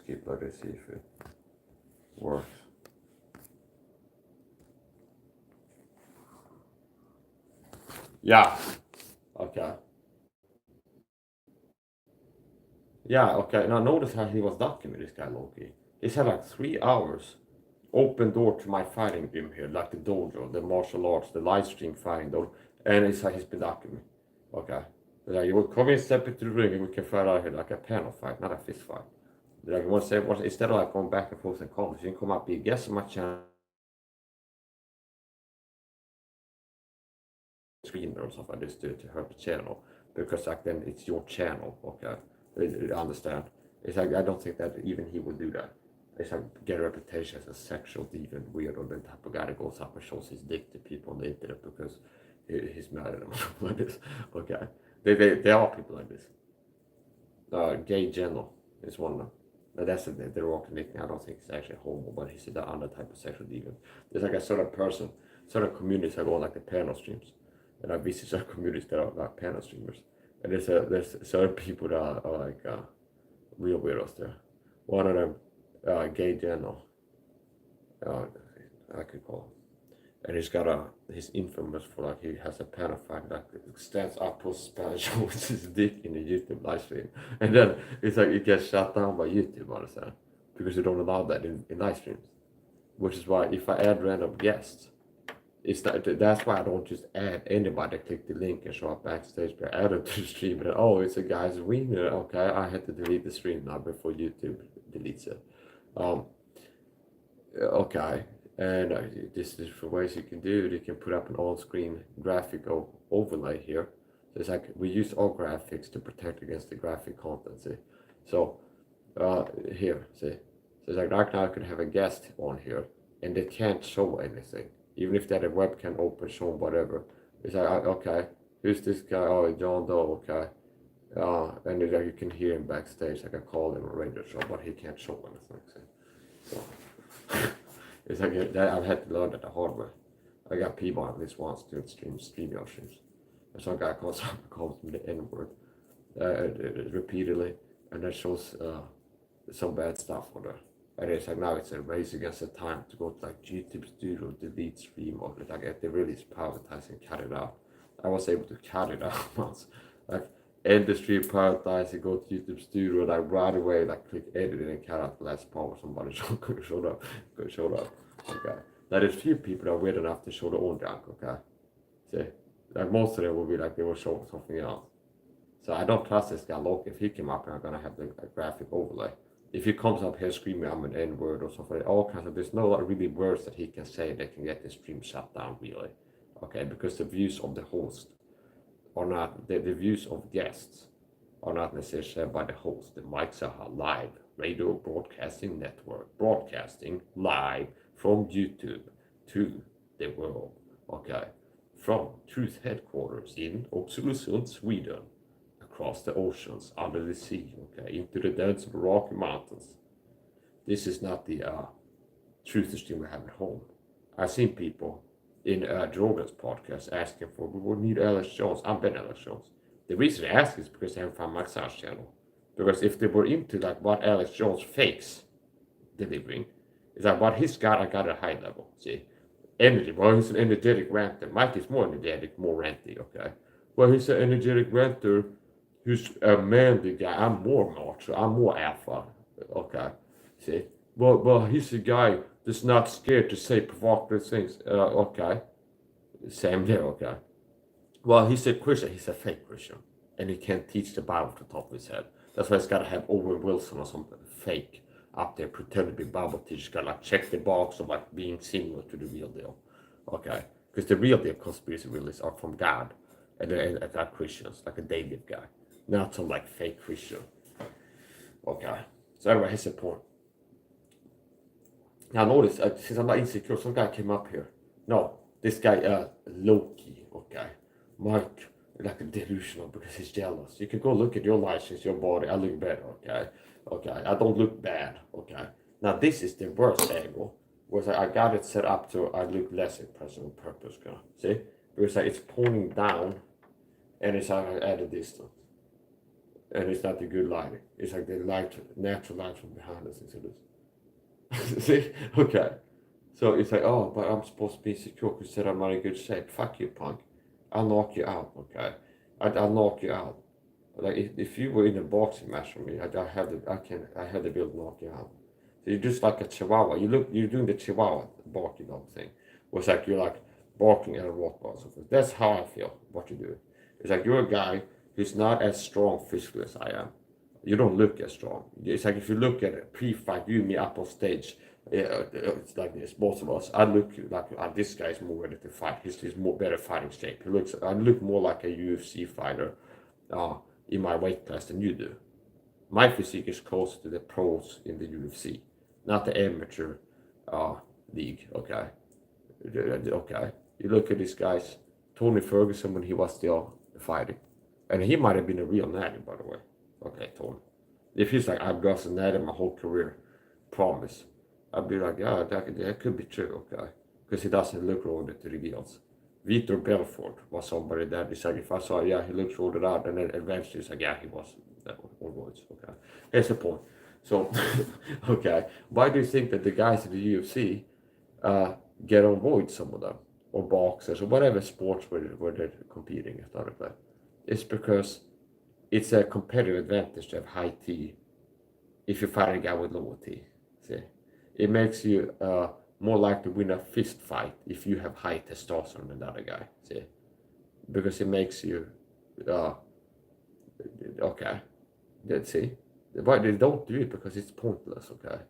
keep like this, see if it works. Yeah. Okay. Yeah, okay. Now notice how he was documenting this guy Loki. He's had like 3 hours open door to my fighting gym here, like the dojo, the martial arts, the live stream fighting dojo, and it's like he's been documenting. Okay. Like you will come in, step into the ring, and we can fight out here like a panel fight, not a fist fight. Like you want to say, instead of like going back and forth and comments, you can come up, be a guest on my channel, screen or stuff like this to help the channel, because like then it's your channel. Okay, I understand. It's like I don't think that even he would do that. It's like get a reputation as a sexual deviant weirdo, the type of guy that goes up and shows his dick to people on the internet because he's mad at them like this. Okay, they are people like this. Gay General is one of them. But that's the rocky nickname. I don't think he's actually homo, but he's the other type of sexual deviant. There's like a certain person, certain communities that go on like the panel streams. And I visit certain communities that are like panel streamers. And there's certain people that are like real weirdos there. One of them, Gay General, I could call him. And he's infamous for like he has a panel fight that stands up, pulls Spanish, shows his dick in the YouTube live stream. And then it's like it gets shut down by YouTube, understand? Because they don't allow that in live streams. Which is why if I add random guests, that's why I don't just add anybody, click the link and show up backstage, but add them to the stream. And it's a guy's winner. Okay, I had to delete the stream now before YouTube deletes it. Okay, and this is for ways you can do it. You can put up an on-screen graphical overlay here. So it's like we use all graphics to protect against the graphic content. See, so here, see, so it's like right now I could have a guest on here, and they can't show anything, even if they had a webcam open, show whatever. It's like okay, who's this guy? Oh, John Doe. Okay. And it's like you can hear him backstage, like I called him a radio show, but he can't show anything. So it's like I've had to learn that the hard way. I got people at least once doing StreamYard streams. And some guy calls me the N-word repeatedly, and that shows some bad stuff on there. And it's like now it's a race against the time to go to like YouTube Studio, delete stream, or like if they release prioritize and cut it out. I was able to cut it out once. Like end the stream, prioritize and go to YouTube Studio, like right away, like click edit and cut out the last part where somebody showed up. Okay. Now there's few people that are weird enough to show their own junk, okay? See? Like most of them will be like they will show something else. So I don't trust this guy Loki. If he came up here, I'm gonna have the graphic overlay. If he comes up here screaming I'm an N-word or something, all kinds of, there's no really words that he can say that can get the stream shut down really. Okay, because the views of the host are not, the views of guests are not necessarily shared by the host. The MIKE SAHA live radio broadcasting network, broadcasting live from YouTube to the world. Okay, from Truth headquarters in Oxelösund, Sweden, across the oceans, under the sea, okay, into the depths of the Rocky Mountains. This is not the Truth stream we have at home. I've seen people in Jordan's podcast asking for, we would need Alex Jones. I'm Ben Alex Jones. The reason they ask is because they haven't found MIKE SAHA's channel. Because if they were into like what Alex Jones fakes delivering, is like what he's got, I got at a high level. See, energy. Well, he's an energetic ranter. Mike is more energetic, more ranty. Okay. Well, he's an energetic ranter who's a manly guy. I'm more macho. I'm more alpha. Okay. See. Well, he's a guy that's not scared to say provocative things. Okay. Same there. Okay. Well, he's a Christian. He's a fake Christian, and he can't teach the Bible off the top of his head. That's why he's got to have Owen Wilson or something fake up there, pretend to be Bible teacher. Got to like check the box of like being similar to the real deal. Okay, because the real deal conspiracy realists are from God, and they're Christians, like a David guy, not some like fake Christian. Okay, so anyway, here's the point. Now notice, since I'm not insecure, some guy came up here. No, this guy, Loki. Okay, Mike. Like a delusional because he's jealous. You can go look at your license, your body. I look better, okay? Okay, I don't look bad, okay? Now this is the worst angle, where I got it set up to I look less impressive on purpose, okay? See? Because it's pointing down, and it's at a distance. and it's not the good lighting. It's like the light, natural light from behind us instead of see? Okay. So it's like, oh, but I'm supposed to be secure because said I'm not in good shape. Fuck you, punk. I'll knock you out, okay? I'll knock you out. Like if you were in a boxing match with me, I have the ability to knock you out. So you're just like a chihuahua. You're doing the chihuahua barking dog thing. Where it's like you're like barking at a rock or something. That's how I feel what you do. It's like you're a guy who's not as strong physically as I am. You don't look as strong. It's like if you look at a pre-fight, you and me up on stage, it's like this, both of us. I look like this guy is more ready to fight. He's more better fighting shape. I look more like a UFC fighter in my weight class than you do. My physique is closer to the pros in the UFC, not the amateur league. Okay, okay. You look at these guys. Tony Ferguson when he was still fighting, and he might have been a real natty, by the way. Okay, Tony. If he's like, I've got a natty my whole career, promise. I'd be like, yeah, that could be true, okay, because he doesn't look roided to the gills. Vitor Belfort was somebody that decided if I saw, yeah, he looks roided out, and then eventually it's like, yeah, he was on roids, okay. Here's the point. So, okay, why do you think that the guys in the UFC get on roids, some of them, or boxers, or whatever sports where they're competing at other play? It's because it's a competitive advantage to have high T if you fight a guy with lower T. See, it makes you more likely to win a fist fight if you have high testosterone than the other guy. See, because it makes you okay. Let's see. But they don't do it because it's pointless. Okay,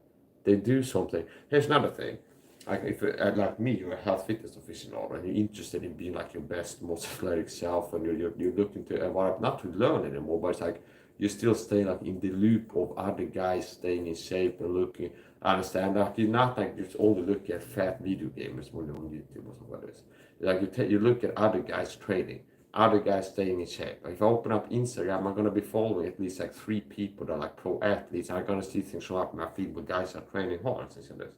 they do something. Here's another thing. Like if like me, you're a health fitness aficionado and you're interested in being like your best, most athletic self, and you're looking to evolve, not to learn anymore, but it's like you still stay like in the loop of other guys staying in shape and looking. I understand that you're not like just only look at fat video gamers when you're on YouTube or something like this. Like you look at other guys training, other guys staying in shape. Like if I open up Instagram, I'm gonna be following at least like 3 people that are like pro athletes. I'm gonna see things show up in my feed with guys that are training hard and this.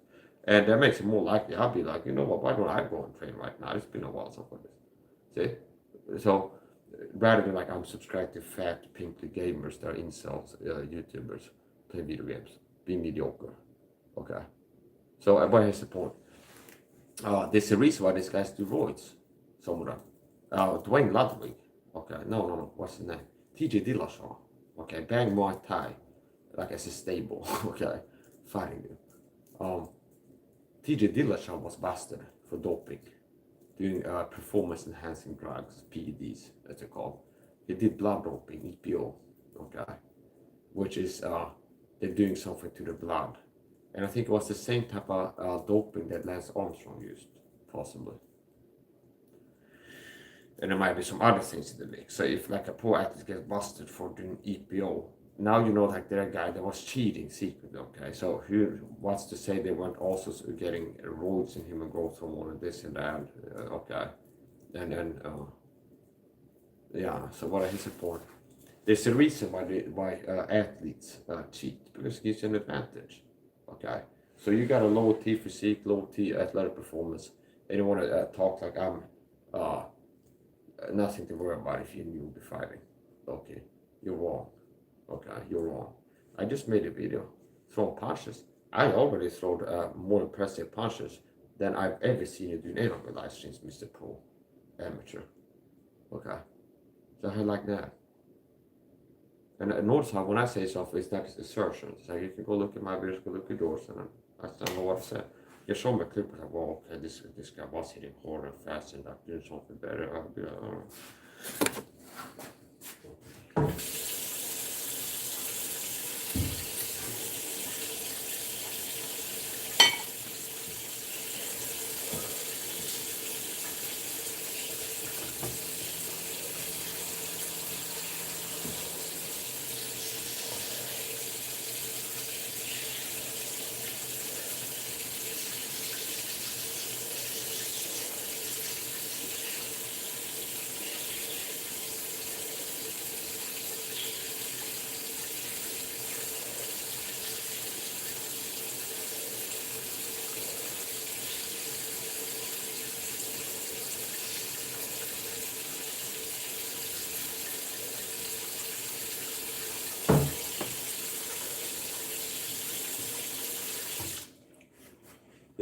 And that makes it more likely. I'll be like, you know what, why don't I go and train right now? It's been a while, something like this. See? So, rather than like I'm subscribed to fat, pinkly gamers that are incels, YouTubers, playing video games, being mediocre. Okay. So, but here's the point. There's a reason why these guys do roids. Some of them. Dwayne Ludwig. Okay. No. What's his name? TJ Dillashaw. Okay. Bang Muay Thai. Like as a stable. Okay. Fighting you. TJ Dillashaw was busted for doping, doing performance-enhancing drugs, PEDs, as they're called. He did blood doping, EPO, okay, which is they're doing something to the blood. And I think it was the same type of doping that Lance Armstrong used, possibly. And there might be some other things in the mix. So if like a pro athlete gets busted for doing EPO, now you know like they're a guy that was cheating secretly, okay? So who wants to say they weren't also getting roids in human growth hormone and this and that, okay? And then, yeah, so what is the point? There's a reason why athletes cheat, because it gives you an advantage, okay? So you got a low T physique, low T athletic performance, and you want to talk like I'm nothing to worry about if you knew you'll be fighting, okay? You're wrong. Okay, you're wrong. I just made a video throwing punches. I already throw more impressive punches than I've ever seen you do in any of my live streams, Mr. Pro Amateur. Okay, so I like that. And notice how when I say something, it's not assertions. So you can go look at my videos, go look at yours, and I don't know what I said. You show me a clip like, well, okay, this guy was hitting hard and fast and like doing something better. I'll be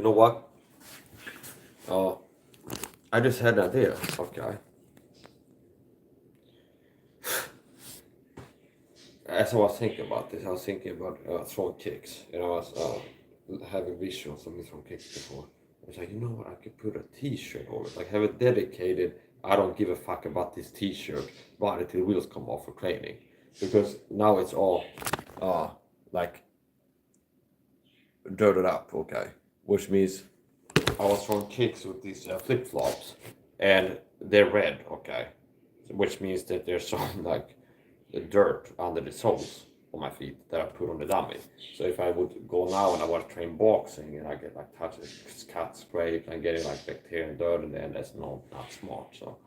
know what? I just had an idea, okay? As I was thinking about this, I was thinking about throwing kicks, and I was having visuals of me throwing kicks before. I was like, you know what? I could put a T-shirt on it, like have a dedicated. I don't give a fuck about this T-shirt, but until the wheels come off for training, because now it's all like dirted up, okay? Which means I was throwing kicks with these flip flops, and they're red, okay? Which means that there's some like dirt under the soles on my feet that I put on the dummy. So if I would go now and I want to train boxing and I get like touches, cut, scrape, and getting like bacteria and dirt, and then that's not smart. So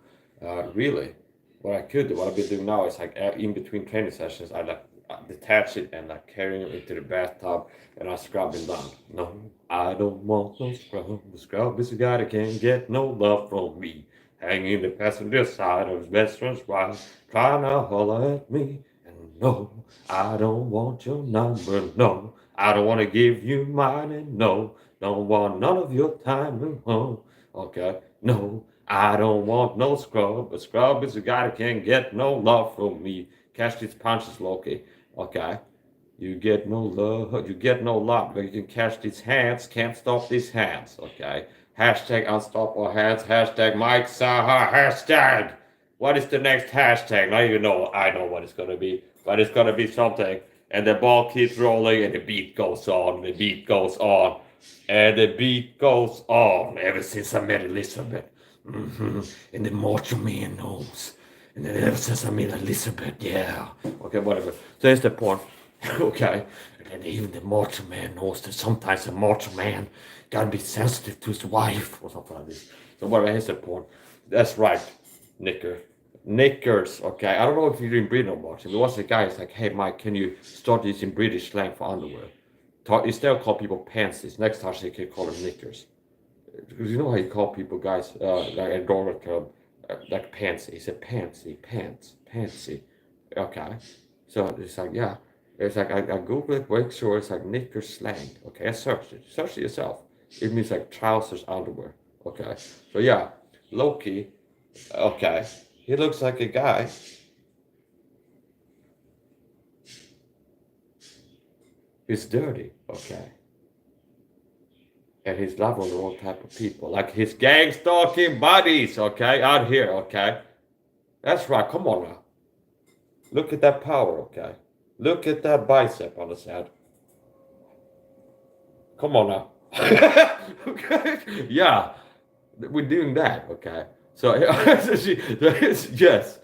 really, what I could do, what I've been doing now is like in between training sessions, I like detach it and like carrying it into the bathtub and I scrub it down. No, I don't want no scrub. The scrub is a guy that can't get no love from me. Hanging in the passenger side of his best friend's wife, trying to holler at me. And no, I don't want your number. No, I don't want to give you mine. And no, don't want none of your time and home. Okay, no, I don't want no scrub. A scrub is a guy that can't get no love from me. Catch these punches, Loki. Okay. You get no love, but you can catch these hands, can't stop these hands, okay? Hashtag unstoppable hands, hashtag Mike Saha, hashtag. What is the next hashtag? Not even know, I know what it's gonna be, but it's gonna be something. And the ball keeps rolling and the beat goes on, the beat goes on, and the beat goes on ever since I met Elizabeth. And the Macho Man knows. And then ever since I met Elizabeth, yeah. Okay, whatever. So here's the point. Okay. And even the Macho Man knows that sometimes a Macho Man gotta be sensitive to his wife or something like this. So whatever, here's the point. That's right, Knickers, okay. I don't know if you're in Britain or watching. There was a guy who's like, hey Mike, can you start using British slang for underwear? Instead of call people pantsies, next time you can call them knickers. Because you know how you call people guys like a Donald Trump like pantsy. He said pantsy, pantsy. Okay. So it's like, yeah. It's like I Google it, make sure it's like knicker slang. Okay, I searched it. Search it yourself. It means like trousers, underwear. Okay. So yeah, Loki, okay. He looks like a guy. He's dirty, okay. And he's loving the wrong type of people. Like his gang stalking buddies, okay, out here, okay. That's right, come on now. Look at that power, okay. Look at that bicep on the side. Come on now. Okay. Yeah, we're doing that, okay. So yes,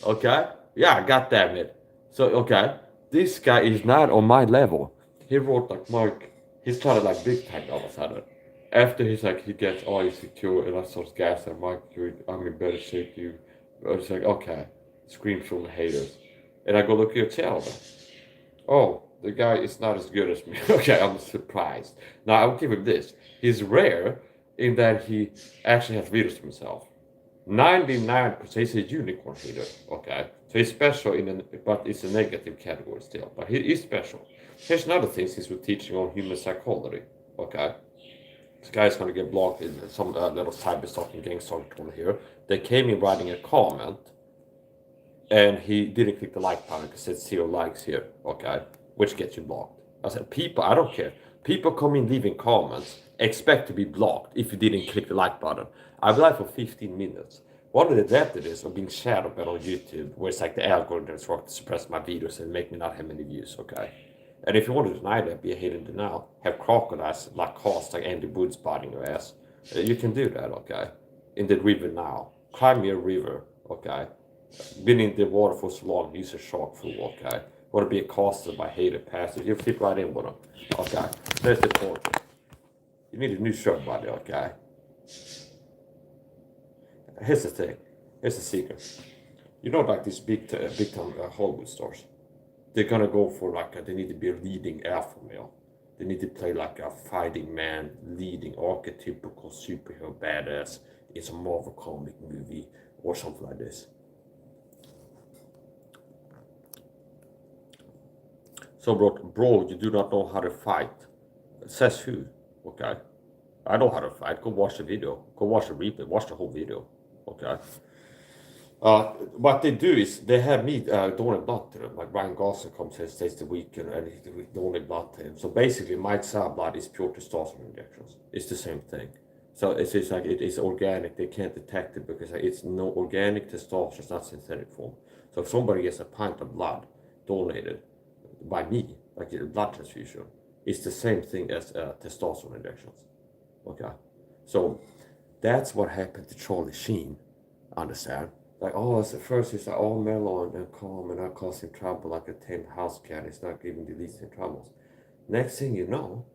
okay. Yeah, I got that, man. So okay, this guy is not on my level. He wrote like Mark. He started like big time all of a sudden. After he's like he gets all insecure and I start gas and Mark, I'm in better shape. You, I was like okay, scream from the haters, and I go look at your channel. Oh, the guy is not as good as me. Okay, I'm surprised. Now, I'll give him this. He's rare in that he actually has videos of himself. 99%, he's a unicorn hitter, okay? So he's special, but it's a negative category still. But he is special. Here's another thing since we're teaching on human psychology, okay? This guy's going to get blocked in some little cyber-stalking gang stalking here. They came in writing a comment and he didn't click the like button because it said 0 likes here, okay, which gets you blocked. I said, people, I don't care. People come in leaving comments, expect to be blocked if you didn't click the like button. I've live for 15 minutes. One of the advantages of being shadowed on YouTube, where it's like the algorithms work to suppress my videos and make me not have many views, okay? And if you want to deny that, be a hidden denial, have crocodiles like cost like Andy Wood spotting your ass. You can do that, okay? In the river now. Cry me a river, okay? Been in the water for so long, use a shark food, okay? Want to be accosted by hated pastors, you fit right in with them, okay? There's the point. You need a new shirt, buddy, okay? Here's the thing. Here's the secret. You know, like these big time Hollywood stars, they're gonna go for like they need to be a leading alpha male. They need to play like a fighting man, leading archetypical superhero badass in some Marvel comic movie or something like this. So bro, you do not know how to fight. Says who? Okay. I know how to fight. Go watch the video. Go watch the replay. Watch the whole video. Okay. What they do is they have me donate blood to them. Like Ryan Gosling comes and stays the weekend and we donate blood to him. So basically, MIKE SAHA blood is pure testosterone injections. It's the same thing. So it's like it is organic. They can't detect it because it's no organic testosterone. It's not synthetic form. So if somebody gets a pint of blood donated by me, like a blood transfusion, it's the same thing as testosterone injections. Okay, so that's what happened to Charlie Sheen. Understand? Like, oh, at first he's like all mellow and calm and not causing trouble like a tamed house cat. He's not giving the least in troubles. Next thing you know,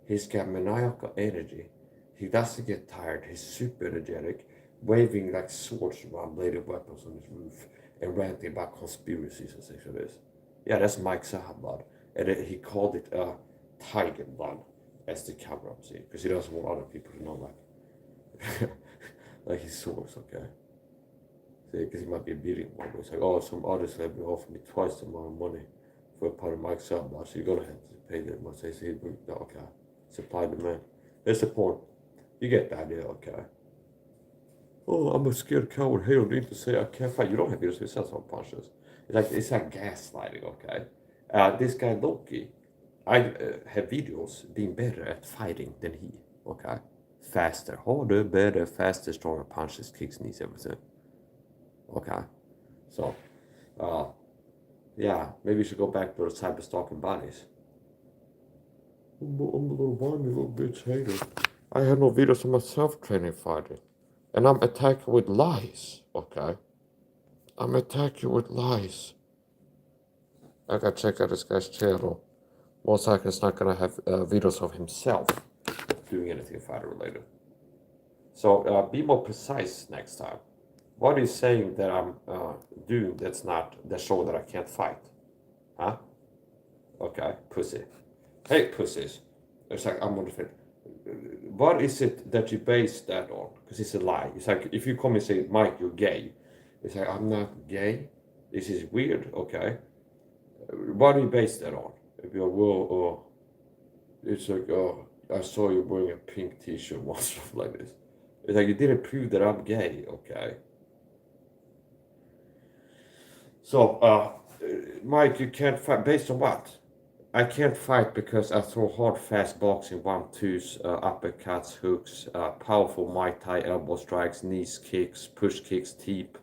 he's got maniacal energy. He doesn't get tired. He's super energetic, waving like swords around bladed weapons on his roof and ranting about conspiracies and things like this. Yeah, that's MIKE SAHA blood. And he called it tiger blood as the cover-up scene because he doesn't want other people to know like his source, okay? Because he might be a billion one. It's like, oh, some other celebrity offered me twice the amount of money for a part of MIKE SAHA blood, so you're gonna have to pay them. I say, okay, supply demand. That's the point. You get the idea, okay? Oh, I'm a scared coward. Hey, you need to say I can't fight. You don't have to say some punches. It's like gaslighting, okay? This guy Loki, I have videos being better at fighting than he, okay? Faster, harder, better, faster, stronger punches, kicks, knees, everything. Okay, so, yeah, maybe we should go back to the cyber stalking bodies. I'm a little whiny little bitch hater. I had no videos of myself training fighting. And I'm attacking with lies, okay? I'm attacking with lies. I gotta check out this guy's channel. Most likely it's not gonna have videos of himself doing anything fighter related. So be more precise next time. What is saying that I'm doing that show that I can't fight? Huh? Okay, pussy. Hey, pussies. It's like, I'm on the fence. What is it that you base that on? Because it's a lie. It's like, if you come and say, Mike, you're gay. It's like, I'm not gay. This is weird, okay? What do you base that on? If you're, well, it's like, I saw you wearing a pink t-shirt once, stuff like this. It's like, you didn't prove that I'm gay, okay? So, Mike, you can't fight. Based on what? I can't fight because I throw hard, fast boxing, 1-2s, uppercuts, hooks, powerful Muay Thai, elbow strikes, knees kicks, push kicks, teep,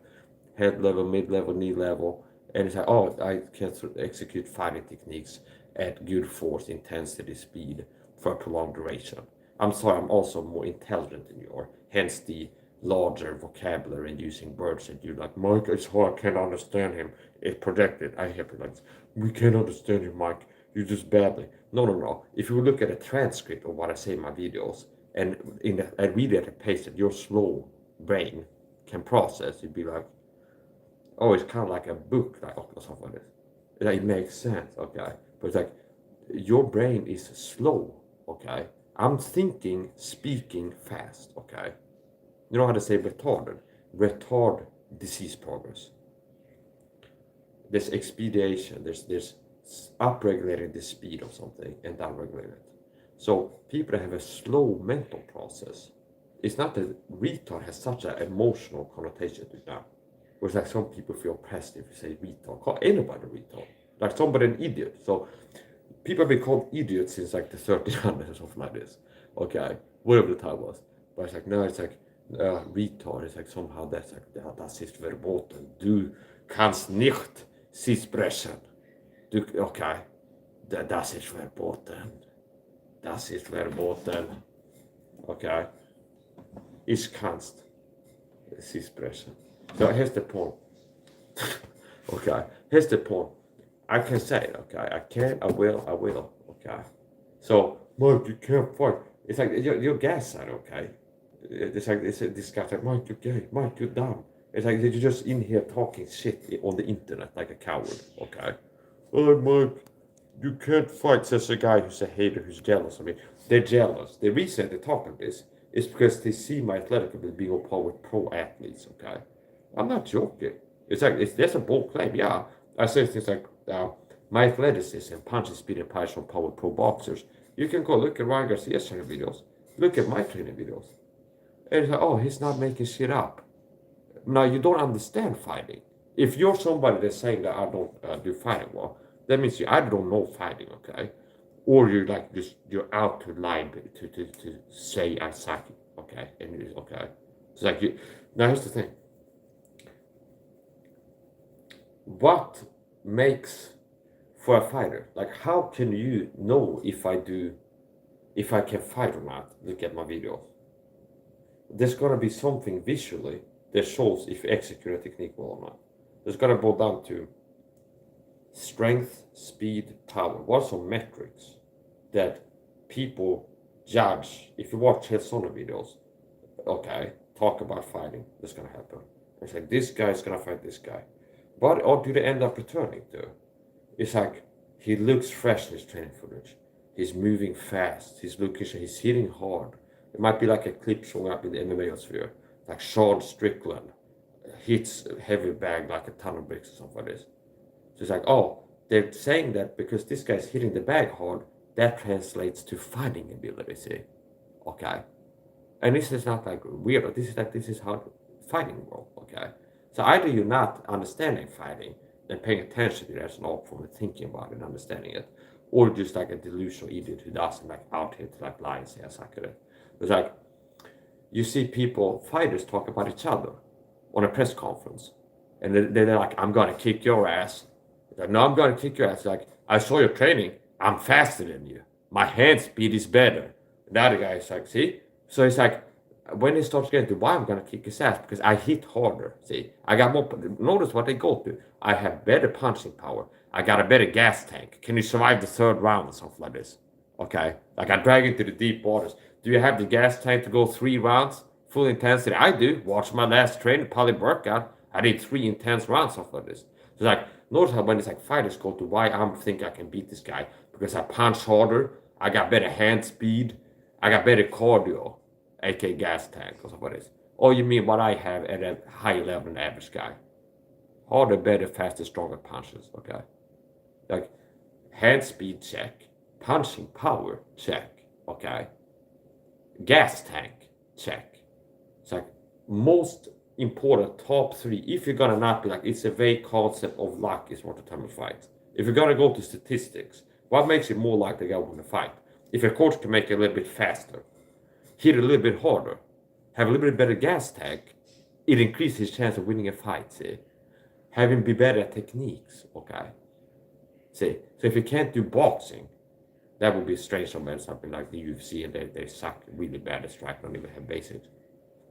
head level, mid level, knee level. And it's like, oh, I can execute fighting techniques at good force, intensity, speed for a prolonged duration. I'm sorry, I'm also more intelligent than you are. Hence the larger vocabulary and using words that you like, Mike, it's hard, I can't understand him. It's projected. I hear like, we can't understand you, Mike. You're just babbling. No. If you look at a transcript of what I say in my videos and I read it at a pace that your slow brain can process, you'd be like, oh, it's kind of like a book, like, or something like this. It makes sense, okay? But it's like, your brain is slow, okay? I'm thinking, speaking fast, okay? You know how to say retarded? Retard disease progress. There's expediation, there's upregulating the speed of something and downregulating it. So people that have a slow mental process, it's not that retard has such an emotional connotation to that. Whereas like some people feel oppressed if you say retard. Call anybody retard. Like somebody an idiot. So people have been called idiots since like the 1300s or something like this. Okay, whatever the time was. But it's like, no, it's like retard. It's like somehow that's like, ja, das ist verboten. Du kannst nicht sie sprechen. Okay, das ist verboten. Das ist verboten. Okay, ich kannst sie sprechen. So here's the point. Okay, here's the point. I can say, okay, I can, I will, okay. So, Mike, you can't fight. It's like, you're gaslighting, okay? It's like, this guy's like, Mike, you're gay. Mike, you're dumb. It's like, you're just in here talking shit on the internet like a coward, okay? Oh, Mike, you can't fight, says a guy who's a hater, who's jealous of me. They're jealous. The reason they talk like this is because they see my athletic ability being on par with pro athletes, okay? I'm not joking. It's like, that's a bold claim, yeah. I say things like, my athleticism, punching speed and punch on power pro boxers. You can go look at Ryan Garcia's videos. look at my training videos. And it's like, oh, he's not making shit up. Now, you don't understand fighting. If you're somebody that's saying that I don't do fighting well, that means you either don't know fighting, okay? Or you're like, you're out to lie to say I suck, okay? And it is okay. It's like, now here's the thing. What makes for a fighter? Like, how can you know if I can fight or not? Look at my videos. There's gonna be something visually that shows if you execute a technique well or not. There's gonna boil down to strength, speed, power. What are some metrics that people judge? If you watch Helsona videos, okay, talk about fighting, this gonna happen. It's like, this guy's gonna fight this guy. What do they end up returning to? It's like, he looks fresh in his training footage. He's moving fast. He's hitting hard. It might be like a clip showing up in the MMA sphere, like Sean Strickland hits a heavy bag like a ton of bricks or something like this. So it's like, oh, they're saying that because this guy's hitting the bag hard, that translates to fighting ability, see? Okay. And this is not like weird. This is how fighting works, okay? So either you're not understanding fighting and paying attention to it as an art form and thinking about it and understanding it, or just like a delusional idiot who doesn't like out here to like lie and say I suck at it. It's like, you see fighters talk about each other on a press conference, and they're like, I'm gonna kick your ass. Like, no, I'm gonna kick your ass. Like, I saw your training. I'm faster than you. My hand speed is better. And the other guy is like, see? So it's like, when they start getting to why I'm gonna kick his ass, because I hit harder. See, I got more. Notice what they go to. I have better punching power. I got a better gas tank. Can you survive the third round or something like this? Okay, like I drag into the deep waters. Do you have the gas tank to go 3 rounds full intensity? I do. Watch my last training poly workout. I did 3 intense rounds, stuff like this. So like, notice how when it's like fighters go to why I think I can beat this guy, because I punch harder. I got better hand speed. I got better cardio. aka gas tank or something like this. Or you mean what I have at a higher level than the average guy. Harder, better, faster, stronger punches, okay? Like, hand speed, check. Punching power, check, okay? Gas tank, check. It's like, most important top 3, if you're gonna not be like, it's a vague concept of luck is what determines fights. If you're gonna go to statistics, what makes it more likely to win a fight? If a coach can make it a little bit faster, hit a little bit harder, have a little bit better gas tank, it increases his chance of winning a fight, see? Have him be better at techniques, okay? See? So if you can't do boxing, that would be strange when something like the UFC and they suck really bad at striking, don't even have basics.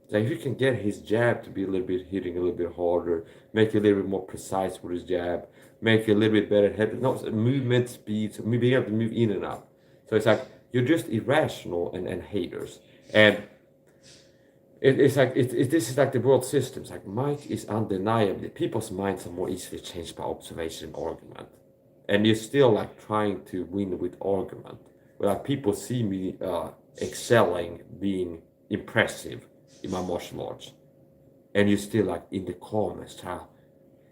So if you can get his jab to be a little bit hitting a little bit harder, make it a little bit more precise with his jab, make it a little bit better head, no, movement speed, so being able to move in and out. So it's like, you're just irrational and haters. And it's like, this is like the world system. It's like, Mike is undeniably, people's minds are more easily changed by observation and argument. And you're still like trying to win with argument. But like people see me excelling, being impressive in my martial arts. And you're still like in the comments trying to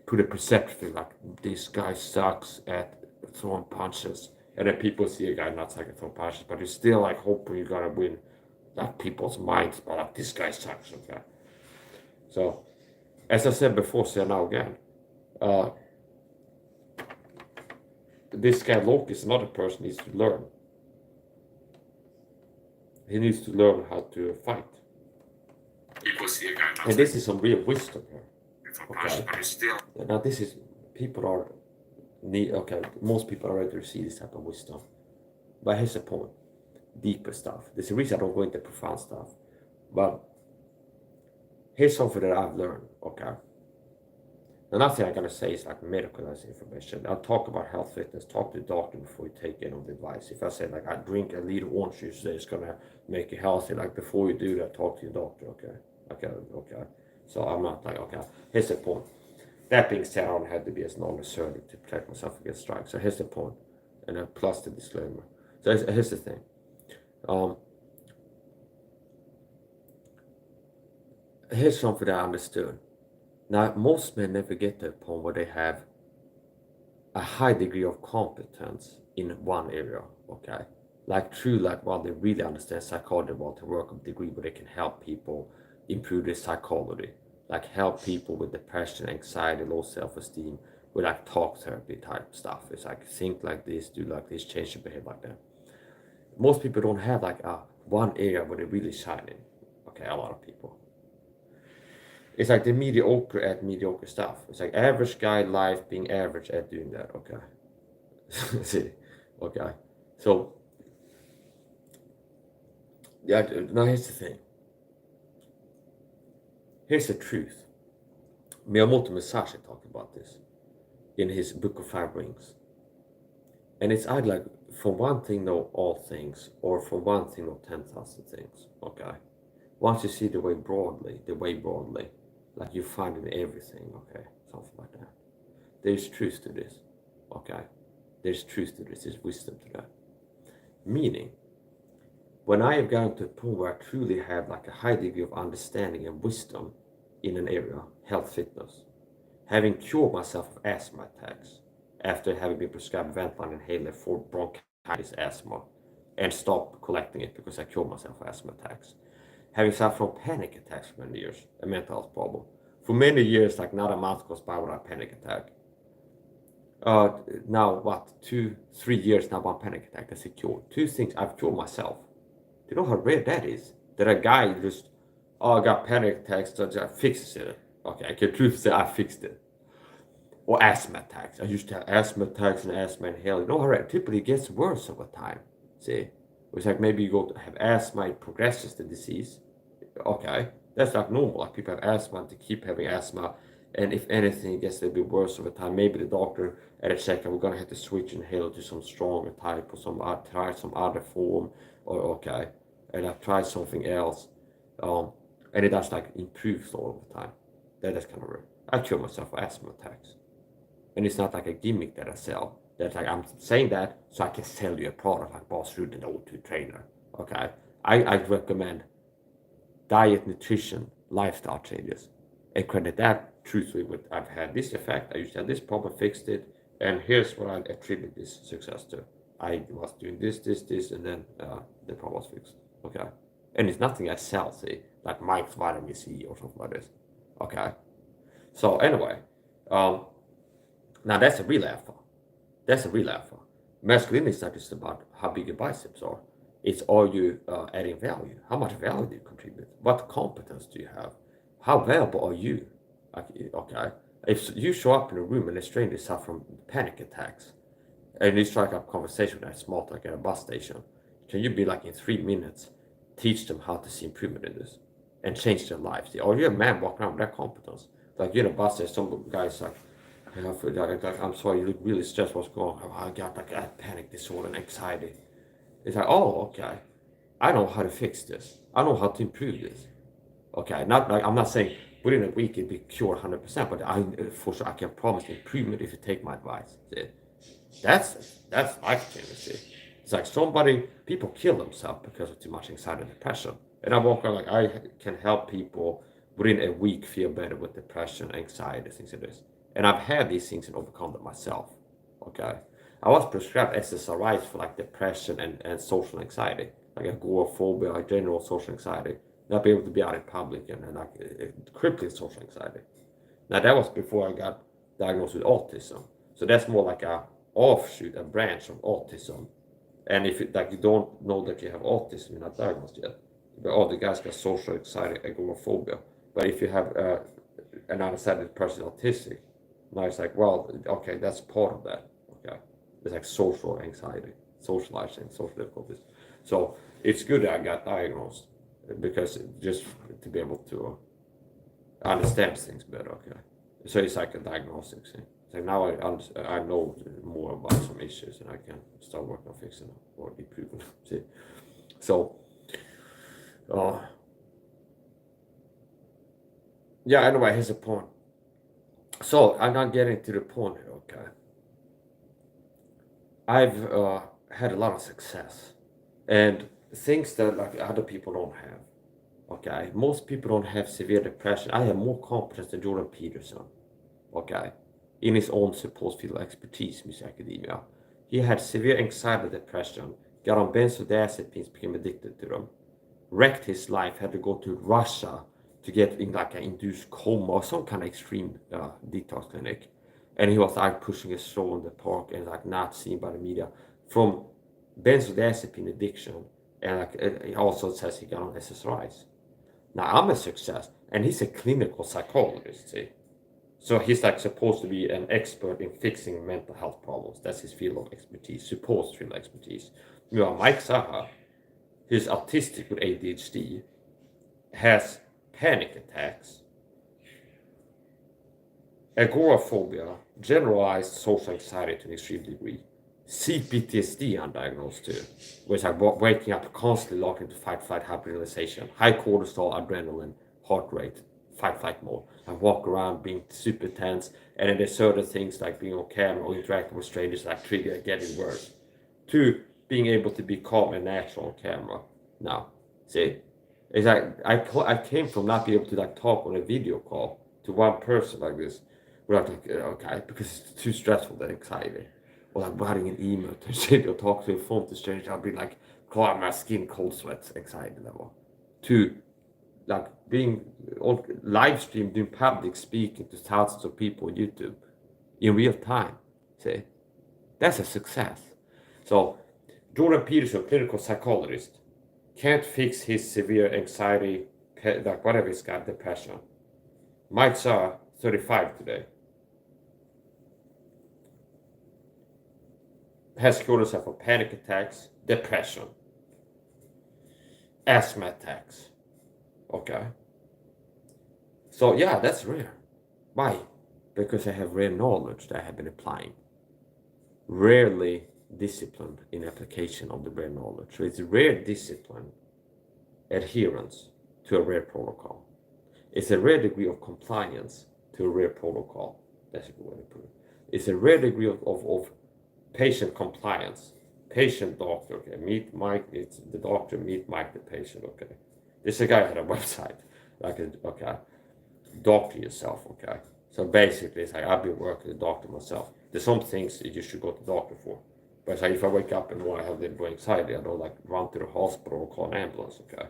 put a perception like, this guy sucks at throwing punches. And then people see a guy not sucking at throwing punches, but you're still like hoping you're gonna win like people's minds, but like, this guy sucks, okay? So, as I said before, say now again, this guy Loki is another person needs to learn. He needs to learn how to fight. And this is some real wisdom here. Okay. Now this is, most people are ready to receive this type of wisdom. But here's the point. Deeper stuff. There's a reason I don't go into profound stuff. But here's something that I've learned, okay? Now, nothing I'm gonna say is like medical information. I'll talk about health, fitness, talk to the doctor before you take any of the advice. If I say like I drink a liter of orange juice today, it's gonna make you healthy, like before you do that, talk to your doctor, okay? So I'm not like, okay, here's the point. That being said, I don't have to be as non-assertive to protect myself against strikes. So here's the point. And then plus the disclaimer. So here's the thing. Here's something that I understood. Now, most men never get to a point where they have a high degree of competence in one area, okay? like true, like while they really understand psychology, well, to work up degree where they can help people improve their psychology, like help people with depression, anxiety, low self-esteem, with like talk therapy type stuff. It's like think like this, do like this, change your behavior like that. Most people don't have like one area where they really shine in. Okay, a lot of people. It's like the mediocre at mediocre stuff. It's like average guy life being average at doing that. Okay. See, okay. So yeah, now here's the thing. Here's the truth. MIKE SAHA talked about this in his book of 5 rings. And it's either like, for one thing, know all things, or for one thing, know 10,000 things. Okay. Once you see the way broadly, like you find in everything. Okay, something like that. There's truth to this. Okay. There's truth to this. There's wisdom to that. Meaning, when I have gotten to a point where I truly have like a high degree of understanding and wisdom in an area, health, fitness, having cured myself of asthma attacks after having been prescribed Ventolin inhaler for bronchitis asthma and stopped collecting it because I cured myself of asthma attacks, having suffered from panic attacks for many years, a mental health problem. For many years, like not a month goes by without a panic attack. Now what, 2-3 years now, one panic attack that's cured. Two things I've cured myself. Do you know how rare that is? That a guy just, I got panic attacks, so I fixed it. Okay, I can truthfully say I fixed it. Or asthma attacks. I used to have asthma attacks and asthma inhaler. You know how rare? Typically it gets worse over time. See? It's like maybe you go to have asthma, it progresses the disease. Okay, that's like normal. Like people have asthma, they keep having asthma, and if anything, it gets a little bit worse over time. Maybe the doctor at a checkup, we're gonna have to switch inhaler to some stronger type, or try some other form, or okay, and I've tried something else, and it does like improves all the time. That is kind of rare. I cure myself of asthma attacks, and it's not like a gimmick that I sell. That's like I'm saying that so I can sell you a product like Boss Rude and the O2 trainer. Okay, I recommend diet, nutrition, lifestyle changes, and credit that truthfully with I've had this effect, I used to have this problem, fixed it, and here's what I attribute this success to. I was doing this, and then the problem was fixed. Okay, and it's nothing I sell, see, like Mike's vitamin C or something like this. Okay, so anyway, now that's a real alpha. That's a real alpha. Masculinity is not just about how big your biceps are. It's are you adding value? How much value do you contribute? What competence do you have? How valuable are you? Okay. If you show up in a room and a stranger suffers from panic attacks, and you strike up conversation with that small talk at a bus station, can you be like in 3 minutes, teach them how to see improvement in this and change their lives? Or you're a man walking around with that competence. Like you're in a bus station, some guys like, I'm sorry, you look really stressed. What's going on? I got like a panic disorder and anxiety. It's like, oh, okay. I know how to fix this. I know how to improve this. Okay, not like I'm not saying within a week it'd be cured 100%, but for sure I can promise improvement if you take my advice. See? That's life changing. See? It's like people kill themselves because of too much anxiety and depression. And I walk around like I can help people within a week feel better with depression, anxiety, things like this. And I've had these things and overcome them myself. Okay. I was prescribed SSRIs for like depression and social anxiety, like agoraphobia, like general social anxiety, not be able to be out in public and like crippling social anxiety. Now that was before I got diagnosed with autism. So that's more like a offshoot, a branch of autism. And if you don't know that you have autism, you're not diagnosed yet. But all the guys got social anxiety, agoraphobia. But if you have an undecided person autistic, now it's like, well, okay, that's part of that. Okay, it's like social anxiety, socializing, social difficulties. So it's good that I got diagnosed because just to be able to understand things better. Okay, so it's like a diagnostic thing. So now I know more about some issues and I can start working on fixing them or improving them. See, so yeah. Anyway, here's the point. So I'm not getting to the point here. Okay, I've had a lot of success and things that like other people don't have. Okay, most people don't have severe depression. I have more competence than Jordan Peterson. Okay, in his own supposed field of expertise, Miss Academia. He had severe anxiety and depression, got on benzodiazepines, became addicted to them, wrecked his life, had to go to Russia to get in like an induced coma or some kind of extreme detox clinic. And he was like pushing his stroll in the park and like not seen by the media from benzodiazepine addiction. And like he also says he got on SSRIs. Now I'm a success, and he's a clinical psychologist, see. So he's like supposed to be an expert in fixing mental health problems. That's his field of expertise, supposed field of expertise. You know, Mike Saha, who's autistic with ADHD, has panic attacks, agoraphobia, generalized social anxiety to an extreme degree, CPTSD undiagnosed too, where it's like waking up constantly locked into fight, flight, hyperrealization, high cortisol, adrenaline, heart rate, fight, flight mode, and walk around being super tense, and then there's certain things like being on camera or interacting with strangers like trigger getting worse. To being able to be calm and natural on camera. Now, see, it's like I came from not being able to like talk on a video call to one person like this, without like okay, because it's too stressful, that anxiety. Or like writing an email to shit or talk to a phone to strangers, I'll be like cloud my skin, cold sweats, anxiety level. To like being on live stream, doing public speaking to thousands of people on YouTube in real time. See, that's a success. So Jordan Peterson, clinical psychologist, can't fix his severe anxiety, like whatever he's got, depression. Mike Saha, 35 today, has cured himself of panic attacks, depression, asthma attacks. Okay. So yeah, that's rare. Why? Because I have rare knowledge that I have been applying. Rarely disciplined in application of the rare knowledge. So it's rare discipline, adherence to a rare protocol. It's a rare degree of compliance to a rare protocol. That's a good way to put it. It's a rare degree of patient compliance. Patient doctor, okay. Meet Mike, it's the doctor, meet Mike the patient, okay. This guy had a website, like, okay, doctor yourself, okay. So basically, it's like, I've been working as a doctor myself. There's some things that you should go to the doctor for. But it's like, if I wake up and want to have the anxiety, I don't like run to the hospital or call an ambulance, okay.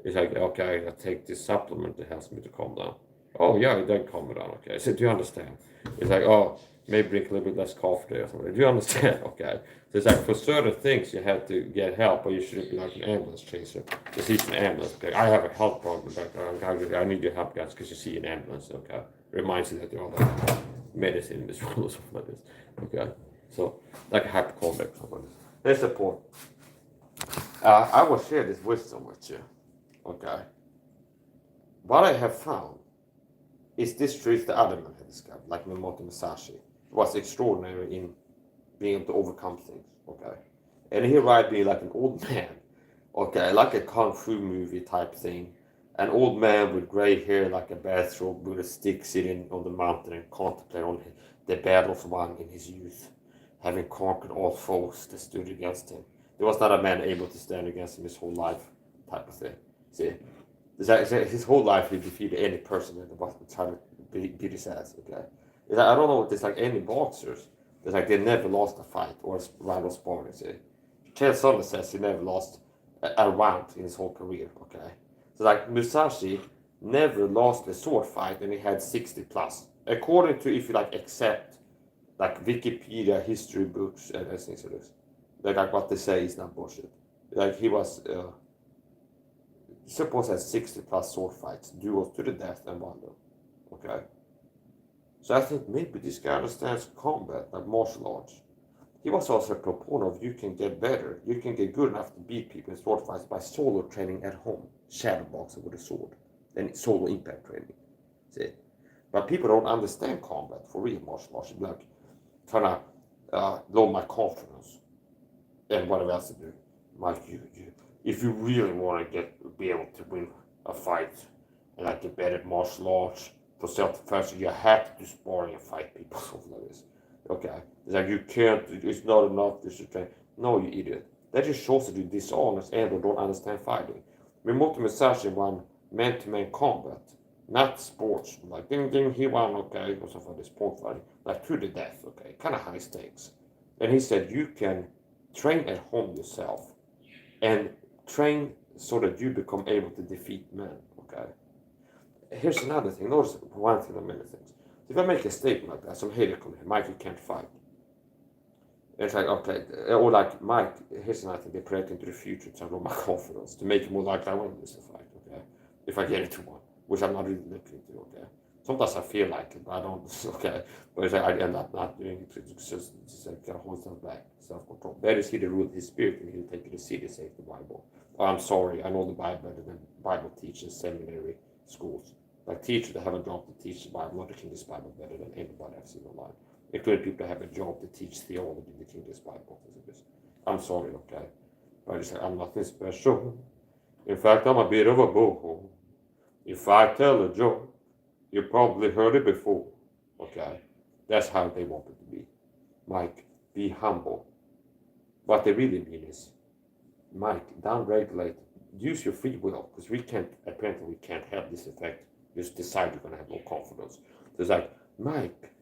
It's like, okay, I take this supplement that helps me to calm down. Oh, yeah, it does calm me down, okay. So do you understand? It's like, oh, maybe drink a little bit less coffee or something. Do you understand? Okay. So it's like for certain things you have to get help, or you shouldn't be like an ambulance chaser. Just see an ambulance. Okay. I have a health problem. Like, I need your help, guys, because you see an ambulance. Okay. Reminds you that you're on like medicine in this world or something like this. Okay. So like a hypochondriac or something like this. That's the point. I will share this wisdom with you. Okay. What I have found is this truth the other man had discovered, like Miyamoto Musashi, was extraordinary in being able to overcome things, okay? And here right being like an old man, okay, like a kung fu movie type thing, an old man with gray hair like a bathrobe with a stick sitting on the mountain and contemplating on the battles won in his youth, having conquered all foes that stood against him. There was not a man able to stand against him his whole life, type of thing. See? His whole life he defeated any person that was trying to beat his ass, okay? I don't know if there's like any boxers. It's like they never lost a fight or a round of sparring, see? Chael Sonnen says he never lost a round in his whole career, okay? So like Musashi never lost a sword fight and he had 60 plus. According to, if you like accept like Wikipedia, history books and things like this. Like what they say is not bullshit. Like he was supposed to have 60 plus sword fights, duels to the death and won them. Okay? So I think maybe this guy understands combat, like martial arts. He was also a proponent of you can get better, you can get good enough to beat people in sword fights by solo training at home, shadowboxing with a sword, and solo impact training. See? But people don't understand combat for real martial arts. Like trying to lower my confidence and whatever else to do. Like if you really want to be able to win a fight and like get better at martial arts for self-defense, you have to do sparring and fight people, something like this. Okay, it's like you can't. It's not enough just to train. No, you idiot. That just shows that you're dishonest and or don't understand fighting. Miyamoto Musashi won man-to-man combat, not sports. Like ding ding, he won. Okay, or something like this, sport fighting, like to the death. Okay, kind of high stakes. And he said you can train at home yourself and train so that you become able to defeat men. Okay. Here's another thing. Notice one thing of many things. If I make a statement like that, some hater come here, Mike, you can't fight. It's like, okay, or like, Mike, here's another thing, they project into the future to lower my confidence, to make it more likely I won't lose the fight, okay? If I get into one, which I'm not really looking into, okay? Sometimes I feel like it, but I don't, okay? But it's like I end up not doing it, it's just like hold stuff back, self-control. That is he the rule of his spirit, and he'll take you to see the save the Bible. Oh, I'm sorry, I know the Bible better than Bible teachers, seminary schools. Like teachers that have a job to teach the Bible, not to King this Bible better than anybody I've seen online. Including people that have a job to teach theology in the King this Bible. I'm sorry, okay? But I just say, I'm nothing special. In fact, I'm a bit of a boho. If I tell a joke, you probably heard it before, okay? That's how they want it to be. Mike, be humble. What they really mean is, Mike, downregulate, use your free will, because apparently we can't have this effect. Just decide you're going to have no confidence. So it's like, Mike,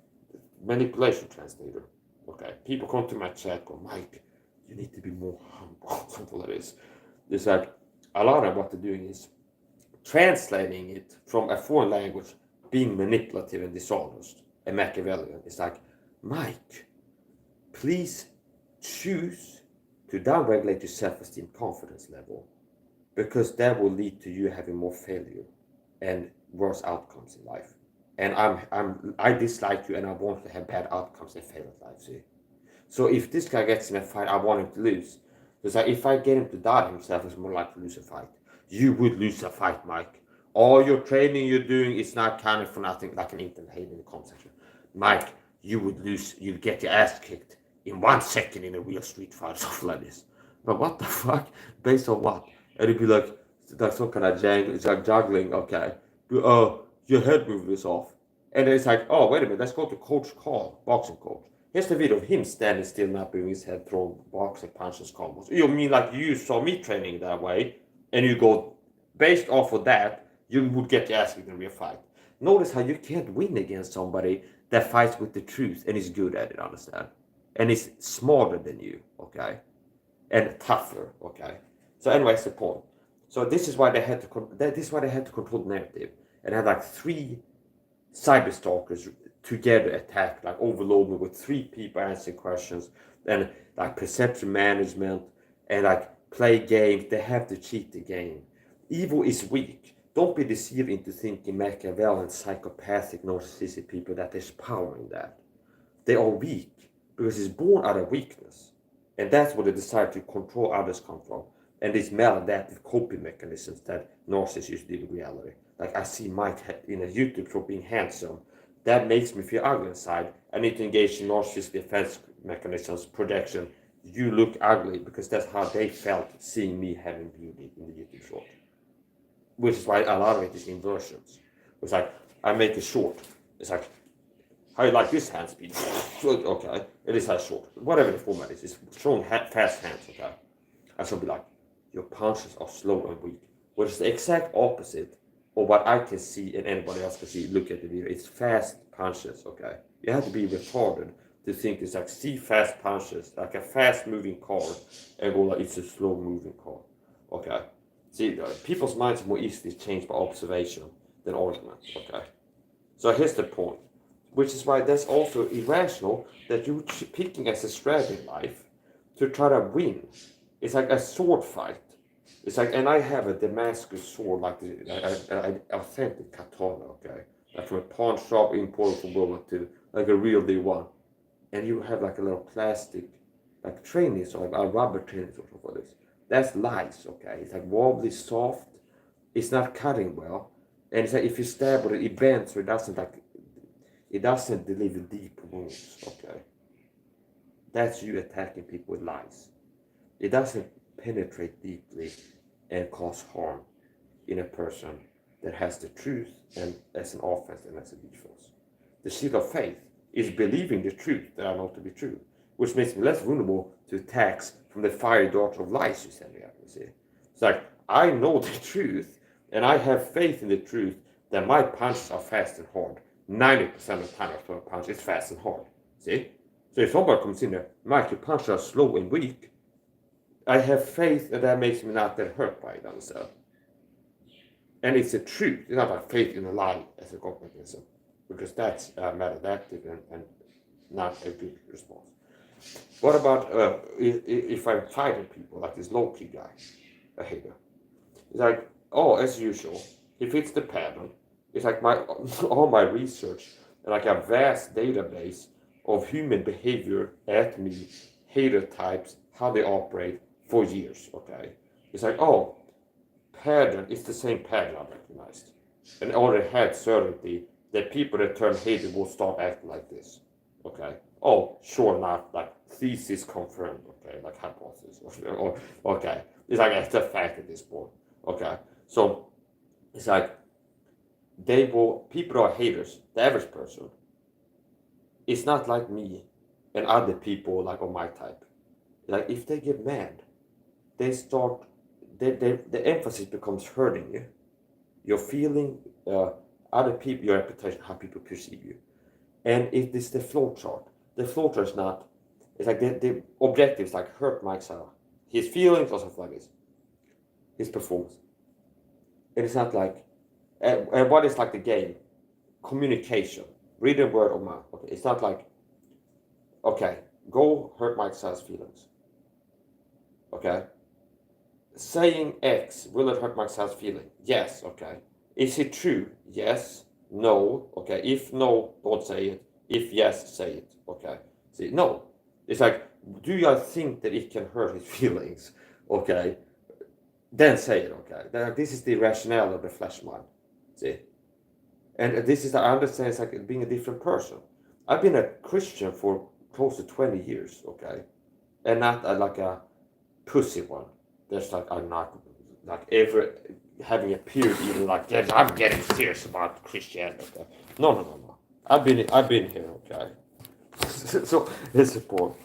manipulation translator. Okay, people come to my chat, go, Mike, you need to be more humble, something like this. It's like, a lot of what they're doing is translating it from a foreign language, being manipulative and dishonest and Machiavellian. It's like, Mike, please choose to downregulate your self-esteem confidence level, because that will lead to you having more failure and worse outcomes in life. And I dislike you, and I want to have bad outcomes and fail at life. See, so if this guy gets in a fight, I want him to lose. Because if I get him to die himself, it's more likely to lose a fight. You would lose a fight, Mike. All your training you're doing is not counting for nothing, like an Ethan Hayden in the comment section. Mike, you would lose. You'd get your ass kicked in 1 second in a real street fight, something like this. But what the fuck? Based on what? And it'd be like some kind of it's like juggling. Okay, your head movement is off. And then it's like, oh, wait a minute, let's go to Coach Carl, boxing coach. Here's the video of him standing still, not moving his head, throwing boxing punches, combos. You mean like you saw me training that way, and you go, based off of that, you would get your ass kicked in a real fight. Notice how you can't win against somebody that fights with the truth and is good at it, understand? And is smarter than you, okay? And tougher, okay? So anyway, that's the point. So this is why they had to control the narrative and have like 3 cyberstalkers together attack, like overload me with 3 people answering questions, and like perception management and like play games. They have to cheat the game. Evil is weak. Don't be deceived into thinking Machiavellian, psychopathic, narcissistic people that there's power in that. They are weak because it's born out of weakness. And that's where the desire to control others come from. And these maladaptive coping mechanisms that narcissists deal with reality. Like I see Mike in a YouTube show being handsome. That makes me feel ugly inside. I need to engage in narcissist defense mechanisms, projection. You look ugly, because that's how they felt seeing me having beauty in the YouTube short. Which is why a lot of it is inversions. It's like, I make it short. It's like, how you like this hand speed? Okay, it is as short. Whatever the format is, it's showing fast hands, okay? I should be like, your punches are slow and weak. Which is the exact opposite of what I can see and anybody else can see. Look at the video. It's fast punches, okay? You have to be retarded to think it's like, see fast punches, like a fast moving car, and go like, it's a slow moving car, okay? See, people's minds are more easily changed by observation than argument, okay? So here's the point, which is why that's also irrational that you're picking as a strategy in life to try to win. It's like a sword fight. It's like, and I have a Damascus sword, like an authentic katana, okay? Like from a pawn shop imported from World War II, like a real D1. And you have like a little plastic, like training sword, a rubber training sword for this. That's lies, okay? It's like wobbly, soft. It's not cutting well. And it's like if you stab with it, it bends, so it doesn't deliver deep wounds, okay? That's you attacking people with lies. It doesn't penetrate deeply and cause harm in a person that has the truth and as an offense and as a defense. The shield of faith is believing the truth that I know to be true, which makes me less vulnerable to attacks from the fiery dart of lies you send me at me, see? It's like, I know the truth, and I have faith in the truth that my punches are fast and hard. 90% of the time I throw a punch, it's fast and hard, see? So if somebody comes in there, Mike, your punches are slow and weak, I have faith, and that makes me not get hurt by it. So. And it's a truth. It's not like faith in a lie as a coping mechanism, because that's maladaptive and not a good response. What about if I'm fighting people, like this low-key guy, a hater? It's like, oh, as usual, he fits the pattern. It's like all my research and like a vast database of human behavior at me, hater types, how they operate for years, okay? It's like, oh, pattern, it's the same pattern I recognized. And I already had certainty that people that turn hated will start acting like this, okay? Oh, sure enough, like thesis confirmed, okay, like hypothesis, or okay. It's like it's a fact at this point, okay? So it's like people are haters. The average person is not like me and other people like on my type. Like if they get mad, they start, the emphasis becomes hurting you. Your feeling, other people, your reputation, how people perceive you. And it is the flow chart. The flow chart is not, it's like the objectives like hurt MIKE SAHA. His feelings or something like this. His performance. And it's not like, and what is like the game? Communication. Written word or mouth. Okay, it's not like, okay, go hurt MIKE SAHA's feelings. Okay? Saying X, will it hurt MIKE SAHA's feeling? Yes, okay. Is it true? Yes. No. Okay. If no, don't say it. If yes, say it. Okay. See, no. It's like, do you think that it can hurt his feelings? Okay. Then say it. Okay. This is the rationale of the flesh mind. See? And this is, I understand, it's like being a different person. I've been a Christian for close to 20 years, okay? And not like a pussy one. There's like, I'm not like ever having a period even like, yes, I'm getting serious about Christianity. Okay? No. I've been here, okay? So it's important.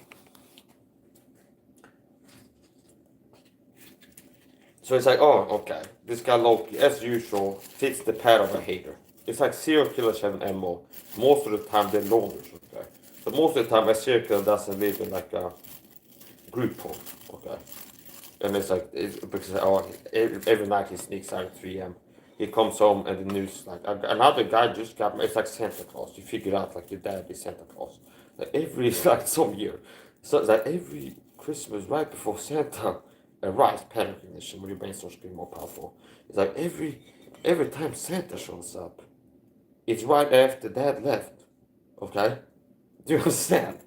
So it's like, oh, okay, this guy Loki, as usual, fits the pattern of a hater. It's like serial killers have an MO. Most of the time they're loners, okay? So most of the time a serial killer doesn't live in like a group home, okay? And it's like, because every night he sneaks out at 3 a.m. He comes home and the news, like, another guy just got, it's like Santa Claus. You figure out, like, your dad is Santa Claus. Like, like, some year. So it's like every Christmas, right before Santa arrives, pattern recognition, when your brain starts being more powerful. It's like every time Santa shows up, it's right after dad left, okay? Do you understand?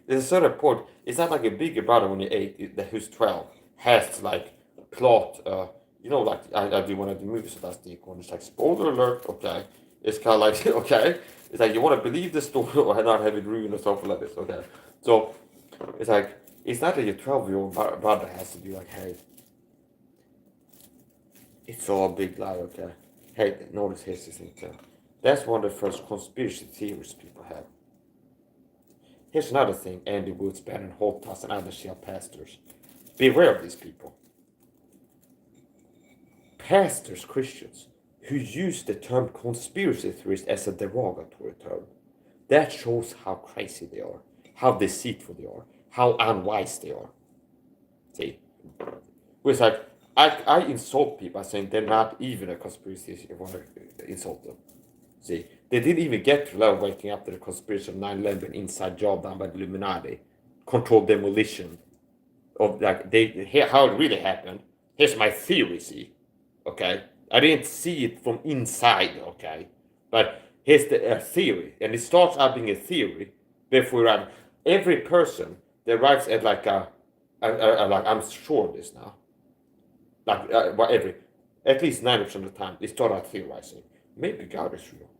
There's a certain point, it's not like a bigger brother when you're 8, who's 12. Has to like plot, you know, like I do one of the movies, so that's the icon. It's like spoiler alert, okay. It's kind of like, okay, it's like you want to believe the story or not have it ruined or something like this, okay. So it's like, it's not that your 12-year-old brother has to be like, hey, it's all a big lie, okay. Hey, notice here's this thing. That's one of the first conspiracy theories people have. Here's another thing, Andy Woods, Bannon Holtas, and other Shia pastors. Beware of these people. Pastors, Christians, who use the term conspiracy theorist as a derogatory term. That shows how crazy they are, how deceitful they are, how unwise they are. See? It's like, I insult people by saying they're not even a conspiracy theorist if I want to insult them. See? They didn't even get to the level of waking up to the conspiracy of 9/11 inside job done by the Illuminati, controlled demolition. Of like how it really happened. Here's my theory, see, okay? I didn't see it from inside, okay? But here's the theory, and it starts out being a theory before every person that writes at like like I'm sure of this now, like at least 90% of the time they start out theorizing. Maybe God is real.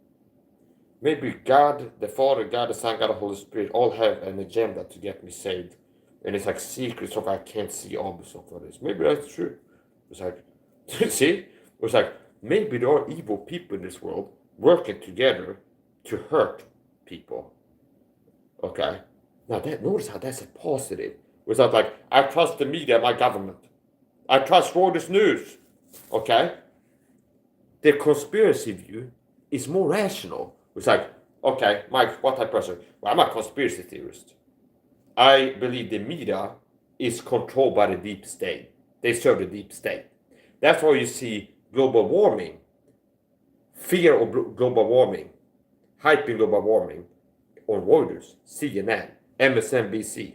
Maybe God, the Father, God, the Son, God, the Holy Spirit all have an agenda to get me saved. And it's like secrets of I can't see obvious of what it is. Maybe that's true. It's like, see? It's like, maybe there are evil people in this world working together to hurt people. Okay? Now, notice how that's a positive. It's not like, I trust the media, my government. I trust Reuters News. Okay? The conspiracy view is more rational. It's like, okay, Mike, what type of person? Well, I'm a conspiracy theorist. I believe the media is controlled by the deep state. They serve the deep state. That's why you see global warming, fear of global warming, hyping global warming on Reuters, CNN, MSNBC.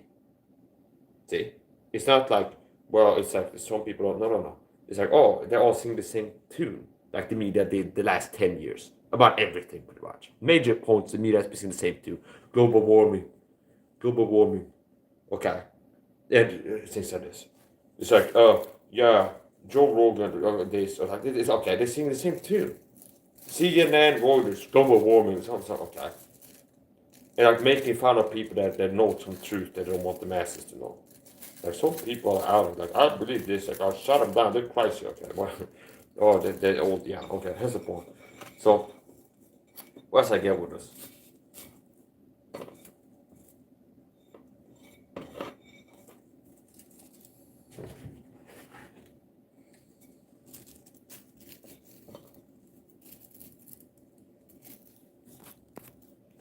See? It's not like, well, it's like some people don't, no. It's like, oh, they're all singing the same tune, like the media did the last 10 years, about everything pretty much. Major points, the media has been singing the same tune. Global warming. Okay. And things like this. It's like, oh, yeah, Joe Rogan, this, or like, it's okay, they sing the same tune. CNN, Reuters, global warming, something, okay. And like making fun of people that know some truth that they don't want the masses to know. Like some people are out like, I believe this, like I'll shut them down, they're crazy, okay. Well, oh, they're old, yeah, okay, here's the point. So, what's I get with this?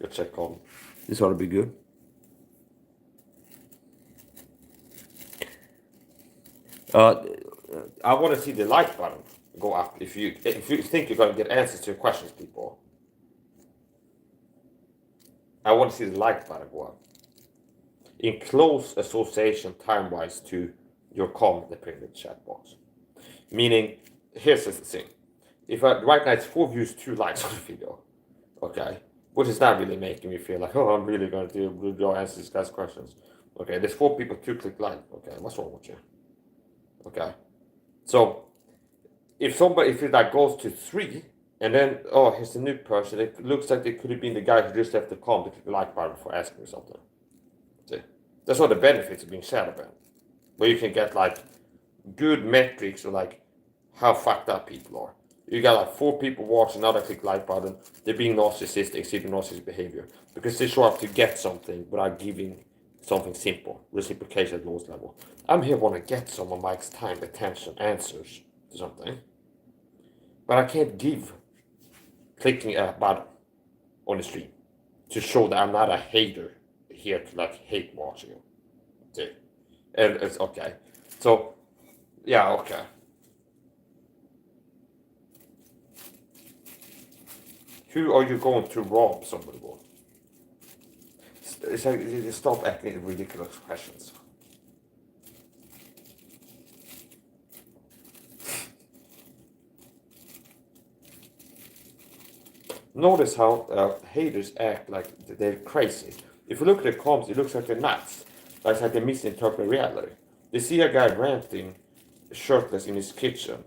Go check on. This ought to be good. I want to see the like button go up if you think you're gonna get answers to your questions, people. I want to see the like button go up in close association time-wise to your comment that put in the chat box. Meaning, here's the thing: if right now it's 4 views, 2 likes on the video, okay, which is not really making me feel like, oh, I'm really gonna do a good job answering these guys' questions. Okay, there's 4 people, 2 click like. Okay, what's wrong with you? Okay, so if it like goes to 3, and then, oh, here's a new person, it looks like they could have been the guy who just left the comment, click the like button for asking me something. See, that's what the benefits of being shadow banned, where you can get like good metrics of like how fucked up people are. You got like 4 people watching, now they click like button, they're being narcissistic, exhibiting narcissistic behavior, because they show up to get something without giving something simple, reciprocation at lowest level. I'm here want to get some of Mike's time, attention, answers to something, but I can't give clicking a button on the stream to show that I'm not a hater here to like hate watching you. See? And it's okay. So, yeah, okay. Who are you going to rob somebody for? It's like, stop asking ridiculous questions. Notice how haters act like they're crazy. If you look at the comments, it looks like they're nuts. Like they misinterpret reality. They see a guy ranting shirtless in his kitchen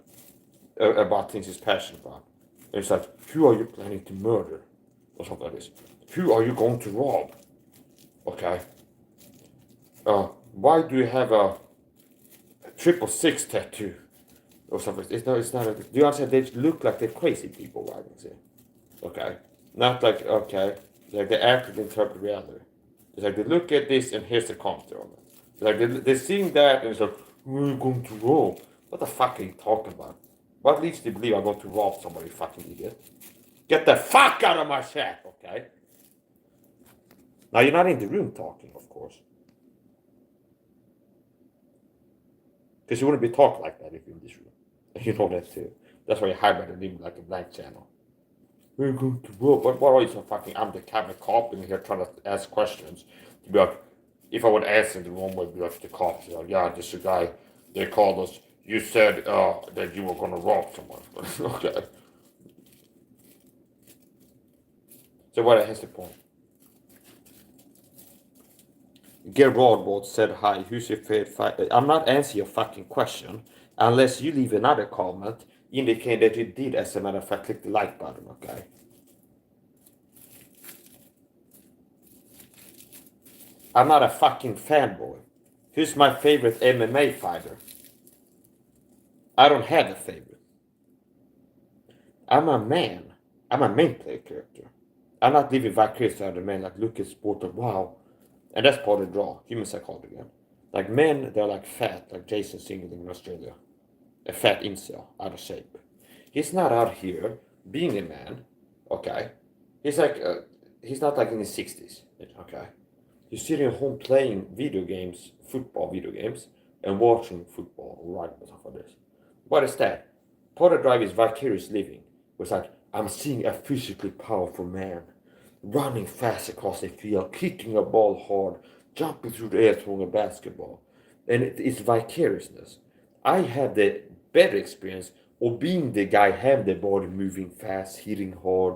about things he's passionate about. And it's like, who are you planning to murder? Or something like this. Who are you going to rob? Okay. Why do you have a 666 tattoo? Or something. It's not do you understand? They look like they're crazy people writing it. Okay. Not like, okay, like they actively interpret reality. It's like they look at this and here's the commentary on it. It's like they're seeing that and it's like, we're going to rob. What the fuck are you talking about? What leads you to believe I'm going to rob somebody, fucking idiot? Get the fuck out of my chat, okay? Now you're not in the room talking, of course. Because you wouldn't be talking like that if you're in this room. You know that too. That's why you hide by the name like a blank channel. We're going to rob. What are you so fucking? I'm the cabinet cop in here trying to ask questions. To be like, if I would answer in the wrong way, be like the cops. Like, yeah, this is a guy. They called us. You said that you were gonna rob someone. Okay. So what is the point? Gerardbot said hi. Who's your favorite fighter? I'm not answering your fucking question unless you leave another comment indicating that you did, as a matter of fact, click the like button. Okay. I'm not a fucking fanboy. Who's my favorite MMA fighter? I don't have a favorite. I'm a man. I'm a main player character. I'm not living vicariously out of men like look at sport of wow. And that's part of the draw, human psychology again. Like men, they're like fat, like Jason Singleton in Australia. A fat incel, out of shape. He's not out here being a man, okay? He's like, he's not like in his 60s, okay? You're sitting at home playing video games, football video games, and watching football or rugby or stuff like this. What is that? Part of the drive is vicarious living. It's like, I'm seeing a physically powerful man running fast across the field, kicking a ball hard, jumping through the air throwing a basketball. And it's vicariousness. I have the better experience of being the guy, having the body moving fast, hitting hard,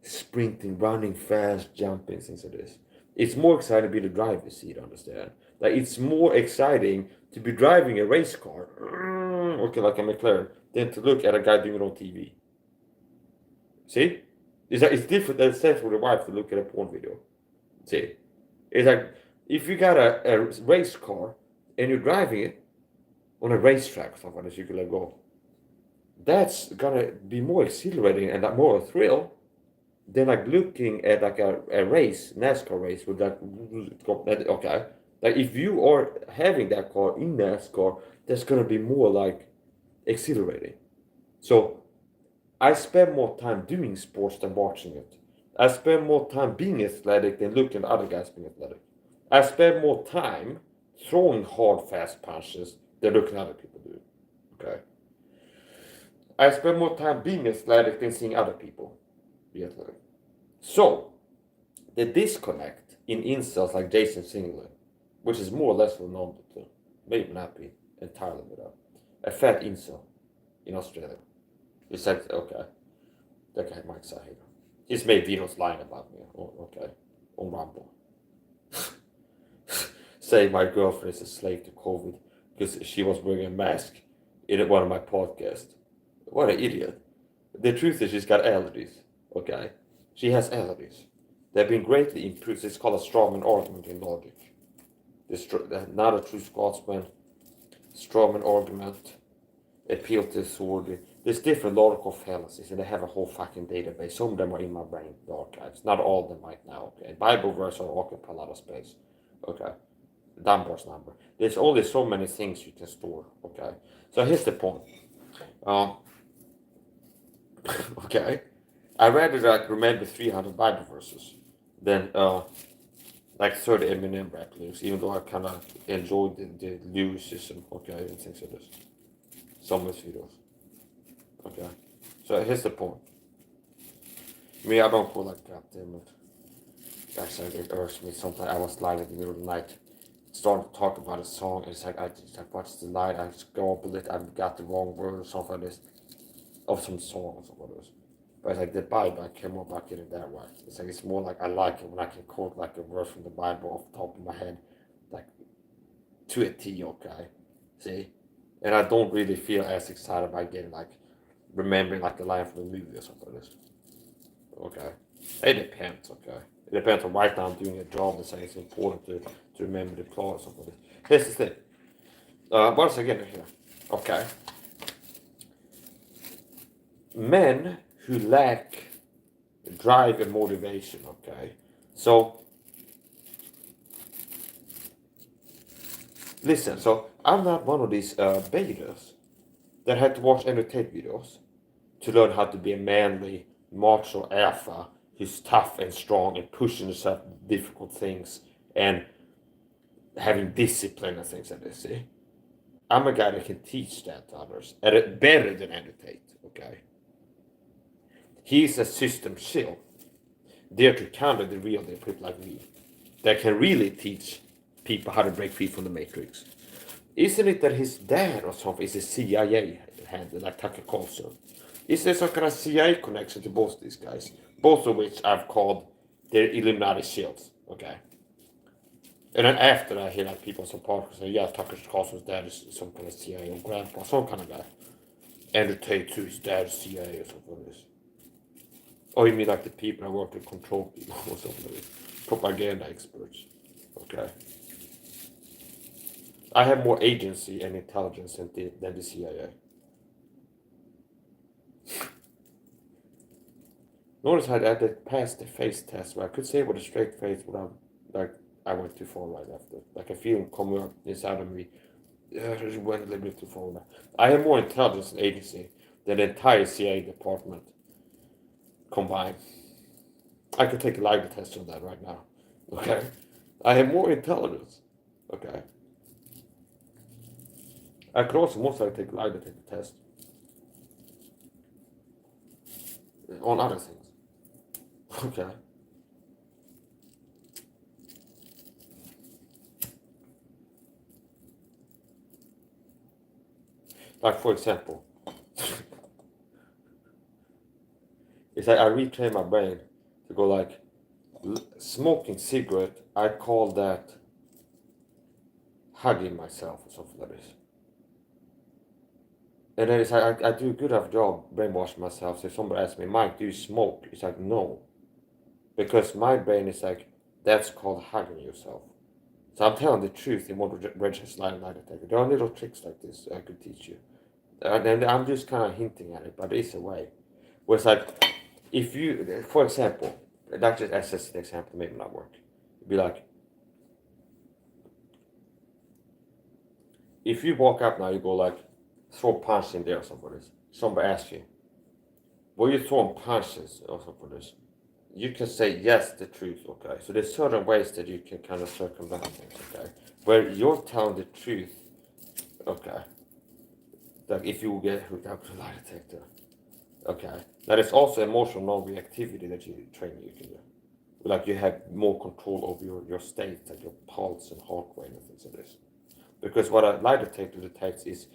sprinting, running fast, jumping, things like this. It's more exciting to be the driver's seat, understand? Like, it's more exciting to be driving a race car, okay, like a McLaren, than to look at a guy doing it on TV. See? It's different than safe for the wife to look at a porn video. See? It's like, if you got a race car and you're driving it on a racetrack, something that you can let go, that's gonna be more exhilarating and more a thrill than like looking at like a race, NASCAR race with that. Okay, like if you are having that car in NASCAR, that's gonna be more like exhilarating. So I spend more time doing sports than watching it. I spend more time being athletic than looking at other guys being athletic. I spend more time throwing hard, fast punches than looking at other people do. Okay. I spend more time being athletic than seeing other people be athletic. So, the disconnect in incels like Jason Singler, which is more or less well known to maybe not be entirely without, a fat incel in Australia. He said, okay, that guy Mike Saha. He's made videos lying about me. Oh, okay, on Rumble. Saying my girlfriend is a slave to COVID because she was wearing a mask in one of my podcasts. What an idiot. The truth is she's got allergies, okay? She has allergies. They've been greatly improved. It's called a strawman argument in logic. Not a true Scotsman. Strawman argument. Appeal to authority. There's different logical fallacies, and they have a whole fucking database. Some of them are in my brain, the archives. Not all of them right now, okay? Bible verse are occupy a lot of space, okay? Dunbar's number. There's only so many things you can store, okay? So here's the point. Okay, I rather like remember 300 Bible verses than like 30 Eminem rap lyrics, even though I kind of enjoyed the lyricism, okay, and things like this. Some of his videos. Okay, so here's the point. Me, I don't feel like, God damn it. Actually, it irks me sometimes. I was lying in the middle of the night, started to talk about a song, and it's like, I just like, what's the line? I just garble it, I've got the wrong word or something like this. Of some song or something like this. But it's like the Bible, I came up about getting that right. It's like, it's more like I like it when I can quote like a verse from the Bible off the top of my head, like to a T, okay? See? And I don't really feel as excited about getting like, remembering like the line from the movie or something like this. Okay? It depends, okay? It depends on right now I'm doing a job that's saying it's important to remember the plot or something like this. Here's the thing. Once again here. Okay. Men who lack drive and motivation, okay? So, listen, so I'm not one of these betas that had to watch annotate videos to learn how to be a manly, macho alpha who's tough and strong and pushing himself difficult things and having discipline and things like this, see? I'm a guy that can teach that to others better than annotate, okay? He's a system shill, there to counter the real people like me, that can really teach people how to break free from the matrix. Isn't it that his dad or something is a CIA handler, like Tucker Carlson? Is there some kind of CIA connection to both these guys? Both of which I've called their Illuminati shields, okay? And then after I hear like people on some podcasts say, yeah, Tucker Carlson's dad is some kind of CIA or grandpa, some kind of guy. Andrew Tate too, his dad is CIA or something like this. Oh, you mean like the people that work to control people or something like this? Propaganda experts. Okay. I have more agency and intelligence than the CIA. Notice how I had to pass the face test where I could say it with a straight face without, like, I went too far right after. Like a feeling coming up inside of me. I just went a little bit too far. I have more intelligence and agency than the entire CIA department combined. I could take a lie detector on that right now. Okay, I have more intelligence. Okay, I could also most likely take lie detector test on other things. Okay, like for example, it's like I retrain my brain to go like smoking cigarette. I call that hugging myself or something like this. And then it's like I do a good enough job brainwashing myself. So if somebody asks me, Mike, do you smoke? It's like no, because my brain is like that's called hugging yourself. So I'm telling the truth in what registered lie detector. There are little tricks like this I could teach you. And I'm just kind of hinting at it, but it's a way. Where it's like, if you, for example, that's just an example, maybe not work. It'd be like, if you walk up now, you go like, throw punch in there or something for this. Somebody asks you, were you throwing punches or something for this? You can say yes, the truth, okay? So there's certain ways that you can kind of circumvent things, okay? Where you're telling the truth, okay? Like if you get hooked up to a lie detector, okay? That is also emotional non-reactivity that you train you can do. Like you have more control over your state, like your pulse and heart rate and things like this. Because what a lie detector detects is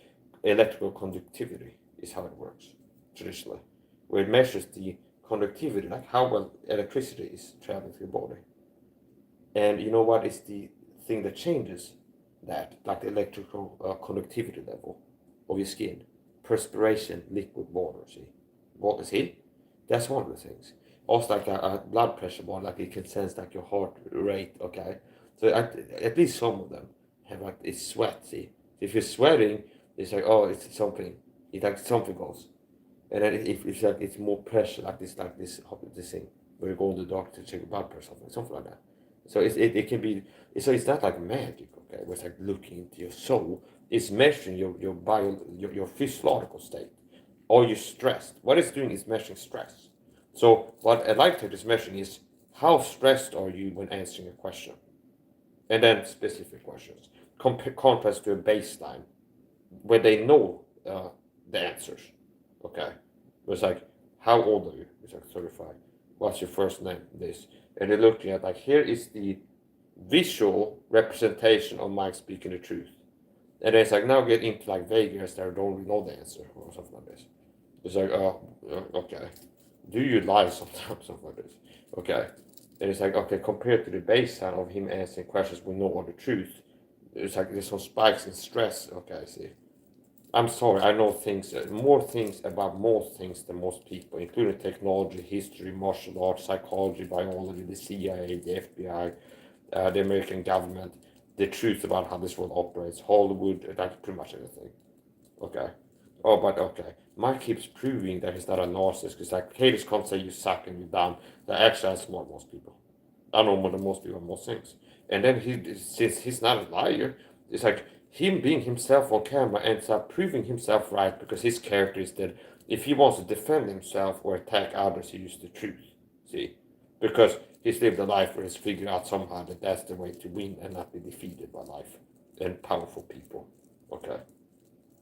electrical conductivity, is how it works traditionally, where it measures the conductivity, like how well electricity is traveling through your body. And you know what is the thing that changes that, like the electrical conductivity level of your skin? Perspiration, liquid water. See, water. See, that's one of the things. Also, like a blood pressure one, like it can sense like your heart rate. Okay, so at least some of them have like it's sweat. See, if you're sweating, it's like oh, it's something. It's like something goes. And then if it's like it's more pressure, like this thing where you go to the doctor to check your blood pressure, something like that. So it can be so it's not like magic, okay? Where it's like looking into your soul. It's measuring your physiological state. Are you stressed? What it's doing is measuring stress. So what a life test is measuring is how stressed are you when answering a question, and then specific questions. Contrast to a baseline where they know the answers. Okay, it's like how old are you? It's like 35. What's your first name? This, and they're looking at like here is the visual representation of Mike speaking the truth. And then it's like now get into like Vegas that don't really know the answer or something like this. It's like, oh, okay. Do you lie sometimes? Something like this. Okay. And it's like, okay, compared to the baseline of him answering questions we know all the truth, it's like there's some spikes in stress. Okay, I see. I'm sorry, I know things, more things about most things than most people, including technology, history, martial arts, psychology, biology, the CIA, the FBI, the American government, the truth about how this world operates, Hollywood, like pretty much everything. Okay. Oh, but okay. Mike keeps proving that he's not a narcissist because like haters can't say you suck and you're dumb. That actually I'm smart most people. I know more than most people on most things. And then since he's not a liar, it's like him being himself on camera ends up proving himself right because his character is that if he wants to defend himself or attack others, he uses the truth. See, because he's lived a life where he's figured out somehow that that's the way to win and not be defeated by life and powerful people. Okay,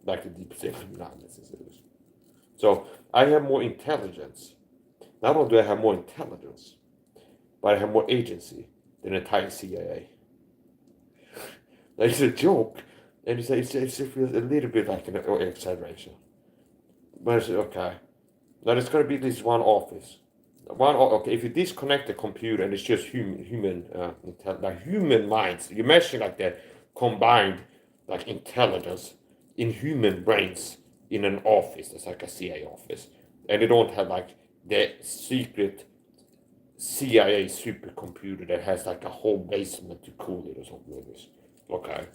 like the deep state of madness. So I have more intelligence. Not only do I have more intelligence, but I have more agency than the entire CIA. Like, it's a joke, and it feels a little bit like an exaggeration. But it's okay. Now there's going to be this one office. Okay, if you disconnect the computer and it's just like human minds, you imagine like that combined like intelligence in human brains in an office that's like a CIA office, and they don't have like the secret CIA supercomputer that has like a whole basement to cool it or something like this. Okay,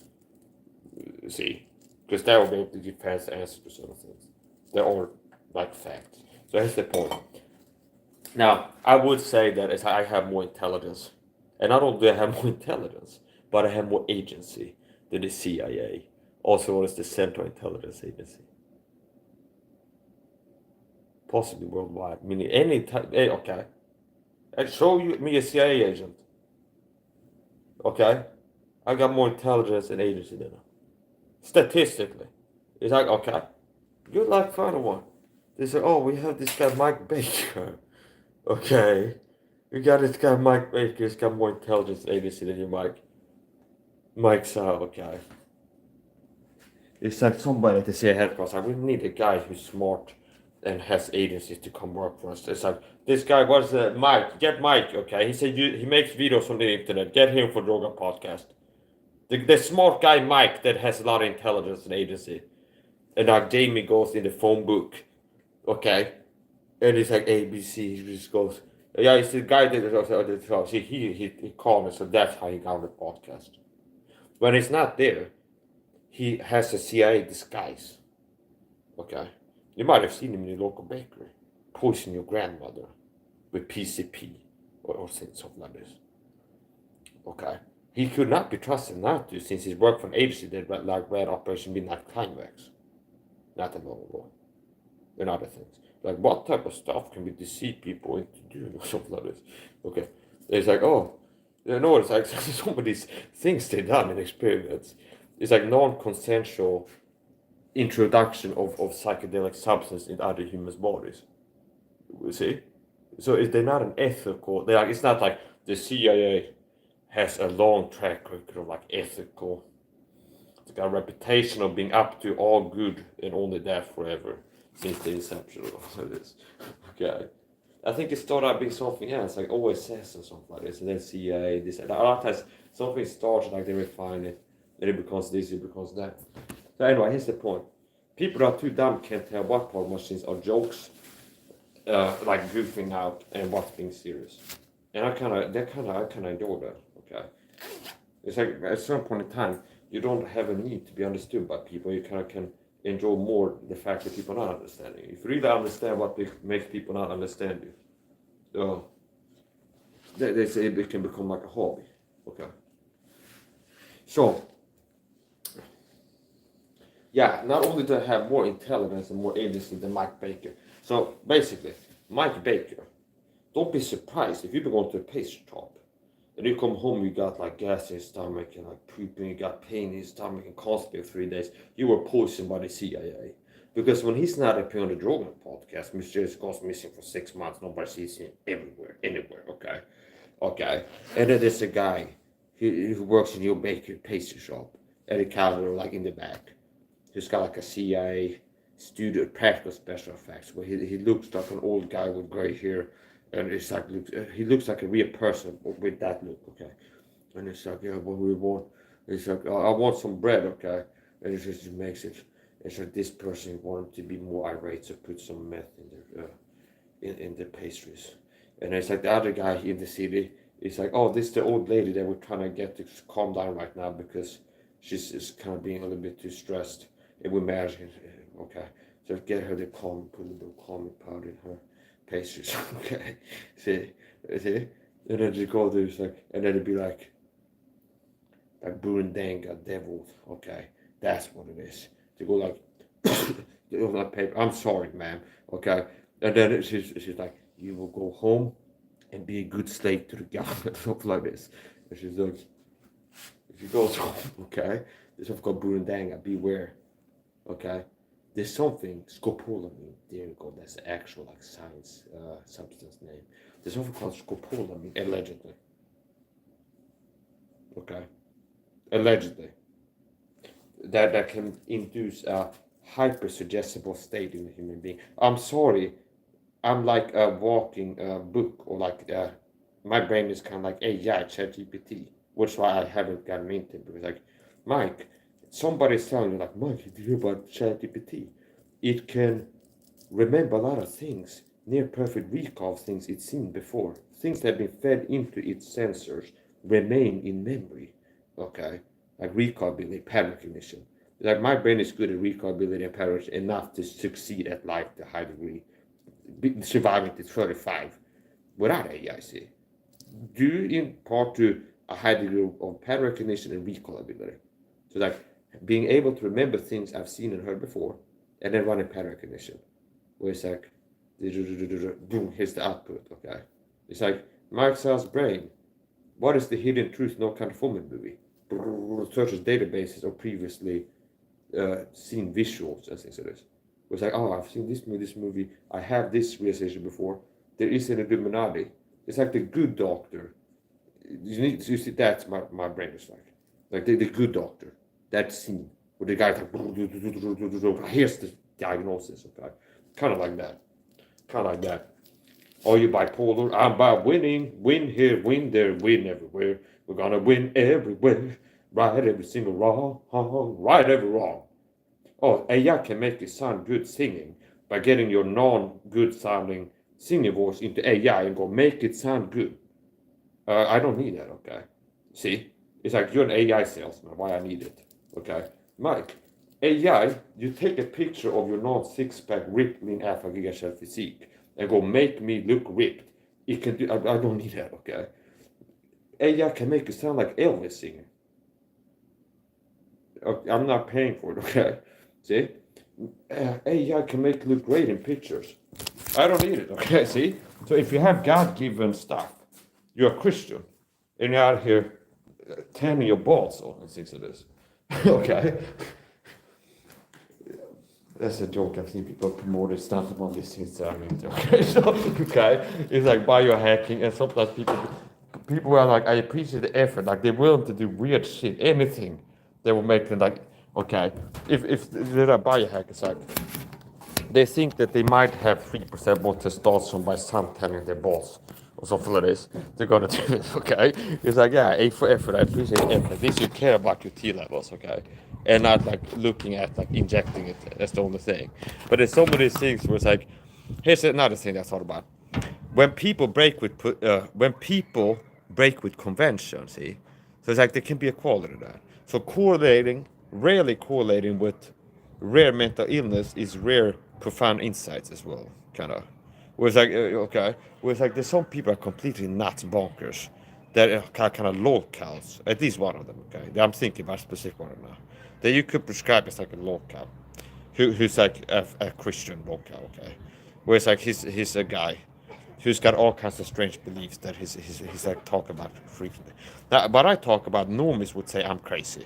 see, because that will be able to give fast answers to certain things. They're all like facts. So that's the point. Now, I would say that as I have more intelligence, and not only do I have more intelligence, but I have more agency than the CIA, also known as the Central Intelligence Agency, possibly worldwide. Meaning any type. Okay, and show you me a CIA agent. Okay? I got more intelligence and agency than him. Statistically. It's like, okay, good luck finding one. They say, oh, we have this guy Mike Baker. Okay. We got this guy Mike Baker. He's got more intelligence and agency than you, Mike Saha, okay. It's like somebody to say ahead because like, we need a guy who's smart and has agencies to come work for us. It's like this guy was Mike. Get Mike, okay? He said he makes videos on the internet. Get him for Droga podcast. The smart guy Mike that has a lot of intelligence and agency. And like Jamie goes in the phone book, okay? And it's like ABC. He just goes, yeah, it's the guy that he called me, so that's how he got on the podcast. When he's not there, he has a CIA disguise. Okay? You might have seen him in the local bakery. Poison your grandmother with PCP or something like this. Okay? He could not be trusted not to since he's worked for an agency that ran Operation Midnight Climax. Not that long ago. And other things. Like, what type of stuff can we deceive people into doing or something like this? Okay. It's like, oh, you know, it's like some of these things they done in experiments. It's like non-consensual introduction of psychedelic substance in other humans' bodies. You see? So they're not an ethical, they're like, it's not like the CIA has a long track record of like ethical, it's got a reputation of being up to all good and only that forever since the inception of this. Okay. I think it started out being something else, like OSS or something like this, and then CIA, this, and a lot of times something starts like they refine it, and it becomes this, it becomes that. So anyway, here's the point. People that are too dumb can't tell what part machines are jokes, like goofing out, and what's being serious. And I kind of enjoy that. Okay, it's like at some point in time, you don't have a need to be understood by people. You kind of can enjoy more the fact that people are not understanding you. If you really understand what makes people not understand you, they say it can become like a hobby. Okay, so. Yeah, not only do I have more intelligence and more agency than Mike Baker. So basically, Mike Baker, don't be surprised if you've been going to a pastry shop and you come home, you got like gas in your stomach and like pooping, you got pain in your stomach and constantly for 3 days. You were poisoned by the CIA. Because when he's not appearing on the Drogan podcast, Mysterious goes missing for 6 months. Nobody sees him anywhere, okay? Okay. And then there's a guy who works in your bakery pastry shop at a counter, like in the back. He's got like a CIA student, practical special effects, where he looks like an old guy with gray hair, and it's like he looks like a real person with that look, okay. And it's like, yeah, what we want. It's like, I want some bread, okay. And it just makes it. It's like this person wanted to be more irate, so put some meth in the pastries. And it's like the other guy in the city. It's like, oh, this is the old lady that we're trying to get to calm down right now because she's kind of being a little bit too stressed. And we manage it, okay. So get her to calm, put a little bit of calming powder in her pastries, okay. See, and then you go there, it's like, and then it'd be like Burundanga devil, okay. That's what it is. To go like, on that paper. I'm sorry, ma'am, okay. And then she's like, you will go home and be a good slave to the government, something like this. And she's like, she goes home, okay. This of called Burundanga, beware. Okay, there's something scopolamine. There you go. That's the actual like science substance name. There's something called scopolamine, allegedly. Okay, allegedly. That can induce a hypersuggestible state in a human being. I'm sorry, I'm like a walking book, or like my brain is kind of like AI, ChatGPT, which is why I haven't gotten into it, because like Mike. Somebody's telling you, like, Mike, did you hear about ChatGPT? It can remember a lot of things, near perfect recall of things it's seen before. Things that have been fed into its sensors remain in memory, okay? Like recallability, pattern recognition. Like, my brain is good at recallability and pattern recognition enough to succeed at life to a high degree, surviving to 35 without AI, see. Due in part to a high degree of pattern recognition and recallability. So, like, being able to remember things I've seen and heard before, and then running pattern recognition, where it's like, boom, here's the output, okay? It's like Mike Saha's brain what is the hidden truth no kind of film movie? Searches databases of previously seen visuals and things like this. It was like, oh, I've seen this movie, I have this realization before. There is an Illuminati. It's like the Good Doctor. You see, that's my brain is like the Good Doctor. That scene where the guy's like, here's the diagnosis, okay? Kind of like that. Are you bipolar? I'm by winning. Win here, win there, win everywhere. We're gonna win everywhere. Right every single wrong. Right every wrong. Oh, AI can make you sound good singing by getting your non-good sounding singing voice into AI and go make it sound good. I don't need that, okay? See? It's like you're an AI salesman. Why I need it, okay? Mike, AI, you take a picture of your non-six-pack ripped lean alpha gigashell physique and go make me look ripped. It can do. I don't need that, okay? AI can make you sound like Elvis singing. I'm not paying for it, okay? See? AI can make you look great in pictures. I don't need it, okay? See? So if you have God-given stuff, you're a Christian, and you're out here tanning your balls on and things like this, okay? That's a joke. I've seen people promote stuff about these things. Okay, so okay, it's like biohacking, and sometimes people are like, I appreciate the effort. Like they're willing to do weird shit, anything that will make them like, okay. If they're a biohackers, like they think that they might have 3% more testosterone by sun tanning their balls or something like this. They're gonna do it. Okay, it's like yeah, A for effort. I appreciate effort. At least you care about your T levels. Okay. And not like looking at like injecting it. That's the only thing. But there's so many things where it's like, here's another thing I thought about. When people break with convention, see, so it's like there can be a quality there. So rarely correlating with rare mental illness is rare profound insights as well, kind of. Where it's like okay, where it's like there's some people are completely nuts bonkers that are kind of locals. At least one of them. Okay, I'm thinking about a specific one now that you could prescribe as like a local, who's like a Christian local, okay? Where it's like he's a guy who's got all kinds of strange beliefs that he's like talk about frequently. Now, but I talk about normies would say I'm crazy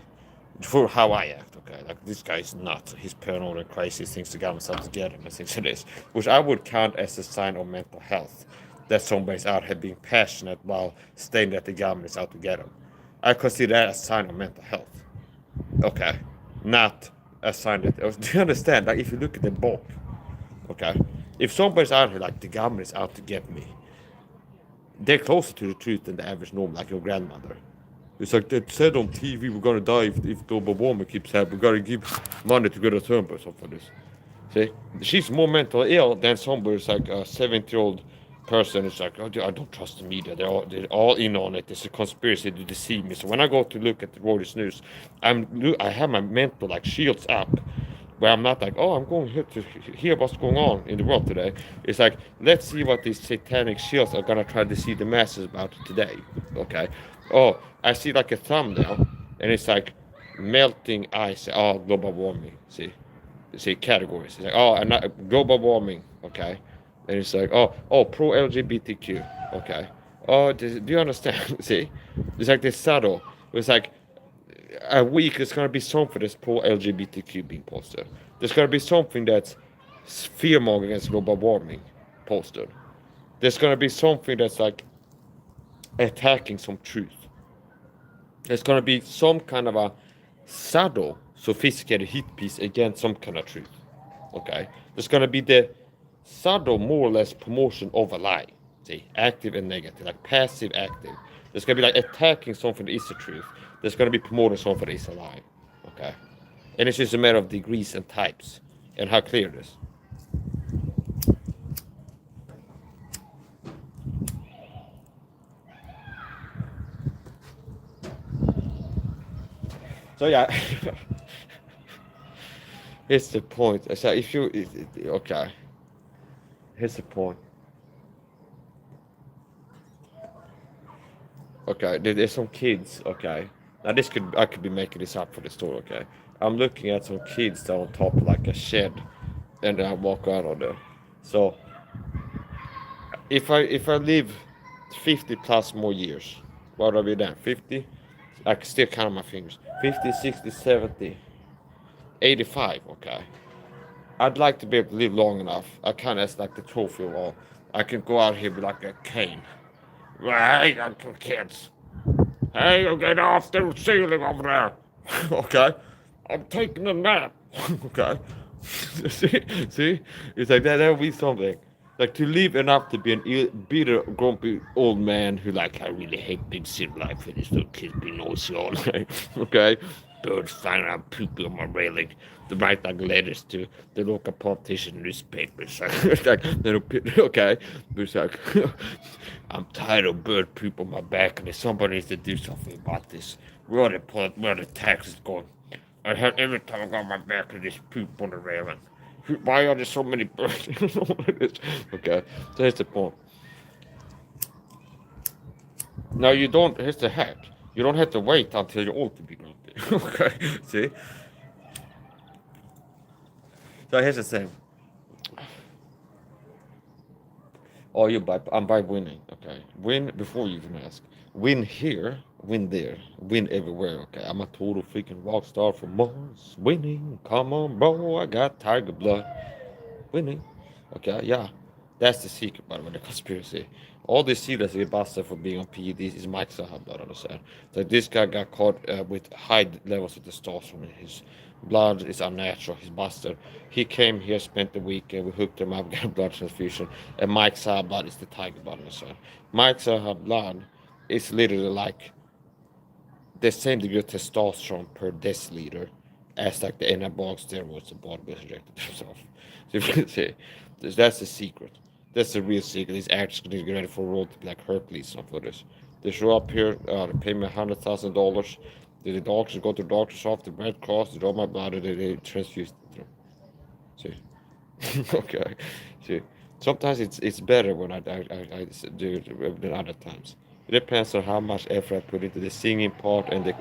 for how I act, okay? Like this guy's nuts, he's paranoid and crazy, thinks the government's out to get him and things like this, which I would count as a sign of mental health. That somebody's out here being passionate while stating that the government is out to get him. I consider that a sign of mental health. Okay, not a sign that. Do you understand? Like, if you look at the bulk, okay, if somebody's out here like the government is out to get me, they're closer to the truth than the average norm, like your grandmother. It's like they said on TV, we're gonna die if global warming keeps happening. We gotta give money to Greta Thunberg or something like this. See, she's more mentally ill than somebody's like a 70-year-old person. It's like, oh, I don't trust the media. They're all in on it. It's a conspiracy to deceive me. So when I go to look at the Reuters news, I have my mental like shields up, where I'm not like, oh, I'm going here to hear what's going on in the world today. It's like, let's see what these satanic shields are gonna try to deceive the masses about today. Okay. Oh, I see like a thumbnail, and it's like melting ice. Oh, global warming. See categories. It's like, oh, and global warming, okay, and it's like, oh, pro LGBTQ, okay. Oh, do you understand? See, it's like this subtle. It's like a week. There's gonna be something that's pro LGBTQ being posted. There's gonna be something that's fear mongering against global warming posted. There's gonna be something that's like attacking some truth. There's gonna be some kind of a subtle, sophisticated hit piece against some kind of truth. Okay? There's gonna be the subtle, more or less, promotion of a lie. See, active and negative, like passive, active. There's gonna be like attacking something that is the truth. There's gonna be promoting something that is a lie. Okay? And it's just a matter of degrees and types and how clear it is. So yeah, here's the point. So if you okay, here's the point. Okay, there's some kids. Okay, now I could be making this up for the story. Okay, I'm looking at some kids that are on top of like a shed, and I walk out on there. So if I live 50 plus more years, What are we then? 50? I can still count my fingers. 50, 60, 70, 85. Okay. I'd like to be able to live long enough. I kind of like the trophy wall. I can go out here with like a cane. Hey, Uncle Kids. Hey, you get off the ceiling over there. Okay. I'm taking a nap. Okay. See? It's like that would be something. Like to live enough to be bitter, grumpy old man who like, I really hate big city life and these little kids be noisy all day. Okay? Birds flying around pooping on my railing. They write like letters to the local politician newspapers. Like, okay? But it's like, I'm tired of bird poop on my back and somebody needs to do something about this. Where the taxes going? I have every time I go on my back to this poop on the railing. Why are there so many birds? Okay, so here's the point. Now you don't. Here's the hack. You don't have to wait until you're old to be grumpy. Okay, see. So here's the thing. Oh, I'm by winning. Okay, win before you even ask. Win here, win there, win everywhere. Okay, I'm a total freaking rock star from Mars. Winning, come on, bro. I got tiger blood. Winning. Okay, yeah. That's the secret, by the way, the conspiracy. All these sealers get busted for being on PEDs is MIKE SAHA blood on the side. Like this guy got caught with high levels of testosterone in his blood. Is unnatural. He's busted. He came here, spent the weekend. We hooked him up, got a blood transfusion. And MIKE SAHA blood is the tiger blood on the side. MIKE SAHA blood is literally like the same degree of testosterone per deciliter as like the anabolic steroids the body was injected themselves. So if you can say, that's the secret. That's the real secret. These actors going to get ready for a role to be like Hercules and for this. They show up here, they pay me $100,000. The doctors go to the doctor's office, the Red Cross, they draw my blood, and they transfuse it. See? Okay. See? Sometimes it's better when I do it than other times. It depends on how much effort I put into the singing part and the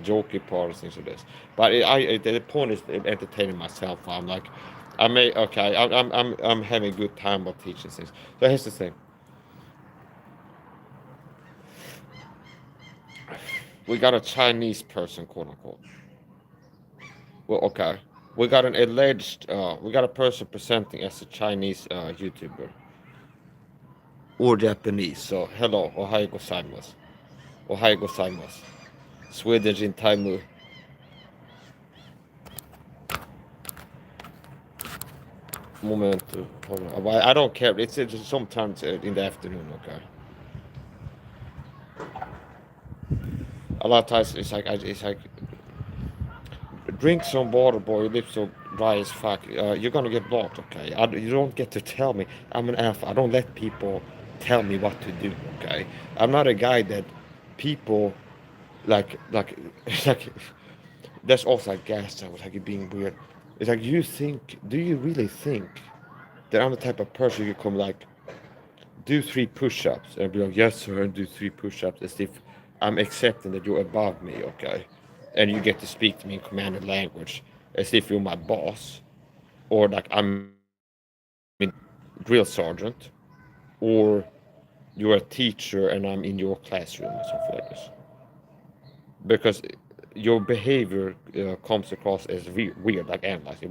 jokey part and things like this. But the point is entertaining myself. I'm like, I'm having a good time while teaching things. So here's the thing. We got a Chinese person, quote unquote. Well, okay. We got a person presenting as a Chinese YouTuber or Japanese. So hello, ohayo gozaimasu. Ohayo gozaimasu. Sweden in Taimu. Moment. I don't care. It's just sometimes in the afternoon. Okay. A lot of times it's like drink some water, boy. Your lips so dry as fuck. You're gonna get blocked. Okay. You don't get to tell me. I'm an alpha. I don't let people tell me what to do. Okay. I'm not a guy that people like it's like that's also like gas time. It's like you being weird. It's like do you really think that I'm the type of person you come like do 3 push-ups and be like, yes sir, and do 3 push-ups as if I'm accepting that you're above me, okay? And you get to speak to me in commanded language as if you're my boss, or like I'm a drill sergeant, or you're a teacher and I'm in your classroom or something like this. Because your behavior comes across as weird, like analyzing.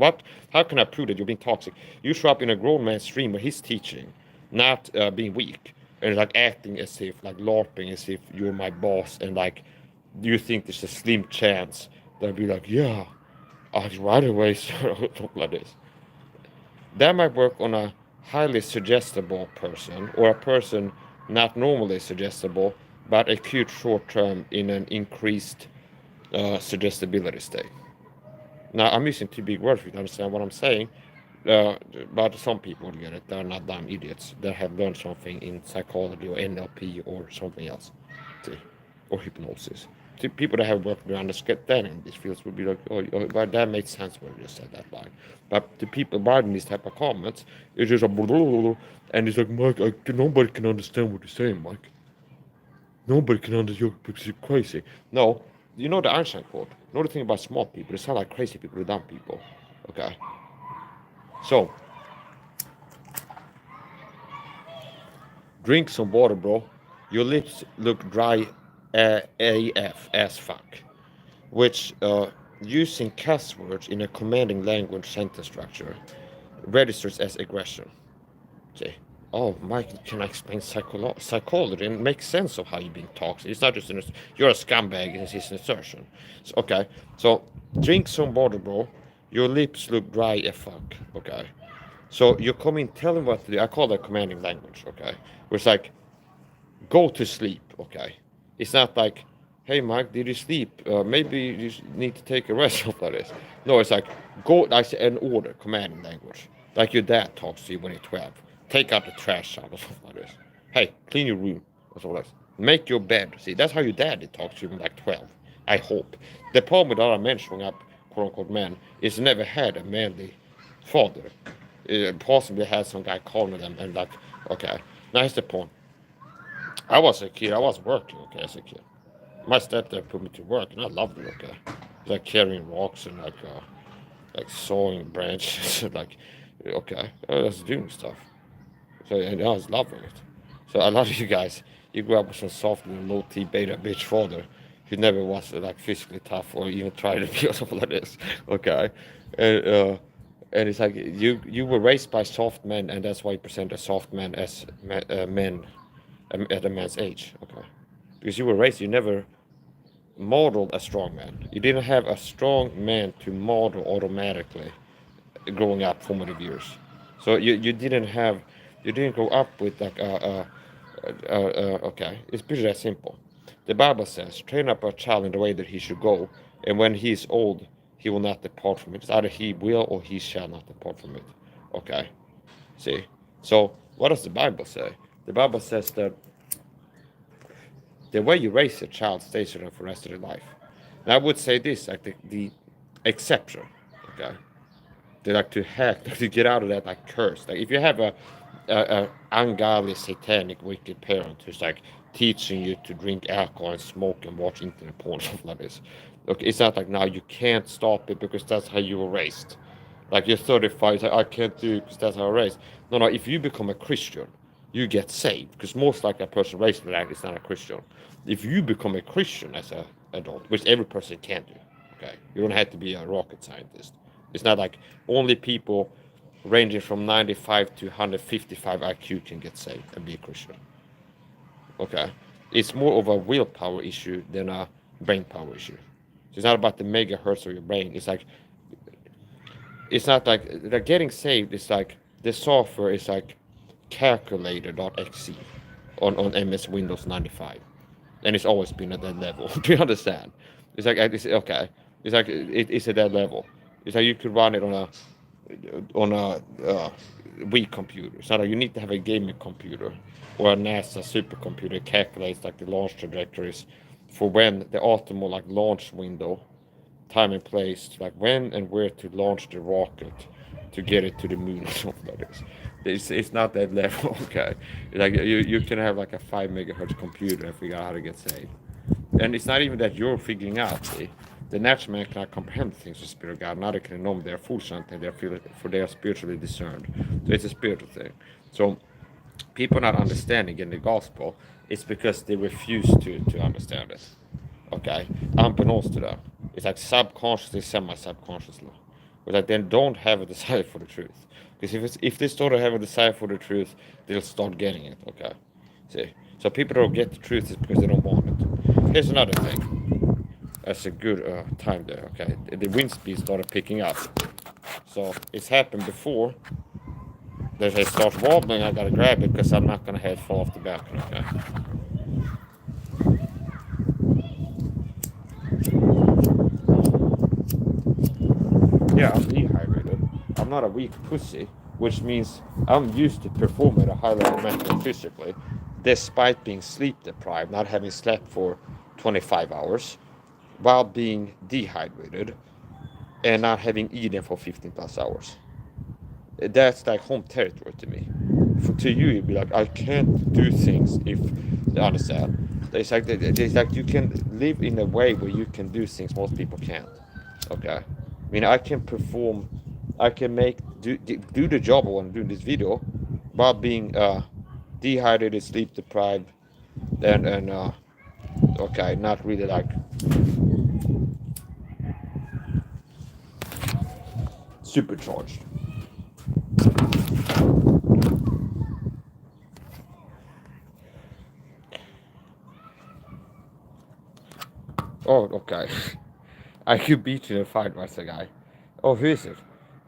How can I prove that you're being toxic? You show up in a grown man's stream where he's teaching, not being weak, and like acting as if, like LARPing as if you're my boss, and like, do you think there's a slim chance that I'd be like, yeah, right away, sir, something like this. That might work on a highly suggestible person, or a person not normally suggestible, but acute short term in an increased suggestibility state. Now, I'm using too big words for you to understand what I'm saying, but some people get it. They're not dumb idiots that have learned something in psychology or NLP or something else, see, or hypnosis. To people that have worked around understanding these fields would be like, oh, but that makes sense when you said that line. But to people writing these type of comments, it's just a blah, blah, blah, and it's like, Mike, nobody can understand what you're saying, Mike. Nobody can understand because you're crazy. No, you know the Einstein quote. You know the thing about smart people, they sound like crazy people, they're dumb people. Okay. So, drink some water, bro. Your lips look dry AF, as fuck, which using cuss words in a commanding language sentence structure registers as aggression. Okay. Oh, Mike, can I explain psychology and make sense of how you're being toxic? It's not just you're a scumbag. It's an assertion. So, okay. So drink some water, bro. Your lips look dry as fuck. Okay. So you come in, tell him what to do. I call that commanding language. Okay. Where it's like, go to sleep. Okay. It's not like, hey, Mike, did you sleep? Maybe you need to take a rest after this. No, it's like, go, like an order, commanding language. Like your dad talks to you when you're 12. Take out the trash out or something like this. Hey, clean your room. That's all that's. Make your bed. See, that's how your dad did talk to you when like 12. I hope. The problem with other men showing up, quote unquote men, is never had a manly father. Possibly had some guy calling them and like, okay, now here's the point. I was a kid. I was working, okay, as a kid. My stepdad put me to work, and I loved it, okay. Like carrying rocks and like sawing branches, and like, okay, I was doing stuff. So and I was loving it. So a lot of you guys, you grew up with some soft and low T beta bitch father who never was like physically tough or even tried to be or something like this, okay. And and it's like you were raised by soft men, and that's why you present a soft man as men at a man's age, okay? Because you were raised, you never modeled a strong man. You didn't have a strong man to model automatically growing up formative years. So you didn't grow up with like okay, it's pretty that simple. The Bible says, train up a child in the way that he should go, and when he is old, he will not depart from it. It's either he will or he shall not depart from it. Okay, see? So, what does the Bible say? The Bible says that the way you raise a child stays with them for the rest of their life. And I would say this, like the exception, okay? They like to hack, to get out of that like curse. Like if you have a ungodly, satanic, wicked parent who's like teaching you to drink alcohol and smoke and watch internet porn, stuff like this. Look, it's not like now you can't stop it because that's how you were raised. Like you're 35, it's like, I can't do it because that's how I was raised. No, if you become a Christian, you get saved because most likely a person raised like that is not a Christian. If you become a Christian as an adult, which every person can do, okay, you don't have to be a rocket scientist. It's not like only people ranging from 95 to 155 IQ can get saved and be a Christian. Okay, it's more of a willpower issue than a brain power issue. So it's not about the megahertz of your brain. It's not like getting saved. It's like the software is like calculator.exe on MS Windows 95, and it's always been at that level. Do you understand? It's okay. It's like it's at that level. It's like you could run it on a Wii computer. It's not like you need to have a gaming computer or a NASA supercomputer that calculates like the launch trajectories for when the optimal like launch window, time and place, like when and where to launch the rocket to get it to the moon or something like this. It's not that level, okay. Like you can have like a 5 megahertz computer and figure out how to get saved. And it's not even that you're figuring out. See? The natural man cannot comprehend the things of the Spirit of God. Neither can know them. They are fools unto them, for they are spiritually discerned. So it's a spiritual thing. So people not understanding in the gospel, it's because they refuse to understand it. Okay? Unbeknownst to them. It's like subconsciously, semi-subconsciously. But like they don't have a desire for the truth. Because if they start to have a desire for the truth, they'll start getting it. Okay? See? So people don't get the truth is because they don't want it. Here's another thing. That's a good time there. Okay, the wind speed started picking up, so it's happened before. If it starts wobbling, I gotta grab it because I'm not gonna have it fall off the balcony. Okay. Yeah, I'm dehydrated. I'm not a weak pussy, which means I'm used to perform at a high level mentally physically, despite being sleep deprived, not having slept for 25 hours, while being dehydrated and not having eaten for 15 plus hours. That's like home territory to me. To you, you'd be like, I can't do things if you understand. It's like you can live in a way where you can do things most people can't. Okay, I mean I can perform, I can do the job I want to do in this video, while being dehydrated, sleep deprived, and Okay, not really like supercharged. Oh, okay. I could beat you in a fight, writes a guy. Oh, who is it?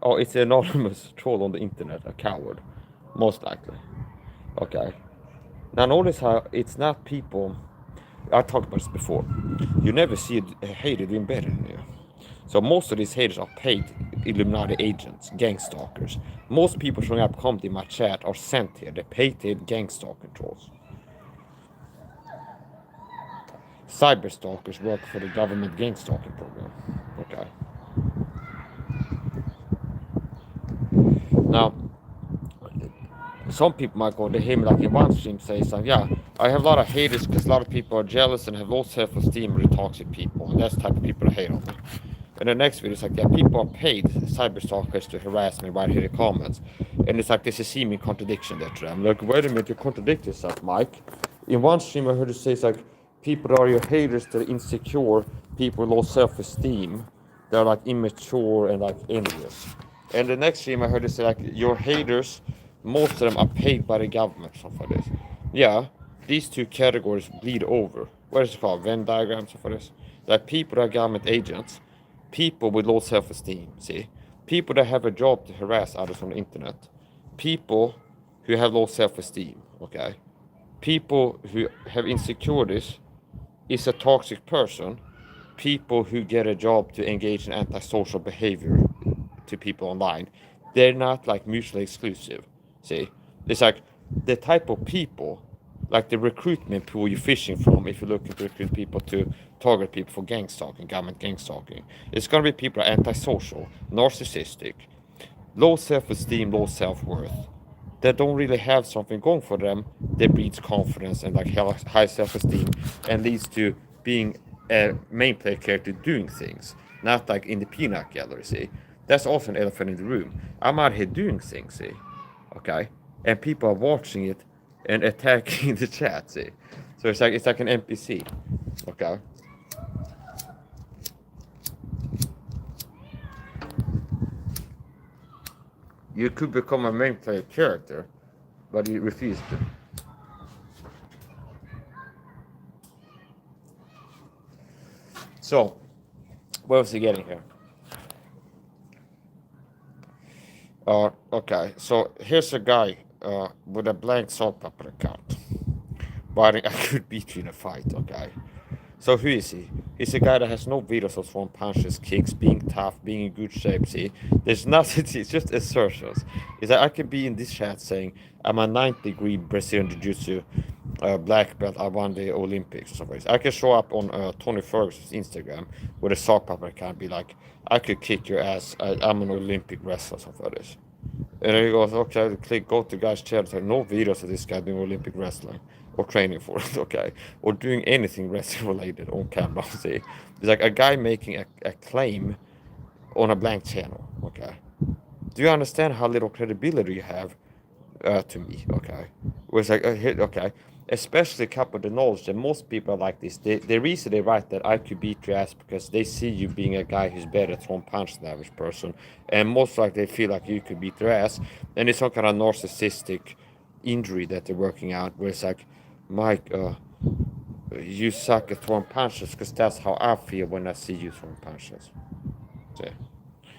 Oh, it's an anonymous troll on the internet, a coward. Most likely. Okay. Now notice how it's not people. I talked about this before. You never see a hater doing better than you. So most of these haters are paid Illuminati agents, gang stalkers. Most people showing up comment in my chat are sent here. They're paid gang stalker trolls. Cyber stalkers work for the government gang stalking program. Okay. Now, some people might go, they hear me like in one stream say something, yeah, I have a lot of haters because a lot of people are jealous and have low self-esteem, really toxic people, and that's the type of people that hate on me. And the next video is like, yeah, people are paid cyber stalkers to harass me right here in the comments. And it's like, this is seeming contradiction there to them. Like, wait a minute, you contradict yourself, Mike. In one stream, I heard you say, it's like, people are your haters, they're insecure, people with low self-esteem, they're like immature and like envious. And the next stream, I heard you say, like, your haters, most of them are paid by the government, something like this. Yeah, these two categories bleed over. What is it called? Venn diagram, something like this. Like, people that are government agents, people with low self-esteem, see? People that have a job to harass others on the internet. People who have low self-esteem, okay? People who have insecurities is a toxic person. People who get a job to engage in antisocial behavior to people online. They're not like mutually exclusive, see? It's like the type of people, like the recruitment pool you're fishing from, if you're looking to recruit people to target people for gang stalking, government gang stalking, it's going to be people that are antisocial, narcissistic, low self-esteem, low self-worth, that don't really have something going for them, that breeds confidence and like high self-esteem and leads to being a main player character doing things, not like in the peanut gallery, see? That's also an elephant in the room. I'm out here doing things, see? Okay? And people are watching it and attacking the chat, see? So it's like an NPC, okay? You could become a main player character, but you refuse to. So, what was he getting here? Okay, so here's a guy with a blank salt pepper account. But I could beat you in a fight, okay? So who is he? He's a guy that has no videos of throwing punches, kicks, being tough, being in good shape, see? There's nothing, it's just assertions. Is that I can be in this chat saying, I'm a 9th-degree Brazilian Jiu-Jitsu black belt, I won the Olympics or something. I can show up on Tony Ferguson's Instagram with a sock puppet account and be like, I could kick your ass, I'm an Olympic wrestler or something like this. And then he goes, okay, click, go to guy's channel, say, no videos of this guy doing Olympic wrestling or training for it, okay, or doing anything wrestling related on camera. See, it's like a guy making a claim on a blank channel, okay. Do you understand how little credibility you have to me, okay? Where it's like, okay, especially coupled with the knowledge that most people are like this. The reason they write that I could beat your ass because they see you being a guy who's better at throwing punch than the average person, and most likely they feel like you could beat their ass, and it's some kind of narcissistic injury that they're working out, where it's like, Mike, you suck at throwing punches because that's how I feel when I see you throwing punches.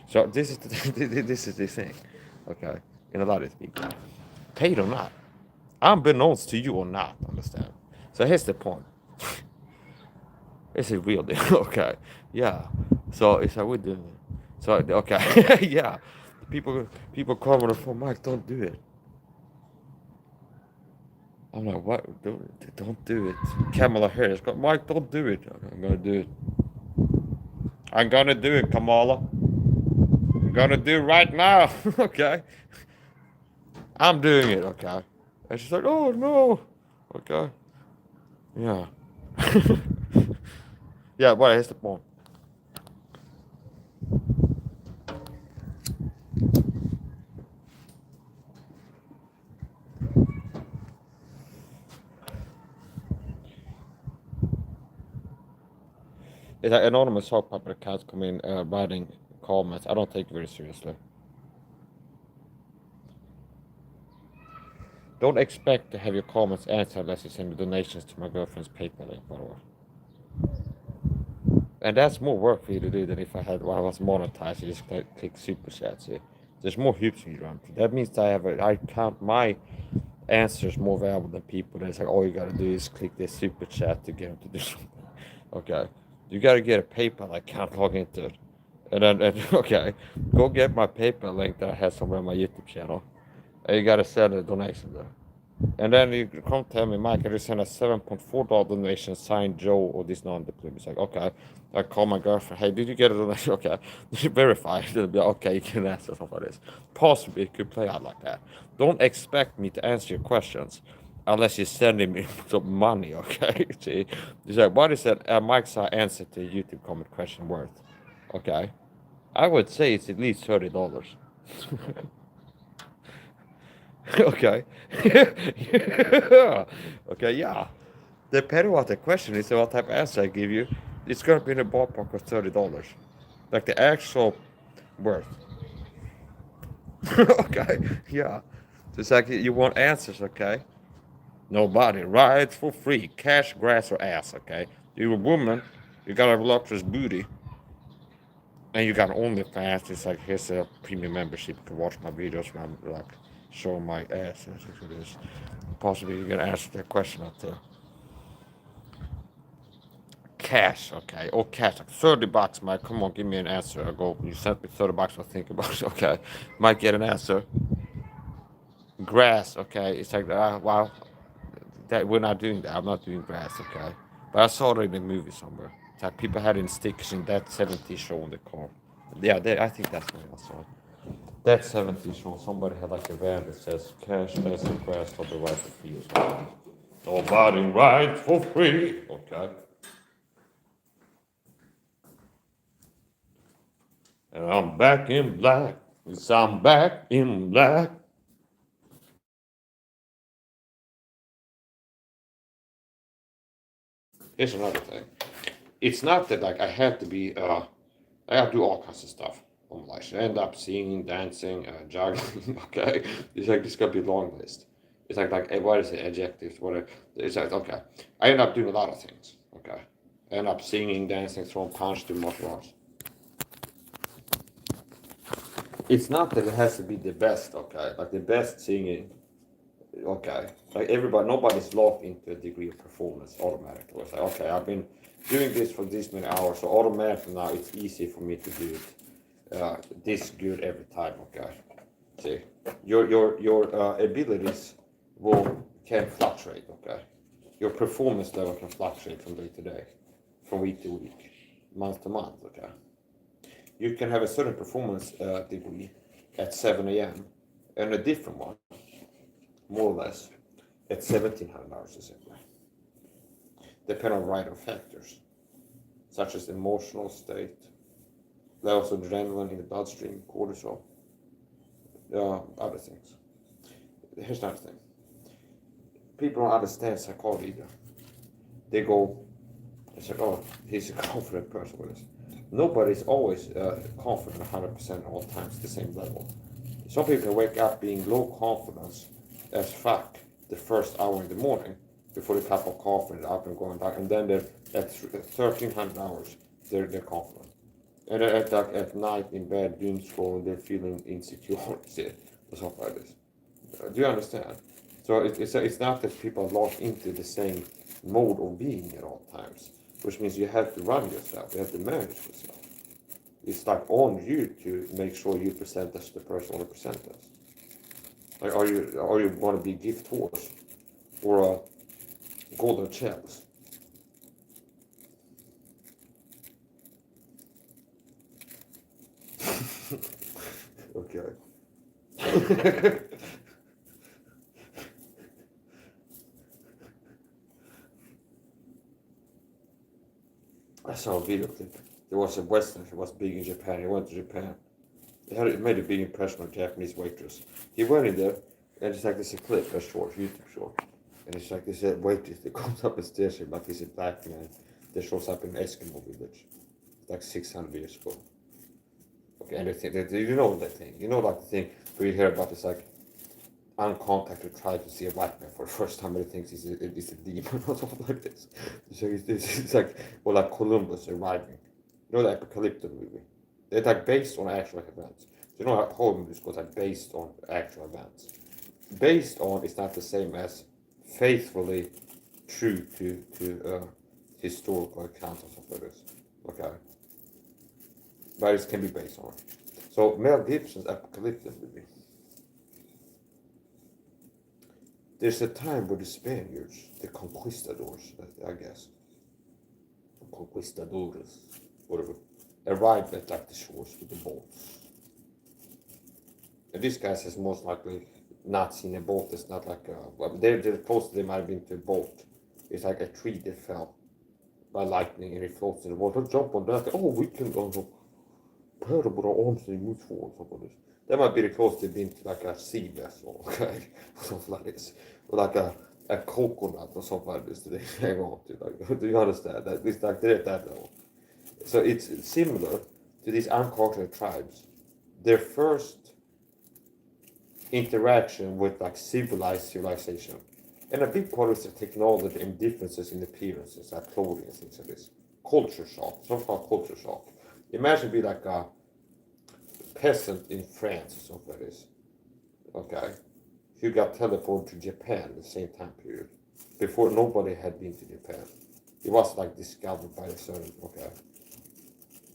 So this is this is the thing, okay? In a lot of people, paid or not, unbeknownst to you or not, understand? So here's the point. It's a real deal, okay? Yeah. So it's how we doing it. So okay, yeah. People call me on the phone, Mike, don't do it. I'm like, what? Don't do it. Kamala Harris, Mike, don't do it. I'm gonna do it. I'm gonna do it, Kamala. I'm gonna do it right now. Okay. I'm doing it, okay. And she's like, oh no. Okay. Yeah. Yeah, well, here's the point. It's like anonymous soap opera accounts come in writing comments. I don't take it very seriously. Don't expect to have your comments answered unless you send donations to my girlfriend's PayPal link, by the way. And that's more work for you to do than if I was monetized. You just click super chats. There's more hoops you run through. That means I count my answers more valuable than people. That's like all you gotta do is click this super chat to get them to do something. Okay, you gotta get a PayPal account, log into it, and then okay, go get my PayPal link that I have somewhere on my YouTube channel, and you gotta send a donation there. And then you come tell me, Mike, I just sent a $7.4 donation signed Joe or this non-deployment. It's like, okay. I call my girlfriend, hey, did you get a donation? Okay. Did you verify? It'll be okay, you can answer something like this. Possibly it could play out like that. Don't expect me to answer your questions unless you're sending me some money, okay? See? It's like, what is that Mike Saha answer to a YouTube comment question worth? Okay. I would say it's at least $30. Okay. Okay, yeah. Depending on what the question is and what type of answer I give you, it's gonna be in the ballpark of $30. Like the actual worth. Okay, yeah. It's like you want answers, okay? Nobody rides for free. Cash, grass, or ass, okay? You're a woman, you got a voluptuous booty, and you got OnlyFans. It's like, here's a premium membership. You can watch my videos when I'm like showing my ass. Possibly you're gonna answer that question up there. Cash, okay. Oh, cash, like $30, Mike. Come on, give me an answer. I go, you sent me $30, I'll think about it. Okay. Might get an answer. Grass, okay. It's like, wow, that we're not doing that. I'm not doing grass, okay. But I saw it in a movie somewhere. It's like people had in stickers in that 70s show on the car. Yeah, I think that's where I saw it. That 70s show, somebody had like a van that says cash, as and grass for the right to feel. Nobody rides for free, okay. And I'm back in black. Yes, I'm back in black. Here's another thing. It's not that like I have to be. I have to do all kinds of stuff on my life. I end up singing, dancing, juggling. Okay, it's like this could be a long list. It's like what is it? Adjectives. What? It's like okay. I end up doing a lot of things. Okay. I end up singing, dancing, throwing punch, doing martial arts. It's not that it has to be the best. Okay, like the best singing. Okay, like everybody, nobody's locked into a degree of performance automatically. It's like, okay, I've been doing this for this many hours, so automatically now it's easy for me to do it this good every time. Okay, see, your abilities can fluctuate. Okay, your performance level can fluctuate from day to day, from week to week, month to month. Okay, you can have a certain performance degree at 7 a.m. and a different one more or less, at 1700 hours a second, depend on variety of factors, such as emotional state, levels of adrenaline in the bloodstream, cortisol, other things. Here's another thing. People don't understand psychology either. They go, it's like, oh, he's a confident person with this. Nobody's always confident 100% at all times at the same level. Some people can wake up being low confidence as fuck the first hour in the morning before the cup of coffee and up and going back, and then they're at 1300 hours they're confident, and at night in bed doom scrolling they're feeling insecure or something like this. Do you understand? So it's not that people are locked into the same mode of being at all times, which means you have to run yourself, you have to manage yourself. It's like on you to make sure you present as the person you want to present as. Like, are you want to be a gift horse or a golden chalice? Okay. I saw a video clip. There was a Western who was big in Japan. He went to Japan. It made a big impression on a Japanese waitress. He went in there, and it's like this a clip, a short, YouTube short. And it's like this waitress that comes up the stairs like this black man. that shows up in Eskimo village, like 600 years ago. Okay, and they think that you know that thing. You know, like the thing where you hear about this like uncontacted try to see a white man for the first time, and he thinks it's a demon or something like this. So it's like, or like Columbus arriving. You know the Apocalypto movie? They're like based on actual events. So you know how horror movies go like based on actual events. Based on is not the same as faithfully true to historical accounts of something like this. Okay, but it can be based on. So Mel Gibson's Apocalypto movie. There's a time where the Spaniards, the conquistadors, I guess, conquistadores, whatever, arrived at like the shores with the boats. And these guys has most likely not seen a boat. It's not like well, they're close to they might have been to a boat. It's like a tree that fell by lightning and it floats in the water. Jump on that. Oh, we can paddle with our arms and move forward. Something like this. That might be the closest they've been to like a sea vessel, okay, something like this, or like a coconut or something like this that they hang on to. Like, do you understand that? It's like they're at that level. So it's similar to these uncultured tribes. Their first interaction with like civilization, and a big part is the technology and differences in appearances, like clothing and things like this. Culture shock, something called culture shock. Imagine be like a peasant in France or something like this. Okay, who got teleported to Japan at the same time period, before nobody had been to Japan. It was like discovered by a certain, okay.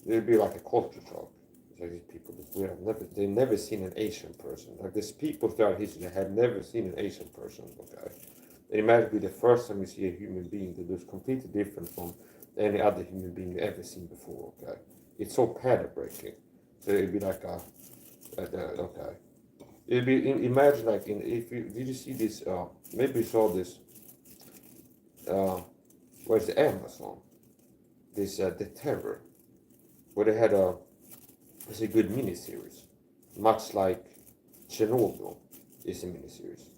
It'd be like a culture shock. It's like these people that they've never seen an Asian person. Like these people throughout history that had never seen an Asian person, okay. And it might be the first time you see a human being that looks completely different from any other human being you've ever seen before, okay. It's so pattern breaking. So it'd be like okay. It'd be imagine like if you did you see this? Maybe you saw this. Where's the Amazon? This the Terror, where they had it's a good miniseries, much like Chernobyl is a miniseries.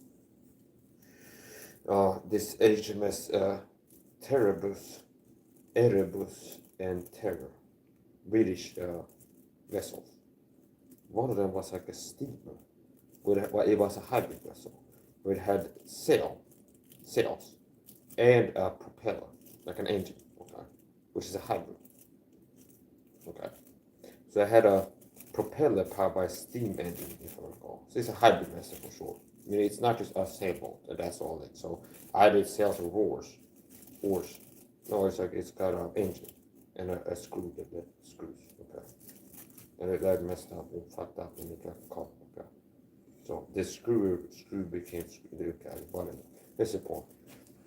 This HMS Erebus, and Terror, British vessels. One of them was like a steamer, it was a hybrid vessel, where it had sails, and a propeller, like an engine, okay, which is a hybrid. Okay, so it had a propeller powered by a steam engine, if I recall. So it's a hybrid vessel for sure. I mean, it's not just a sailboat, that's all it. So either it sails or oars. No, it's like it's got an engine and a screw that screws. Okay, and that messed up and fucked up and it got caught. Okay, so this screw became okay. Whatever. That's the point.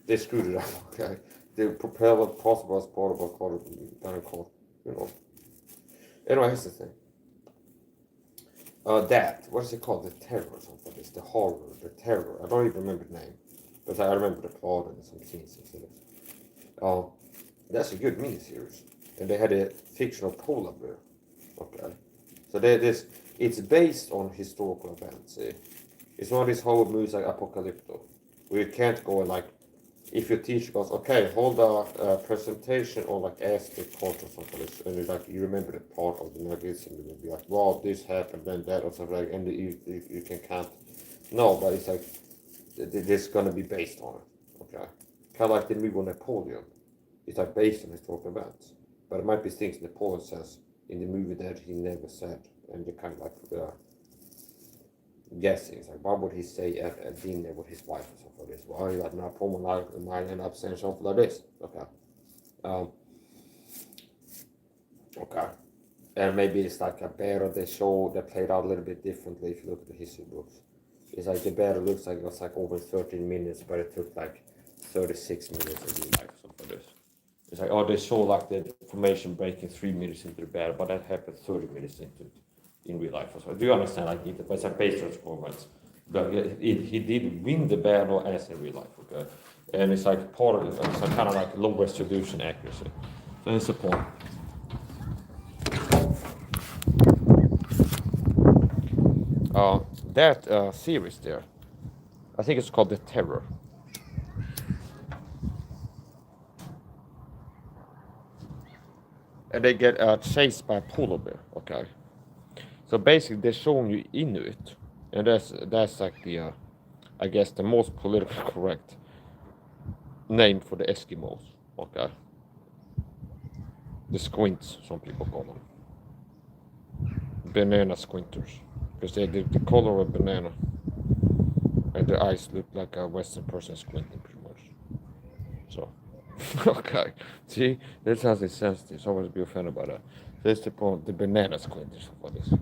They screwed it up. Okay, the propeller possible as part of a caught. You know. Anyway, here's the thing. What is it called? The Terror or something. It's the horror, the terror. I don't even remember the name, but I remember the plot and some scenes and stuff. That's a good miniseries, and they had a fictional polar bear. Okay, so it's based on historical events. It's one of these horror movies like Apocalypto, where you can't go and like, if your teacher goes, okay, hold a presentation or like ask the part or something, and you remember the part of the magazine, and you'll be like, wow, this happened, then that, or something like, and you can count. No, but it's like, this is gonna be based on it, okay? Kind of like the movie on Napoleon. It's like based on historical events, but it might be things Napoleon says in the movie that he never said, and you're kind of like guessing. It's like, what would he say at dinner with his wife or something like this? Well, like Napoleon might end up saying something like this. Okay. Okay. And maybe it's like a bear they played out a little bit differently if you look at the history books. It's like the bear looks like it was like over 13 minutes, but it took like 36 minutes of your life or something like this. It's like, oh, they show like the formation breaking 3 minutes into the bear, but that happened 30 minutes into it in real life as well. Do you understand? Like it was a based on performance. But he did win the battle as in real life, okay? And it's like part of it, it's like kind of like low resolution accuracy. So that's the point. That series there, I think it's called The Terror. and they get chased by a polar bear. Okay, so basically they're showing you Inuit, and that's like the I guess the most politically correct name for the Eskimos. Okay, the squints, some people call them, banana squinters, because they're the color of a banana, and their eyes look like a Western person squinting, pretty much. So, okay, see, that's how it's sensitive. So always be offended by that. That's the point. The banana squinters for this.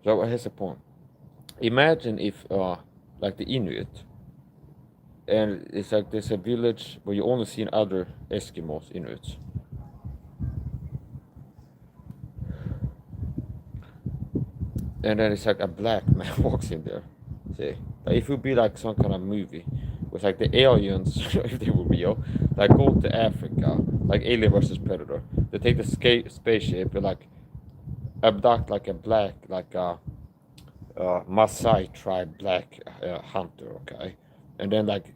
So here's the point. Imagine if, like the Inuit, and it's like there's a village where you only see other Eskimos, Inuits. And then it's like a black man walks in there. See, but if it would be like some kind of movie, with like the aliens, if they were real, like go to Africa, like Alien versus Predator, they take the spaceship and like abduct like a black, like a Maasai tribe black hunter, okay, and then like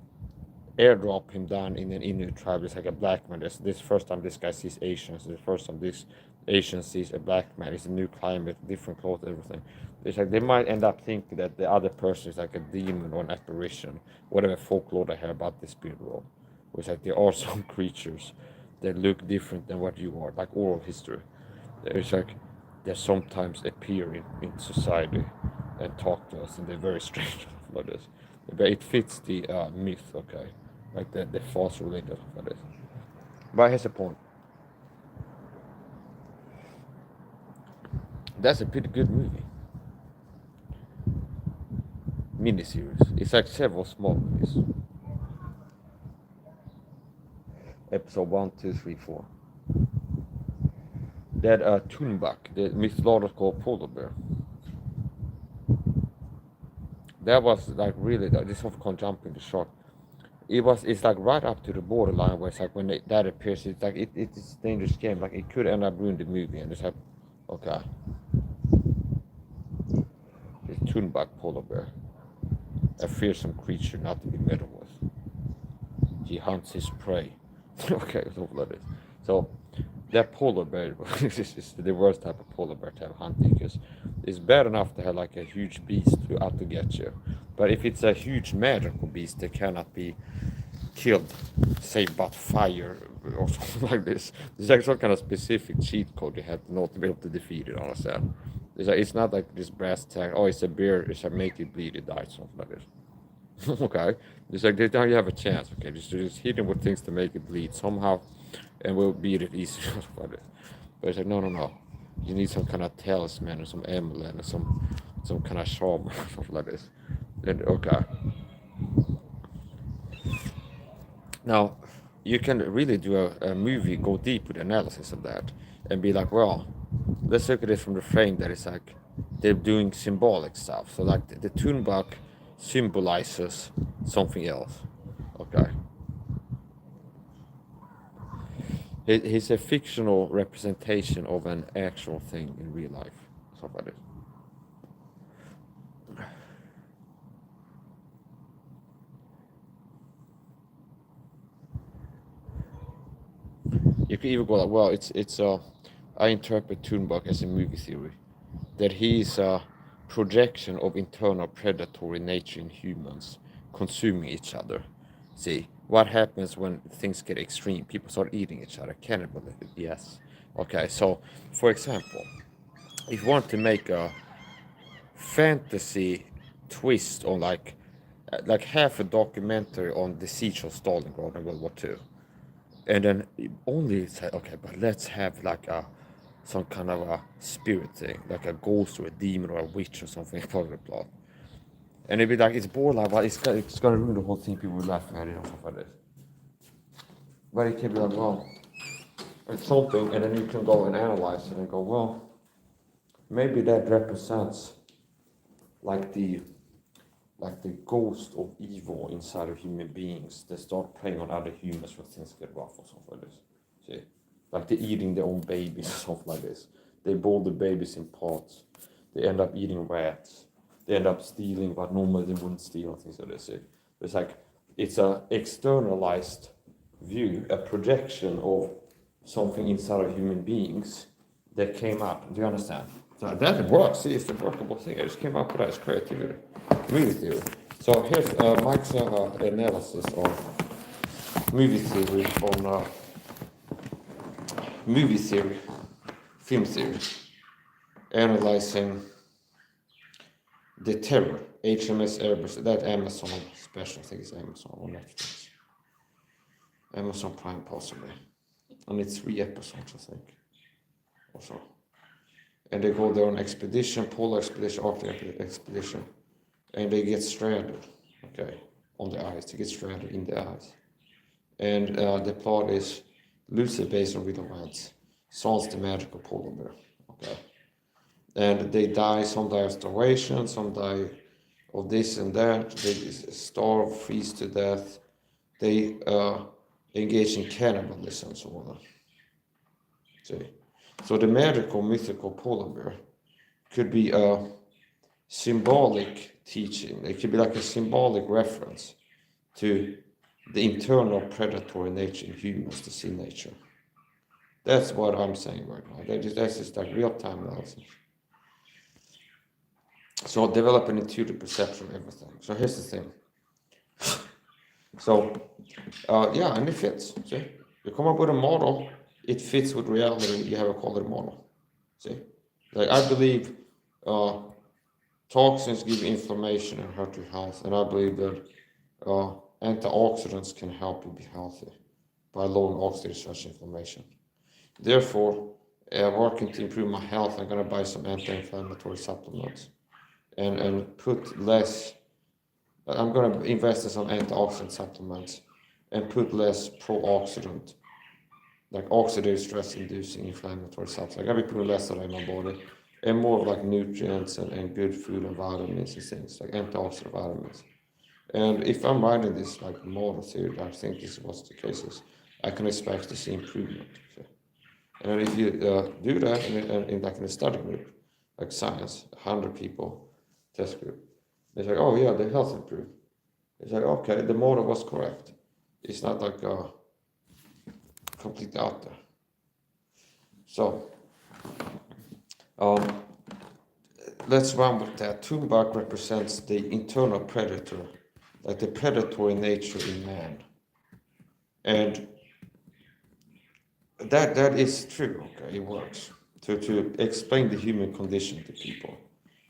airdrop him down in an Inuit tribe. It's like a black man. This first time this guy sees Asians. The first time this Asian sees a black man. It's a new climate, different clothes, everything. It's like they might end up thinking that the other person is like a demon or an apparition, whatever folklore they have about the spirit world. It's like there are some creatures that look different than what you are, like oral history. It's like they sometimes appear in society and talk to us, and they're very strange like this. But it fits the myth, okay? Like the false religion for this. But here's the point. That's a pretty good movie. Miniseries. It's like several small movies. Episode 1, 2, 3, 4. That Thunbach, the mythological polar bear. That was like really, this one can't jump in the shot. It's like right up to the borderline where it's like when that appears, it's like it's a dangerous game. Like it could end up ruining the movie, and it's like, okay. The Thunbach polar bear, a fearsome creature not to be meddled with. He hunts his prey. Okay, something like this. So that polar bear is the worst type of polar bear to have hunting, because it's bad enough to have like a huge beast out to get you, but if it's a huge magical beast, they cannot be killed, say, but fire or something like this. There's like some kind of specific cheat code you have to know to be able to defeat it. Understand? It's not like this brass tag. Oh, it's a bear. It's a make it bleed. It dies. Something like this. Okay. It's like now you have a chance. Okay, just hit him with things to make it bleed somehow, and we'll beat it easy. But it's like no. You need some kind of talisman or some amulet or some kind of charm or something like this. And okay. Now, you can really do a movie, go deep with analysis of that, and be like, well, let's look at it from the frame that it's like they're doing symbolic stuff. So like the Thunbach symbolizes something else. Okay. He's a fictional representation of an actual thing in real life. Stuff like this. You can even go like, well, I interpret Thunbach as a movie theory, that he is a projection of internal predatory nature in humans consuming each other. See, what happens when things get extreme? People start eating each other. Cannibalism, yes. Okay, so for example, if you want to make a fantasy twist on like half a documentary on the siege of Stalingrad in World War II, and then only say, okay, but let's have like some kind of a spirit thing, like a ghost or a demon or a witch or something part of the plot. And it'd be like, it's borderline, but it's gonna ruin the whole thing. People will laugh at it and stuff like this. But it can be like, well, it's something, and then you can go and analyze it and go, well, maybe that represents like the ghost of evil inside of human beings that start preying on other humans when things get rough or something like this. See? Like they're eating their own babies or something like this. They boil the babies in pots. They end up eating rats. They end up stealing what normally they wouldn't steal and things like this. See? It's like, it's a externalized view, a projection of something inside of human beings that came up. Do you understand? So that works. See, it's a workable thing. I just came up with that. It's creativity. Movie theory. So here's MIKE SAHA analysis of movie theory on movie theory, film theory, analyzing the terror, HMS Airbus, that Amazon special, I think it's Amazon or Netflix. Amazon Prime possibly. And it's 3 episodes, I think. Also. And they go there on expedition, polar expedition, Arctic expedition. And they get stranded, okay, on the ice. They get stranded in the ice. And the plot is loosely based on real events. Sans the magical polar bear, okay. And they die, some die of starvation, some die of this and that. They starve, freeze to death. They engage in cannibalism and so on. See? So the magical, mythical polar bear could be a symbolic teaching. It could be like a symbolic reference to the internal predatory nature in humans, the sin nature. That's what I'm saying right now. That's just like real-time analysis. So develop an intuitive perception of everything. So here's the thing. So, yeah, and it fits. See? You come up with a model, it fits with reality, you have a quality model. See? Like, I believe toxins give inflammation and hurt your health, and I believe that antioxidants can help you be healthy by lowering oxidative stress inflammation. Therefore, working to improve my health, I'm going to buy some anti-inflammatory supplements and put less. I'm going to invest in some antioxidant supplements and put less pro-oxidant, like oxidative stress-inducing inflammatory supplements. I'm going to be putting less of that in my body and more of like nutrients and good food and vitamins and things, like antioxidant vitamins. And if I'm writing this like model theory, I think this is what the case is, I can expect to see improvement. Okay? And if you do that in like in a study group, like science, 100 people, test group, it's like, oh yeah, the health improved. It's like, okay, the model was correct. It's not like completely out there. So, let's run with that. Thunberg represents the internal predator, like the predatory nature in man. And that is true, okay, it works. To explain the human condition to people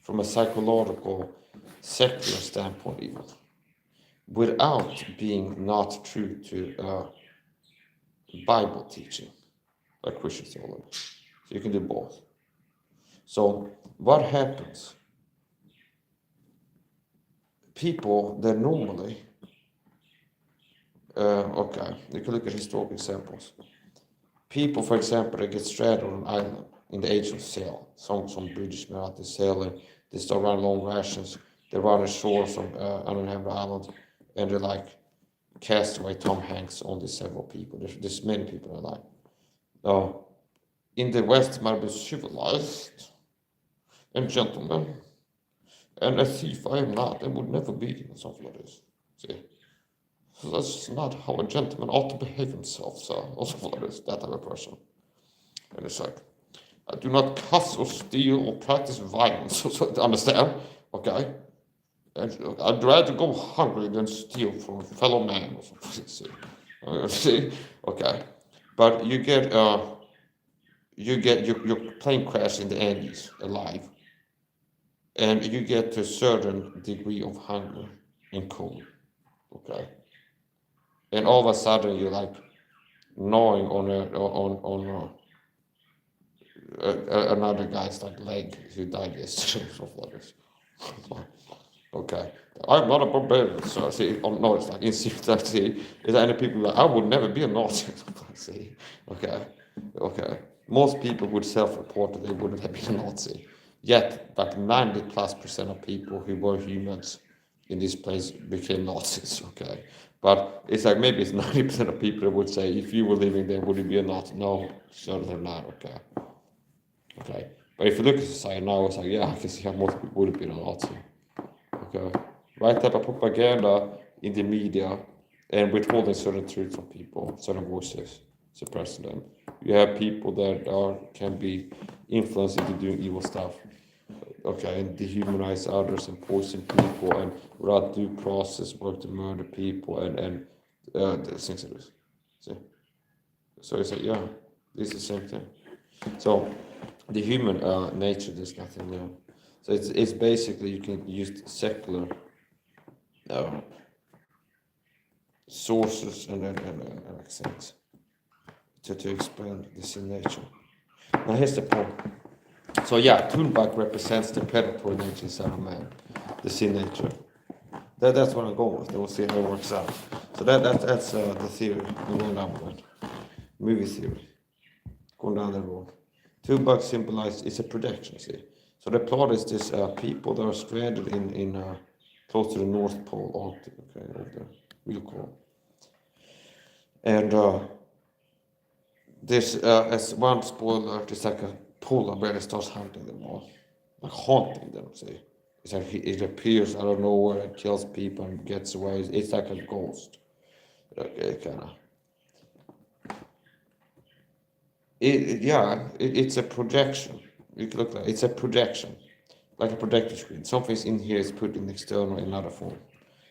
from a psychological, secular standpoint even, without being not true to Bible teaching, like Christian theology. So you can do both. So what happens? People that normally, okay, you can look at historical examples. People, for example, that get stranded on an island in the age of sail. Some British men out there sailing, they start running long rations, they run ashore some uninhabited island, and they're like castaway Tom Hanks on these several people. There's many people that are like, in the West might be civilized and gentlemen, and a thief I am not and would never be, something like this. See? So that's not how a gentleman ought to behave himself, sir, or something like this, that type of person. And it's like, I do not cuss or steal or practice violence, so understand, okay? And I'd rather go hungry than steal from a fellow man or something, see? Okay. But you get your plane crash in the Andes alive, and you get to a certain degree of hunger and cold, okay? And all of a sudden you're like gnawing on another guy's like leg who died yesterday, something like this. Okay, I'm not a barbarian, so see, no, it's like in see, is there any people like I would never be a Nazi? See, okay. Most people would self-report that they wouldn't have been a Nazi. Yet, like 90+% of people who were humans in this place became Nazis. Okay, but it's like maybe it's 90% of people that would say if you were living there, would you be a Nazi? No, certainly not. Okay. But if you look at society now, it's like yeah, I can see how most people would have been a Nazi. Okay, right type of propaganda in the media and withholding certain truths from people, certain voices, suppressing them. You have people that can be influenced into doing evil stuff, okay, and dehumanize others and poison people and without due process work to murder people and the things like this. See? So it's like, yeah, it's the same thing. So the human nature, there's nothing new. So it's basically you can use secular sources and accents to explain the sin nature. Now here's the point. So yeah, Thunberg represents the predatory nature inside of man, the sin nature. That's what I'm going with. We'll see how it works out. So that's the theory I'm going down with. Movie theory. Going down that road. Thunberg symbolizes, it's a projection, see. So the plot is this people that are stranded in close to the North Pole, Arctic, okay, of the real cold. And this, as one spoiler, there's like a polar bear that starts hunting them all, like haunting them, see. It's like it appears out of nowhere and kills people and gets away. It's like a ghost. Okay, kind of. It's a projection. You can look like it's a projection, like a projector screen. Something's in here is put in external in another form.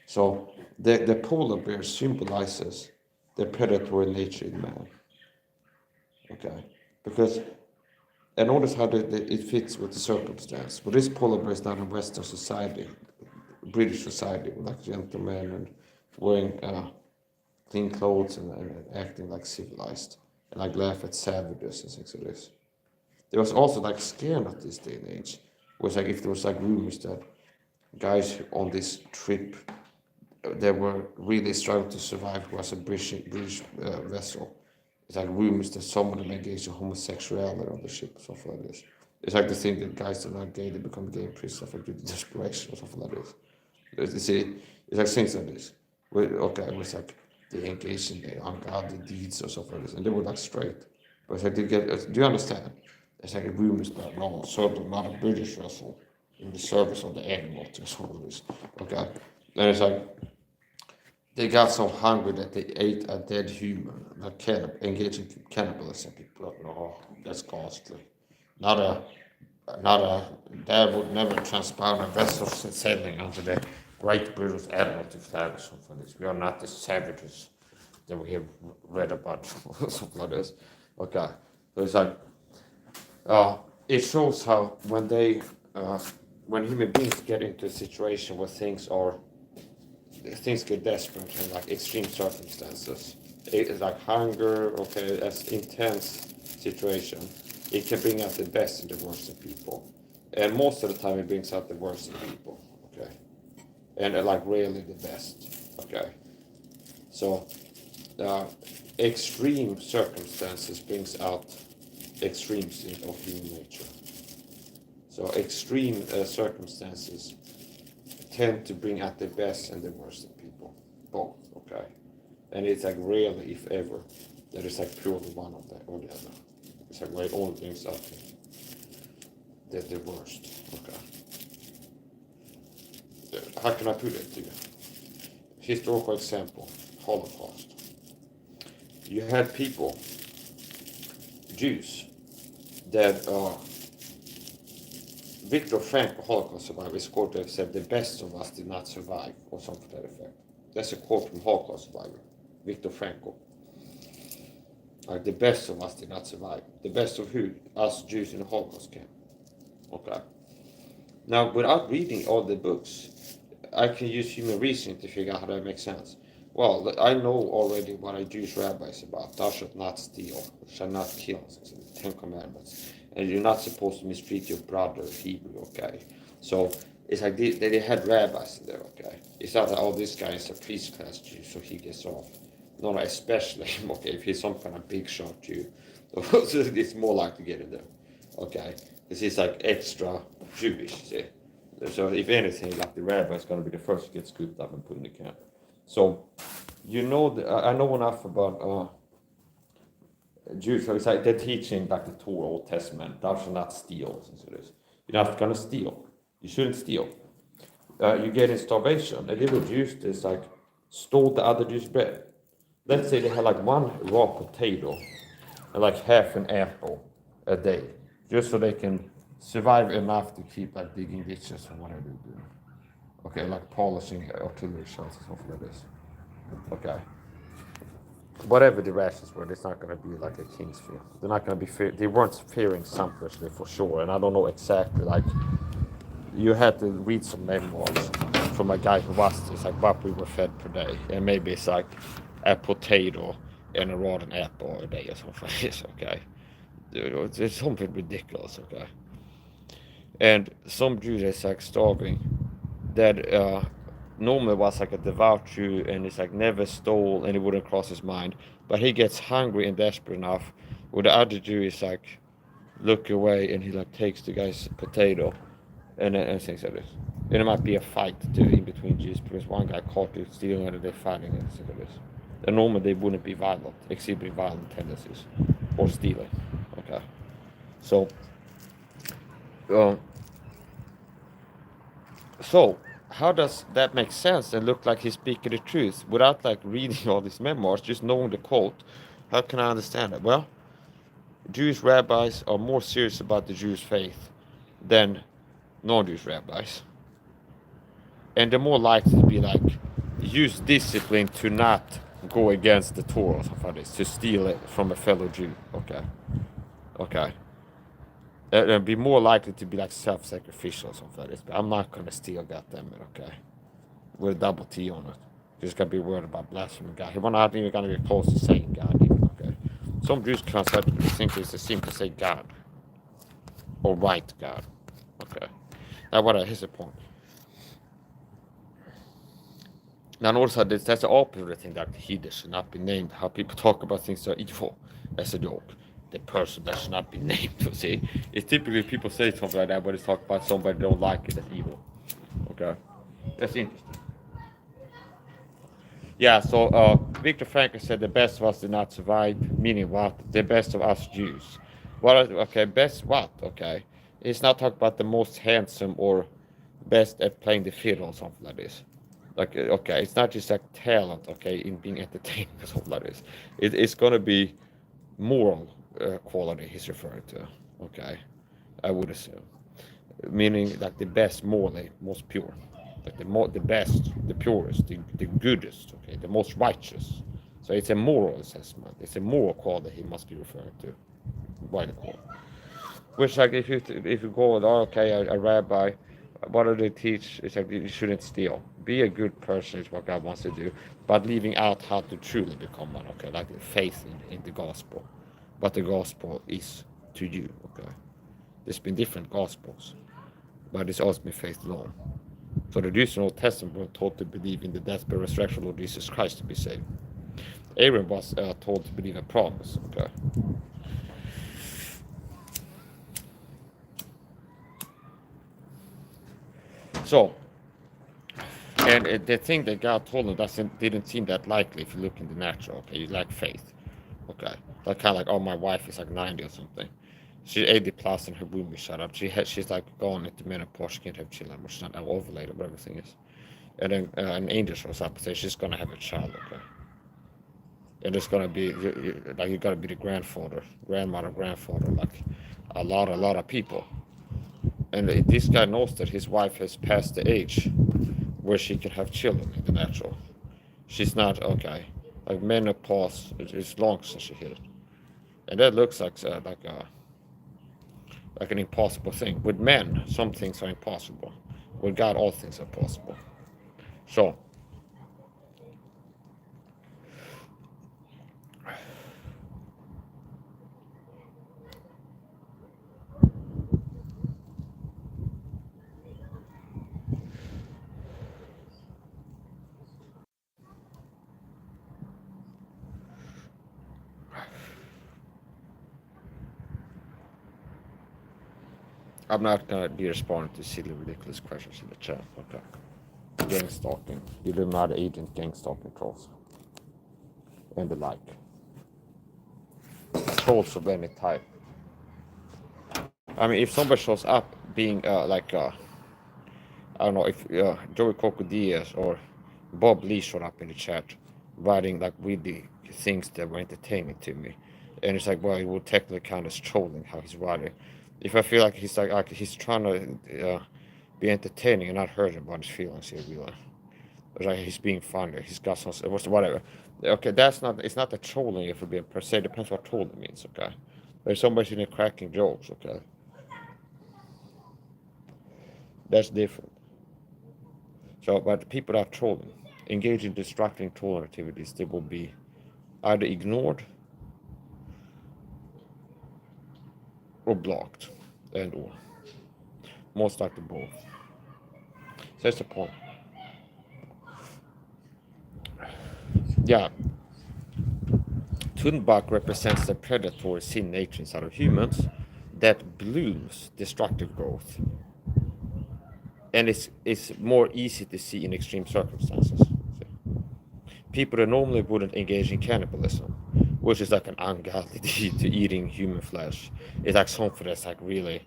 So the polar bear symbolizes the predatory nature in man. Okay, because and notice how it fits with the circumstance. But this polar bear is not in Western society, British society, like gentlemen and wearing clean clothes and acting like civilized, and like laugh at savages and things like this. There was also like scared at this day and age. It was like if there was like rumors that guys on this trip they were really struggling to survive who was a British vessel. It's like rumors that some of them engaged in homosexuality on the ship or something like this. It's like the thing that guys that are not gay, they become gay in prison for due to desperation or something like this. You see, it's like things like this. Okay, it was like they engaged in the ungodly deeds or something like this, and they were like straight. But it's like do you understand? It's like rumors that no, certainly not a British vessel in the service of the Admiralty or something like this. Okay, and it's like they got so hungry that they ate a dead human, like engaged in cannibalism. People are like, no, that's costly. That would never transpire on a vessel sailing under the Great British Admiralty flag or something like this. We are not the savages that we have read about, something like this. Okay, so it's like, it shows how when human beings get into a situation where things get desperate and like extreme circumstances. It's like hunger, okay, that's intense situation. It can bring out the best and the worst in people. And most of the time it brings out the worst in people, okay? And like rarely the best, okay? So extreme circumstances brings out extremes of human nature. So extreme circumstances tend to bring out the best and the worst in people, both, okay? And it's like rarely, if ever, that it's like purely one of them or the other. It's like where it only brings out the worst, okay? How can I put it to you? Historical example, Holocaust. You had people, Jews, that Viktor Frankl, Holocaust survivor, is quoted to have said, "The best of us did not survive," or something to that effect. That's a quote from Holocaust survivor, Viktor Frankl. Like, the best of us did not survive. The best of who? Us Jews in the Holocaust camp. Okay. Now, without reading all the books, I can use human reasoning to figure out how that makes sense. Well, I know already what a Jewish rabbi is about. Thou shalt not steal, shalt not kill. It's the 10 Commandments. And you're not supposed to mistreat your brother, Hebrew, okay? So it's like they had rabbis in there, okay? It's not that, oh, this guy is a priest class Jew, so he gets off. No, especially, okay, if he's some kind of big shot Jew, it's more likely to get in there, okay? Because he's like extra Jewish, see? So if anything, like the rabbi is going to be the first to get scooped up and put in the camp. So, I know enough about Jews, so it's like they're teaching like the Torah, Old Testament, thou shalt not steal. You're not going to steal. You shouldn't steal. You get in starvation. And they would use this like stole the other Jews' bread. Let's say they had like one raw potato and like half an apple a day, just so they can survive enough to keep like digging ditches or whatever they're doing. Okay, like polishing artillery shells and stuff like this. Okay. Whatever the rations were, it's not going to be like a king's field. They're not going to be they weren't fearing sumptuously for sure, and I don't know exactly. Like, you had to read some memoirs from a guy who was it's like what we were fed per day, and maybe it's like a potato and a rotten apple a day or something like this. Okay, it's something ridiculous. Okay, and some Jews is like starving that normally was like a devout Jew and he's like never stole and it wouldn't cross his mind, but he gets hungry and desperate enough where the other Jew is like look away and he like takes the guy's potato and things like this. And it might be a fight too in between Jews because one guy caught you stealing and they're fighting and things like this. And normally they wouldn't be violent, exhibiting violent tendencies or stealing. Okay, so um, so how does that make sense and look like he's speaking the truth without like reading all these memoirs, just knowing the quote? How can I understand it? Well, Jewish rabbis are more serious about the Jewish faith than non-Jewish rabbis, and they're more likely to be like use discipline to not go against the Torah or something like this, to steal it from a fellow Jew. Okay. And be more likely to be like self-sacrificial or something like this. But I'm not gonna steal, goddammit, okay? With a double T on it. Just gotta be worried about blaspheming God. We're not even gonna get close to saying God, even, okay? Some Jews conceptually think it's a sin to say God or write God, okay? Now, here's the point. Now, notice how that's the opposite of the thing that he should not be named. How people talk about things that are evil as a joke. The person that should not be named. See, it's typically people say something like that, but it's talk about somebody they don't like it as evil. Okay, that's interesting. Yeah. So Viktor Frankl said the best of us did not survive. Meaning what? The best of us Jews. What? Okay, best what? Okay, it's not talking about the most handsome or best at playing the fiddle or something like this. Like okay, it's not just like talent. Okay, in being entertaining or something like this. It's gonna be moral quality he's referring to. Okay, I would assume, meaning like the best, morally, most pure, like the best, the purest, the goodest. Okay, the most righteous. So it's a moral assessment. It's a moral quality he must be referring to. By the call. Which like if you go with okay a rabbi, what do they teach? It's like you shouldn't steal. Be a good person is what God wants to do, but leaving out how to truly become one. Okay, like faith in the gospel, what the gospel is to you. Okay, there's been different gospels, but it's always been faith alone. So the Jews in the Old Testament were taught to believe in the death, burial, resurrection of Lord Jesus Christ to be saved. Aaron was told to believe a promise. Okay. So, and the thing that God told him didn't seem that likely if you look in the natural. Okay, you lack faith. Okay, like kind of like, oh, my wife is like 90 or something. She's 80 plus and her womb is shut up. She's like gone into menopause. She can't have children, which is not ovulated, whatever thing is. And then an angel shows up and says she's gonna have a child. Okay, and it's gonna be like you gotta be the grandfather, grandfather, like a lot of people. And this guy knows that his wife has passed the age where she can have children in the natural. She's not okay. Like menopause is long since she hit it, and that looks like an impossible thing. With men, some things are impossible. With God, all things are possible. So, I'm not gonna be responding to silly, ridiculous questions in the chat. Okay. Gang stalking, Illuminati agent, gang stalking trolls, and the like. Trolls of any type. I mean, if somebody shows up being I don't know, if Joey Coco Diaz or Bob Lee showed up in the chat, writing like really things that were entertaining to me, and it's like, well, it would technically count as trolling how he's writing. If I feel like he's trying to be entertaining and not hurt about his feelings here, really. Like he's being funny. He's got some whatever. Okay, that's not. It's not the trolling. If it be per se, depends what trolling means. Okay, there's somebody in there cracking jokes. Okay, that's different. So, but people that are trolling, engage in distracting trolling activities, they will be either ignored or blocked, and or most likely both. So that's the point. Yeah, Thunbach represents the predatory sin nature inside of humans that blooms destructive growth, and it's more easy to see in extreme circumstances. People that normally wouldn't engage in cannibalism, which is like an ungodly deed to eating human flesh, is like something that's like really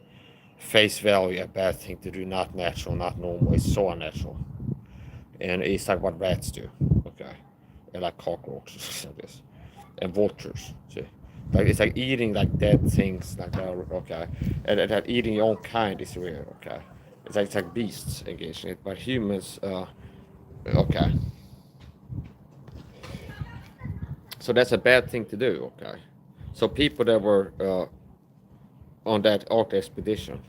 face value a bad thing to do, not natural, not normal. It's so unnatural, and it's like what rats do, okay, and like cockroaches, I guess, and vultures. See, like it's like eating like dead things, like that, okay, and that eating your own kind is weird, okay. It's like beasts engaging it, but humans, okay. So that's a bad thing to do, okay. So people that were on that Arctic expedition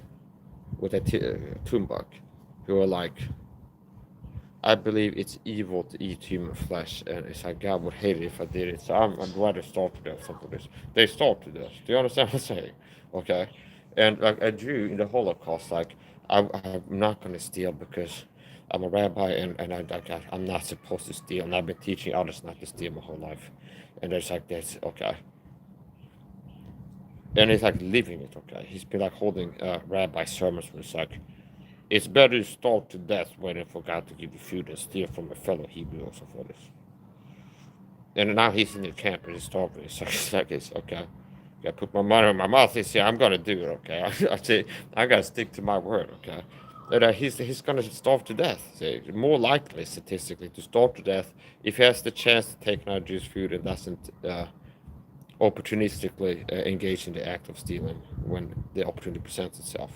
with a Tumbak, who were like, I believe it's evil to eat human flesh, and it's like God would hate it if I did it. So I'd rather starve to death. Something like this. They starved to death. Do you understand what I'm saying? Okay, and like a Jew in the Holocaust, like I'm not gonna steal because I'm a rabbi and I'm not supposed to steal, and I've been teaching others not to steal my whole life, and there's like this, okay, and it's like living it, okay. He's been like holding rabbi sermons where it's like, it's better to starve to death waiting for God to give you food and steal from a fellow Hebrew also for this. And now he's in the camp and he's starving. So it's like, it's okay. I put my money in my mouth. He said, I'm going to do it, okay? I say, I got to stick to my word, okay? And he's going to starve to death. See, more likely, statistically, to starve to death if he has the chance to take another Jew's food and doesn't opportunistically engage in the act of stealing when the opportunity presents itself,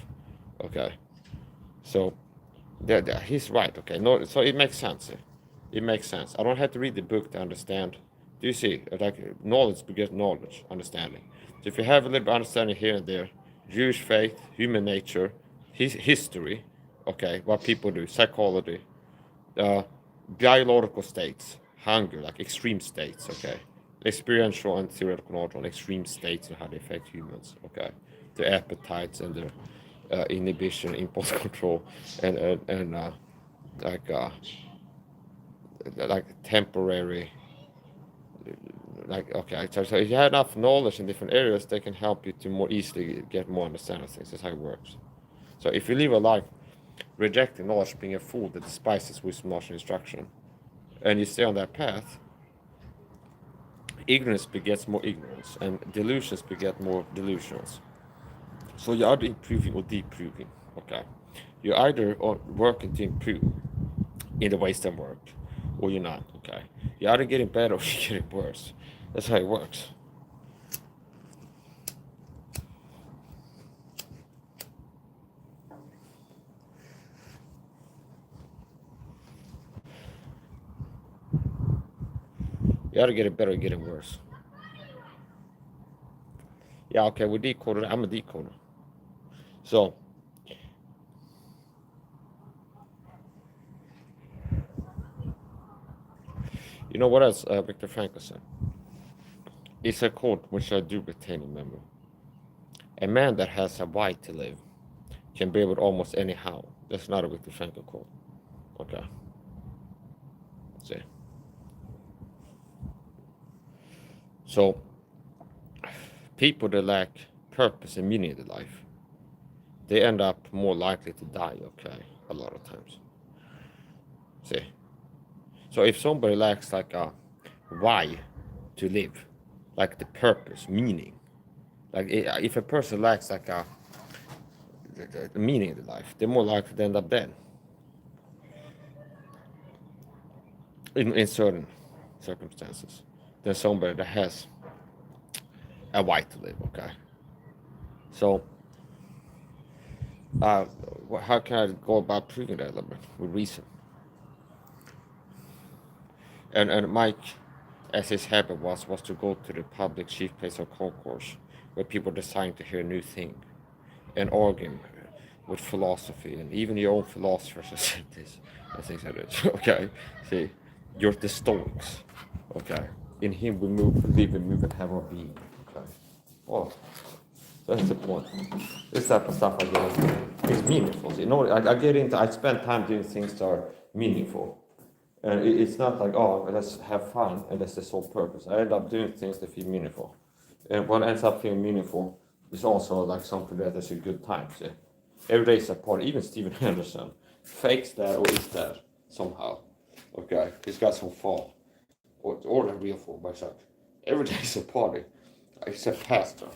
okay? So he's right, okay? No, so it makes sense. It makes sense. I don't have to read the book to understand. Do you see? Like knowledge begets knowledge, understanding. So if you have a little bit of understanding here and there, Jewish faith, human nature, history, okay, what people do, psychology, uh, biological states, hunger, like extreme states, okay, experiential and theoretical knowledge on extreme states and how they affect humans, okay, their appetites and their inhibition, impulse control, and like uh, like temporary, like okay. So if you have enough knowledge in different areas, they can help you to more easily get more understanding of things. That's how it works. So if you live a life rejecting knowledge, being a fool that despises wisdom, knowledge, and instruction, and you stay on that path, ignorance begets more ignorance, and delusions beget more delusions. So you're either improving or deproving. Okay, you're either working to improve in the ways that work, or you're not. Okay, you're either getting better or you're getting worse. That's how it works. You either getting better or getting worse. Yeah, okay, we're decoding. I'm a decoder. So, you know what else Viktor Frankl said? It's a quote which I do retain in memory. A man that has a why to live can be with almost any how. That's not a Viktor Frankl quote. Okay. See. So, people that lack purpose and meaning in life, they end up more likely to die, okay, a lot of times. See. So if somebody lacks like a why to live, like the purpose, meaning, like if a person lacks like a the meaning in life, they're more likely to end up dead. in certain circumstances than somebody that has a right to live. Okay, so how can I go about proving that a little bit with reason? And Mike, as his habit was to go to the public chief place of concourse, where people designed to hear a new thing, and argue with philosophy, and even your own philosophers have said this, and things like this. Okay, see, you're the Stoics. Okay, in him we move, live, and move, and have our being. Okay, well, so that's the point. This type of stuff I get is meaningful. You know, I get into. I spend time doing things that are meaningful. And it's not like, oh, let's have fun and that's the sole purpose. I end up doing things that feel meaningful. And what ends up feeling meaningful is also like something that is a good time. See? Every day is a party. Even Steven Henderson fakes that or is that somehow. Okay, he's got some fall. Or the real fall, but it's like, every day is a party. He's a pastor,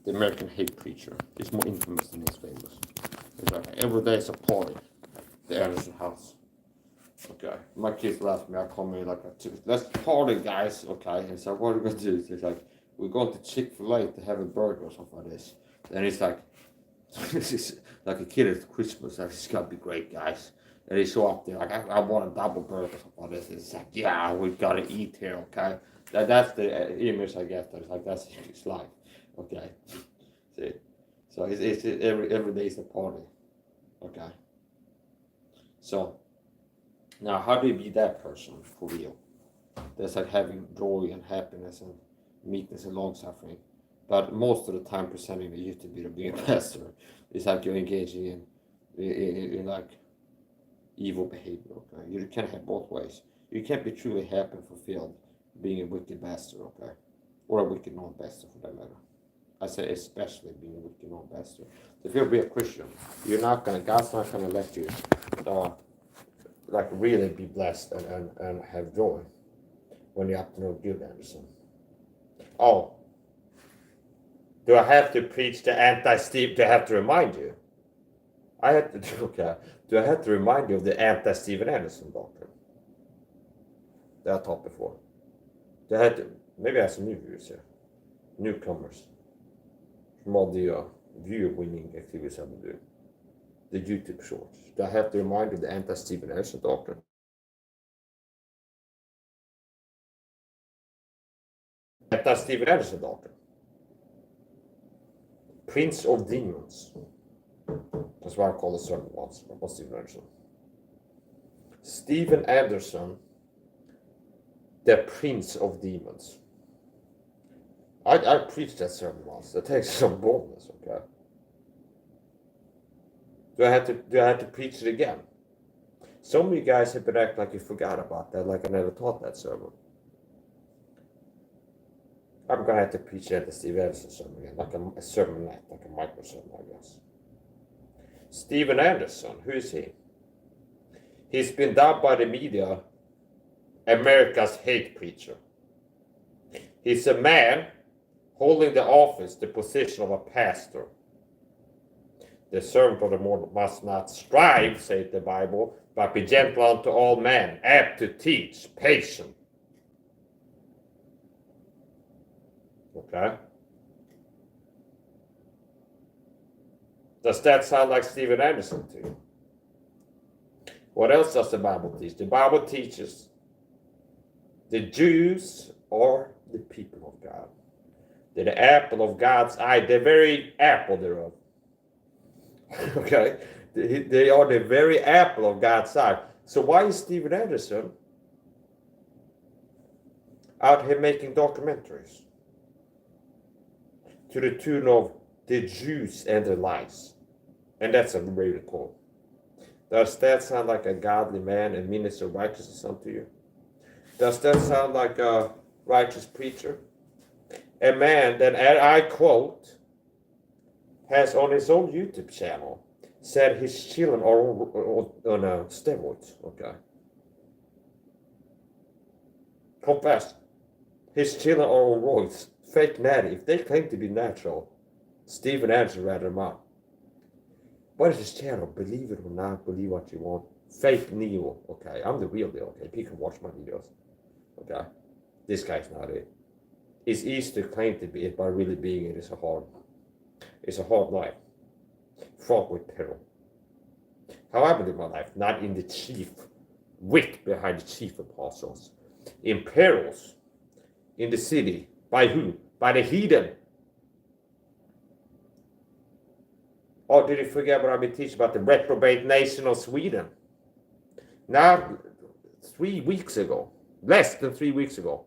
the American hate preacher. He's more infamous than he's famous. It's like, every day is a party. The Anderson house. Okay, my kids laugh at me. I call me like, let's party, guys. Okay, and so what are we gonna do? It's like, we're going to Chick-fil-A to have a burger or something like this. And it's like, this is like a kid at Christmas. Like, it's gonna be great, guys. And they show up there like, I want a double burger or something like this. It's like, yeah, we gotta eat here. Okay, that's the image I get. It's like that's his life. Okay, see, so it's every day is a party. Okay, so. Now, how do you be that person for real? That's like having joy and happiness and meekness and long suffering. But most of the time, presenting that you to be being a pastor is like you're engaging in like evil behavior. Okay, you can't have both ways. You can't be truly happy and fulfilled being a wicked pastor. Okay, or a wicked non-pastor for that matter. I say especially being a wicked non-pastor. If you'll be a Christian, you're not gonna. God's not gonna let you. Like really be blessed and have joy when you're up to no good, Anderson. Oh, do I have to preach the anti-Steve? Do I have to remind you? I have to do, okay. Do I have to remind you of the anti-Steven Anderson doctrine that I taught before? Do I have to, maybe I have some new viewers here, newcomers from all the viewer-winning activities I've been doing. The YouTube shorts. Do I have to remind you of the anti-Steven Anderson doctrine? Anti-Steven Anderson doctrine. Prince of Demons. That's what I call the sermon once about Steven Anderson. Steven Anderson, the Prince of Demons. I preached that sermon once. That takes some boldness, okay? Do I have to preach it again? Some of you guys have been acting like you forgot about that, like I never taught that sermon. I'm gonna have to preach that to Steve Anderson sermon again, like a sermon night, like a micro sermon, I guess. Steven Anderson, who is he? He's been dubbed by the media America's hate preacher. He's a man holding the office, the position of a pastor. The servant of the Lord must not strive, saith the Bible, but be gentle unto all men, apt to teach, patient. Okay? Does that sound like Steven Anderson to you? What else does the Bible teach? The Bible teaches the Jews are the people of God. They're the apple of God's eye, the very apple thereof. Okay? They are the very apple of God's eye. So why is Steven Anderson out here making documentaries to the tune of the Jews and their lies? And that's a really cool. Does that sound like a godly man and minister of righteousness unto you? Does that sound like a righteous preacher? A man that, I quote, has on his own YouTube channel said his children are on steroids. Okay. Confess. His children are on roids. Fake natty. If they claim to be natural, Steven Anderson rather them out. What is his channel? Believe it or not, believe what you want. fake Neo, okay? I'm the real deal, okay? People can watch my videos, okay? This guy's not it. It's easy to claim to be it, but really being it is a hard life, fraught with peril. However, in my life, not in the chief wit behind the chief apostles, in perils, in the city, by who? By the heathen. Or did you forget what I've been teaching about the reprobate nation of Sweden? Now, 3 weeks ago, less than 3 weeks ago,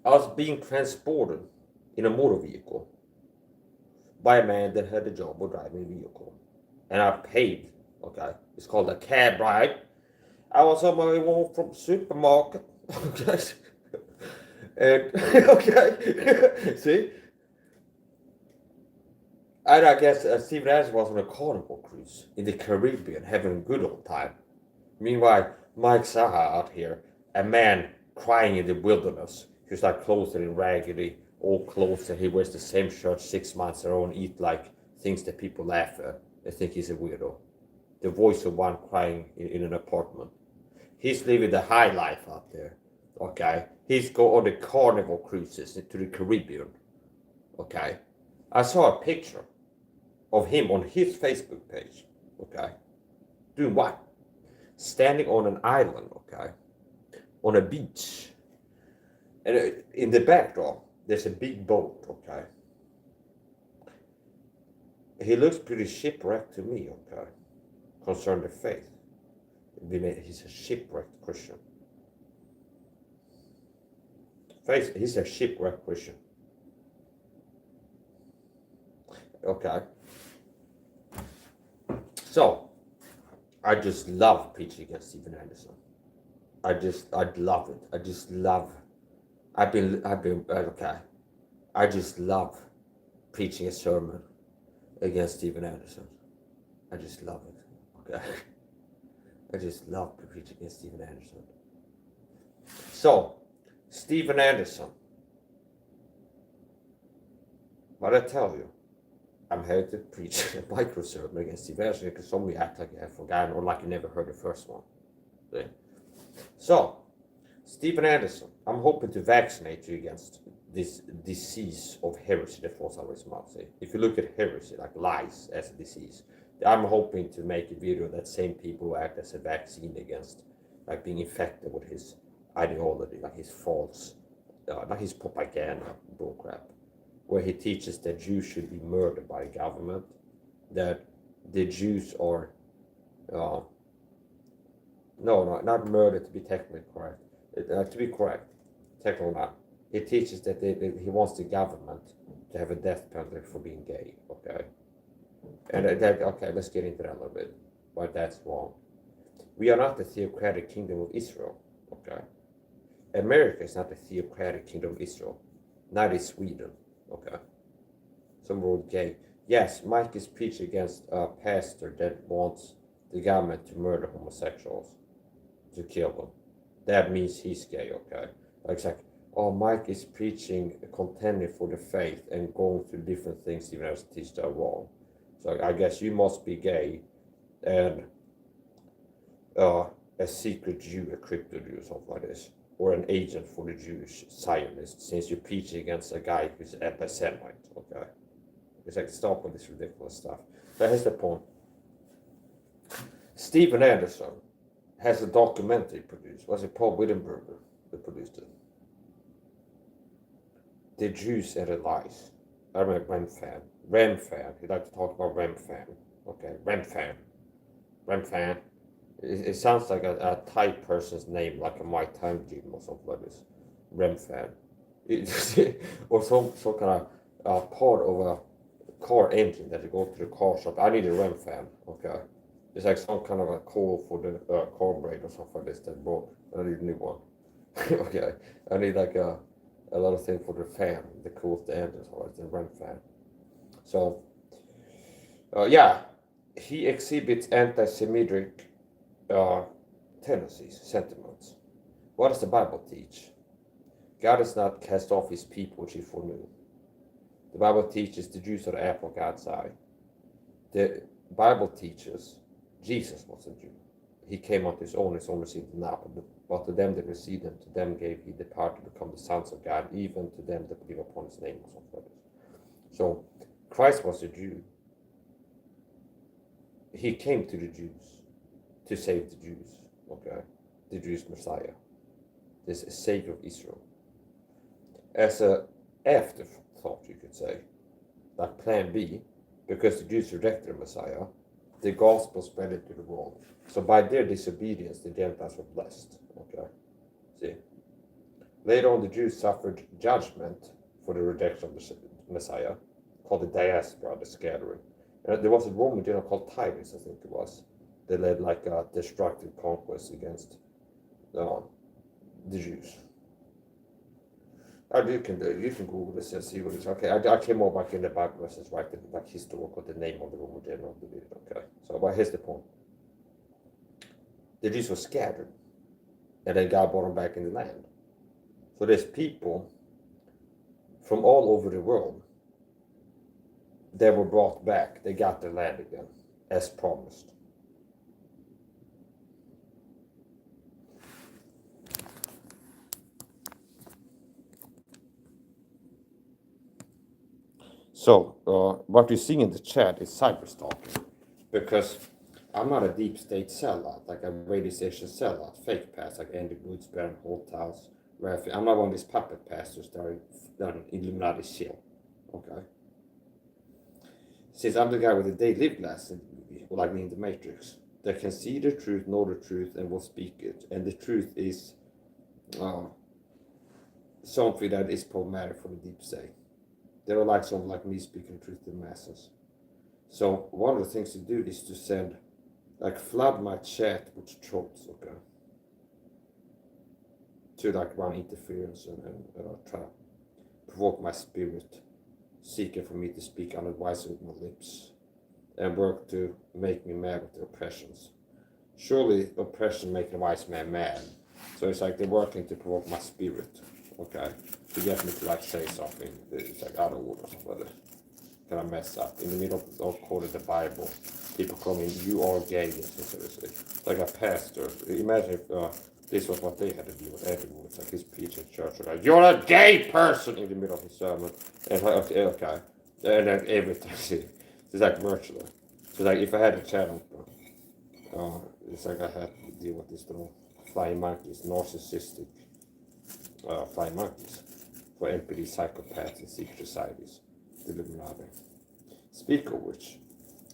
I was being transported in a motor vehicle by a man that had the job of driving a vehicle. And I paid, okay? It's called a cab ride. I was on my way home from the supermarket, okay? And, okay, see? And I guess Stephen Anderson was on a carnival cruise in the Caribbean, having a good old time. Meanwhile, Mike Saha out here, a man crying in the wilderness, who's like clothed and raggedy, all clothes, and he wears the same shirt 6 months in a row and eat like things that people laugh at. They think he's a weirdo. The voice of one crying in an apartment. He's living the high life out there, okay? He's go on the carnival cruises to the Caribbean, okay? I saw a picture of him on his Facebook page, okay? Doing what? Standing on an island, okay? On a beach. And in the backdrop, there's a big boat, okay? He looks pretty shipwrecked to me, okay? Concerning the faith. He's a shipwrecked Christian. He's a shipwrecked Christian. Okay. So, I just love preaching against Stephen Anderson. I love it. I just love. Okay. I just love preaching a sermon against Stephen Anderson. I just love it. Okay. I just love preaching against Stephen Anderson. So, Stephen Anderson. What I tell you, I'm here to preach a micro sermon against Stephen Anderson because some of you act like you have forgotten or like you never heard the first one. Okay. So, Stephen Anderson, I'm hoping to vaccinate you against this disease of heresy that falls out of his mouth. See? If you look at heresy, like lies as a disease, I'm hoping to make a video that same people who act as a vaccine against, like being infected with his ideology, like his false, like his propaganda bullcrap, where he teaches that Jews should be murdered by the government, that the Jews are, no, not murdered to be technically correct, to be correct, technically not. He teaches that he wants the government to have a death penalty for being gay, okay? And okay, let's get into that a little bit, why that's wrong. We are not the theocratic kingdom of Israel, okay? America is not the theocratic kingdom of Israel, neither is Sweden, okay? Some word gay. Yes, Mike is preaching against a pastor that wants the government to murder homosexuals, to kill them. That means he's gay, okay? Like, oh, Mike is preaching, contending for the faith and going through different things even as teach that wrong. So I guess you must be gay and a secret Jew, a crypto Jew or something like this, or an agent for the Jewish Zionists, since you're preaching against a guy who's an anti-Semite, okay? It's like, stop with this ridiculous stuff. But here's the point. Stephen Anderson has a documentary produced. Was it Paul Wittenberger that produced it? The Jews and the Lies. I'm a Rem fan. Rem fan. He'd like to talk about Rem fan. Okay, Rem fan. Rem fan. It sounds like a Thai person's name, like a My Time Gym or something like this. Rem fan. Or some kind of part of a car engine that you go to the car shop. I need a Rem fan. Okay. It's like some kind of a coil for the carburetor or something like this that broke. I need a new one. Okay. I need like a lot of things for the fan, the cools the engine, so it's the Rem fan. So, yeah, he exhibits anti-Semitic tendencies, sentiments. What does the Bible teach? God does not cast off his people which he foreknew. The Bible teaches the Jews are the apple of God's eye. The Bible teaches Jesus was a Jew. He came unto his own received him not. But to them that received him, to them gave he the power to become the sons of God, even to them that believe upon his name. So Christ was a Jew. He came to the Jews to save the Jews, okay? The Jewish Messiah, this Savior of Israel. As an afterthought, you could say, like plan B, because the Jews rejected the Messiah, the gospel spread it to the world. So by their disobedience, the Gentiles were blessed, okay? See? Later on, the Jews suffered judgment for the rejection of the Messiah, called the diaspora, the scattering. And there was a Roman general called Titus, I think it was. They led like a destructive conquest against the Jews. You can Google this and see what it's okay. I came over back in the Bible verses, right? Like historical, the name of the Roman general. Okay. So, but here's the point: the Jews were scattered, and then God brought them back in the land. So there's people from all over the world that were brought back. They got their land again, as promised. So what you see in the chat is cyberstalking, because I'm not a deep state sellout, like a radio station sellout, fake past, like Andy Woods, Baron Holthouse, Raphael. I'm not one of these puppet pastors that are done Illuminati shit, okay? Since I'm the guy with the day live glass, like me in the Matrix, that can see the truth, know the truth, and will speak it. And the truth is something that is problematic for the deep state. They don't like someone like me speaking truth to the masses. So one of the things to do is to send, like, flood my chat with trolls, okay? To like run interference and try to provoke my spirit, seeking for me to speak unadvised with my lips, and work to make me mad with the oppressions. Surely oppression makes a wise man mad. So it's like they're working to provoke my spirit, okay? To get me to like say something. It's like out of order or something. Can I mess up? In the middle of quoting the Bible, people call me, you are gay, like a pastor. Imagine if this was what they had to do with everyone. It's like his preaching church, like, you're a gay person in the middle of his sermon. And okay. And then everything, see, it's like virtually. So like if I had a channel, it's like I had to deal with this little flying monkeys, narcissistic flying monkeys, for NPD psychopaths and secret societies, the Illuminati. Speak of which,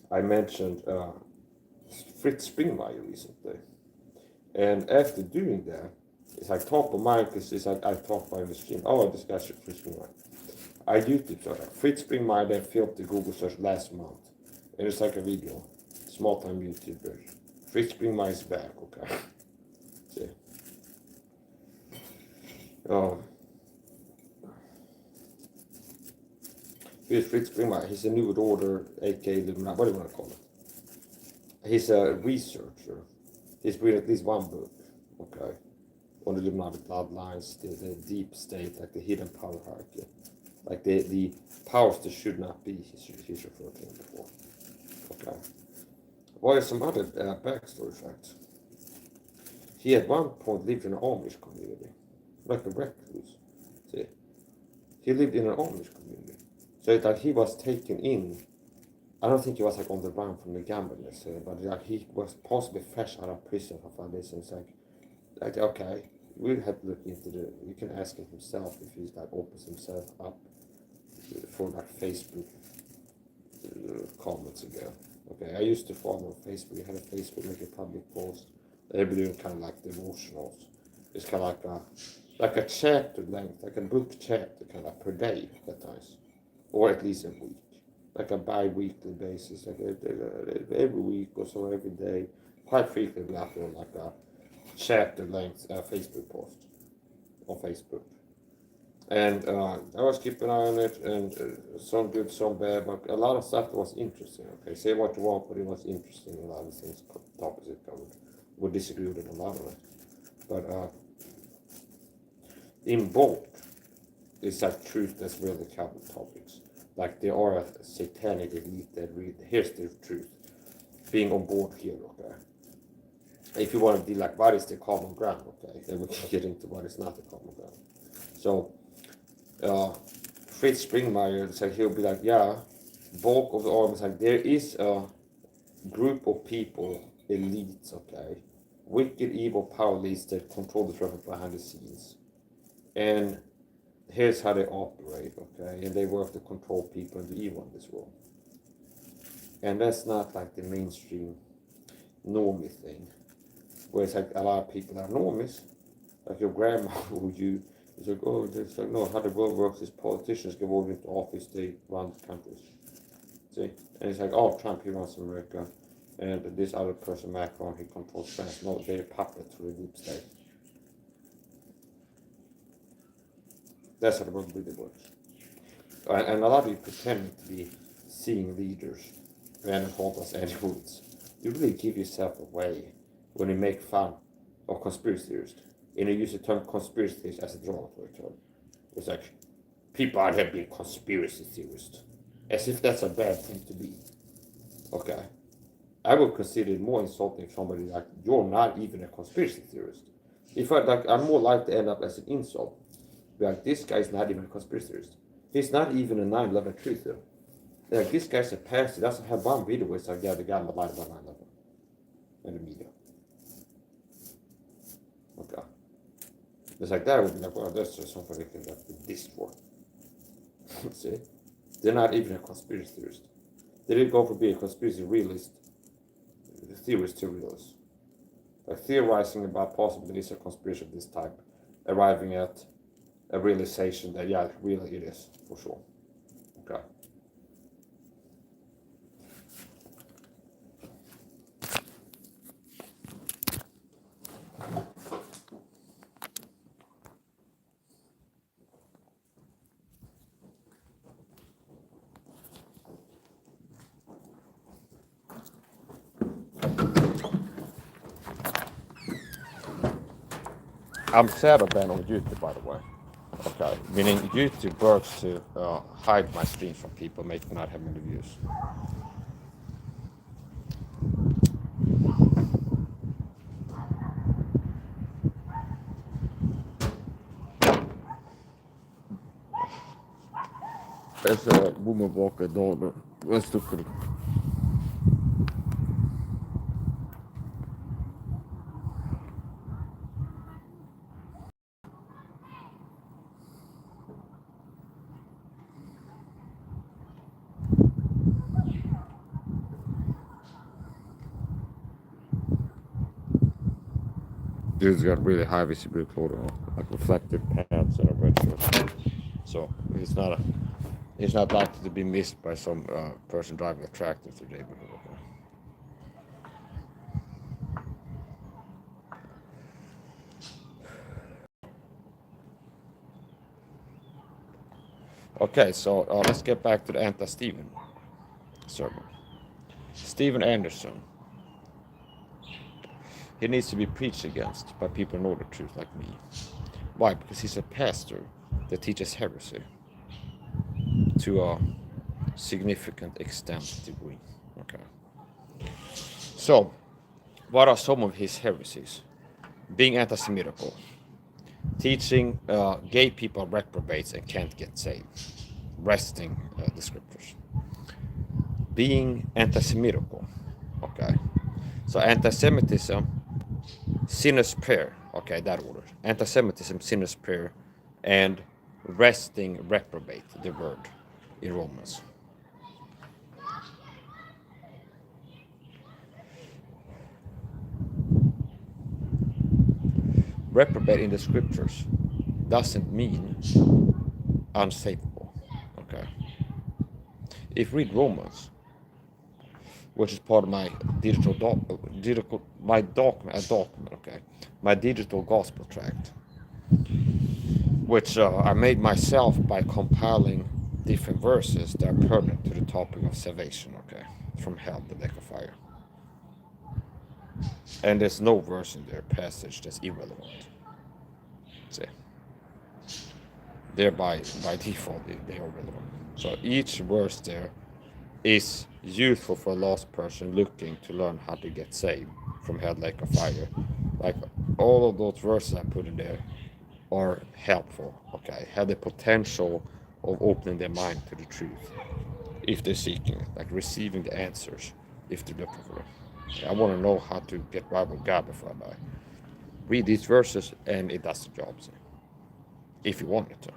I mentioned Fritz Springmeier recently, and after doing that, it's like top of mind because it's like I talked about in the stream. Oh, this guy's Fritz Springmeier. I YouTube search like Fritz Springmeier, then filmed the Google search last month, and it's like a video, small time YouTuber. Fritz Springmeier is back, okay. See. Here's Fritz Springmeier. He's a New Order, aka Illuminati. What do you want to call it? He's a researcher. He's written at least one book, okay, on the Illuminati bloodlines, the deep state, like the hidden power hierarchy, like the powers that should not be. He's referred to him before, okay. Well, some other backstory facts. He at one point lived in an Amish community, like a recluse. See, he lived in an Amish community. So it's like he was taken in. I don't think he was like on the run from the gamblers, but like he was possibly fresh out of prison for this. And it's like okay, we'll have to look into the. You can ask him himself if he's like opens himself up for like Facebook comments again. Okay, I used to follow on Facebook. I had a Facebook make a public post. They're doing kind of like devotionals. It's kind of like a chapter length, like a book chapter, kind of per day at times, or at least a week, like a bi-weekly basis, like every week or so, every day. Quite frequently, I feel like a chapter length Facebook post on Facebook. And I was keeping an eye on it, and some good, some bad, but a lot of stuff was interesting. Okay, say what you want, but it was interesting. A lot of things, topics that covered, would disagree with it a lot of it. But in bulk, it's like truth that's really covered topics. Like there are a satanic elite that read, here's the truth. being on board here, okay? If you want to be like, what is the common ground, okay? Then we can get into what is not the common ground. So, Fritz Springmeier said he'll be like, yeah, bulk of the army is like, there is a group of people, elites, okay? Wicked, evil power leads that control the traffic behind the scenes. And here's how they operate, okay? And they work to control people and do evil in this world. And that's not like the mainstream normie thing. Where it's like a lot of people are normies, like your grandma who you, it's like, oh, it's like, no, how the world works is politicians get voted into office, they run countries. See? And it's like, oh, Trump, he runs America, and this other person, Macron, he controls France. No, they're puppet to the deep state. That's how the world really works. And a lot of you pretend to be seeing leaders and hold us any roots. You really give yourself away when you make fun of conspiracy theorists. And you use the term conspiracy theorist as a derogatory term. It's like, people out here being conspiracy theorists. As if that's a bad thing to be. Okay. I would consider it more insulting if somebody like, you're not even a conspiracy theorist. If I like, I'm more likely to end up as an insult. Be like, this guy's not even a conspiracy theorist. He's not even a 9/11 truther. Like, this guy's a pastor. He doesn't have one video where it's like, yeah, the guy lied about 9/11 in the media. Okay. It's like that would be like, well, that's just something they can be dissed for. See? They're not even a conspiracy theorist. They didn't go for being a conspiracy realist, the theorist to realist. Like theorizing about possibilities of conspiracy of this type, arriving at a realization that, yeah, really it is, for sure. Okay. I'm sad of ban on YouTube, by the way. Okay, meaning YouTube works to hide my streams from people, make not have many views. There's a woman walking door. Let's look at it. Dude's got really high visibility clothing on, like reflective pants and a red shirt. So he's not likely to be missed by some person driving a tractor through the neighborhood. Okay, so let's get back to the anti-Stephen sermon. Stephen Anderson. He needs to be preached against by people who know the truth like me. Why? Because he's a pastor that teaches heresy to a significant extent degree. Okay. So, what are some of his heresies? Being anti-Semitical, teaching gay people are reprobates and can't get saved, wresting the scriptures, being anti-Semitical. Okay. So anti-Semitism, sinner's prayer, okay, that order. Anti-Semitism, sinner's prayer, and resting reprobate, the word in Romans. Reprobate in the scriptures doesn't mean unsavable, okay? If you read Romans, which is part of my digital gospel tract, which I made myself by compiling different verses that are pertinent to the topic of salvation, okay, from hell, the lake of fire. And there's no verse in their passage that's irrelevant. See, thereby by default they're irrelevant. So each verse there is useful for a lost person looking to learn how to get saved from hell like a fire. Like all of those verses I put in there are helpful, okay? Have the potential of opening their mind to the truth if they're seeking it, like receiving the answers if they're looking for it. I want to know how to get right with God before I die. Read these verses and it does the job, so, if you want it to.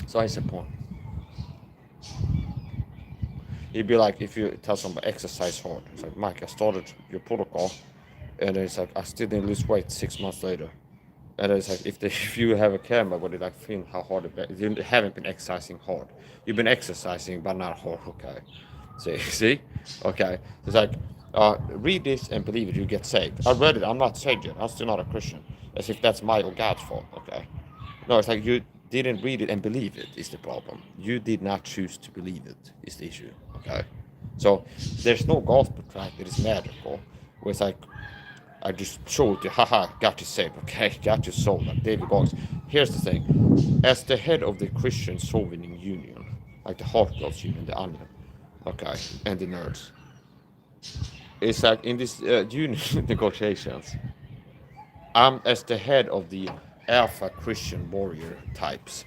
So I support. It'd be like if you tell somebody exercise hard. It's like, Mike, I started your protocol, and then it's like I still didn't lose weight 6 months later. And it's like if you have a camera, would you like feel how hard you haven't been exercising hard. You've been exercising, but not hard. Okay, see, okay. It's like read this and believe it, you get saved. I read it. I'm not saved yet. I'm still not a Christian. As if that's my or God's fault. Okay, no, it's like you didn't read it and believe it is the problem. You did not choose to believe it is the issue. Okay, so there's no gospel track that is magical. Where it's like I just showed you, haha, got you saved, okay, got you sold, like David Goggins. Here's the thing, as the head of the Christian Soul Winning Union, like the Heart Girls Union, the Onion, okay, and the Nerds, it's like in this union negotiations, I'm as the head of the alpha Christian warrior types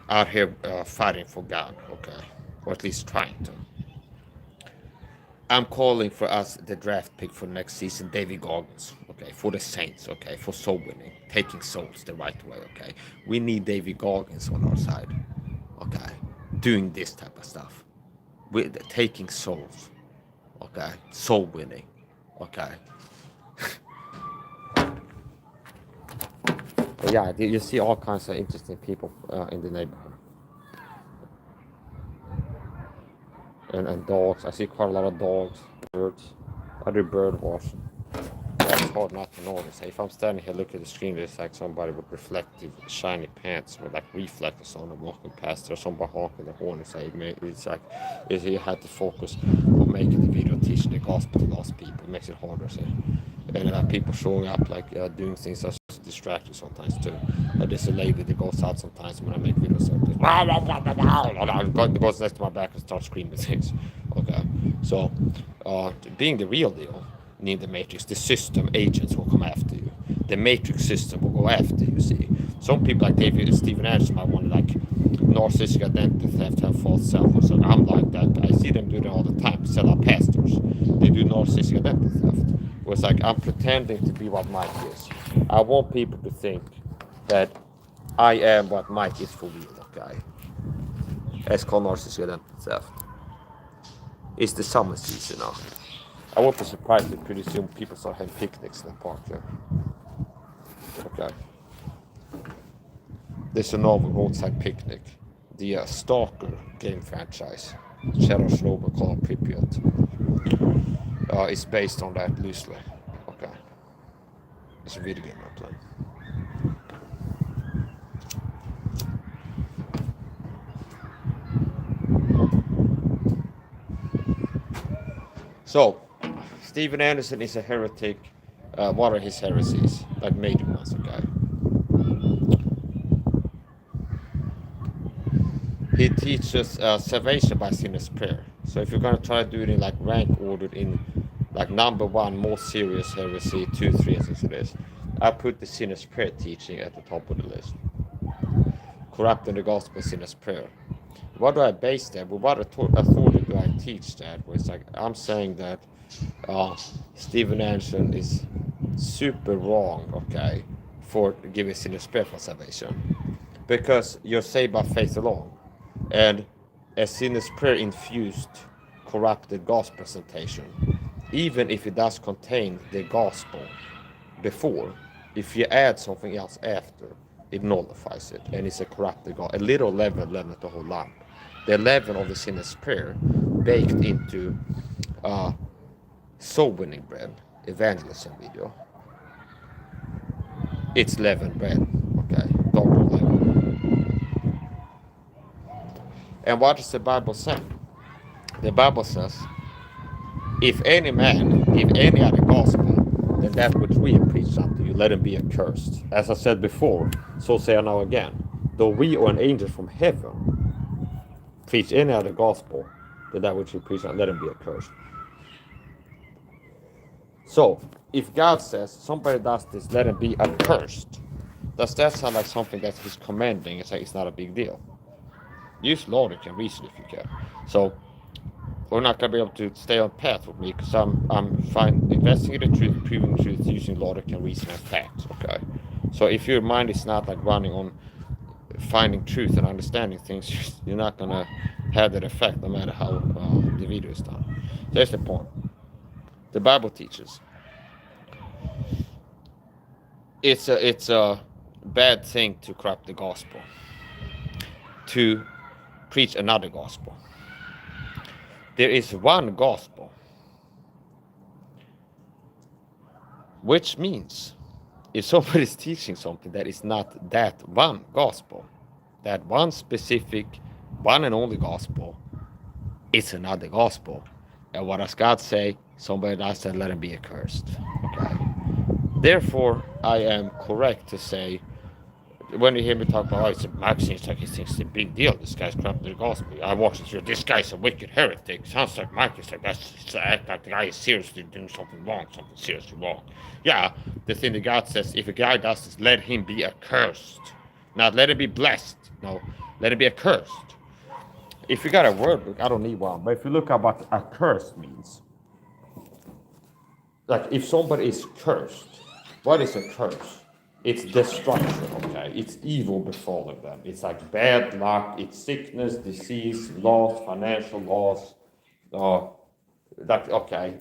out here fighting for God, okay, or at least trying to. I'm calling for us the draft pick for next season, David Goggins, okay, for the Saints, okay, for soul winning, taking souls the right way, okay. We need David Goggins on our side, okay, doing this type of stuff, with taking souls, okay, soul winning, okay. But yeah, you see all kinds of interesting people in the neighborhood. And dogs. I see quite a lot of dogs, birds. I do bird watching. That's hard not to notice. If I'm standing here looking at the screen, there's like somebody with reflective, shiny pants with like reflectors on them walking past. There's somebody honking the horn. It's like you had to focus on making the video, teaching the gospel to lost people. It makes it harder, see. And people showing up like doing things that's distracting sometimes too. There's a lady that goes out sometimes when I make videos like this. Goes next to my back and starts screaming things. Okay, so being the real deal, need the matrix. The system agents will come after you. The matrix system will go after you. See, some people like Stephen Anderson might want to like narcissistic identity theft, have false self. So I'm like that. I see them do that all the time. Sell out pastors. They do narcissistic identity theft. Where it's like I'm pretending to be what Mike is. I want people to think that I am what Mike is for real, okay? It's called narcissistic identity theft. It's the summer season now. I won't be surprised if pretty soon people start having picnics in the park here. Okay. There's a novel, Roadside Picnic. The Stalker game franchise, Shadow Slover, Call Pripyat, is based on that loosely. Okay. It's a video game I'm playing. So, Stephen Anderson is a heretic. What are his heresies? Like major ones, okay? He teaches salvation by sinner's prayer. So if you're going to try to do it in like rank order in like number one, most serious heresy, 2, 3, and 6 it is, I put the sinner's prayer teaching at the top of the list. Corrupting the gospel sinner's prayer. What do I base that? Well, what authority do I teach that? Where it's like I'm saying that Stephen Anderson is super wrong, okay, for giving sinner's prayer for salvation, because you're saved by faith alone, and a sinner's prayer infused corrupted gospel presentation, even if it does contain the gospel before, if you add something else after, it nullifies it, and it's a corrupted gospel. A little leaven leaveneth the whole lump. The leaven of the sinner's prayer baked into soul winning bread, evangelism video. It's leavened bread, okay, double leaven. And what does the Bible say? The Bible says, if any man give any other gospel than that which we have preached unto you, let him be accursed. As I said before, so say I now again, though we or an angel from heaven preach any other gospel than that which we preach, and let him be accursed. So, if God says somebody does this, let him be accursed, does that sound like something that he's commanding? It's not a big deal. Use logic and reason if you can. So, we're not gonna be able to stay on path with me because I'm fine investigating the truth, proving the truth using logic and reason as facts. Okay. So if your mind is not like running on finding truth and understanding things, you're not gonna have that effect no matter how the video is done. There's the point. The Bible teaches it's a bad thing to corrupt the gospel, to preach another gospel. There is one gospel, which means if somebody is teaching something that is not that one gospel, that one specific, one and only gospel, it's another gospel. And what does God say? Somebody does that, let him be accursed. Okay. Therefore, I am correct to say, when you hear me talk about, Mike seems like he thinks it's a big deal. This guy's corrupting the gospel. I watched it through. This guy's a wicked heretic. Sounds like Mike is like, that's act like the guy is seriously doing something wrong, something seriously wrong. Yeah, the thing that God says, if a guy does this, let him be accursed. Not let him be blessed. No, let him be accursed. If you got a word book, I don't need one, but if you look at what accursed means, like if somebody is cursed, what is a curse? It's destruction, okay? It's evil befalling them. It's like bad luck, it's sickness, disease, loss, financial loss, like, okay,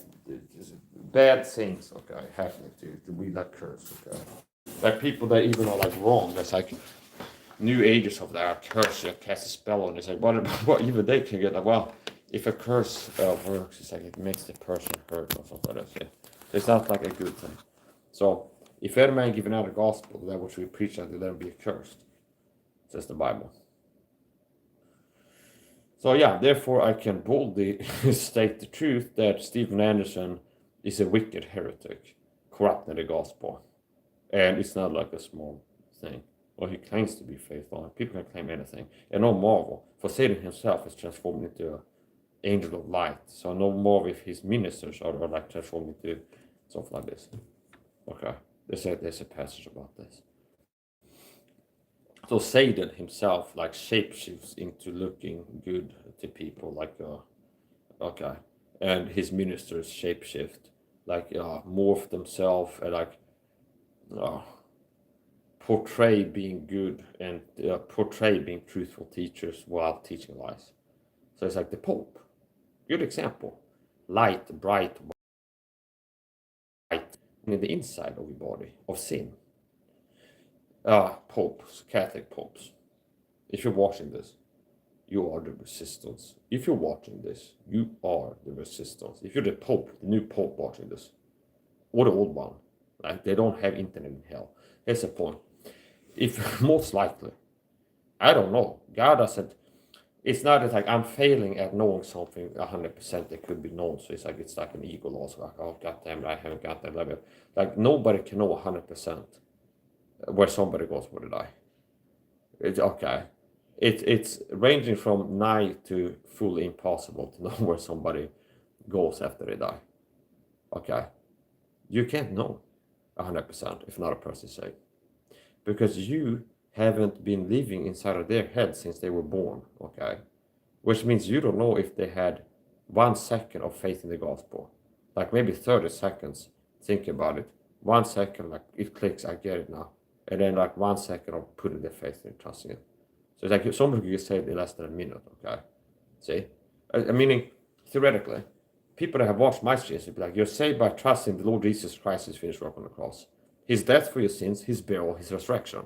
bad things, okay, happening to be like cursed, okay? Like people that even are like wrong, that's like new ages of that curse, you cast a spell on it. It's like, what even they can get, like, well, if a curse works, it's like it makes the person hurt or something like that. It's not like a good thing. So, if any man give another gospel, that which we preach unto them be accursed, says the Bible. So yeah, therefore I can boldly state the truth that Stephen Anderson is a wicked heretic, corrupting the gospel. And it's not like a small thing. Well, he claims to be faithful. People can claim anything. And no marvel, for Satan himself is transformed into an angel of light. So no marvel if his ministers are like transformed into stuff like this. Okay. There's a passage about this. So Satan himself like shapeshifts into looking good to people, like okay, and his ministers shapeshift, like morph themselves and like portray being good and portray being truthful teachers while teaching lies. So it's like the Pope, good example, light, bright, white in the inside of your body of sin. Popes, Catholic popes, if you're watching this, you are the resistance. If you're watching this, you are the resistance. If you're the Pope, the new Pope watching this, or the old one, like they don't have internet in hell. Here's the point. If most likely, I don't know, God doesn't, it's not like I'm failing at knowing something 100% that could be known. So it's like an ego loss, like, oh, goddamn, I haven't got that level. Like nobody can know 100%. Where somebody goes when they die. It's okay. It's ranging from nigh to fully impossible to know where somebody goes after they die. Okay. You can't know 100% if not a person saved. Because you haven't been living inside of their head since they were born. Okay. Which means you don't know if they had 1 second of faith in the gospel. Like maybe 30 seconds. Think about it. 1 second, like it clicks, I get it now. And then like 1 second of putting their faith in trusting it. So it's like somebody could get saved in less than a minute, okay? See? Meaning, theoretically, people that have watched my streams would be like, you're saved by trusting the Lord Jesus Christ, his finished work on the cross. His death for your sins, his burial, his resurrection.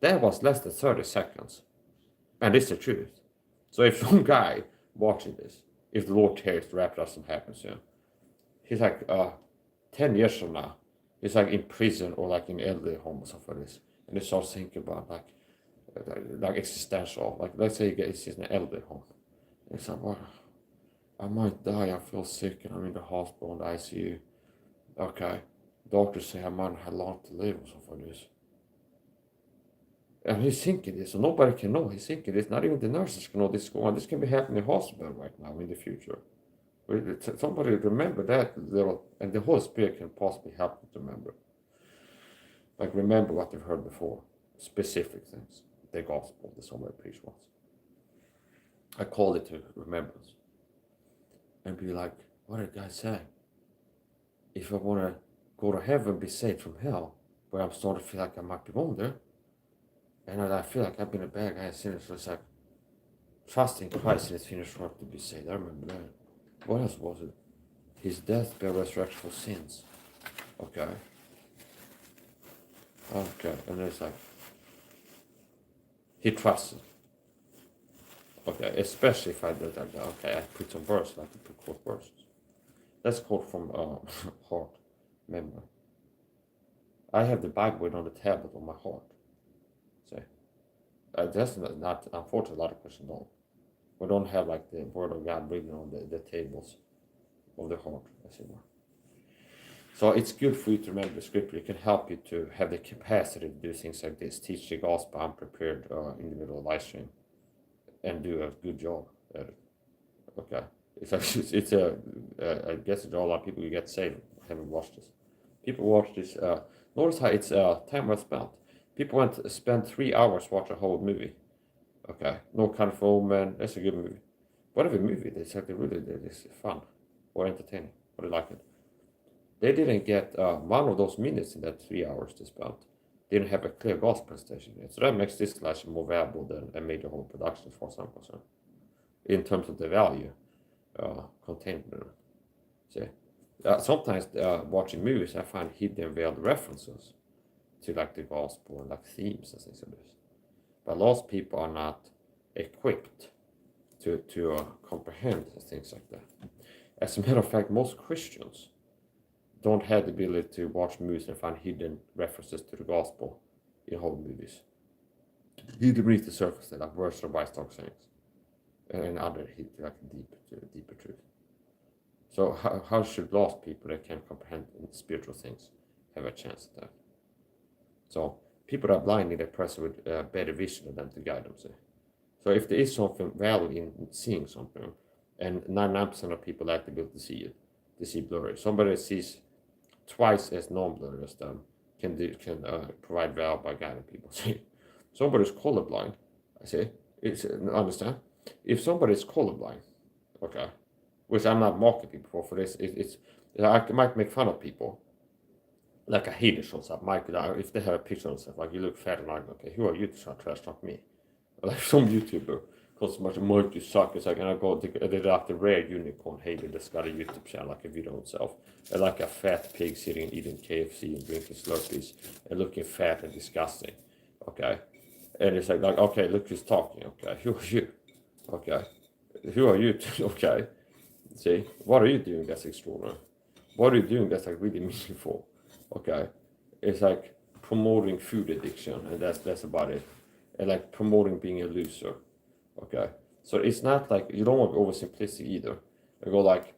That was less than 30 seconds. And it's the truth. So if some guy watching this, if the Lord tears the rapture doesn't happen soon, he's like, 10 years from now, he's like in prison or like in elderly home or something like this. And he starts thinking about like existential. Like let's say he's in an elderly home. And he's like, well, I might die, I feel sick and I'm in the hospital in the ICU. Okay. Doctors say I might have long to live or something like this. And he's thinking this, so nobody can know he's thinking this. Not even the nurses can know this is going on. This can be happening in the hospital right now in the future. Somebody remember that little, and the Holy Spirit can possibly help you to remember. Like remember what you've heard before, specific things, the gospel, the somebody preached once. I call it to remembrance, and be like, what did God say? If I want to go to heaven, be saved from hell, but I'm starting to feel like I might be going there, and I feel like I've been a bad guy, sinner, so it's like trusting Christ in His finished work to be saved. I remember that. What else was it? His death, burial, resurrection for sins. Okay. And it's like He trusted. Okay, especially if I did like that. Okay, I put some verses, like I put quote verses. That's quote from heart memory. I have the Bible on the tablet on my heart. See, that's not unfortunately a lot of Christians don't. We don't have like the Word of God written on the tables of the heart, as it were. So it's good for you to remember the scripture. It can help you to have the capacity to do things like this, teach the gospel unprepared in the middle of live stream, and do a good job at it. Okay, it's I guess a lot of people who get saved haven't watched this. People watch this. Notice how it's time well spent. People went to spend 3 hours watch a whole movie. Okay, No Country for Old Men. That's a good movie. Whatever movie, it's like it's fun or entertaining, or they like it. They didn't get one of those minutes in that 3 hours they spent. Didn't have a clear gospel presentation yet. So that makes this class more valuable than a major whole production, as far as I'm concerned, in terms of the value contained in it. See, sometimes watching movies, I find hidden veiled references to like the gospel and like themes and things like this. But most people are not equipped to comprehend things like that. As a matter of fact, most Christians don't have the ability to watch movies and find hidden references to the gospel in whole movies. Hidden beneath the surface, like words of wise talk sayings, and other like deeper truth. So how should lost people that can comprehend spiritual things have a chance at that? So people are blind in their person with better vision than them to guide them. So if there is something value in seeing something, and 99% of people lack the ability to see it, to see blurry. Somebody that sees twice as non-blurry as them can provide value by guiding people. See, somebody's colorblind. I say, understand? If somebody's colorblind, okay, which I'm not mocking people for this, I might make fun of people. Like a hater shows up, Mike, if they have a picture of themselves, like you look fat and ugly, okay, who are you to try to trash talk me? Like some YouTuber calls much Mike, you suck. It's like, and I go, they like the rare unicorn hater that's got a YouTube channel, like a video himself, and like a fat pig sitting eating KFC and drinking Slurpees and looking fat and disgusting, okay? And it's like okay, look who's talking, okay? Who are you? Okay, who are you? Okay, see, what are you doing that's extraordinary? What are you doing that's like really meaningful? Okay, it's like promoting food addiction, and that's about it, and like promoting being a loser. Okay, so it's not like you don't want to be oversimplistic either. I go like,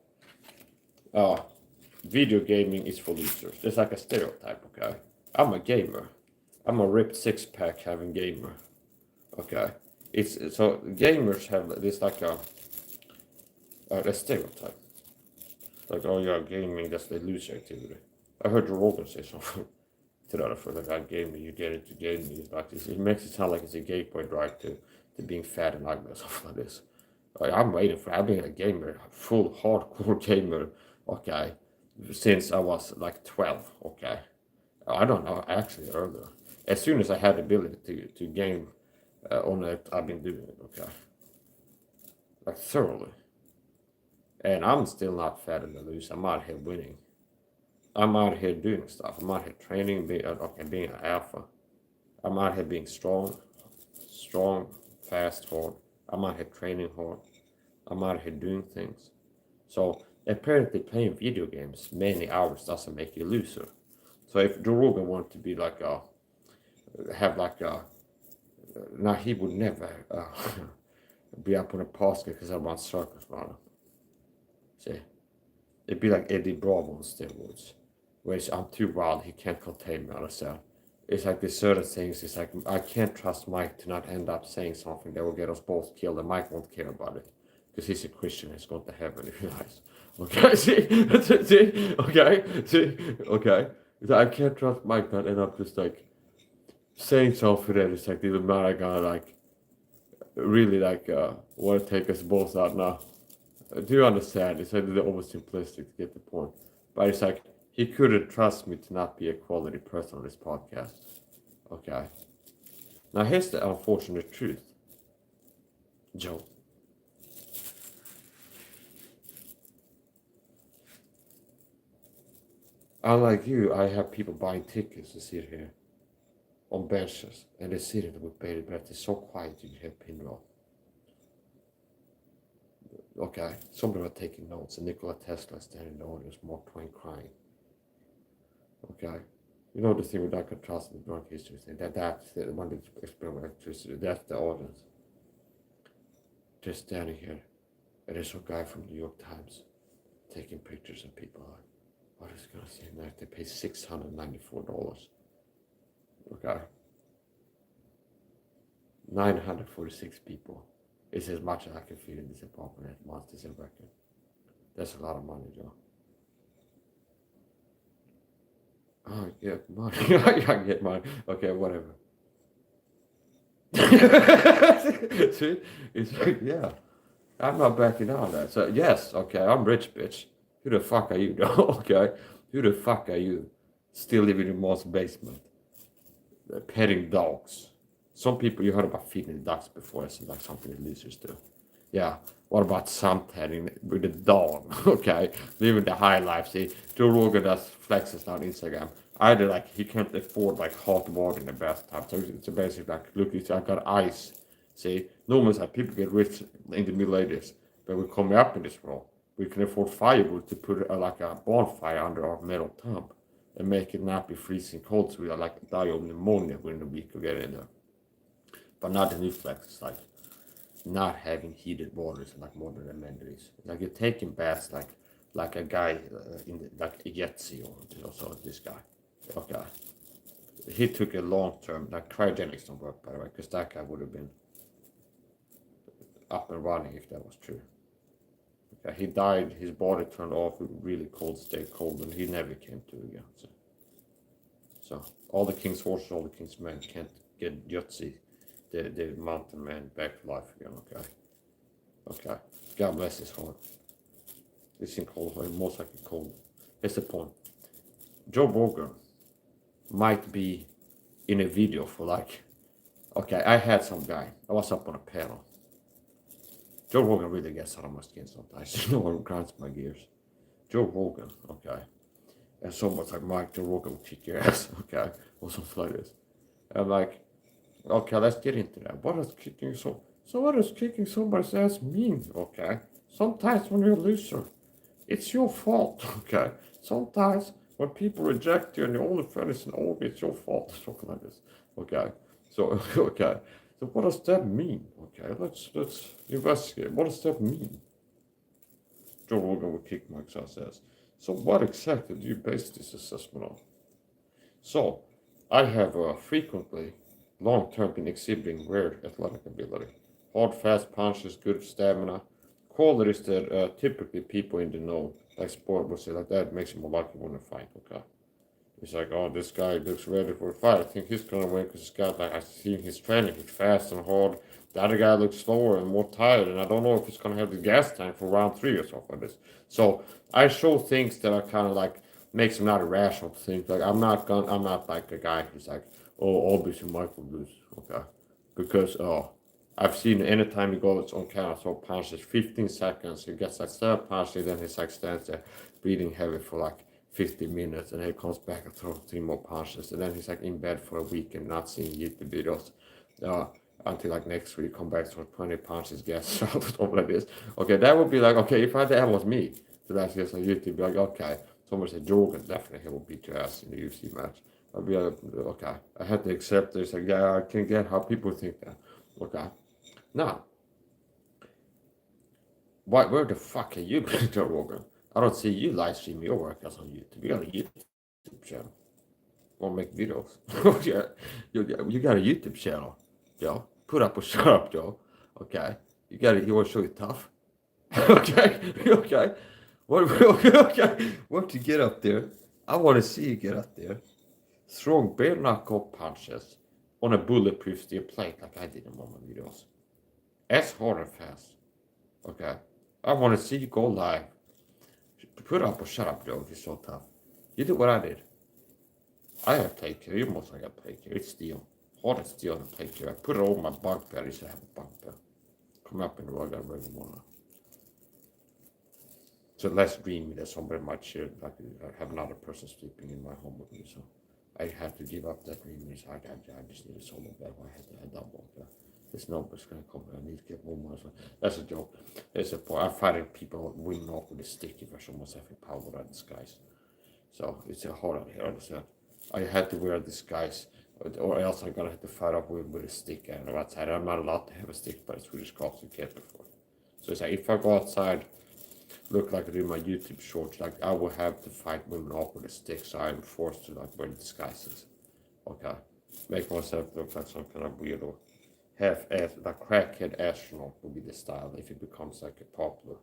video gaming is for losers. There's like a stereotype. Okay, I'm a gamer. I'm a ripped six-pack having gamer. Okay, it's so gamers have this like a stereotype. Like, oh yeah, gaming, that's the loser activity. I heard Joe Rogan say something to that effect, like, gaming, you get into gaming. Like, it makes it sound like it's a gateway drug to being fat and ugly or something like this. Like, I'm waiting for, I've been a gamer, full hardcore gamer, okay, since I was like 12, okay. I don't know, actually earlier. As soon as I had the ability to game on it, I've been doing it, okay. Like, thoroughly. And I'm still not fat and loose. I'm out here winning. I'm out here doing stuff. I'm out here training, being an alpha. I'm out here being strong, fast, hard. I'm out here training hard. I'm out here doing things. So apparently playing video games many hours doesn't make you a loser. So if Joe Rogan wanted to be like now he would never be up on a podcast because I want circus runner. See, it'd be like Eddie Bravo on steroids, where I'm too wild, he can't contain me, understand? it's like there's certain things. It's like I can't trust Mike to not end up saying something that will get us both killed, and Mike won't care about it because he's a Christian. He's going to heaven if he lies. Okay, see, okay. So I can't trust Mike not end up just like saying something that is like the man gonna like really like want to take us both out now. Do you understand? It's like the oversimplistic to get the point, but it's like he couldn't trust me to not be a quality person on this podcast. Okay. Now here's the unfortunate truth, Joe. Unlike you, I have people buying tickets to sit here on benches, and they sit in with bated breath. It's so quiet you can hear pin drop. Okay, somebody are taking notes, and Nikola Tesla standing in the audience, Mark Twain crying. Okay, you know the thing with that contrast in the drunk history thing. That's the one that experiment electricity. That's the audience. Just standing here, and there's some guy from the New York Times taking pictures of people like, what is gonna say now? They pay $694. Okay, 946 people. It's as much as I can feed in this apartment at once. This is a record. That's a lot of money, Joe. Oh, I get money. I get money. Okay, whatever. See, it's like, yeah, I'm not backing down on that. So yes, okay, I'm rich, bitch. Who the fuck are you, though? Okay, who the fuck are you? Still living in Moss basement, petting dogs. Some people you heard about feeding ducks before. It's like something the losers do. Yeah. What about suntanning with a dog? Okay, living the high life. See, Joe Rogan does flexes on Instagram. Either like he can't afford like hot water in the bathtub, so it's basically like, look, I got ice. See, normally like people get rich in the Middle Ages, but we're coming up in this world. We can afford firewood to put like a bonfire under our metal tub and make it not be freezing cold, so we are like die of pneumonia within a week of getting in there. But not the new flexes, like not having heated waters like modern amenities. Like you're taking baths like a guy in the, like a Yetzi or so this guy. Okay. He took a long term, like cryogenics don't work by the way, because that guy would have been up and running if that was true. Okay, he died, his body turned off with really cold, stayed cold, and he never came to again. So all the king's horses, all the king's men can't get Yetzi, the mountain man, back to life again. Okay. God bless his heart. It's in cold, most likely cold. Here's the point. Joe Rogan might be in a video for like, okay, I had some guy, I was up on a panel. Joe Rogan really gets out of my skin sometimes. You know what grinds my gears? Joe Rogan, okay. And someone's like, Mike, Joe Rogan will kick your ass, okay, or something like this. I'm like, okay, let's get into that. What does kicking what does kicking somebody's ass mean, okay? Sometimes when you're a loser, it's your fault, okay? Sometimes when people reject you and your only friend is an org, it's your fault, something like this, okay? So, okay. So what does that mean, okay? Let's investigate. What does that mean? Joe Rogan will kick Mike Sah's ass. So what exactly do you base this assessment on? So, I have frequently long-term been exhibiting rare athletic ability. Hard, fast punches, good stamina. Qualities that typically people in the know, like sport, will say like that makes him more likely to win a fight, okay? It's like, oh, this guy looks ready for a fight. I think he's gonna win because this guy, like, I see his training, he's fast and hard. The other guy looks slower and more tired, and I don't know if he's gonna have the gas tank for round 3 or something like this. So I show things that are kind of like makes him not irrational to think. Like I'm not like a guy who's like, oh, obviously Michael lose, okay? Because I've seen anytime he goes on camera, so punches 15 seconds, he gets like 7 punches, then he's like stands there breathing heavy for like 50 minutes, and then he comes back and throws 3 more punches, and then he's like in bed for a week and not seeing YouTube videos until like next week, come back to 20 punches, gas out, stuff like this. Okay, that would be like, okay, if that was me, so that's just on YouTube, be like, okay, someone said Jorgen, definitely he will beat your ass in the UFC match. I'd be like, okay, I had to accept this, like, yeah, I can get how people think that. Okay, now, where the fuck are you, Joe Rogan? I don't see you live stream your workouts on YouTube. You got a YouTube channel. want to make videos. You got a YouTube channel, Joe. Put up or shut up, Joe. Okay. You want to show you tough? Okay. Okay. Okay. Once you get up there, I want to see you get up there. Throwing bare knuckle punches on a bulletproof steel plate like I did in one of my videos. As hard and fast. Okay. I want to see you go live. Put up or shut up, Joe, if you're so tough. You do what I did. I have plate care. You must have got plate care. It's steel. Hard as steel and plate care. I put it over my bunk bed. I used to have a bunk bed. Come up in the rug. I really want to. So less dreamy that somebody might share. Like I have another person sleeping in my home with me. So I had to give up that dreaminess. I just need a solo bed. I had to have double. This number's gonna come. I need to get one more. So that's a joke. That's a point. I'm fighting people winning off with a stick if I show myself in power in disguise. So it's a hard out here. Understand? I had to wear a disguise, or else I'm gonna have to fight off with a stick. And outside, I'm not allowed to have a stick by the Swedish cops you get before. So it's like if I go outside, look like I do my YouTube shorts, like I will have to fight women off with a stick. So I'm forced to like wear disguises. Okay, make myself look like some kind of weirdo. Half-ass, like crackhead astronaut would be the style if it becomes like a popular.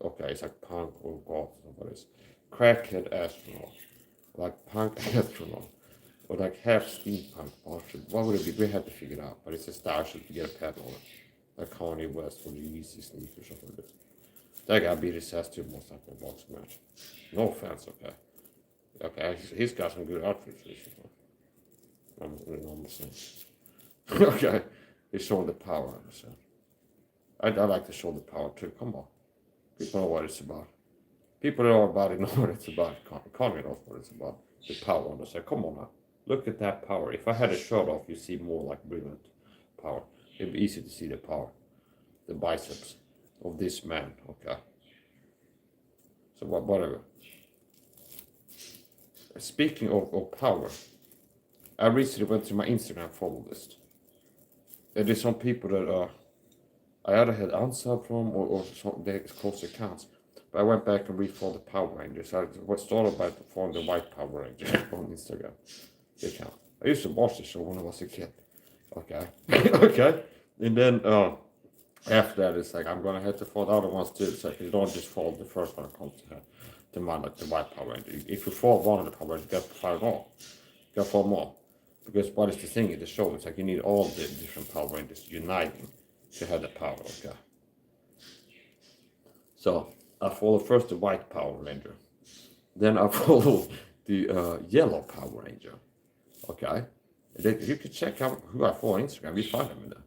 Okay, it's like punk or goth or what it is. Crackhead astronaut, like punk astronaut, or like half steampunk bullshit. What would it be? We had to figure it out, but it's a style should get a pad on it, like Kanye West for the Yeezy sneakers or something like this. That guy beat his ass too most like a box match. No offense, okay. Okay, he's got some good outfits. I'm saying. Okay. He's showing the power, I understand. I like to show the power too. Come on. People know what it's about. People that know about it know what it's about. Connie knows what it's about. The power, understand. Come on now. Look at that power. If I had a shirt off, you see more like brilliant power. It'd be easy to see the power. The biceps of this man, okay. So whatever. Speaking of power, I recently went to my Instagram follow list. There's some people that I either had unsubbed from or they closed accounts. But I went back and refollowed the Power Rangers. I started by following the White Power Ranger on Instagram account. I used to watch the show when I was a kid. Okay. Okay. And then after that, it's like I'm gonna have to follow the other ones too. It's like you don't just follow the first one that comes to mind, like the White Power Ranger. If you follow one of the Power Rangers, you got to follow them all. You got to follow them all. Because what is the thing in the show? It's like you need all the different Power Rangers uniting to have the power, okay? So I follow first the White Power Ranger. Then I follow the Yellow Power Ranger, okay? You can check out who I follow on Instagram. You find them in there.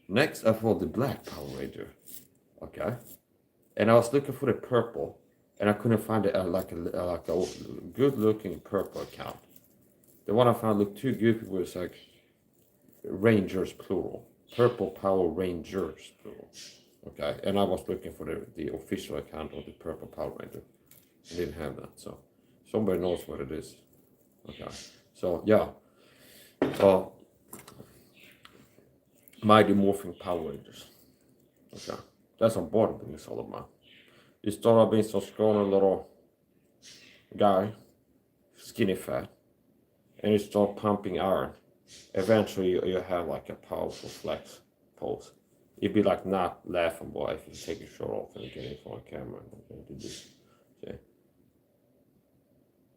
Next, I follow the Black Power Ranger, okay? And I was looking for the purple, and I couldn't find it like a good-looking purple account. The one I found looked too goofy was like Rangers plural. Purple Power Rangers plural. Okay, and I was looking for the official account of the Purple Power Ranger. I didn't have that, so somebody knows what it is. Okay, so yeah. So Mighty Morphing Power Rangers. Okay, that's on board being all of mine. You start out being some scrawny little guy, skinny fat. And you start pumping iron. Eventually, you have like a powerful flex pose. You'd be like not laughable if you take your shirt off and get in front of the camera and do this. See?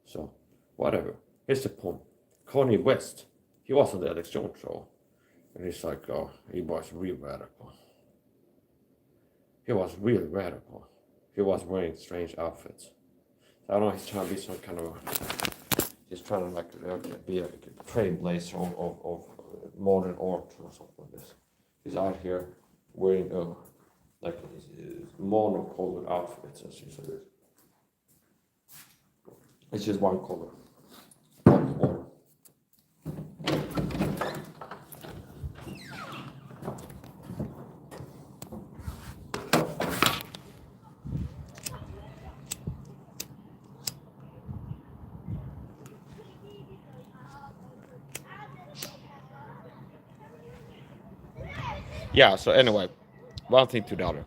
So, whatever. Here's the point. Kanye West, he was on the Alex Jones show. And he's like, he was real radical. He was really radical. He was wearing strange outfits. So I don't know, he's trying to be some kind of he's trying to like be a trailblazer of modern art or something like this. He's out here wearing like monocolored outfits and things like this. It's just one color. One. Yeah, so anyway, one thing to the other.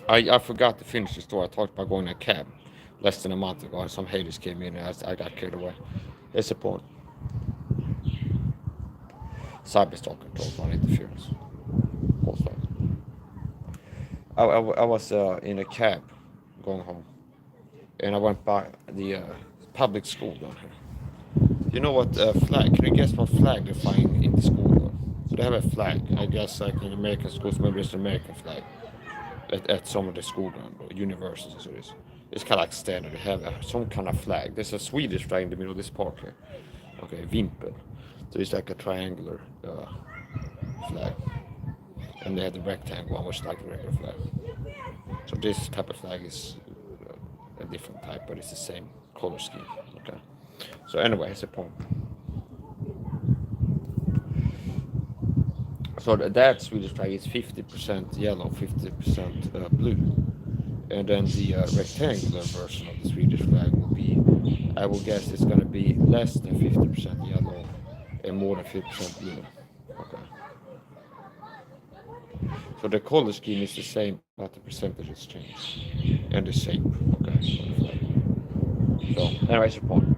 I forgot to finish the story. I talked about going in a cab less than a month ago, and some haters came in and I got carried away. That's the point. cyberstalker total interference. Most likely. I was in a cab going home, and I went by the public school down here. You know what flag? Can you guess what flag they find in the school? Though? So they have a flag. I guess like in American schools, maybe it's an American flag at some of the school ground or universities. So it's kind of like standard. They have some kind of flag. There's a Swedish flag in the middle of this park here. Okay, Vimpel. So it's like a triangular flag, and they have the rectangle one, which is like the regular flag. So this type of flag is a different type, but it's the same color scheme. Okay. So anyway, here's the point. So that Swedish flag is 50% yellow, 50% blue, and then the rectangular version of the Swedish flag will be, I will guess, it's going to be less than 50% yellow and more than 50% blue. Okay. So the color scheme is the same, but the percentages change, and the shape. Okay. So anyway, it's the point.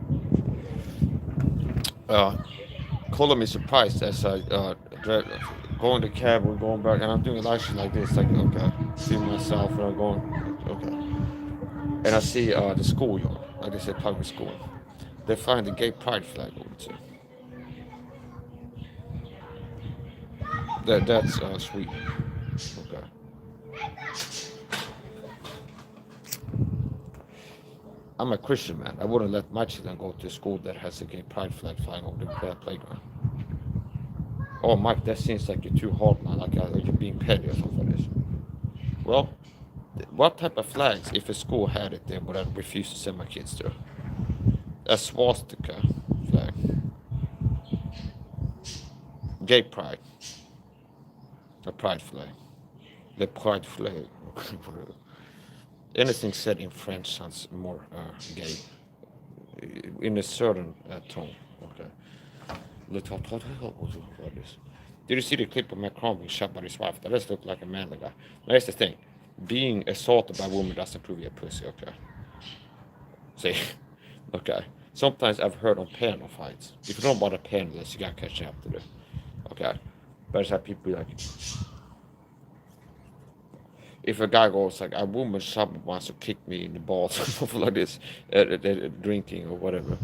Color me surprised as I go in the cab or going back, and I'm doing live shit like this, like okay, see myself, and I'm going okay, and I see the schoolyard, like they said, public school. They find the gay pride flag over too. That's sweet. Okay. I'm a Christian man. I wouldn't let my children go to a school that has a gay pride flag flying over the playground. Oh, Mike, that seems like you're too hard, man. Like you're being petty or something like this. Well, what type of flags, if a school had it, then would I refuse to send my kids to? A swastika flag. Gay pride. A pride flag. The pride flag. Anything said in French sounds more gay. In a certain tone. Okay. Did you see the clip of Macron being shot by his wife? That does look like a manly guy. Now, here's the thing. Being assaulted by a woman doesn't prove you're a pussy, okay? See? Okay. Sometimes I've heard on panel fights. If you don't know about a panelist, you gotta catch up to this. Okay? But it's like people like, if a guy goes like, a woman wants to kick me in the balls or something like this, drinking or whatever,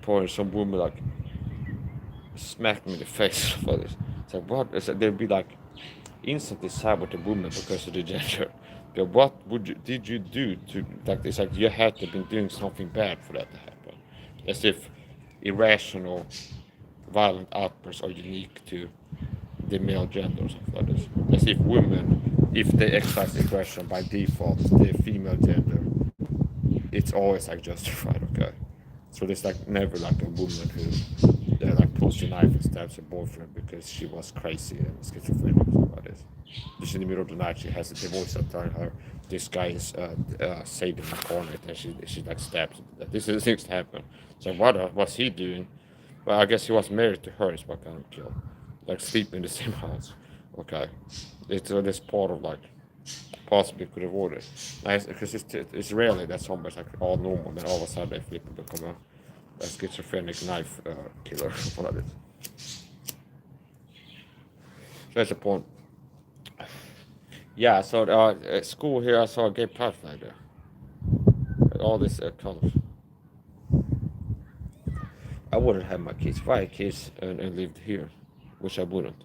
or some woman like smacked me in the face or this. It's like, what? It's like, they'd be like instantly side with the woman because of the gender. But what did you do to, like, it's like you had to have been doing something bad for that to happen. As if irrational, violent outbursts are unique to the male gender or something like this. As if women, if they exercise aggression by default, the female gender, it's always like justified, okay? So there's like never like a woman who like pulls a knife and stabs her boyfriend because she was crazy and schizophrenic or something like this. Just in the middle of the night, she has a voice up telling her this guy is saving my corner, and she like stabs him. This is things happen. So what was he doing? Well, I guess he was married to her. Is what got him killed. Like sleeping in the same house. Okay, it's this part of like possibly could avoid it. Nice, because it's rarely that somebody's like all normal, then all of a sudden they flip and become a schizophrenic knife killer. What like this. So that's the point. Yeah, so at school here I saw a gay pride flag there. All this colors. I wouldn't have my kids. If I had kids and lived here, which I wouldn't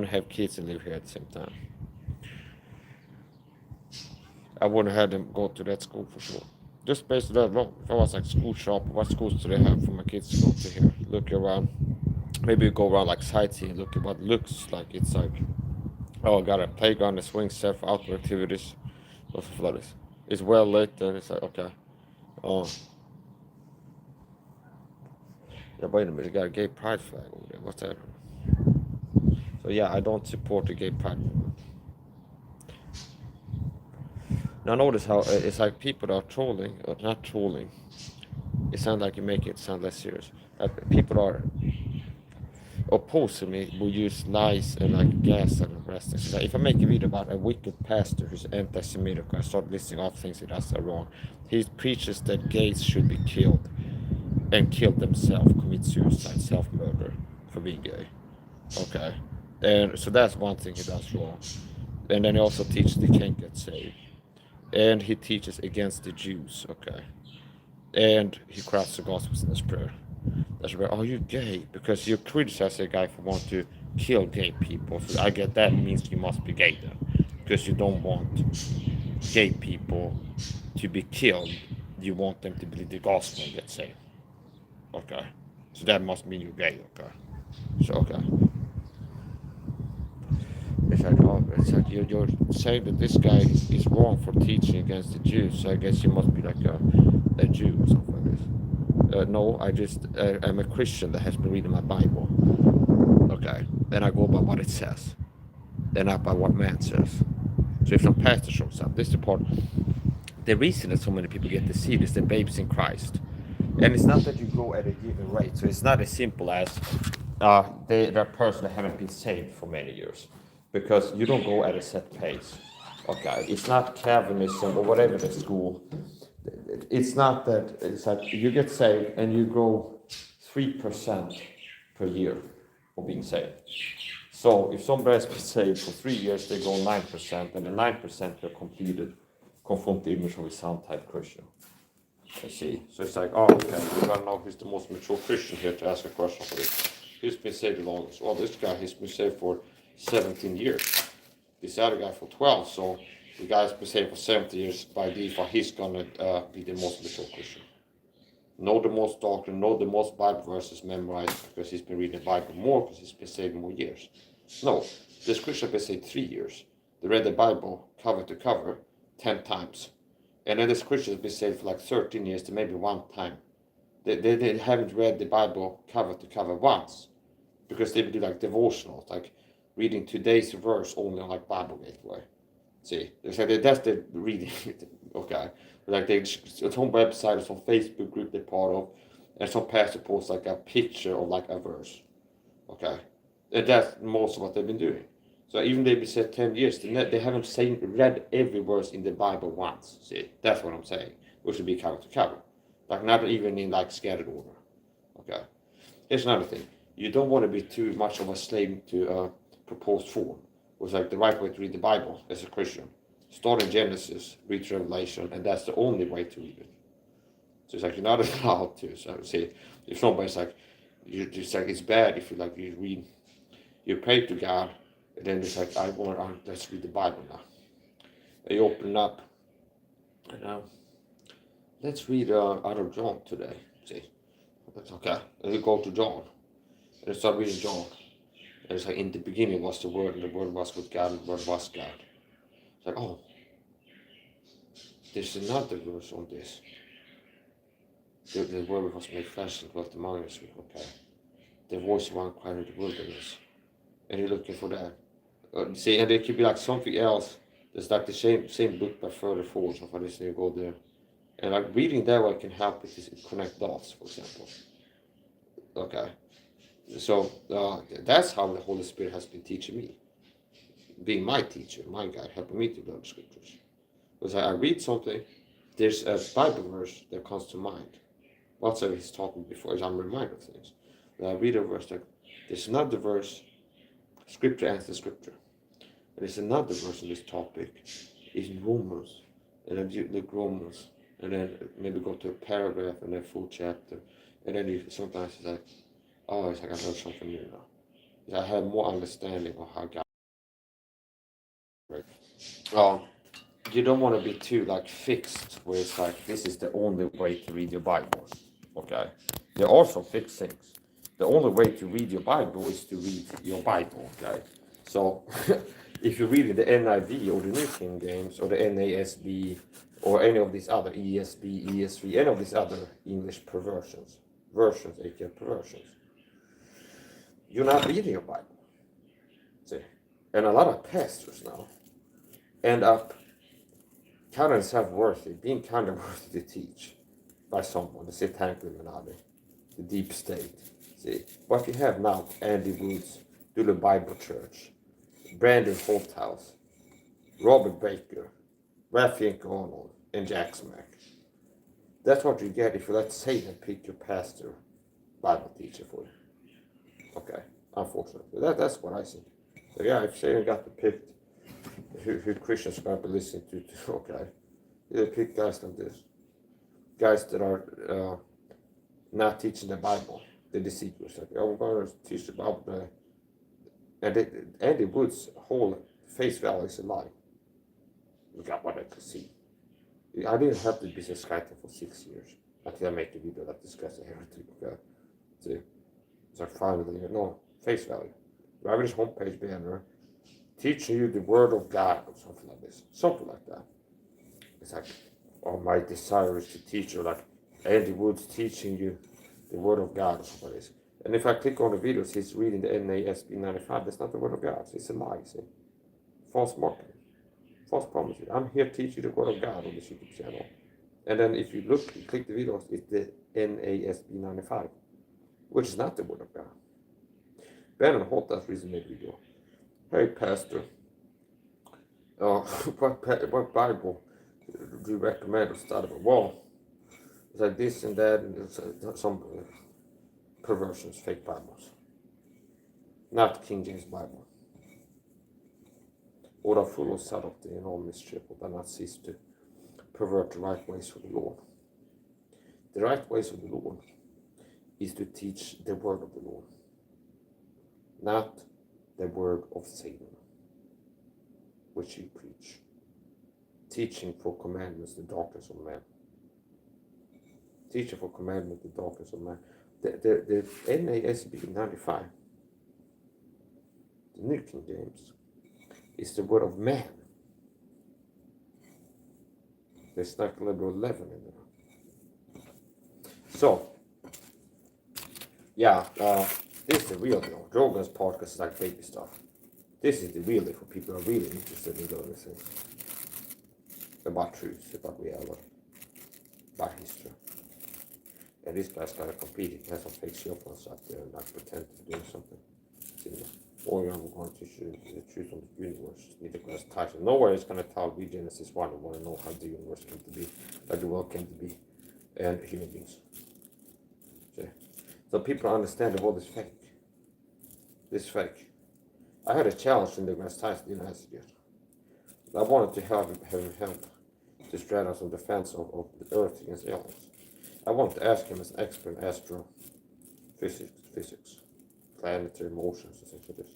have kids and live here at the same time. I wouldn't have them go to that school for sure. Just based on that alone. If I was like school shop, what schools do they have for my kids to go to here? Look around. Maybe go around like sightseeing, look at what looks like. It's like, oh, I got a playground, a swing set for outdoor activities, stuff like this. It's well lit, and it's like, okay. Yeah, wait a minute, you got a gay pride flag over there. What's that? So yeah, I don't support the gay pride movement. Now notice how it's like people are trolling, or not trolling. It sounds like you make it sound less serious. People are opposing me will use lies and like gas and arresting. So if I make a video about a wicked pastor who's anti-Semitic, I start listing off things he does are wrong. He preaches that gays should be killed and kill themselves, commit suicide, self-murder for being gay. Okay. And so that's one thing he does wrong. And then he also teaches they can't get saved. And he teaches against the Jews. Okay. And he crafts the gospels in his prayer. That's where, are you gay? Because you criticize a guy for wanting to kill gay people. So I get that means you must be gay then. Because you don't want gay people to be killed. You want them to believe the gospel and get saved. Okay. So that must mean you're gay. Okay. So, okay. It's like, oh, it's like you're saying that this guy is wrong for teaching against the Jews, so I guess you must be like a Jew or something like this. No, I'm a Christian that has been reading my Bible. Okay, then I go by what it says, then not by what man says. So if some pastor shows up, this is the part. The reason that so many people get deceived is they're babes in Christ. And it's not that you go at a given rate. So it's not as simple as that person that haven't been saved for many years. Because you don't go at a set pace. Okay. It's not Calvinism or whatever the school. It's not that it's like you get saved and you grow 3% per year for being saved. So if somebody has been saved for 3 years, they go 9%, and the 9% are completed, conform the image of a sound type Christian. I see. So it's like, oh, okay, we gotta know who's the most mature Christian here to ask a question for this. Who's been saved the longest? Well, this guy has been saved for 17 years. This other guy for 12. So the guy's been saved for 70 years. By default, he's gonna be the most mature Christian. Know the most doctrine, know the most Bible verses memorized because he's been reading the Bible more because he's been saved more years. No, this Christian has been saved 3 years. They read the Bible cover to cover 10 times. And then this Christian has been saved for like 13 years to maybe one time. They haven't read the Bible cover to cover once because they do like devotionals, like reading today's verse only on like Bible Gateway. See, that's the reading. Okay, like they it's on website, it's on Facebook group they're part of, and some pastor posts like a picture of like a verse. Okay, and that's most of what they've been doing. So even they've been said 10 years, they haven't read every verse in the Bible once. See, that's what I'm saying. Which should be cover to cover, like not even in like scattered order. Okay, here's another thing. You don't want to be too much of a slave to proposed form. It was like the right way to read the Bible as a Christian. Start in Genesis, read to Revelation, and that's the only way to read it. So it's like you're not allowed to. So I would say if somebody's like, you just like it's bad if you like you read, you pray to God, and then it's like let's read the Bible now. And you open up, and let's read out of John today. See, that's okay. And you go to John, and you start reading John. And it's like in the beginning was the Word, and the Word was with God, and the Word was God. It's like, oh, there's another verse on this. The Word was made flesh and dwelt among us. Okay. The voice of one crying in the wilderness. And you're looking for that. See, and it could be like something else that's like the same book but further forward. So for this, you go there. And like reading that way can help it to connect dots, for example. Okay. So that's how the Holy Spirit has been teaching me. Being my teacher, my guide, helping me to learn the scriptures. Because I read something, there's a Bible verse that comes to mind. Whatsoever he's talking before, I'm reminded of things. And I read a verse like, there's another verse, scripture answers scripture. And there's another verse on this topic, is in Romans. And then you look Romans, and then maybe go to a paragraph and then full chapter. And then you sometimes it's like, oh, it's like I heard something new now. I have more understanding of how God works. You don't want to be too like fixed where it's like this is the only way to read your Bible. Okay. There are some fixed things. The only way to read your Bible is to read your Bible. Okay. So if you read the NIV or the New King James or the NASB or any of these other ESB, ESV, any of these other English versions, aka perversions, you're not reading your Bible. See? And a lot of pastors now end up kind of being kind of worthy to teach by someone, the Satanic Illuminati, the deep state. See, what you have now, Andy Woods, do the Bible Church, Brandon Holthouse, Robert Baker, Raphael Arnold, and Jack Smack. That's what you get if you let Satan pick your pastor, Bible teacher for you. Okay, unfortunately. That's what I see. So yeah, if Shane got to pick who Christians are going to be listening to, okay, they pick guys like this. Guys that are not teaching the Bible. The deceivers. Like, oh, we're going to teach the Bible. And Andy Wood's whole face value is a lie. Look at what I could see. I didn't have to be subscribed for 6 years until I make a video that discusses heretic. Okay? So finally, face value. Ravish homepage banner, teaching you the word of God or something like this. Something like that. It's like, oh, my desire is to teach you, like Andy Wood's teaching you the word of God or something like this. And if I click on the videos, he's reading the NASB 95. That's not the word of God. It's a lie. See? False marketing. False promises. I'm here to teach you the word of God on this YouTube channel. And then if you click the videos, it's the NASB 95, which is not the word of God. Bannon Holt has recently made a video. Hey, Pastor, what Bible do you recommend to start with? Well, it's like this and that, and there's some perversions, fake Bibles. Not King James Bible. Or are full of subtlety and all mischief, but not cease to pervert the right ways of the Lord. The right ways of the Lord is to teach the word of the Lord, not the word of Satan, which you preach. Teaching for commandments, the doctrines of man. Teaching for commandments, the doctrines of man. The NASB 95, the New King James, is the word of man. There's like level 11 in there. So, yeah, this is the real deal. Rogan's podcast is like baby stuff. This is the real deal for people who are really interested in learning things about truth, about reality, about history. And this guy's kind of competing. He has some fake cell phones out there and like pretend to be doing something similar. Or you're going to teach you the truth of the universe. Neither Christ Tyson. Nowhere is going to tell we Genesis 1 and want to know how the universe came to be, how the world came to be, and human beings. See? So people understand the world is fake. It's fake. I had a challenge in the Christ Tyson, didn't ask yet. I wanted to have him help to straighten out some defense of the Earth against aliens. I wanted to ask him as an expert in astrophysics, planetary motions, and such as this.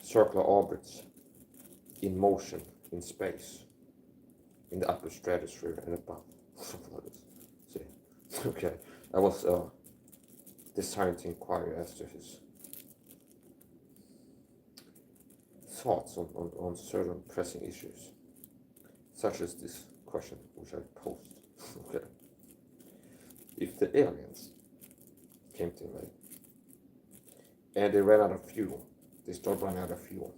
Circular orbits in motion in space, in the upper stratosphere and above, something like this. See, okay, I was designed to inquire as to his thoughts on certain pressing issues, such as this question which I posed. Okay, if the aliens came to invade and they ran out of fuel, they start running out of fuel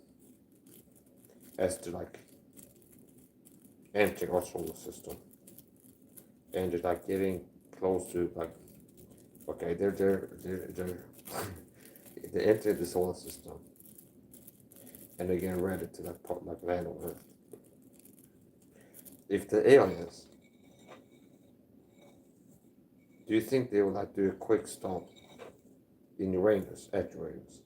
as to like enter our solar system, and they're like getting close to like, okay, they're they enter the solar system and they're getting ready to like land on Earth. If the aliens, do you think they would like do a quick stop in Uranus, at Uranus,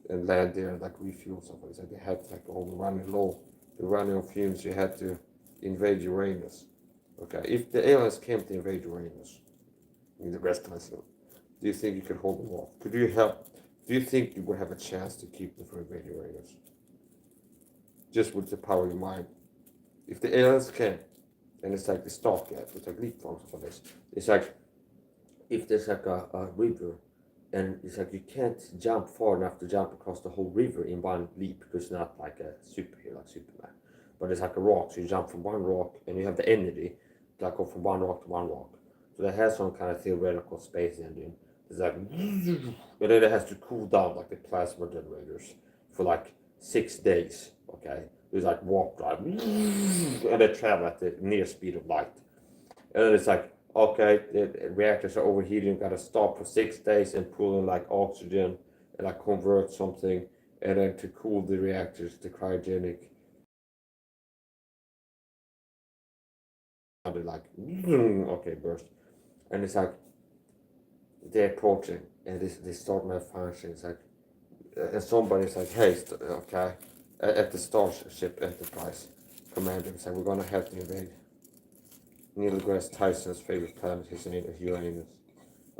and land there and like refuel something? So they had to like running low, they're running on fumes, you had to invade Uranus. Okay, if the aliens came to invade Uranus in the rest of us, do you think you could hold them off? Could you help? Do you think you would have a chance to keep them from invading Uranus? Just with the power of your mind. If the aliens came, and it's like the Stargate, it's like leapfrogs for this. It's like if there's like a river, and it's like you can't jump far enough to jump across the whole river in one leap because it's not like a superhero like Superman. But it's like a rock, so you jump from one rock and you have the energy to like go from one rock to one rock. So that has some kind of theoretical space engine. It's like, and then it has to cool down like the plasma generators for like 6 days. Okay, there's like warp drive, and they travel at the near speed of light. And then it's like, okay, the reactors are overheating, gotta stop for 6 days and pull in like oxygen and like convert something, and then to cool the reactors, the cryogenic. And they're like, okay, burst. And it's like, they're approaching and they start malfunctioning. It's like, and somebody's like, hey, okay, at the Starship Enterprise commander said, we're gonna have to invade Neil deGrasse Tyson's favorite planet, his name is Uranus.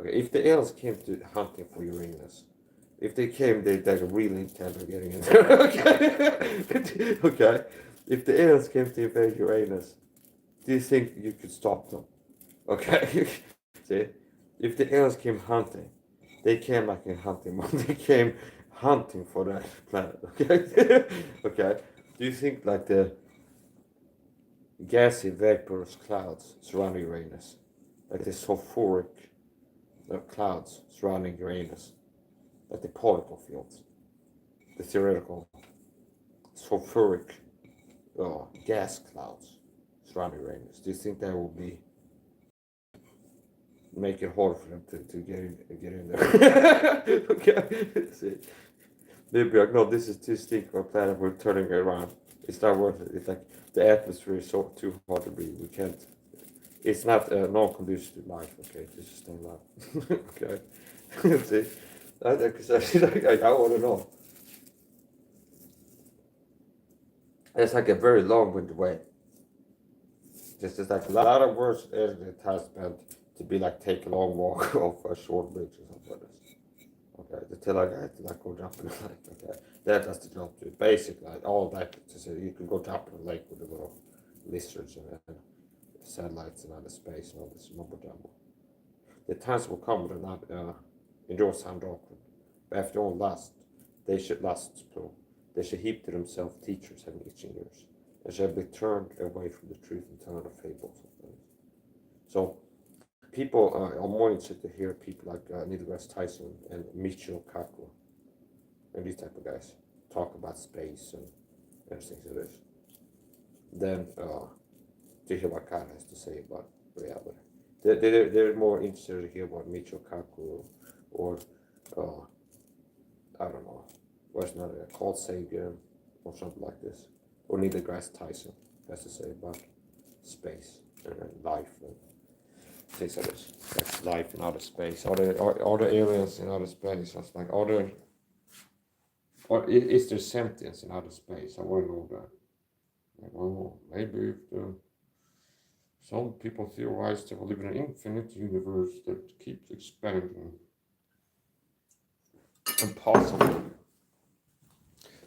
Okay, if the aliens came to hunting for Uranus, if they came, they really intend on getting in there. Okay, okay. If the aliens came to invade Uranus, do you think you could stop them? Okay, see, if the aliens came hunting, they came like in hunting mode. They came hunting for that planet. Okay, okay. Do you think like the gassy vaporous clouds surrounding Uranus, like the sulfuric clouds surrounding Uranus, like the particle fields, the theoretical sulfuric gas clouds surrounding Uranus, do you think that will be make it hard for them to get in there? Okay, see, they'd be like, no, this is too steep for a planet. We're turning it around. It's not worth it. It's like the atmosphere is so too hard to breathe. We can't. It's not non-conducive to life. Okay, to sustain life. Okay, see, I want to know. It's like a very long-winded way. Just like a lot of words it has spent to be like take a long walk off a short bridge or something like this. Okay, to tell a guy to like go jump in the lake. Okay, that's the job to it. Basically, like, all that to say you can go jump in the lake with the little lizards and satellites and other space and all this mumbo jumbo. The times will come when not endure sound doctrine, but after all lust, they should lust plural. They should heap to themselves teachers having itching ears, and shall be turned away from the truth and turn to fables. So people are more interested to hear people like Neil deGrasse Tyson and Michio Kaku and these type of guys talk about space and everything like this than to hear what God has to say about reality. They're more interested to hear what Michio Kaku or I don't know, what's another Carl Sagan or something like this, or Neil deGrasse Tyson has to say about space and life and things like this. That's life in outer space. Are there aliens in outer space? That's like or is there sentience in outer space? I want to know that. Like, well, maybe if some people theorize that we live in an infinite universe that keeps expanding. Impossible.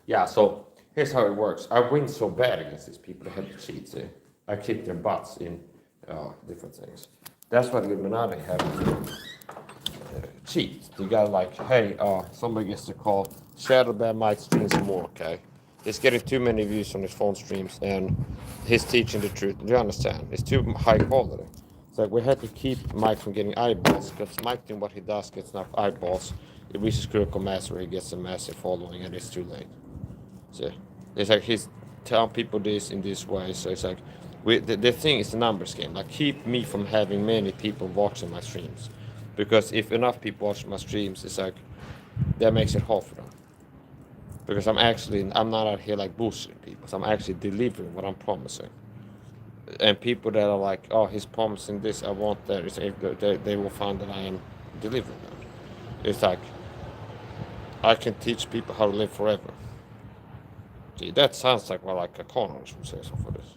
Yeah, so here's how it works. I win so bad against these people, they have to cheat. See? I kick their butts in different things. That's what Illuminati have cheat. You got like, hey, somebody gets to call Shadowbad Mike streams more, okay? He's getting too many views on his phone streams and he's teaching the truth. Do you understand? It's too high quality. It's like we had to keep Mike from getting eyeballs because Mike doing what he does gets enough eyeballs. It reaches critical mass where he gets a massive following and it's too late. See? It's like he's telling people this in this way. So it's like, the thing is the numbers game. Like keep me from having many people watching my streams. Because if enough people watch my streams, it's like, that makes it hard for them. Because I'm not out here like bullshitting people. So I'm actually delivering what I'm promising. And people that are like, oh, he's promising this, I want that, they will find that I am delivering that. It's like, I can teach people how to live forever. See, that sounds like like a con artist would say so for this.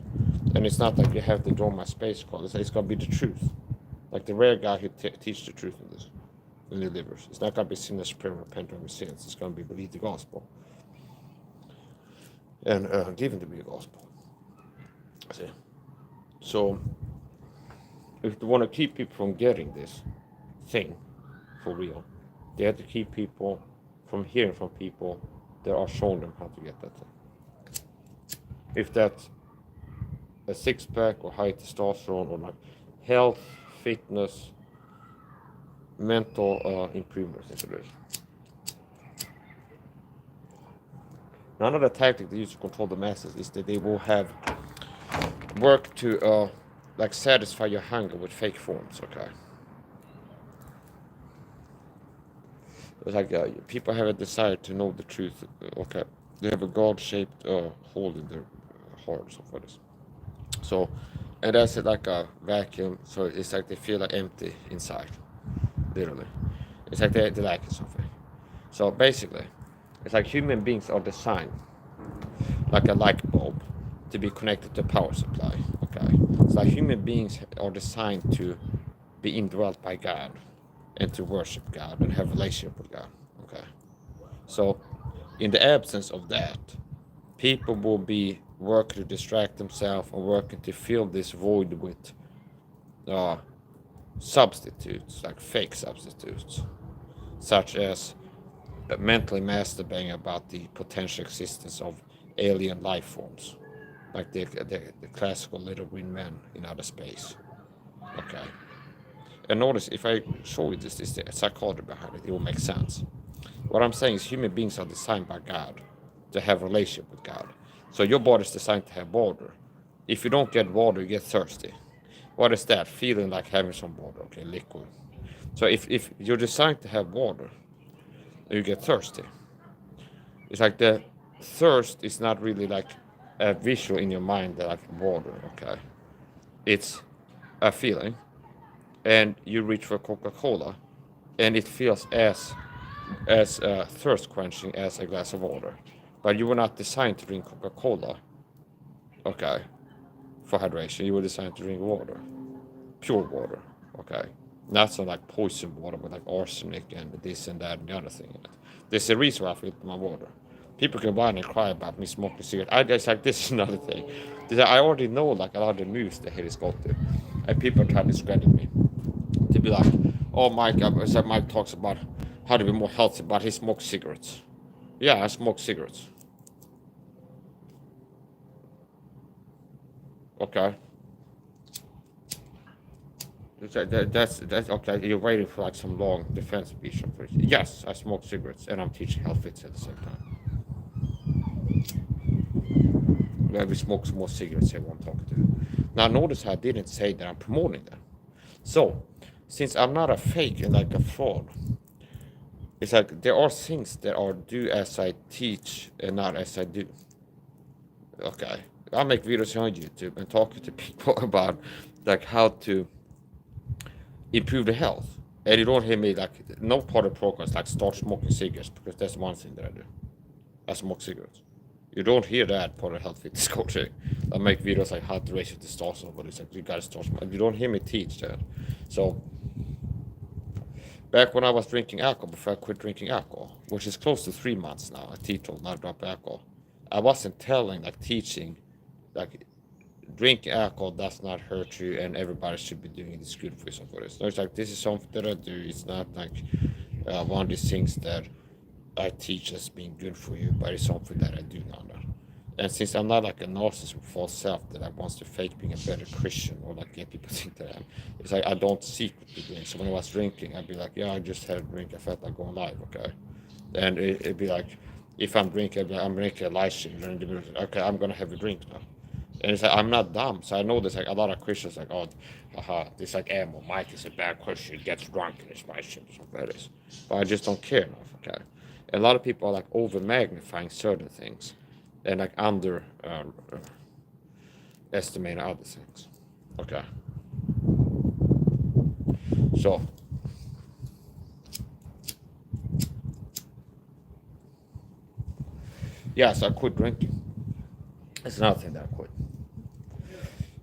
And it's not like you have to draw my space call. It's going to be the truth. Like the rare guy who teaches the truth in this and delivers. It's not going to be sin as supreme, repent of your sins. It's going to be believe the gospel and given to be the gospel. See? So if they want to keep people from getting this thing for real, they have to keep people from hearing from people that are showing them how to get that thing. If that's a six-pack or high testosterone or like health, fitness, mental improvements into this. None of the tactics they use to control the masses is that they will have work to like satisfy your hunger with fake forms, okay? It's like people have a desire to know the truth, okay? They have a God-shaped hole in their heart, so for this. So, and that's like a vacuum, so it's like they feel like empty inside, literally. It's like they lack something. So basically, It's like human beings are designed like a light bulb to be connected to a power supply. Okay, it's like human beings are designed to be indwelt by God and to worship God and have a relationship with God. Okay, so in the absence of that, people will be working to distract themselves or working to fill this void with uh, substitutes, like fake substitutes, such as mentally masturbating about the potential existence of alien life forms, like the classical little green men in outer space. Okay. And notice, if I show you this is the psychology behind it, it will make sense. What I'm saying is human beings are designed by God to have a relationship with God. So your body is designed to have water. If you don't get water, you get thirsty. What is that? Feeling like having some water, okay, liquid. So if you're designed to have water, you get thirsty. It's like the thirst is not really like a visual in your mind that like water, okay? It's a feeling, and you reach for Coca-Cola, and it feels as thirst quenching as a glass of water. But you were not designed to drink Coca-Cola, okay, for hydration. You were designed to drink water, pure water, okay? Not some like poison water with like arsenic and this and that and the other thing in it. There's a reason why I filter my water. People can whine and cry about me smoking cigarettes. I just like this is another thing. I already know like a lot of the news that he has got to, and people try to discredit me to be like, oh Mike, Mike talks about how to be more healthy, but he smokes cigarettes. Yeah, I smoke cigarettes. Okay. That's okay. You're waiting for like some long defense speech. Yes, I smoke cigarettes and I'm teaching health fits at the same time. Where we smoke some more cigarettes, everyone talking to. Now notice how I didn't say that I'm promoting them. So, since I'm not a fake and like a fraud, it's like there are things that are do as I teach and not as I do. Okay. I make videos on YouTube and talking to people about like how to improve the health. And you don't hear me like no part of the program is like start smoking cigarettes because that's one thing that I do. I smoke cigarettes. You don't hear that part of health fitness coaching. I make videos like how to raise your testosterone, but it's like you gotta start smoking. You don't hear me teach that. So back when I was drinking alcohol, before I quit drinking alcohol, which is close to 3 months now, I teetotal, not drop alcohol. I wasn't telling like teaching like drinking alcohol does not hurt you and everybody should be doing it. It's good for you. So for this. No, it's like this is something that I do. It's not like one of these things that I teach as being good for you, but it's something that I do now. And since I'm not like a narcissist with false self that I wants to fake being a better Christian or like get people to think that I am, it's like I don't secretly drink. So when I was drinking, I'd be like, yeah, I just had a drink. I felt like going live, okay? And it'd be like, if I'm drinking, I'd be like, I'm drinking a live stream. And be like, okay, I'm gonna have a drink now. And it's like I'm not dumb, so I know there's like a lot of Christians like, oh, haha, this like ammo. Mike is a bad Christian, gets drunk in his live stream, something like this. But I just don't care enough, okay? And a lot of people are like over magnifying certain things and like under estimating other things. Okay. So yes, I quit drinking. It's another thing that I quit.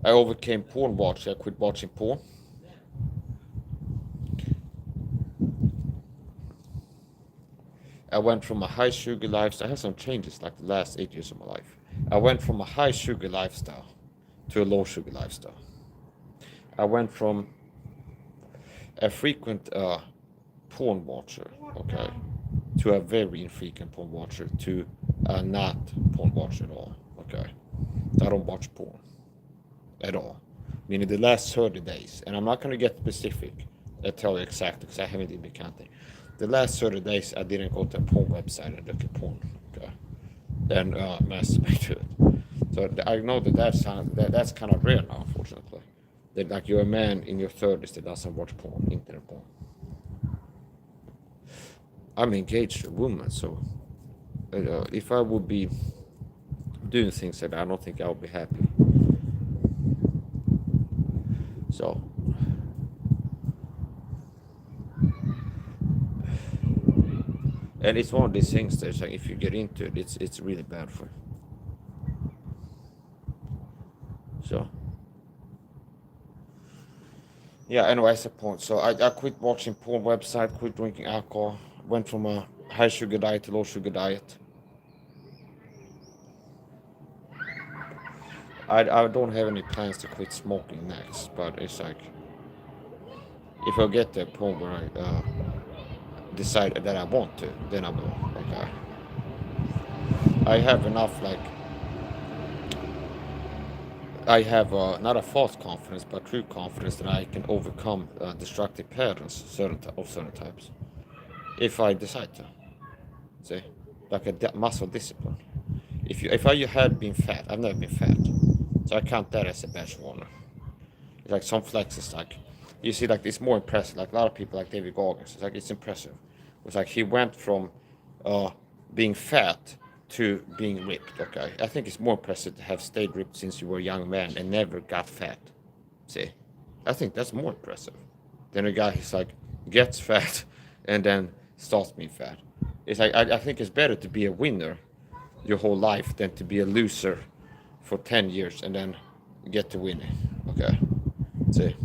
I overcame porn watching. I quit watching porn. I went from a high sugar lifestyle. I had some changes like the last 8 years of my life. I went from a high sugar lifestyle to a low sugar lifestyle. I went from a frequent porn watcher, okay, to a very infrequent porn watcher to a not porn watcher at all, okay. I don't watch porn at all. Meaning the last 30 days, and I'm not going to get specific. I'll tell you exactly because I haven't even been counting. The last 30 days, I didn't go to a porn website and look at porn, okay, and masturbate to it. So I know that's kind of rare now, unfortunately. That like you're a man in your 30s that doesn't watch porn, internet porn. I'm engaged to a woman, so if I would be doing things like that, I don't think I would be happy. So And it's one of these things that like, if you get into it, it's really bad for you. So yeah, anyway, that's the point. So I quit watching porn website, quit drinking alcohol, went from a high sugar diet to low sugar diet. I don't have any plans to quit smoking next, but it's like if I get to a point where I decide that I want to, then I will. Okay. I have enough like I have not a false confidence, but true confidence that I can overcome destructive patterns of certain types if I decide to. See, like a muscle discipline. If I had been fat, I've never been fat, so I count that as a badge of honor. It's like some flexes, like you see, like it's more impressive. Like a lot of people, like David Goggins, it's like it's impressive. It's like he went from being fat to being ripped. Okay, I think it's more impressive to have stayed ripped since you were a young man and never got fat. See, I think that's more impressive than a guy who's like gets fat and then starts being fat. It's like I think it's better to be a winner your whole life than to be a loser for 10 years and then get to winning. Okay, see.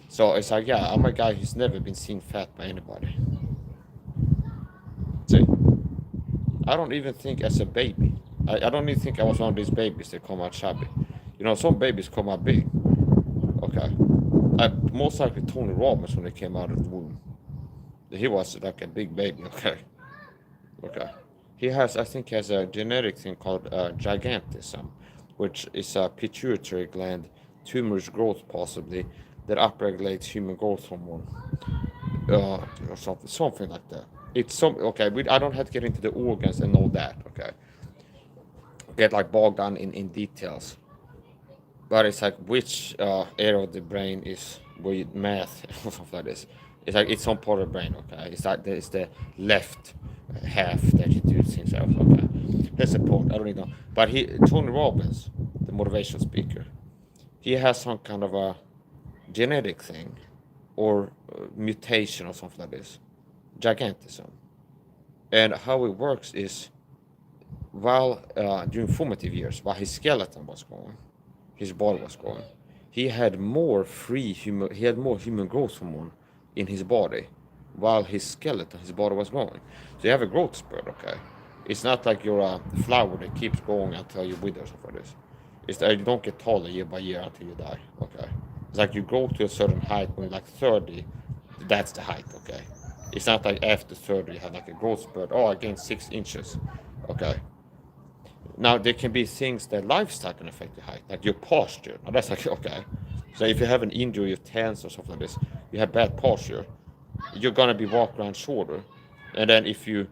So it's like, yeah, I'm a guy who's never been seen fat by anybody. See, I don't even think as a baby. I don't even think I was one of these babies that come out chubby. You know, some babies come out big. Okay. Most likely Tony Robbins when he came out of the womb. He was like a big baby. Okay. Okay. He has, I think, has a genetic thing called gigantism, which is a pituitary gland tumor's growth possibly that upregulates human growth hormone. Or something like that. It's some okay. I don't have to get into the organs and all that. Okay, get like bogged down in details. But it's like which area of the brain is with math or something like this. It's like it's some part of the brain. Okay, it's like it's the left half that you do things out. Okay, that's the point. I don't even know. But Tony Robbins, the motivational speaker, he has some kind of a genetic thing or mutation or something like this, gigantism. And how it works is while during formative years, while his skeleton was growing, his body was growing, he had more human growth hormone in his body while his skeleton, his body was growing. So you have a growth spurt, okay? It's not like you're a flower that keeps growing until you wither or something like this. It's that you don't get taller year by year until you die, okay? It's like you grow to a certain height when you're like 30, that's the height, okay? It's not like after 30 you have like a growth spurt. Oh, I gained 6 inches, okay? Now there can be things that lifestyle can affect your height, like your posture. Now that's like okay. So if you have an injury of tense or something like this, you have bad posture, you're gonna be walking around shorter. And then if you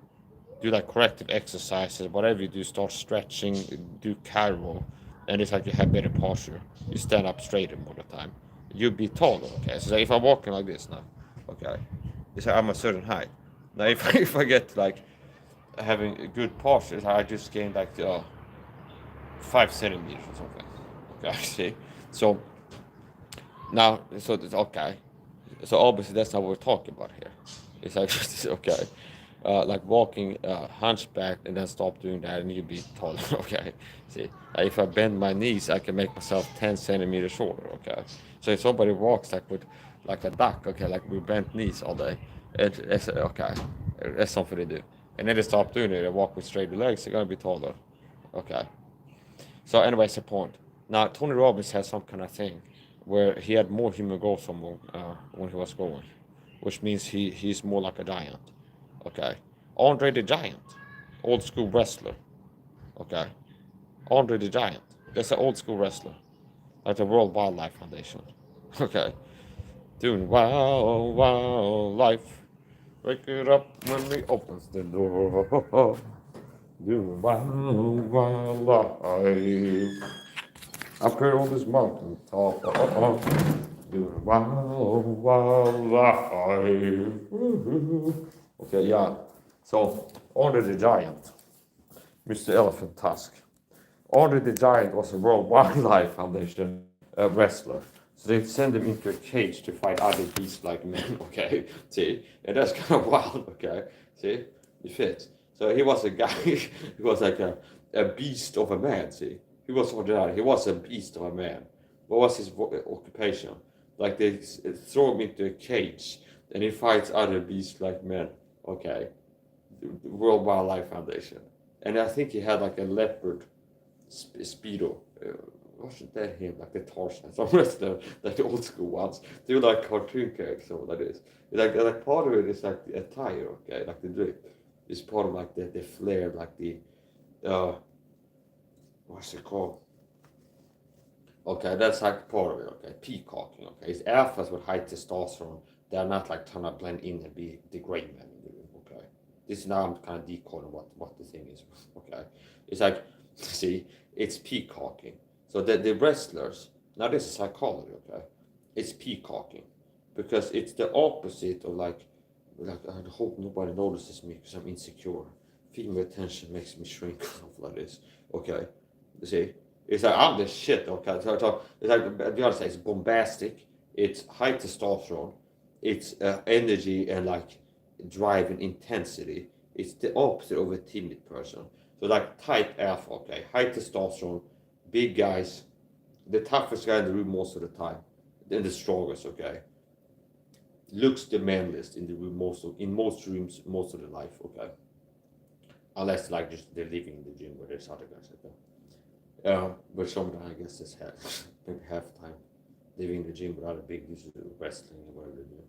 do like corrective exercises, whatever you do, start stretching, do cardio, and it's like you have better posture. You stand up straighter more of the time. You'll be taller, okay? So if I'm walking like this now, okay, it's like I'm a certain height. Now if I get like having a good posture, I just gained like 5 centimeters or something. Okay, see. So now, so it's okay. So obviously that's not what we're talking about here. It's like okay, like walking hunchback and then stop doing that and you'll be taller. Okay, see. If I bend my knees, I can make myself 10 centimeters shorter. Okay, so if somebody walks like with like a duck, okay, like with bent knees all day, it's okay. That's something they do. And then they stop doing it. They walk with straight legs. They're gonna be taller. Okay. So, anyways, the point. Now, Tony Robbins has some kind of thing where he had more human growth hormone when he was growing, which means he's more like a giant. Okay. Andre the Giant, old school wrestler. Okay. Andre the Giant. That's an old school wrestler, like the World Wildlife Foundation. Okay. Doing wildlife. Wake it up when he opens the door. Doing wildlife. Up here on this mountain top. Doing wildlife. Okay, yeah. So, Andre the Giant, Mr. Elephant Tusk. Andre the Giant was a World Wildlife Foundation wrestler. So they send him into a cage to fight other beasts like men, okay? See? And that's kind of wild, okay? See? It fits. So he was a guy, he was like a beast of a man, see? He was ordinary, he was a beast of a man. What was his occupation? Like they throw him into a cage and he fights other beasts like men, okay? The World Wildlife Foundation. And I think he had like a leopard speedo. Wasn't that him? Like the Tarzan. Some of the like the old school ones. They were like cartoon characters or like this. Like part of it is like the attire, okay, like the drip. It's part of like the flair, like the what's it called? Okay, that's like part of it, okay. Peacocking, okay. It's alphas with high testosterone. They're not like trying to blend in and be the great man in the room, okay. This now I'm kind of decoding what the thing is, okay. It's like, see, it's peacocking. So the wrestlers, now this is psychology, okay? It's peacocking because it's the opposite of like I hope nobody notices me because I'm insecure. Female attention makes me shrink like this, okay? You see, it's like I'm the shit, okay? So it's like the other side, it's bombastic, it's high testosterone, it's energy and like drive and intensity. It's the opposite of a timid person. So like type alpha, okay, high testosterone, big guys, the toughest guy in the room most of the time, and the strongest, okay. Looks the manliest in the room in most rooms most of the life, okay. Unless like just they're living in the gym where there's other guys like that. But some of them I guess is maybe half the time living in the gym with other big dudes wrestling and whatever they do.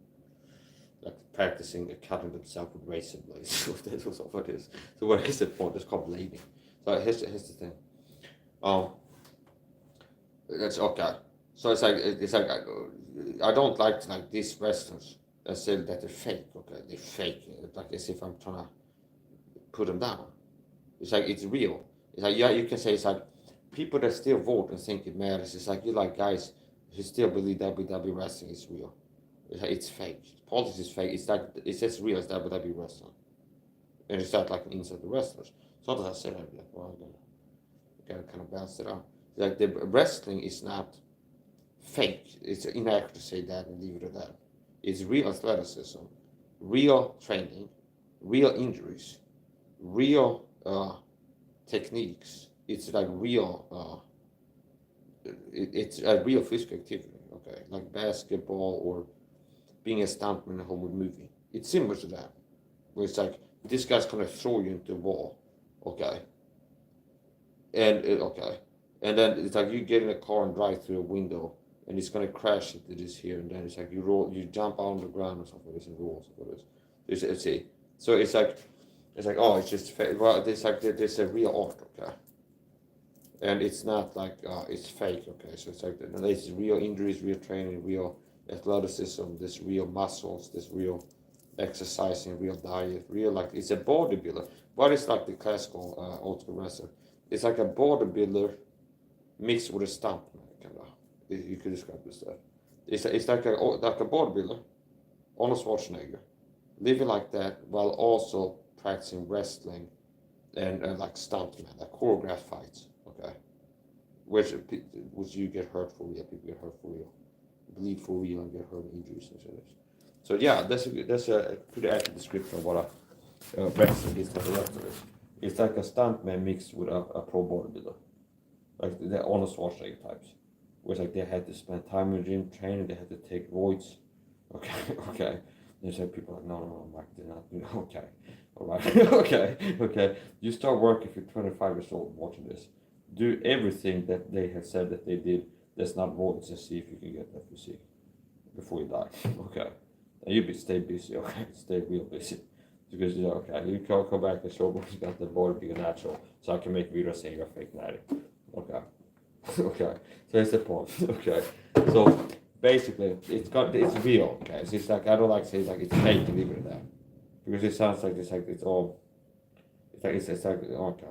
Like practicing cutting themselves with razor blades. That's what it is. So what is the point? It's called blading. So here's the thing. That's okay. So it's like I don't like these wrestlers that say that they're fake. Okay, they fake it, like as if I'm trying to put them down. It's like it's real. It's like yeah, you can say it's like people that still vote and think it matters. It's like you like guys who still believe WWE wrestling is real. It's fake. Politics is fake. It's like it's as real as WWE wrestling, and it's not like an insult to wrestlers. Sometimes I say that, like, well, I gotta kind of balance it out. Like the wrestling is not fake. It's inaccurate to say that and leave it at that. It's real athleticism, real training, real injuries, real techniques. It's like real. It's a real physical activity. Okay, like basketball or being a stuntman in a Hollywood movie. It's similar to that, where it's like this guy's gonna throw you into the wall. Okay, okay, and then it's like you get in a car and drive through a window, and it's gonna crash into this here, and then it's like you jump out on the ground or something like this and roll something like this. It's a, so it's like oh it's just well it's like there's a real art, okay, and it's not like it's fake, okay, so it's like there's real injuries, real training, real athleticism, there's real muscles, there's real exercising, real diet, real like it's a bodybuilder. What is like the classical old school wrestler? It's like a bodybuilder mixed with a stuntman, kind of. You could describe this that. It's like a bodybuilder, Arnold Schwarzenegger, living like that while also practicing wrestling and like stuntman, like choreographed fights, okay, which you get hurt for real, people get hurt for real, bleed for real, and get hurt injuries and so. So yeah, that's a pretty accurate description of what a wrestler is. Like a wrestler is. It's like a stuntman mixed with a pro bodybuilder, like the Arnold Schwarzenegger types, where it's like they had to spend time in the gym training, they had to take roids. Okay, okay. There's like people like no, Mike, they're not. You know, okay, all right, okay. You start working if you're 25 years old watching this. Do everything that they have said that they did. That's not roids, and see if you can get that physique before you die. Okay, and you stay busy. Okay, stay real busy. Because you know, okay, you can't come back and show what you got the body being natural, so I can make videos saying you're fake natty. Okay, okay. So that's the point. Okay, so basically it's real. Okay, so it's like I don't like saying like it's fake and leave it at that, because it sounds like it's all. It's like okay,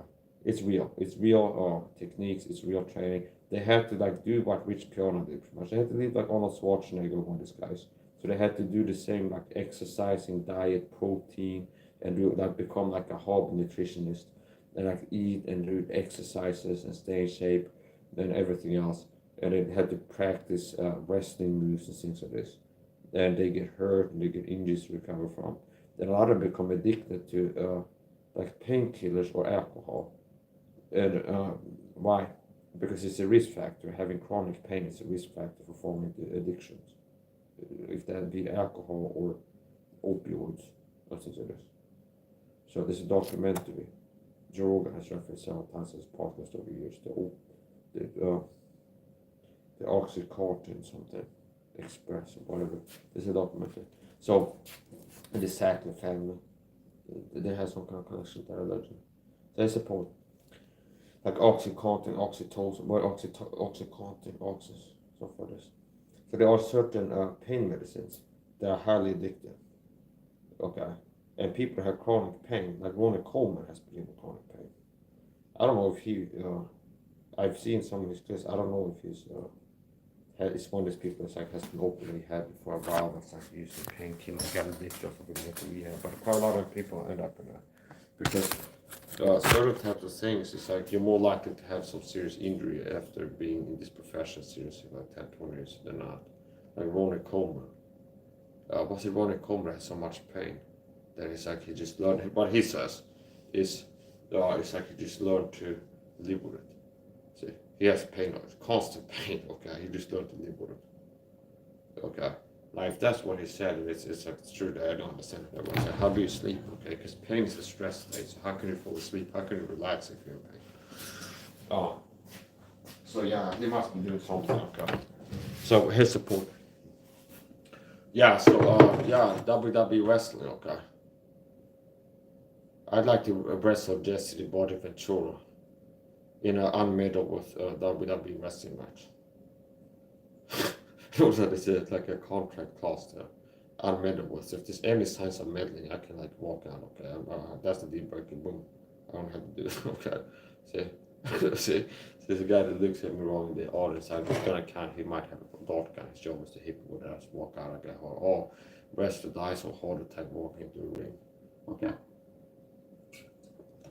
it's real. It's real techniques. It's real training. They had to like do what Rich Piana did pretty much. They had to live like Arnold Schwarzenegger, one of these guys. So they had to do the same like exercising, diet, protein, and do like become like a hobby nutritionist, and like eat and do exercises and stay in shape, and everything else. and they have to practice wrestling moves and things like this. And they get hurt and they get injuries to recover from. Then a lot of them become addicted to like painkillers or alcohol. And why? Because it's a risk factor. Having chronic pain is a risk factor for forming the addictions. If that be alcohol or opioids or things like this. So there's a documentary. Joe Rogan has referenced several times as podcast over the years. The Oxycontin something Express or whatever. There's a documentary. So the Sackler family, they have some kind of connection to religion. They support like Oxycontin, Oxytocin, Oxycontin, Oxys, stuff like this. So there are certain pain medicines that are highly addictive. Okay, and people have chronic pain. Like Ronnie Coleman has been in chronic pain. I don't know if he. I've seen some of his clips. I don't know if he's. It's one of these people that's like has been openly had for a while. That's like using painkillers, got addicted or something. Yeah, but quite a lot of people end up in that because certain types of things. It's like you're more likely to have some serious injury after being in this profession seriously like 10, 20 years than not. Like Ronnie Coleman. Was it Ronnie Coleman has so much pain that it's like he just learned. What he says is, it's like he just learned to live with it. See, he has pain, constant pain. Okay, he just learned to live with it. Okay, now if that's what he said, it's like it's true that I don't understand it. That way. So how do you sleep? Okay, because pain is a stress state. So how can you fall asleep? How can you relax if you're in pain? So yeah, they must be doing something. Okay. So his support. Yeah, so WWE wrestling, okay. I'd like to wrestle Jesse the Body Ventura in an unmedal with WWE wrestling match. Also, there's like a contract clause there. Unmedal with. If there's any signs of meddling, I can like walk out, okay. That's the deal breaker, boom. I don't have to do it, okay. See, there's a guy that looks at me wrong in the audience. I'm just gonna count. He might have a dart gun. His job is to hit me with that. Walk out like that. Or rest of dies or heart attack walking into the ring. Okay.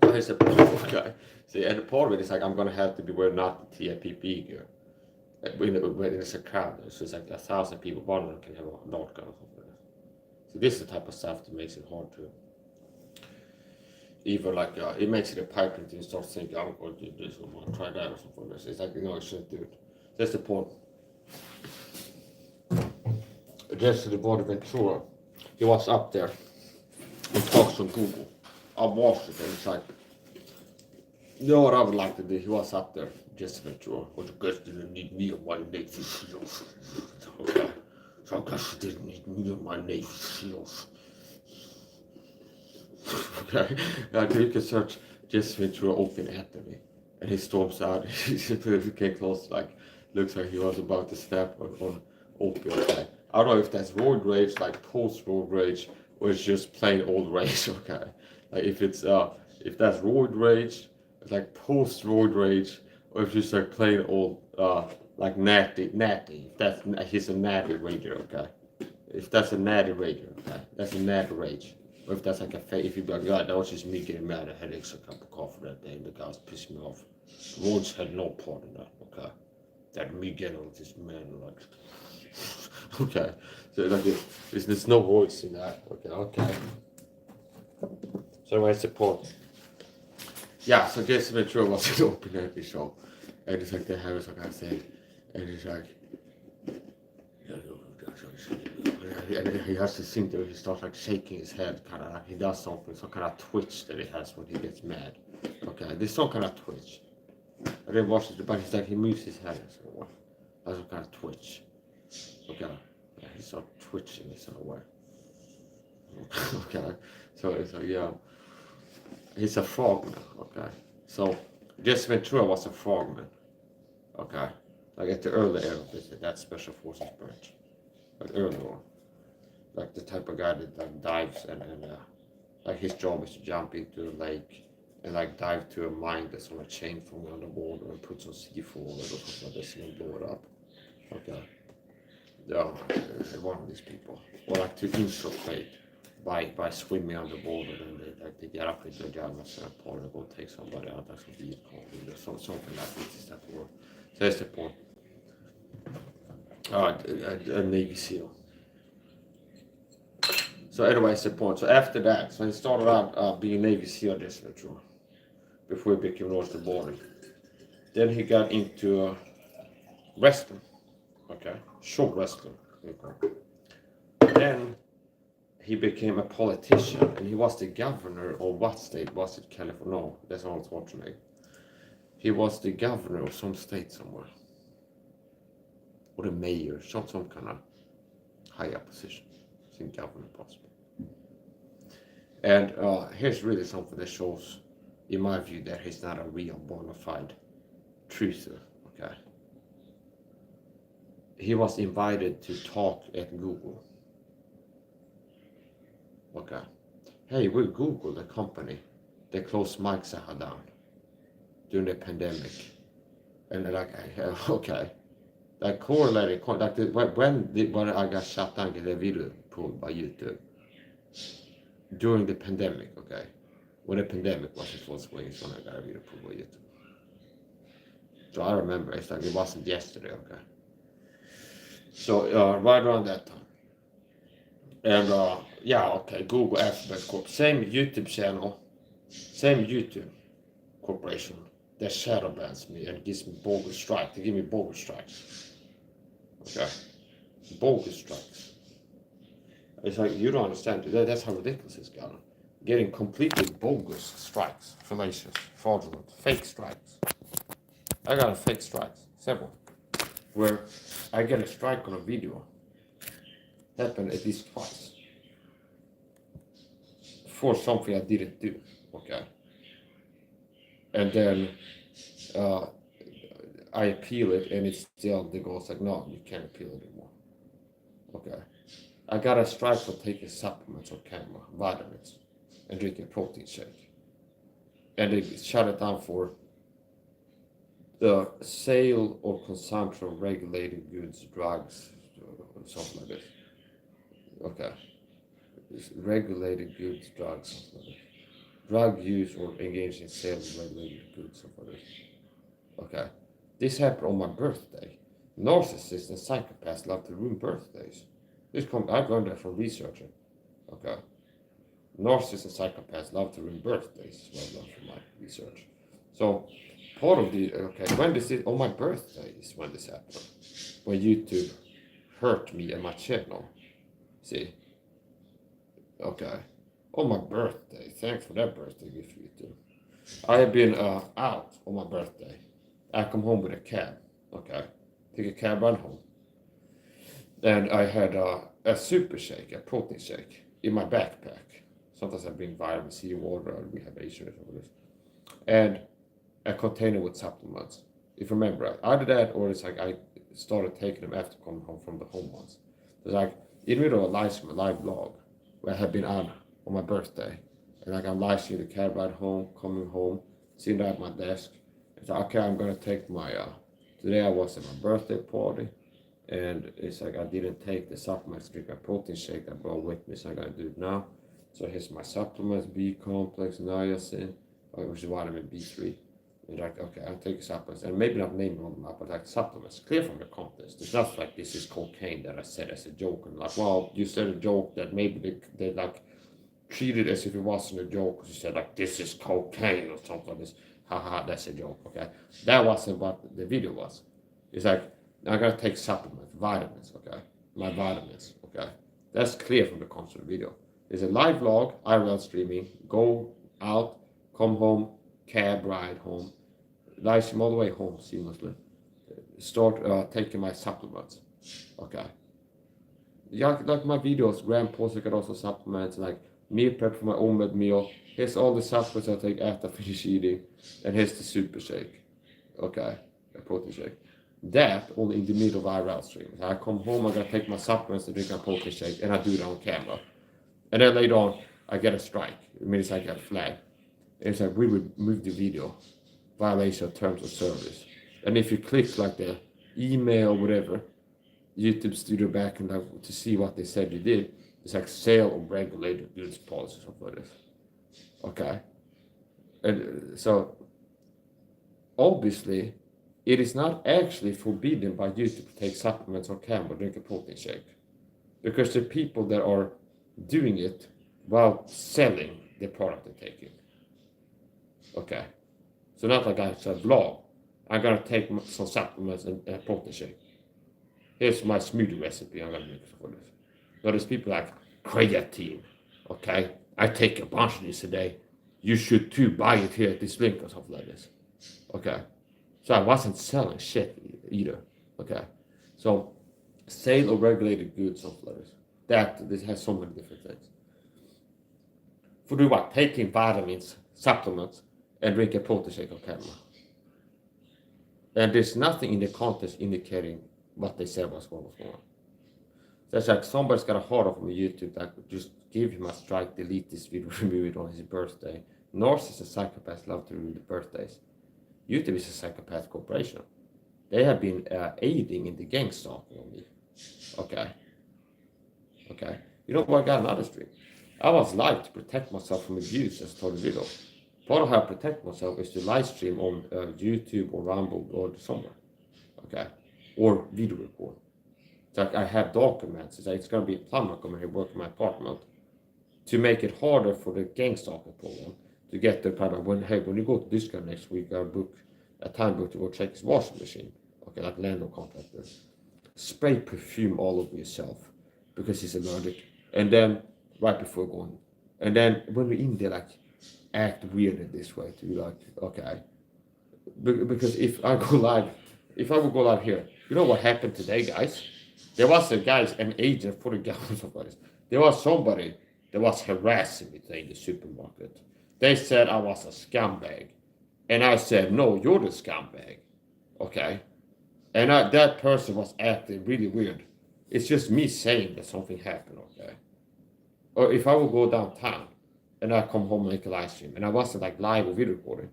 But here's the problem, okay. See, and the part of it is like I'm gonna have to be wearing not the TIPP gear. When it's a crowd, so it's like 1,000 people. One of them can have a dart gun or something like that. So this is the type of stuff that makes it hard to. Either like it makes it a pipe and you start thinking I'm going to do this or I'm going to try that or something like this. It's like you shouldn't do it. That's the point. Jesse the Body Ventura, he was up there and talks on Google. I watched it and it's like, you know what I would like to do? He was up there, Jesse Ventura. Well, I guess didn't need me on my Navy SEALs. Okay. So I guess he didn't need me on my Navy SEALs. Okay, you can search Jesse Ventura open anatomy, and he storms out. He came close, like looks like he was about to step on opioid. Like, I don't know if that's roid rage, like post roid rage, or it's just plain old rage. Okay, like if that's roid rage, it's like post roid rage, or if it's like plain old like natty. If he's a natty rager. Okay, if that's a natty rager. Okay, that's a natty rage. Or if that's like if you be like, God, that was just me getting mad at headaches, a cup of coffee that day, and the guys pissed me off. Roids had no part in that, okay? That me getting with this man, like, okay. So like, there's no roids in that, okay. So where's the point? Yeah, so Jesse Ventura was an open air show, and it's like they have it, like I said, and it's like, and he has this thing that he starts like shaking his head, kind of like he does something, some kind of twitch that he has when he gets mad. Okay, there's some kind of twitch. I didn't watch it, but he's like he moves his head in some way. That's some kind of twitch. Okay, yeah, he starts twitching in some way. Okay, so it's like yeah, he's a frogman. Okay, so Jesse Ventura was a frogman. Okay, like at the early era of that special forces branch. Like early on, like the type of guy that like dives and like his job is to jump into a lake and like dive to a mine that's on a chain from underwater and put some C4 on it or something like this and then blow it up. Okay, yeah, one of these people, or like to infiltrate by swimming underwater and they get up into a gun and part and go take somebody out. That's what he's called. Something like this is that word. So that's the point. a Navy SEAL. So anyways, the point. So after that, so he started out being Navy SEAL instructor before he became North boarding. Then he got into wrestling. Okay, short wrestling. Okay. Then he became a politician, and he was the governor of what state was it? California? No, that's not Schwarzenegger. He was the governor of some state somewhere, or the mayor, some kind of higher position. I think governor possibly. And here's really something that shows, in my view, that he's not a real bona fide truther. Okay. He was invited to talk at Google. Okay. Hey, we're Google, the company that closed MIKE SAHA down during the pandemic. And they're like, okay. That correlated, like when I got shut down, get a video pulled by YouTube during the pandemic, okay? When the pandemic was in full swing, is when I got a video pulled by YouTube. So I remember, it's like it wasn't yesterday, okay? So right around that time. And yeah, okay, Google Alphabet Corp, same YouTube channel, same YouTube corporation that shadow bans me and gives me bogus strikes. They give me bogus strikes. Okay, bogus strikes. It's like, you don't understand. That's how ridiculous it's gotten. Getting completely bogus strikes, fallacious, fraudulent, fake strikes. I got a fake strikes, several, where I get a strike on a video. Happened at least twice. For something I didn't do, okay? And then I appeal it, and it's still, the goes like, no, you can't appeal it anymore. Okay. I got a strike for taking supplements on camera, vitamins, and drinking a protein shake. And they shut it down for the sale or consumption of regulated goods, drugs, something like this. Okay. It's regulated goods, drugs, something like this. Drug use or engage in sales of regulated goods, something like this. Okay. This happened on my birthday. Narcissists and psychopaths love to ruin birthdays. I've learned that from researching. Okay. Narcissists and psychopaths love to ruin birthdays. Is what I learned from my research. So part of the, okay, when this is, on my birthday is when this happened. When YouTube hurt me and my channel. See? Okay. On my birthday. Thanks for that birthday gift, YouTube. I have been out on my birthday. I come home with a cab. Okay. Take a cab ride home. And I had a super shake, a protein shake, in my backpack. Sometimes I bring vitamin C, water, or rehydration, or something. And a container with supplements. If you remember, either that or it's like I started taking them after coming home from the home ones. It's like, in the middle of a live vlog, where I had been on my birthday. And like I'm live streaming the cab ride home, coming home, sitting at my desk. It's like, okay, I'm gonna take my, today I was at my birthday party. And it's like I didn't take the supplements to drink my protein shake I brought with me, so I'm gonna do it now. So here's my supplements: B complex, niacin, which is vitamin B3. And like, okay, I'll take supplements, and maybe not name all them up, but like supplements, clear from the context. It's not like this is cocaine that I said as a joke, and like, well, you said a joke that maybe they like treated as if it wasn't a joke, because you said like, this is cocaine or something like this. Haha, that's a joke, okay? That wasn't what the video was. It's like, I gotta take supplements, vitamins, okay? My vitamins, okay? That's clear from the concept of the video. It's a live vlog, IRL streaming, go out, come home, cab ride home, live stream all the way home seamlessly. Start taking my supplements, okay? Yeah, like my videos, Graham posts, I got also supplements, like meal prep for my omelet meal. Here's all the supplements I take after I finish eating, and here's the super shake, okay? A protein shake. That only in the middle of IRL streams. I come home, I gotta take my supplements and drink my protein shake, and I do it on camera. And then later on, I get a strike. It means I get a flag. It's like, we would move the video, violation of terms of service. And if you click like the email, whatever, YouTube Studio back and like, to see what they said you did, it's like sale of regulated goods policy, something like this. Okay. And so, obviously, it is not actually forbidden by YouTube to take supplements or camel or drink a protein shake. Because the people that are doing it while selling the product they're taking. Okay. So not like I said, vlog. I'm gonna take some supplements and a protein shake. Here's my smoothie recipe I'm gonna make for this. So there's people like creatine. Okay. I take a bunch of this a day. You should too, buy it here at this link or something like this. Okay. So I wasn't selling shit either. Okay. So sale of regulated goods, something like this. This has so many different things. For do what? Taking vitamins, supplements, and drink a protein shake on camera. And there's nothing in the context indicating what they said was going on. So it's like somebody's got a heart off on YouTube that just give him a strike, delete this video, remove it on his birthday. Narcissists and psychopaths love to ruin the birthdays. YouTube is a psychopath corporation. They have been aiding in the gang stalking on me. Okay. Okay. You know what? I got another stream. I was live to protect myself from abuse as told video. Part of how I protect myself is to live stream on YouTube or Rumble or somewhere. Okay. Or video record. It's like I have documents. It's like it's gonna be a plumber coming here work in my apartment to make it harder for the gang stalking program to get the kind of when you go to this guy next week, I book a time book to go check his washing machine. Okay, like landlord contractor. Spray perfume all over yourself because he's allergic. And then right before going, and then when we're in there, like act weird in this way to be like, okay, because if I would go live here, you know what happened today, guys? There was an agent for the government. There was somebody that was harassing me today in the supermarket. They said I was a scumbag. And I said, no, you're the scumbag. Okay? And that person was acting really weird. It's just me saying that something happened, okay? Or if I would go downtown and I come home and make a live stream and I wasn't like live or video recording,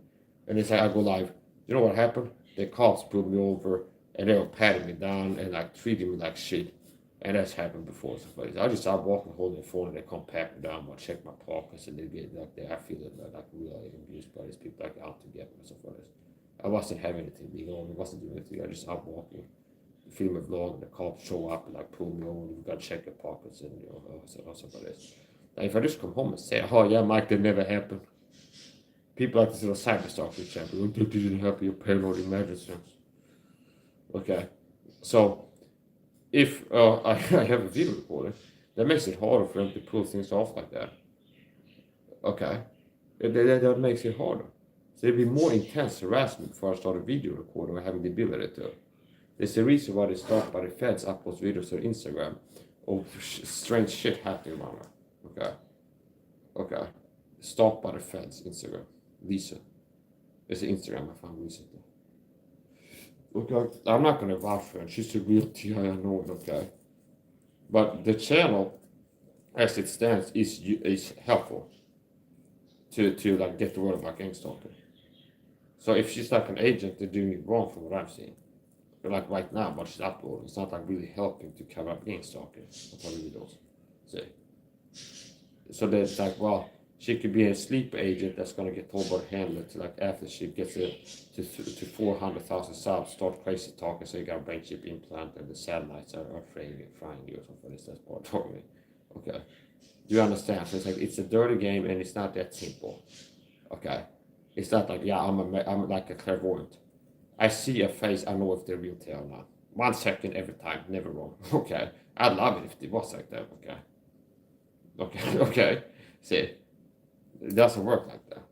and they say I go live, you know what happened? The cops pulled me over and they were patting me down and like treating me like shit. And that's happened before. So I just start walking, holding the phone, and they come pat me down. I check my pockets, and they get like I feel it like really abused by these people like out to get me and stuff like this. I wasn't having anything illegal. I wasn't doing anything. I just out walking, film a vlog, and the cops show up and like pull me over. And you got to check your pockets and stuff like this. Now, if I just come home and say, "Oh yeah, Mike, that never happened," people like this little cyberstalker example. That didn't happen. You're paranoid imaginations. Okay, so. If I have a video recorder, that makes it harder for them to pull things off like that. Okay, that makes it harder. So there'd be more intense harassment before I start a video recorder or having the ability to. There's a reason why they start by the feds upload videos to Instagram of strange shit happening around her. Okay. Stopped by the feds, Instagram. Lisa. It's an Instagram I found recently. Okay, I'm not gonna vouch for her. She's a real TI, I know it, okay? But the channel, as it stands, is helpful to like get the word about gang stalking. So if she's like an agent, they're doing it wrong from what I'm seeing. But like right now, what she's uploading, it's not like really helping to cover up gang stalking. That's what it does. See? So there's like, well, she could be a sleeper agent that's gonna get told by the handler to like after she gets it to 400,000 subs, start crazy talking, so you got a brain chip implant and the satellites are frying you or something. That's part of me. Okay. Do you understand? So it's like it's a dirty game and it's not that simple. Okay. It's not like I'm like a clairvoyant. I see a face, I know if they're real tail or not. 1 second every time, never wrong. Okay. I'd love it if it was like that. Okay. See. It doesn't work like that.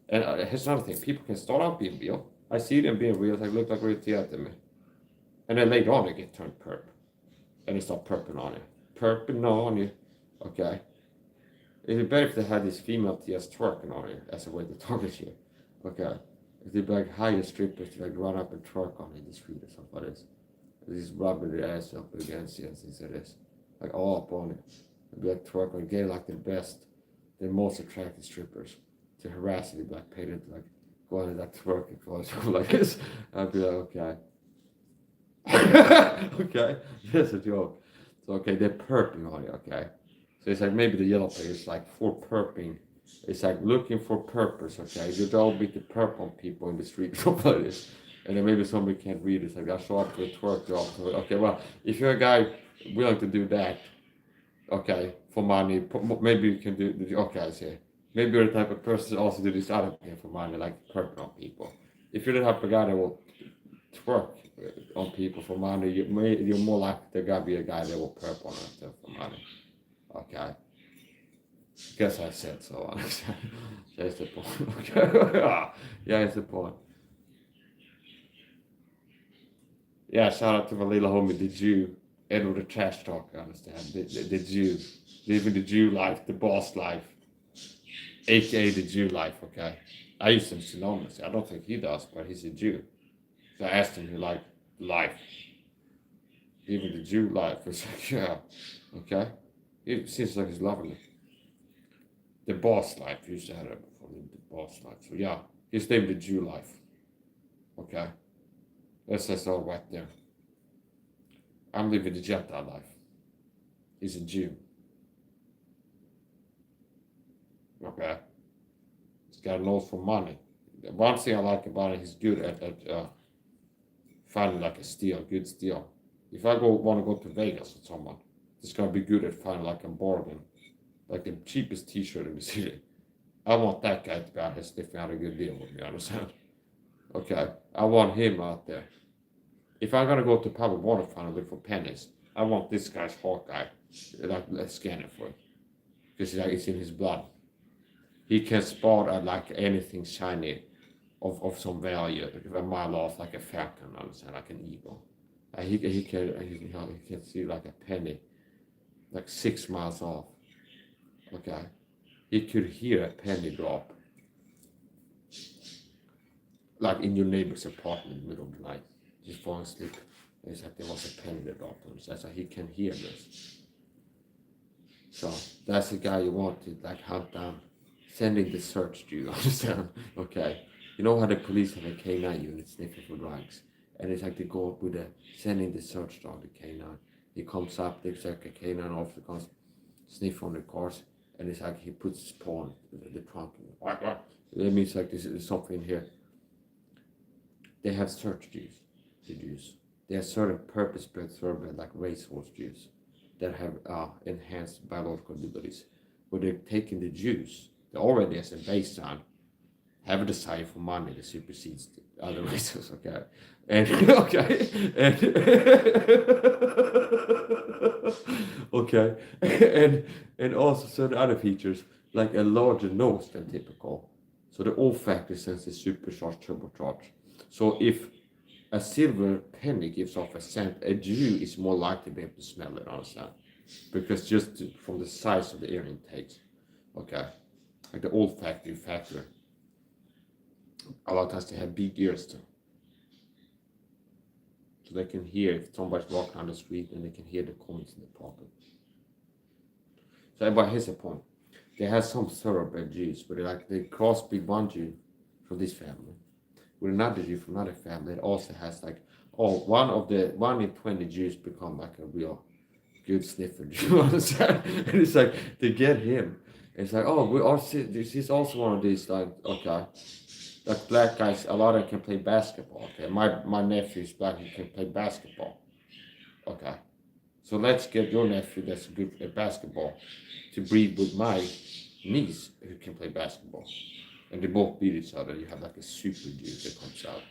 And here's another thing. People can start out being real. I see them being real. They look like real TI to me. And then later on, they get turned perp. And they start perping on you. Okay. It'd be better if they had these female TIs twerking on you as a way to target you. Okay. If they'd be like hire strippers to like run up and twerk on you in the street or something like this. Just rubbing their ass up against you and things like this. Like all up on it. They'd be like twerking, getting like the best. The most attractive strippers to harass you, like pay them to like go on and like twerk and close like this. I'd be like, okay. Okay, that's a joke. So okay, they're perping on you, okay. So it's like maybe the yellow page is like for perping. It's like looking for purpose, okay. You don't be to perp on people in the street, something like this. And then maybe somebody can't read. It's like I show up to a twerk job. So, okay, well, if you're a guy willing to do that, okay, for money, maybe you can do. Okay, I see. Maybe you're the type of person that also do this other thing for money, like twerking on people. If you're the type of guy that will twerk on people for money, you're more likely to be a guy that will perp on them for money. Okay. Guess I said so. That's the point. Okay. Yeah, that's the point. Yeah, shout out to my little homie, the Jew, Edward the Trash Talker, understand? The Jew, living the Jew life, the boss life, aka the Jew life, okay? I use them synonymously. I don't think he does, but he's a Jew. So I asked him, he liked life. Living the Jew life. It's like, yeah, okay? It seems like he's loving it. The boss life, you used to have it before, the boss life. So yeah, he's living the Jew life, okay? That's all right there. I'm living the Gentile life. He's a Jew. Okay? He's got a nose for money. One thing I like about it, he's good at finding like a steal, good steal. If I want to go to Vegas with someone, he's gonna be good at finding like a bargain, like the cheapest T-shirt in the city. I want that guy to be out here sniffing out a good deal with me, understand? Okay, I want him out there. If I'm gonna go to public waterfront and look for pennies, I want this guy's Hawkeye, like let's scan it for it, because it's in his blood. He can spot at like anything shiny of some value a mile off, like a falcon, understand, like an eagle. He can see like a penny, like 6 miles off. Okay, he could hear a penny drop, like in your neighbor's apartment in the middle of the night. Just falling asleep. And it's like there was a penny that dropped on him. So he can hear this. So that's the guy you want to like hunt down. Sending the search, do you understand? Okay. You know how the police have a K9 unit sniffing for drugs? And it's like they go up with sending the search dog, the K9. He comes up, there's like a K9 officer comes sniff on the cars, and it's like he puts his paw in the trunk. That means like there's something here. They have search juice. The juice. They have certain purpose-built thoroughbred like racehorse juice that have enhanced biological abilities. Where they're taking the juice, they already as a baseline have a desire for money that supersedes the other races, okay? And okay, and okay, and also certain other features like a larger nose than typical. So the olfactory sense is supercharged, turbocharged. So if a silver penny gives off a scent, a Jew is more likely to be able to smell it, understand? Because just from the size of the ear intakes, okay? Like the olfactory factor. A lot of times they have big ears too. So they can hear if somebody's walking on the street and they can hear the coins in the pocket. So but here's the point. They have some thoroughbred Jews, but they crossbreed one Jew from this family with another Jew from another family. It also has like, one in 20 Jews become like a real good sniffer. You understand? And it's like they get him. It's like, he's also one of these like, okay, like black guys. A lot of them can play basketball. Okay, my nephew is black. He can play basketball. Okay, so let's get your nephew that's good at basketball to breed with my niece who can play basketball, and they both beat each other. You have like a super Jew that comes out.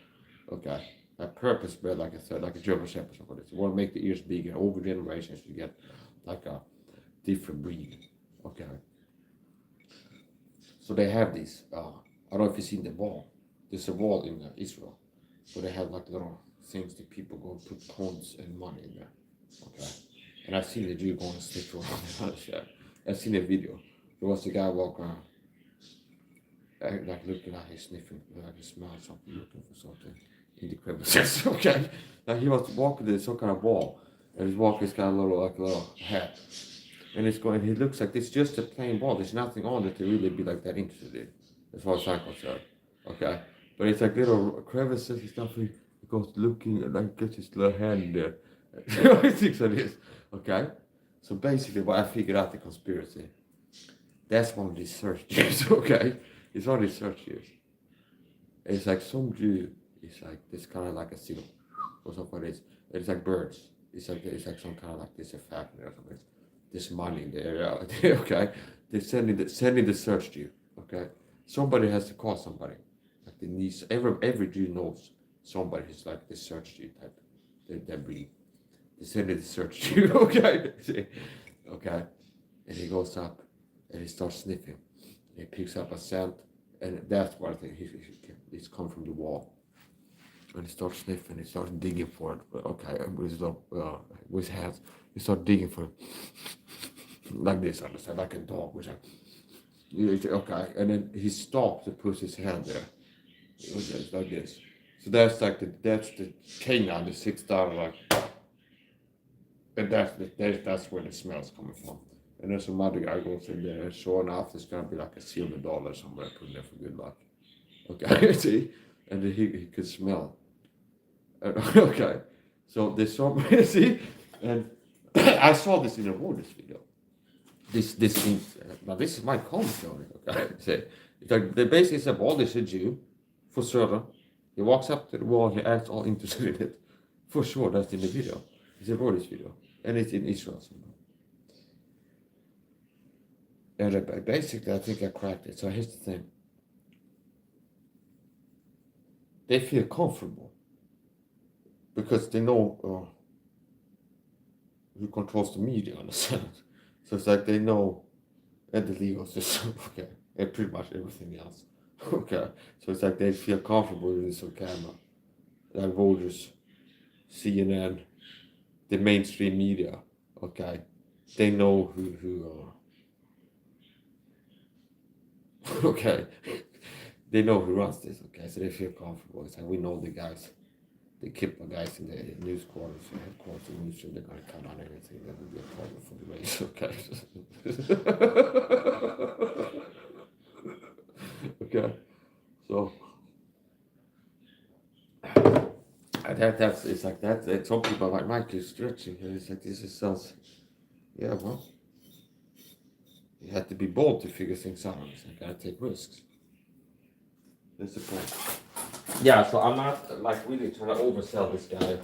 Okay. A purpose bred like a German Shepherd or something. You want to make the ears bigger over generations. You get like a different breed. Okay. So they have these. I don't know if you've seen the wall. There's a wall in Israel, so they have like little things that people go and put coins and money in there. Okay. And I've seen the Jew going and sniff around. I've seen a video. There was a guy walking around, like looking at his sniffing, like he smelled something, looking for something in the crevices. Okay. Now he was walking to some kind of wall, and his walk is got a little hat. And it's going, he looks like it's just a plain wall. There's nothing on it to really be like that interested in, as far as I'm concerned. Okay. But it's like little crevices and stuff. He goes looking and like gets his little hand in there. He thinks it is. Okay. So basically what I figured out the conspiracy. That's one of these search Jews, okay? It's one of these search Jews. It's like some Jew It's like this kind of like a seal or something like this. It's like birds. It's like some kind of like this effect or something. This money in the area. Okay, they're sending the search to you. Okay, somebody has to call somebody. Like the niece, every Jew knows somebody who's like the search to you type. They breed. They sending the search to you. Okay, okay, and he goes up and he starts sniffing. He picks up a scent, and that's what I think he's come from the wall. And he starts sniffing, he starts digging for it. Okay, and with his hands, he starts digging for it. Like this, understand? Like a dog. Okay, and then he stops and puts his hand there. Okay, like this. So that's the canine, the $6 like, and that's where the smell's coming from. And then some other guy goes in there, and sure enough, there's gonna be like a silver dollar somewhere put in there for good luck. Okay, see, and then he could smell it. Okay, so there's some see, and I saw this in a Reuters video. This thing, now this is my commentary. Okay, see, it's like they basically said, well, this is a Jew, for certain. He walks up to the wall, he acts all interested in it. For sure, that's in the video. It's a Reuters video, and it's in Israel somewhere. And basically, I think I cracked it. So here's the thing. They feel comfortable because they know who controls the media, in a sense. So it's like they know, and the legal system, okay, and pretty much everything else. Okay, so it's like they feel comfortable with this on camera. Like Reuters, CNN, the mainstream media, okay, they know who okay, they know who runs this, okay, so they feel comfortable. It's like we know the guys, they keep the guys in the news quarters, headquarters, the news, they're gonna cut on anything that would be a problem for the race, okay. Okay, so that's it's like that. Some people are like Mike, you're stretching here. It's like this sounds, yeah, well, you have to be bold to figure things out. It's like I take risks. That's the point. Yeah, so I'm not like really trying to oversell this guy.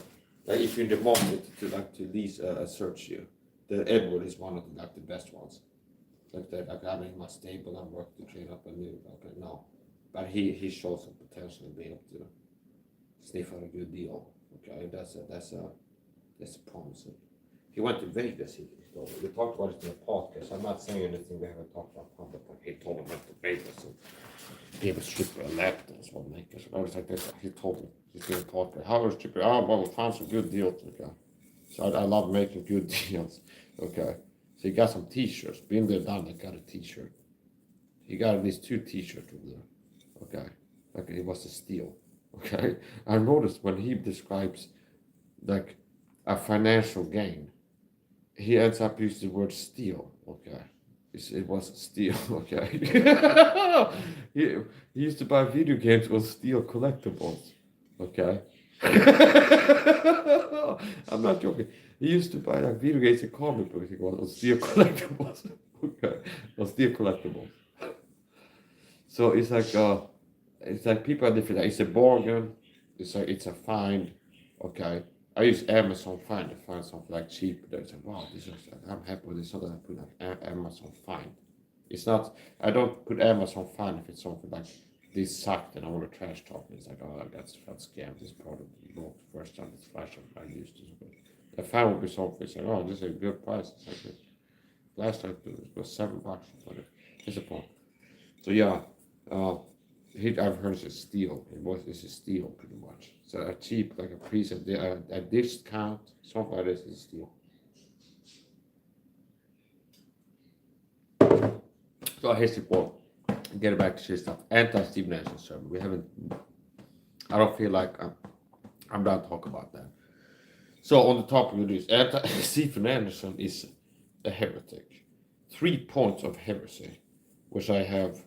Like if you're in the market to like to at least search you, the Edward is one of the, like the best ones. Like that, like I'm in my stable, I'm working to train up a new. Okay, no, but he shows some potential to be able to sniff out a good deal. Okay, that's promising. He went to Vegas. We talked about it in the podcast. I'm not saying anything we haven't talked about public, but he told him went to Vegas and gave a stripper a lap dance one night. I was like this. He told him he's doing a podcast. How was stripper? Oh, well, we found some good deals. Okay, so I love making good deals. Okay, so he got some T-shirts. Been there, done. I got a T-shirt. He got at least 2 T-shirts over there. Okay, like it was a steal. Okay, I noticed when he describes like a financial gain, he ends up using the word steal. Okay, it was steal. Okay, he used to buy video games or steal collectibles. Okay, I'm not joking. He used to buy like video games and comic books. He was or steal collectibles. Okay, or steal collectibles. So it's like people are different. Like, it's a bargain. It's a find. Okay. I use Amazon Find to find something like cheap. That's like, wow, this is I'm happy with this. So that I put like Amazon Find. It's not. I don't put Amazon Find if it's something like this sucked and I want to trash talk. It's like, oh, that's scam. This product bought the first time it's flash I used this. But I found would be something. It's like, oh, this is a good price. It's like last time it was $7. But it's a point. So yeah. I've heard it's a steal. It's a steal pretty much. So a cheap, like a preset, a discount, something like this is a steal. So here's the quote. Get back to shit stuff. Anti-Steve Nash sermon. We haven't. I don't feel like I'm done talking about that. So on the topic of this, Stephen Anderson is a heretic. 3 points of heresy, which I have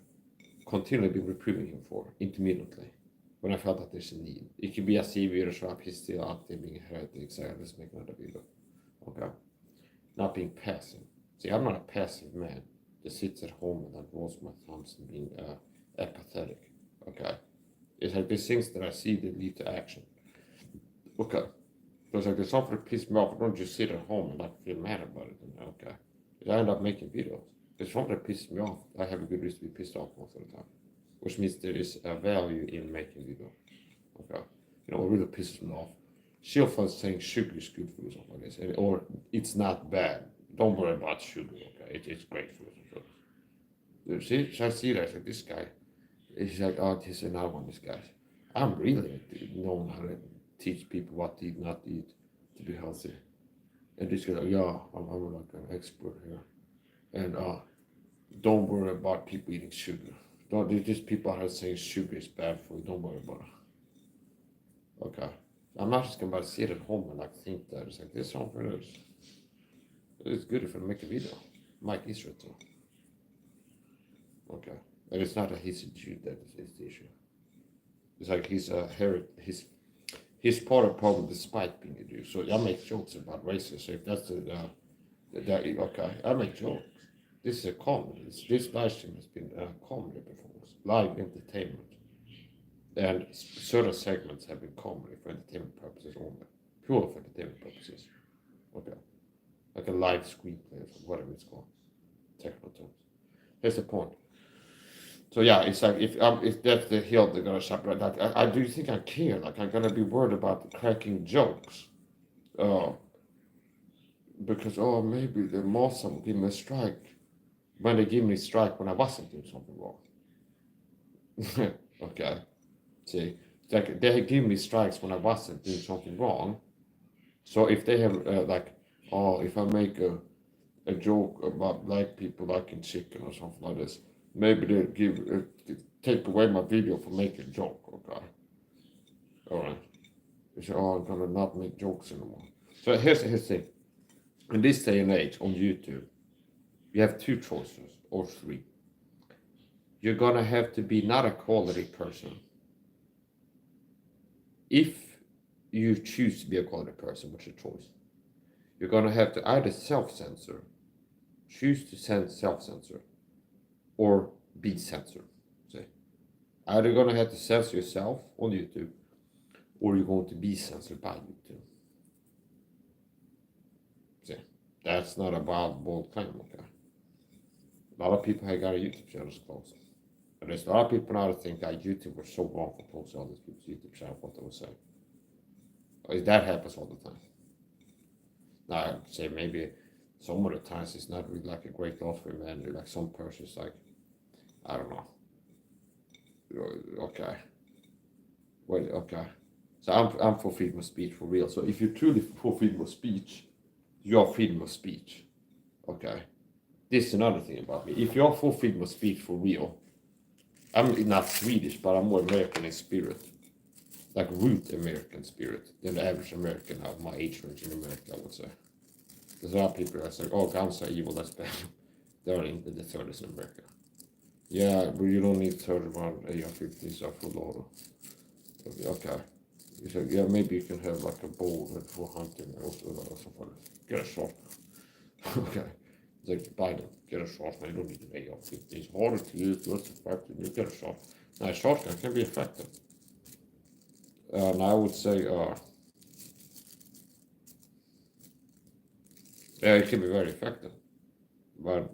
continually been reproving him for intermittently when I felt that there's a need. It could be a severe shop, he's still out there being a heretic, so let's make another video. Okay. Not being passive. See, I'm not a passive man that sits at home and that rolls my thumbs and being apathetic. Okay. It's like these things that I see that lead to action. Okay. So it's like there's something that pisses me off. I don't just sit at home and like feel mad about it. And okay. I end up making videos. There's something that pisses me off. I have a good reason to be pissed off most of the time. Which means there is a value in making videos. Okay. You know what really pisses me off? Shilfans saying sugar is good for you, something like this. Or it's not bad. Don't worry about sugar, okay? It's great for you. You see? So I see that. Like this guy. He's like, oh, this is another one of these guys. I'm really knowing how to teach people what to eat, not to eat, to be healthy. And this guy, like, yeah, I'm like an expert here. And don't worry about people eating sugar. There's just people out saying sugar is bad for you. Don't worry about it. Okay. I'm not just gonna sit at home and like think that it's like this something else. It's good if I make a video. Mike is right too. Okay. And it's not a his issue that is the issue. It's like he's part of the problem despite being a Jew. So I make jokes about racism. So if that's okay, I make jokes. This is a comedy. This live stream has been a comedy performance, live entertainment. And certain segments have been comedy for entertainment purposes only. Pure for entertainment purposes. Okay. Like a live screenplay or whatever it's called. Technical terms. Here's the point. So yeah, it's like if that's the hill they're gonna shop right. Like I do think I care. Like I'm gonna be worried about cracking jokes. Because maybe the Muslim will give me a strike when they give me a strike when I wasn't doing something wrong. Okay. See, like they give me strikes when I wasn't doing something wrong. So if they have if I make a joke about black people liking chicken or something like this, maybe they take away my video for making a joke. Okay, all right. They say, I'm gonna not make jokes anymore. So here's the thing. In this day and age on YouTube, you have two choices or three. You're gonna have to be not a quality person. If you choose to be a quality person, what's your choice? You're gonna have to either self-censor, choose to self-censor, or be censored. See? Either gonna have to censor yourself on YouTube, or you're going to be censored by YouTube. See? That's not a wild, bold claim, okay? A lot of people have got a YouTube channel closed. And there's a lot of people now that think that YouTube was so wrong for closing all these people's YouTube channel, what they were saying. That happens all the time. Now, I'd say maybe some of the times it's not really like a great loss for man. Like some person's like, I don't know. Okay. Well, okay. So I'm for freedom of speech for real. So if you're truly for freedom of speech, you're freedom of speech. Okay. This is another thing about me. If you're for freedom of speech for real, I'm not Swedish, but I'm more American in spirit. Like root American spirit than the average American of my age range in America, I would say. There's a lot of people that say, guns are evil, that's bad. They're in the 30s in America. Yeah, but you don't need 31 AR-15s are full auto. Okay. You said, yeah, maybe you can have like a bow for hunting or something. Get a shot. Okay. It's like Biden, get a shot, man. You don't need an AR-15. It's harder to use, less effective. You get a shot. Now, a shotgun can be effective. And I would say, it can be very effective. But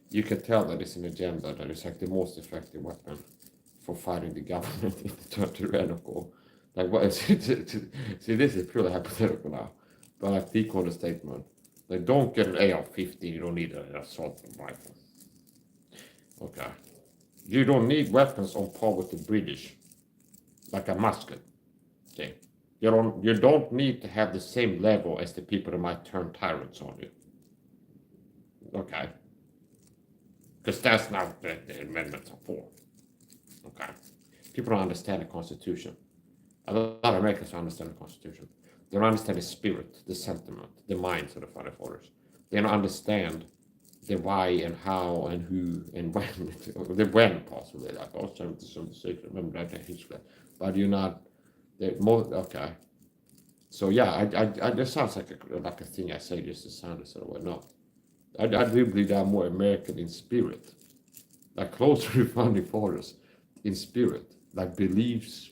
you can tell that it's an agenda that is like the most effective weapon for fighting the government in the tyrannical. Like, what? See, this is purely hypothetical now. But like, decode the statement. Like, don't get an AR-15, you don't need an assault rifle. Okay. You don't need weapons on par with the British. Like a musket. Okay. You don't need to have the same level as the people that might turn tyrants on you. Okay. Because that's not what the amendments are for. Okay. People don't understand the Constitution. A lot of Americans don't understand the Constitution. They don't understand the spirit, the sentiment, the minds of the founding fathers. They don't understand the why and how and who and when. The when, possibly. Like, 76, remember that history. But you're not... Okay. So yeah, I this sounds like a thing I say just to sound a sort of way. No. I do believe they are more American in spirit. Like closer to founding fathers in spirit like beliefs,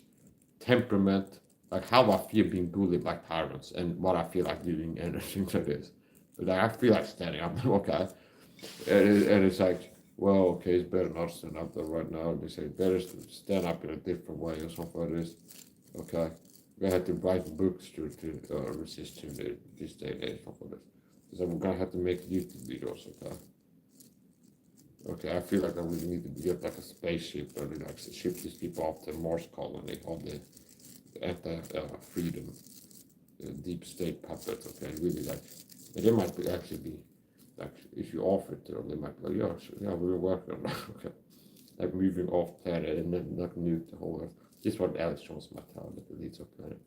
temperament, like how I feel being bullied by parents, and what I feel like doing, and things like this. But like, I feel like standing up. Okay, and it's like, well, okay, it's better not stand up there right now. They say better stand up in a different way or something like this. Okay, we have to write books to resist to this day and age, something like this. So we're gonna have to make YouTube videos. Okay. Okay, I feel like I really need to get like a spaceship and like ship these people off to Mars colony on the anti-freedom deep state puppets. Okay, really like, and they might be actually be like, if you offer it to them, they might be like, yeah, sure, yeah, we're working on that. Okay, like moving off planet and then not nuke the whole Earth. This is what Alex Jones might tell that the leads of planet.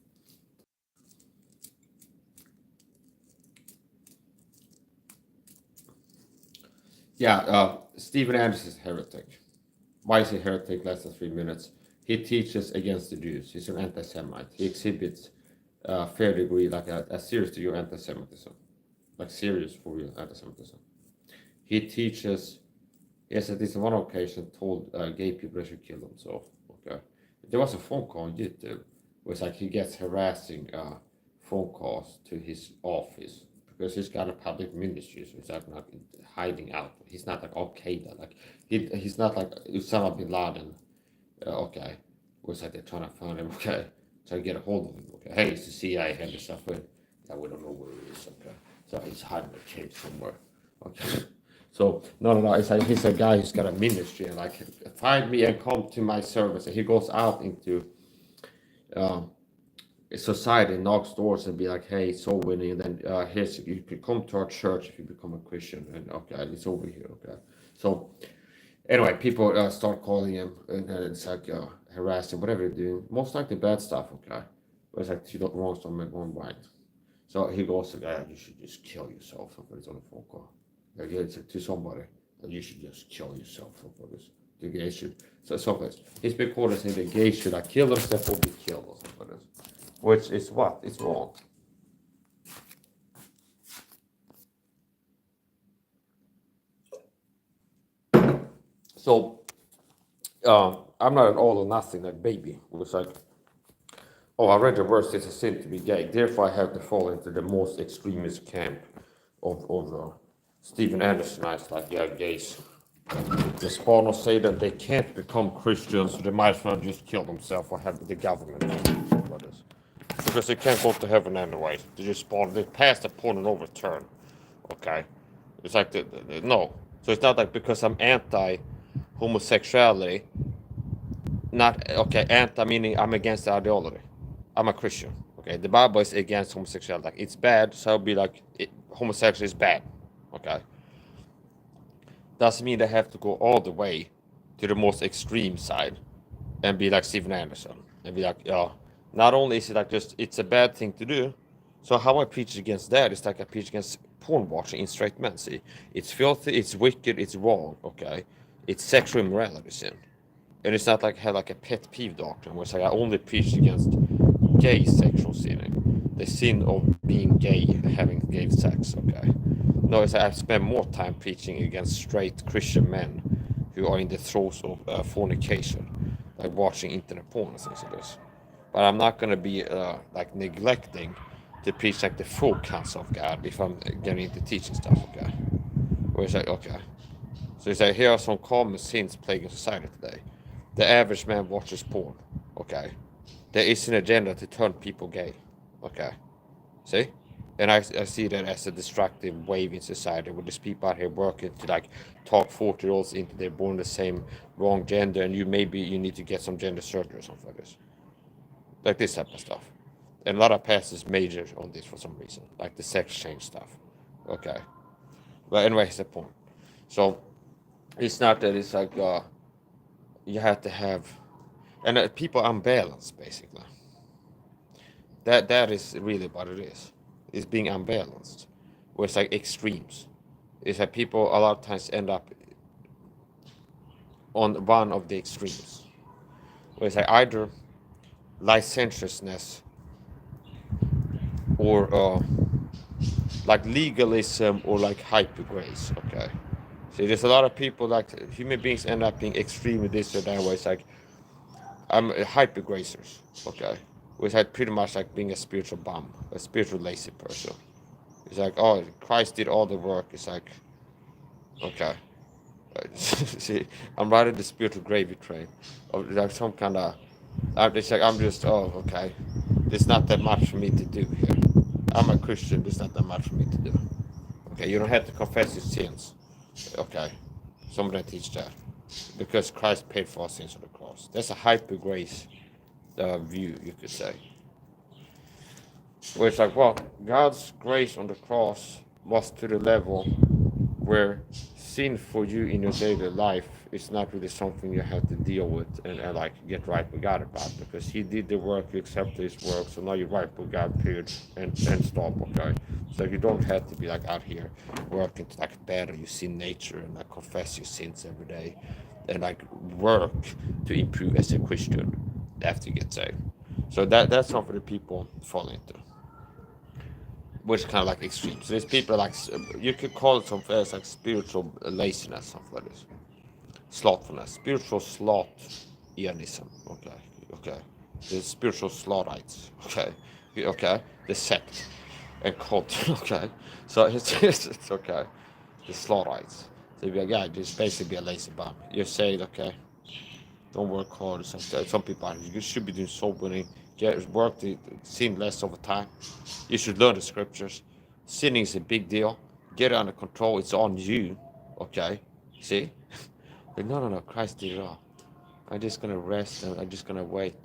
Yeah, Stephen Anderson's heretic. Why is he heretic? Less than 3 minutes. He teaches against the Jews. He's an anti-Semite. He exhibits a fair degree, like a serious degree of anti-Semitism, like serious for real anti-Semitism. He teaches. He has at least on one occasion told gay people they should kill themselves. Okay, there was a phone call on YouTube where it's like he gets harassing phone calls to his office because he's got a public ministry, so he's like not hiding out. He's not like Al Qaeda, like he's not like Osama bin Laden. Okay, was like they're trying to find him. Okay, trying to get a hold of him. Okay, hey, it's the CIA and stuff. Yeah, we don't know where he is. Okay, so he's hiding a cave somewhere. Okay. So no. It's like he's a guy who's got a ministry and like find me and come to my service. And he goes out into society, knocks doors, and be like, "Hey, soul winning." And then here's you can come to our church if you become a Christian. And okay, it's over here. Okay, so anyway, people start calling him, and it's like harassing, whatever you're doing. Most likely bad stuff. Okay, but it's like you don't wrong, so make one right. So he goes to the guy, you should just kill yourself. Somebody's on the phone call. Like it's to somebody, you should just kill yourself. Somebody's the gay should. So somebody's. His big quarter saying the gay should like kill themselves or be killed or something. Which is what? It's wrong. So I'm not an all or nothing like baby. It was like, oh, I read the verse, it's a sin to be gay. Therefore, I have to fall into the most extremist camp of Stephen Anderson. I was like, yeah, gays. The spawn or say that they can't become Christians, so they might as well just kill themselves or have the government. Because they can't go to heaven anyway. They just spawn, they pass the point and overturn. Okay? It's like, no. So it's not like because I'm anti-homosexuality, not, okay, anti meaning I'm against the ideology. I'm a Christian. Okay, the Bible is against homosexuality. Like it's bad, so I'll be like homosexuality is bad. Okay, doesn't mean they have to go all the way to the most extreme side and be like Stephen Anderson and be like, yeah. Not only is it like just it's a bad thing to do, so how I preach against that is like I preach against porn watching in straight men. See, it's filthy, it's wicked, it's wrong. Okay, it's sexual immorality sin. And it's not like I had like a pet peeve doctrine where it's like I only preach against gay sexual sinning, the sin of being gay, having gay sex. Okay, no, it's like I spend more time preaching against straight Christian men who are in the throes of fornication, like watching internet porn and things like this. But I'm not gonna be like neglecting to preach like the full counsel of God if I'm getting into teaching stuff. Okay, where it's like okay, so it's like here are some common sins plaguing society today. The average man watches porn. Okay. There is an agenda to turn people gay. Okay. See? And I see that as a destructive wave in society where there's people out here working to like talk 40-year-olds into they're born the same wrong gender and you need to get some gender surgery or something like this. Like this type of stuff. And a lot of pastors major on this for some reason. Like the sex change stuff. Okay. But anyway, that's the point. So it's not that it's like you have to have, and people unbalanced basically. That is really what it is. It's being unbalanced, where it's like extremes. It's like people a lot of times end up on one of the extremes, where it's like either licentiousness or like legalism or like hyper grace. Okay. See, there's a lot of people like human beings end up being extremely this or that way. It's like I'm a hyper gracers, okay, which had pretty much like being a spiritual bum, a spiritual lazy person. It's like, oh, Christ did all the work. It's like, okay, see, I'm riding the spiritual gravy train, of like some kind of. It's like I'm just, oh, okay, there's not that much for me to do here. I'm a Christian. There's not that much for me to do. Okay, you don't have to confess your sins. Okay, somebody teach that because Christ paid for our sins on the cross. That's a hyper grace view, you could say. Where it's like, well, God's grace on the cross was to the level where sin for you in your daily life is not really something you have to deal with and like get right with God about, because He did the work, you accepted His work, so now you're right with God, period, and stop, okay? So you don't have to be like out here working to like better your sin nature and like confess your sins every day and like work to improve as a Christian after you get saved. So that's something that people fall into, which is kind of like extreme. So there's people like, you could call it something else like spiritual laziness, something like this, slothfulness, spiritual sloth-ianism. Okay. The spiritual slothites. Okay. The sect and cult. Okay. So it's okay. The slothites. So you're like, yeah, just basically be a lazy bum. You say, okay, don't work hard. Some people are, you should be doing soul winning. Get work to sin less over time. You should learn the scriptures. Sinning is a big deal. Get it under control. It's on you. Okay? See? But no. Christ did it all. I'm just gonna rest and I'm just gonna wait.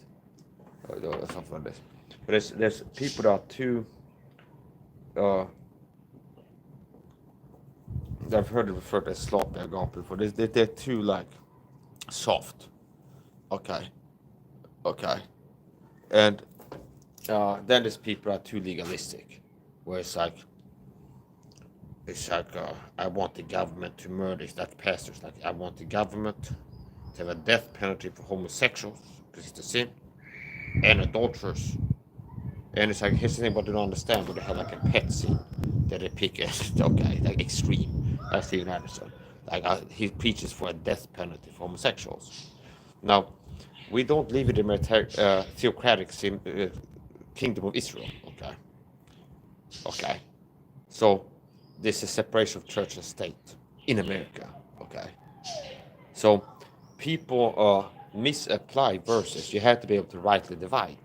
Or something like this. But there's people that are too. I've heard it referred to as sloppy agape before. They're too like soft. Okay. And then there's people that are too legalistic, where it's like I want the government to murder. It's like pastors, like I want the government to have a death penalty for homosexuals because it's a sin, and adulterers. And it's like, here's the thing what they don't understand, but they have like a pet sin that they pick as okay, like extreme, as Stephen Anderson. Like he preaches for a death penalty for homosexuals. Now, we don't live in the theocratic kingdom of Israel. Okay. So this is separation of church and state in America. Okay. So people misapply verses. You have to be able to rightly divide.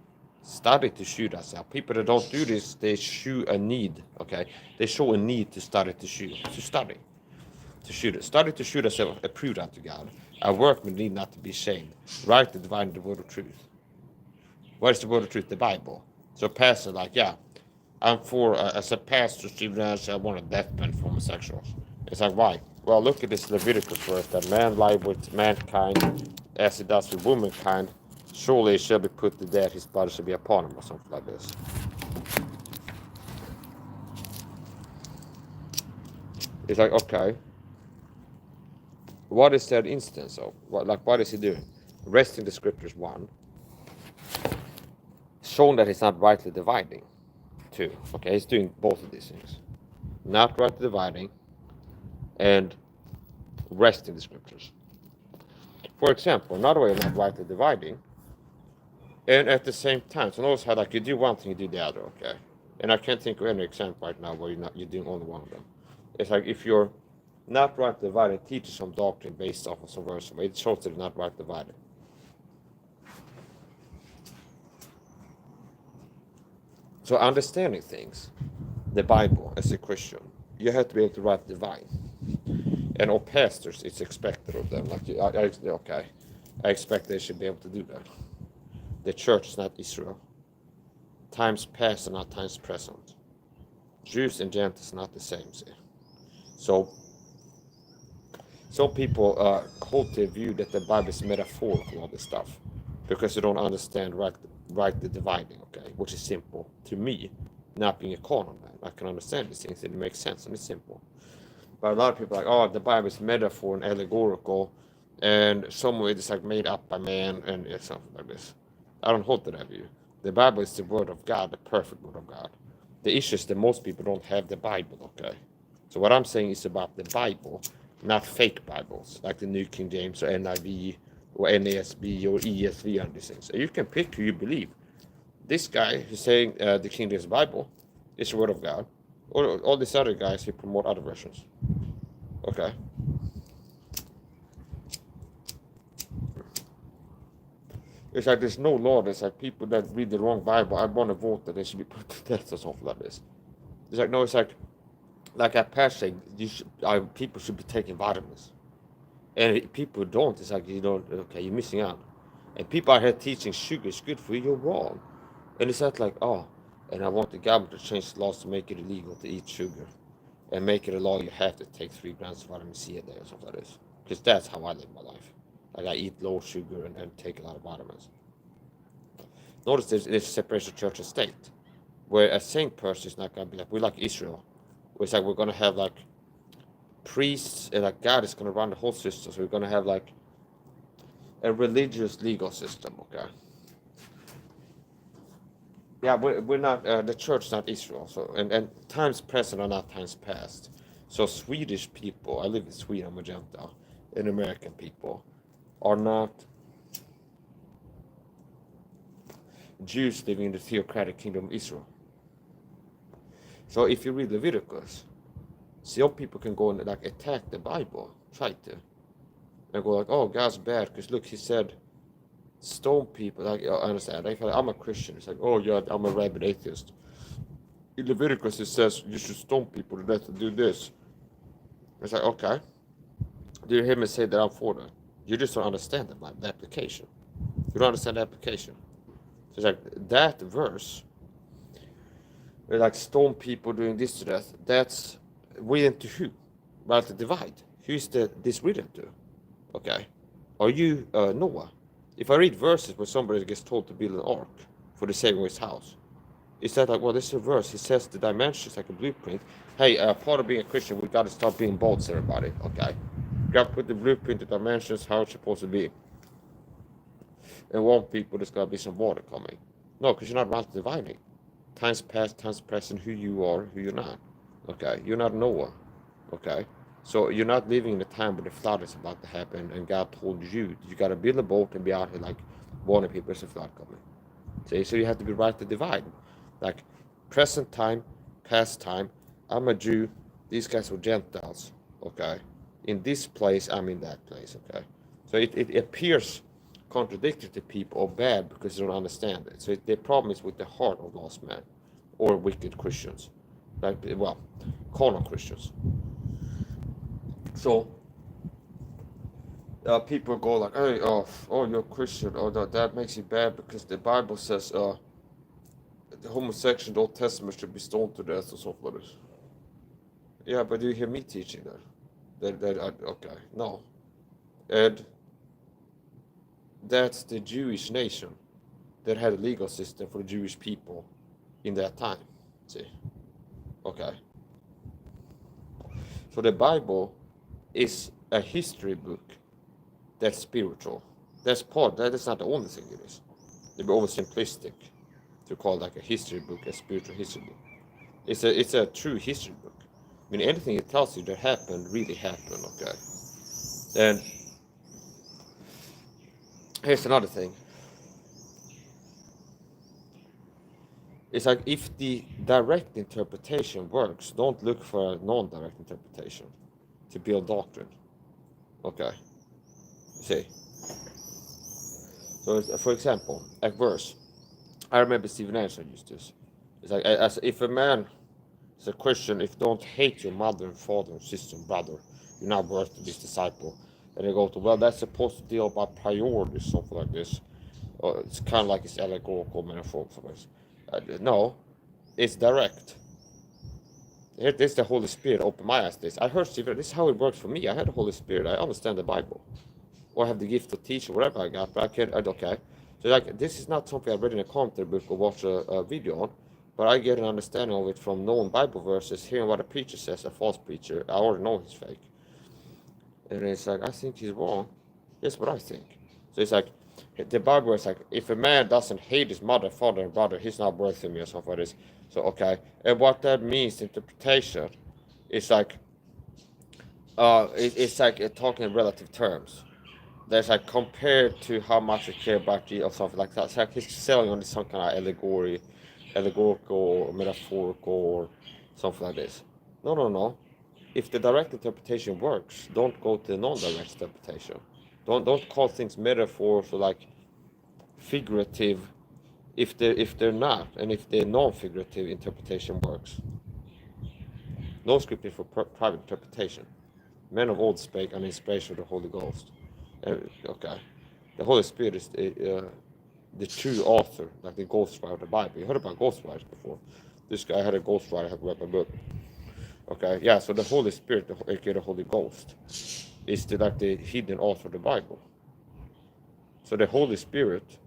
Study to shoot ourselves. People that don't do this, they show a need. Okay. They show a need to study to shoot. To study. To shoot it. Study to shoot ourselves approved unto God. Our workmen need not to be ashamed. Rightly divide the word of truth. What is the word of truth? The Bible. So pastor, like, yeah, I'm for, as a pastor, Stephen Anderson, I want a death penalty for homosexuals. It's like, why? Well, look at this Leviticus verse, that man lie with mankind as he does with womankind, surely he shall be put to death, his blood shall be upon him, or something like this. It's like, okay, what is that instance of? What is he doing? Resting the scriptures, one. Showing that he's not rightly dividing, two. Okay, he's doing both of these things. Not rightly dividing and resting the scriptures. For example, another way of not rightly dividing, and at the same time, so notice how like you do one thing, you do the other, okay? And I can't think of any example right now where you're doing only one of them. It's like if you're not rightly dividing, teaching some doctrine based off of some verse, it shows that you're not rightly dividing. So understanding things, the Bible as a Christian, you have to be able to rightly divide. And all pastors, it's expected of them. Like, I expect they should be able to do that. The church is not Israel. Times past are not times present. Jews and Gentiles are not the same. See? So, some people hold the view that the Bible is metaphorical, all this stuff, because they don't understand rightly dividing, okay, which is simple to me, not being a carnal man. I can understand these things, it makes sense, and it's simple. But a lot of people are like, oh, the Bible is metaphor and allegorical, and some way it's like made up by man, and it's something like this. I don't hold to that view. The Bible is the word of God, the perfect word of God. The issue is that most people don't have the Bible, okay? So what I'm saying is about the Bible, not fake Bibles, like the New King James or NIV or NASB or ESV and these things. And you can pick who you believe. This guy who's saying the King James Bible is the Word of God, or all these other guys who promote other versions. Okay. It's like there's no law. There's like people that read the wrong Bible. I want to vote that they should be put to death or something like this. It's like, no, it's like a passage, people should be taking vitamins. And people who don't, it's like, okay, you're missing out. And people out here teaching sugar is good for you, you're wrong. And it's not like, oh, and I want the government to change the laws to make it illegal to eat sugar. And make it a law you have to take 3 grams of vitamin C a day or something like this. Because that's how I live my life. Like I eat low sugar and take a lot of vitamins. Notice there's separation of church and state. Where a saint person is not going to be like, we're like Israel. Where it's like we're going to have like priests and like God is going to run the whole system. So we're going to have like a religious legal system, okay? Yeah, we're not, the church is not Israel. So, and times present are not times past. So Swedish people, I live in Sweden, I'm a Gentile, and American people are not Jews living in the theocratic kingdom of Israel. So if you read Leviticus, some people can go and like attack the Bible, try to, and go like, oh, God's bad because look, he said, stone people. Like I understand. Like, I'm a Christian. It's like, oh yeah, I'm a rabid atheist. In Leviticus it says you should stone people to death to do this. It's like, okay. Do you hear me say that I'm for that? You just don't understand the application. You don't understand the application. So it's like that verse, like stone people doing this to death. That's written to who? Right, to divide. Who's this written to? Okay. Are you Noah? If I read verses where somebody gets told to build an ark for the saving of his house, is that like, well, this is a verse. It says the dimensions like a blueprint. Hey, part of being a Christian, we got to start being bolts, everybody. Okay. Got to put the blueprint, the dimensions, how it's supposed to be. And warn people there's got to be some water coming. No, because you're not right dividing. Times past, times present, who you are, who you're not. Okay. You're not Noah. Okay. So you're not living in a time where the flood is about to happen and God told you got to build a boat and be out here like warning people there's a flood coming. See? So you have to be right to divide. Like present time, past time, I'm a Jew, these guys were Gentiles, okay? In this place, I'm in that place, okay? So it appears contradictory to people or bad because they don't understand it. So the problem is with the heart of lost men or wicked Christians. Like, well, carnal Christians. So people go like, hey, oh, you're a Christian, oh, that makes you bad because the Bible says the homosexual in the Old Testament should be stoned to death or something like this. Yeah, but do you hear me teaching that? Okay, no. And that's the Jewish nation that had a legal system for the Jewish people in that time. See? Okay. So the Bible is a history book that's spiritual. That's part, that is not the only thing it is. It'd be oversimplistic to call like a history book a spiritual history book. It's a true history book. I mean, anything it tells you that happened really happened, okay? And here's another thing. It's like if the direct interpretation works, don't look for a non-direct interpretation to build doctrine. Okay. See. So for example, a verse. I remember Stephen Anderson used this. It's like as if a man is a Christian, if you don't hate your mother and father and sister and brother, you're not worth this disciple. And they go to, well, that's supposed to deal about priorities, something like this. It's kind of like it's allegorical, metaphorical. No, it's direct. This is the Holy Spirit opened my eyes to this. I heard Stephen, this is how it works for me. I had the Holy Spirit. I understand the Bible. Or I have the gift of teaching, whatever I got, but okay. So like, this is not something I read in a commentary book or watch a video on, but I get an understanding of it from knowing Bible verses, hearing what a preacher says, a false preacher. I already know he's fake. And it's like, I think he's wrong. Here's what I think. So it's like, the Bible is like, if a man doesn't hate his mother, father, and brother, he's not worth me or something like this. So, okay. And what that means, interpretation, is like, it's like talking in relative terms. there's like compared to how much I care about Jesus or something like that. It's like he's selling on some kind of allegorical or metaphorical or something like this. No. If the direct interpretation works, don't go to the non-direct interpretation. Don't call things metaphors or like figurative if they're not, and if the non-figurative interpretation works. No scripture for private interpretation. Men of old spake on inspiration of the Holy Ghost. Okay, the Holy Spirit is the true author, like the ghostwriter of the Bible. You heard about ghostwriters before. This guy had a ghostwriter who wrote a book. Okay, yeah. So the Holy Spirit, aka the Holy Ghost, is like the hidden author of the Bible. So the Holy Spirit,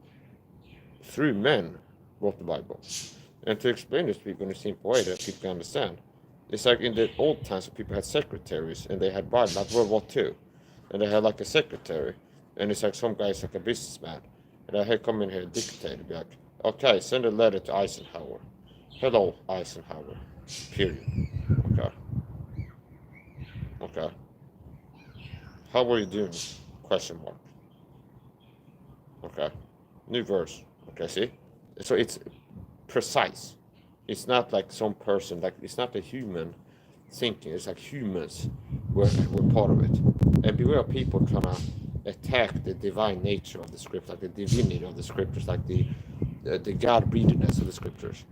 through men, wrote the Bible. And to explain this to people in a simple way that people can understand, it's like in the old times, people had secretaries and they had Bible, like World War II, and they had like a secretary, and it's like some guy's like a businessman, and I had come in here and dictate and be like, okay, send a letter to Eisenhower. Hello, Eisenhower. Period. Okay. How are you doing? Question mark. Okay. New verse. Okay, see? So it's precise. It's not like some person, like it's not a human thinking. It's like humans were part of it. And beware of people trying to attack the divine nature of the scripts, like the divinity of the scriptures, like the God-breathedness of the scriptures.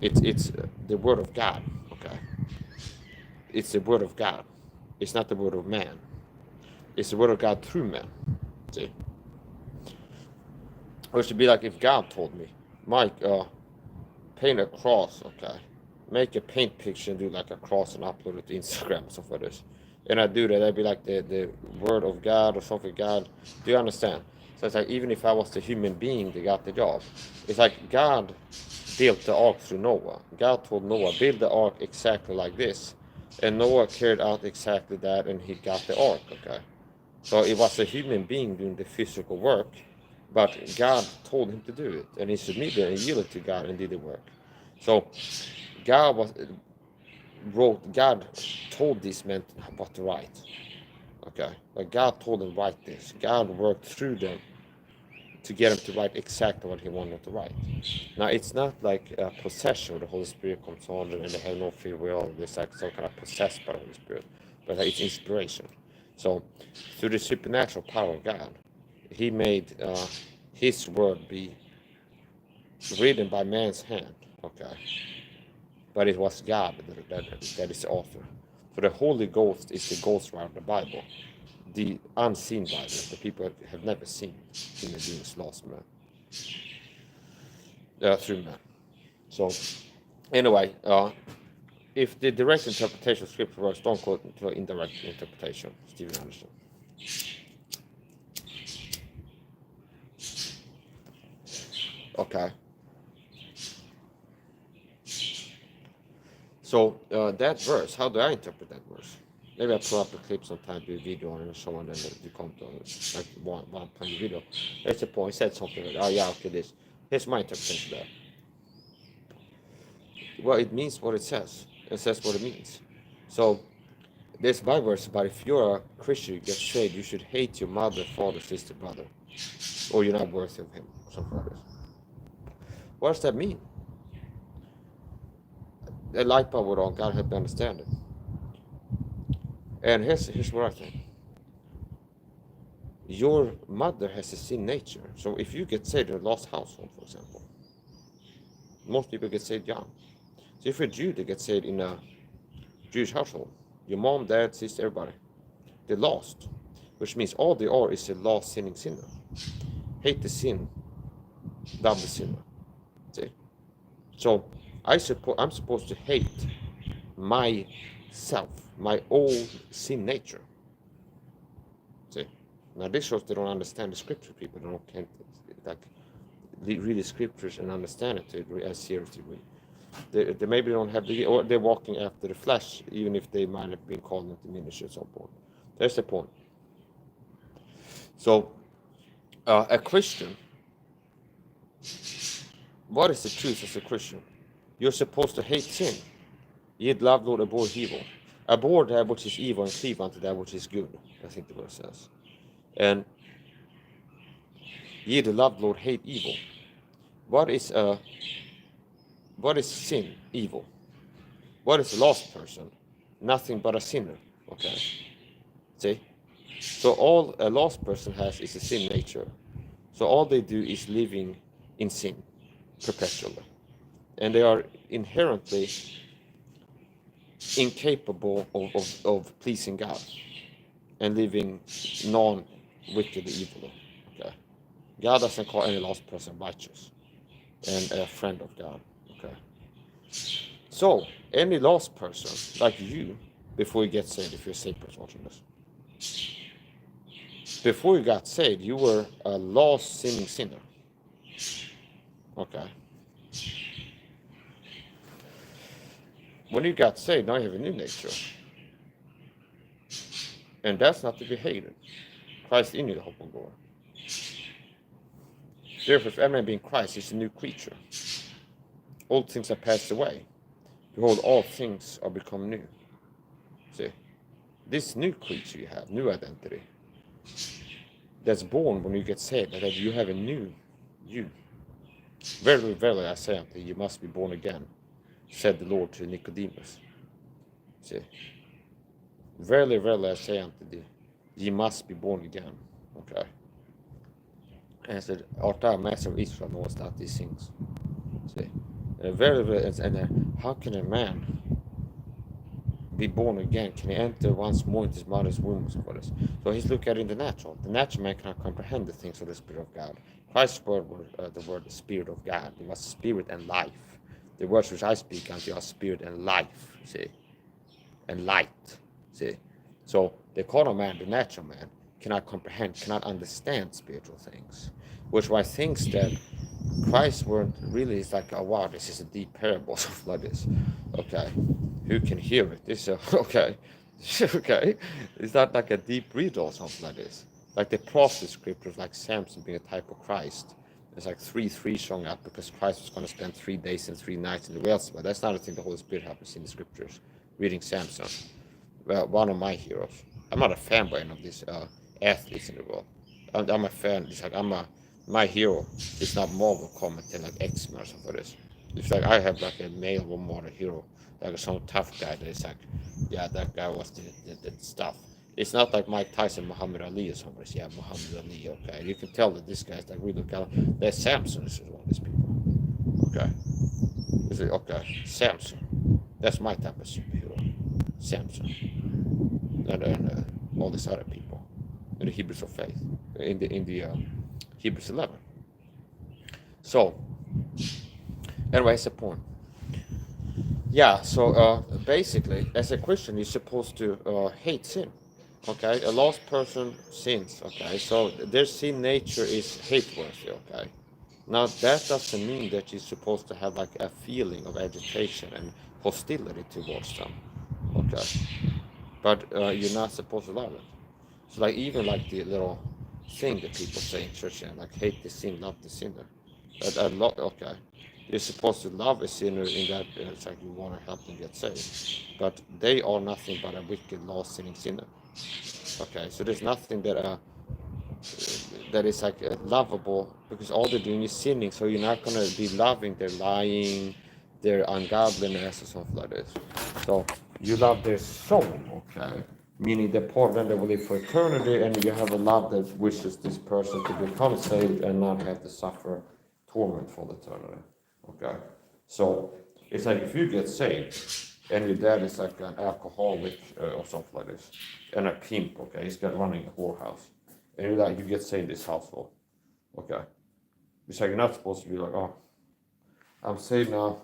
It's the word of God. Okay. It's the word of God. It's not the word of man. It's the word of God through man. See? Or it should be like if God told me, Mike, paint a cross, okay? Make a paint picture and do like a cross and upload it to Instagram or something like this. And I do that, that'd be like the word of God or something God. Do you understand? So it's like even if I was the human being that got the job, it's like God built the ark through Noah. God told Noah, build the ark exactly like this. And Noah carried out exactly that and he got the ark, okay? So it was a human being doing the physical work, but God told him to do it, and he submitted and yielded to God and did the work. So God told these men what to write. Okay, but God told them write this. God worked through them to get them to write exactly what he wanted to write. Now it's not like a possession where the Holy Spirit comes on and they have no free will. It's like some kind of possessed by the Holy Spirit, but it's inspiration. So through the supernatural power of God, he made his word be written by man's hand, okay? But it was God that is the author. So the Holy Ghost is the ghostwriter of the Bible, the unseen Bible, the people have never seen human beings lost man, through man. So anyway, if the direct interpretation of scripture works, don't go to indirect interpretation. Stephen Anderson. Okay. So that verse, how do I interpret that verse? Maybe I pull up a clip sometime, do a video on it and so on, and you come to like one point video. That's the point. He said something like, oh yeah, okay, this. Here's my interpretation there. Well, it means what it says. It says what it means. So there's Bible verse about if you're a Christian, you get saved, you should hate your mother, father, sister, brother, or you're not worthy of him, something like this. What does that mean? The light power on God help me understand it. And here's what I think. Your mother has a sin nature. So if you get saved in a lost household, for example, most people get saved young. So if you're a Jew that gets saved in a Jewish household, your mom, dad, sister, everybody, they're lost, which means all they are is a lost sinning sinner. Hate the sin, love the sinner. See? So I'm supposed to hate myself, my old sin nature. See? Now this shows they don't understand the scripture. People can't like read the scriptures and understand it as seriously. They maybe don't have or they're walking after the flesh, even if they might have been called into ministry at some point. There's the point. So a Christian, what is the truth as a Christian? You're supposed to hate sin. Yet love, Lord, abhor evil. Abhor that which is evil and cleave unto that which is good. I think the verse says. And Ye the loved Lord hate evil. What is sin? Evil. What is a lost person? Nothing but a sinner. Okay. See? So all a lost person has is a sin nature. So all they do is living in sin perpetually. And they are inherently incapable of pleasing God and living non-wickedly evil. Okay. God doesn't call any lost person righteous and a friend of God. Okay. So any lost person, like you, before you get saved, if you're a saved person watching this, before you got saved, you were a lost sinning sinner. Okay. When you got saved, now you have a new nature. And that's not to be hated. Christ in you, the hope of glory. Therefore, if any man be in Christ, he is a new creature. Old things are passed away. Behold, all things are become new. See, this new creature you have, new identity, that's born when you get saved, that you have a new you. Verily, verily, I say unto you, you must be born again, said the Lord to Nicodemus. See, verily, verily, I say unto thee, ye must be born again. Okay. And I said, art thou master of Israel, knowest not these things? See, very, very, and how can a man be born again? Can he enter once more into his mother's womb? So he's looking at it in the natural. The natural man cannot comprehend the things of the Spirit of God. Christ's word was the word, the Spirit of God. It was spirit and life. The words which I speak unto you are spirit and life, see, and light, see. So the carnal man, the natural man, cannot comprehend, cannot understand spiritual things, which why things that Christ weren't really, it's like, oh wow, this is a deep parable, something like this. Okay, who can hear it? This okay, okay, it's not like a deep read or something like this. Like the prophecy scriptures, like Samson being a type of Christ. There's like 3 showing up because Christ was going to spend 3 days and 3 nights in the wells. But that's not a thing the Holy Spirit happens in the scriptures. Reading Samson, well, one of my heroes. I'm not a fan by any of these athletes in the world. I'm a fan. It's like my hero is not Marvel Comics and like X-Men or something like this. It's like I have like a male or more hero, like some tough guy that is like, yeah, that guy was the stuff. It's not like Mike Tyson, Muhammad Ali or something. Yeah, Muhammad Ali, okay. You can tell that this guy's like really kind of, that Samson is one of these people. Okay. Is it okay? Samson. That's my type of superhero. Samson. And all these other people in the Hebrews of faith, in the Hebrews 11. So, anyway, that's the point. Yeah, so basically, as a Christian, you're supposed to hate sin. Okay, a lost person sins. Okay, so their sin nature is hate-worthy. Okay, now that doesn't mean that you're supposed to have like a feeling of agitation and hostility towards them. Okay, but you're not supposed to love it. So like even like the little thing that people say in church, and like hate the sin, love the sinner. Okay, you're supposed to love a sinner in that it's like you want to help them get saved, but they are nothing but a wicked, lost, sinning sinner. Okay, so there's nothing that is like lovable because all they're doing is sinning. So you're not gonna be loving their lying, their ungodliness, or something like this. So you love their soul, okay? Meaning the part when they will live for eternity, and you have a love that wishes this person to become saved and not have to suffer torment for the eternity. Okay, so it's like if you get saved and your dad is like an alcoholic or something like this, and a pimp, okay, he's got running a whorehouse, and you're like, you get saved in this household, okay, it's like you're not supposed to be like, oh, I'm saved now,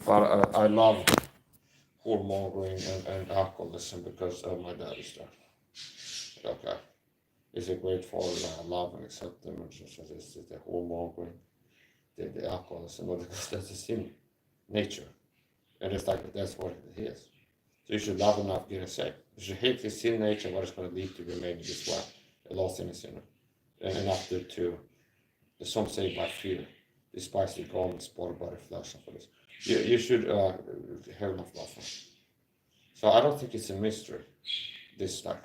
but I love whoremongering and alcoholism because my dad is there. Okay, he's a great father that I love and accept him, and just it's the whoremongering, the alcoholism, because that's a sin nature. And it's like that's what it is. So you should love him not getting saved. You should hate his sin nature, what is going to lead to remaining this way, a lost sinner sinner. And not to some say by fear, despise the garment spoiled by the flesh and for this. You should have enough love for him. So I don't think it's a mystery. This like,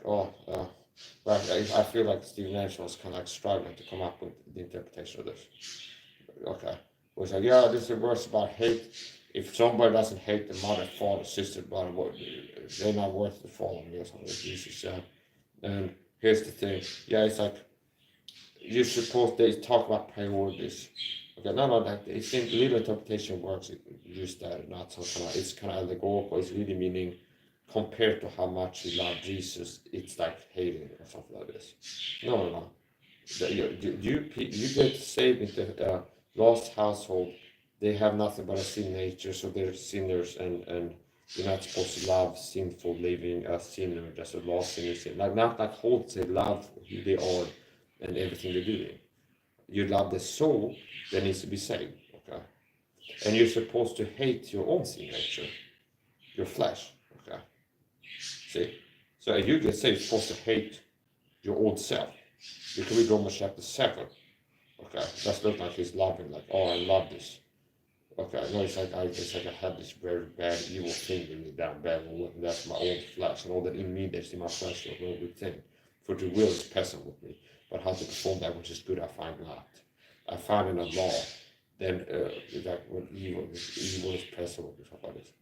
But I feel like Stephen Anderson was kind of like struggling to come up with the interpretation of this. Okay. Was like, yeah, this is a verse about hate. If somebody doesn't hate the mother, father, sister, brother, they're not worth the following me or something. Jesus said. And here's the thing. Yeah, it's like you're supposed they talk about priorities. Okay, no, like I think little interpretation works. Use that, not some kind of. It's kind of allegorical. It's really meaning compared to how much you love Jesus, it's like hating or something like this. No. You get saved into a lost household. They have nothing but a sin nature, so they're sinners, and you're not supposed to love sinful living a sinner, just a lost sinner. Like not like wholesale love who they are and everything they're doing. You love the soul that needs to be saved. Okay, and you're supposed to hate your own sin nature, your flesh. Okay, see, so you get saved, you're supposed to hate your old self. You can read Romans chapter 7. Okay, that's not like he's loving, like, oh, I love this. Okay, no, it's like I have this very bad, evil thing in me down bad, and that's my old flesh, and all that in me that's in my flesh is no good thing. For the will is present with me, but how to perform that which is good I find not. I find in a law, then that when evil is present with me, something like this.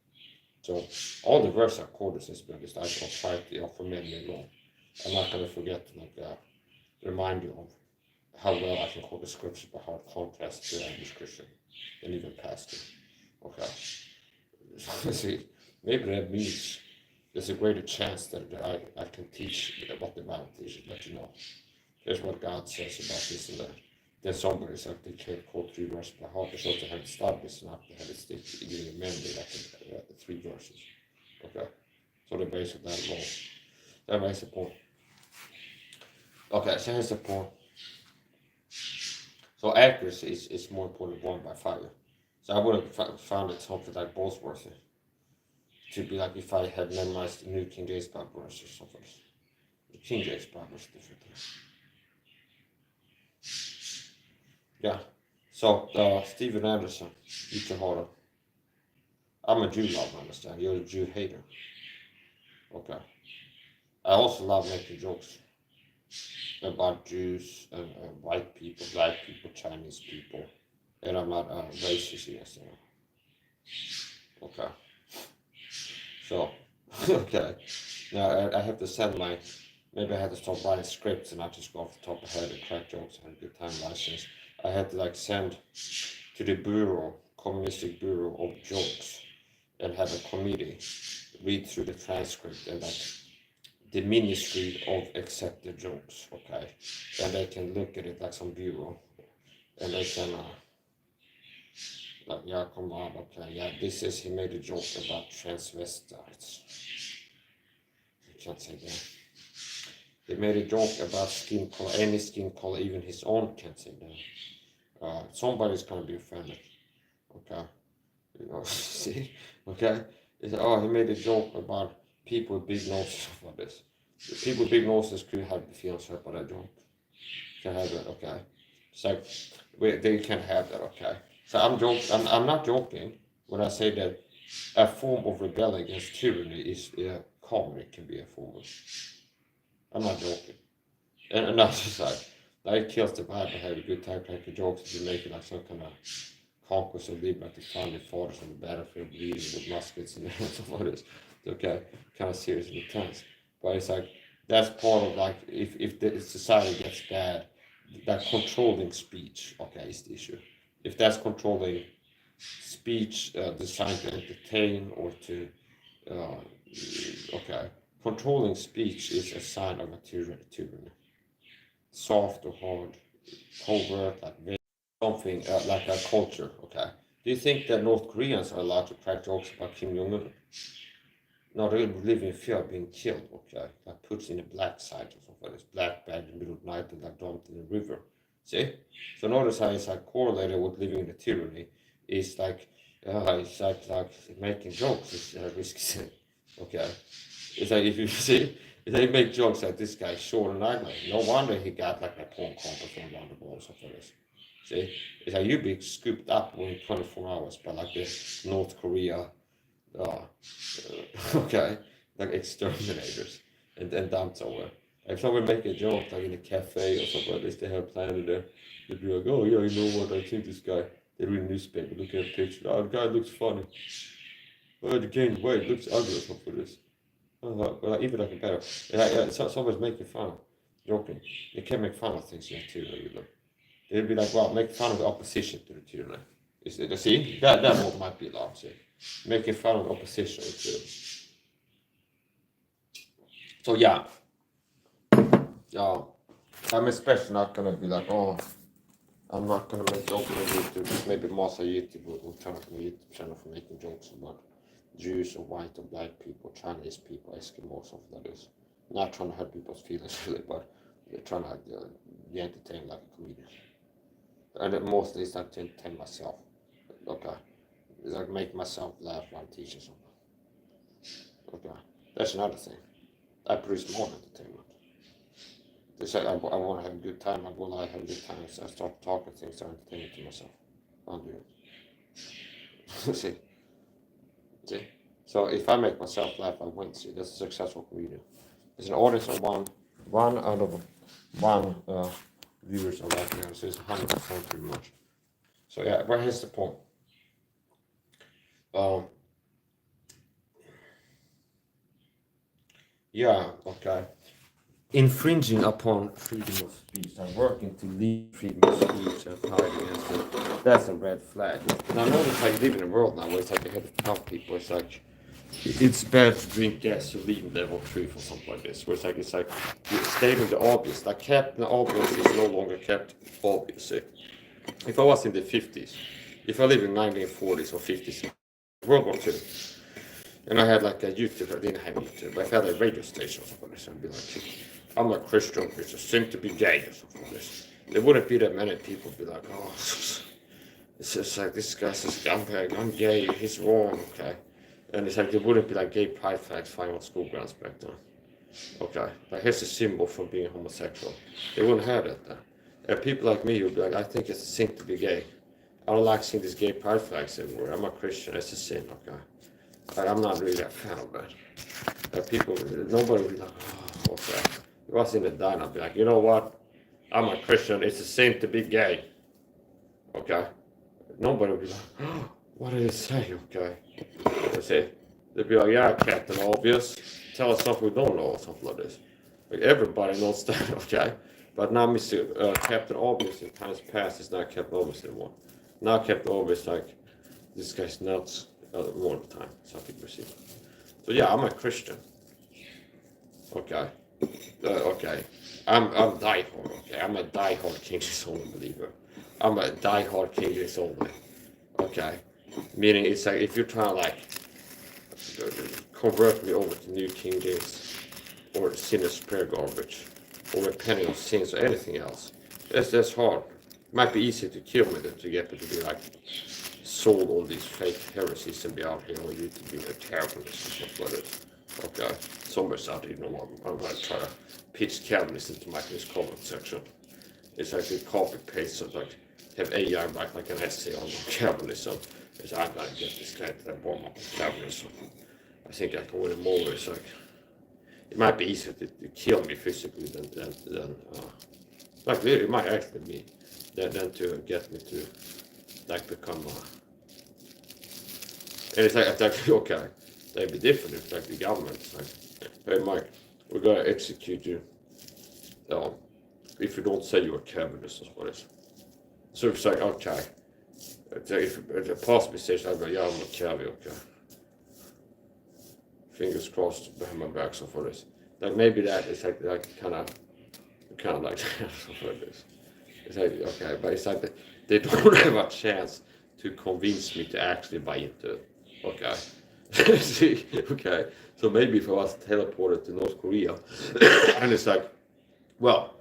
So all the verses are quoted since been this, I shall fight the for many long. I'm not going to forget to like remind you of how well I can quote the scripture, but how it contrasts to the average Christian and even pastor. Okay. See, maybe that means there's a greater chance that I can teach what the Bible teaches, let you know. Here's what God says about this and that. Then somebody said they can't quote 3 verses by heart, because they haven't studied this enough, they haven't stick to giving a memory like the 3 verses. Okay. So the base of that law. That makes the point. Okay, so here's the point. So accuracy is more important than 1 by fire. So I would have found it something like Bosworth to be like if I had memorized the New King James Bible verse or something. The King James Bible is different. Yeah. So Stephen Anderson, you can hold it. I'm a Jew lover, understand? You're a Jew hater. Okay. I also love making jokes about Jews and white people, black people, Chinese people. And I'm not racist against them. Okay. So, okay. Now I have to send maybe I had to stop writing scripts and not just go off the top of the head and crack jokes and good time license. I had to like send to the bureau, communistic bureau of jokes, and have a committee read through the transcript and like the ministry of accepted jokes, okay? And they can look at it like some bureau and they can like, yeah, come on, okay, yeah, this is, he made a joke about transvestites. I can't say that. He made a joke about skin color, any skin color, even his own can't say that. Somebody's gonna be offended, okay? You know, see, okay? Oh, he made a joke about people with big noses for this. People with big noses could have the feelings hurt by that joke. Can have that, okay? It's like they can have that, okay? So I'm not joking when I say that a form of rebellion against tyranny is comedy can be a form of. I'm not joking. And another side, that kills the vibe. I have a good time cracking jokes if you make it like some kind of conquest of liberty, founding fathers on the battlefield bleeding with muskets and stuff like this. Okay, kind of serious and intense. But it's like that's part of like if the society gets bad, that controlling speech, okay, is the issue. If that's controlling speech designed to entertain or to okay, controlling speech is a sign of a tyranny. Soft or hard, covert, like something like a culture. Okay. Do you think that North Koreans are allowed to crack jokes about Kim Jong Un? No, they live in fear of being killed. Okay, like put in a black site or something like this, black bag in the middle of the night and like dumped in the river. See? So notice how it's like correlated with living in a tyranny. It's like making jokes is a risky thing. Okay, it's like if you see. They make jokes like this guy's short and ugly. No wonder he got like a porn contest around the ball or something like this. See, it's like you be scooped up within 24 hours by like this North Korea, okay, like exterminators and dumped somewhere. If someone make a joke like in a cafe or something like this, they have planned there. They'd be like, oh yeah, you know what? I think this guy. They read a newspaper, look at a picture. Oh, the guy looks funny. Oh, he gained weight, looks ugly or something like this. Well, even like a better. Yeah, it's always making fun, joking. You can make fun of things yet too. They'd be like, well, make fun of the opposition to the tyranny. Is it? See, that one might be allowed. See, making fun of the opposition too. So yeah, I'm especially not gonna be like, oh, I'm not gonna make jokes on YouTube. Maybe Masa YouTube will turn up my YouTube channel for making jokes about Jews or white or black people, Chinese people, Eskimos, something like this. Not trying to hurt people's feelings really, but they're trying to be entertained like a comedian. And mostly it's like to entertain myself. Okay. It's like make myself laugh while I'm teaching something. Okay. That's another thing. I produce more entertainment. They say I want to have a good time. I will have a good time. So I start talking things that are entertaining to myself. I'll do it. See? So if I make myself laugh, I win. See, that's a successful comedian. There's an audience of one out of one viewers are laughing at, so it's 100% pretty much. So yeah, but here's the point. Yeah, okay. Infringing upon freedom of speech and working to lead freedom of speech and fight against it, that's a red flag. And I know it's like live in a world now where it's like you have to tell people it's like it's bad to drink gasoline level 3 or something like this. Where it's like stating the obvious. Like Captain Obvious is no longer kept obvious. If I was in the 50s, if I live in 1940s or 50s, World War II, and I had like a YouTube, I didn't have YouTube, but I had a radio station or something like this, I'd be like, I'm a Christian, it's a sin to be gay or something like this. There wouldn't be that many people be like, oh, it's just like this guy says, I'm gay, he's wrong, okay. And it's like there wouldn't be like gay pride flags flying on school grounds back then. Okay, like here's a symbol for being homosexual. They wouldn't have that then. And people like me would be like, I think it's a sin to be gay. I don't like seeing these gay pride flags everywhere. I'm a Christian, it's a sin, okay. But I'm not really a fan of that. People, nobody would be like, oh, what's that? If I was in the diner, I'd be like, you know what? I'm a Christian, it's a sin to be gay. Okay? Nobody would be like, oh, what did it say? Okay. That's it. They'd be like, yeah, Captain Obvious. Tell us something we don't know, or something like this. Like everybody knows that, okay? But now Mr. Captain Obvious in times past is not Captain Obvious anymore. Now Captain Obvious, like, this guy's nuts more of the time, some people see. So yeah, I'm a Christian. Okay. Okay. I'm diehard, okay? I'm a diehard King James only believer. I'm a diehard King James only. Okay. Meaning it's like if you're trying to like convert me over to New King James or sinner's prayer garbage or repenting of sins or anything else, that's hard. It might be easier to kill me than to get me to be like sold all these fake heresies and be out here on YouTube being a terrorist and stuff like that. Okay, somebody's out here, you know, I'm gonna try to pitch Calvinism to Michael's comment section. It's like a copy paste, so like have AI write like an essay on Calvinism. It's I'm gonna get this guy to bomb up Calvinism. I think I can win him over. It's like it might be easier to kill me physically than like really, it might actually be than to get me to like become and it's like okay, that'd be different if like the government's like, hey Mike, we're gonna execute you if you don't say you're a Calvinist or what is. So it's like okay. If a pastor says I'd go, yeah, I'm a Calvin, okay. Fingers crossed behind my back, so for this. Like maybe that is like kind of like something like this. It's like okay, but it's like they don't have a chance to convince me to actually buy into it. Okay. See, okay. So maybe if I was teleported to North Korea, and it's like, well,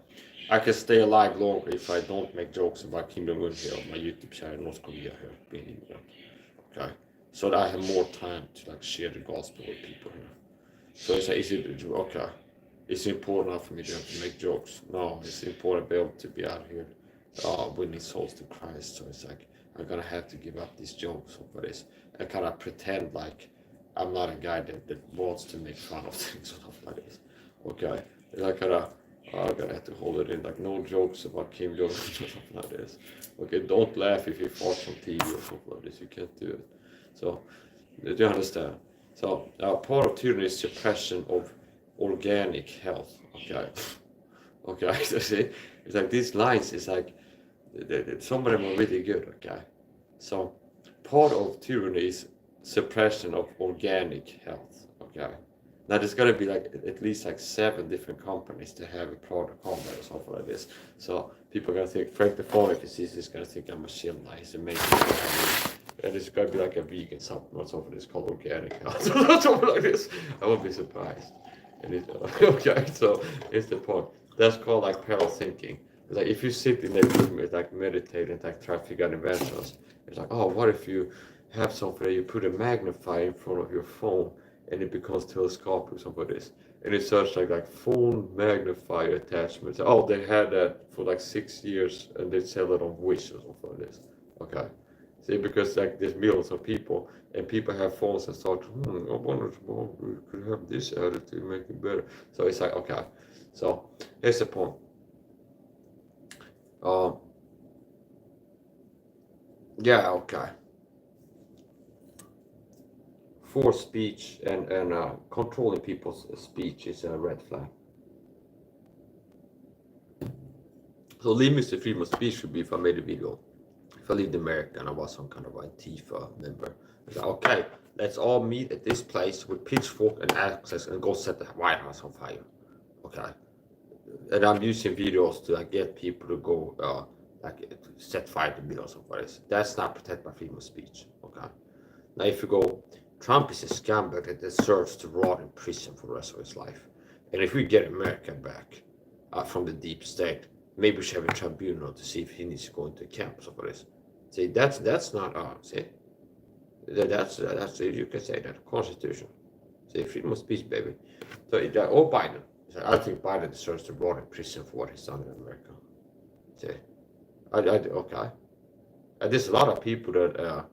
I can stay alive longer if I don't make jokes about Kim Jong-un here on my YouTube channel in North Korea here, being immigrant. Okay. So that I have more time to like share the gospel with people here. So it's like, is it okay? It's important enough for me to make jokes. No, it's important to be able to be out here winning souls to Christ. So it's like I'm gonna have to give up these jokes over this. I kind of pretend like I'm not a guy that wants to make fun of things or stuff like this. Okay, Like kind of, I'm gonna have to hold it in. Like no jokes about Kim Jong Un or something like this. Okay, don't laugh if you fart on TV or something like this. You can't do it. So, do you understand? So, part of tyranny is suppression of organic health. Okay, okay. So see, it's like these lines. It's like some of them are really good. Okay, so part of tyranny is suppression of organic health. Okay. Now there's gonna be like at least like 7 different companies to have a product on there or something like this. So people are gonna think Frank the phone if he sees this gonna think I'm a shill now, he's amazing. And it's gonna be like a vegan something or something that's called organic health or something like this. I won't be surprised. And it, okay, so it's the point. That's called like parallel thinking. It's like if you sit in a room it's like meditating, like try to figure out inventions, it's like, oh, what if you have something that you put a magnifier in front of your phone and it becomes telescopic or something like this. And it searched like phone magnifier attachments. Oh, they had that for like 6 years and they sell it on Wish or something like this. Okay. See, because like there's millions of people and people have phones and start, I wonder if we could have this added to make it better. So it's like, okay. So here's the point. Yeah, okay. Forced speech and controlling people's speech is a red flag. So limits to freedom of speech should be if I made a video. If I lived in America and I was some kind of Antifa member, it's like, okay, let's all meet at this place with pitchfork and axes and go set the White House on fire. Okay. And I'm using videos to like get people to go like set fire to videos of what is. That's not protected by freedom of speech. Okay. Now if you go, Trump is a scumbag that deserves to rot in prison for the rest of his life. And if we get America back from the deep state, maybe we should have a tribunal to see if he needs to go into camp or this. See, that's not see, that's you can say that Constitution. See, freedom of speech, baby. So or Biden. I think Biden deserves to rot in prison for what he's done in America. See, okay. There's a lot of people that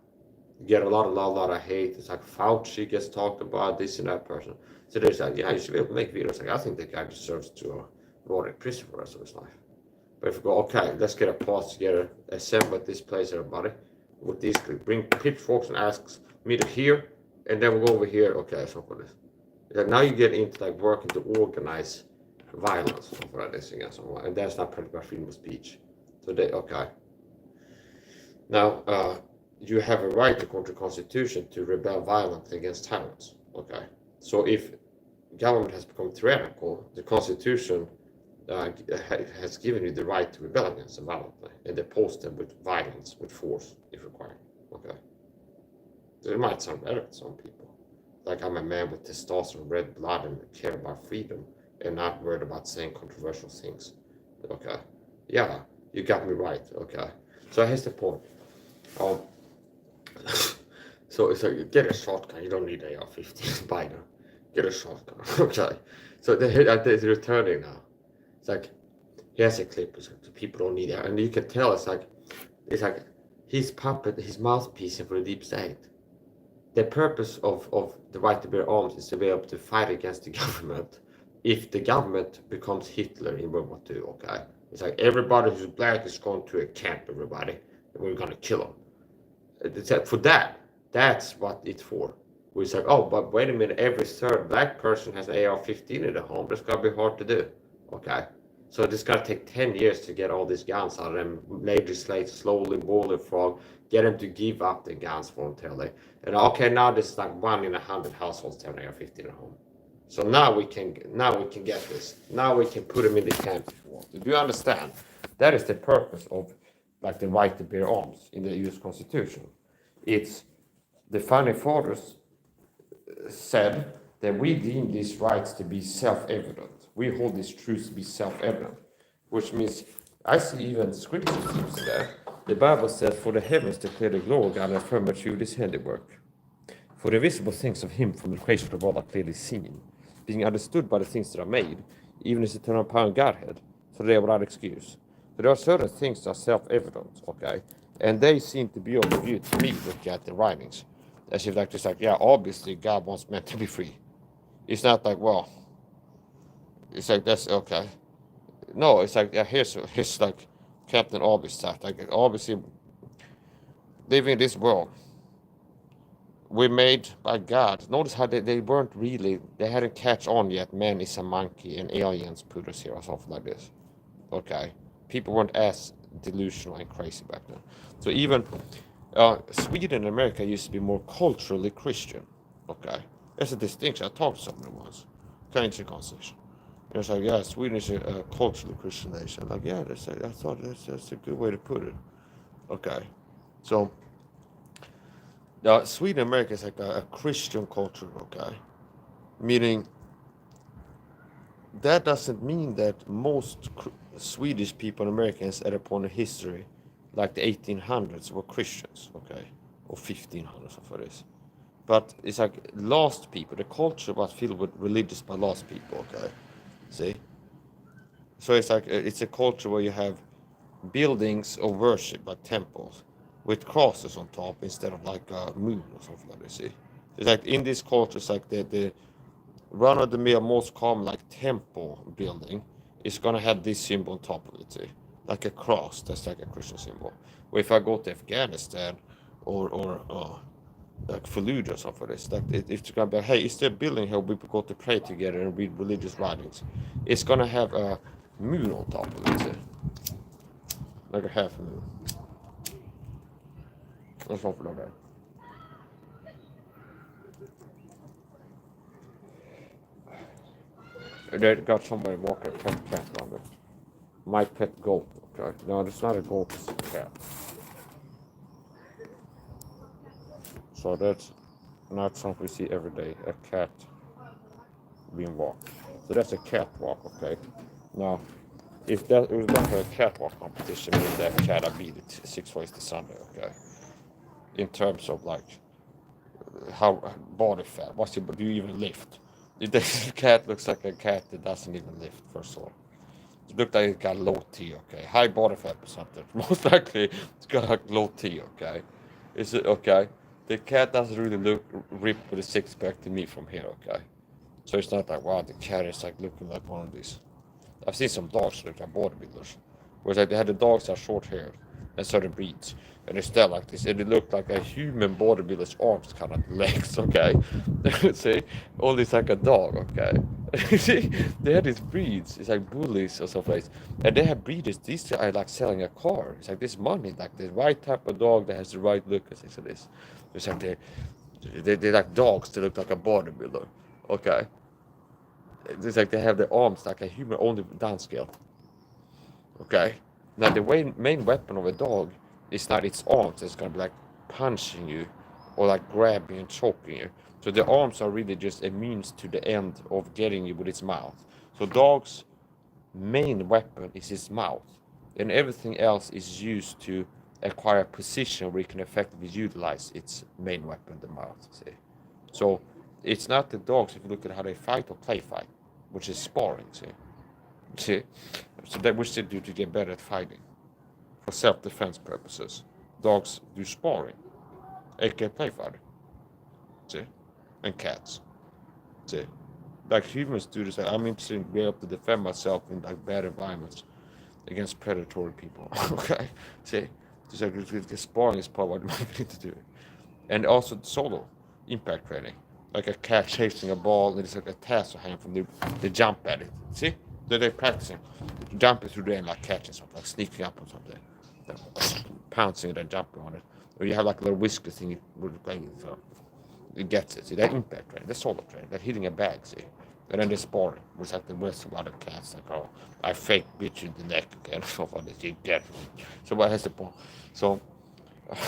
get a lot of hate. It's like Fauci gets talked about, this and that person. So there's like, yeah, you should be able to make videos. Like I think that guy deserves to rot in prison for the rest of his life. But if we go, okay, let's get a pause together, assemble at this place, everybody, with these, bring pitchforks and asks, meet here, and then we'll go over here. Okay, so for this. Like now you get into like working to organize violence for this against someone, and that's not protected by freedom of speech. So they, okay. Now, you have a right according to the Constitution to rebel violently against tyrants. Okay. So if government has become tyrannical, the Constitution has given you the right to rebel against them violently and oppose them with violence, with force, if required. Okay. So it might sound better to some people. Like I'm a man with testosterone, red blood, and care about freedom, and not worried about saying controversial things. Okay. Yeah, you got me right. Okay. So here's the point. So it's like get a shotgun. You don't need AR-15 Biden. Get a shotgun. Okay. So they're returning now. It's like here's a clip. It's like, people don't need it, and you can tell it's like his puppet, his mouthpiece for the deep state. The purpose of the right to bear arms is to be able to fight against the government if the government becomes Hitler in World War II. Okay. It's like everybody who's black is going to a camp. Everybody, and we're gonna kill them. It's like, for that. That's what it's for. We say, oh, but wait a minute, every third black person has an AR-15 in their home. That's gonna be hard to do. Okay. So it's gonna take 10 years to get all these guns out of them, legislate slowly, boiling frog, get them to give up the guns voluntarily. And okay, now this is like 1 in 100 households have an AR-15 at home. So now we can get this. Now we can put them in the camp if we want to. Do you understand? That is the purpose of like the right to bear arms in the U.S. Constitution. It's the founding fathers said that we deem these rights to be self-evident. We hold these truths to be self-evident, which means I see even scripture seems there. The Bible says, "For the heavens declare the glory of God, and the firmament shewed his handiwork. For the visible things of him from the creation of the world are clearly seen, being understood by the things that are made, even his eternal power and Godhead, so they are without excuse." But there are certain things that are self-evident, okay? And they seem to be of view to me, looking at the writings. As if like, just like, yeah, obviously God wants men to be free. It's not like, well, It's like that's okay. No, it's like here's like Captain Obvious stuff. Like obviously living in this world, we're made by God. Notice how they weren't really, they hadn't catch on yet. Man is a monkey and aliens put us here or something like this. Okay, people weren't as delusional and crazy back then. So even Sweden and America used to be more culturally Christian. Okay, there's a distinction. I talked to someone once, kind of interesting conversation. And it's like, yeah, Sweden is a culturally Christian nation. Like, yeah, I thought that's a good way to put it. Okay, so Sweden and America is like a Christian culture. Okay, meaning that doesn't mean that most Swedish people and Americans at a point in history, like the 1800s, were Christians, okay, or 1500s, or this. But it's like lost people. The culture was filled with religious but lost people, okay. See, so it's like it's a culture where you have buildings of worship, like temples, with crosses on top instead of like a moon or something like that. See, it's like in this culture, it's like the one of the most common like temple building is gonna have this symbol on top of it, see? Like a cross. That's like a Christian symbol. Or if I go to Afghanistan or like Fallujah or something like this, like it's gonna be, hey, is there a building here we go to pray together and read religious writings? It's gonna have a moon on top of it, see? Like a half moon or something like that. They got somebody walking a pet cat on it. My pet goat. Okay, no, it's not a goat, it's a cat. So that's not something we see every day. A cat being walked. So that's a catwalk. Okay. Now, if that it was done for a catwalk competition, meaning that cat I beat it 6 ways to Sunday. Okay. In terms of like how body fat, do you even lift? This cat looks like a cat that doesn't even lift. First of all. It looked like it got low T, okay? High body fat percentage. Most likely it's got like low T, okay? Is it okay? The cat doesn't really look ripped with a six pack to me from here, okay? So it's not like, wow, the cat is like looking like one of these. I've seen some dogs look like bodybuilders. Whereas like they had the dogs that are short haired and certain breeds. And they're still like this. And it looked like a human bodybuilder's arms, kind of legs, okay? See? Only it's like a dog, okay? See? They had these breeds. It's like bullies or something. And they have breeders. These are like selling a car. It's like this money, like the right type of dog that has the right look and things like this. It's like they're like dogs that look like a bodybuilder, okay? It's like they have their arms like a human, only downscale. Okay. Now the main weapon of a dog is not its arms. It's gonna be like punching you, or like grabbing and choking you. So the arms are really just a means to the end of getting you with its mouth. So dog's main weapon is its mouth, and everything else is used to acquire a position where it can effectively utilize its main weapon, the mouth. See? So it's not the dogs if you look at how they fight or play fight, which is sparring. See, so that which they do to get better at fighting for self-defense purposes. Dogs do sparring, aka play fighting. See, and cats. See, like humans do this. Like, I'm interested in being able to defend myself in like bad environments against predatory people. Okay, see, just like sparring is part of what we need to do, and also solo impact training. Like a cat chasing a ball, and it's like a tassel hanging from they jump at it. See, they're practicing jumping through the air like catching something, like sneaking up on something, pouncing it and jumping on it. Or you have like a little whisker thing with playing, so it gets it. See, that impact training, that's solo training, that hitting a bag. See, and then they're sparring, which like the rest of other cats, like, oh, I fake bitch in the neck again, stuff like this. You get me. So what has the point? So,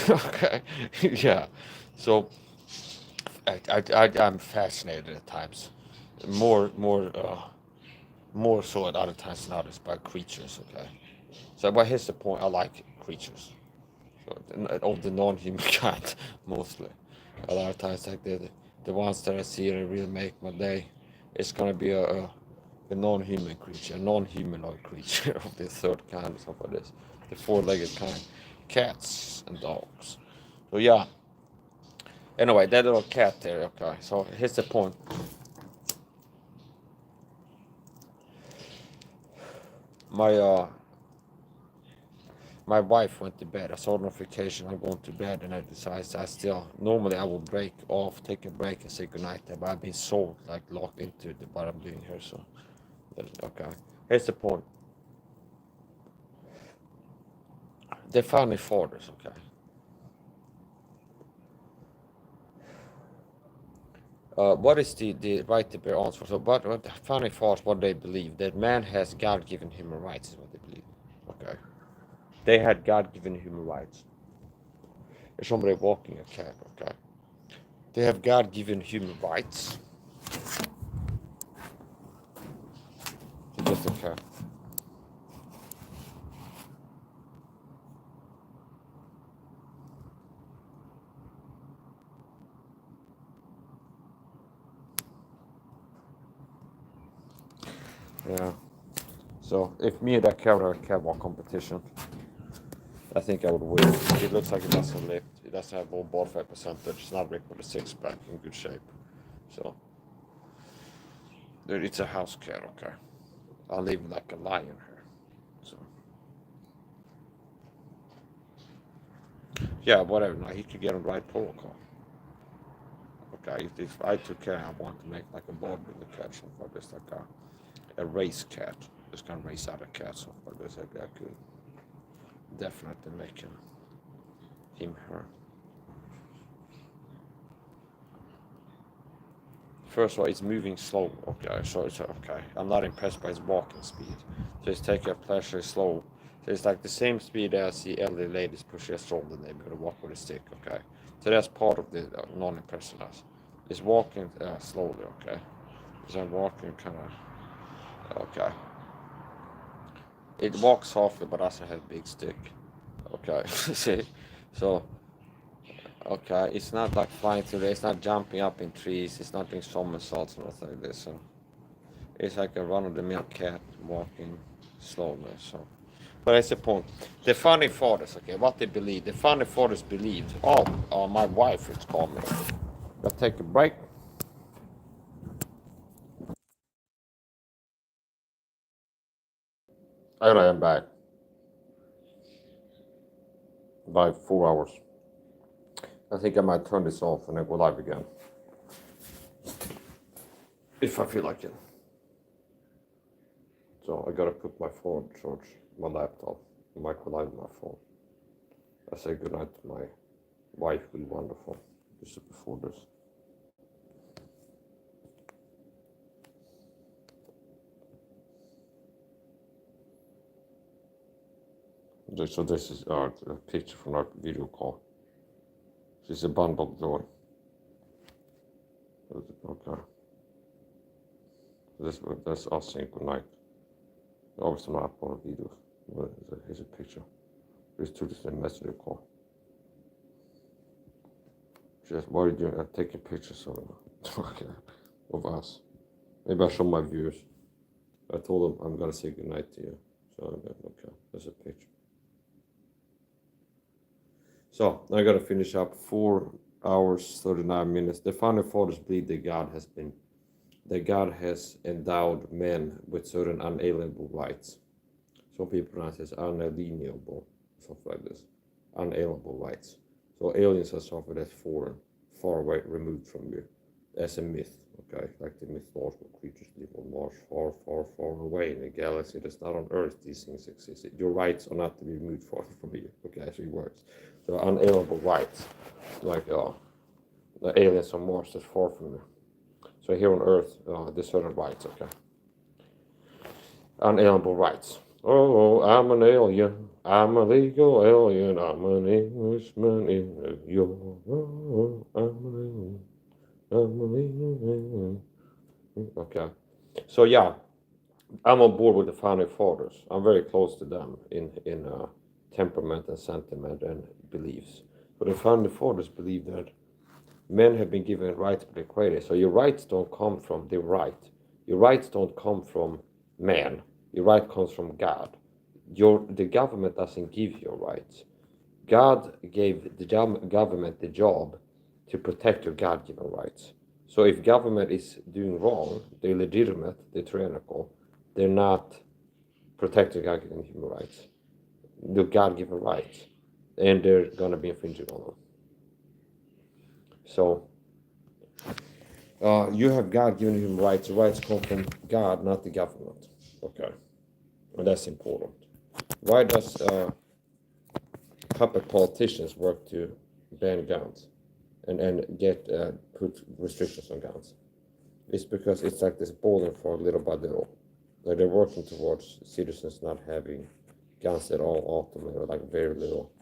okay, yeah. So I'm fascinated at times, more so at other times than others by creatures. Okay, so but here's the point: I like creatures, so, of the non-human kind mostly. A lot of times, like the ones that I see and really make my day, it's gonna be a non-human creature, a non-humanoid creature of the third kind, or something like this, the four-legged kind, cats and dogs. So yeah. Anyway, that little cat there. Okay, so here's the point. my wife went to bed. I saw a notification. I'm going to bed, and I decided I still normally I will break off, take a break, and say goodnight. But I've been so like locked into what I'm doing here. So okay. Here's the point. The founding fathers. Okay. What is the right to bear arms for? So, what the founding fathers, what they believe that man has God-given human rights is what they believe. Okay. They had God-given human rights. There's somebody walking a cat. Okay. They have God-given human rights. Just a cat. Yeah. So if me and that cat had a catwalk competition, I think I would win. It looks like it doesn't lift. It doesn't have low body fat percentage. It's not ripped with a six pack in good shape. So it's a house cat. Okay. I'll live like a lion here. So yeah, whatever. Now he could get on the right protocol. Okay. If I took care, I want to make like a board with the cat, something like this, like a race cat. Just gonna race other cats, something like this. Like I could definitely make him her. First of all, it's moving slow. Okay, so it's okay. I'm not impressed by his walking speed. So it's taking a pleasure slow. So it's like the same speed as the elderly ladies push their stroller and they're gonna walk with a stick. Okay, so that's part of the non-impressiveness. It's walking slowly. Okay, so I'm walking kind of. Okay, it walks softly but doesn't have a big stick. Okay, see, so okay, it's not like flying through there. It's not jumping up in trees. It's not doing somersaults or nothing like this. So it's like a run-of-the-mill cat walking slowly. So, but that's the point. The founding fathers, okay, what they believe. The founding fathers believed. Oh, my wife is calling. Let's take a break. And I am back. Like 4 hours. I think I might turn this off and then go live again. If I feel like it. So I gotta put my phone charge, my laptop. I might go live on my phone. I say goodnight to my wife, will be wonderful. Just before this. So this is a picture from our video call. This is a bundled door. Okay. That's us saying goodnight. Obviously not upload videos. Here's a picture. There's two different messenger call. Just what are you doing? I'm taking pictures of us. Maybe I'll show my viewers. I told them I'm gonna say goodnight to you. So okay, there's a picture. So I gotta finish up 4 hours 39 minutes. The founding fathers believe that God has endowed men with certain unalienable rights. Some people pronounce it as unalienable, something like this. Unalienable rights. So aliens are something that's foreign, far away, removed from you. As a myth, okay? Like the mythological creatures live on Mars, far, far, far away in a galaxy that's not on Earth. These things exist. Your rights are not to be removed far from you. Okay, actually works. So unalienable rights, like the aliens on Mars that's far from you. So here on Earth, there's certain rights, okay? Unalienable rights. Oh, I'm an alien. I'm a legal alien. I'm an Englishman in New York. Oh, I'm an alien. I'm an alien. Okay. So yeah, I'm on board with the founding fathers. I'm very close to them in temperament and sentiment and beliefs. But the founding fathers believe that men have been given rights by the Creator. So your rights don't come from the right. Your rights don't come from man. Your right comes from God. The government doesn't give you rights. God gave the government the job to protect your God-given rights. So if government is doing wrong, they're legitimate, they're tyrannical, they're not protecting God-given human rights, the God-given rights, and they're gonna be infringing on them. So you have God-given human rights. The rights come from God, not the government. Okay, and that's important. Why does puppet politicians work to ban guns and get put restrictions on guns? It's because it's like this bowling for little by little. Like they're working towards citizens not having guns at all, ultimately, or like very little,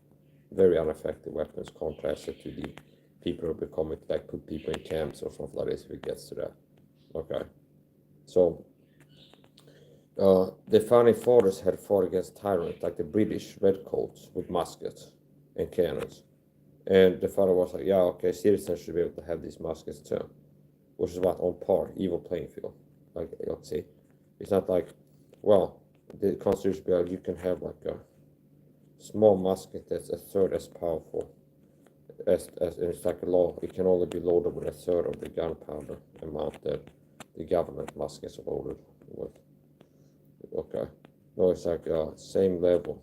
very ineffective weapons, contrasted to the people who are becoming, like put people in camps or something like this if it gets to that. Okay. So the founding fathers had fought against tyrants like the British redcoats with muskets and cannons. And the father was like, yeah, okay, citizens should be able to have these muskets too, which is what on par, even playing field. Like, see, it's not like, well, the Constitution bill, you can have like a small musket that's a third as powerful as it's like a law. It can only be loaded with a third of the gunpowder amount that the government muskets are loaded with. Okay, no, it's like same level.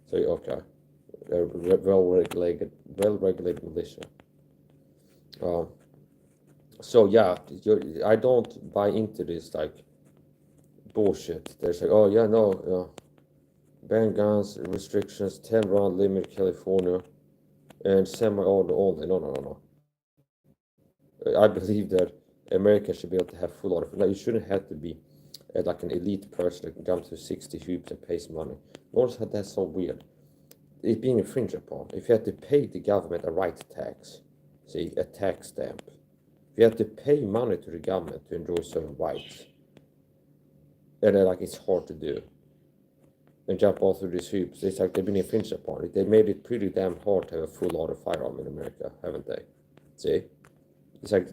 So okay, well-regulated militia. So yeah, I don't buy into this like bullshit. They're like, oh yeah, no, ban guns, restrictions, 10-round limit, California, and semi-auto only. No. I believe that Americans should be able to have full auto. Like, you shouldn't have to be like an elite person that can jump to 60 hoops and pays money. Notice how that's so weird. It's being infringed upon. If you have to pay the government a right tax, see, a tax stamp. If you have to pay money to the government to enjoy certain rights, and then like it's hard to do, and jump all through these hoops, it's like they've been infringed upon. They made it pretty damn hard to have a full auto firearm in America, haven't they? See? It's like,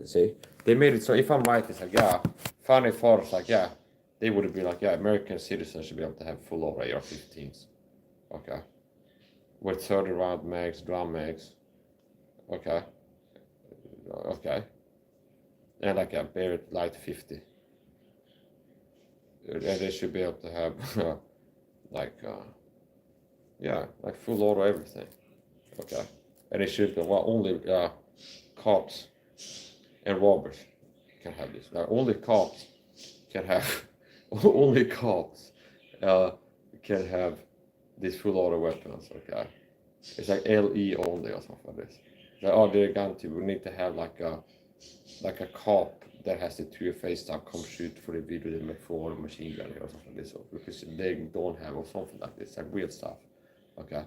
see? They made it so, if I'm right, it's like, yeah, founding fathers, like, yeah, they would be like, yeah, American citizens should be able to have full auto AR-15s. Okay. With 30 round mags, drum mags. Okay. Okay. And like a Barrett Light 50. And they should be able to have, like, yeah, like full auto everything. Okay. And it should be, well, only cops and robbers can have this. Now, only cops can have, only cops can have these full auto weapons. Okay. It's like LE only or something like this. Like, oh, they're going to, we need to have like a cop that has the 2FA stuff come shoot for the video they make for a machine gun or something like this, because they don't have or something like this, like weird stuff. Okay.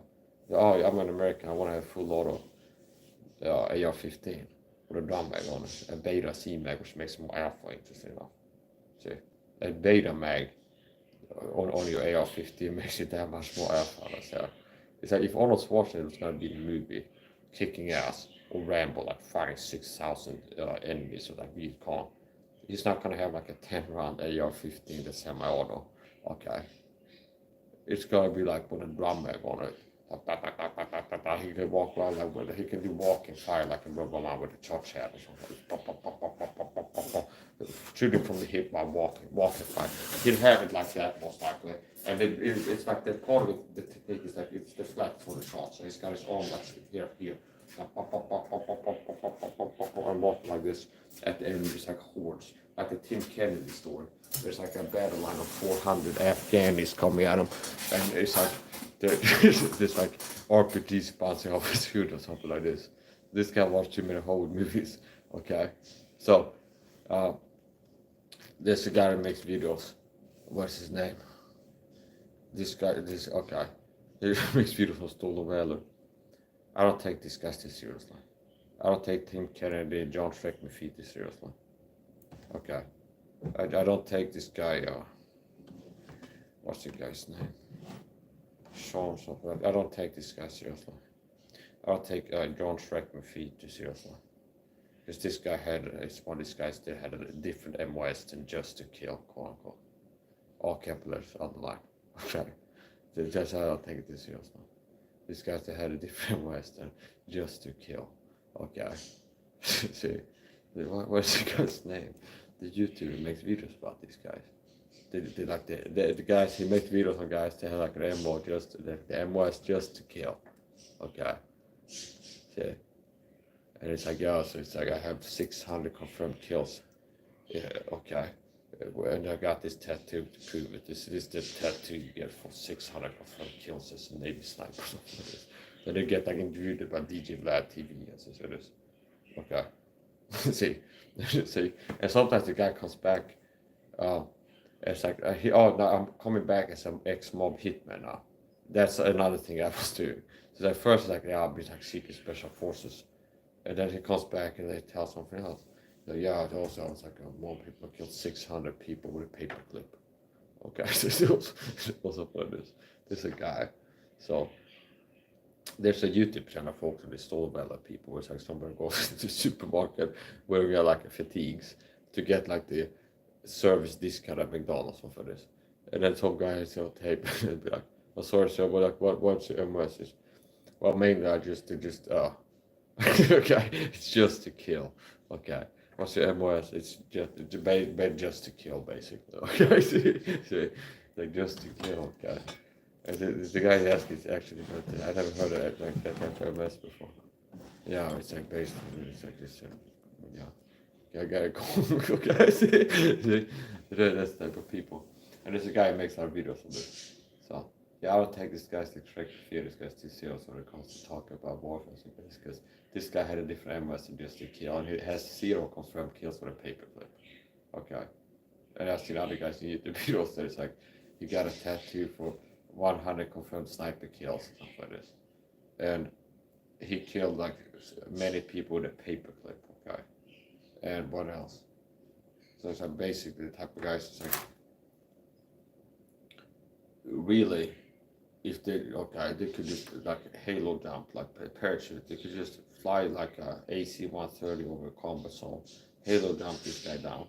Oh, I'm an American, I want to have full auto AR-15 with a drum mag on it, a beta C mag, which makes it more alpha, interesting enough. See, a beta mag on your AR-15 makes it that much more alpha. It's like if Arnold Schwarzenegger was going to be in the movie kicking ass or Rambo, like fighting 6,000 enemies with like Viet Cong, he's not going to have like a 10-round AR-15 that's semi-auto. Okay. It's going to be like with a drum mag on it. He can walk around like with, he can do walking fire like a rubber man with a church hat or something. Shooting from the hip while walking fire. He'll have it like that most likely. And it's like that part of it, the technique is like it's the flat for the shot. So he's got his arm like here. And walk like this at the end, just like hordes. Like the Tim Kennedy story. There's like a battle line of 400 Afghanis coming at him. And it's like, there's like RPGs bouncing off his hood or something like this. This guy watched too many Hollywood movies. Okay. So, there's a guy that makes videos. What's his name? Okay. He makes videos on stolen valor. I don't take these guys too seriously. I don't take Tim Kennedy, John Schreck-McPhee too seriously. Okay. I don't take this guy, what's the guy's name? Sean something. I don't take this guy seriously. I don't take John Schreck-McPhee too seriously. Because this guy it's one of these guys that had a different MOS than just to kill, quote unquote. All capital letters underlined. Okay. That's how I don't take it too seriously. These guys that had a different MOS than just to kill. Okay. See, what's the guy's name? The YouTuber makes videos about these guys. they like the guys, he makes videos on guys that have like an ammo, just the ammo is just to kill. Okay. See. And it's like, yeah, so it's like I have 600 confirmed kills. Yeah, okay. And I got this tattoo to prove it. This is the tattoo you get for 600 confirmed kills as a Navy sniper. So they get like interviewed by DJ Vlad TV and so it is. Okay. See. See. And sometimes the guy comes back. It's like, no, I'm coming back as an ex-mob hitman now. That's another thing I was doing. So at first, like, yeah, I'll be like secret special forces. And then he comes back and they tell something else. So yeah, also I was like, more people killed 600 people with a paperclip. Okay, so it was what this. There's a guy. So there's a YouTube channel for the store people. It's like somebody goes to the supermarket wearing like fatigues to get like the service discount at McDonald's or for this. And then some guy is on tape and be like, oh sorry sir, but like what's your message? Well mainly I just okay, it's just to kill. Okay. What's your MOS? It's just to kill basically. Okay, see, like just to kill, okay. And the guy asked is actually but I never heard of it like that MOS before. Yeah, it's like basically it's like this yeah. I gotta go. Okay, see, that's the type of people. And there's a guy who makes our videos on this. So yeah, I would take this guy's to correct fear, this guy's too serious when it comes to talk about warfare because this guy had a different MS than just to kill and he has 0 confirmed kills with a paperclip. Okay. And I've seen other guys in YouTube videos that it's like you got a tattoo for 100 confirmed sniper kills and stuff like this. And he killed like many people with a paperclip, okay. And what else? So it's like basically the type of guys it's like really if they could just like halo jump like a parachute, they could just fly like a AC-130 over a combat zone, halo jump this guy down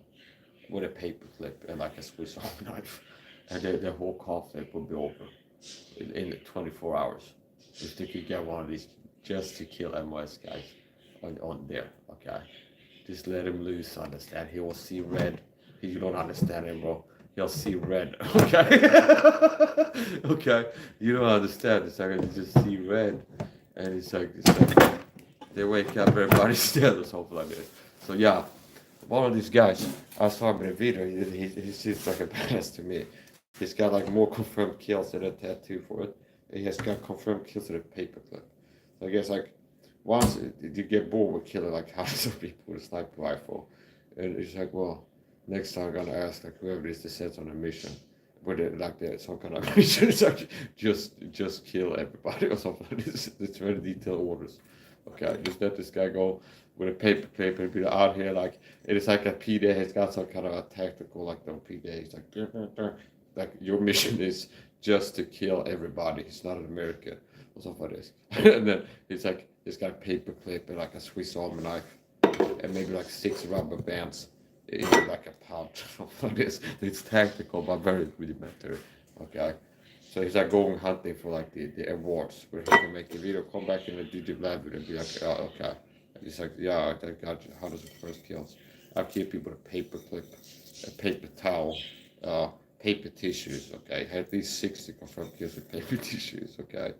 with a paperclip and like a Swiss Army knife, and the whole conflict would be over in 24 hours if they could get one of these just to kill MOS guys on there, okay. Just let him loose, understand? He will see red. You don't understand him, bro. He'll see red, okay? Okay? You don't understand. It's like you just see red. And it's like they wake up, everybody's dead or something like this. So yeah, one of these guys, I saw him in a video, he seems like a badass to me. He's got like more confirmed kills than a tattoo for it. He has got confirmed kills with a paperclip. So I guess like, once you get bored with killing like hundreds of people with a sniper rifle, and it's like, well, next time I'm gonna ask like whoever it is to set on a mission, with it like that some kind of mission, it's like just kill everybody or something like this. It's very detailed orders. Okay, just let this guy go with a paperclip and be out here like it is like a PDA. He's got some kind of a tactical like no PDA. It's like your mission is just to kill everybody. He's not an American or something like this. And then it's like he's got a paper clip and like a Swiss Army knife and maybe like 6 rubber bands in like a pouch or something like this. It's tactical but very rudimentary. Okay. So he's like going hunting for like the awards where he can make the video, come back in the DJ lab and be like, oh, okay. And he's like, yeah, I got you. How does the first kills? I'll keep people a paper clip, a paper towel, paper tissues, okay. At least 60 confirmed kills with paper tissues, okay.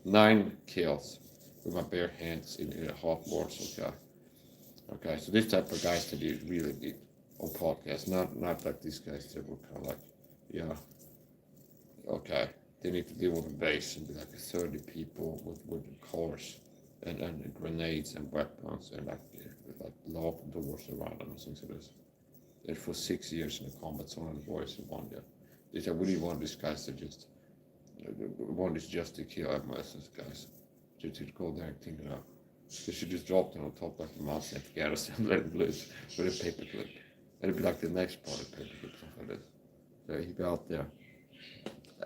9 kills with my bare hands in a hot wars, okay. Okay, so this type of guys that you really need on podcasts, not like these guys that were kind of like, yeah, okay. They need to deal with a base and be like 30 people with cars and grenades and weapons and like locked doors around them and things like this. And for 6 years in the combat zone and the boys in one year. They said, we didn't want these guys to just, want this just to kill MSS guys. To go there and clean it up. They should just drop them on top like the mountain at the garrison and let them loose with a paperclip. And it'd be like the next part of paperclip, stuff like this. So he'd be out there.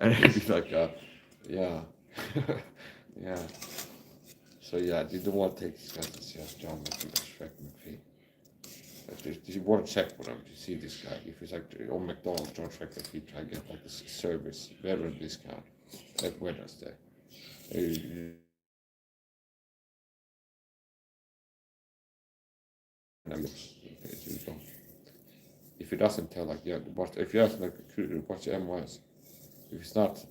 And he'd be like, yeah. Yeah. So yeah, you don't want to take these guys to see us John Shrek McPhee. You want to check with him to see this guy. If he's like on McDonald's, John Shrek McPhee try to get like this service veteran discount at Wednesday. If he doesn't tell like, yeah, but if you ask like, what's your MOS? If it's not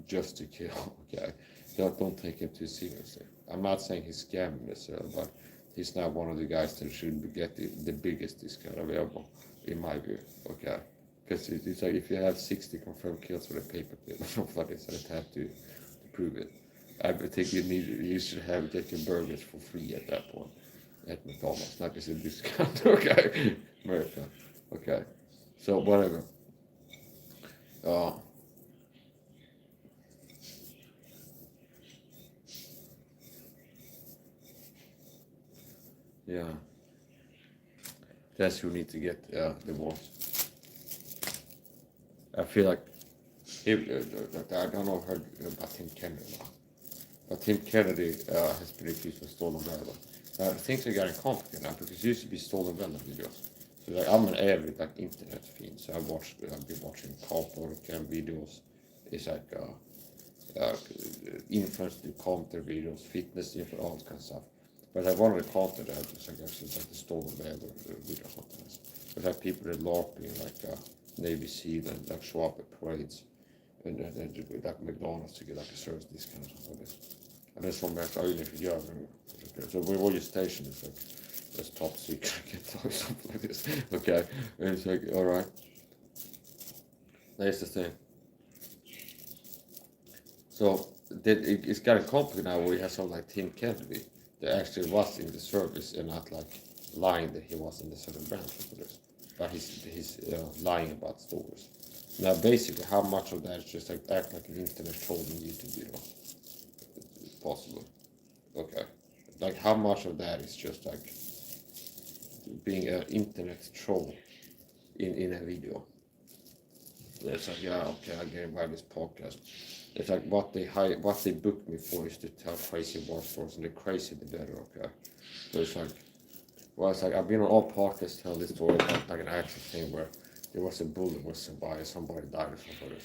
just to kill, okay, don't take him too seriously. I'm not saying he's scamming necessarily, but he's not one of the guys that should get the biggest discount available, in my view, okay? Because it's like if you have 60 confirmed kills with a paper kill, nobody said have to prove it. I think you should get your burgers for free at that point at McDonald's, not as a discount, okay? America, okay. So whatever. Uh, yeah, that's who need to get divorced. I feel like I don't know heard about Tim Kennedy, but Tim Kennedy has been accused of stolen valor. Things are getting complicated now because it used to be stolen valor videos. So like I'm an avid like internet fiend, so I've been watching car cam videos. It's like influencer commentary videos, fitness, different all kinds of stuff. But I one of the content I just like actually like the stolen valor video or something else. But have people that LARPing like Navy SEAL and like show up at parades and like McDonald's to get like a service discount or something like this. And then some back even if you are so where your station is like that's top secret I can't tell you something like this. Okay. And it's like alright. That's the thing. So it's getting complicated now where you have someone like Tim Kennedy that actually was in the service and not like lying that he was in the certain branch of this. But he's lying about stories. Now basically how much of that is just like act like an internet troll in YouTube video? Possible. Okay. Like how much of that is just like being an internet troll in a video? It's like, yeah, okay, I get by this podcast. It's like what they booked me for is to tell crazy war stories, and the crazy the better, okay? So it's like, well, it's like I've been on all podcasts tell this story about like an actual thing where there was a bullet was somebody died or something.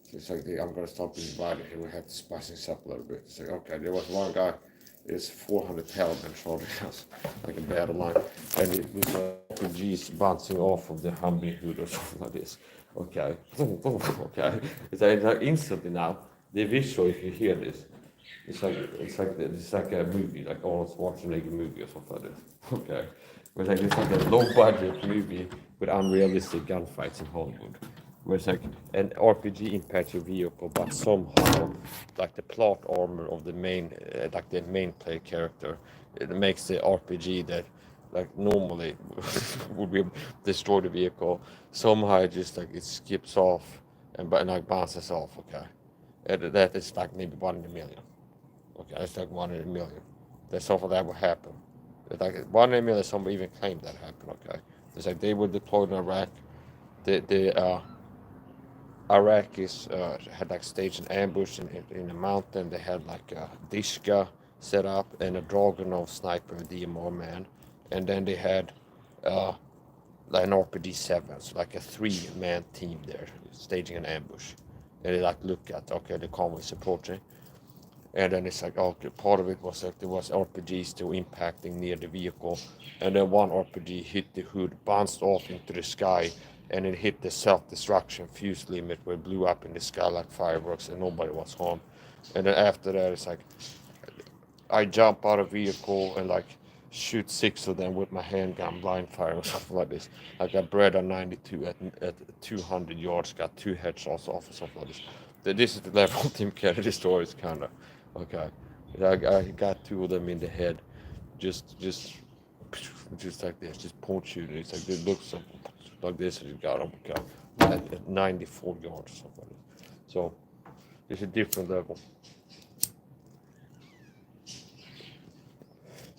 So it's like I'm gonna stop being invited here. We have to spice this up a little bit. It's like okay, there was one guy. It's 400 Taliban shorting us like a battle line, and it was refugees bouncing off of the Humvee hood or something like this. Okay, okay. It's like instantly now the visual. If you hear this, it's like a movie, like Arnold Schwarzenegger movie or something like this. Okay, it's like a low budget movie with unrealistic gunfights in Hollywood. Where it's like an RPG impacts your vehicle, but somehow, like the plot armor of the main, like the main play character, it makes the RPG that, like normally would be destroy the vehicle. Somehow, it just like it skips off and but like bounces off. Okay, and that is like maybe 1 in a million. Okay, it's like 1 in a million. That's something that would happen. It's like 1 in a million. Somebody even claimed that happened. Okay, it's like they were deployed in Iraq. The Iraqis had like staged an ambush in a mountain. They had like a Dishka set up and a Dragunov sniper, a DMR man, and then they had uh, like an RPG-7, so like a 3-man team there staging an ambush. And they like look at okay the convoy's approaching, and then it's like okay part of it was like there was RPGs still impacting near the vehicle, and then one RPG hit the hood, bounced off into the sky, and it hit the self-destruction fuse limit where it blew up in the sky like fireworks and nobody was harmed. And then after that it's like I jump out of vehicle and like shoot 6 of them with my handgun blind fire or something like this. Like I bred a 92 at 200 yards, got 2 headshots off or something like this. This is the level of Tim Kennedy stories kinda. Okay. I got 2 of them in the head. Just like this, just point shooting. It's like it looks like this and you got them at 94 yards or something like this. So it's a different level.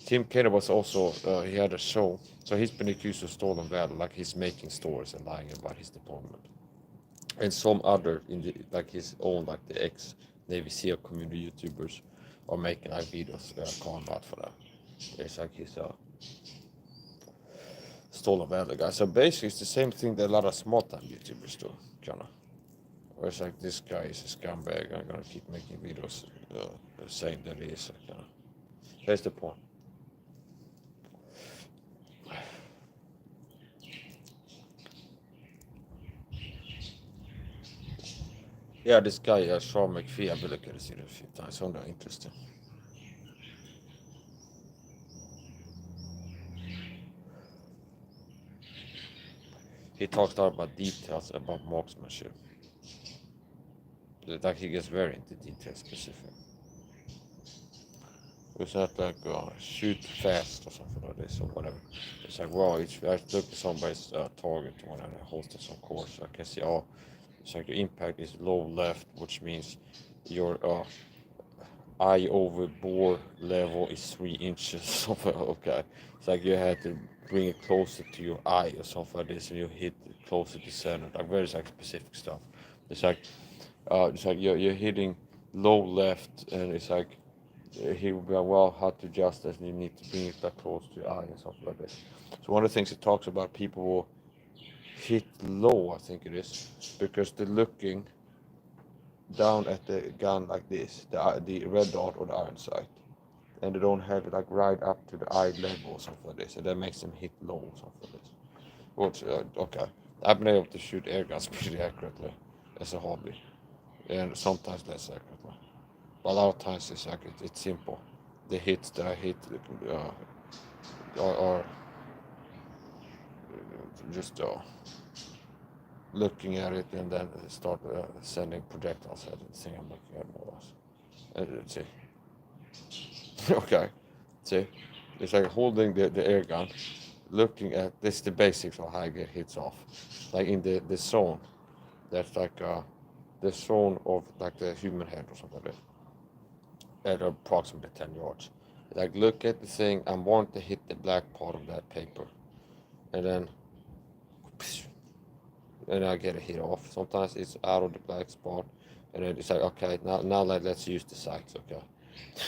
Tim Kennedy was also he had a show, so he's been accused of stolen valor, like he's making stories and lying about his deployment. And some other in the like his own like the ex Navy SEAL community YouTubers are making like videos calling out for that. It's like he's a stolen valor guy. So basically, it's the same thing that a lot of small time YouTubers do, kinda. Where it's like this guy is a scumbag. I'm gonna keep making videos saying that he is. Kinda. That's the point. Yeah, this guy, Sean McPhee, I've been looking at this a few times. Found that interesting. He talks a lot about details about marksmanship. Like he gets very into detail specific. It's not like shoot fast or something like this or whatever. It's like, well, if I look at somebody's target when I hosted some course, I can see, oh, it's like your impact is low left, which means your eye over bore level is 3 inches. Something okay. It's like you had to bring it closer to your eye or something like this, and you hit it closer to center. Like very like specific stuff. It's like you're hitting low left, and it's like he will be like, well, how to adjust this, and you need to bring it that close to your eye and something like this. So one of the things it talks about, people will hit low, I think it is, because they're looking down at the gun like this, the red dot or the iron sight, and they don't have it like right up to the eye level or something like this, and that makes them hit low or something like this. Which, okay, I've been able to shoot air guns pretty accurately as a hobby, and sometimes less accurately. But a lot of times it's simple. The hits that I hit are just looking at it and then start sending projectiles at the thing I'm looking at more or less. See, okay, see, it's like holding the air gun, looking at this, the basics of how I get hits off, like in the zone. That's like the zone of like the human head or something like that, at approximately 10 yards. Like look at the thing, I want to hit the black part of that paper, and then I get a hit off. Sometimes it's out of the black spot, and then it's like, okay, now let's use the sights, okay.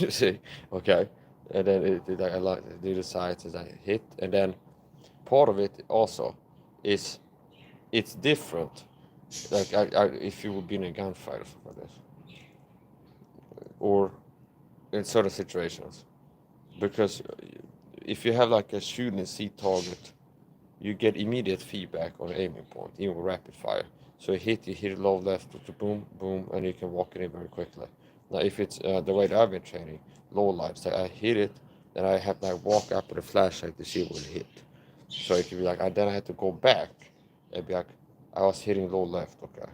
See, okay, and then I like do the sights as I hit, and then part of it also is it's different. Like if you would be in a gunfight or something like this, or in certain situations, because if you have like a shooting and see target, you get immediate feedback on the aiming point, even with rapid fire. So you hit it low left, boom, boom, and you can walk it in very quickly. Now, if it's the way that I've been training, low light, so I hit it, then I have to walk up with a flashlight to see what it hit. So it could be like, then I had to go back and be like, I was hitting low left, okay,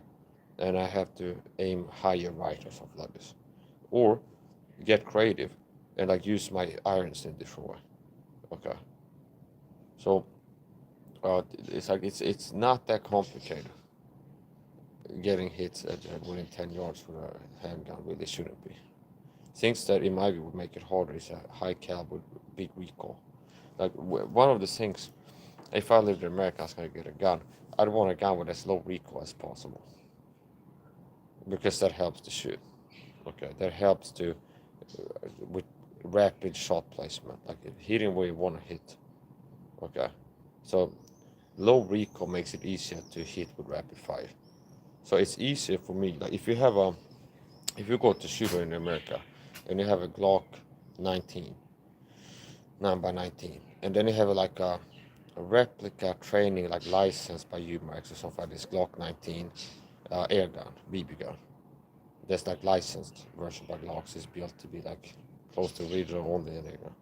and I have to aim higher right or something like this, or get creative and like use my irons in a different way, okay. So it's like it's not that complicated. Getting hits within 10 yards with a handgun really shouldn't be. Things that in my view would make it harder is a high caliber, big recoil. Like one of the things, if I lived in America, I was gonna get a gun. I'd want a gun with as low recoil as possible, because that helps to shoot. Okay, that helps to with rapid shot placement, like hitting where you want to hit. Okay, so low recoil makes it easier to hit with rapid fire. So it's easier for me. Like if you go to shooter in America and you have a Glock 19, 9x19, and then you have like a replica training like licensed by UMax or something like this Glock 19 air gun, BB gun. There's like licensed version by Glocks is built to be like close to regional only air gun,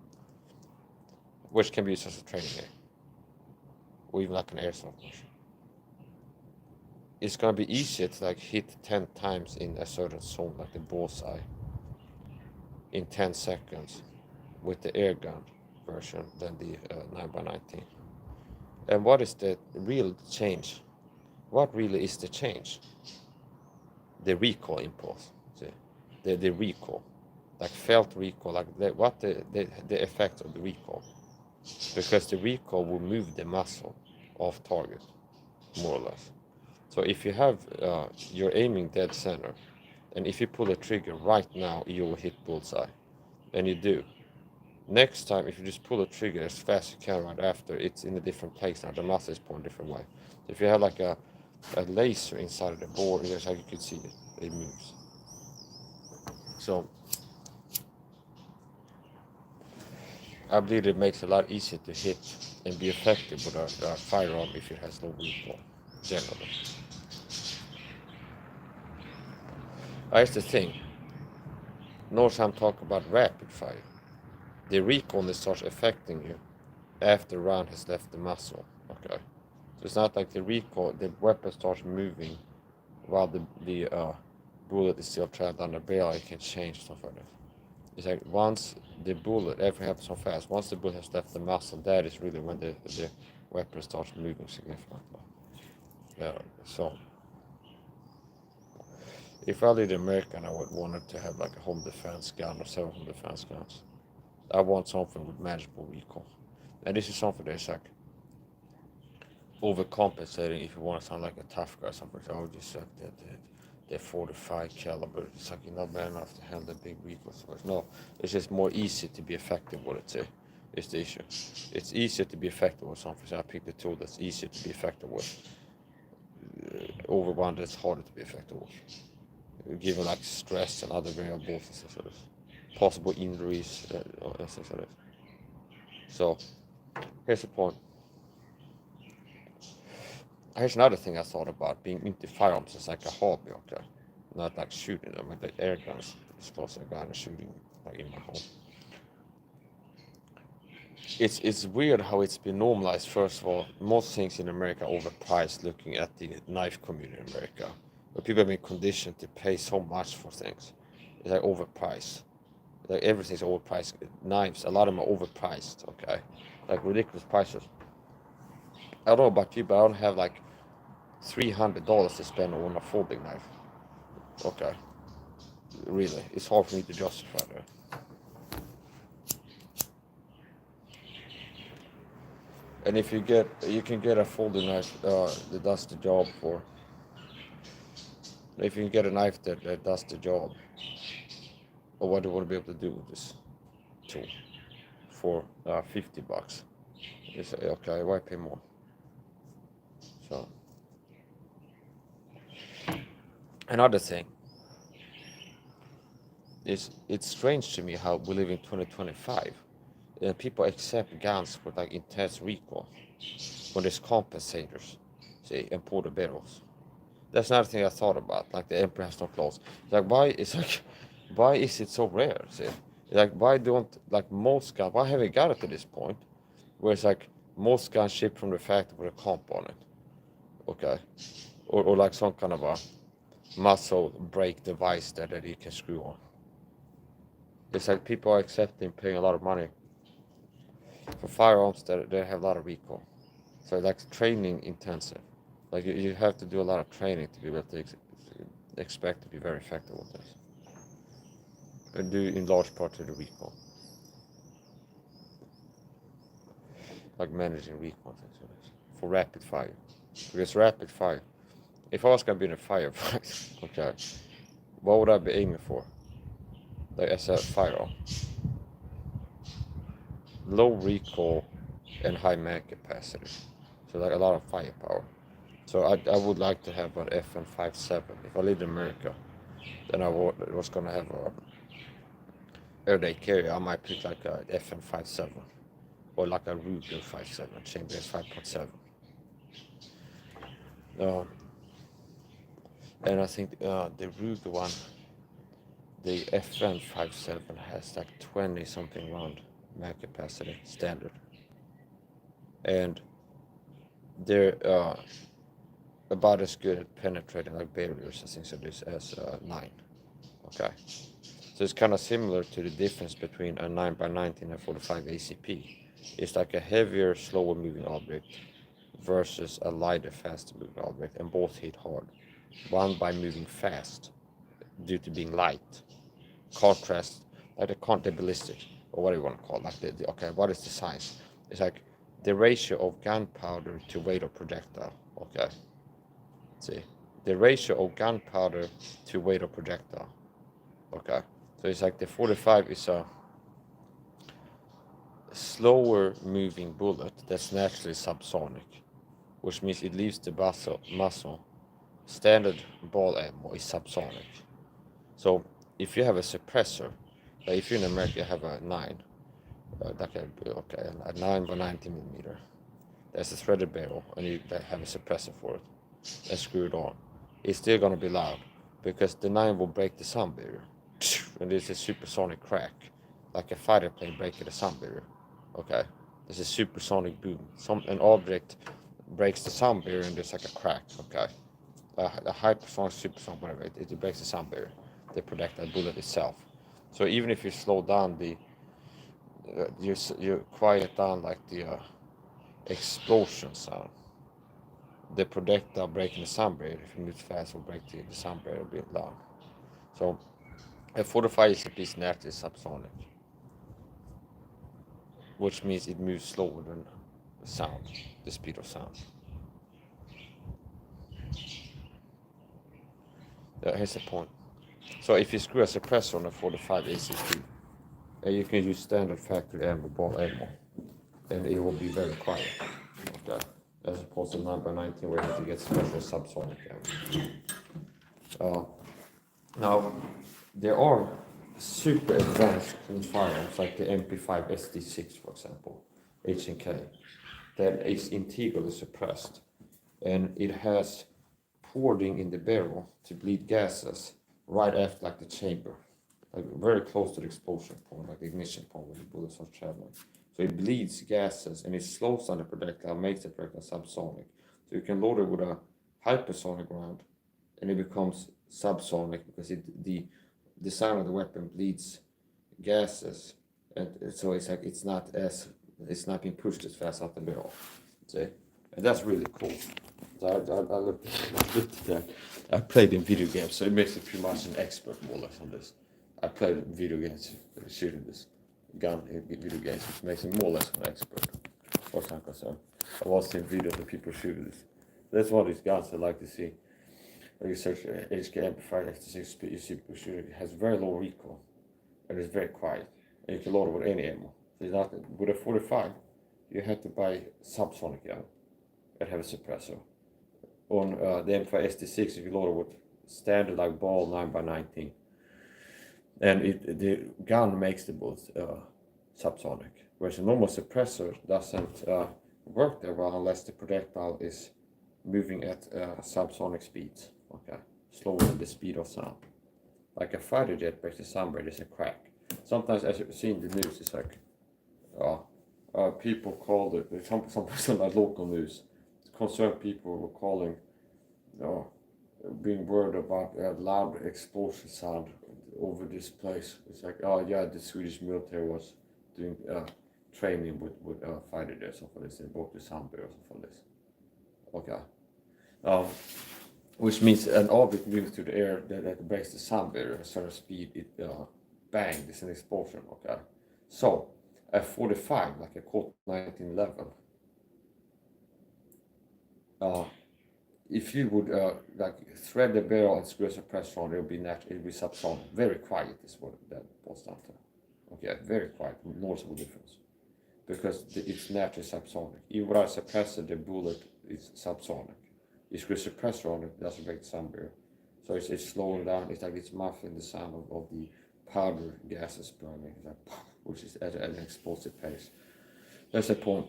which can be used as a training air, or even like an airsoft version. It's gonna be easier to like hit 10 times in a certain zone, like the bullseye, in 10 seconds with the air gun version than the 9x19. And what is the real change? What really is the change? The recoil impulse, see? The recoil, like felt recoil, like the effect of the recoil, because the recoil will move the muscle off target, more or less. So if you have you're aiming dead center, and if you pull the trigger right now, you will hit bullseye, and you do. Next time, if you just pull the trigger as fast as you can right after, it's in a different place now. The muscle is pointing a different way. If you have like a laser inside of the bore, just like you can see it moves. So I believe it makes it a lot easier to hit and be effective with a firearm if it has low recoil, generally. Here's the thing. Notice I'm talking about rapid fire. The recoil only starts affecting you after the round has left the muzzle. Okay, so it's not like the recoil, the weapon starts moving while the bullet is still trapped down the barrel. It can change stuff like that. It's like once the bullet, everything happens so fast. Once the bullet has left the muzzle, that is really when the weapon starts moving significantly. So if I lived in America and I would want to have like a home defense gun or several home defense guns, I want something with manageable recoil. And this is something that's like overcompensating if you want to sound like a tough guy or something. So I would just like the 45 caliber. It's like you're not man enough to handle big recoil. No, it's just more easy to be effective with it. It's the issue. It's easier to be effective with something. So I picked the tool that's easier to be effective with over one that's harder to be effective with. Given like stress and other variables and things like this. Possible injuries and things like this. So here's the point. Here's another thing I thought about, being into firearms as like a hobby, okay? Not like shooting them, like air guns, explosive gun and shooting like in my home. It's weird how it's been normalized. First of all, most things in America are overpriced looking at the knife community in America. But people have been conditioned to pay so much for things. It's like overpriced. Like everything's overpriced. Knives, a lot of them are overpriced, okay? Like ridiculous prices. I don't know about you, but I don't have like $300 to spend on a folding knife. Okay. Really, it's hard for me to justify that. And if you can get a folding knife that does the job for. If you can get a knife that does the job, or what do you want to be able to do with this tool for $50? You say, okay, why pay more? So another thing is, it's strange to me how we live in 2025 and people accept guns with like intense recoil when there's compensators, see, and porter barrels. That's another thing I thought about, like the emperor has no clothes. Like why is it so rare? See, like why don't like most guns? Why have we got it to this point where it's like most guns ship from the factory with a comp on it, okay, or like some kind of a muscle brake device that you can screw on. It's like people are accepting paying a lot of money for firearms that have a lot of recoil. So like training intensive. Like you have to do a lot of training to be able to expect to be very effective with this. And due in large part to the recoil. Like managing recoil things like this. For rapid fire. Because rapid fire, if I was gonna be in a firefight, okay, what would I be aiming for? Like as a firearm. Low recoil and high mag capacity. So like a lot of firepower. So I would like to have an FN57. If I lived in America, then I was gonna have a everyday carrier. I might pick like a FN57 or like a Ruger 57, Chambers 5.7. And I think the Ruger one, the FN57 has like 20 something round mag capacity standard, and they're about as good at penetrating like barriers and things like this as 9. Okay, so it's kind of similar to the difference between a 9x19 and 45 ACP. It's like a heavier, slower moving object versus a lighter, faster moving object, and both hit hard. One by moving fast due to being light. Contrast, like the ballistic, or what do you want to call it? Like okay, what is the science? It's like the ratio of gunpowder to weight of projectile. Okay, see, the ratio of gunpowder to weight of projectile. Okay, so it's like the 45 is a slower moving bullet that's naturally subsonic, which means it leaves the muzzle. Standard ball ammo is subsonic. So if you have a suppressor, like if you're in America, you have a 9, a 9x90mm. There's a threaded barrel, and you have a suppressor for it, and screw it on. It's still gonna be loud, because the 9 will break the sound barrier. And there's a supersonic crack, like a fighter plane breaking the sound barrier. Okay, there's a supersonic boom. An object breaks the sound barrier and there's like a crack. Okay, a hypersonic, supersonic, whatever, it breaks the sound barrier. The projectile bullet itself. So even if you slow down you quiet down like the explosion sound, the projectile breaking the sound barrier, if you move fast, will break the sound barrier a bit loud. So a 45 is a piece naturally subsonic, which means it moves slower than sound, the speed of sound. Here's the point. So if you screw a suppressor on a 45 ACP, you can use standard factory ammo, ball ammo, and it will be very quiet. Okay. As opposed to 9x19 where you have to get special subsonic ammo. Now, there are super advanced firearms like the MP5 SD6, for example, H&K, that is integrally suppressed, and it has pouring in the barrel to bleed gases right after like the chamber, like very close to the explosion point, like the ignition point where the bullets are traveling. So it bleeds gases and it slows down the projectile, makes the projectile subsonic. So you can load it with a hypersonic round and it becomes subsonic because the sound of the weapon bleeds gases, and so it's like it's not being pushed as fast out the barrel. See? And that's really cool. So I looked at that. I played in video games, so it makes me pretty much an expert more or less on this. I played video games, shooting this gun in video games, which makes me more or less an expert. Or something. So I watched in videos of people shooting this. That's one of these guns I like to see. When you search HK Amplifier X6, you see people shooting. It has very low recoil, and it's very quiet. And you can load it with any ammo. So it's not, with a 45, you have to buy subsonic ammo and have a suppressor. On the M5 SD6, if you load it with standard like ball 9x19, and the gun makes the bullets subsonic, whereas a normal suppressor doesn't work that well unless the projectile is moving at subsonic speeds, okay, slower than the speed of sound. Like a fighter jet breaks the sound barrier, there's a crack. Sometimes, as you see in the news, it's like people called it, some person like local news, concerned people were calling, being worried about loud explosion sound over this place. It's like, oh yeah, the Swedish military was doing training with fighter jets or for this, they broke the sound barrier or for this. Okay. Which means an object moves through the air that breaks the sound barrier at a certain speed, it bang, it's an explosion, okay? So, a 45, like a Colt 1911, if you would like thread the barrel and screw a suppressor on, it would be subsonic. Very quiet is what that boils down to. Okay, very quiet, noticeable difference. Because it's naturally subsonic. Even without a suppressor, the bullet is subsonic. You screw a suppressor on it, it doesn't break the sound barrier. So it's slowing down, it's like it's muffling the sound of the powder gases burning, like, which is at an explosive pace. That's the point.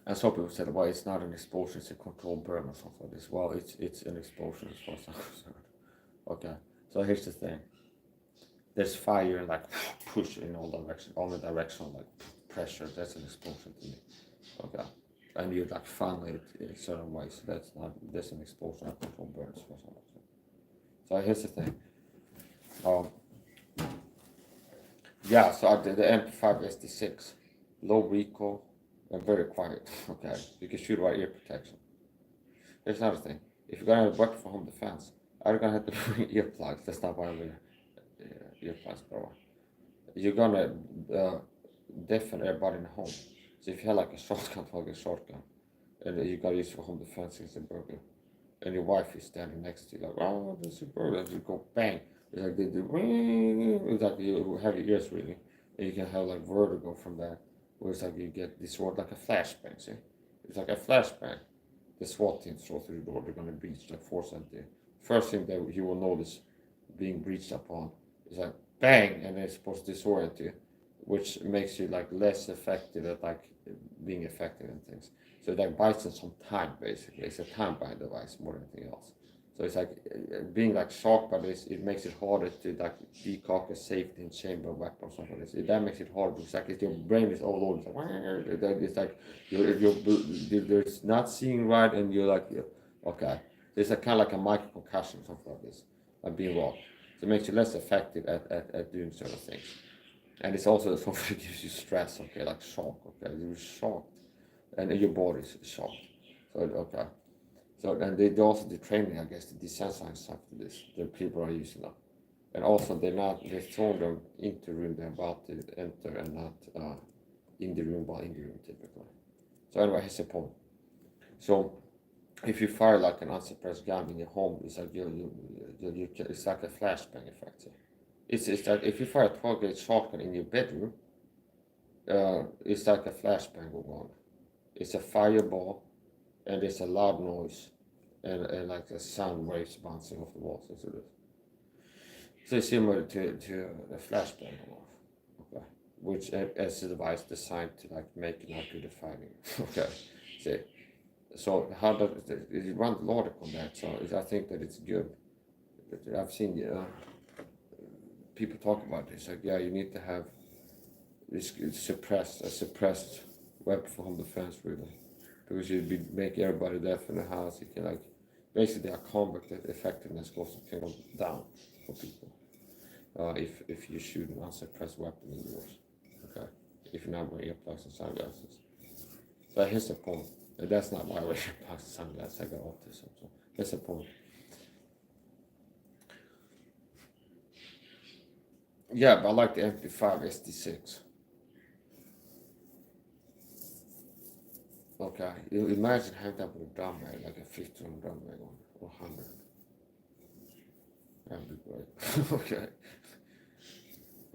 And some people said, well, it's not an explosion, it's a controlled burn or something like this. Well, it's an explosion as far as I'm concerned. Okay, so here's the thing. There's fire and like push in all the direction, like pressure, that's an explosion to me. Okay. And you like funnel it in a certain way, so that's an explosion of controlled burns for some reason. So here's the thing. Yeah, so I did the MP5 SD6, low recoil, and very quiet. Okay, you can shoot without ear protection. Here's another thing. If you're gonna have a weapon for home defense, I'm gonna have to bring earplugs. That's not why I wear earplugs, bro. You're gonna deafen everybody in the home. So if you have like a shotgun, and you gotta use for home defense against a burglar, and your wife is standing next to you, like, oh, there's a burglar, and you go bang. It's like it's like you have your ears reeling, and you can have like vertigo from that, where it's like you get this word like a flashbang, see? It's like a flashbang. The SWAT team throw through the door, they're gonna breach, like force entry. First thing that you will notice being breached upon is like bang, and it's supposed to disorient you, which makes you like less effective at like being effective in things. So that buys in some time basically. It's a time buying device more than anything else. So it's like being like shocked by this, it makes it harder to like decock a safety and chamber weapon or something like this. That makes it harder because like your brain is all over. It's like you're not seeing right, and you're like, okay, it's a kind of like a micro concussion, something like this, like being wrong. So it makes you less effective at doing certain things. And it's also something that gives you stress, okay, like shock, okay, you're shocked, and your body's shocked. So okay. So and they also do training, I guess, to desensitize stuff to this. The people are using them, and also they're throwing them into the room they're about to enter, and not in the room while in the room typically. So anyway, here's the point. So if you fire like an unsuppressed gun in your home, it's like it's like a flashbang effect. It's like if you fire a 12-gauge shotgun in your bedroom, it's like a flashbang going on. It's a fireball, and it's a loud noise, and like the sound waves bouncing off the walls and so this. So it's similar to a flashbang going off, okay, which as a device designed to like make it not good at fighting. Okay, see. So how does it run the logic on that? So I think that it's good. I've seen people talk about this. Like, yeah, you need to have this suppressed weapon for home defense, really, because you'd make everybody deaf in the house. You can like basically a convict effectiveness goes down for people if you shoot an unsuppressed weapon indoors. Okay, if you're not wearing earplugs and sunglasses. So here's the point. That's not why I wear earplugs and sunglasses. I got autism. So here's the point. Yeah, but I like the MP5 SD6. Okay, imagine having that with a drum mag, like a 50 on drum mag on, or 100. That'd be great. Okay.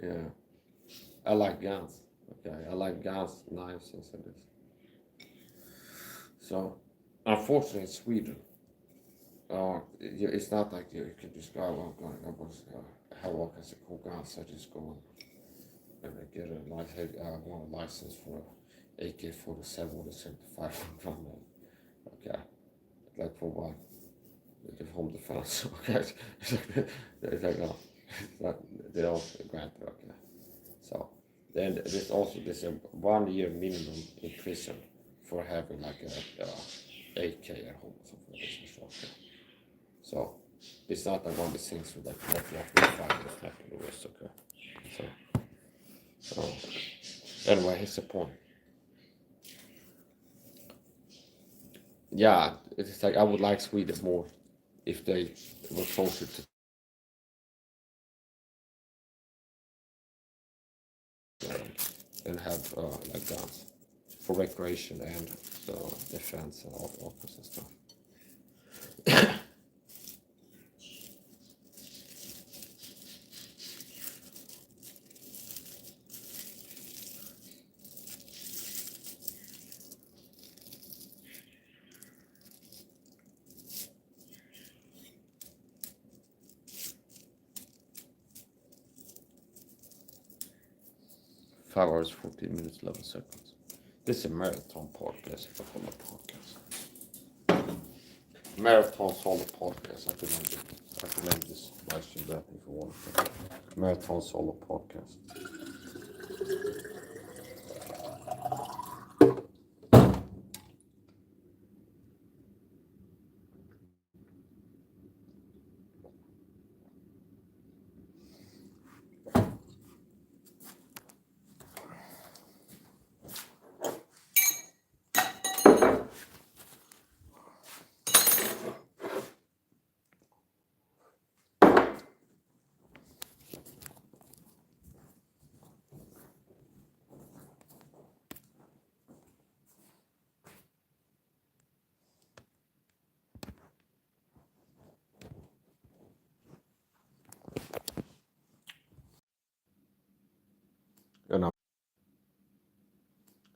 Yeah. I like guns. Okay, I like guns, knives, and so this. So, unfortunately, in Sweden, it's not like you can just go, well, I was, how can I cool guns? I just go and get a license for AK-47 or 75 drum mag. Okay, like for what? The home defense. Okay, it's like no, they don't grant it. Okay, so then there's also a 1 year minimum in prison for having like a AK at home or something like this. Okay. So it's not like one of these things with like fire in the wrist. Okay, so anyway, here's the point. Yeah, it's like I would like Sweden more if they were closer to and have like guns for recreation and defense and all kinds of stuff. 5 hours, 14 minutes, 11 seconds. This is a marathon podcast if I call my podcast. Marathon solo podcast. I could name this live stream that if you want. Marathon solo podcast.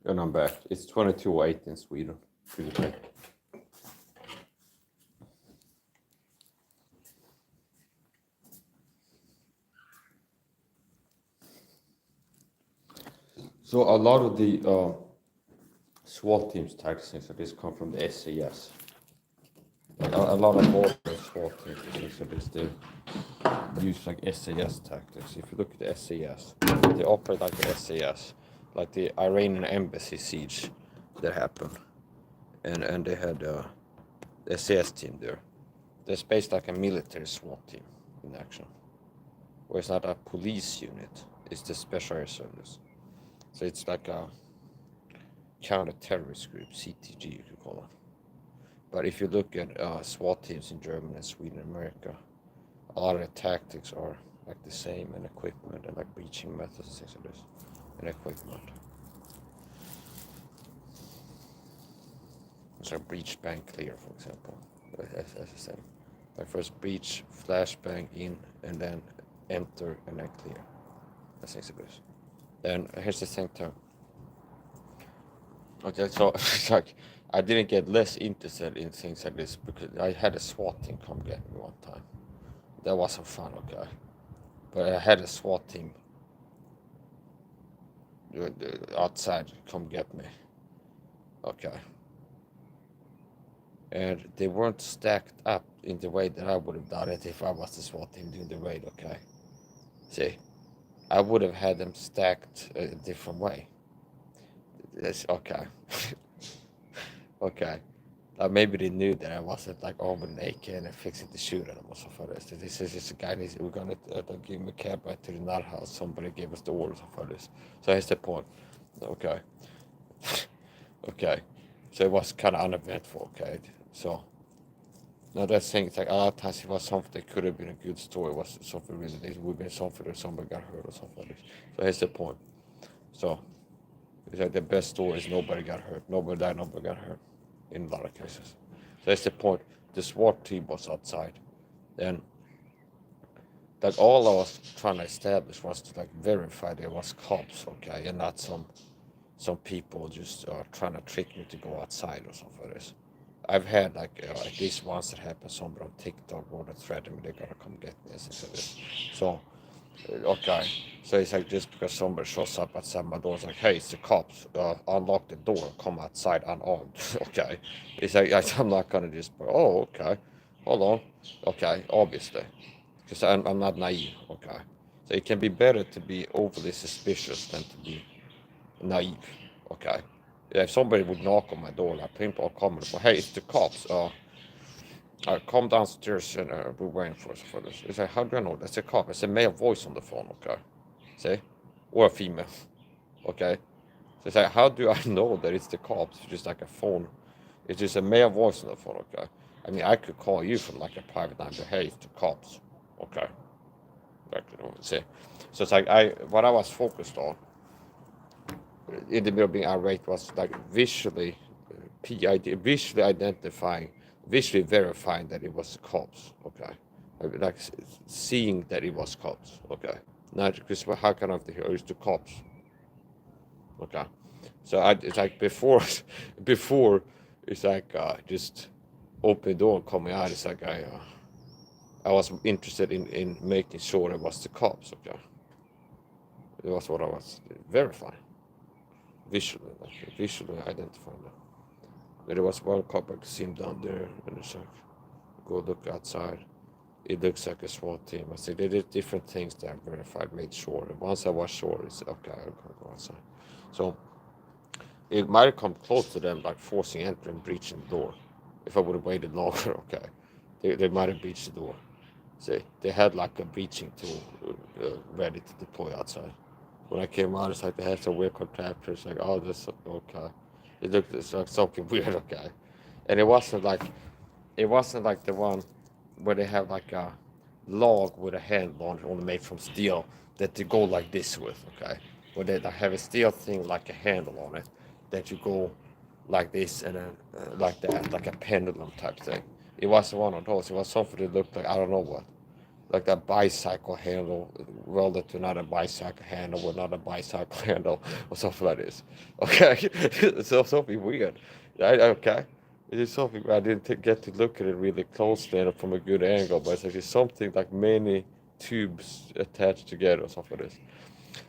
And I'm back. It's 22:08 in Sweden. Pretty bad. So a lot of the SWAT teams tactics and this come from the SAS. Like a lot of modern SWAT teams, so they use like SAS tactics. If you look at the SAS, they operate like the SAS, like the Iranian embassy siege that happened, and they had a SAS team there. It's based like a military SWAT team in action, where it's not a police unit; it's the special air service. So it's like a counter-terrorist group, CTG, you could call it. But if you look at SWAT teams in Germany and Sweden and America, a lot of the tactics are like the same, and equipment and like breaching methods and things like this, and equipment. It's like breach, bang, clear, for example. That's the same. Like first breach, flashbang in, and then enter and then clear. That's things like this. And here's the same term. Okay, so it's like I didn't get less interested in things like this because I had a SWAT team come get me one time. That wasn't fun, okay. But I had a SWAT team outside come get me, okay. And they weren't stacked up in the way that I would have done it if I was the SWAT team doing the raid, okay. See, I would have had them stacked a different way. That's okay. Okay. Maybe they knew that I wasn't like with an AK and fixing to shoot at them or something like this. This is just a guy, we're gonna give him a cab back to the nut house. Somebody gave us the order or something like this. So here's the point. Okay. Okay. So it was kind of uneventful, okay. So now that's saying it's like a lot of times it was something that could have been a good story. It was something really, it would have been something that somebody got hurt or something like this. So here's the point. So it's like the best story is nobody got hurt. Nobody died, nobody got hurt in a lot of cases. So that's the point. The SWAT team was outside. And like all I was trying to establish was to like verify there was cops, okay, and not some people just trying to trick me to go outside or something like this. I've had like at least once it happened somebody on TikTok or the threatened me they're gonna come get me and things like this. So okay, so it's like just because somebody shows up outside my door, it's like, hey, it's the cops. Unlock the door, come outside unarmed. Okay, it's like I'm not gonna just. Oh, okay, hold on. Okay, obviously, because I'm not naive. Okay, so it can be better to be overly suspicious than to be naive. Okay, if somebody would knock on my door, like people are coming, hey, it's the cops. Come downstairs and we're waiting for us for this. It's like, how do I know? That's a cop. It's a male voice on the phone, okay? See? Or a female, okay? So it's like, how do I know that it's the cops? It's just like a phone. It's just a male voice on the phone, okay? I mean, I could call you from like a private number. Hey, it's the cops, okay? Like, see? So it's like, what I was focused on in the middle of being irate was like visually identifying, visually verifying that it was cops, okay? Like seeing that it was cops, okay? Not because how can I have to hear it's the cops, okay? So it's like before, before it's like just open the door and coming out. It's like I was interested in making sure it was the cops, okay? It was what I was verifying, visually identifying that. There was one cop I could see him down there, and it's like, go look outside. It looks like a SWAT team. I said, they did different things that I verified, made sure. And once I was sure, it's okay, I'm gonna go outside. So it might have come close to them, like forcing entry and breaching the door. If I would have waited longer, okay, they might have breached the door. See, they had like a breaching tool ready to deploy outside. When I came out, it's like they had some weird contraption. It's like, oh, this okay. It looked like something weird, okay. And it wasn't like the one where they have like a log with a handle on it, only made from steel, that you go like this with, okay. Where they have a steel thing like a handle on it that you go like this and then like that, like a pendulum type thing. It wasn't one of those. It was something that looked like I don't know what, like that bicycle handle welded to another bicycle handle with another bicycle handle or something like this. Okay, so something weird. Okay, it is something I didn't get to look at it really closely and from a good angle, but it's actually something like many tubes attached together or something like this.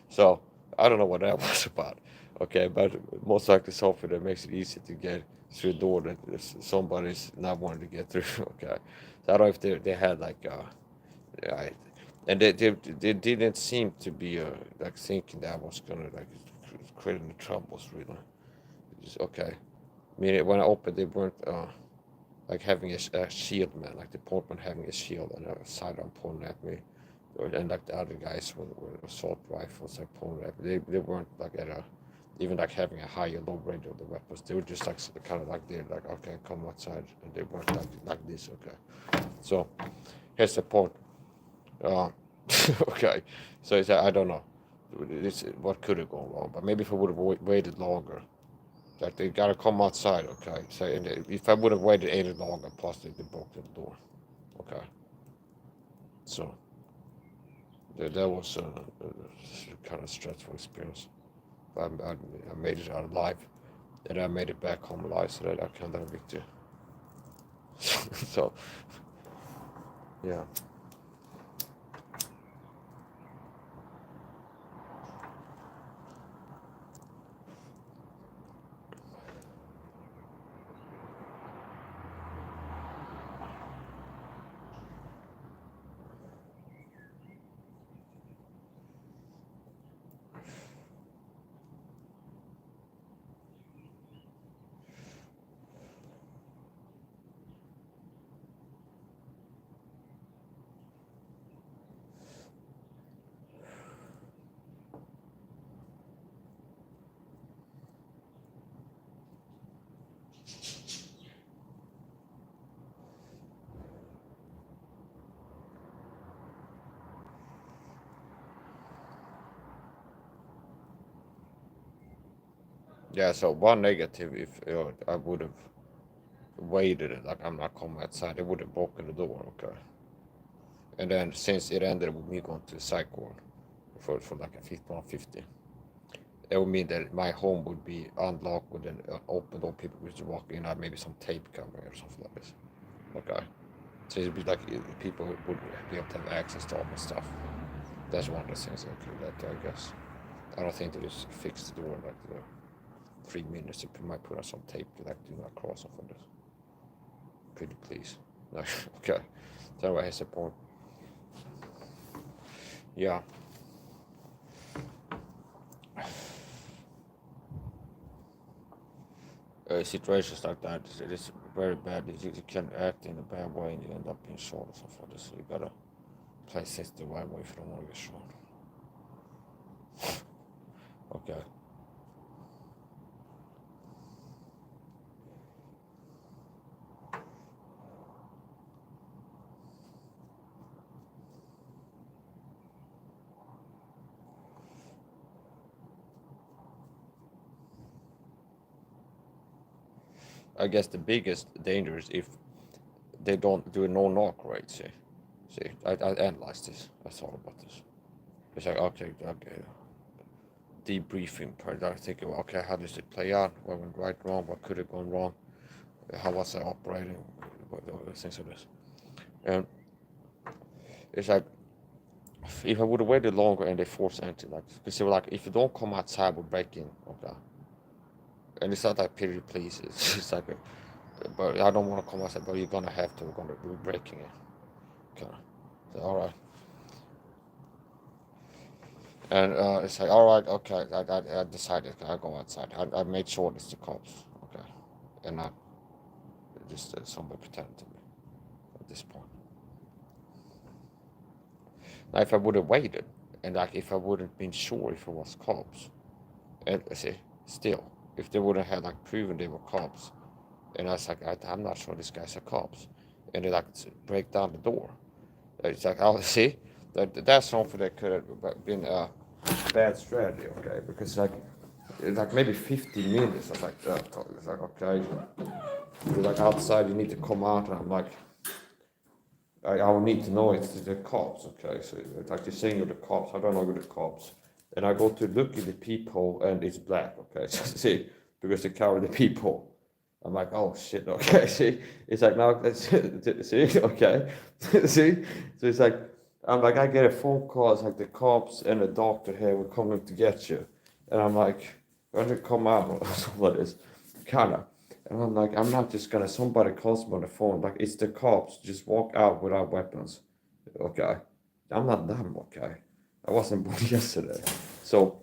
So I don't know what that was about. Okay, but most likely software that makes it easy to get through the door that somebody's not wanting to get through. Okay, so I don't know if they had like right, and they didn't seem to be like thinking that I was gonna like create any troubles really. Just, okay, I mean when I opened they weren't like having a shield man, like the portman having a shield and a sidearm pointing at me, and like the other guys with assault rifles like pointing at me. They weren't like at a even like having a high or low range of the weapons. They were just like kind of like they're like okay, come outside, and they weren't like this. Okay, so here's the point. Uh, okay, so it's, I don't know. This what could have gone wrong, but maybe if I would have waited longer. Like they gotta come outside, okay. So and if I would have waited any longer, possibly they broke the door, okay. So that was a kind of stressful experience. But I made it out alive, and I made it back home alive, so that I kind of a big deal. So yeah. Yeah, so one negative, if I would have waited, like I'm not coming outside, they would have broken the door, okay. And then since it ended with me going to the psych ward for like a 150, it would mean that my home would be unlocked with an open door. People would just walk in, maybe some tape covering or something like this. Okay, so it'd be like people would be able to have access to all my stuff. That's one of the things that could that I guess. I don't think they just fix the door in like 3 minutes. You might put on some tape to like do not cross off of this. Pretty please. No, okay. So anyway, here's the point. Yeah. Situations like that, it is very bad. You can act in a bad way and you end up being shot or something like this. So you gotta play things the right way if you don't want to get shot. Okay. I guess the biggest danger is if they don't do a no knock rate. See, I analyzed this. I thought about this. It's like okay, debriefing part. I think, okay, how does it play out? What went right, wrong? What could have gone wrong? How was I operating? Things like this. And it's like if I would have waited longer and they force entry, like because they were like, if you don't come outside, we'll break in. Okay. And it's not like pity please. It's like, but I don't want to come outside. But you're gonna have to. We're gonna be breaking it. Okay. So, all right. And it's like, all right, okay. I decided I go outside. I made sure it's the cops. Okay. And not just somebody pretending to me at this point. Now, if I would have waited, and like if I wouldn't been sure if it was cops, and see, still, if they wouldn't have like proven they were cops, and I was like, I'm not sure these guys are cops, and they like break down the door. It's like, I'll see, that's something that could have been a bad strategy, okay? Because like maybe 50 minutes, I was like, it's like okay, you're like outside, you need to come out, and I'm like. I will need to know it's the cops, okay? So like you're saying you're the cops, I don't know you're the cops. And I go to look at the peephole and it's black, okay? So see, because they cover the peephole. I'm like, oh shit, okay, see? It's like now, see, okay? See? So it's like, I'm like, I get a phone call, it's like the cops and the doctor here were coming to get you. And I'm like, when they come out or something is kinda. And I'm like, I'm not just gonna somebody calls me on the phone, like it's the cops, just walk out without weapons. Okay. I'm not dumb, okay. I wasn't born yesterday. So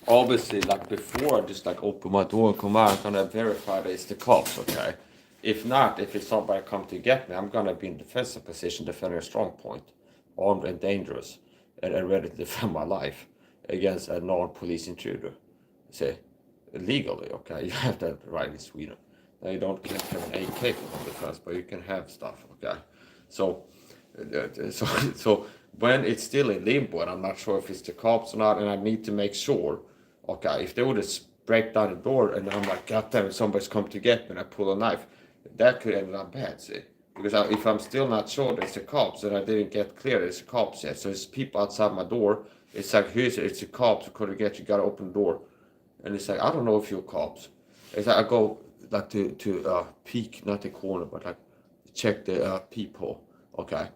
obviously like before I just like open my door and come out, I'm gonna verify that it's the cops, okay? If not, if it's somebody come to get me, I'm gonna be in defensive position, defending a strong point, armed and dangerous, and ready to defend my life against a non-police intruder. Say, legally, okay, you have that right in Sweden. Now you don't can't have an AK for defense, but you can have stuff, okay? So, so when it's still in limbo, and I'm not sure if it's the cops or not, and I need to make sure, okay, if they would have break down the door and I'm like, God damn it, somebody's come to get me, and I pull a knife, that could end up bad, see? Because if I'm still not sure that it's the cops, and I didn't get clear that it's the cops yet, so it's people outside my door, it's like, here's it's the cops, who could get you, gotta open the door. And it's like, I don't know if you're cops. It's like I go like to peek, not the corner, but like check the peephole. Okay.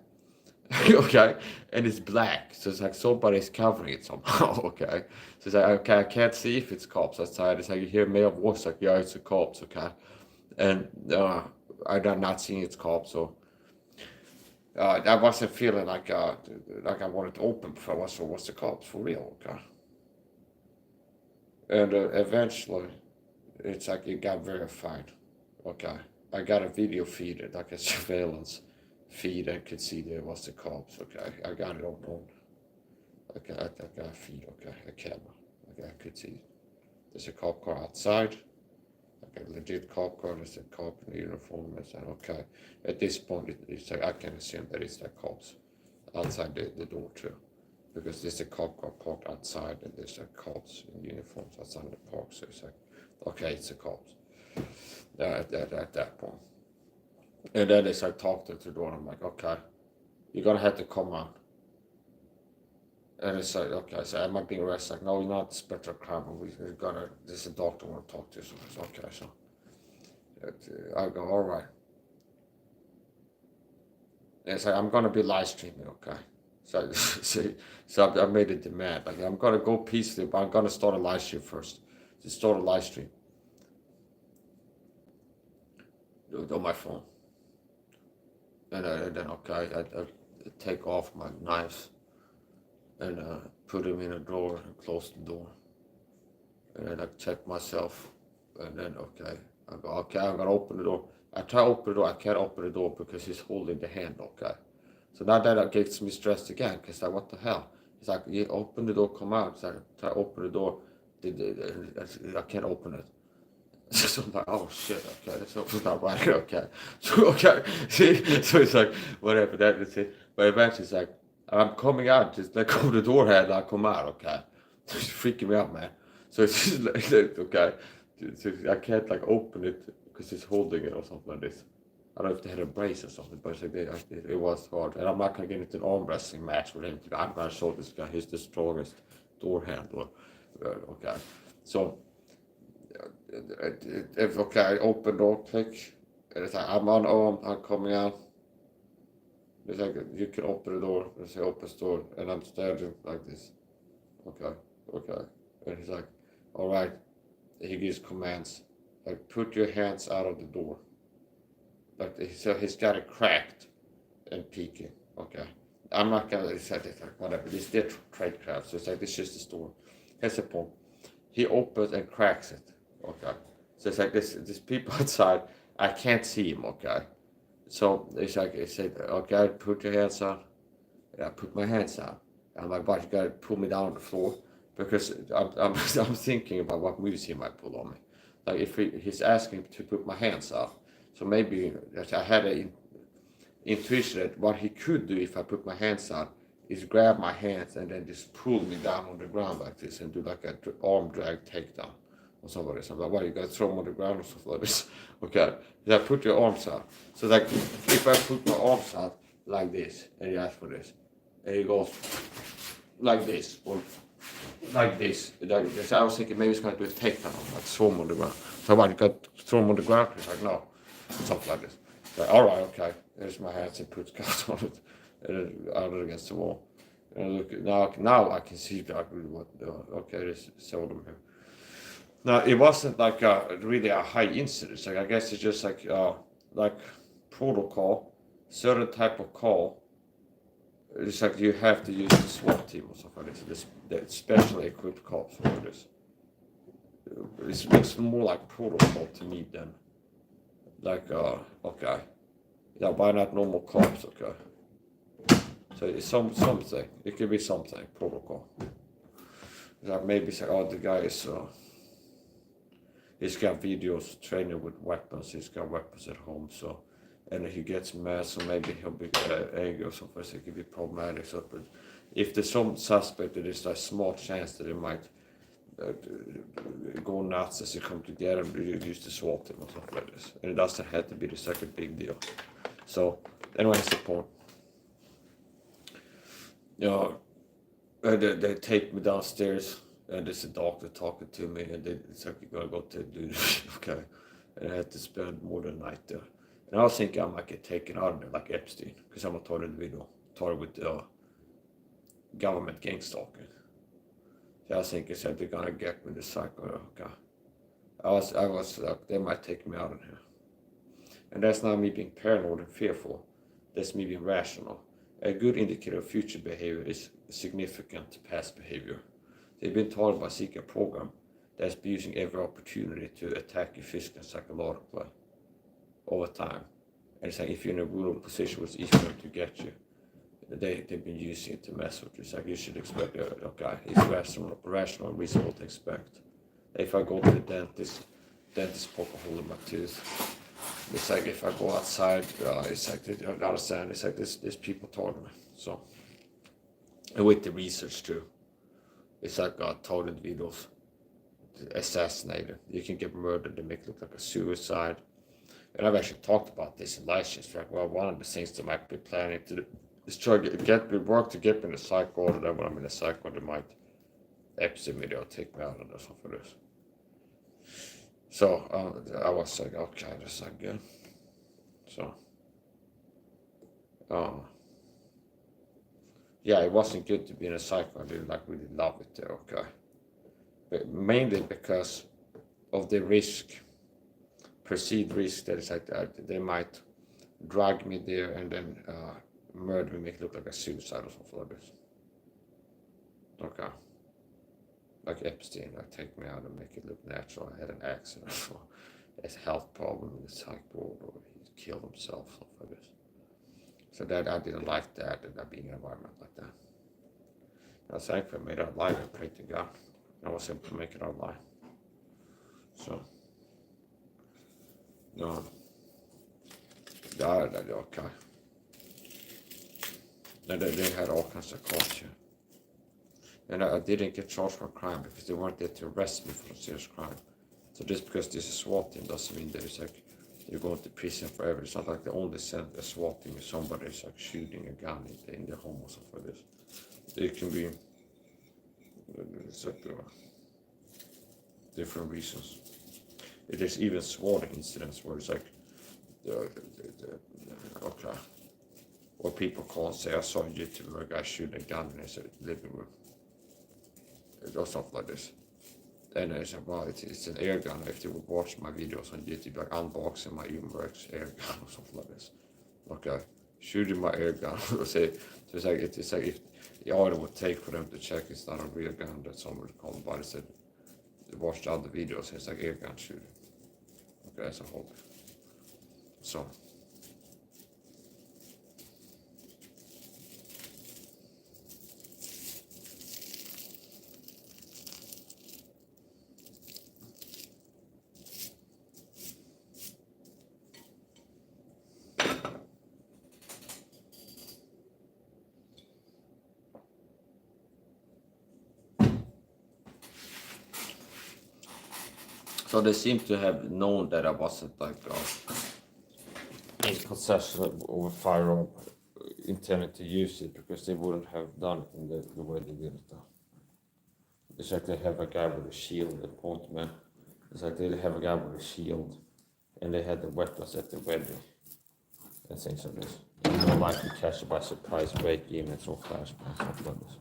Okay. And it's black. So it's like somebody's covering it somehow. Okay. So it's like, okay, I can't see if it's cops outside. It's like you hear male voice like, yeah, it's the cops. Okay. And I'm not seeing it's cops. So I wasn't feeling like I wanted to open before I was, so what's the cops for real? Okay. And eventually, it's like it got verified. Okay. I got a video feed, like a surveillance feed. I could see there was the cops. Okay. I got it on. Okay. I got a feed. Okay. A camera. Okay. I could see. There's a cop car outside. Like a legit cop car. There's a cop in uniform. I said, okay. At this point, it's like I can assume that it's the cops outside the door too. Because there's a cop car parked outside and there's like cops in uniforms outside the park. So it's like, okay, it's the cops at that point. And then as I talked to the door, I'm like, okay, you're gonna have to come on. And it's like, okay, so am I being arrested? Like, no, you're not special crime, but we're gonna, there's a doctor I want to talk to. So it's okay, so I go, all right. And it's like, I'm gonna be live streaming, okay? So, so I made a demand. Like, I'm gonna go peacefully, but I'm gonna start a live stream first. Just start a live stream. On my phone. And then, okay, I take off my knives and put them in a drawer and close the door. And then I check myself. And then, okay, I go, okay, I'm gonna open the door. I try to open the door. I can't open the door because he's holding the handle, okay? So now that gets me stressed again, because like, what the hell? He's like, you open the door, come out. So I try to open the door. I can't open it. So I'm like, oh shit, okay, so it's not right, okay. So, okay, see, so it's like, whatever, that is it. But eventually it's like, I'm coming out, just let go of the door and I come out, okay. It's freaking me out, man. So it's just like, okay, so I can't like open it because it's holding it or something like this. I don't know if they had a brace or something, but it's like it was hard. And I'm not gonna get into an arm wrestling match with him. I'm gonna show this guy, he's the strongest door handler. Okay, so if okay, I open door, click, and it's like I'm unarmed, I'm coming out. It's like you can open the door. It's like open the door, and I'm standing like this. Okay, okay, and he's like, all right. He gives commands like put your hands out of the door. Like so, he's got it cracked and peeking. Okay, I'm not gonna say it like whatever. This is their trade craft, so it's like this is just the store. Here's the point. He opens and cracks it. Okay. So it's like this people outside, I can't see him, okay. So it's like I said, okay, put your hands out. And I put my hands out. I'm like, but you gotta pull me down on the floor because I'm I'm thinking about what moves he might pull on me. Like if he's asking to put my hands out. So maybe I had an intuition that what he could do if I put my hands out is grab my hands and then just pull me down on the ground like this and do like an arm drag takedown or somebody. So I'm like, well, you gotta throw him on the ground or something like this. Okay, I put your arms out. So like, if I put my arms out like this, and you ask for this, and he goes like this, or like this. Like this. I was thinking maybe he's gonna do a takedown, like throw him on the ground. So what, you got to throw him on the ground? He's like, no, something like this. Like, all right, okay. There's my hands and puts guards on it, and then out against the wall. And look, now I can see exactly what. Okay, there's seldom here. No, it wasn't like really a high incidence. Like I guess it's just like protocol, certain type of call. It's like you have to use the SWAT team or something like this. This specially equipped cops for this. It's more like protocol to me than like okay. Yeah, why not normal cops? Okay. So it's something. It could be something protocol. Like maybe say, oh, the guy is he's got videos training with weapons. He's got weapons at home, so and he gets mad, so maybe he'll be angry or something. So it could be problematic. So, but if there's some suspect, there is a small chance that it might go nuts as they come together and use the SWAT team or something like this. And it doesn't have to be the second big deal. So anyway, that's the point. They take me downstairs, and there's a doctor talking to me, and it's like, you're gonna go to do okay. And I had to spend more than a night there. And I was thinking I might get taken out of there like Epstein, because I'm a target with government gang stalking. So I was thinking, so they're gonna get me the cycle. Okay. I was like, they might take me out of here. And that's not me being paranoid and fearful. That's me being rational. A good indicator of future behavior is significant past behavior. They've been taught by seeking a program that's using every opportunity to attack you physically and psychologically over time. And it's like if you're in a vulnerable position, it's easy for them to get you. They've been using it to mess with you. It's like you should expect, okay, it's rational and reasonable to expect. If I go to the dentist poke a hole in my tooth. It's like if I go outside, it's like I understand. It's like there's people talking. So, and with the research too, it's like total individuals assassinated. You can get murdered. They make it look like a suicide. And I've actually talked about this in live streams. Like, well, one of the things they might be planning to do is try to get me work to get me in the psych ward. And then when I'm in the psych ward, they might episode me or take me out and or something for this. So I was like, okay, that's not good. So, yeah, it wasn't good to be in a cycle. I didn't like really love it there, okay. But mainly because of the risk, perceived risk that it's like they might drag me there and then murder me, make it look like a suicide or something like this. Okay. Like Epstein, like take me out and make it look natural. I had an accident or a health problem in the psych ward, or he killed himself, something like this. So that I didn't like that being an environment like that. I was thankful I made it out alive and prayed to God. I was able to make it out alive. So, no, okay. And they had all kinds of culture. And I didn't get charged for a crime because they weren't there to arrest me for a serious crime. So just because this is a SWAT team doesn't mean that it's like you're going to prison forever. It's not like they only send a SWAT team if somebody's like shooting a gun in their home or something like this. It can be it's like different reasons. There's even SWAT incidents where it's like okay, or people call and say, I saw on YouTube where a guy shooting a gun in his living room. Or something like this. And I said, well, it's an air gun. If you would watch my videos on YouTube, like unboxing my Umerx air gun or something like this. Okay, shooting my air gun. So it's like if the order would take for them to check it's not a real gun that someone called by. They said, they watched other videos, it's like air gun shooting. Okay, that's a whole. So. So they seem to have known that I wasn't like in possession of a firearm intending to use it, because they wouldn't have done it in the way they did it. It's like they have a guy with a shield at point, man. It's like they have a guy with a shield and they had the weapons at the wedding and things like this. You're more likely to catch it by surprise, break in and some flashbangs, something like this.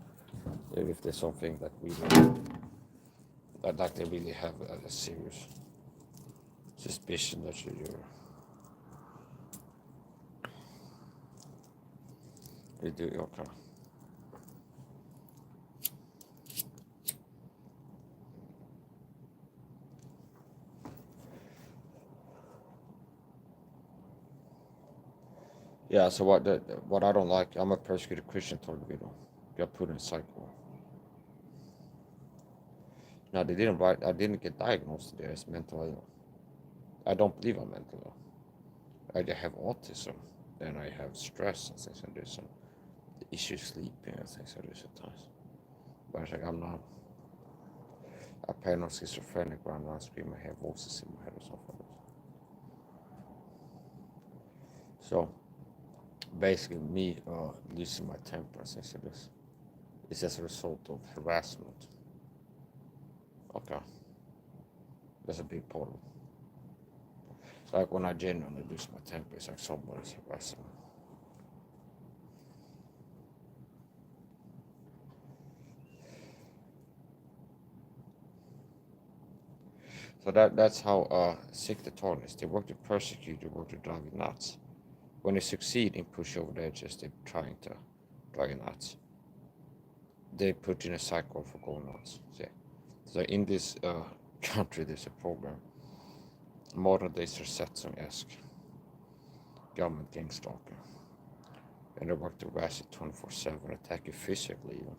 If there's something that we know. Like they really have a serious suspicion that you do okay. Yeah, so what I don't like, I'm a persecuted Christian tornado. Got put in psych ward. Now they didn't write. I didn't get diagnosed there as mental ill. I don't believe I'm mental ill. I have autism, and I have stress and things like this, and issues sleeping and things like this at times. But it's like I'm not a paranoid schizophrenic where I'm not screaming. I have voices in my head or something like this. So basically, me losing my temper and things like this is as a result of harassment. Okay, that's a big part of it. It's like when I genuinely lose my temper, it's like somebody's harassing me. So that's how sick the target is. They work to persecute, they work to drive you nuts. When they succeed in push over the edges, they're trying to drive you nuts. They put you in a cycle for going nuts. See? So in this country, there's a program, modern day Setson-esque government gang stalking. And they work to harass you 24/7, attack you physically even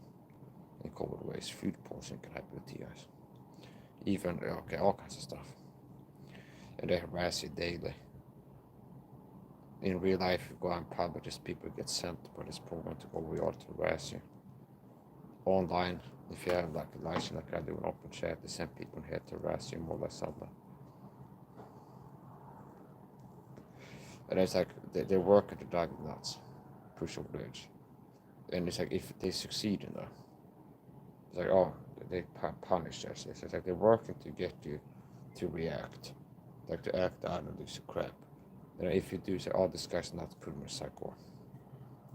in cold ways. Food poisoning can happen with TIs. Even, okay, all kinds of stuff. And they harass you daily. In real life, you go out in public, these people get sent by this program to go over your to harass you. Online, if you have like a license, like I do an open chat, they send people here to harass you more or less all day. And it's like they're working to drive you nuts, push over the edge. And it's like if they succeed in that, it's like, oh, they punish us. It's like they're working to get you to react, like to act out and do some crap. And if you do, say, oh, this guy's not put him in a psych ward.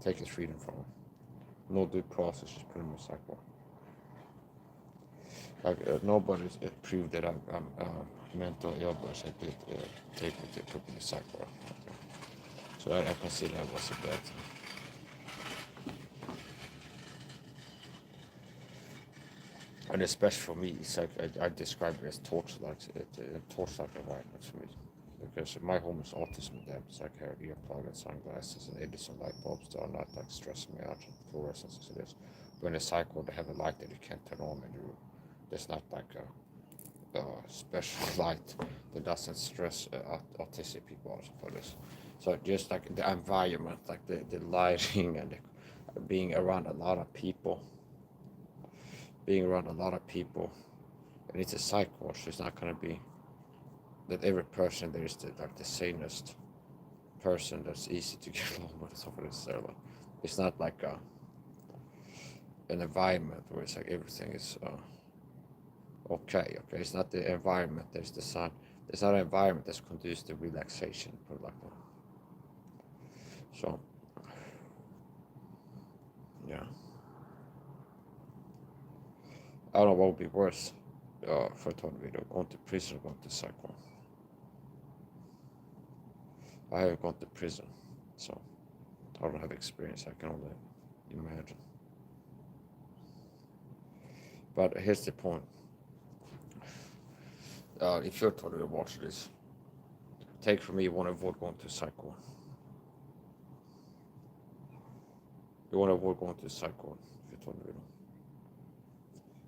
Take his freedom from him. No due process, just put him in a psych ward. Like nobody's proved that I'm mental ill, but I did take me to put me in a psych ward. Okay. So I consider that was a bad thing. And especially for me, it's like I describe it as torture-like environment for me. Because my home is autism adapted, so I carry earplug and sunglasses and Edison light bulbs that are not like stressing me out and fluorescence as it is. But in a cycle, they have a light that you can't turn on in the room. There's not like a special light that doesn't stress autistic people out for this. So just like the environment, like the lighting and being around a lot of people, and it's a psych ward, so it's not going to be that every person there is the sanest person that's easy to get along with. So it's not like an environment where it's like everything is okay. It's not the environment that's the sun. It's not an environment that's conducive to relaxation, put it like that. So yeah, I don't know what would be worse for a tornado, going to prison or going to psych ward. I haven't gone to prison, so I don't have experience. I can only imagine. But here's the point. If you're totally watching this, take from me, you want to avoid going to psych ward. You want to avoid going to psych ward if you're totally.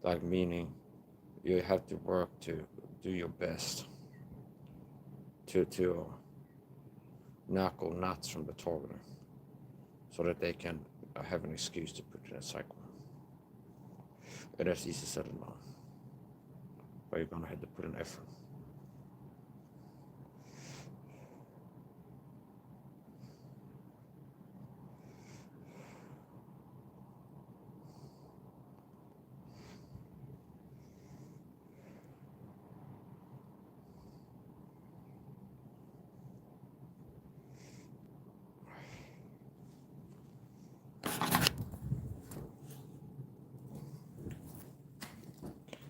Like meaning, you have to work to do your best to knuckle nuts from the target, so that they can have an excuse to put you in a psych ward. And that's easy said than done. But you're gonna have to put in effort.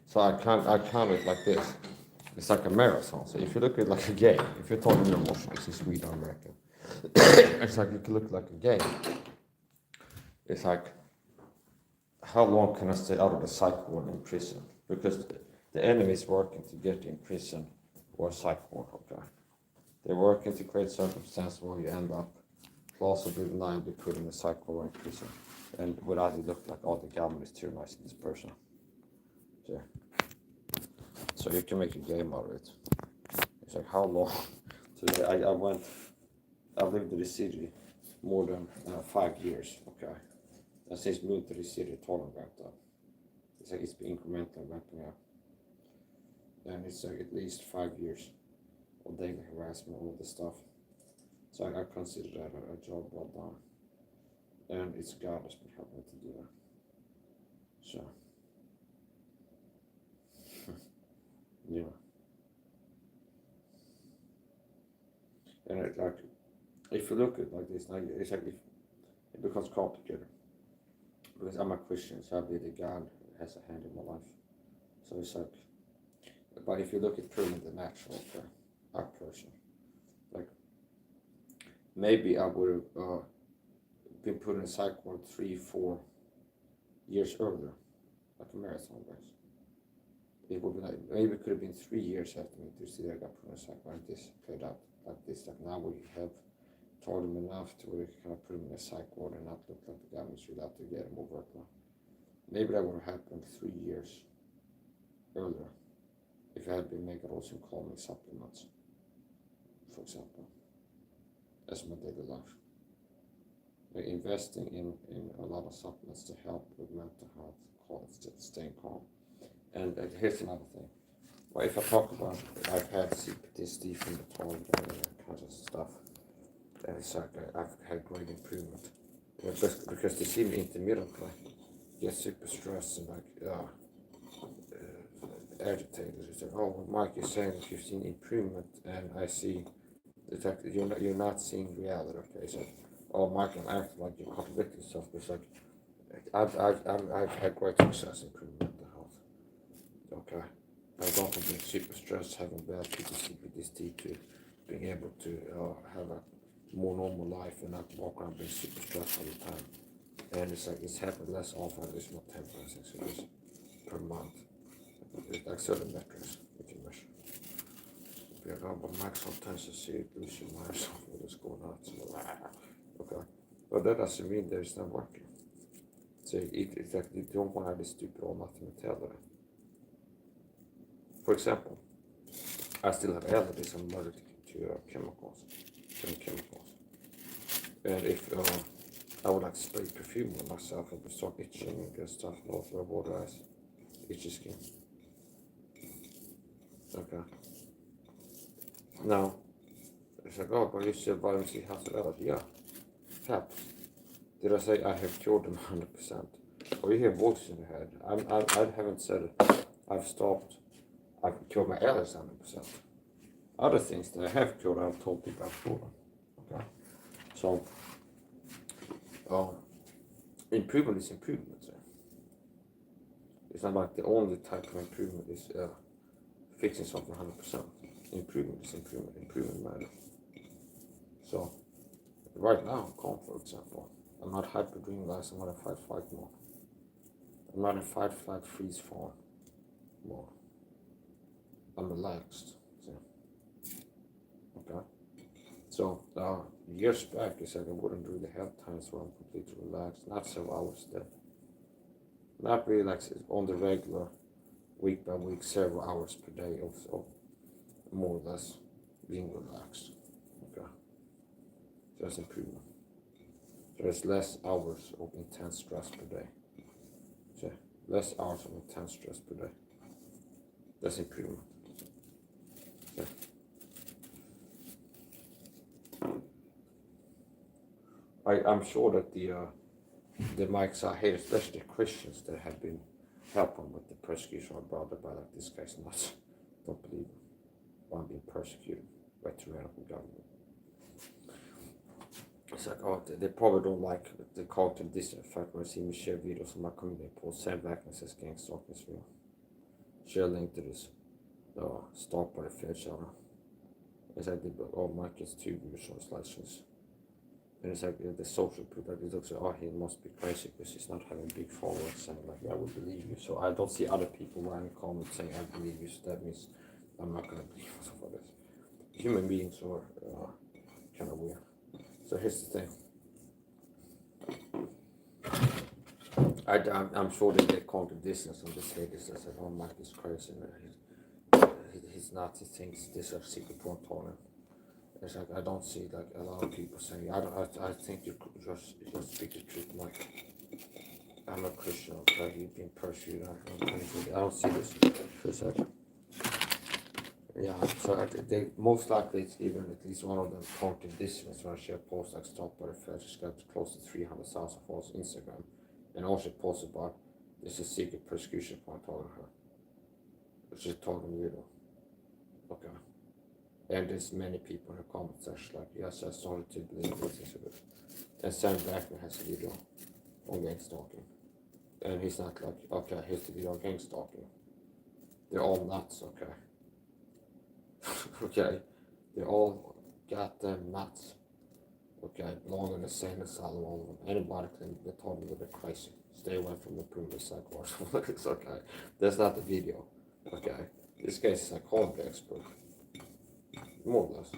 So I count it like this. It's like a marathon. So if you look at it like a game, if you're talking about motion, it's in Sweden or America. It's like you can look at like a game. It's like, how long can I stay out of the psych ward in prison? Because the enemy is working to get you in prison or psych ward, okay? They're working to create circumstances where you end up plausibly deniably put in a psych ward or in prison. And without it look like, oh, the government is tyrannizing this person. Yeah. So you can make a game out of it. It's like, how long? So I've lived in the city more than 5 years, okay? And since moved to the city, total ramped up. It's like it's been incrementally ramping up. And it's like at least 5 years of daily harassment, all this stuff. So I consider that a job well done. And it's God that's been helping me to do that. So, yeah. And if you look at it like this, it's like it becomes complicated. Because I'm a Christian, so I believe that God has a hand in my life. So it's like, but if you look at purely the natural, a person, like maybe I would have been put in a psych ward 3-4 years earlier, like a marathon race. It would be like, maybe it could have been 3 years after me to see that I got put in a psych ward. Like this played out like this. Like now we have told him enough to where we kind of put him in a psych ward and not look like the government's really out to get him over. Maybe that would have happened 3 years earlier if I had been making all some calming supplements, for example, as my daily life. Like investing in a lot of supplements to help with mental health, staying calm. And here's another thing. Well, if I talk about, I've had CPTSD from the toll and that kind of stuff, and it's like I've had great improvement. Yeah, because they see me intermittently get super stressed and like agitated. It's like, oh, well, Mike is saying that you've seen improvement, and I see the fact that you're not seeing reality. Okay, so oh, Mike, I'm acting like you're contradicting yourself. But it's like I've had great success improving mental health. Okay, I don't from being super stressed, having bad PTSD to being able to have a more normal life and not walk around being super stressed all the time. And it's like it's happened less often, it's not 10%, so it's per month. It's like certain metrics we can measure. If you're going to max sometimes you see it, lose your mind, something is going on. So, okay. But that doesn't mean that it's not working. So it's like you don't want to have this stupid or nothing mentality. For example, I still have allergies, I'm allergic to chemicals, certain chemicals. And if I would like to spray perfume on myself, I would start itching and get stuff all over water eyes, itchy skin. Okay. Now, it's like, oh, but you said vitamin C has an allergy. Yeah, perhaps. Did I say I have cured them 100%? Or you hear voices in your head. I haven't said it. I've cured my allergies 100%. Other things that I have cured, I've told people I've cured them. Okay. So, improvement is improvement. It's not like the only type of improvement is fixing something 100%. Improvement is improvement. Improvement matters. So, right now I'm calm, for example. I'm not hyper-adrenalized, I'm not in fight mode. I'm not in fight, flight, freeze, fall mode. I'm relaxed. Okay? So, years back, I said I wouldn't really have times where I'm completely relaxed, not several hours a day. Not really like on the regular, week by week, several hours per day of more or less being relaxed. Okay? So that's improvement. So there's less hours of intense stress per day. So less hours of intense stress per day. That's improvement. So, I'm sure that the MIKE SAHA, especially Christians that have been helping with the persecution are bothered by like this guy's nuts. Don't believe him. I'm being persecuted by tyrannical government. It's like, oh, they probably don't like the content this fact when I see me share videos on my community post, Sam Blackness as gang stalking is real. share a link to this start by the Fed channel. It's like, oh, Mike gets 2 views on his license. And it's like the social people, like, it looks like, oh, he must be crazy because he's not having big followers saying, like, yeah, I would believe you. So I don't see other people writing comments saying, I believe you, so that means I'm not going to believe you. Stuff like this. Human beings are kind of weird. So here's the thing. I'm sure they get called to distance on this Vegas. I said, oh, Mike is crazy. He's not, he thinks this is secret porn. It's like, I don't see like a lot of people saying, I think you just speak the truth, Mike. I'm a Christian, okay? You've been persecuted. I don't see this. It's like, yeah, so they most likely it's even at least one of them counted distance when she posts like stop by the Fed. She's got close to 300,000 followers on Instagram. And also posted about this is secret persecution point on her. She told him, you know. Okay. And there's many people in the comment section like, yes, I started to believe this. And Sam Blackman has a video on gang stalking. And he's not like, okay, here's the video on gang stalking. They're all nuts, okay? Okay? They're all goddamn nuts. Okay? Belong in the same asylum, all of them. Anybody can be told them they're crazy. Stay away from the primitive psychosis. It's okay. That's not the video. Okay? This guy's a psychology expert. More or less.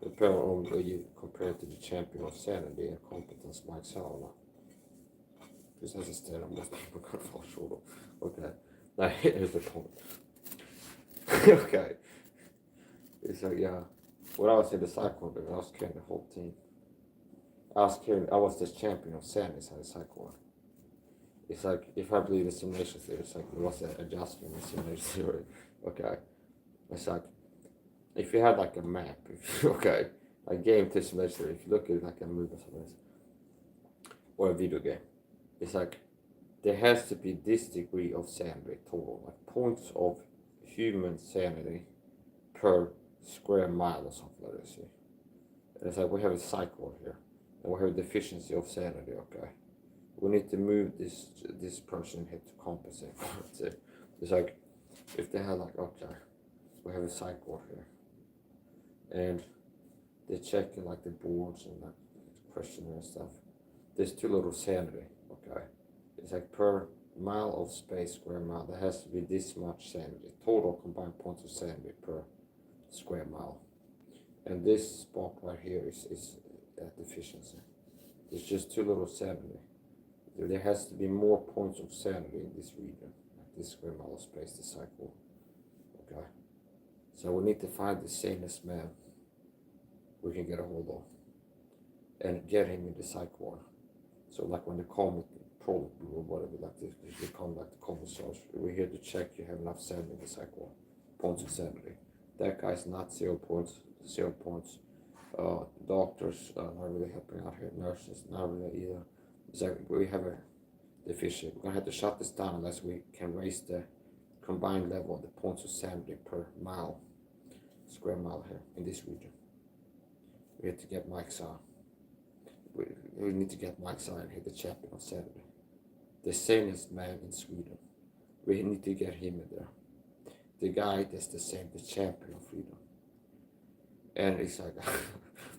Depending on where you compare it to the champion of sanity and competence, Mike Saha. Because that's a state most people can fall short of. Okay. Now here's the point. Okay. It's like, yeah. When I was in the cycle, I was carrying the whole team. I was the champion of sanity as a cycle. It's like, if I believe the simulation theory, it's like, what's the adjustment in simulation theory? Okay. It's like, if you had like a map, okay, a game to simulation theory, if you look at it like a movie or something, or a video game, it's like, there has to be this degree of sanity total, like points of human sanity per square mile or something like this. And it's like, we have a cycle here, and we have a deficiency of sanity, okay? We need to move this person here to compensate for it. It's like, if they had like, okay, we have a cycle here, and they're checking like the boards and like questionnaire and stuff. There's too little sanity, okay? It's like per mile of space, square mile, there has to be this much sanity. Total combined points of sanity per square mile. And this spot right here is a deficiency. There's just too little sanity. There has to be more points of sanity in this region, like this square mile of space, the cycle. Okay? So we need to find the sanest man we can get a hold of and get him in the psych ward. So like when the comet or whatever, like they come like the common source, we're here to check you have enough sanity in the psych ward. Points of sanity. That guy's not 0 points, 0 points. Doctors not really helping out here. Nurses not really either. It's like we have a deficit. We're gonna have to shut this down unless we can raise the combined level of the points of sanity per mile, square mile here in this region. We have to get Mike Saha. We need to get Mike Saha here, the champion of sanity. The sanest man in Sweden. We need to get him in there. The guy that's the same, the champion of freedom. And it's like,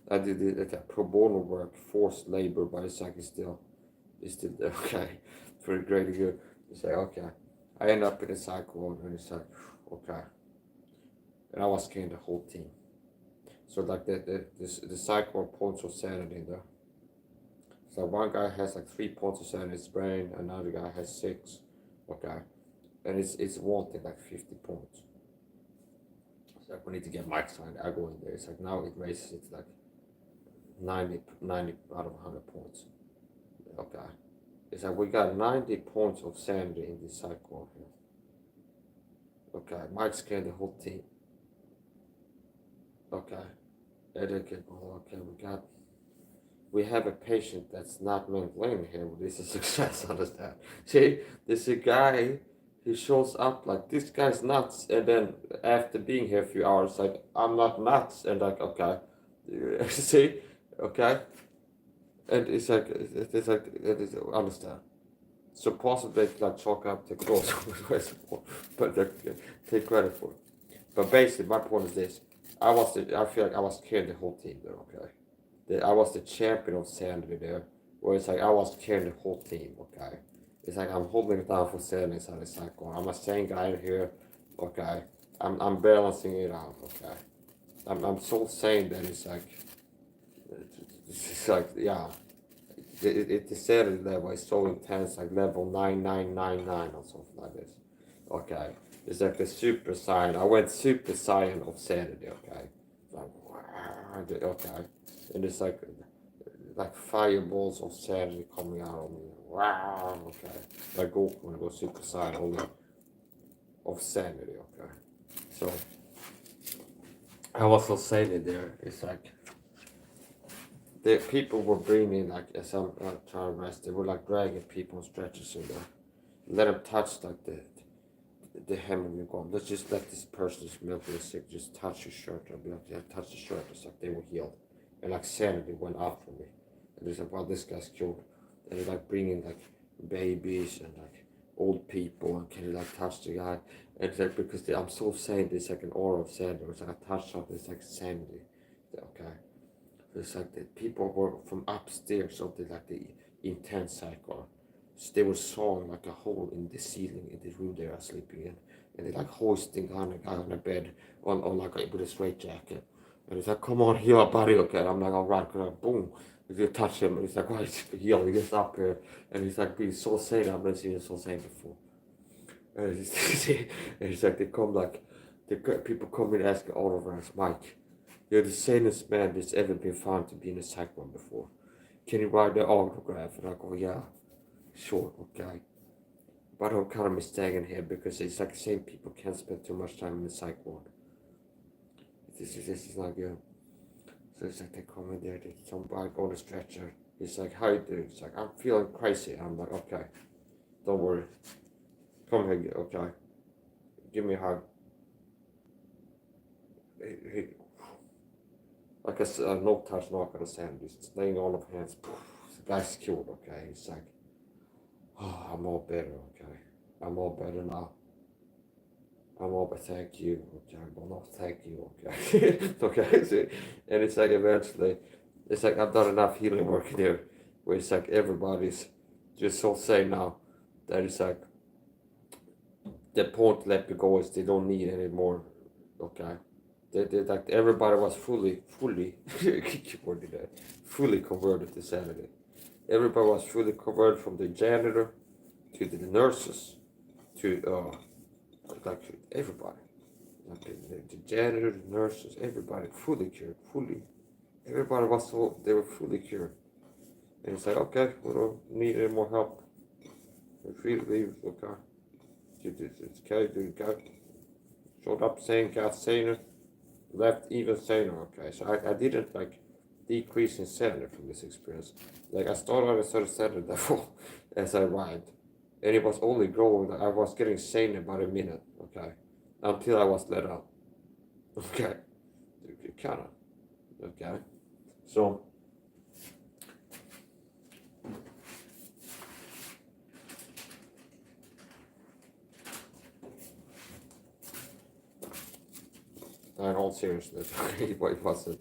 I did it at pro bono work, forced labor, but it's like it's still okay, for the greater good. It's like, okay, I end up in a cycle, and it's like, okay. And I was carrying the whole team. So like the cycle points of sanity in there. So one guy has like 3 points of sanity in his brain, another guy has 6, okay. And it's wanting like 50 points. It's like we need to get Mike signed. I go in there. It's like now it raises it to like 90 out of 100 points. Okay. It's like we got 90 points of sanity in this cycle here. Okay, Mike's carrying the whole team. Okay. Okay, we have a patient that's not mentally here. This is success, understand? See, there's a guy, he shows up like, this guy's nuts, and then after being here a few hours, like, I'm not nuts, and like, okay, see, okay, and it's like, understand? So possibly like chalk up the clothes, but take credit for it. But basically, my point is this: I feel like I was carrying the whole team there. Okay, I was the champion of sanity there, where it's like I was carrying the whole team. Okay, it's like I'm holding it down for sanity inside the cycle. I'm a sane guy in here. Okay, I'm balancing it out. Okay, I'm so sane that it's like yeah. The sanity level is so intense, like level 9999 or something like this. Okay, it's like a super saiyan. I went super saiyan of sanity. Okay, like okay, and it's like fireballs of sanity coming out of me. Wow. Okay, like Goku when I go super saiyan only of sanity. Okay, so I was so saying there. It's like the people were bringing like as I'm trying to rest, they were like dragging people on stretchers in there. Let them touch like the hem of your garment. Let's just let this person who's mentally sick just touch your shirt. I'll be like, yeah, touch the shirt. It's like they were healed. And like sanity went up for me. And it's like, wow, this guy's cured. And they're like bringing like babies and like old people and can you like touch the guy? And it's like because I'm so sane, there's like an aura of sanity. It's like I touch something, it's like sanity. Okay. It's like the people were from upstairs of the intense cycle. So they were sawing like a hole in the ceiling in the room they were sleeping in. And they like hoisting on a guy on a bed on like with a straight jacket. And it's like, come on, heal our body, okay? I'm like, all right, boom. If you touch him, and he's like, why is he heal? He gets up here, and he's like, being so sane. I've never seen him so sane before. And it's like they come like, people come in asking all over us, Mike, you're the sanest man that's ever been found to be in a psych ward before. Can you write the autograph? And I go, yeah, sure, okay. But I'm kind of mistaken here because it's like the same people can't spend too much time in the psych ward. This is not good. So it's like they come in there, they somebody on the stretcher. He's like, how you doing? It's like, I'm feeling crazy. I'm like, okay, don't worry. Come here, okay. Give me a hug. He, like a no touch knock on the sand. He's laying all of hands. The guy's cured, okay. He's like, oh, I'm all better, okay. I'm all better now. I'm all better, thank you, okay. Well, no, thank you, okay. Okay, so, and it's like eventually, it's like I've done enough healing work there, where it's like everybody's just so sane now that it's like the point to let me go is they don't need any more, okay. They like everybody was fully fully converted to sanity. Everybody was fully converted from the janitor to the nurses to like everybody. Like the janitor, the nurses, everybody fully cured, fully. Everybody was so they were fully cured. And it's like, okay, we don't need any more help. We're free to leave, okay. It's okay, dude, God showed up saying God saying it, left even saner, okay. So I didn't like decrease in sanity from this experience. Like I started on a certain sanity level as I arrived. And it was only growing. I was getting sane about a minute, okay, until I was let out, okay, kind of, okay. So in all seriousness, it wasn't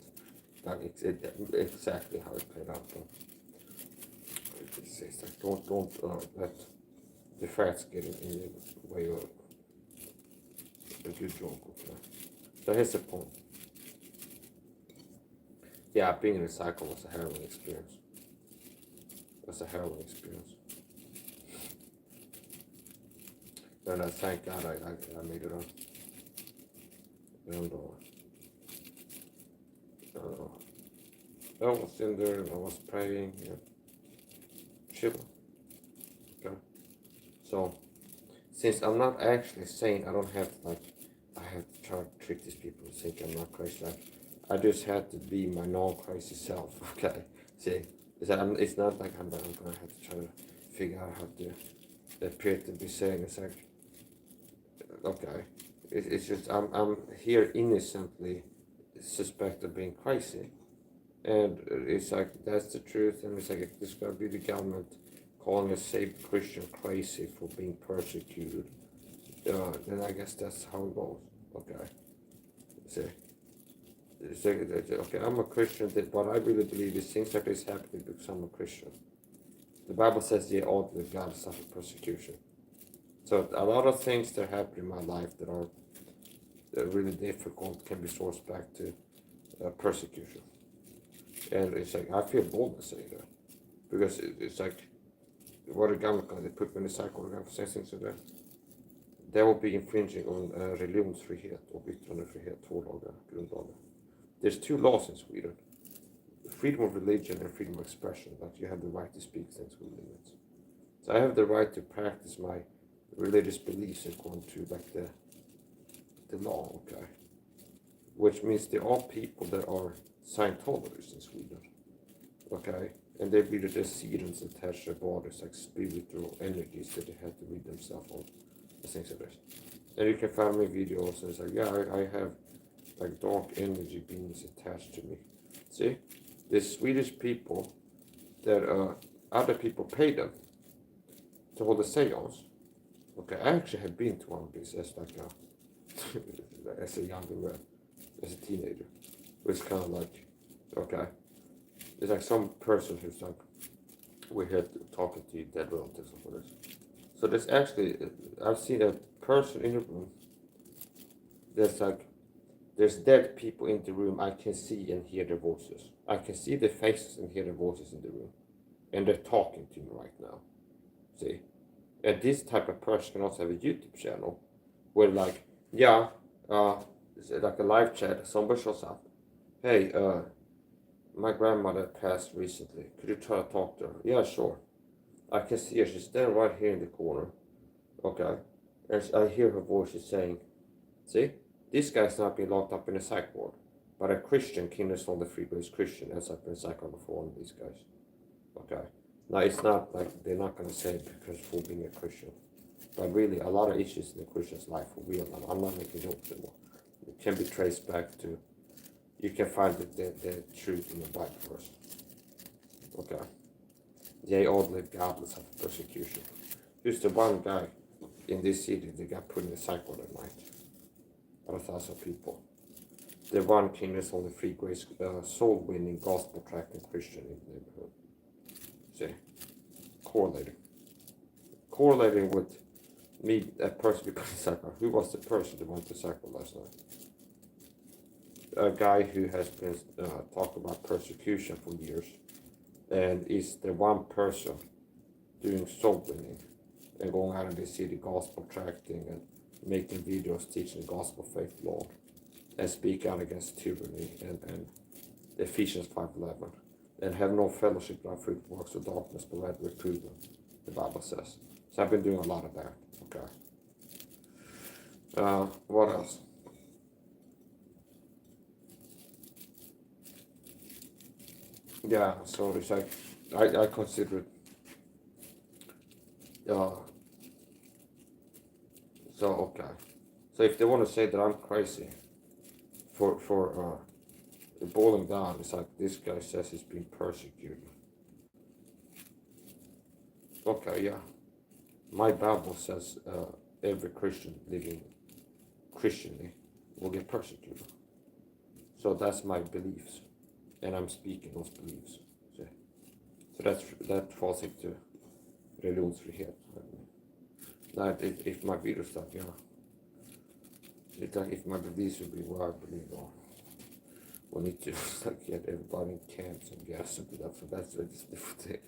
like exactly how it played out. But it's like don't let the facts get in the way of a good joke, okay. So here's the point. Yeah, being in a cycle was a harrowing experience. It was a harrowing experience. And I thank God I made it up. And I was in there and I was praying and chilling. Okay. So since I'm not actually sane, I don't have to I have to try to trick these people to think I'm not crazy. Like I just had to be my non-crazy self. Okay. See, it's not like I'm gonna have to try to figure out how to appear to be sane. It's like okay. It's just I'm here innocently suspected of being crazy. And it's like that's the truth, and it's like there's gonna be the government calling a saved Christian crazy for being persecuted, then I guess that's how it goes. Okay. Okay, I'm a Christian. What I really believe is things like this happening because I'm a Christian. The Bible says, "Ye all live God suffer persecution." So a lot of things that happen in my life that are really difficult can be sourced back to persecution. And it's like I feel bold to say that because it's like what a gammal they put me in a psychogram för saying things like that. They will be infringing on religionsfrihet och yttrandefrihet, två lagar, grundlagar. There's two laws in Sweden: freedom of religion and freedom of expression. That you have the right to speak things with limits. So I have the right to practice my religious beliefs according to like the law, okay? Which means there are people that are Scientologists in Sweden, okay? And they believe there's seedings attached to their bodies, like spiritual energies that they have to read themselves on, and things like this. And you can find me videos and it's like, yeah, I have like dark energy beings attached to me. See, there's Swedish people that other people pay them to hold a seance. Okay, I actually have been to one of these as like as a younger man, as a teenager. It's kind of like, okay, it's like some person who's like, we're here talking to you dead relatives or this. So there's actually, I've seen a person in the room. There's like, there's dead people in the room. I can see and hear their voices. I can see their faces and hear their voices in the room, and they're talking to me right now. See. And this type of person can also have a YouTube channel where like, yeah, it's like a live chat, somebody shows up. Hey, my grandmother passed recently. Could you try to talk to her? Yeah, sure. I can see her. She's standing right here in the corner. Okay. And I hear her voice. She's saying, see, this guy's not being locked up in a psych ward. But a Christian, Kingdoms on the Free Grace Christian, ends up in a psych ward for one of these guys. Okay. Now, it's not like they're not going to say it because for being a Christian. But really, a lot of issues in the Christian's life are real. I'm not making jokes anymore. It can be traced back to, you can find the truth in the Bible verse. Okay. They all live godless of persecution. Just the one guy in this city that got put in a psych ward at night. Out of 1,000 people. The one king is only free grace, soul-winning, gospel-tracking Christian in the neighborhood. See, correlating with me, a person being sacred. Who was the person that went to sacred last night? A guy who has been talking about persecution for years, and is the one person doing soul winning and going out in the city, gospel tracting and making videos teaching the gospel faith law and speak out against tyranny and Ephesians 5:11. And have no fellowship with fruit works of darkness, but rather reprove them, the Bible says. So I've been doing a lot of that. Okay. What else? Yeah, so it's like, I consider it, so okay. So if they want to say that I'm crazy for boiling down, it's like this guy says he's being persecuted. Okay, yeah. My Bible says every Christian living Christianly will get persecuted. So that's my beliefs, and I'm speaking those beliefs. So that falls into religionsfrihet. Now, if my video stuff, yeah, it's like if my beliefs would be what I believe on. We need to like get everybody in camps and gas and stuff. So that's a different thing.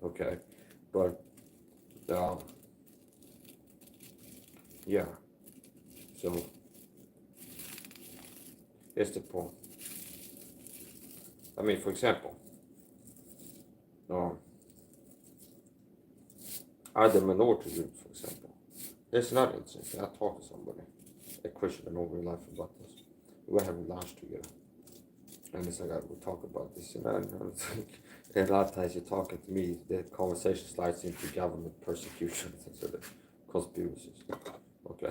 Okay, but yeah. So here's the point. I mean, for example, the minority group, for example. There's another instance. I talked to somebody, a Christian in over life about this. We were having lunch together. And it's like, we talk about this, and it's like, and a lot of times you're talking to me, the conversation slides into government persecution, so the conspiracies. Okay,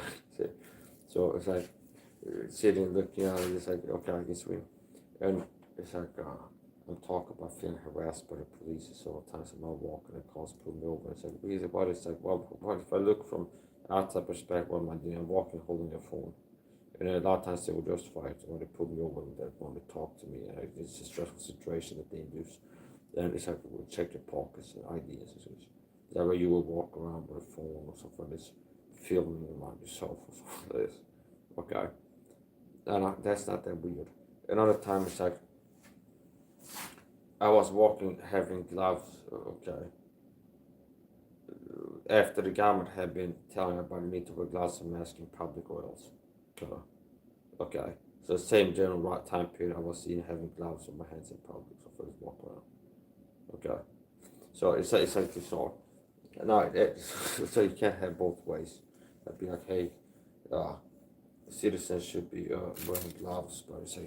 so it's like, sitting looking at it, it's like, okay, I can swim. And it's like, I'm talking about feeling harassed by the police several times. I'm not walking and cars pull me over. It's like, really, what? It's like, well, what if I look from outside perspective, what am I doing? I'm walking holding a phone. And then a lot of times they will justify it when they pull me over and they want to talk to me. And it's a stressful situation that they induce. Then it's like, we'll check your pockets and IDs and such. That way you will walk around with a phone or something like this, filming around yourself or something like this. Okay. And that's not that weird. Another time it's like, I was walking having gloves, okay. After the government had been telling everybody need to wear gloves and mask in public or else. Okay. So the same general time period I was seen having gloves on my hands in public, so I just walk around. Okay. So it's like this all. No, so you can't have both ways. I'd be like, hey, citizens should be wearing gloves, but it's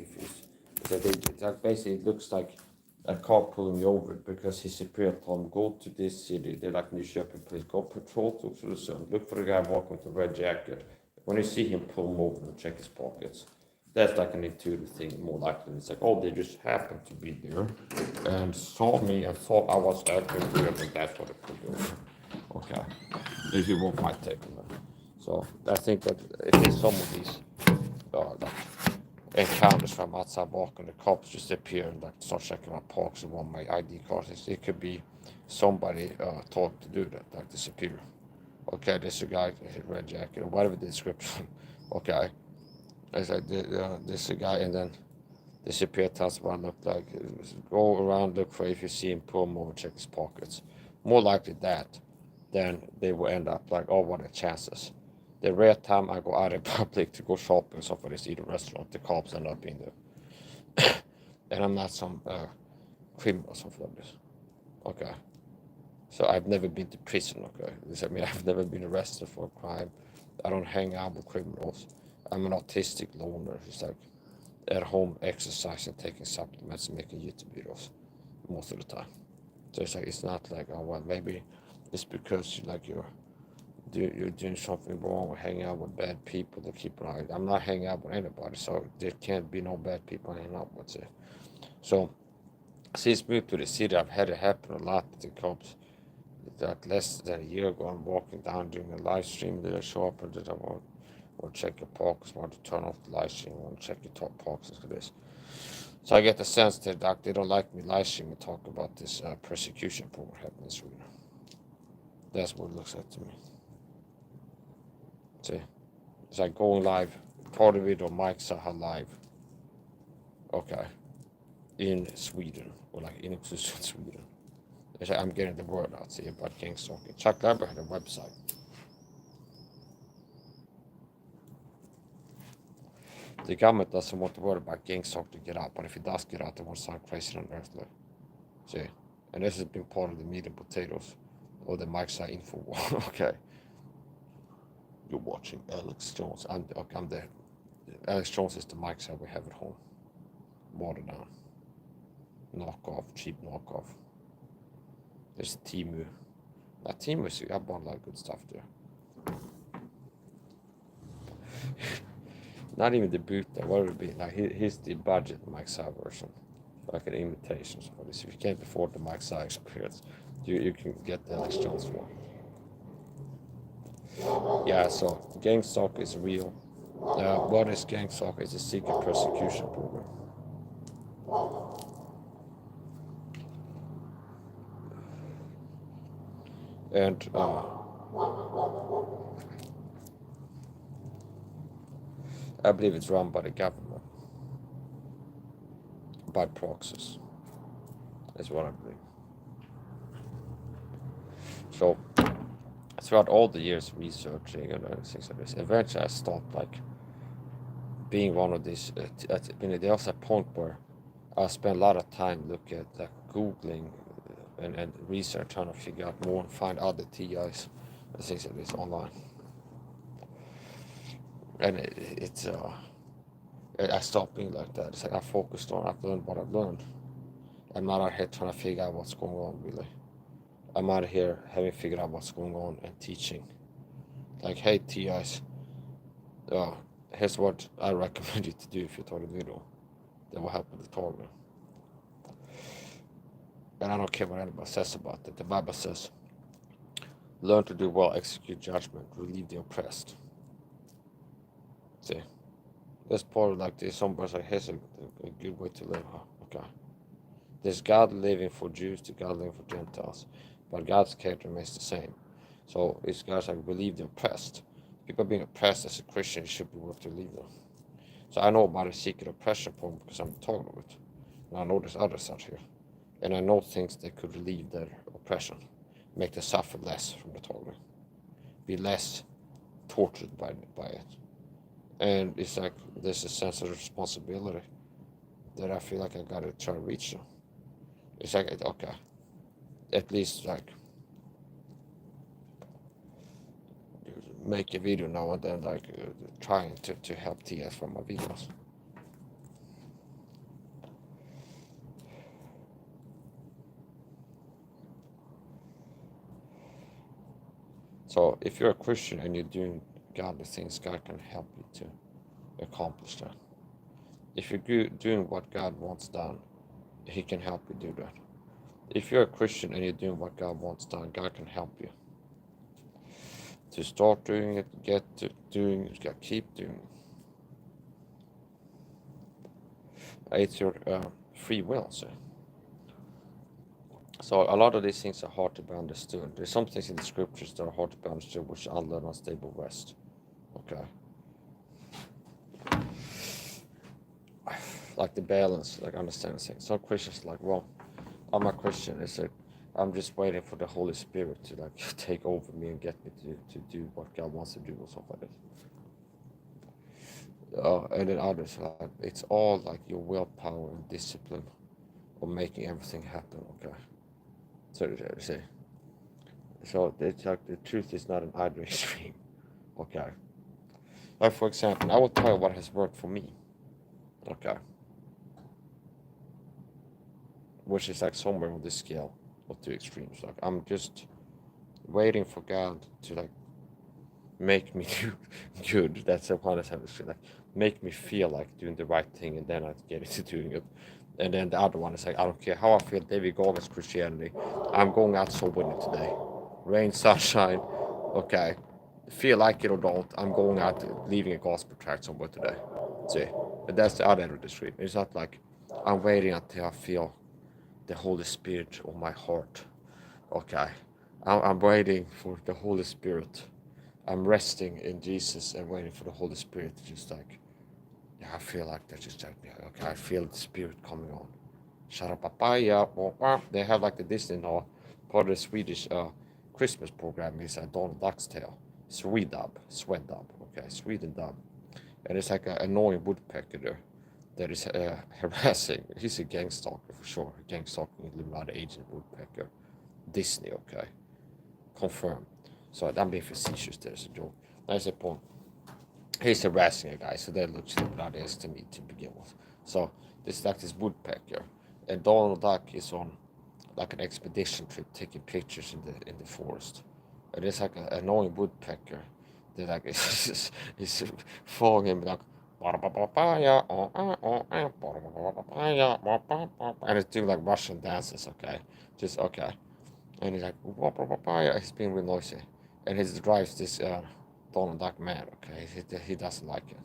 like basically it looks like a car pulling me over because his superior told him, go to this city, they're like Nyköping police, go patrol to Oxelösund, look for the guy walking with a red jacket. When you see him, pull him over and check his pockets. That's like an intuitive thing, more likely. It's like, oh, they just happened to be there and saw me and thought I was acting weird, and that's what it pulled me over. Okay, if you want my take on that. So I think that if there's some of these like encounters from outside walking, the cops just appear and like start checking my pockets and want my ID cards. It could be somebody taught to do that, like the superior. Okay, this is a guy in a red jacket or whatever the description. Okay, it's like this is a guy, and then the superior tells what I look like. Go around, look for if you see him, pull him over, check his pockets. More likely that than they will end up like, oh, what are the chances? The rare time I go out in public to go shopping or something, is eat a restaurant, the cops end up in there. And I'm not some criminal or something like this. Okay. So I've never been to prison, okay? I mean, I've never been arrested for a crime. I don't hang out with criminals. I'm an autistic loner who's like at home exercising, taking supplements, and making YouTube videos most of the time. So it's like, it's not like, oh, well, maybe it's because you're doing something wrong or hanging out with bad people to keep an eye. I'm not hanging out with anybody, so there can't be no bad people hanging out with it. So since moved to the city, I've had it happen a lot with the cops. That less than a year ago, I'm walking down during a live stream. They show up and I want to check your pockets, want to turn off the live stream, want to check your top pockets for this. So I get the sense that they don't like me live streaming talk about this persecution program happening in Sweden. That's what it looks like to me. See, it's like going live, part of it on MIKE SAHA live. Okay, in Sweden or like in Sweden. It's like I'm getting the word out here about gang stalking. Chuck Labber had a website. The government doesn't want the word about gang stalking to get out, but if it does get out, it will sound crazy on earth. See, and this has been part of the meat and potatoes or the MIKE SAHA info war. Okay. You're watching Alex Jones. I'm there. Alex Jones is the MIKE SAHA we have at home. Watered down. Knockoff, cheap knockoff. There's Timu. Now Timu, I bought a lot of good stuff there. Not even the boot there. What would it be? Like here's the budget MIKE SAHA version. Like an invitation for this. If you can't afford the MIKE SAHA experience, you can get the Alex Jones one. Yeah, so gang stalk is real. What is gang stalk? It's a secret persecution program. And I believe it's run by the government, by proxies. That's what I believe. So throughout all the years researching and things like this, eventually I stopped like being one of these. There was a point where I spent a lot of time looking at like Googling and research, trying to figure out more and find other TIs and things like this online. And I stopped being like that. It's like I focused on, I've learned what I've learned. I'm not out here trying to figure out what's going on, really. I'm out here having figured out what's going on and teaching. Like, hey, TIs, here's what I recommend you to do if you're talking video. That will help with the talking. and I don't care what anybody says about it. The Bible says, learn to do well, execute judgment, relieve the oppressed. See, that's part of like this. Somebody's like, here's a good way to live. Huh? Okay. There's God living for Jews, to God living for Gentiles, but God's character remains the same. So it's God's like relieve the oppressed. People being oppressed as a Christian should be worth to relieve them. So I know about a secret oppression problem because I'm talking about it. And I know there's others out here. And I know things that could relieve their oppression, make them suffer less from the toiling, be less tortured by it. And it's like there's a sense of responsibility that I feel like I gotta try to reach them. It's like, okay, at least like make a video now and then, like trying to help TS from my videos. So if you're a Christian and you're doing godly things, God can help you to accomplish that. If you're doing what God wants done, He can help you do that. If you're a Christian and you're doing what God wants done, God can help you to start doing it, get to doing it, keep doing it. It's your free will. So a lot of these things are hard to be understood. There's some things in the scriptures that are hard to be understood, which I'll learn on stable rest. Okay. Like the balance, like understanding things. Some Christians like, well, I'm a Christian. It's like I'm just waiting for the Holy Spirit to like take over me and get me to do what God wants to do or something like that. And then others like it's all like your willpower and discipline of making everything happen. Okay. So it's like the truth is not an either extreme. Okay. Like for example, I will tell you what has worked for me. Okay. Which is like somewhere on this scale of two extremes. Like I'm just waiting for God to like make me do good. That's a honest habit. Like make me feel like doing the right thing, and then I get into doing it. And then the other one is like I don't care how I feel. David Goggins Christianity. I'm going out so winning today. Rain, sunshine. Okay. Feel like it or don't, I'm going out leaving a gospel tract somewhere today. See, but that's the other end of the street. It's not like I'm waiting until I feel the Holy Spirit on my heart. Okay, I'm waiting for the Holy Spirit. I'm resting in Jesus and waiting for the Holy Spirit to just like, yeah, I feel like that's just like, okay, I feel the Spirit coming on. Sharapapaya, they have like the Disney now, part of the Swedish Christmas program is a Donald Duck's tale. Swedub, okay, Sweden dub. And it's like an annoying woodpecker there that is harassing. He's a gang stalker for sure. Gang stalking Illuminati agent woodpecker. Disney, okay. Confirmed. So I'm being facetious, there's a joke. There's a point. He's harassing a guy, so that looks Illuminati is to me to begin with. So this like this woodpecker. And Donald Duck is on like an expedition trip taking pictures in the forest. And it's like an annoying woodpecker that like is following him like and it's doing like Russian dances, okay? Just okay. And he's like he's being real noisy. And he drives this Donald Duck mad, okay? He doesn't like it.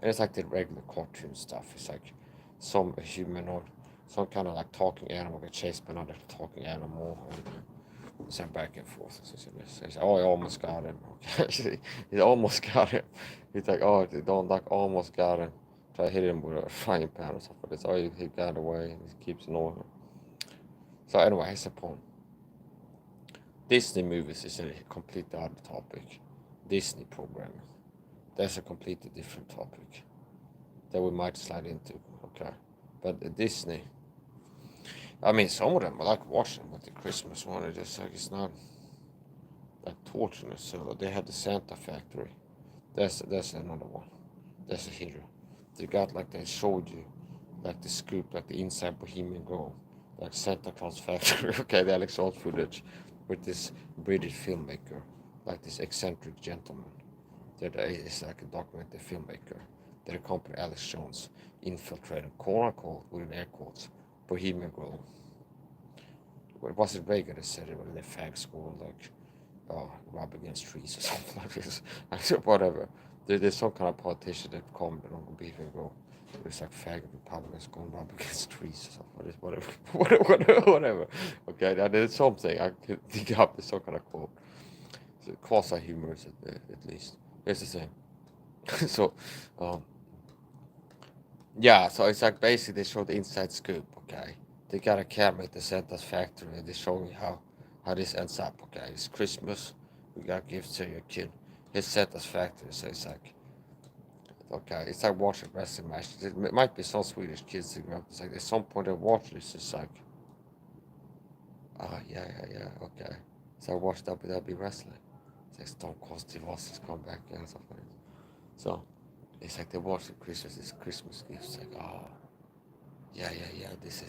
And it's like the regular cartoon stuff. It's like some human or some kind of like talking animal get chased by another talking animal, and it's like back and forth. It's oh, he almost got him. Okay, he almost got him. He's like, oh, Donald Duck almost got him. Try to hit him with a frying pan or something. It's oh, he got away, and he keeps annoying him. So anyway, here's the point. Disney movies is a completely other topic. Disney programming. That's a completely different topic that we might slide into, okay? But Disney, I mean, some of them I like watching, but the Christmas one, it's not like torturous. So they have the Santa Factory. That's another one. That's a hero. They got like they showed you, like the scoop, like the inside Bohemian Grove, like Santa Claus Factory. Okay, the Alex Old footage with this British filmmaker, like this eccentric gentleman. That is like a documentary filmmaker that accompanied Alex Jones infiltrated, quote unquote, within air quotes, Bohemian Grove. was it Reagan that said it when the fags go like rub against trees or something like this? Whatever. There's some kind of politician that commented on beef and go, it's like faggot Republicans going rub against trees or something like this, whatever. Okay, now there's something I could dig up. There's some kind of quote. So quasi-humorous at least. Here's the thing. So, yeah, so it's like basically they show the inside scoop, okay? They got a camera at the Santa's factory and they're showing you how this ends up, okay? It's Christmas, we got gifts to your kid. It's Santa's factory, so it's like, okay, it's like watching wrestling matches. It might be some Swedish kids sitting around. It's like at some point they watch this, it's like, yeah, okay. So I watched WWE wrestling. It's like Stone Cold Steve Austin's come back and stuff like that. So it's like they watch the Christmas gifts. Like, yeah. This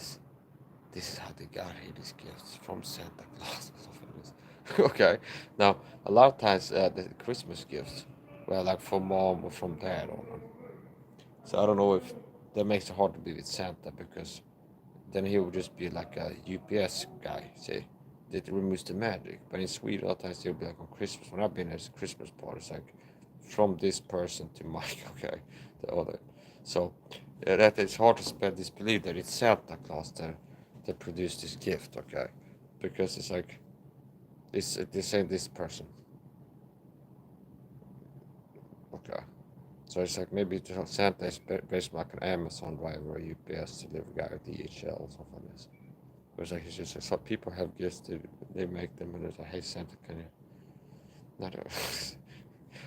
is how they got here. These gifts from Santa Claus and stuff like this. Okay. Now a lot of times the Christmas gifts were like from mom or from dad on them. So I don't know if that makes it hard to be with Santa because then he would just be like a UPS guy, see, that removes the magic. But in Sweden, a lot of times they'll be like on Christmas. When I've been at Christmas parties, like from this person to Mike, okay, the other. So that it's hard to spread this belief that it's Santa Claus that produced this gift, okay, because it's like it's they say this person, okay. So it's like maybe Santa is based like an Amazon driver or UPS delivery guy or DHL or something like this. But it's like it's just like some people have gifts, they make them and it's like, hey Santa, can you not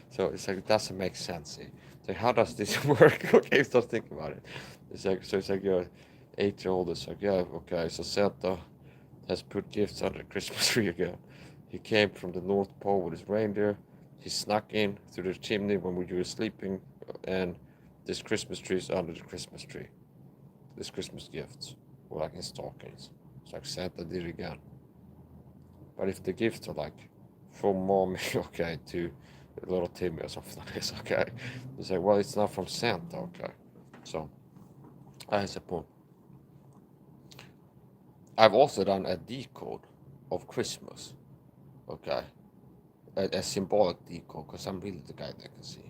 so it's like it doesn't make sense. See? So how does this work? Okay, start thinking about it. It's like so it's like you're 8-year-old, it's like, yeah, okay, so Santa has put gifts under the Christmas tree again. He came from the North Pole with his reindeer. He snuck in through the chimney when we were sleeping, and this Christmas tree is under the Christmas tree. This Christmas gifts, or like in stockings. It's like Santa did it again. But if the gifts are like from mommy, okay, to little Timmy or something like this, okay, it's like, well, it's not from Santa, okay. So, I have a point. I've also done a decode of Christmas, okay, a symbolic decode, because I'm really the guy that can see.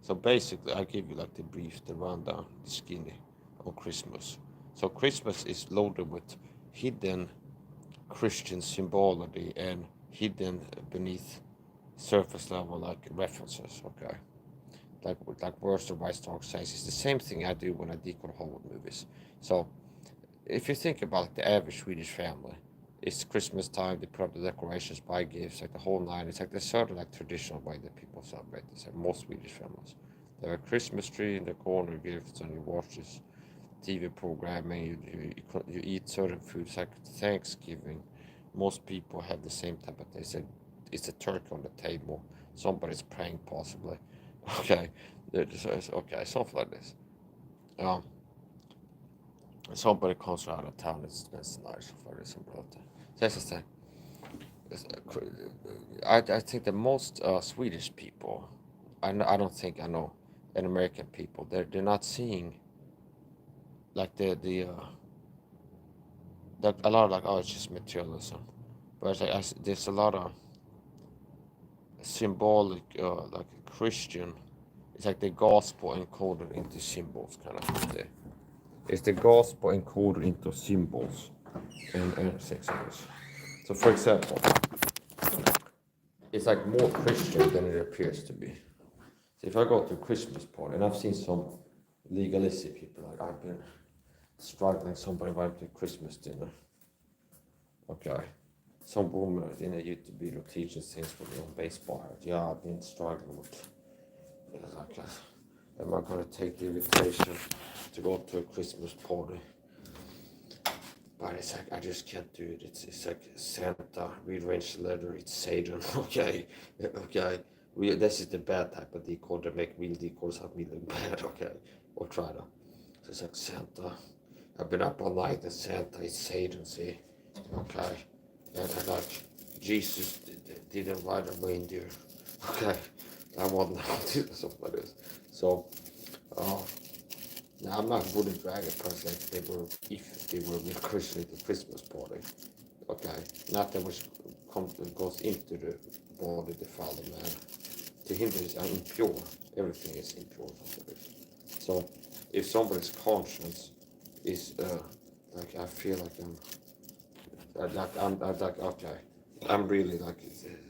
So basically, I give you like the rundown, the skinny on Christmas. So Christmas is loaded with hidden Christian symbology and hidden beneath surface level like references, okay? Like words the White Stork says, it's the same thing I do when I decode Hollywood movies. So if you think about the average Swedish family, it's Christmas time, they put up the decorations, buy gifts, like the whole nine. It's like the sort of like traditional way that people celebrate this, like most Swedish families. They have a Christmas tree in the corner, gifts, and you watch this TV programming, you eat certain foods like Thanksgiving. Most people have the same type of thing. It's a turkey on the table, somebody's praying possibly. Okay, okay, something like this. Um, somebody comes out of town, it's nice for this umbrella. That's the thing. I think the most Swedish people, I don't think I know, and American people, they're not seeing like a lot of like, oh, it's just materialism, but it's like there's a lot of symbolic like Christian. It's like the gospel encoded into symbols, kind of thing. It's the gospel encoded into symbols and things like this. So, for example, it's like more Christian than it appears to be. So, if I go to a Christmas party, and I've seen some legalistic people, like I've been struggling, somebody invited me to Christmas dinner. Okay. Some woman in a YouTube video teaching things for me on baseball hat. Yeah, I've been struggling with like, am I gonna take the invitation to go to a Christmas party? But it's like I just can't do it. It's like Santa, rearranged letter, it's Satan. Okay. This is the bad type of decor. They make real decors have really bad, okay. Or try to. So it's like Santa. I've been up all night and Santa is Satan, see? Okay. And like Jesus didn't ride a reindeer. Okay. I want to do something like this. So now I'm not wouldn't drag a person if they were with Christian at the Christmas party. Okay, nothing which goes into the body defile the man. To him it is impure. Everything is impure. So if somebody's conscience is like I feel like I'm like okay, I'm really like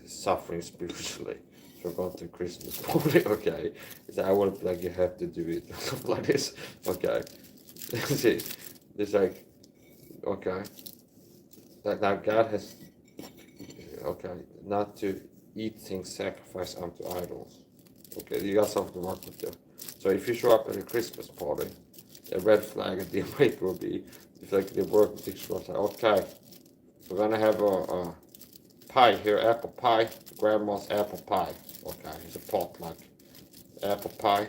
suffering spiritually for going to Christmas party. Okay, so I want like you have to do it something like this. Okay, see, it's like okay, that now God has okay not to eat things sacrificed unto idols. Okay, you got something to work with there. So if you show up at a Christmas party, a red flag at the wake will be if like the work ethics will say, okay, we're gonna have a pie here, apple pie, grandma's apple pie. Okay, it's a potluck. Apple pie.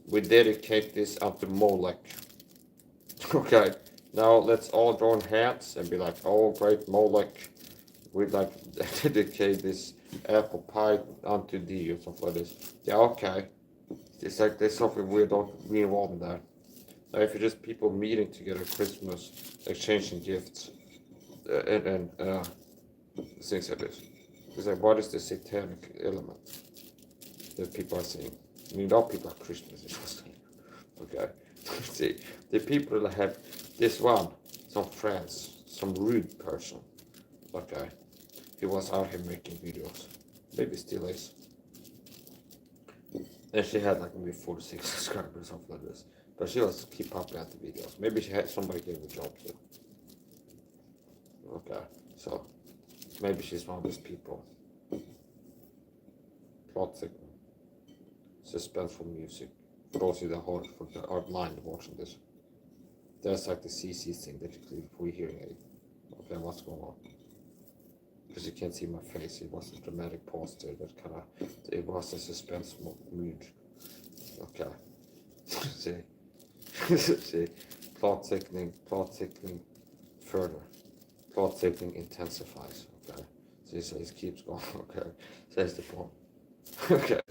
We dedicate this unto Molech. Okay, now let's all join hands and be like, oh great Molech, we'd like dedicate this apple pie unto thee or something like this. Yeah, okay. It's like there's something we don't be involved in that. Now if you're just people meeting together at Christmas, exchanging gifts, and things like this. It's like what is the satanic element that people are saying? I mean, all people are Christians, is what I'm saying. Okay. See, the people that have this one, some friends, some rude person. Okay. He was out here making videos. Maybe still is. And she had like maybe 46 subscribers or something like this. But she was keep popping out the videos. Maybe she had somebody gave her a job too. Okay. So maybe she's one of those people. Plot thickness. Suspenseful music. For those of you that are blind watching this. There's like the CC thing that you click for hearing aid. Okay, what's going on? Because you can't see my face, it was a dramatic pause there that kind of, it was a suspenseful mood. Okay. See? See? Plot thickening further. Plot thickening intensifies. Okay. See, so it keeps going. Okay. So that's the point. Okay.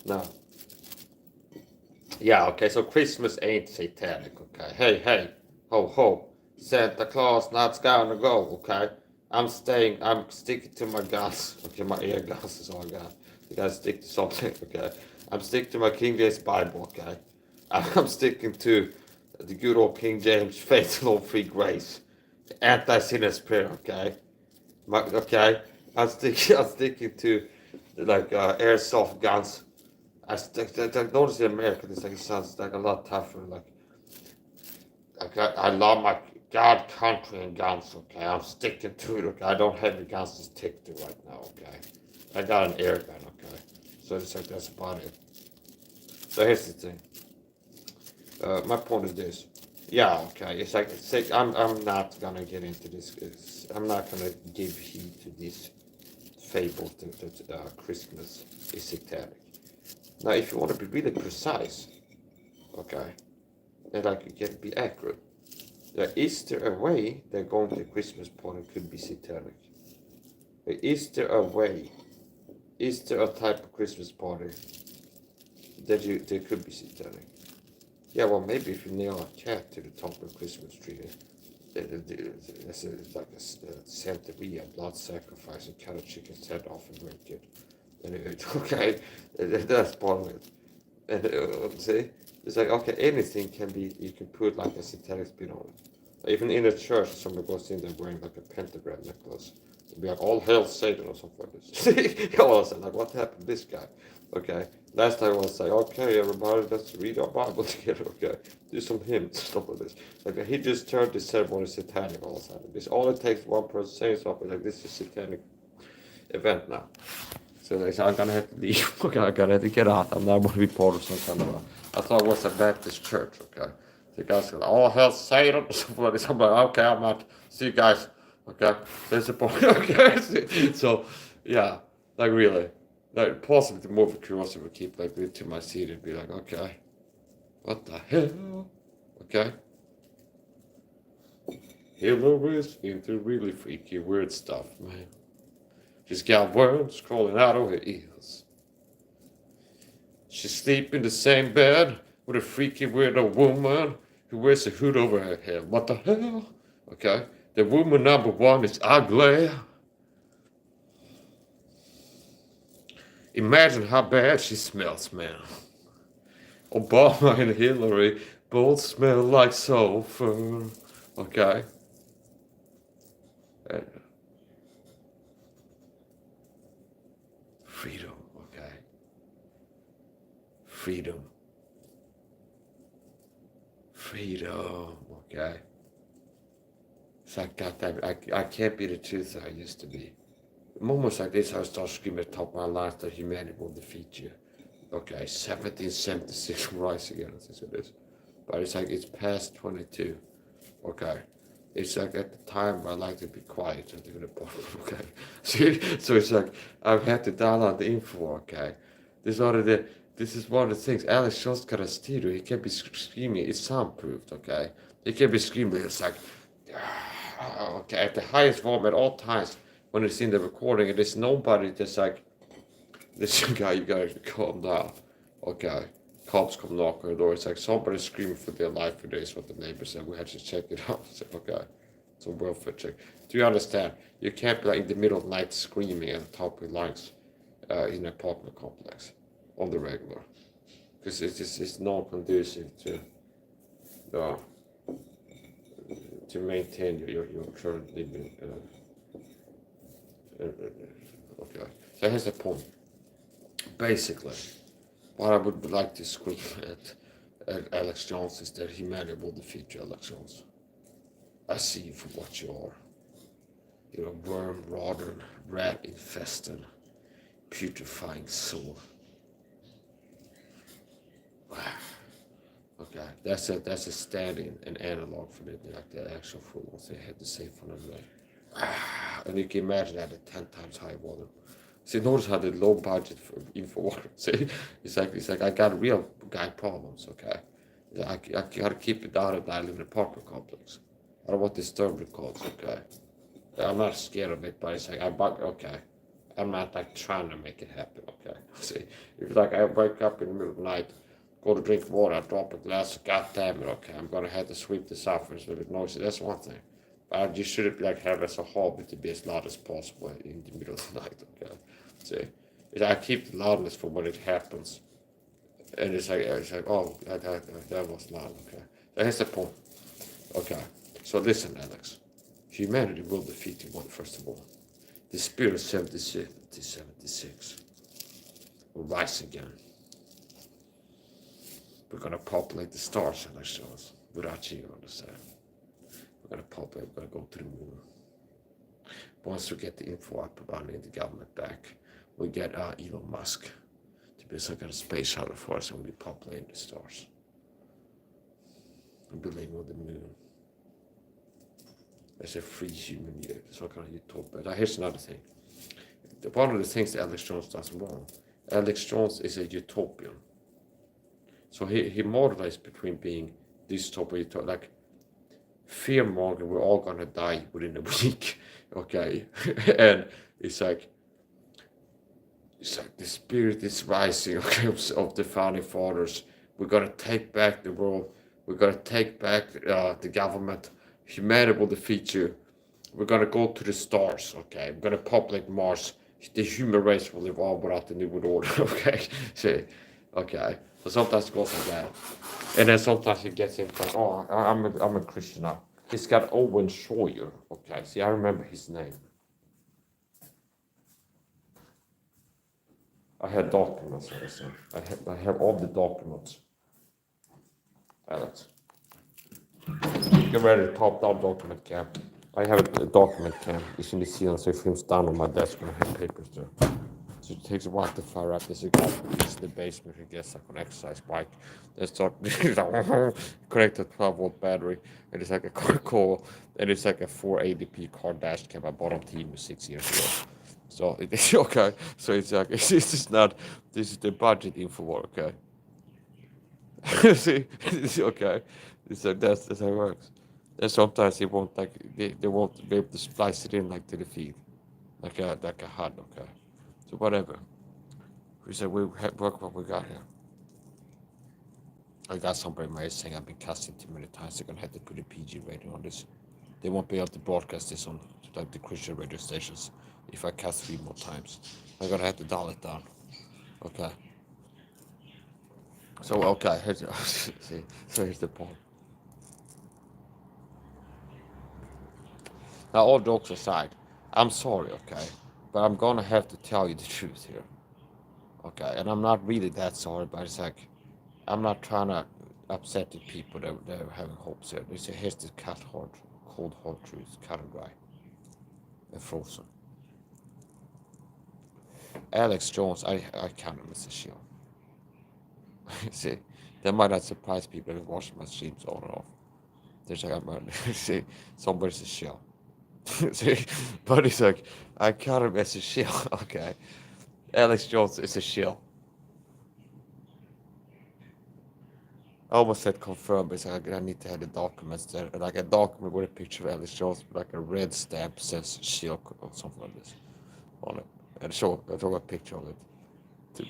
Now. Yeah, okay, so Christmas ain't satanic, okay? Hey, ho, ho. Santa Claus not gonna go, okay? I'm sticking to my guns. Okay, my ear guns is all I got. You gotta stick to something, okay? I'm sticking to my King James Bible, okay? I'm sticking to the good old King James faith, law, free grace. Anti-sinner's prayer, okay? Okay? I'm sticking to, like, airsoft guns. I noticed in America, this like it sounds like a lot tougher. Like I love my God, country, and guns. Okay, I'm sticking to it. Okay, I don't have the guns to stick to right now. Okay, I got an air gun. Okay, so it's like that's about it. So here's the thing. My point is this. Yeah, okay. It's like I'm not gonna get into this. I'm not gonna give heed to these fables that Christmas is satanic. Now, if you want to be really precise, okay, and like you can be accurate, is there a way that going to a Christmas party could be satanic? Is there a way? Is there a type of Christmas party that could be satanic? Yeah, well, maybe if you nail a cat to the top of a Christmas tree, it's like a Santeria, blood sacrifice, and cut a chicken's head off and drink it. Okay, that's part of it. And see, it's like okay, anything can be. You can put like a satanic spin on it. Even in a church, somebody goes in there wearing like a pentagram necklace. It'd be like all hail Satan or something like this. See, all of a sudden, like what happened to this guy? Okay, last time I was like, okay, everybody, let's read our Bible together. Okay, do some hymns, stuff like this. Like he just turned the ceremony satanic all of a sudden. This all it takes one person saying something like this is satanic event now. So they said, I'm gonna have to leave. Okay, I'm gonna have to get out. I'm not gonna be part of some kind of I thought it was a Baptist church, okay? The guys said, all hell Satan. Somebody, I'm like, okay, I'm out. See you guys. Okay, there's the point. Okay, so yeah, like really, like possibly the more curiosity would keep like to my seat and be like, okay, what the hell? Okay. Hillary's into really freaky weird stuff, man. She's got worms crawling out of her ears. She sleeps in the same bed with a freaky weirdo woman who wears a hood over her head. What the hell? Okay, The woman number one is ugly. Imagine how bad she smells, man. Obama and Hillary both smell like sulfur. Okay. Freedom, okay. Freedom. Freedom, okay. It's like, goddamn, I can't be the truth that I used to be. Moments like this, I start screaming at the top of my lungs that humanity will defeat you. Okay, 1776 rise again, as it is. But it's like, it's past 22. Okay. It's like at the time I like to be quiet and do the bottom, okay? So it's like I've had to download the info, okay? This is one of the things. Alex Jones got a stereo. He can be screaming. It's soundproofed, okay? He can be screaming. It's like, okay, at the highest volume at all times when it's in the recording. And there's nobody that's like, this guy, you gotta calm down, okay? Cops come knock on the door. It's like somebody screaming for their life today is what the neighbor said. We had to check it out. I said, okay, it's a welfare check. Do you understand? You can't be like in the middle of the night screaming at the top of your lungs in an apartment complex on the regular, because it's not conducive to maintain your current living. Okay, so here's the point. Basically, what I would like to scream at Alex Jones is that humanity will defeat you, Alex Jones. I see you for what you are. You're a worm-rodden, rat-infested, putrefying soul. Okay, that's a stand-in, an analog for the actual full ones they had to say for them. And you can imagine that at 10 times higher volume. See, notice how the low budget for info. See, it's like I got real guy problems. Okay, I gotta keep it down and I live in an apartment complex. I don't want disturbing calls. Okay, I'm not scared of it, but it's like okay, I'm not like trying to make it happen. Okay, see, if like I wake up in the middle of the night, go to drink water, I drop a glass. God damn it. Okay, I'm gonna have to sweep this off. It's a little bit noisy. That's one thing. But you shouldn't like have as a hobby to be as loud as possible in the middle of the night. Okay. See, I keep the loudness for when it happens, and it's like oh that was loud. Okay, that's the point. Okay, so listen, Alex, humanity will defeat you one first of all. The spirit of 76 will rise again. We're gonna populate the stars, Alex Jones, without you, understand? We're gonna populate. We're gonna go to the moon. Once we get the info up running the government back, we get Elon Musk to be some kind of space shuttle for us and we populate the stars. And be living on the moon. As a free human, some kind of utopia. Now here's another thing. One of the things that Alex Jones does wrong, Alex Jones is a utopian. So he modulates between being dystopia, like fear-mongering, we're all gonna die within a week, okay? And it's like the spirit is rising, okay, of the founding fathers. We're gonna take back the world. We're gonna take back the government. Humanity will defeat you. We're gonna go to the stars, okay? We're gonna populate Mars. The human race will evolve without the New World Order, okay? See, okay. So sometimes it goes like that, and then sometimes he gets in like, oh, I'm a Christian now. He's got Owen Schroyer, okay? See, I remember his name. I had documents on this. I have all the documents. Alex, get ready to top down document cam. I have a document cam. It's in New Zealand, so it films down on my desk when I have papers there. So it takes a while to fire up. There's a guy in the basement who gets like an exercise bike. They start connect a 12-volt battery, and it's like a car call, and it's like a 480p car dash cam I bought on Team 6 years ago. So it's okay. So it's like it's just not. This is the budget info, okay? See, it's okay. It's like that's how it works. And sometimes it won't like they won't be able to splice it in like to the feed, like a HUD, okay? So whatever. We said we work what we got here. I got somebody in my saying I've been casting too many times. They're gonna have to put a PG rating on this. they won't be able to broadcast this on like the Christian radio stations if I cast 3 more times. I'm gonna have to dial it down. Okay. So okay, here's see, so here's the point. Now all jokes aside, I'm sorry, okay, but I'm gonna have to tell you the truth here. Okay, and I'm not really that sorry, but it's like I'm not trying to upset the people that are having hopes here. They say here's the cold hard truth, cut and dry, and frozen. Alex Jones, I count him as a shield. See, that might not surprise people who watch my streams on and off. They're like, see, somebody's a shield. See, but it's like, I count him as a shield. Okay, Alex Jones is a shield. I almost said confirm, but it's like, I need to have the documents there. Like a document with a picture of Alex Jones, like a red stamp says shield or something like this on it. And I took a picture of it to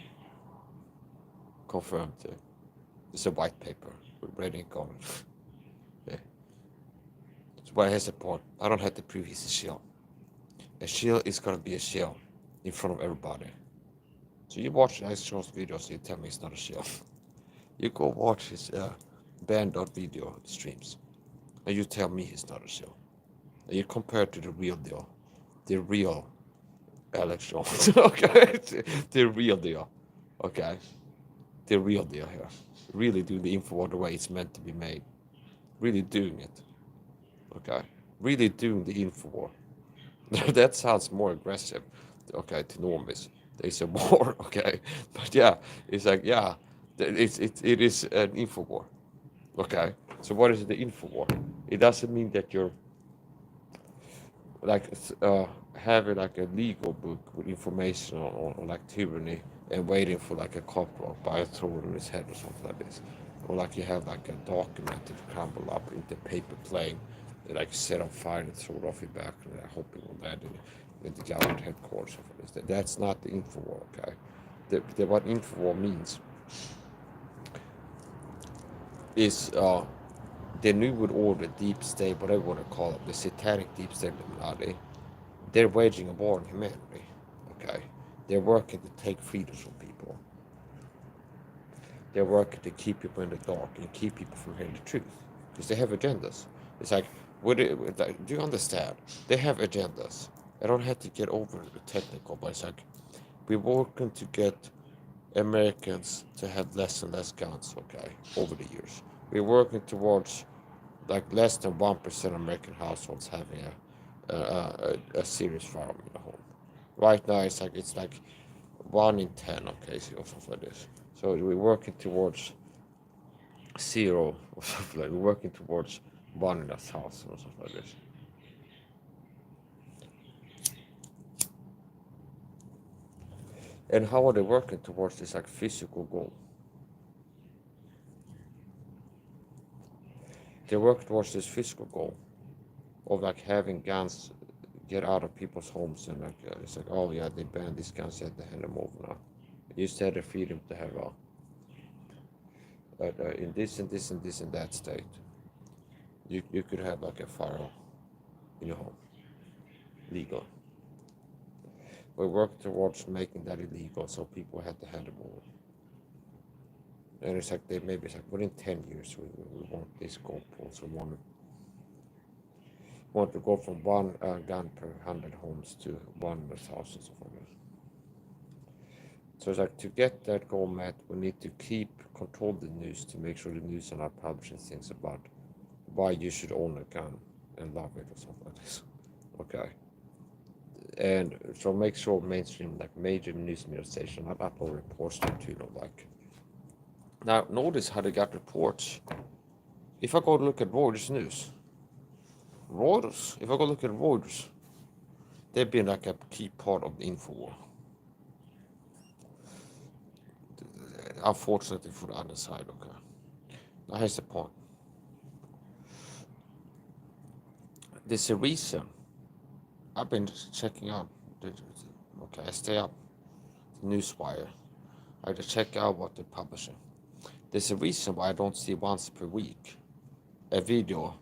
confirm to. It's a white paper with red ink on it. Yeah. So but here's the point. I don't have to prove he's a shield. A shield is gonna be a shield in front of everybody. So you watch Alex Jones videos, you tell me he's not a shield. You go watch his band.video streams, and you tell me he's not a shield. And you compare it to the real deal, the real Alex Jones. Okay, the real deal. Okay, the real deal here. Really doing the info the way it's meant to be made. Really doing it. Okay, really doing the info war. That sounds more aggressive. Okay, to normies. There's a war. Okay, but yeah, it's like yeah, it is an info war. Okay, so what is the info war? It doesn't mean that you're like having like a legal book with information on like tyranny and waiting for like a cop walk by a throw in his head or something like this, or like you have like a document that crumble up into paper plane, and like set on fire and throw it off your back and hoping on that in the government headquarters or something like this. That's not the info war. Okay, what info war means is the New World Order, deep state, whatever you want to call it, the satanic deep state Illuminati, they're waging a war on humanity. Okay, they're working to take freedoms from people. They're working to keep people in the dark and keep people from hearing the truth because they have agendas. It's like, do you understand? They have agendas. I don't have to get over the technical, but it's like we're working to get Americans to have less and less guns. Okay, over the years, we're working towards like less than 1% of American households having a serious firearm in the home. Right now, it's like 1 in 10, okay, or something like this. So we're working towards 0 or something like. We're working towards 1 in 1,000 or something like this. And how are they working towards this like physical goal? They work towards this physical goal of like having guns get out of people's homes and like it's like, oh yeah, they banned these guns, you have to hand them over now. You used to have the freedom to have in this and this and this and that state, you could have like a firearm in your home, legal. We work towards making that illegal, so people had to hand them over. And it's like maybe it's like within 10 years we want this goalpost. We want to go from 1 gun per 100 homes to 1 per 1,000 of homes. So it's like to get that goal met, we need to control the news to make sure the news are not publishing things about why you should own a gun and love it or something like this. Okay. And so make sure mainstream, like major news media station, not upload reports to, like. Now, notice how they got reports. If I go look at Reuters News, if I go look at Reuters, they've been like a key part of the info war. Unfortunately for the other side, okay. Now here's the point. There's a reason I've been checking out, I stay up, the Newswire. I just check out what they're publishing. There's a reason why I don't see once per week a video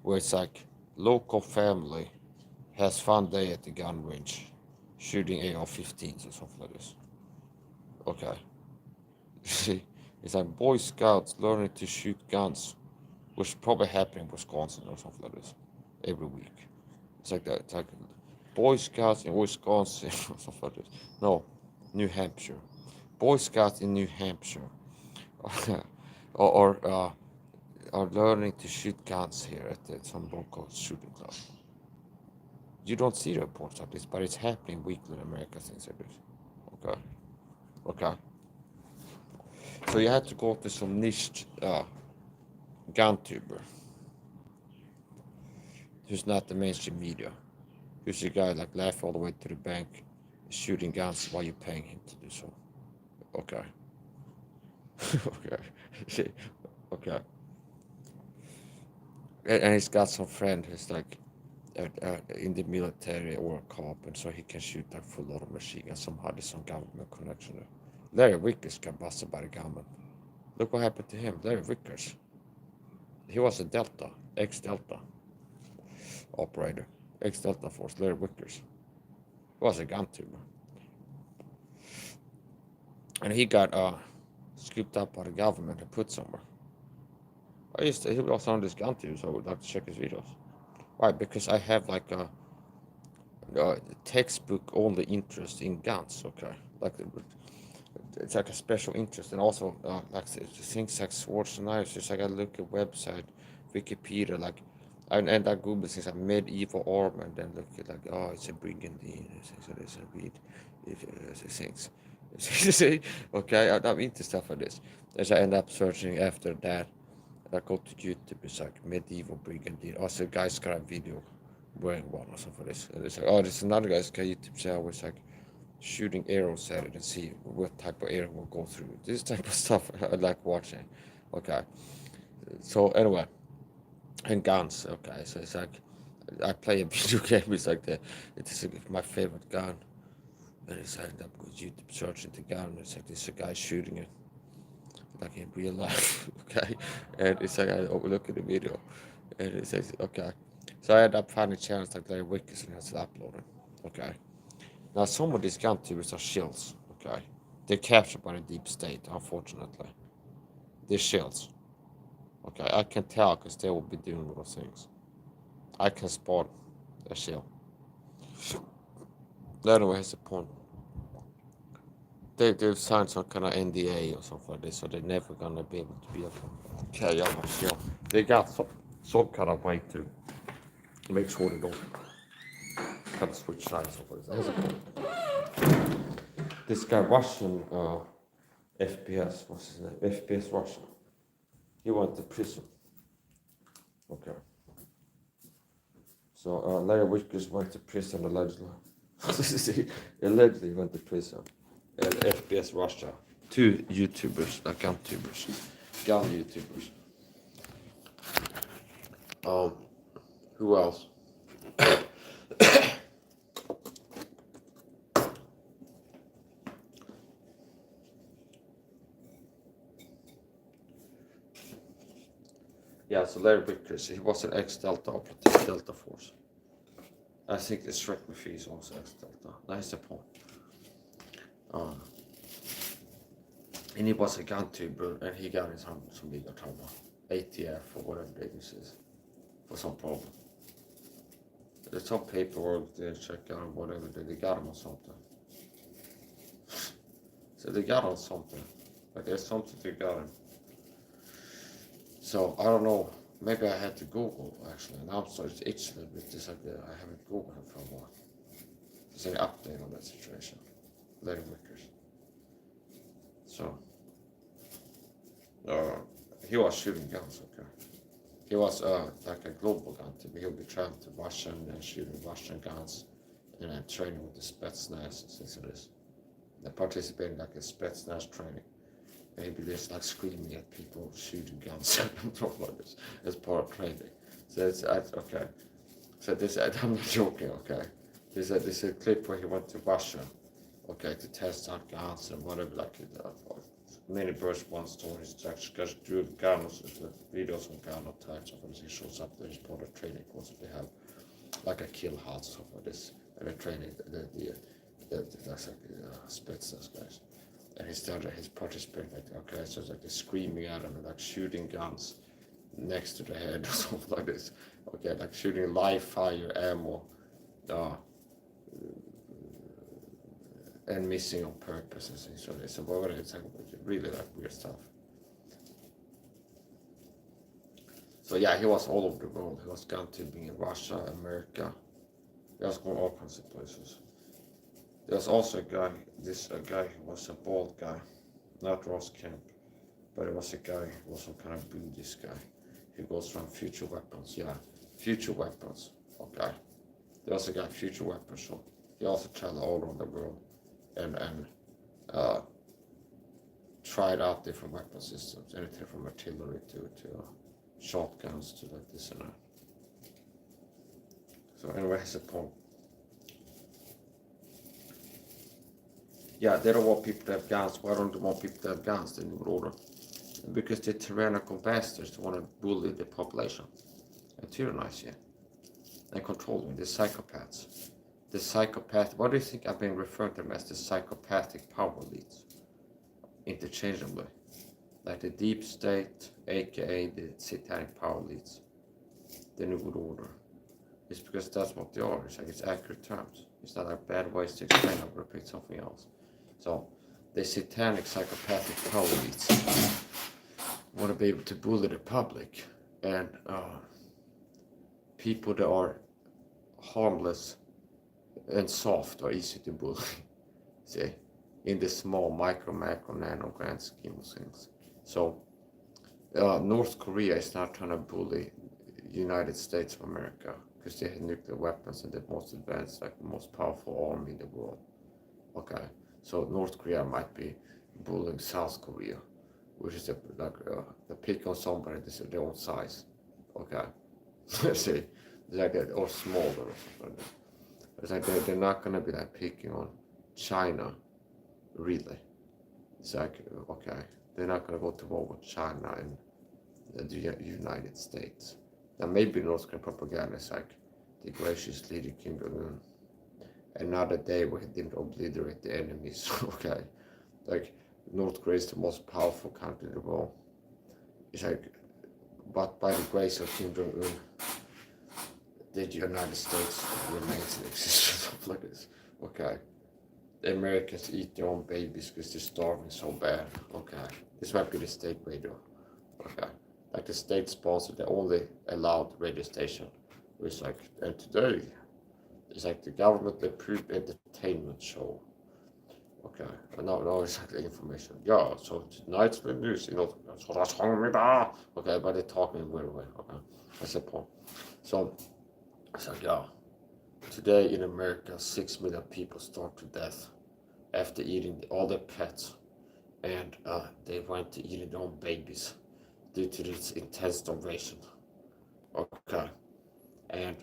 where it's like local family has fun day at the gun range, shooting AR-15s or something like this. Okay. See, it's like Boy Scouts learning to shoot guns, which probably happen in Wisconsin or something like this, every week. It's like that. It's like Boy Scouts in Wisconsin or something like this. No, New Hampshire. Boy Scouts in New Hampshire are learning to shoot guns here at some local shooting club. You don't see reports like this, but it's happening weekly in America, things like this. Okay. Okay. So you had to go to some niche gun tuber who's not the mainstream media. Who's a guy like laugh all the way to the bank, shooting guns while you're paying him to do so. Okay. Okay. Okay. And he's got some friend who's like in the military or a cop, and so he can shoot like full auto machine gun. Somehow there's some government connection there. Larry Vickers got busted by the government. Look what happened to him. Larry Vickers. He was a Delta, ex-Delta operator, ex-Delta Force. Larry Vickers. He was a gun tuber. And he got scooped up by the government and put somewhere. He was on this gun tube, so I would like to check his videos. Why? Because I have like a textbook only interest in guns. Okay, like it's like a special interest, and also like things like swords and knives. Just like I look at website, Wikipedia, like and I Google things like medieval armor, and then look at like it's a brigandine, so there's a read things. Okay, I'm into stuff like this. As I end up searching after that. I go to YouTube, it's like medieval brigandine. Also, a guy's got a video wearing one or something like this. And it's like, there's another guy's got a YouTube channel where it's like shooting arrows at it and see what type of arrow will go through. This type of stuff I like watching. Okay. So, anyway, and guns. Okay, so it's like I play a video game, it's like it's my favorite gun. And it's like I'm going to YouTube searching the gun. It's like this guy shooting it. Like in real life, okay? And it's like I look at the video and it says, okay. So I end up finding channels like Larry Wickers and has uploaded, okay? Now some of these gun tubers are shills, okay? They're captured by the deep state, unfortunately. They're shills, okay? I can tell because they will be doing those things. I can spot a shill. Anyway, here's the point. They've signed some kind of NDA or something like this, so they're never gonna be able to be able to carry out a shill. They got some kind of way to make sure they don't kind of switch sides over this. This guy Russian FPS, what's his name? FPS Russian. He went to prison. Okay. So Larry Wickers went to prison allegedly. Allegedly went to prison. And FPS Russia. 2 YouTubers, like gun tubers. Gun YouTubers. Who else? Yeah, so Larry Vickers, he was an ex-Delta operative, Delta Force. I think the Shrek McPhee is also ex-Delta. That's the point. And he was a gun tuber, and he got in some legal trouble. ATF or whatever this is. For some problem. There's some paperwork they check out, whatever, they got him on something. So they got on something. Like there's something they got him. So I don't know. Maybe I had to Google actually. Now I'm starting to itch a little bit. Just like I haven't Googled him for a while. Is there any update on that situation? Larry Vickers. So he was shooting guns, okay. He was like a global gun tuber. He'll be traveling to Russia and shooting Russian guns and then training with the Spetsnaz and things like this. And participating like in Spetsnaz training. And he'd be just like screaming at people shooting guns and stuff like this as part of training. So it's okay. So this I'm not joking, okay. There's a clip where he went to Russia, okay, to test out guns and whatever like many birds one story. It's actually because through guns, videos on gun attacks, of course, he shows up there. He's part of training course. They have like a kill hut stuff like this, and they're training that's like Spetsnaz guys. And he's participating like okay, so it's like they're screaming at him and like shooting guns next to the head or something like this. Okay, like shooting live fire ammo, and missing on purpose and things like this. So it's like really like weird stuff. So yeah, he was all over the world. He was gun tubing in Russia, America. He was going all kinds of places. There was also a guy who was a bald guy, not Ross Kemp, but it was a guy who was some kind of Buddhist guy. He goes around future weapons. Yeah, future weapons. Okay. There was a guy, future weapons. So he also traveled all around the world and tried out different weapon systems, anything from artillery to shotguns to like this and that. So anyway, here's the point. Yeah, they don't want people to have guns. Why don't they want people to have guns? The New Order. Because they're tyrannical bastards who want to bully the population and tyrannize you and control you. They're psychopaths. The psychopath, what do you think I've been referring to them as? The psychopathic power elites. Interchangeably. Like the deep state, aka the satanic power elites. The New Order. It's because that's what they are. It's like it's accurate terms. It's not like bad ways to explain. I'll repeat something else. So the satanic psychopathic power elites want to be able to bully the public and people that are harmless and soft are easy to bully. See, in the small micro, macro, nano grand scheme of things. So North Korea is not trying to bully United States of America because they have nuclear weapons and the most advanced, like the most powerful army in the world. Okay, so North Korea might be bullying South Korea, which is the pick on somebody that's their own size. Okay, see, like that, or smaller or something. It's like they're not gonna be like picking on China, really. It's like okay, they're not gonna go to war with China and the United States. Now maybe North Korean propaganda is like the gracious leader Kim Jong-un. Another day where he didn't obliterate the enemies. Okay, like North Korea is the most powerful country in the world. It's like, but by the grace of Kim Jong-un, the United States remains in existence. Stuff like this. Okay, the Americans eat their own babies because they're starving so bad. Okay, this might be the state radio. Okay, like the state sponsored the only allowed radio station. It's like, and today it's like the government approved entertainment show. Okay, now it's like the information. Yeah, so tonight's the news, okay, but they're talking in a weird way. Okay, that's the point. So it's like, yeah, today in America, 6 million people starved to death after eating all their pets, and they went to eating their own babies due to this intense starvation. Okay, and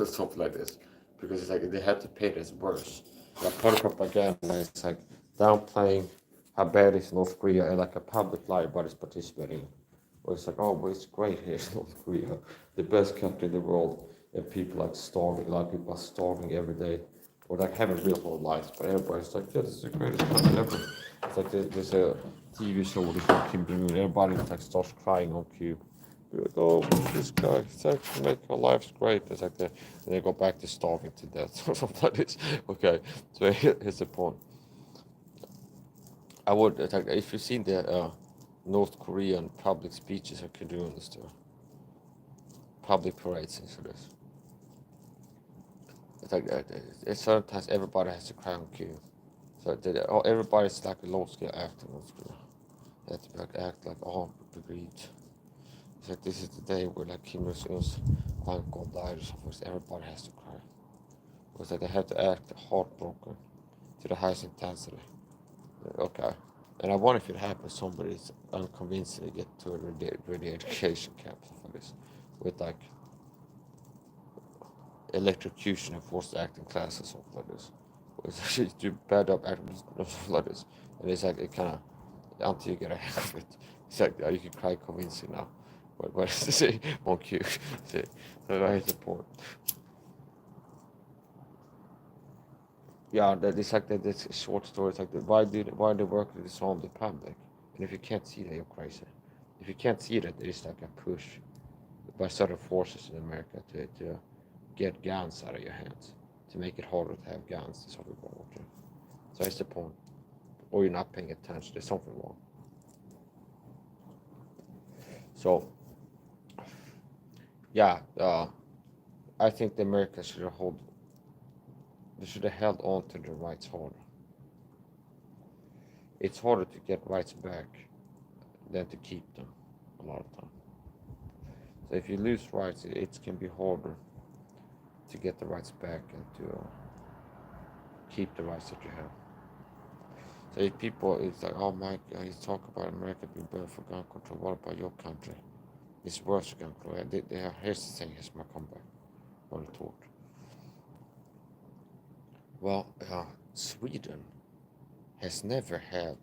something like this, because it's like they had to paint it as worse. Like part of propaganda is like downplaying how bad is North Korea and like a public lie everybody's participating. Where it's like, oh, but it's great here in North Korea, the best country in the world, and people like starving, a lot of people are starving every day, or like having real whole lives, but everybody's like, yeah, this is the greatest country ever. It's like there's a TV show with Kim Jong-un, everybody like starts crying on cue. You're like, oh, this guy, it's actually making our lives great. It's like and they go back to starving to death or something like this. Okay, so here's the point. I would, like, if you've seen the North Korean public speeches, I could do this too. Public parades, things like this. It's like it's sometimes everybody has to cry on cue. So everybody's like a low scale actor in North Korea. They have to like, act like all agreed. It's like this is the day where like Kim Jong-un's uncle died or something, so everybody has to cry. Because like, they have to act heartbroken to the highest intensity. Okay. And I wonder if it happens, somebody's unconvincingly get to a really education camp for this. With like electrocution and forced acting classes, something like this. It's actually do bad up acting like this. And it's like it kind of until you get a hang of it. It's like you can try convincing now. What is to say? Won't you? See, so that is the point. Yeah, that is like this short story. It's like why they work to disarm the public? And if you can't see that, you're crazy. If you can't see that, there is like a push by certain forces in America to get guns out of your hands, to make it harder to have guns. That's what we're going to. So that's the point. Or you're not paying attention. There's something wrong. So yeah, I think the Americans should have held on to their rights harder. It's harder to get rights back than to keep them a lot of time. So if you lose rights, it can be harder to get the rights back and to keep the rights that you have. So if people, it's like, oh Mike, you talk about America being better for gun control. What about your country? It's worse for gun control. Here's the thing. Here's my comeback. What I thought. Well, Sweden has never had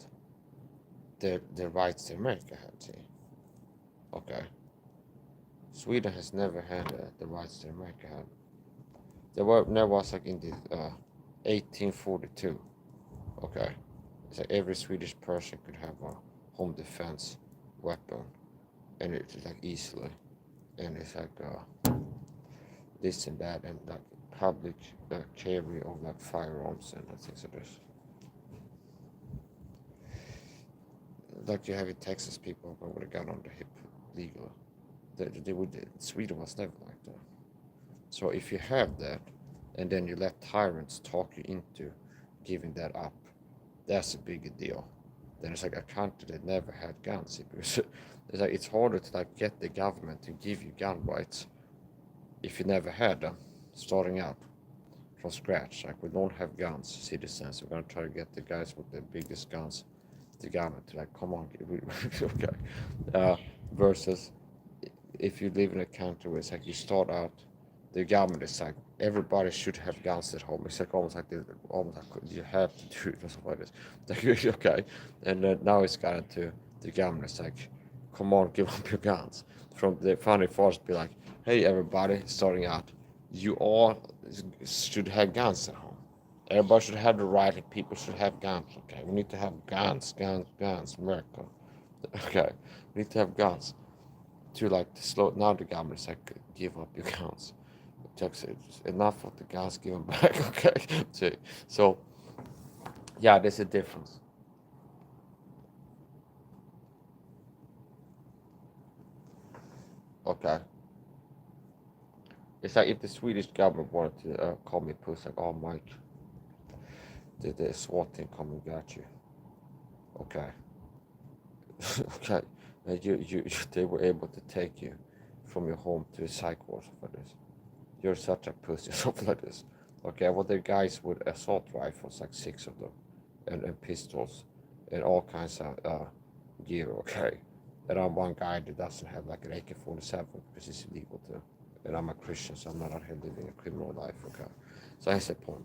the rights that America had. See? Okay. Sweden has never had the rights that America had. There was like in the 1842. Okay. It's like every Swedish person could have a home defense weapon, and it's like easily, and it's like this and that, and like public carry of like firearms and things like this. Like you have in Texas, people with a gun on the hip legally. Sweden was never like that. So if you have that, and then you let tyrants talk you into giving that up, that's a bigger deal. Then it's like a country that never had guns. Because it's harder to like get the government to give you gun rights if you never had them, starting out from scratch. Like we don't have guns, citizens. We're gonna try to get the guys with the biggest guns, the government to like, come on, okay. Versus if you live in a country where it's like you start out, the government is like everybody should have guns at home. It's like almost like you have to do it or something like this. Like, okay, and then now it's gotten to the government. It's like, come on, give up your guns. From the founding fathers, be like, hey everybody, starting out, you all should have guns at home. Everybody should have the right, and people should have guns. Okay, we need to have guns, America. Okay, we need to have guns to like to slow. Now the government is like, give up your guns. It's enough of the guns given back. Okay, so yeah, there's a difference. Okay, it's like if the Swedish government wanted to call me puss, like, oh Mike, the SWAT team come and got you. Okay, okay, and you they were able to take you from your home to a psych ward for this. You're such a pussy, something like this. Okay, well, the guys with assault rifles, like 6 of them, and pistols, and all kinds of gear, okay? And I'm one guy that doesn't have like an AK-47 because it's illegal to. And I'm a Christian, so I'm not out here living a criminal life, okay? So that's the point.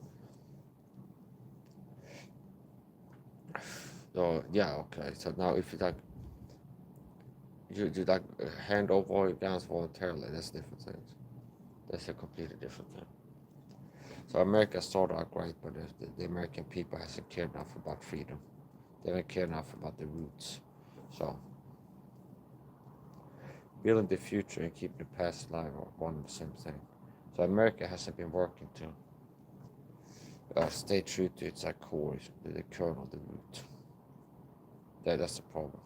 So, yeah, okay. So now if you like, you like hand over all your guns voluntarily, that's different things. That's a completely different thing. So America started out great, but the American people hasn't cared enough about freedom. They haven't cared enough about the roots. So building the future and keeping the past alive are one and the same thing. So America hasn't been working to stay true to its core, the kernel, the root. That's the problem.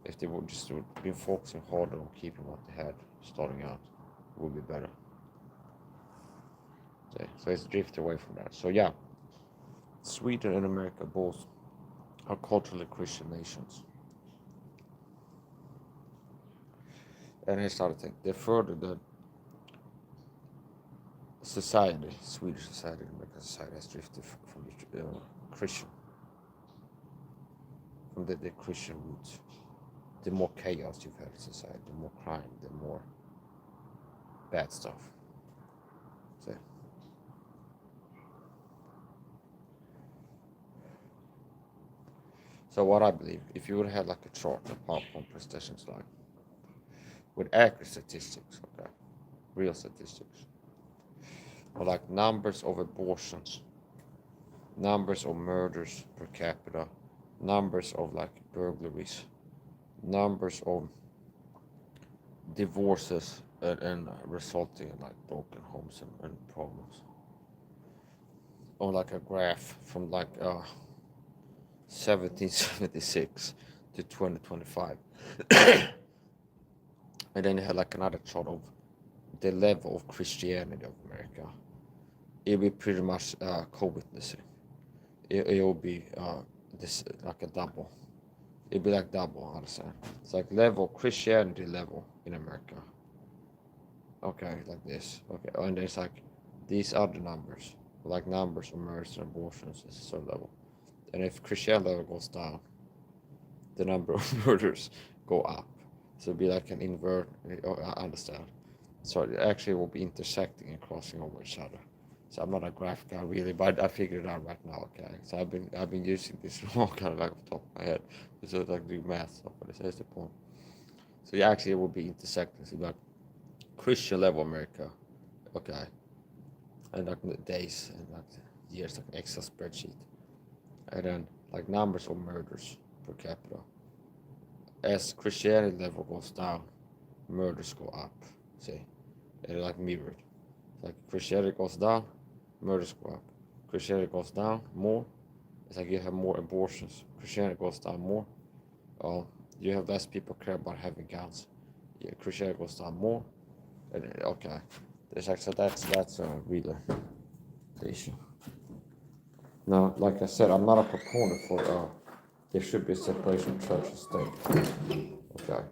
If they would just been focusing harder on keeping what they had starting out, it would be better. So it's drift away from that. So yeah, Sweden and America both are culturally Christian nations. And here's the other thing: the further the society, Swedish society, American society has drifted from the Christian, from the Christian roots, the more chaos you've had in society, the more crime, the more bad stuff. So what I believe, if you would have like a chart, a PowerPoint presentation slide with accurate statistics, okay, real statistics, or like numbers of abortions, numbers of murders per capita, numbers of like burglaries, numbers of divorces and resulting in like broken homes and problems, or like a graph from like 1776 to 2025. And then you had like another chart of the level of Christianity of America. It will be pretty much co-witnessing. It will be this like a double. It'll be like double, I understand. It's like level Christianity level in America. Okay, like this. Okay, and there's like these other numbers, like numbers of murders and abortions is a certain level. And if Christianity level goes down, the number of murders go up. So it'll be like an invert. I understand. So it actually will be intersecting and crossing over each other. So I'm not a graph guy really, but I figured it out right now. Okay, so I've been using this all kind of like off the top of my head, so like do math stuff. But that's the point. So yeah, actually it will be intersecting. So like Christian level America, okay, and like days and like years, like Excel spreadsheet, and then like numbers of murders per capita. As Christianity level goes down, murders go up. See, and like mirrored. Like Christianity goes down, murders go up. Christianity goes down more. It's like you have more abortions. Christianity goes down more. You have less people care about having guns. Yeah, Christianity goes down more. And okay, there's like so that's really the issue. Now, like I said, I'm not a proponent for there should be a separation of church and state. Okay,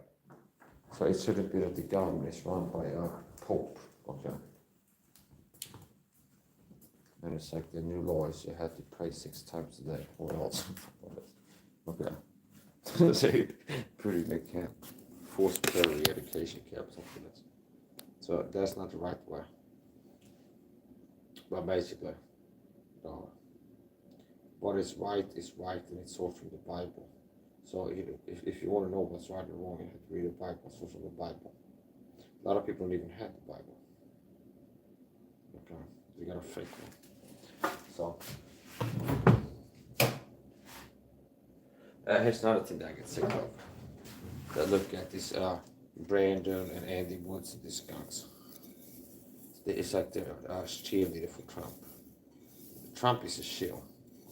so it shouldn't be that the government is run by a pope. Okay. And it's like the new law is you have to pray 6 times a day or else. Okay. So putting the camp, forced prayer education camp, something like that. So that's not the right way. But basically, what is right and it's sourced from the Bible. So if you want to know what's right and wrong, you have to read the Bible, source from the Bible. A lot of people don't even have the Bible. Okay, you got a fake one. So here's another thing that I get sick of. I look at this Brandon and Andy Woods and these guys. It's like they're cheerleader for Trump. Trump is a shill.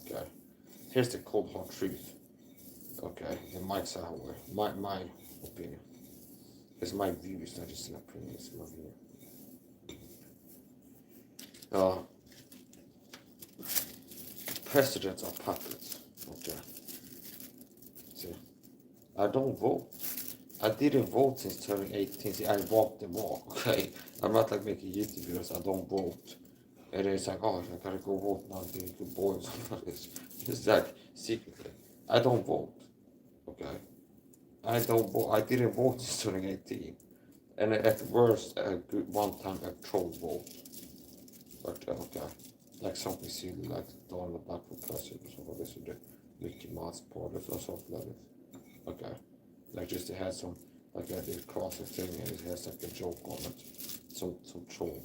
Okay. Here's the cold hard truth. Okay. And MIKE SAHA way. My opinion. It's my view. It's not just an opinion. It's my view. Presidents are puppets. Okay. See, I don't vote. I didn't vote since turning 18. See, I walked the walk. Okay. I'm not like making YouTube videos. I don't vote. And it's like, oh, I gotta go vote now, being a good boy or something like this. It's like, secretly. I don't vote. Okay? I don't vote. I didn't vote since turning 18. And at worst, one time I troll vote. But, okay. Like something silly, like Donald Duck for president or something like this, with the Mickey Mouse part or something like this. Okay. Like just it has some, like I did cross the thing and it has like a joke on it. Some troll.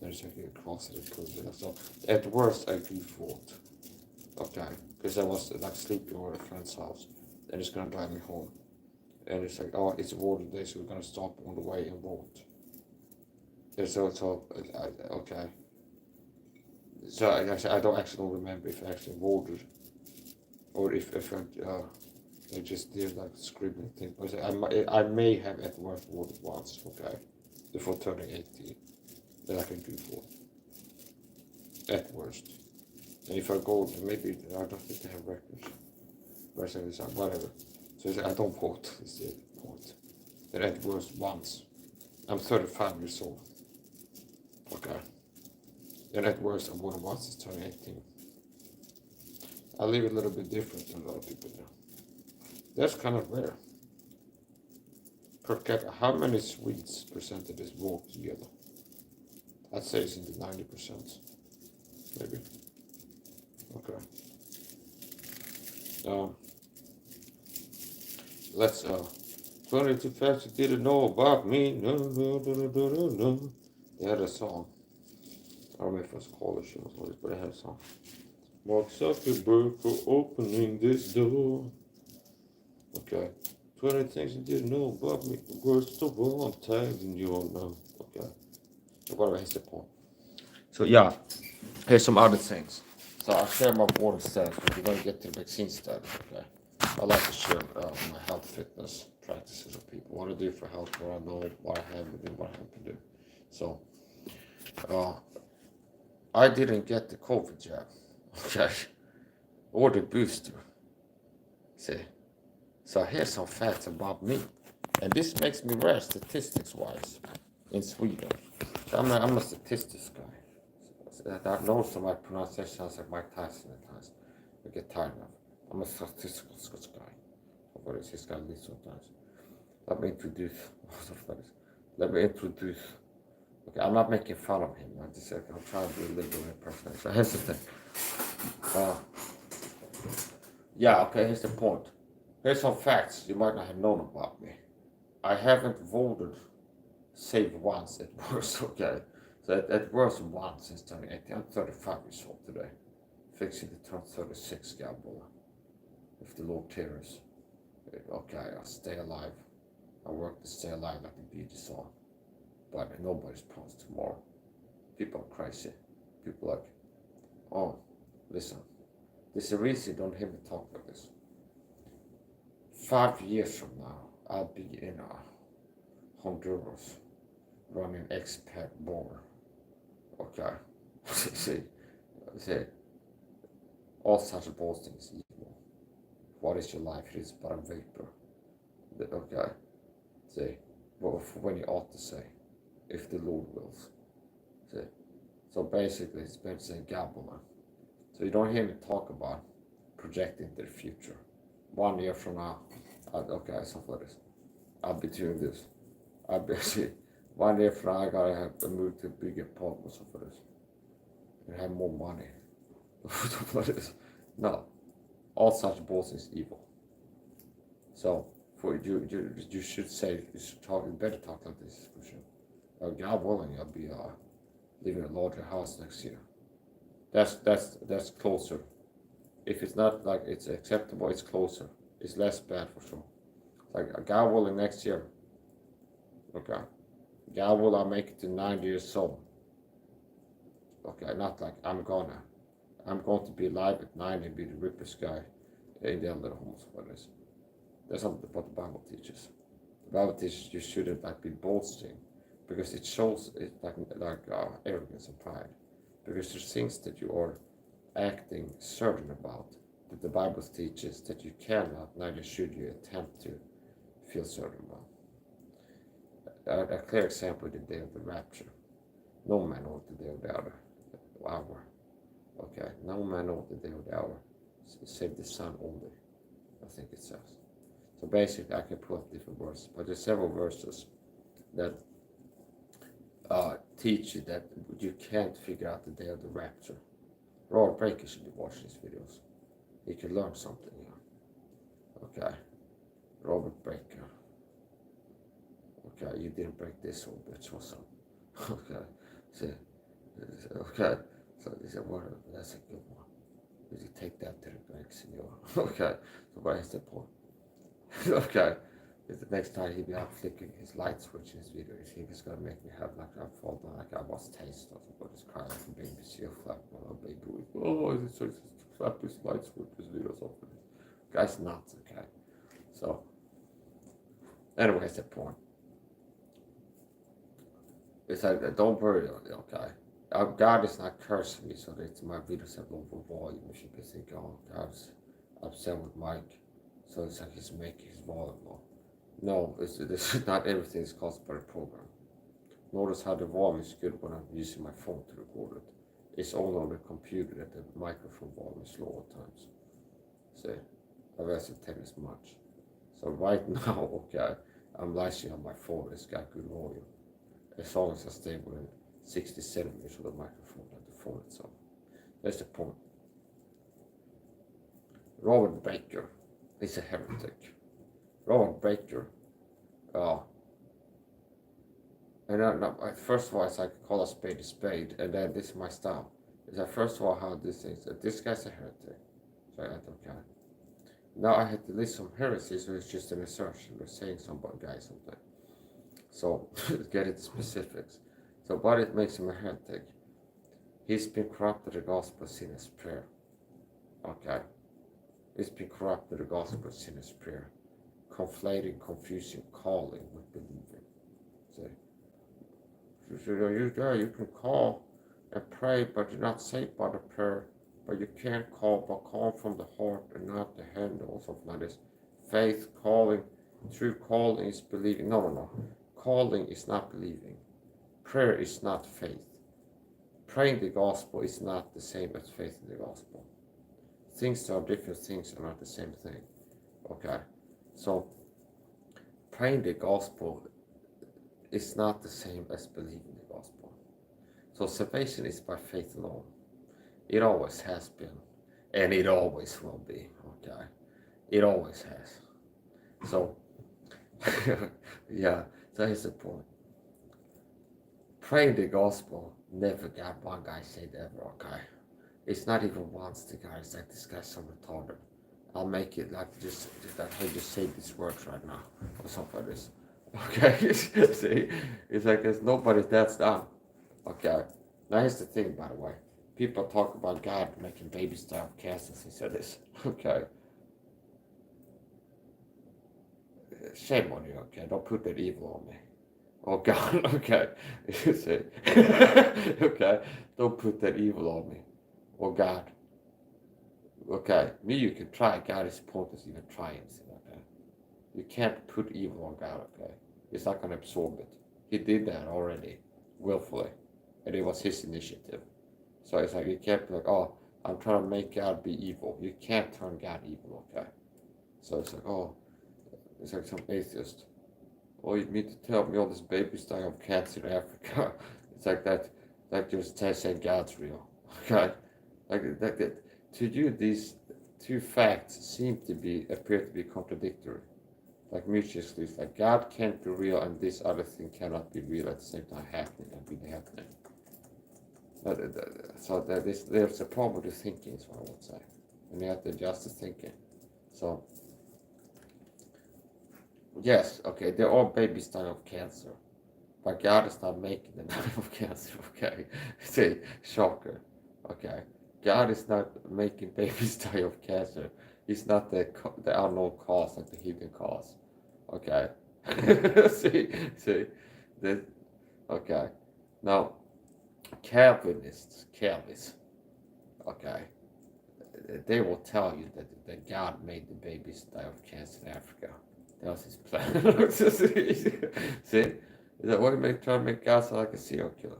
There's like a cross that it could be. So at worst I do vote. Okay. Because I was like sleeping over at a friend's house and it's gonna drive me home. And it's like, oh, it's voting day, so we're gonna stop on the way and vote. And so okay. So I don't actually remember if I actually voted or if I just did like scribbling thing. But I may have at worst voted once, okay, before turning 18. Then I can do vote. At worst. And if I go, maybe I don't think they have records. But it's like, whatever. So I don't vote, is the point. And at worst once. I'm 35 years old. Okay. And at worst I voted once since turning 18. I live a little bit different than a lot of people do. That's kind of rare. Per capita, how many Swedes percentages vote together? I'd say it's in the 90%. Maybe. Okay. let's 22 facts you didn't know about me. No, no, no, no, no, no, no. They had a song. I don't know if it was called or was, but they had a song. Mark Zuckerberg for opening this door. Okay. 20 things you didn't know about me. Worst of all, I'm tagged in your now. Okay. So whatever, here's the point. So yeah, here's some other things. So I'll share my water stats when we're gonna get to the vaccine study. Okay. I like to share my health fitness practices with people. What I do for health, what I know, what I have to do, what I have to do. So I didn't get the COVID jab, okay, or the booster. See, so here's some facts about me, and this makes me rare statistics-wise in Sweden. So I'm a statistics guy. So I know some of my pronunciation sounds like Mike Tyson at times. I get tired of. I'm a statistical guy. What is this guy leads sometimes? Let me introduce. Let me introduce. Okay, I'm not making fun of him. I'm just like, I'm trying to be a little bit impersonate. So here's the thing. Yeah, okay, here's the point. Here's some facts you might not have known about me. I haven't voted save once at worst, okay? So at worst once since turning 18. I'm 35 years old today. Fixing to turn 36, Gabbola. If the Lord cares. Okay, I'll stay alive. I work to stay alive like the beauty song. But nobody's promised tomorrow. People are crazy. People are like, oh, listen. There's a reason you don't hear me talk like this. 5 years from now, I'll be in Honduras running expat bar. Okay. see, all such boasting is evil. What is your life? It is but a vapor. Okay. See, but when you ought to say, if the Lord wills. See, so basically, it's better to say gabble. So you don't hear me talk about projecting the future. 1 year from now, okay, something like this. I'll be doing this. I'll be actually 1 year from now, I gotta have to move to a bigger apartment, something like this, and have more money. Something like this. No, all such bullshit is evil. So for you should say you should talk. You better talk like this, for sure. God willing, I'll be living in a larger house next year. That's closer. If it's not like it's acceptable, it's closer. It's less bad for sure. Like God willing, next year. Okay. God will I make it to 90 years old. Okay, not like I'm going to be alive at 90 and be the richest guy in the other homes for this. That's not what the Bible teaches. The Bible teaches you shouldn't like be boasting because it shows it like arrogance and pride. Because there's things that you are acting certain about that the Bible teaches that you cannot, neither should you attempt to feel certain about. A clear example is the day of the rapture. No man knows the day of the hour. Okay, no man knows the day of the hour, save the Son only. I think it says. So basically, I can pull up different verses, but there's several verses that teach you that you can't figure out the day of the rapture. Robert Breaker should be watching these videos. He can learn something here. Okay, Robert Breaker. Okay, you didn't break this old bitch, what's up? Okay, see, okay, so he said, well, that's a good one. You take that to the bank, senor. Okay, so what is the point? Okay, the next time he'll be out flicking his light switch in his video, you think it's gonna make me have like I fall down like I was taste or something, just crying like a baby, see a flap, well, a baby, oh, is it so flap his light switch his video or something? Guy's nuts, okay? So, anyways, the point. It's like, don't worry, okay? God is not cursing me so that my videos have lower volume. If you can think, oh, God's upset with Mike, so it's like he's making his volume low. No, this is not everything is caused by the program. Notice how the volume is good when I'm using my phone to record it. It's only on the computer that the microphone volume is low at times. See, I've actually taken as much. So right now, okay, I'm licensing on my phone. It's got good volume. As long as I stay within 60 centimeters of the microphone, like the phone itself. That's the point. Robert Baker is a heretic. Robert Baker. Uh, first of all, it's like call a spade, and then this is my style. Is that first of all how this is? This guy's a heretic, so I don't care. Now I had to list some heresies, so it's just an assertion or saying somebody guy something. So get into specifics. So what it makes him a heretic? He's been corrupted the gospel of sinner's prayer. Okay. He's been corrupted the gospel of sinner's prayer. Conflating, confusing calling with believing. See? You can call and pray, but you're not saved by the prayer. But you can't call, but call from the heart and not the hand, or something like this. Faith, calling, true calling is believing. No. Calling is not believing. Prayer is not faith. Praying the gospel is not the same as faith in the gospel. Things are different things are not the same thing. Okay? So, praying the gospel is not the same as believing the gospel. So, salvation is by faith alone. It always has been. And it always will be. Okay? It always has. So, yeah, so here's the point. Praying the gospel never got one guy saved ever, okay? It's not even once the guy's like, this guy's so retarded. I'll make it like just that, hey, just say these words right now, or something like this. Okay? See? It's like there's nobody that's done. Okay? Now here's the thing, by the way. People talk about God making babies die of cancer, he said this. Okay? Shame on you, okay? Don't put that evil on me. Oh God, okay. You see? Okay, don't put that evil on me. Oh God. Okay, me you can try. God is pointless even trying. Okay? You can't put evil on God, okay? He's not gonna absorb it. He did that already, willfully. And it was his initiative. So it's like you can't be like, oh, I'm trying to make God be evil. You can't turn God evil, okay? So it's like, oh, it's like some atheist. Oh, you mean to tell me all these babies dying of cancer in Africa? It's like that, like just saying God's real. Okay? Like that. To you, these two facts appear to be contradictory. Like mutually exclusive. Like God can't be real and this other thing cannot be real at the same time happening and really happening. So there's a problem with the thinking, is what I would say. And you have to adjust the thinking. So, yes, okay, there are babies dying of cancer. But God is not making them die of cancer, okay? See, shocker, okay? God is not making babies die of cancer. He's not the unknown cause, like the hidden cause, okay? see, okay. Now, Calvinists, okay, they will tell you that God made the babies die of cancer in Africa. That was his plan. See? Is that what you try to make God sound like a serial killer?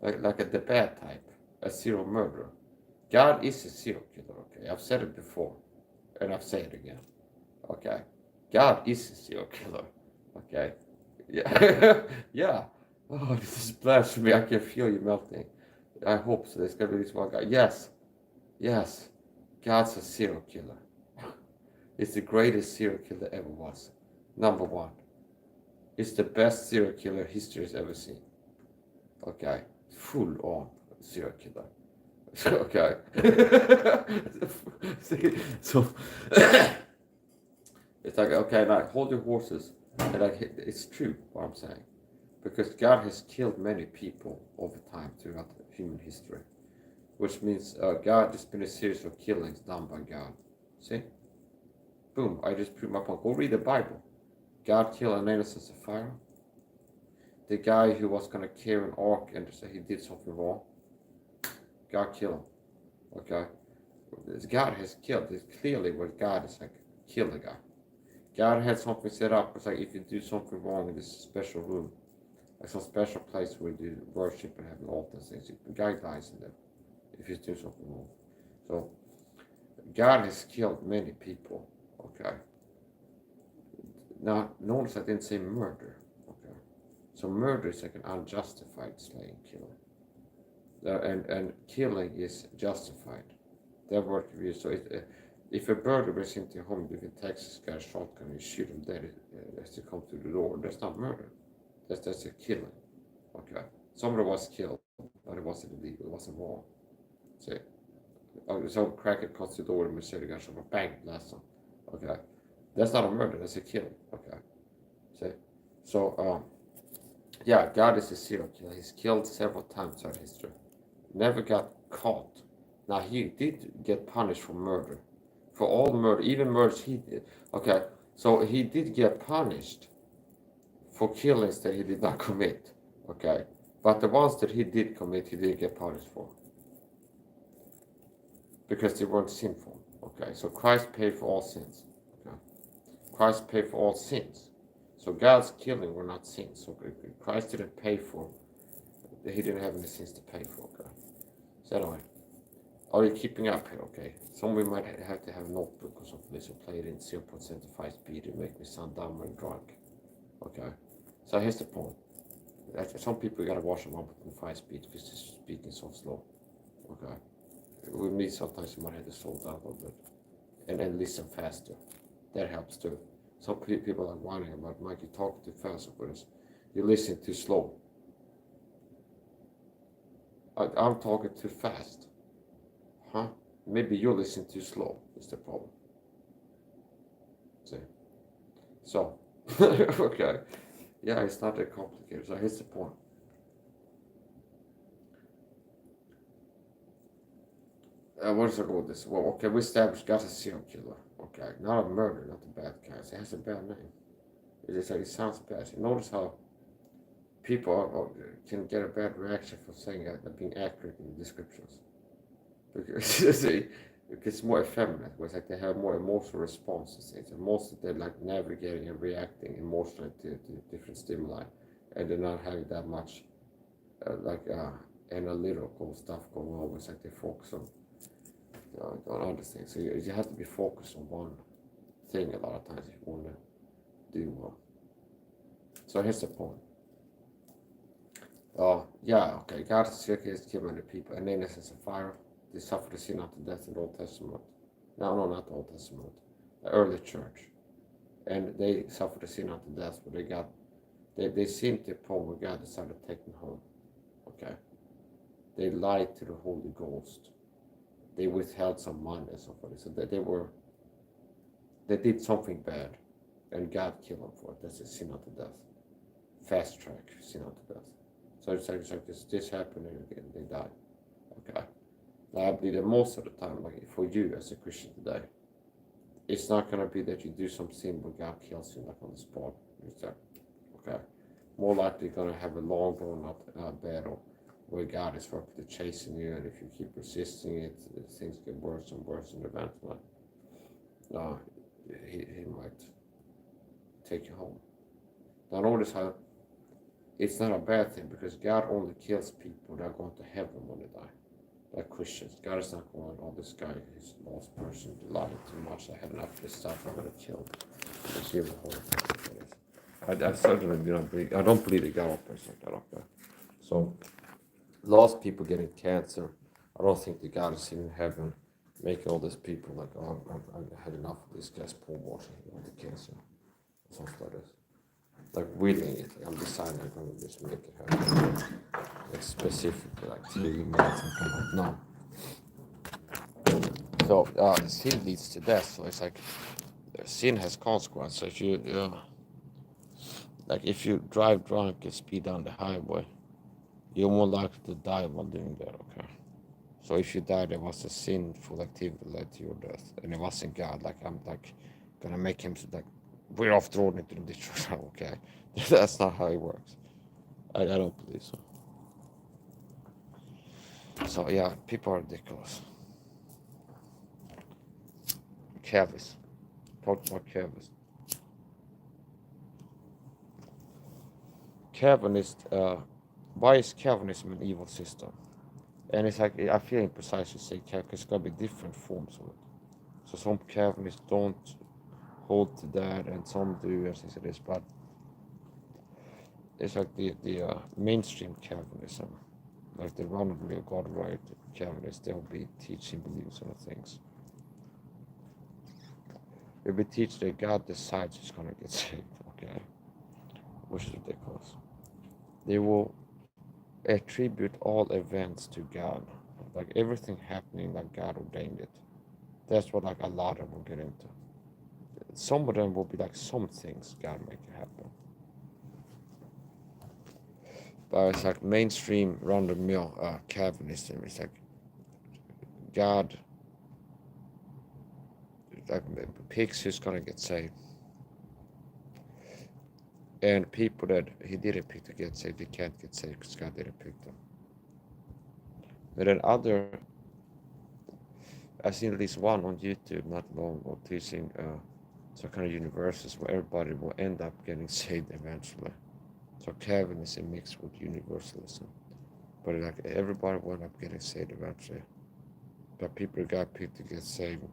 Like the bad type, a serial murderer. God is a serial killer, okay? I've said it before, and I've said it again. Okay? God is a serial killer. Okay? Yeah. Yeah. Oh, this is blasphemy. I can feel you melting. I hope so. There's gonna be this one guy. Yes. God's a serial killer. It's the greatest serial killer ever was. Number one. It's the best serial killer history has ever seen. Okay? Full on serial killer. Okay? See? So, it's like, okay, now hold your horses. And like, it's true what I'm saying. Because God has killed many people over time throughout human history. Which means God has been a series of killings done by God. See? Boom, I just proved my point. Go read the Bible. God killed Ananias and Sapphira. The guy who was going to carry an ark and say he did something wrong. God killed him. Okay? God has killed. It's clearly where God is like, kill the guy. God had something set up. It's like if you do something wrong in this special room, like some special place where you do worship and have an altar and things, the guy dies in there if you do something wrong. So, God has killed many people. Okay? Now, notice I didn't say murder. Okay? So, murder is like an unjustified slaying, killing. And killing is justified. That word to use. So if a burglar breaks into your home with a Texas guy shotgun and you shoot him dead as they come to the door, that's not murder. That's a killing. Okay. Somebody was killed, but it wasn't illegal, it wasn't wrong. See? Some cracker comes to the door and machete gun shot, bang, blast him. Okay. That's not a murder, that's a killing. Okay. See? So, yeah, God is a serial killer. He's killed several times throughout history. Never got caught. Now, he did get punished for murder. For all murder, even murders he did. Okay, so he did get punished for killings that he did not commit. Okay, but the ones that he did commit, he didn't get punished for. Because they weren't sinful. Okay, so Christ paid for all sins. Okay, Christ paid for all sins. So God's killing were not sins. So Christ didn't pay for, he didn't have any sins to pay for. Okay, so anyway, are you keeping up here? Okay, some of you might have to have a notebook or something. This will play it in 0.75 speed and make me sound dumb and drunk. Okay, so here's the point. Some people gotta watch them 1.5 speed because they're speaking so slow. Okay, with me sometimes you might have to slow down a little bit and then listen faster. That helps too. Some people are whining about, Mike, you talk too fast for this. You listen too slow. I'm talking too fast. Huh? Maybe you listen too slow is the problem. See? So, okay. Yeah, it's not that complicated. So here's the point. Where does I go with this? Well, okay, we established God's a serial killer. Okay, not a murderer, not a bad guy. It has a bad name. It sounds bad. So notice how people can get a bad reaction for saying that being accurate in descriptions. Because it's more effeminate. It's like they have more emotional responses. And mostly they're like navigating and reacting emotionally to different stimuli, and they're not having that much analytical stuff going on. It's like they focus on other things. So you have to be focused on one thing a lot of times if you want to do well. So here's the point. Yeah, okay. God is killing many people, and innocence of fire. They suffered the sin unto death in the Old Testament. No, not the Old Testament. The early church. And they suffered the sin unto death, but they sinned to the point where God decided to take them home. Okay. They lied to the Holy Ghost. They withheld some money and so forth. So they did something bad, and God killed them for it. That's a sin unto death. Fast track sin unto death. So it's like this happened and again they died. Okay. Now I believe that most of the time, like for you as a Christian today, it's not gonna be that you do some sin but God kills you like on the spot. Okay. More likely gonna have a long drawn out battle where God is working to chasing you, and if you keep resisting it, things get worse and worse, and eventually he might take you home. Now notice how it's not a bad thing, because God only kills people that are going to heaven when they die. Like Christians. God is not going, oh, this guy is a lost person, lying too much, I had enough of this stuff, I'm going to kill him. It's even horrible. I certainly I don't believe that God operates like that up there. So, lost people getting cancer, I don't think that God is in heaven making all these people like, oh, I had enough of this guy's pool washing, the cancer. Something like this. Like willing it, like I'm deciding I'm going to just make it happen. Like specifically, like 3 minutes and come out. No. So sin leads to death. So it's like sin has consequences. So if if you drive drunk and speed down the highway, you're more likely to die while doing that. Okay. So if you die, there was a sinful activity that led to your death, and it wasn't God. Like I'm like gonna make him like, we're off the road into the ditch right now, okay? That's not how it works. I don't believe so. So yeah, people are ridiculous. Calvinists. Talk about Calvinists. Why is Calvinism an evil system? And it's like, I feel imprecise to say Calvinism, it's got to be different forms of it. So some Calvinists don't hold to that, and some do, as it is, but it's like the mainstream Calvinism, like the run-of-the-mill God-right Calvinists, they'll be teaching beliefs and things. If we teach that God decides who's gonna get saved, okay, which is ridiculous. They will attribute all events to God, like everything happening like God ordained it. That's what like a lot of them will get into. Some of them will be like some things God make it happen, but it's like mainstream run-of-the-mill Calvinism. It's like God like picks who's gonna get saved, and people that He didn't pick to get saved, they can't get saved because God didn't pick them. But then other, I've seen at least one on YouTube not long ago teaching some kind of universals where everybody will end up getting saved eventually. So Calvinism mixed with universalism, but like everybody will end up getting saved eventually. But people that got picked to get saved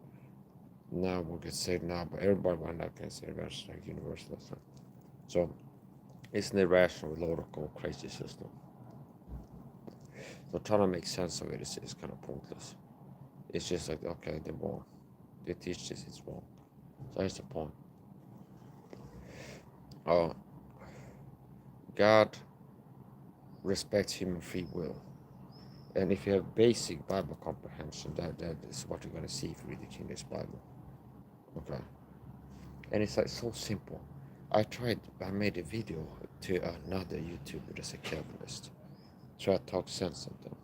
now will get saved now, but everybody will end up getting saved eventually, like universalism. So it's an irrational, logical, crazy system. So trying to make sense of it is kind of pointless. It's just like, okay, they're wrong. They teach this, it's wrong. So here's the point. God respects human free will. And if you have basic Bible comprehension, that is what you're going to see if you read the King James Bible. Okay. And it's like so simple. I made a video to another YouTuber that's a Calvinist. Try to talk sense into them.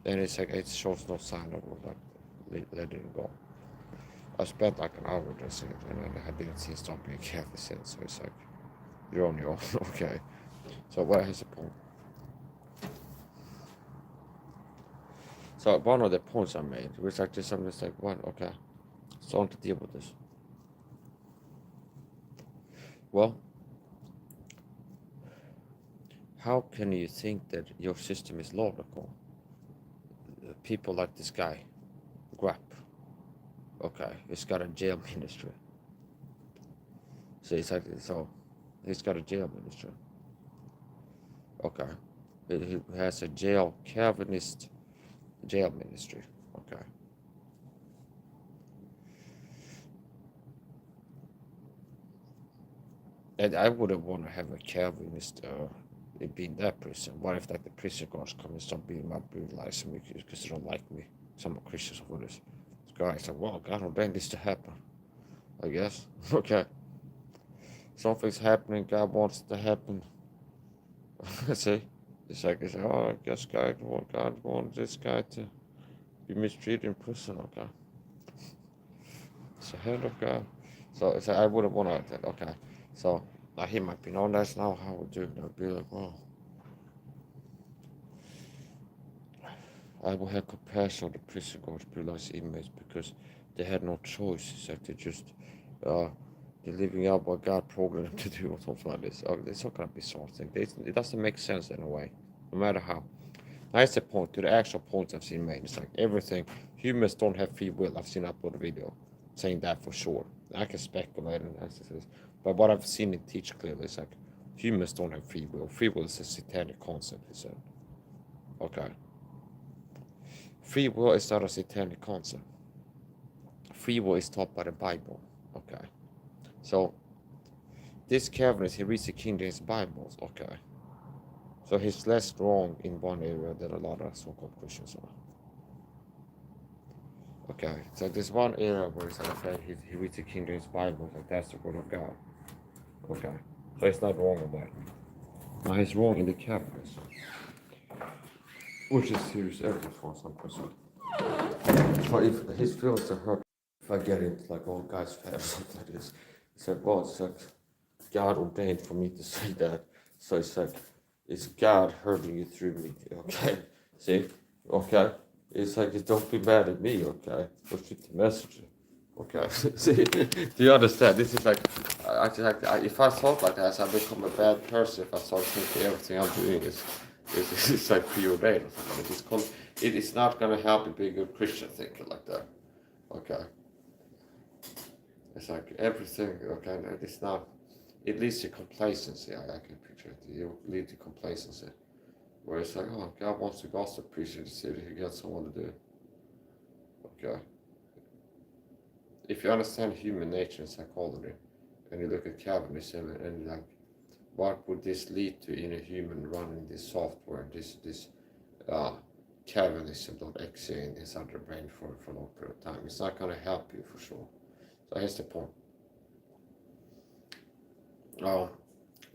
And it's like, it shows no sign of like letting it go. I spent like an hour addressing it, and I didn't see stop being Catholic since. So it's like, you're on your own, okay. So what is the point? So one of the points I made was like just something that's like, what, okay, so on to deal with this. Well, how can you think that your system is logical? People like this guy, Grapp, okay, he's got a jail ministry. So it's like, so he's got a jail ministry. Okay. He has a Calvinist jail ministry. Okay. And I wouldn't want to have a Calvinist be in that prison. What if like the prison guards come and start beating my brutalizing me because they don't like me? Some Christians for this. Guys like, well, God ordained this to happen. I guess. Okay. Something's happening, God wants it to happen. See? It's like, oh, I guess God wants this guy to be mistreated in prison, okay. It's the hand of God. So it's like, I wouldn't want to, okay. So like he might be, no, that's not how we do it. I'd be like, well, I will have compassion on the prison guards, brutalized inmates, because they had no choice. It's like they're living out what God programmed them to do or something like this. It's not gonna be something. It doesn't make sense in a way, no matter how. That's the point, to the actual point I've seen made. It's like everything, humans don't have free will. I've seen upload a video saying that for sure. I can speculate and this, but what I've seen it teach clearly is like humans don't have free will. Free will is a satanic concept, he said. Okay. Free will is not a satanic concept. Free will is taught by the Bible. Okay. So this Calvinist, he reads the King James Bibles. Okay. So he's less wrong in one area than a lot of so-called Christians are. Okay, so there's one area where it's like, okay, he reads the King James Bible, like that's the word of God. Okay, so he's not wrong on that. Now he's wrong in the Calvinism, which is serious evidence for some person. So if his feelings are hurt, if I get into like, oh, God's fat or something like this, it's like, well, it's like God ordained for me to say that. So it's like, it's God hurting you through me, okay? See? Okay? It's like, don't be mad at me, okay? Push it the messenger. Okay. See? Do you understand? This is like, if I thought like that, I become a bad person if I start thinking everything I'm doing is like preordained or something. It is not going to help you be a good Christian thinker like that. Okay. It's like everything, okay, it's not, it leads to complacency. I can picture it. You lead to complacency. Where it's like, oh, God wants to gossip preach in the city. He got someone to do it. Okay. if you understand human nature and psychology, and you look at Calvinism and like, what would this lead to in a human running this software, this Calvinism.exe inside their brain for a long period of time? It's not going to help you for sure. So here's the point.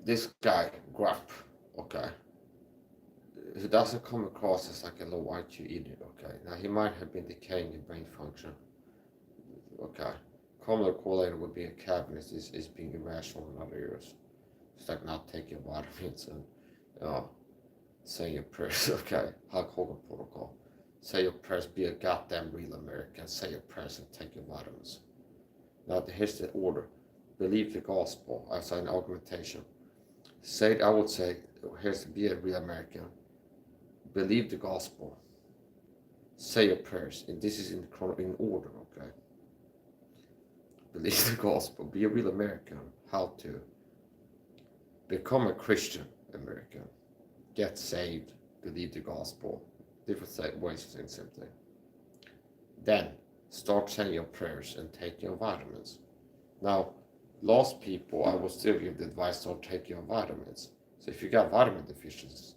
This guy, Grapp, okay, he doesn't come across as like a low IQ idiot, okay? Now, he might have been decaying in brain function, okay? Commonly correlated with being a Calvinist is being irrational in other areas. It's like not taking vitamins and saying your prayers, okay? Hulk Hogan protocol. Say your prayers, be a goddamn real American. Say your prayers and take your vitamins. Now, here's the order. Believe the gospel as an argumentation. I would say, here's be a real American. Believe the gospel. Say your prayers. And this is in order, okay? Believe the gospel. Be a real American. How to? Become a Christian American. Get saved. Believe the gospel. Different ways of saying the same thing. Then, start saying your prayers and take your vitamins. Now, lost people, I will still give the advice, don't take your vitamins. So if you got vitamin deficiencies,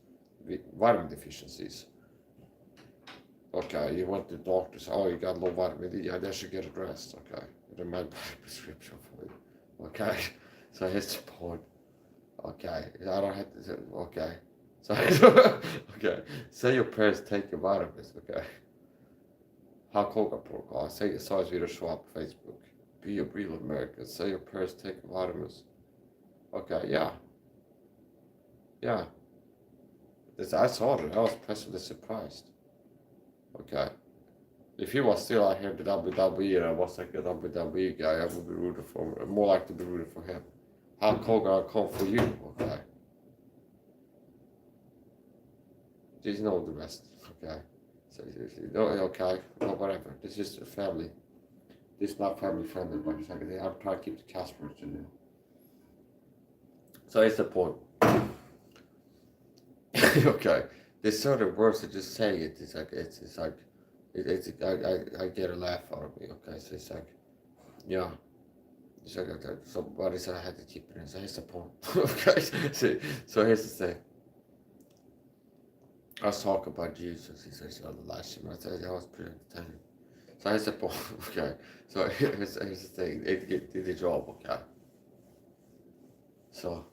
okay, you went to the doctor, say, oh, you got low vitamin D, yeah, they should get addressed, okay. They might buy a prescription for you, okay. So here's the point, okay. I don't have to say, okay. So, okay, say your prayers, take your vitamins, okay. Hulk Hogan protocol, I say, saw his video show up on Facebook. Be a real American. Say your prayers, take vitamins. Okay, yeah. Yeah. I saw it. I was pleasantly surprised. Okay. If he was still out here in the WWE and I was like a WWE guy, I would be rooting for him. More like to be rooting for him. Hulk Hogan, I'll come for you. Okay. You know the rest. Okay. So, okay. No, whatever. This is a family. This is not family friendly, but it's like I'm trying to keep the cast words in there. So here's the point. Okay, there's certain words that just say it. It's like I get a laugh out of me. Okay, so it's like, yeah, it's like somebody said I had to keep it in. So here's the point. Okay, so here's the thing. I was talking about Jesus. He says the last year. I said that was pretty entertaining. So here's the point, okay. So here's the thing, it did the job, okay. So,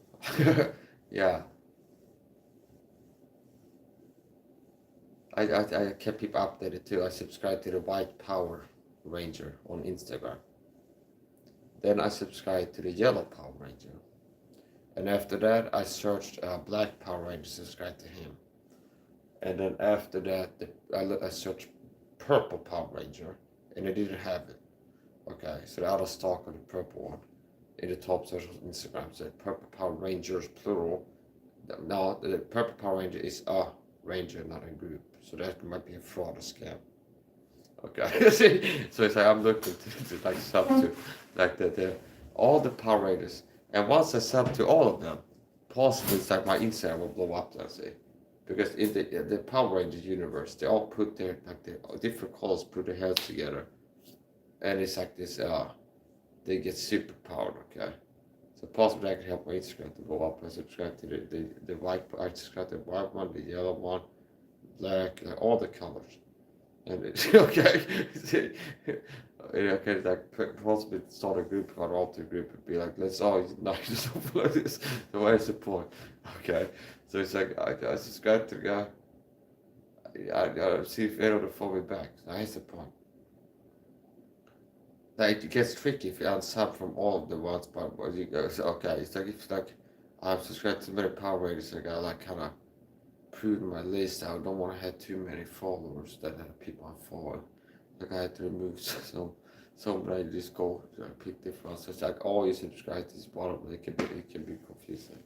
yeah. I kept people updated too. I subscribed to the White Power Ranger on Instagram. Then I subscribed to the Yellow Power Ranger. And after that, I searched Black Power Ranger, subscribed to him. And then after that, I searched Purple Power Ranger, and I didn't have it. Okay, so the out of stock of the purple one. In the top search on Instagram said Purple Power Rangers plural. No, the Purple Power Ranger is a ranger, not a group. So that might be a fraud or scam. Okay, so it's like I'm looking to like sub to like the all the Power Rangers, and once I sub to all of them, possibly it's like my Instagram will blow up. Let's say. Because in the Power Rangers universe, they all put their different colors, put their heads together, and it's like this. They get super powered. Okay, so possibly I can help my Instagram to go up. I subscribe to the white. I subscribe to the white one, the yellow one, black, like all the colors. And it's okay. Okay, like possibly start a group or alter group and be like, let's all unite or something like this. So where's the point? Okay, so it's like I subscribe to the guy. I see if anyone will follow me back. So here's the point. Like it gets tricky if you unsub from all of the ones, but you go, so, okay, it's like I've subscribed to many Power Rangers. I gotta like kind of prune my list. I don't want to have too many followers that people I follow. Like I had to remove some I just go pick different ones. So it's like all you subscribe to is one of them. It can be confusing.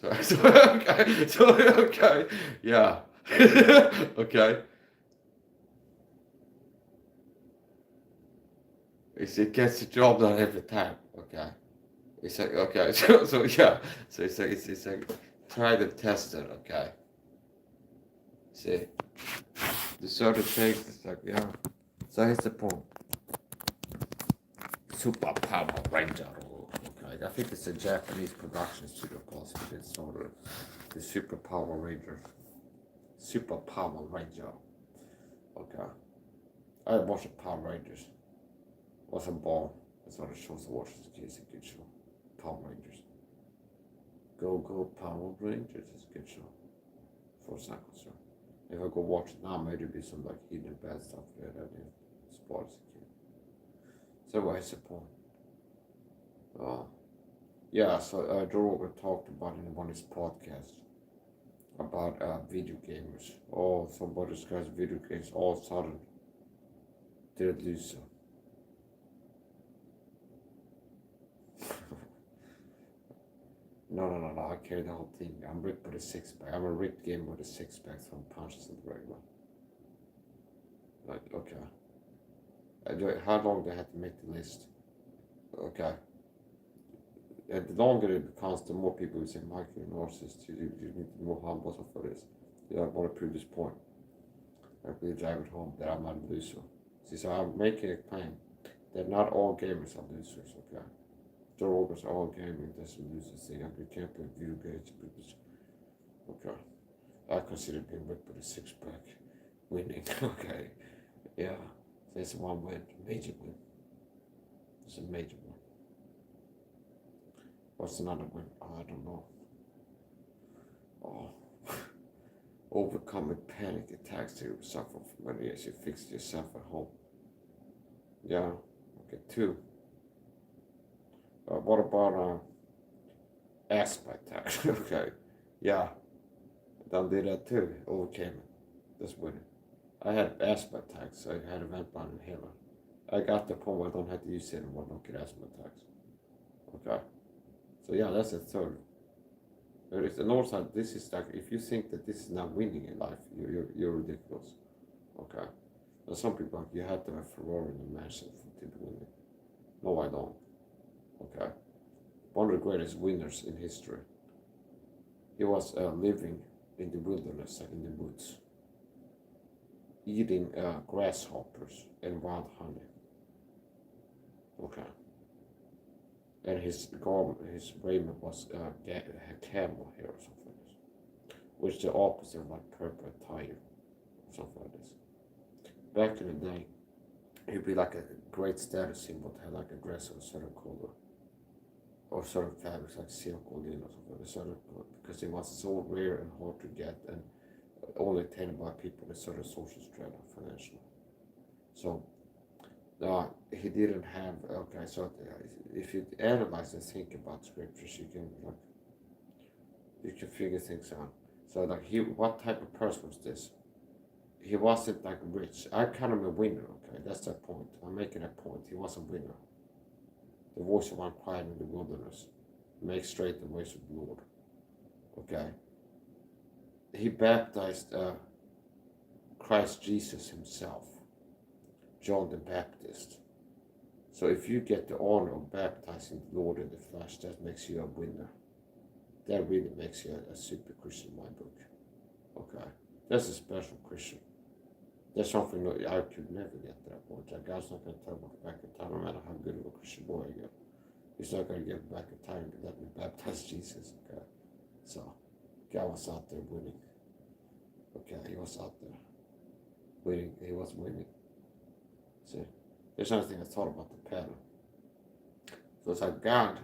So okay, yeah, okay. It gets the job done every time. Okay, it's like okay, so yeah, so it's like tried and tested. Okay, see, the certain things. It's like yeah. So here's the point. Super Power Ranger. Okay, I think it's a Japanese production studio possibly. It's sort of the Super Power Ranger. Super Power Ranger. Okay. I watched Power Rangers. Was a ball. That's what the shows I watched as a kid. It's a good show. Power Rangers. Go Power Rangers. It's a good show. For example, so if I go watch it now, maybe it'll be some like hidden bad stuff there that I didn't spot as a kid. So what's the point? Yeah, so Joe Rogan talked about in one of his podcasts about video gamers. Oh, somebody's guys video games all of a sudden they're loser. No, I carry the whole thing. I'm ripped with a six pack. I'm a ripped gamer with a six pack from punches in the regular. Like, okay. How long do I have to make the list? Okay. And the longer it becomes, the more people will say, Mike, you're a narcissist. You need to be more humble for this. Yeah, I want to prove this point. I really drive it home that I'm not a loser. See, so I'm making a claim that not all gamers are losers, okay? Joe Rogan's all gaming, that's a loser thing. You can't play video games because, okay. I consider being ripped with a six pack winning, okay? Yeah, that's one win, major win. It's a major win. What's another win? Oh, I don't know. Oh, overcoming panic attacks you suffer from when you fix yourself at home. Yeah, okay, 2. What about asthma attacks? Okay, yeah, done did that too. Overcame it. That's winning. I had asthma attacks. So I had a vent-bound inhaler. I got the point where I don't have to use it anymore. I don't get asthma attacks. Okay. So yeah, that's a 3rd. There is an also, this is like, if you think that this is not winning in life, you're ridiculous. Okay. Now some people like, you have to have Ferrari in a mansion to be winning. No, I don't. Okay. One of the greatest winners in history. He was living in the wilderness, in the woods, eating grasshoppers and wild honey. Okay. And his garment, his raiment was camel hair or something like this, which is the opposite of like purple attire or something like this. Back in the day, he'd be like a great status symbol to have like a dress of a certain color or certain fabrics like silk or linen or something, a certain color, because it was so rare and hard to get and only attained by people in a certain social strata financially. So he didn't have, okay, so if you analyze and think about scriptures, you can figure things out. So like what type of person was this? He wasn't like rich. I kind of a winner, okay, that's the point. I'm making a point. He was a winner. The voice of one crying in the wilderness. Make straight the ways of the Lord. Okay. He baptized Christ Jesus himself. John the Baptist. So if you get the honor of baptizing the Lord in the flesh, that makes you a winner. That really makes you a super Christian in my book. Okay. That's a special Christian. That's something that I could never get to that point. Like God's not going to tell me back in time, no matter how good of a Christian boy I get. He's not going to get back in time to let me baptize Jesus. Okay. So God was out there winning. Okay, he was out there winning. He was winning. See, there's another thing I thought about the pattern. So it's like God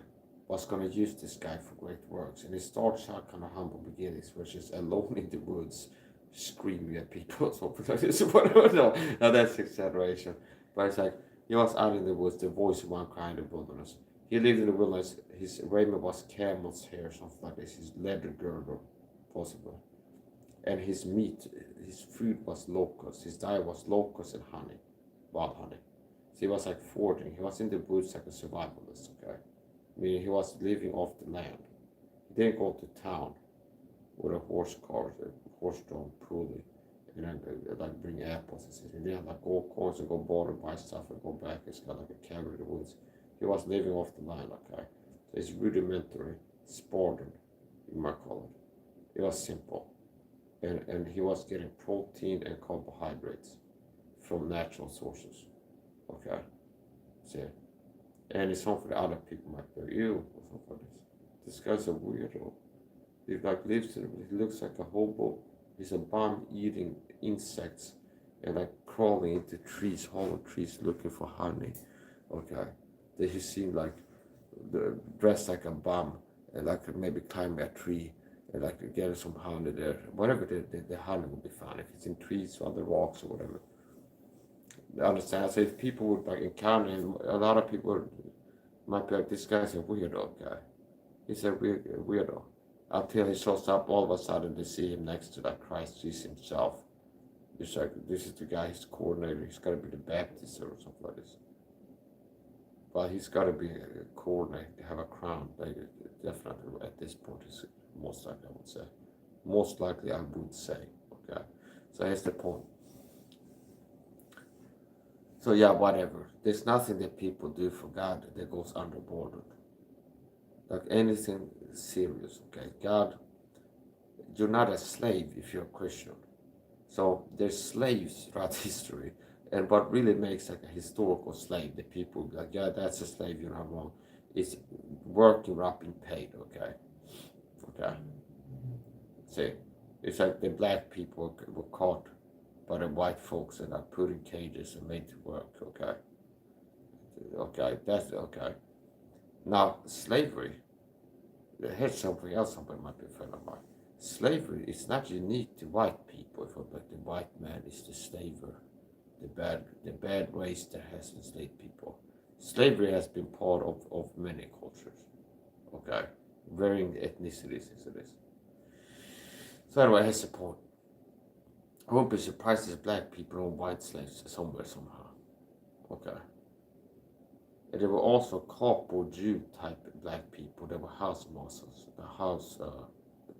was going to use this guy for great works, and he starts out kind of humble beginnings, which is alone in the woods, screaming at people or something like this. No, that's exaggeration. But it's like he was out in the woods, the voice of one crying in the wilderness. He lived in the wilderness. His raiment was camel's hair, something like this. His leather girdle, possibly. And his meat, his food was locusts. His diet was locusts and honey, wild honey. So he was like foraging. He was in the woods like a survivalist, okay? Meaning he was living off the land. He didn't go to town with a horse cart, a horse-drawn pulley, and then like bring apples and stuff. He didn't like go corns and go border buy stuff and go back. It's got like a cabin in the woods. He was living off the land, okay? So it's rudimentary, Spartan, you might call it. It was simple. And he was getting protein and carbohydrates from natural sources. Okay? See? And it's something other people might go, ew, or something like this. This guy's a weirdo. He like lives in, he looks like a hobo. He's a bum eating insects and like crawling into trees, hollow trees, looking for honey. Okay, then he seemed like dressed like a bum and like maybe climbing a tree and like getting some honey there. Whatever the honey would be found, if it's in trees or on the rocks or whatever. I understand. So if people would like encounter him, a lot of people might be like, this guy's a weirdo guy. He's a weirdo. Until he shows up, all of a sudden they see him next to like Christ Jesus himself. It's like, this is the guy, he's coordinator, he's got to be the Baptist or something like this. But he's got to be a coordinator, have a crown. Like, definitely at this point, is most likely, I would say. Most likely, I would say. Okay. So here's the point. So yeah, whatever. There's nothing that people do for God that goes underboarded. Like anything serious, okay? God, you're not a slave if you're a Christian. So there's slaves throughout history, and what really makes like a historical slave, the people like, yeah, that's a slave, you're not wrong, is working without being paid, okay? Okay. See, it's like the black people were caught by the white folks and are put in cages and made to work, okay? Okay, that's okay. Now, slavery, here's something else somebody might be afraid of. Slavery is not unique to white people, but the white man is the slaver, the bad race that has enslaved people. Slavery has been part of many cultures, okay? Varying ethnicities as it is. So anyway, here's the point. I won't be surprised if black people own white slaves somewhere, somehow, okay? And there were also corporal Jew type black people. They were house masters, the house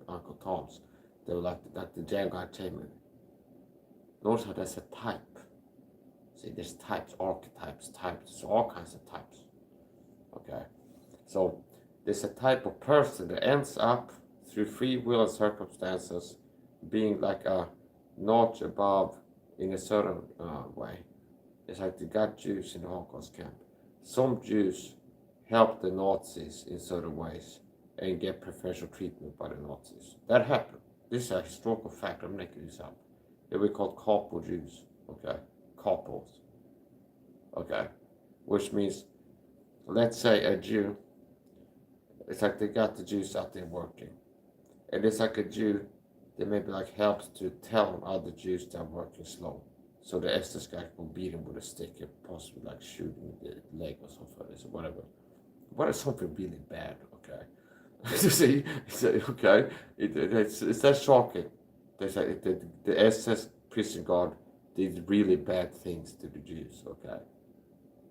Uncle Tom's. They were like the Django Entertainment. Notice how that's a type. See, there's types, archetypes, types, so all kinds of types. Okay, so there's a type of person that ends up through free will and circumstances being like a notch above in a certain way. It's like they got Jews in the Holocaust camp. Some Jews helped the Nazis in certain ways and get preferential treatment by the Nazis. That happened. This is a historical fact. I'm making this up. They were called corporal Jews. Okay, corporals. Okay, which means, let's say a Jew. It's like they got the Jews out there working, and it's like a Jew that maybe like helps to tell other Jews that are working slow. So the SS guy will beat him with a stick and possibly like shoot him in the leg or something like this or whatever. What is something really bad, okay? You see, okay, it's that shocking. They say the SS prison guard did really bad things to the Jews, okay?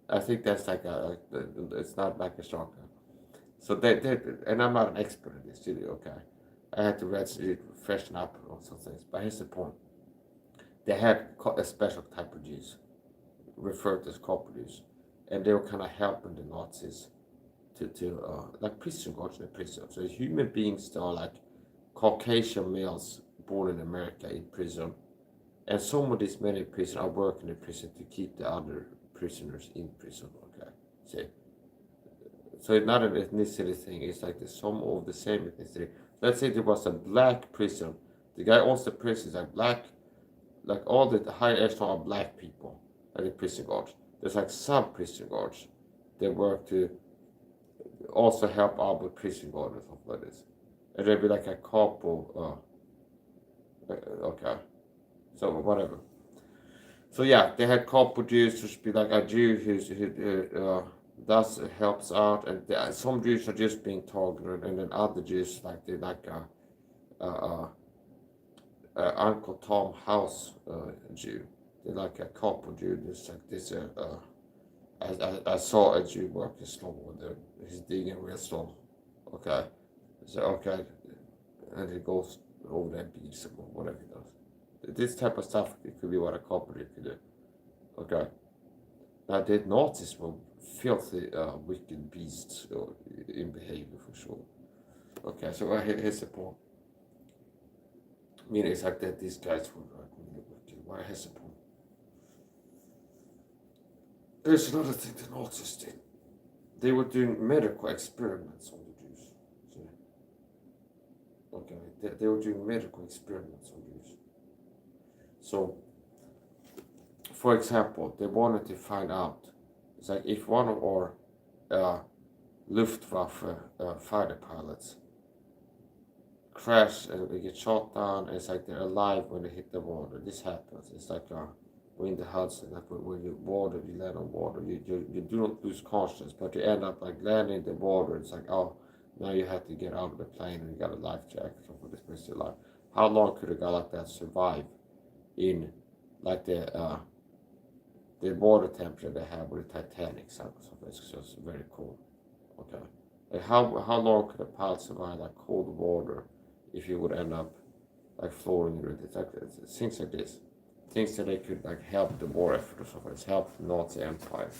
I think that's like it's not like a shocker. So they and I'm not an expert in this, really, okay? I had to freshen up on some things, but here's the point. They had a special type of Jews, referred to as corporate Jews, and they were kind of helping the Nazis to like prison guards in the prison. So human beings that are like Caucasian males born in America in prison, and some of these men in prison are working in prison to keep the other prisoners in prison. Okay, see. So it's not an ethnicity thing. It's like some of the same ethnicity. Let's say there was a black prison. The guy owns the prison is like black. Like all the high echelon are black people, like the prison guards. There's like some prison guards that work to also help out with prison guards or something like this. And there'd be like a couple, okay, so whatever. So yeah, they had couple Jews, which be like a Jew who does helps out, and some Jews are just being targeted, and then other Jews like they like Uncle Tom house Jew. They like a couple Jew. There's like this. I saw a Jew working slow with it. He's digging real slow. Okay, so okay, and he goes over there and beats him or whatever he does. This type of stuff, it could be what a couple could do. Okay. Now the Nazis were filthy, wicked beasts in behavior for sure. Okay, so here's the point. I mean, it's like that these guys were like really wicked. Why has the point? There's another thing the Nazis did. they were doing medical experiments on the Jews. So, okay, they were doing medical experiments on Jews. So, for example, they wanted to find out, it's like if one of our Luftwaffe fighter pilots crash and they get shot down, and it's like they're alive when they hit the water. This happens. It's like we're in the Hudson, like when you land on water, you do not lose consciousness, but you end up like landing in the water. It's like, oh, now you have to get out of the plane and you got a life jacket for this person alive. How long could a guy like that survive in like the water temperature they have with the Titanic? So it's just very cool. Okay. Like how long could a pilot survive like cold water if you would end up like floating with it? Like things like this, things that they could like help the war effort or something. It's help the Nazi Empire.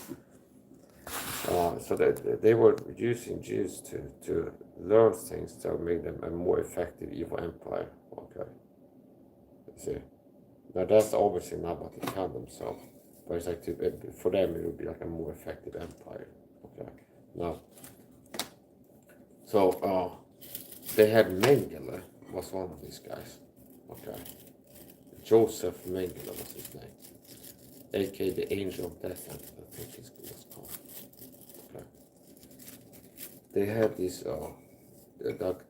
So they were using Jews to learn things to make them a more effective evil empire. Okay. See, now that's obviously not what they count themselves, but it's like for them it would be like a more effective empire. Okay. Now. So they had Mengele was one of these guys. Okay. Joseph Mengele was his name. aka the Angel of Death, I think it was called. Okay. They had these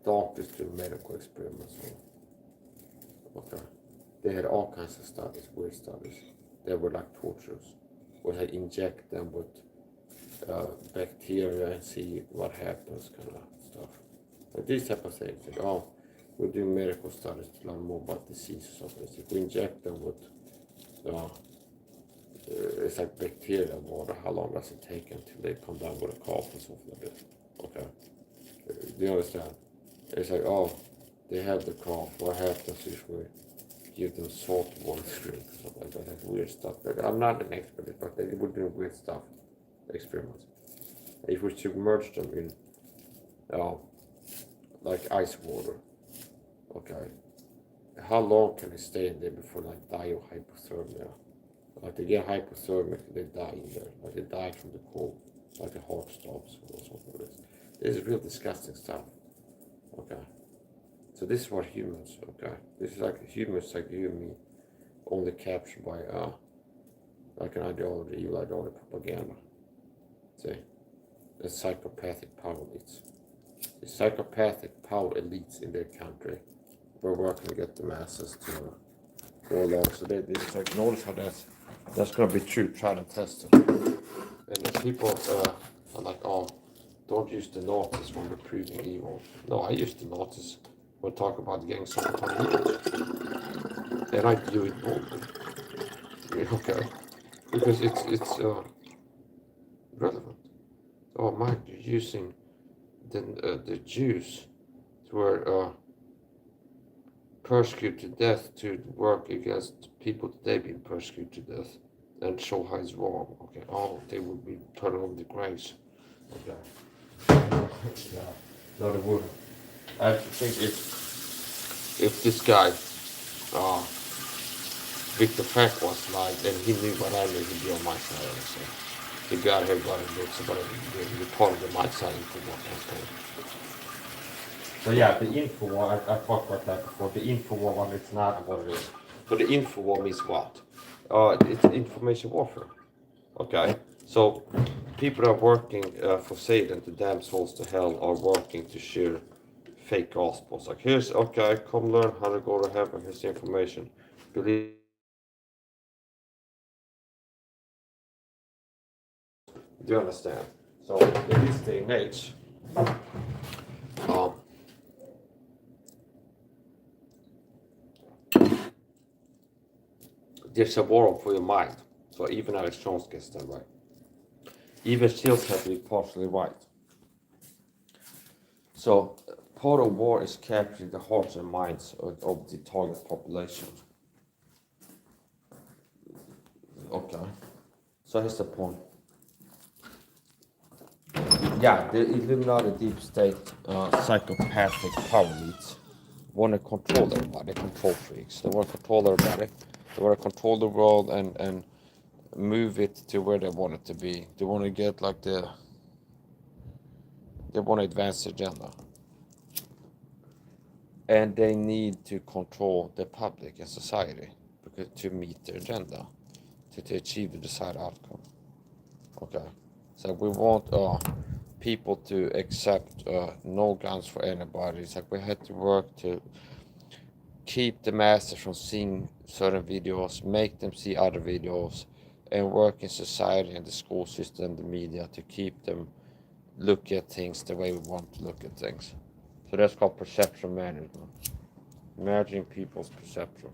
doctors do medical experiments on. Okay. They had all kinds of studies, weird studies. They were like tortures, where they inject them with bacteria and see what happens, kind of stuff. Like these type of things. Like, oh, we do medical studies to learn more about diseases of this. If we inject them with, it's like bacteria water, how long does it take until they come down with a cough and something like this? Okay. Do you understand? It's like, oh, they have the cough. What happens if we give them salt water to drink or something like that? That's weird stuff. I'm not an expert, but they would do weird stuff. Experiments. If we submerge them in like ice water, okay, how long can they stay in there before like die of hypothermia? Like they get hypothermic, they die in there, like they die from the cold, like the heart stops or something like this. This is real disgusting stuff. Okay, so this is what humans. Okay, this is like humans like you and me, only captured by like an ideology, evil ideology, propaganda. See, the psychopathic power elites. The psychopathic power elites in their country were working to get the masses to go along. So this like, notice how that's gonna be true, tried and tested. And the people are like, oh, don't use the Nazis when we're proving evil. No, I use the Nazis when talking about getting someone on evil. And I do it boldly. Okay. Because it's relevant. Oh, Mike, you're using the Jews who were persecuted to death to work against people today being persecuted to death and show how it's wrong. Okay, oh, they would be turning over the graves. Okay. Yeah, no, they wouldn't. I think if this guy, Victor Frank was like, then he knew what I knew, he'd be on my side. So he got everybody to do somebody be part of the MIKE SAHA Infowar campaign. So yeah, the Infowar, I talked about that before. The Infowar one, it's not what it is. So the Infowar means what? It's information warfare. Okay, so people are working for Satan to damn souls to hell are working to share fake gospels. Like here's, okay, come learn how to go to heaven. Here's the information. Believe. Do you understand? So in this day and age, there's a war for your mind. So even Alex Jones gets that right. Even Shields have to be partially right. So part of war is capturing the hearts and minds of the target population. Okay. So here's the point. Yeah, the Illuminati deep state psychopathic power elites want to control everybody, control freaks. They want to control everybody. They want to control the world and move it to where they want it to be. They want to get like the They want to advance the agenda. And they need to control the public and society because to meet their agenda, to achieve the desired outcome. Okay. So we want people to accept no guns for anybody. It's like we had to work to keep the masses from seeing certain videos, make them see other videos, and work in society and the school system, the media, to keep them look at things the way we want to look at things. So that's called perception management. Managing people's perception.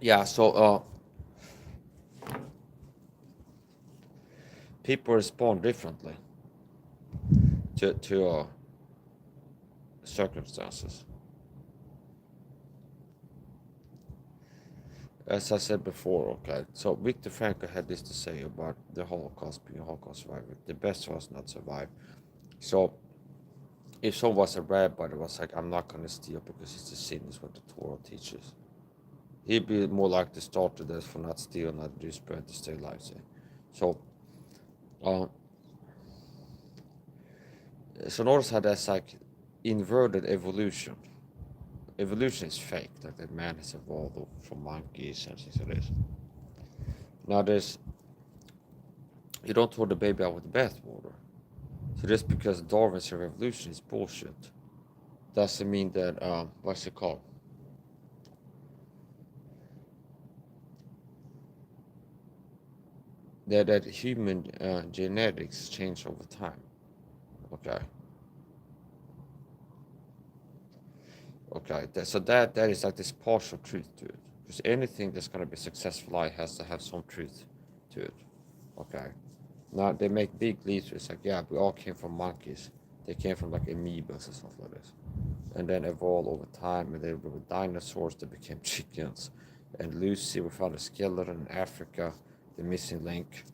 Yeah, so people respond differently to circumstances. As I said before, okay, so Viktor Frankl had this to say about the Holocaust, being a Holocaust survivor. The best was not survive. So if someone was a rabbi that was like, I'm not going to steal because it's a sin, is what the Torah teaches, he'd be more like to start to this for not stealing, not do spread to stay alive. So, so notice how that's like inverted evolution. Evolution is fake, like that man has evolved from monkeys and things like this. Now you don't throw the baby out with the bathwater. So just because Darwin's theory of evolution is bullshit, doesn't mean that, what's it called? That human genetics change over time. Okay. Okay, so that is like this partial truth to it. Because anything that's going to be successful life has to have some truth to it. Okay. Now they make big leaps. It's like, yeah, we all came from monkeys. They came from like amoebas and stuff like this, and then evolved over time. And they were dinosaurs that became chickens. And Lucy, we found a skeleton in Africa, the missing link.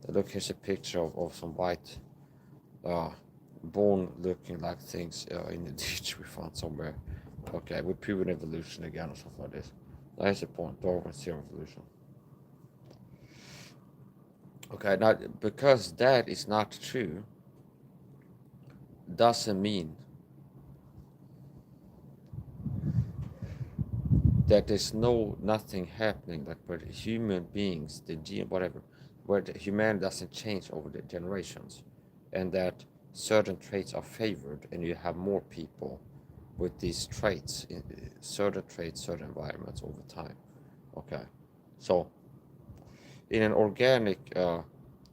Look, here's a picture of some white bone-looking like things in the ditch we found somewhere. Okay, we're proving evolution again or something like this. That's the point. Darwin's theory of evolution. Okay, now because that is not true, doesn't mean that there's nothing happening, like where the human beings, the gene, whatever, where the human doesn't change over the generations, and that certain traits are favored, and you have more people with these traits, certain traits, certain environments over time. Okay, so in an organic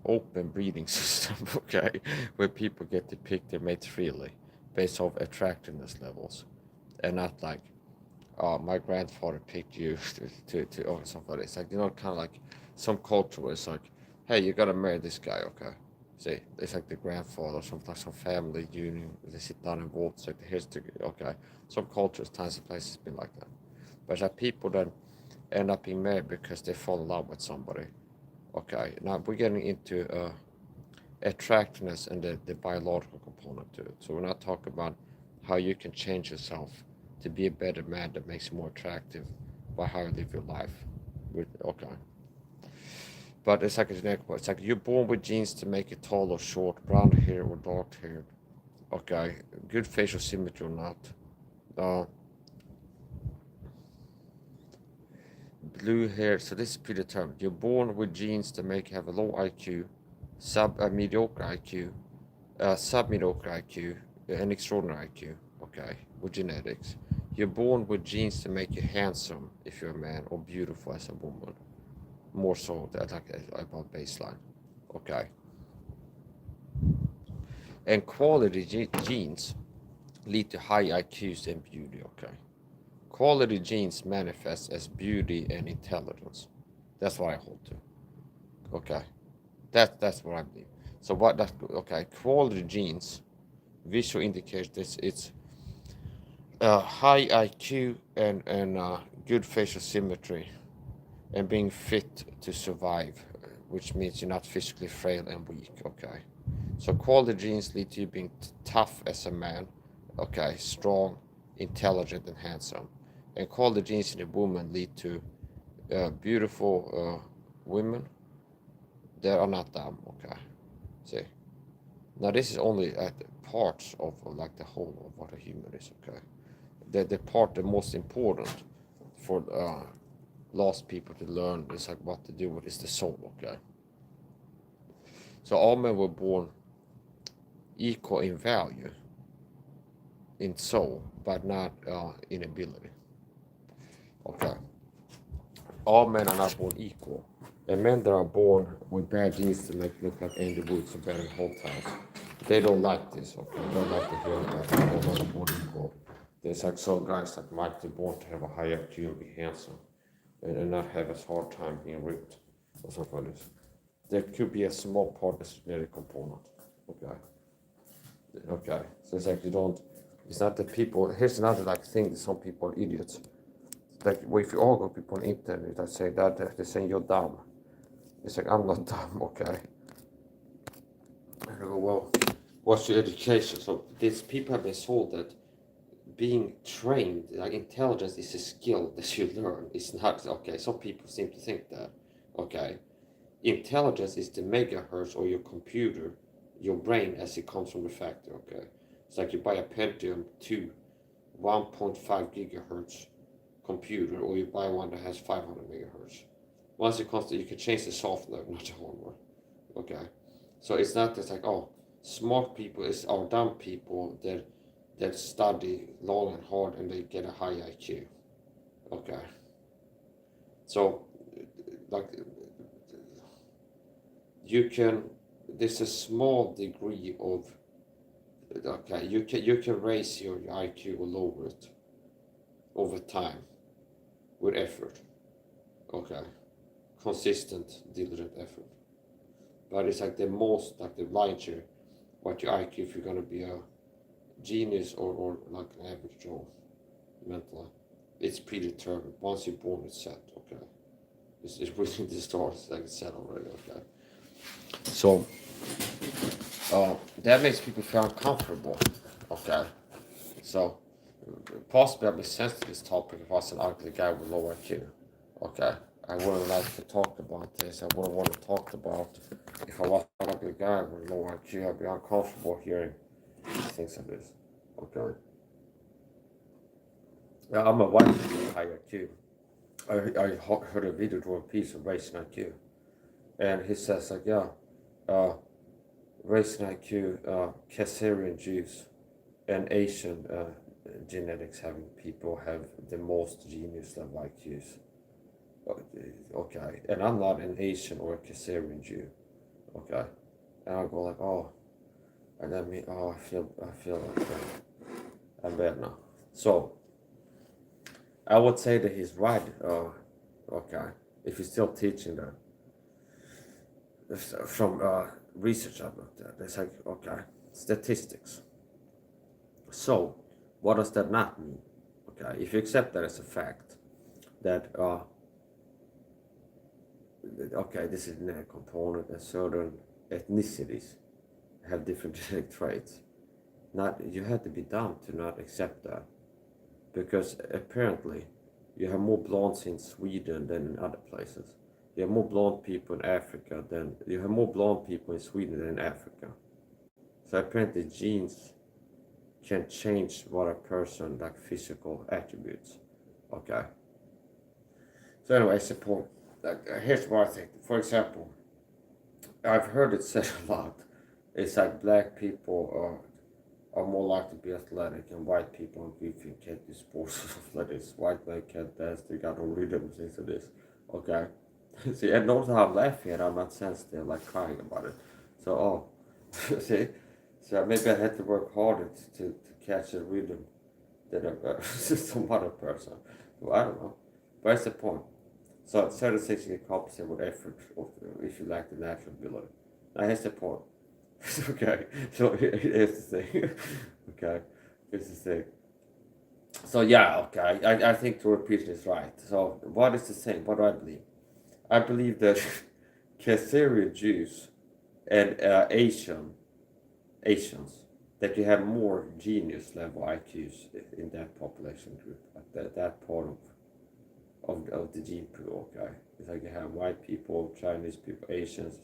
open breeding system, okay, where people get to pick their mates freely based off attractiveness levels, and not like, my grandfather picked you to or something. It's like, kind of like some culture where it's like, hey, you gotta marry this guy, okay? See, it's like the grandfather, some family union. They sit down and vote. It's like, here's the okay. Some cultures, times and places, been like that. But it's like people then end up being married because they fall in love with somebody. Okay, now we're getting into attractiveness and the biological component to it. So we're not talking about how you can change yourself to be a better man that makes you more attractive by how you live your life. Okay. But it's like a genetic part. It's like you're born with genes to make you tall or short, brown hair or dark hair. Okay, good facial symmetry or not. Blue hair, so this is predetermined. You're born with genes that make you have a low IQ, mediocre IQ, sub-mediocre IQ, and extraordinary IQ. Okay, with genetics. You're born with genes to make you handsome if you're a man or beautiful as a woman. More so that like about baseline. Okay. And quality genes lead to high IQs and beauty. Okay. Quality genes manifest as beauty and intelligence. That's what I hold to. Okay. That's what I believe. So what that okay, quality genes visual indicators this it's high IQ and good facial symmetry and being fit to survive, which means you're not physically frail and weak. Okay, so quality genes lead to you being tough as a man. Okay, strong, intelligent, and handsome. And quality genes in a woman lead to beautiful, women, they are not dumb, okay? See? Now this is only at parts of like the whole of what a human is, okay? The part the most important for lost people to learn is like what to do with is the soul, okay? So all men were born equal in value, in soul, but not in ability. Okay. All men are not born equal. And men that are born with bad genes to make look like Andy Woods or Barry Holthouse, they don't like this, okay? They don't like to hear that all men are born equal. There's like some guys like Mike, they're born to have a high IQ and be handsome and not have a hard time being ripped or something like this. There could be a small part of genetic component, okay? Okay, so it's like you don't, it's not that people, here's another like thing that some people are idiots. Like, well, if you all go people on the internet that say that, they're saying you're dumb. It's like, I'm not dumb, okay? I go, well, what's your education? So these people have been told that being trained, like intelligence is a skill that you learn. It's not, okay, some people seem to think that, okay? Intelligence is the megahertz or your computer, your brain as it comes from the factory, okay? It's like you buy a Pentium 2 1.5 gigahertz computer, or you buy one that has 500 megahertz. Once it comes to, you can change the software, not the hardware, okay? So it's not just like, oh, smart people are dumb people that study long and hard and they get a high IQ, okay? So, like, you can, there's a small degree of, okay, you can raise your IQ or lower it over time with effort, okay, consistent, diligent effort. But it's like the most, like the larger, what your IQ, if you're gonna be a genius or like an average Joe, mentally, it's predetermined. Once you're born, it's set, okay? It's within the stars, like it's set already, okay? So, that makes people feel uncomfortable, okay? So, possibly I'll be sensitive to this topic if I was an ugly guy with low IQ, okay? I wouldn't like to talk about this. I wouldn't want to talk about if I was an ugly guy with low IQ. I'd be uncomfortable hearing things like this, okay? Yeah, I'm a white guy with high IQ. I heard a video doing piece of race and IQ, and he says like, yeah, race and IQ, Caesarean Jews and Asian genetics having people have the most genius level IQs. Okay, and I'm not an Asian or a Caesarean Jew. Okay, and I'll go like, oh, and then me, oh, I feel like I'm bad now. So I would say that he's right. Okay, if he's still teaching that from research I've looked at, it's like, okay, statistics. So what does that not mean? Okay, if you accept that as a fact, that okay, this is a component, and certain ethnicities have different genetic traits. Not, you have to be dumb to not accept that, because apparently you have more blondes in Sweden than in other places. You have more blonde people in Africa than you have more blonde people in Sweden than in Africa. So apparently genes can change what a person, like physical attributes. Okay. So anyway, I support. Like, here's what I think. For example, I've heard it said a lot. It's like black people are more likely to be athletic, and white people and goofy can't do sports like this. White men can't dance, they got no rhythm, things like this. Okay? See, and notice how I'm laughing and I'm not sensitive, like crying about it. So, see? So maybe I had to work harder to catch a rhythm than some other person. Well, I don't know. But that's the point. So, certain things you can compensate with effort if you lack the natural ability. Now, here's the point. Okay, so here's the thing. Okay, here's the thing. So yeah, okay, I think to repeat is right. So what is the thing? What do I believe? I believe that Caesarean Jews and Asians, that you have more genius level IQs in that population group, that part of the gene pool, okay? It's like you have white people, Chinese people, Asians,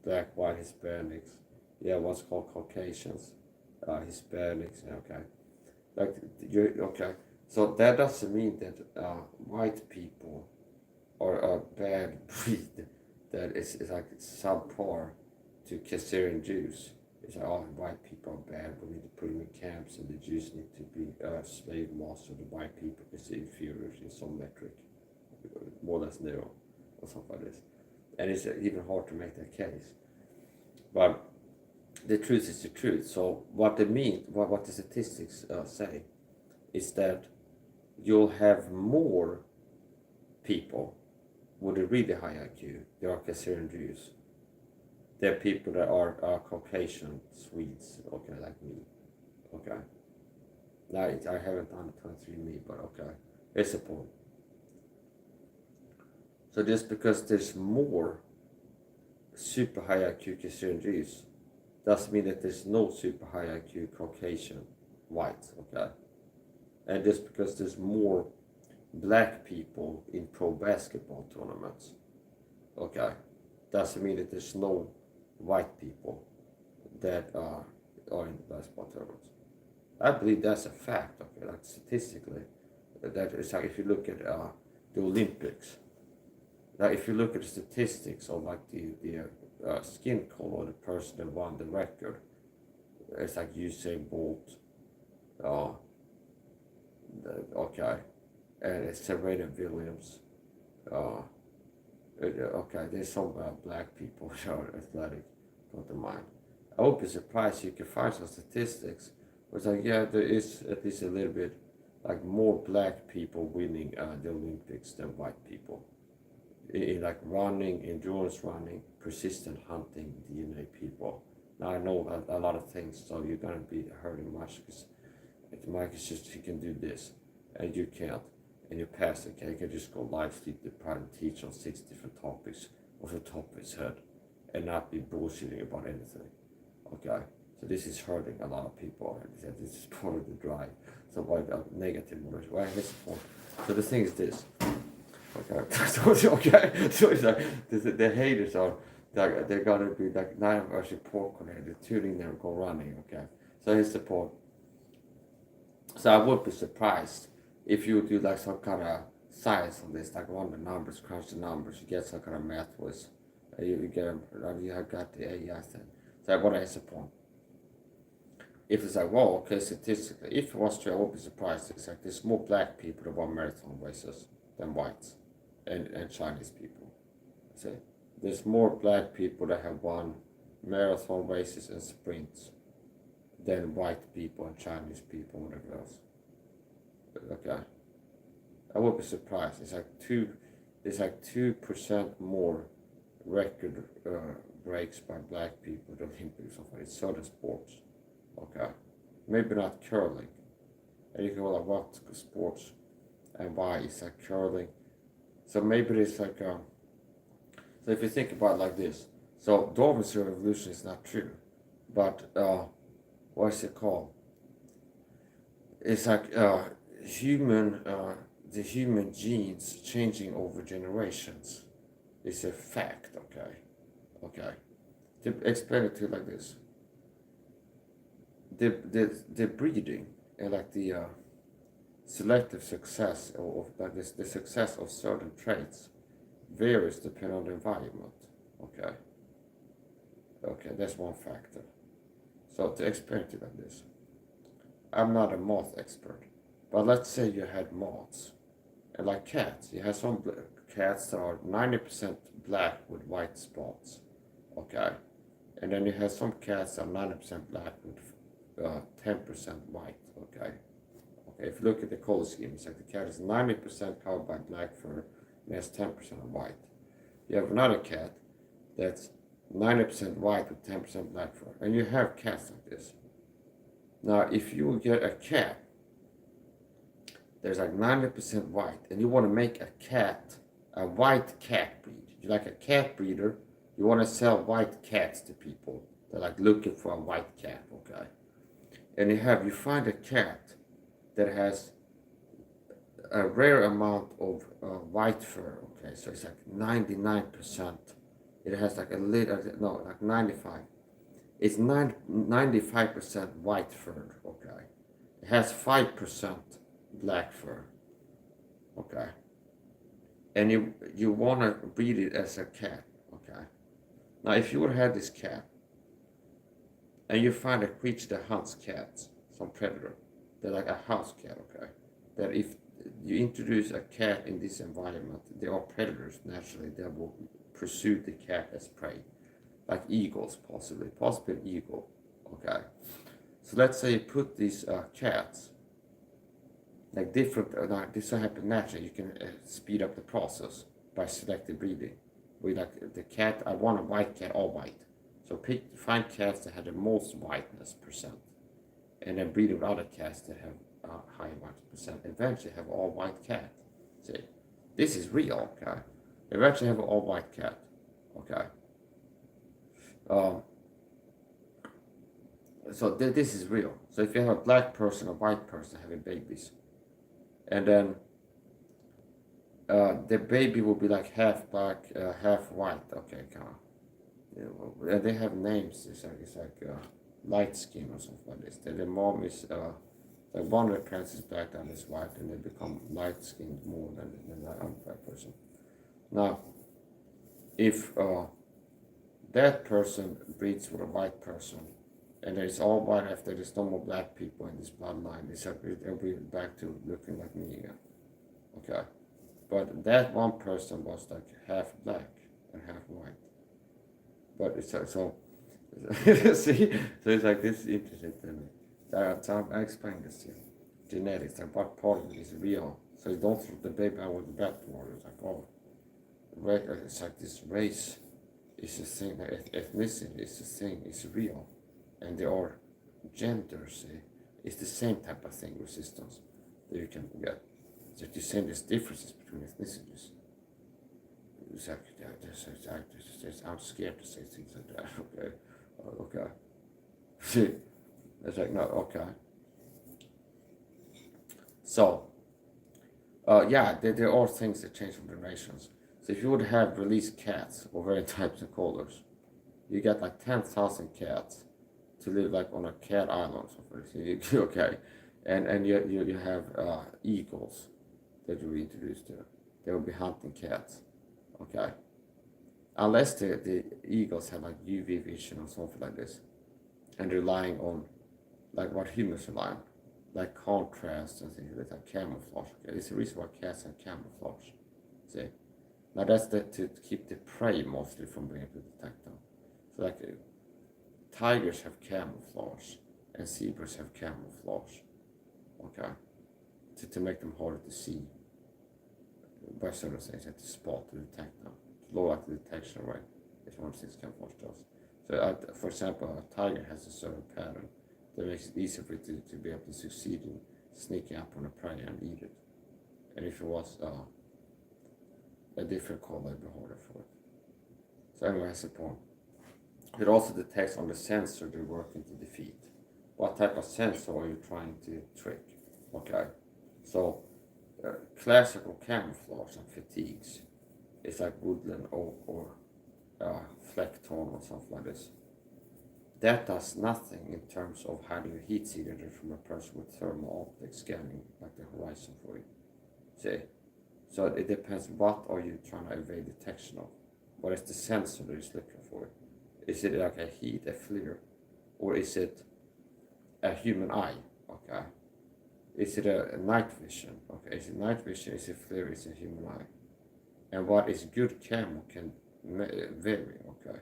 black, white, Hispanics. Yeah, what's called Caucasians, Hispanics, okay. Like, you okay. So that doesn't mean that white people are a bad breed, that is like subpar to Khazarian Jews. It's like, oh, white people are bad, we need to put them in camps, and the Jews need to be slave masters, the white people is inferior in some metric, more or less zero, or something like this. And it's even hard to make that case. But the truth is the truth. So what they mean, what the statistics say, is that you'll have more people with a really high IQ, the Khazarian Jews. They're people that are Caucasian Swedes, okay, like me, okay. Now, I haven't done the 23andMe, but okay, it's a point. So just because there's more super high IQ Khazarian Jews doesn't mean that there's no super high IQ Caucasian whites, okay. And just because there's more black people in pro basketball tournaments, okay, doesn't mean that there's no white people that are in basketball tournaments. I believe that's a fact, okay, like statistically. That is like if you look at the Olympics, now if you look at the statistics of like the skin color of the person that won the record, it's like Usain Bolt, okay, and it's Serena Williams, okay, there's some black people who are athletic, come to mind. I would be surprised you can find some statistics where it's like, yeah, there is at least a little bit like more black people winning the Olympics than white people. In like running, endurance running, persistent hunting, DNA people. Now I know a lot of things, so you're gonna be hurting much because Mike is just, he can do this, and you can't, and you pass it. Okay, you can just go live sleep deprived and teach on 6 different topics off the top of his head, and not be bullshitting about anything. Okay, so this is hurting a lot of people. This is part of the drive. So why negative motivation? Why is point? So the thing is this. Okay, so it's like the haters are they're gonna be like 9 of us report connected, tuning there, go running. Okay, so here's the point. So I would be surprised if you do like some kind of science on this, like run the numbers, crunch the numbers, you get some kind of math whiz, you get you have got the AI thing. So what is the point? If it's like, well, okay, statistically, if it was true, I would be surprised. It's like there's more black people that run marathon races than whites and Chinese people. See, there's more black people that have won marathon races and sprints than white people and Chinese people, whatever else. Okay, I would be surprised. It's like 2% more record breaks by black people at the Olympics of it's certain sports. Okay, maybe not curling. And you can go like what sports and why is like curling. So maybe it's like so if you think about it like this, so Darwin's revolution is not true, but what's it called? It's like the human genes changing over generations is a fact. Okay. To explain it to you like this, the breeding and like the selective success of like this, the success of certain traits varies depending on the environment. Okay, that's one factor. So to explain it like this, I'm not a moth expert, but let's say you had moths, and like cats, you have some cats that are 90% black with white spots, okay, and then you have some cats that are 90% black with 10% white, okay. If you look at the color scheme, it's like the cat is 90% covered by black fur and has 10% of white. You have another cat that's 90% white with 10% black fur, and you have cats like this. Now, if you get a cat there's like 90% white, and you want to make a white cat breed. You're like a cat breeder, you want to sell white cats to people. They're like looking for a white cat, okay? And you find a cat that has a rare amount of white fur. Okay, so it's like 99%. It has like a little, no, like 95. It's 95% white fur. Okay, it has 5% black fur. Okay, and you wanna breed it as a cat. Okay, now if you would have this cat and you find a creature that hunts cats, some predator, they're like a house cat. Okay, that if you introduce a cat in this environment, they are predators naturally. They will pursue the cat as prey, like eagles, possibly an eagle. Okay, so let's say you put these cats, like different, this will happen naturally. You can speed up the process by selective breeding. With like the cat, I want a white cat, all white. So find cats that have the most whiteness percent, and then breed with other cats that have high white percent. Eventually have all white cat. See, this is real. Okay, eventually have an all white cat. Okay. So this is real. So if you have a black person, a white person having babies, and then the baby will be like half black, half white. Okay, kind of. And they have names. It's like light skin or something like this. The mom is like one of the parents is black, and is white, and they become light skinned more than the other black person. Now, if that person breeds with a white person, and there's all white after there's no more black people in this bloodline, they'll be back to looking like me again. Okay, but that one person was like half black and half white. But it's so see, so it's like this is interesting to me. So I explained this to you. Genetics, like what part of it is real. So you don't throw the baby out with the bathwater. It's like, oh, it's like this race is a thing, ethnicity is a thing, it's real. And there are genders, it's the same type of thing, resistance that you can get. So you're saying there's differences between ethnicities. It's like, I'm scared to say things like that. Okay, okay. See, it's like, no, okay. So, yeah, there are things that change from generations. So if you would have released cats of various types and colors, you get like 10,000 cats to live like on a cat island. So okay, and you have eagles that you introduce to. They will be hunting cats. Okay, unless the eagles have like UV vision or something like this, and relying on like what humans rely on, like contrast and things like that, camouflage. Okay, it's the reason why cats have camouflage. See, now that's to keep the prey mostly from being able to detect them. So like tigers have camouflage and zebras have camouflage. Okay, to make them harder to see by certain things, to spot, to detect them. Low like the detection rate is one of the things camouflage does. So, for example, a tiger has a certain pattern that makes it easier for it to be able to succeed in sneaking up on a prey and eat it. And if it was a different color, it'd be harder for it. So anyway, that's the point. It also detects on the sensor they're working to defeat. What type of sensor are you trying to trick? Okay, so classical camouflage and fatigues is like woodland oak or fleck tone or something like this. That does nothing in terms of hiding a heat signature from a person with thermal optics scanning like the horizon for you. See? So it depends what are you trying to evade detection of. What is the sensor that is looking for? Is it like a heat, a flare? Or is it a human eye? Okay. Is it a night vision? Okay. Is it night vision? Is it flare? Is it human eye? And what is good camo can vary. Okay.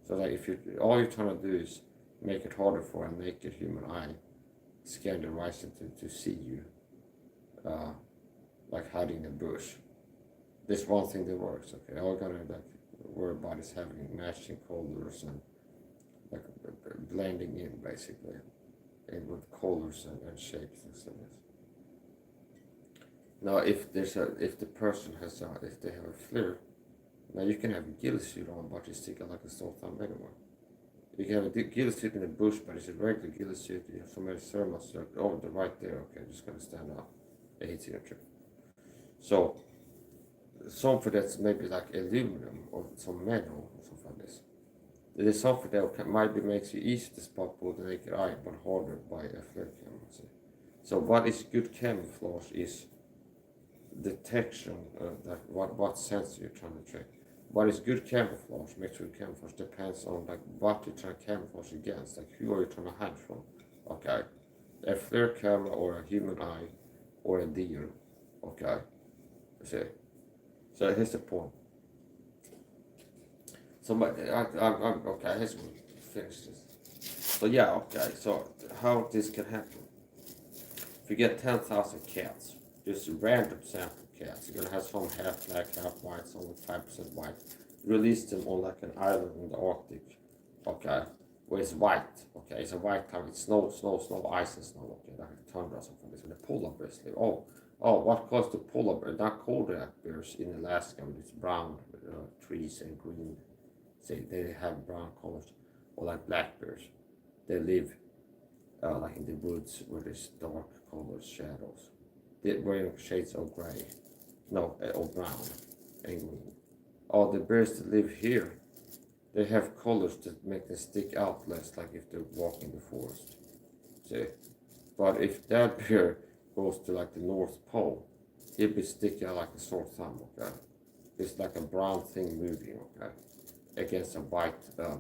So like if all you're trying to do is make it harder for a naked human eye scan the horizon to see you, like hiding in a bush. This one thing that works. Okay, all you're gonna like worry about is having matching colors and like blending in basically, and with colors and shapes and stuff. Now, if the person has if they have a flare, now you can have a gill suit on, but you stick out like a sore thumb anyway. You can have a gill suit in the bush, but it's a regular gill suit. You have somebody's thermal suit. Oh, they're right there. Okay, just gonna stand up. A heat signature. So something that's maybe like aluminum or some metal or something like this. It is something that might be makes you easy to spot with the naked eye, but harder by a flare camera. So what is good camouflage is detection, like what sensor you're trying to track. What is good camouflage, makes good camouflage depends on like what you're trying to camouflage against, like who are you trying to hide from. Okay, a flare camera or a human eye or a deer. Okay, see. So here's the point. So I'm okay. Here's finish this. So yeah, okay. So how this can happen? If you get 10,000 cats, just random sample cats, you're gonna have some half black, half white, some with 5% white. Release them on like an island in the Arctic, okay, where it's white, okay, it's a white climate, snow, ice and snow, okay, like tundra or something. It's where the polar bears live. What caused the polar bear? Not polar bears in Alaska, but it's brown trees and green. Say they have brown colors, or like black bears. They live like in the woods where there's dark colors, shadows. They're wearing shades of gray, no, or brown and green. All the bears that live here, they have colors that make them stick out less, like if they're walking the forest. See? But if that bear goes to like the North Pole, he'll be sticking out like a sore thumb, okay? It's like a brown thing moving, okay? Against a white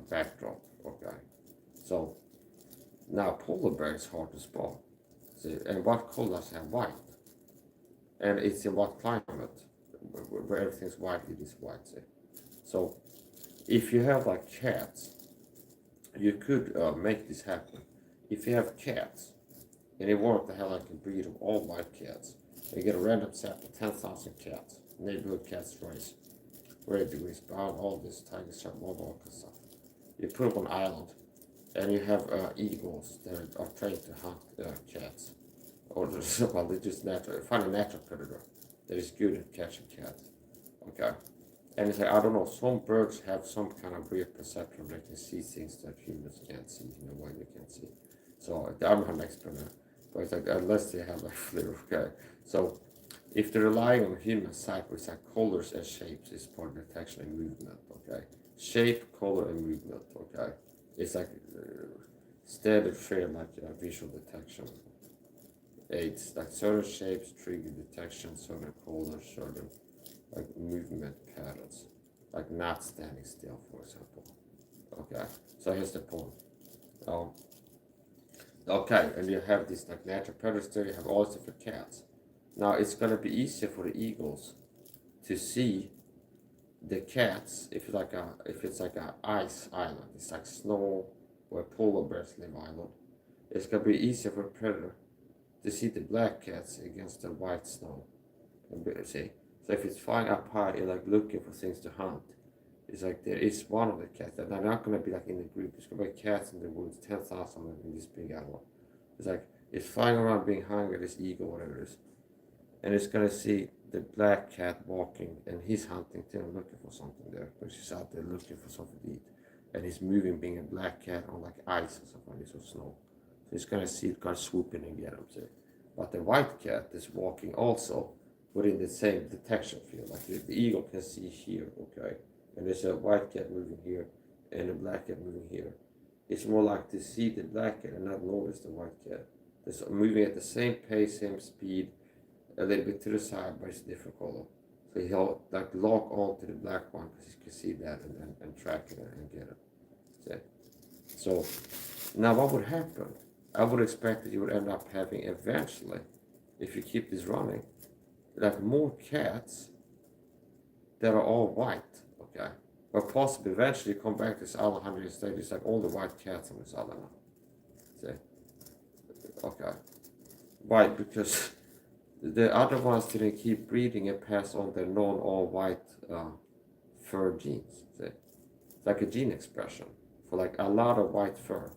backdrop, okay? So now polar bear is hard to spot. See? And what colors have white? And it's in what climate? Where everything's white, it is white, see? So if you have like cats, you could make this happen. If you have cats, and you want to have like a breed of all white cats, you get a random sample, 10,000 cats, neighborhood cats race, red degrees, brown, all this, tiger shark, all that stuff. You put them on an island, and you have eagles that are trained to hunt cats, or just, well, they just find a natural predator that is good at catching cats. Okay. And it's like, I don't know, some birds have some kind of weird perception. They can see things that humans can't see in a way they can't see. So I'm not an expert on it, but it's like, unless they have like flare, okay. So if they're relying on human sight, it's like colors and shapes is part of detection and movement, okay. Shape, color, and movement, okay. It's like standard frame, like visual detection. It's like certain shapes trigger detection, certain colors, certain like movement patterns, like not standing still, for example. Okay, so here's the point. Um, okay, and you have this like natural predators there, you have all different cats. Now it's gonna be easier for the eagles to see the cats if it's like a ice island, it's like snow where polar bears live island. It's gonna be easier for a predator to see the black cats against the white snow. And see, so if it's flying up high and like looking for things to hunt, it's like there is one of the cats. They're not gonna be like in the group. It's gonna be cats in the woods, 10,000 in this big animal. It's like it's flying around being hungry, this eagle, whatever it is, and it's gonna see the black cat walking, and he's hunting too, looking for something there. But he's out there looking for something to eat, and he's moving, being a black cat on like ice or something, or snow. So he's gonna see it, kind of swoop in and get him. See? But the white cat is walking also within the same detection field. Like the eagle can see here, okay, and there's a white cat moving here and a black cat moving here. It's more like to see the black cat and not notice the white cat. It's moving at the same pace, same speed, a little bit to the side, but it's different color. So he'll like lock on to the black one because he can see that and track it and get it. See? So now what would happen? I would expect that you would end up having eventually, if you keep this running, like more cats that are all white, okay? But possibly eventually come back to this island 100 years later, it's like all the white cats on this island now. See? Okay. Why? Because the other ones didn't keep breeding and pass on their non-all-white fur genes. See? It's like a gene expression for like a lot of white fur.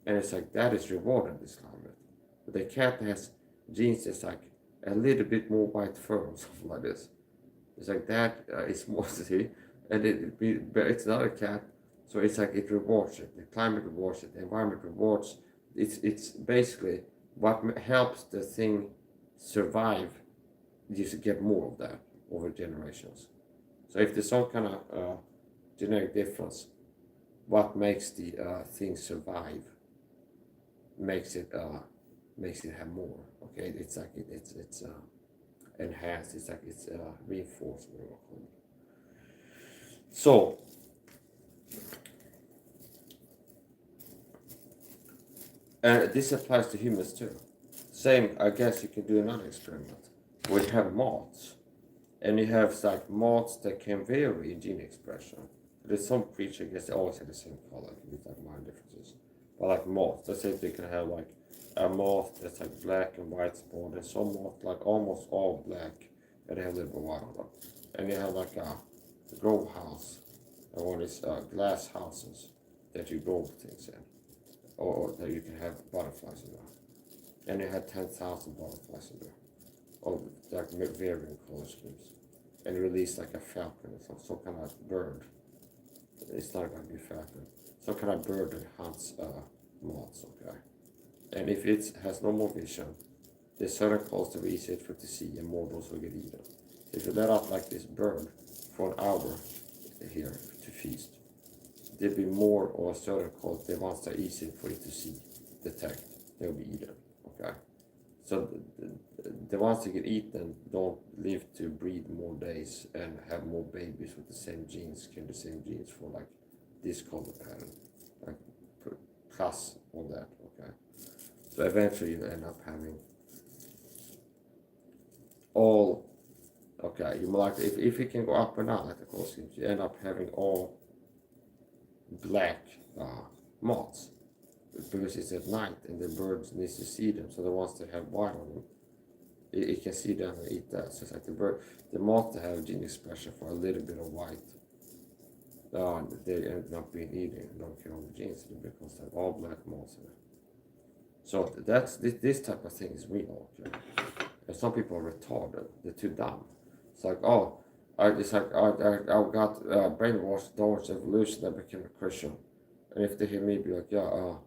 And it's like that is rewarded in this climate. But the cat has genes that's like a little bit more white fur or something like this. It's like that it's more see, and but it's another cat, so it's like it rewards it. The climate rewards it. The environment rewards. It's basically what helps the thing survive just get more of that over generations. So if there's some kind of genetic difference, what makes the thing survive makes it have more. Okay, it's like it's enhanced. It's like it's reinforced. So and this applies to humans too. Same, I guess you can do another experiment. We have moths, and you have like moths that can vary in gene expression. There's some creature, I guess they always have the same color with like minor differences. But like moths, let's say they can have like a moth that's like black and white spot, and some moths like almost all black, and they have a little bit white on them. And you have like a grow house, and one of these glass houses that you grow things in, or that you can have butterflies in there. And you had 10,000 butterflies in there, of like varying color schemes, and you release like a falcon or some kind of bird. It's not going to be a falcon. Some kind of bird that hunts moths, okay? And if it has normal vision, there's certain colors that are easier for it to see, and more of those will get eaten. If you let out like this bird for an hour here to feast, there'll be more or a certain color, the ones that are easier for it to see, detect, they'll be eaten, okay? So the ones that get eaten don't live to breed more days and have more babies with the same genes, carry the same genes for like this color pattern, like plus on that, okay? So eventually you end up having all, okay, you like if you can go up and down like the color schemes, you end up having all black moths, because it's at night and the birds need to see them, so the ones that have white on them, it can see them and eat that. So it's like the moth that have gene expression for a little bit of white, they end up being eaten and don't care all the genes because they're all black moths in it. So that's this type of thing is real, okay? And some people are retarded, they're too dumb. It's like, oh, I got brainwashed towards evolution, I became a Christian. And if they hear me be like, yeah,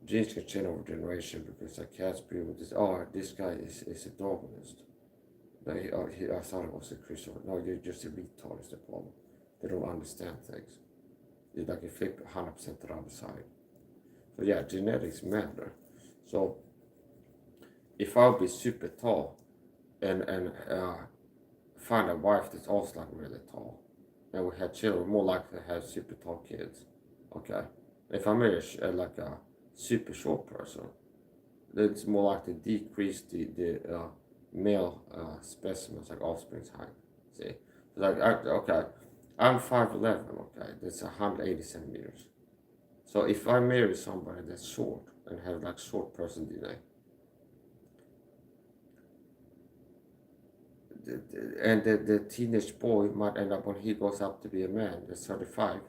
genes can change over generation because I can't speak with this. Oh, this guy is a Darwinist. I thought it was a Christian. No, you're just a retard is the problem. They don't understand things. It's like you flip 100% to the other side. So yeah, genetics matter. So if I'll be super tall and find a wife that's also like really tall, and we have children, we're more likely to have super tall kids. Okay, if I marry like a super short person, it's more likely to decrease the male specimens, like offspring's height. See, like okay, I'm 5'11", okay, that's 180 centimeters. So if I marry somebody that's short and have like short person DNA, and the teenage boy might end up when he goes up to be a man, that's 35,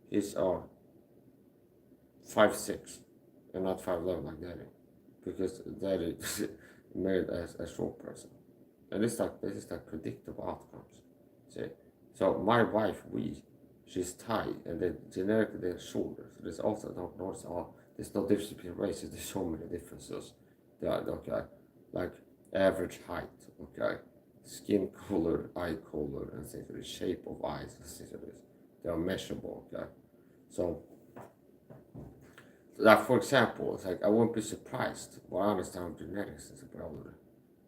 he's 5'6", and not 5'11" like Daddy, because Daddy married as a short person, and this is like predictable outcomes. See, so my wife, she's Thai, and then genetically they're shorter. So there's also don't notice there's no difference between races. There's so many differences. Okay, like average height, okay, skin color, eye color, and things like the shape of eyes, and things like this. They are measurable, okay. So like for example, it's like I won't be surprised. Well, I understand genetics is a biology.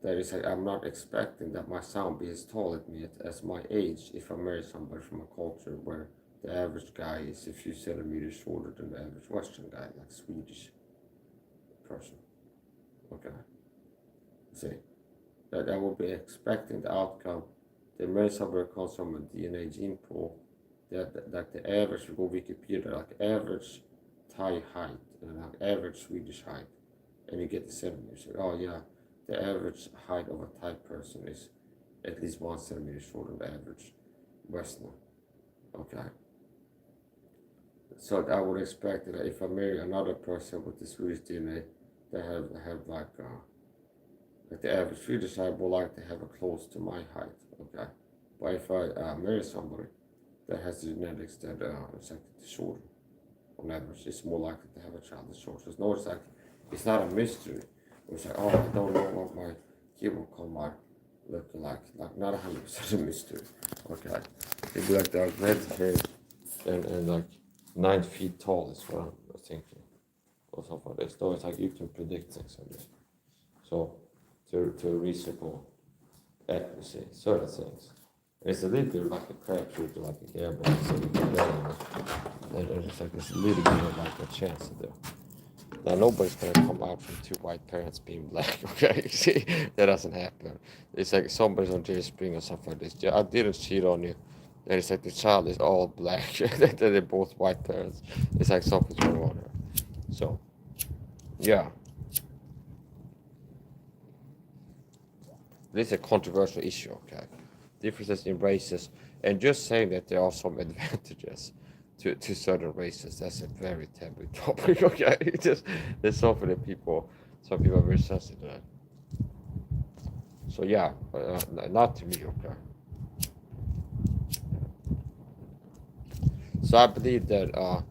That is like I'm not expecting that my son be as tall as me as my age if I marry somebody from a culture where the average guy is a few centimeters shorter than the average Western guy, like Swedish person. Okay. See, that I will be expecting the outcome. They marry somebody comes from a DNA gene pool. That like the average, we go Wikipedia, like average Thai height and like average Swedish height, and you get the centimeters. Oh yeah, the average height of a Thai person is at least 1 centimeter shorter than the average Westerner. Okay. So I would expect that if I marry another person with the Swedish DNA, they have like the average Swedish height will like to have a close to my height. Okay. But if I marry somebody that has the genetics that is like shorter, on average, it's more likely to have a child that's short. So it's not a mystery. It's like, oh, I don't know what my kid will come out. looking like not 100% a mystery. Okay, it'd be like they're red hair and like 9 feet tall is what I'm thinking, or something like this. Though it's like you can predict things like this. So to a reasonable accuracy, certain things. It's a little bit like a crapshoot, like a gamble, so you can bet on it. And it's like this little bit of like a chance to do. Now nobody's gonna come out from 2 white parents being black, okay? See, that doesn't happen. It's like somebody's on Jerry Springer or something like this. Yeah, I didn't cheat on you. And it's like the child is all black. They're both white parents. It's like something's going on here. So, yeah. This is a controversial issue, okay? Differences in races, and just saying that there are some advantages to certain races, that's a very taboo topic, okay? It's just, there's something that some people are very sensitive to that. So yeah, not to me, okay? So I believe that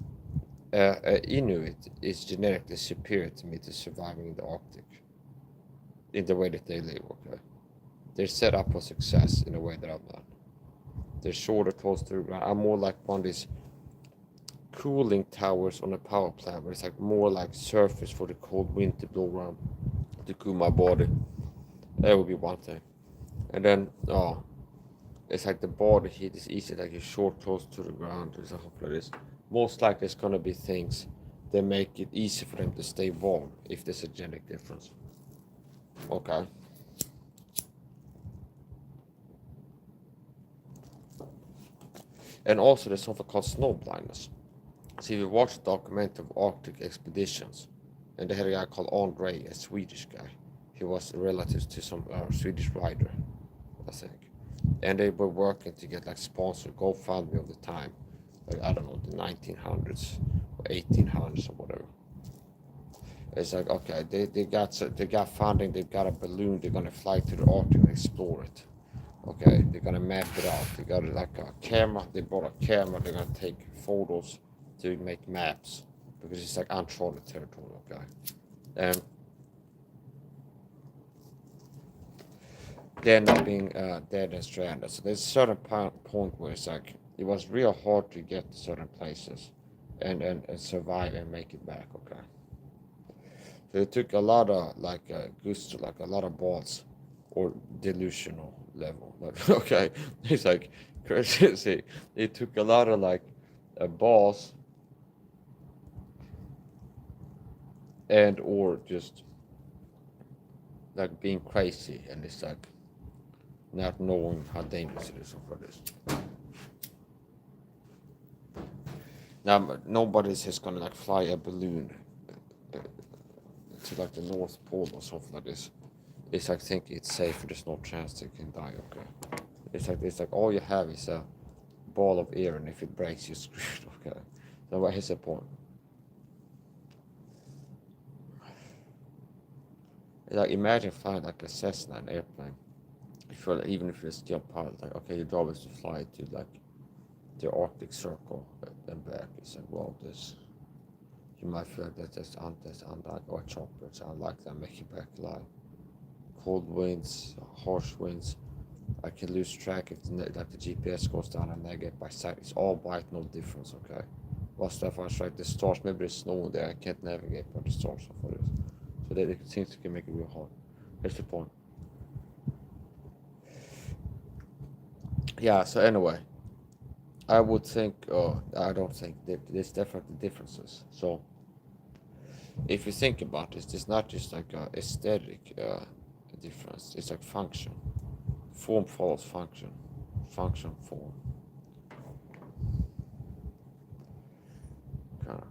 Inuit is genetically superior to me to surviving in the Arctic, in the way that they live, okay? They're set up for success in a way that I'm not. They're shorter, closer to the ground. I'm more like one of these cooling towers on a power plant where it's like more like surface for the cold wind to blow around to cool my body. That would be one thing. And then it's like the body heat is easy, like you're short, close to the ground, or something like this. Most likely there's gonna be things that make it easy for them to stay warm if there's a genetic difference. Okay. And also there's something called snow blindness. See, we watched a documentary of Arctic expeditions, and they had a guy called Andre, a Swedish guy. He was a relative to some Swedish writer, I think. And they were working to get like sponsored GoFundMe of the time, like I don't know, the 1900s or 1800s or whatever. It's like okay, they got funding, they've got a balloon, they're gonna fly to the Arctic and explore it. Okay, they're gonna map it out. They got like a camera. They bought a camera. They're gonna take photos to make maps because it's like uncharted territory. Okay, and they end up being dead and stranded. So there's a certain point where it's like it was real hard to get to certain places and survive and make it back. Okay, so it took a lot of like gusto, like a lot of balls or delusional level. Like, okay, it's like crazy. It took a lot of like balls and or just like being crazy, and it's like not knowing how dangerous it is for this. Now nobody's just gonna like fly a balloon to like the North Pole or something like this. It's like think it's safe. There's no chance they can die. Okay, it's like all you have is a ball of air, and if it breaks, you're screwed. Okay, so what is the point? Like imagine flying like a Cessna, an airplane. If you're, even if you're still pilot, like okay, your job is to fly to like the Arctic Circle and back. It's like well, this you might feel like that's unlike or chopper. It's unlike that make you back alive. Cold winds, harsh winds. I can lose track if like the GPS goes down and I get by sight. It's all white, no difference. Okay. What's that? I strike the stars. Maybe there's snow there. I can't navigate by the stars for this. So they things that can make it real hard. That's the point. Yeah. So anyway, I would think. I don't think there's definitely differences. So if you think about this, it's not just like a aesthetic difference. It's like function. Form follows function. Function form. Okay.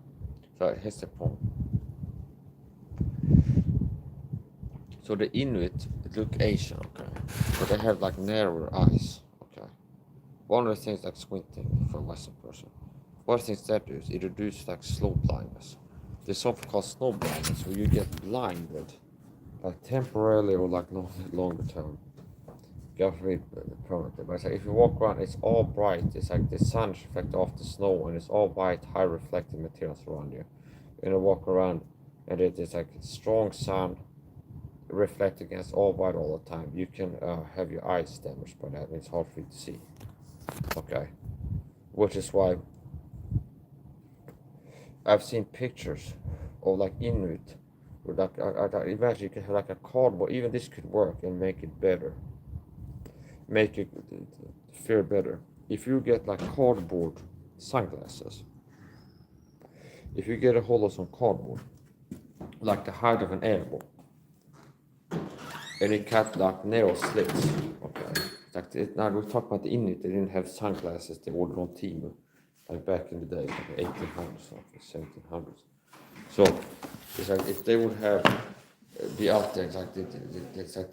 So here's the point. So the Inuit look Asian, okay, but they have like narrower eyes, okay. One of the things like squinting for a Western person. One of the things that do is it reduces like slow blindness. There's something called snow blindness where you get blinded, like temporarily or like longer term. God forbid permanently, but it's like if you walk around, it's all bright. It's like the sun reflects off the snow, and it's all white, high reflective materials around you. And you walk around, and it's like strong sun reflect against all white all the time, you can have your eyes damaged by that, and it's hard for you to see. Okay, which is why I've seen pictures of like Inuit, where like imagine you can have like a cardboard. Even this could work and make it better, make it feel better. If you get like cardboard sunglasses, if you get a hold of some cardboard, like the hide of an animal, and it cut like narrow slits. Okay, now we talk about the Inuit. They didn't have sunglasses. They ordered on Temu, like back in the day, like the 1800s, something, 1700s. So it's like if they would have be out there, it's like they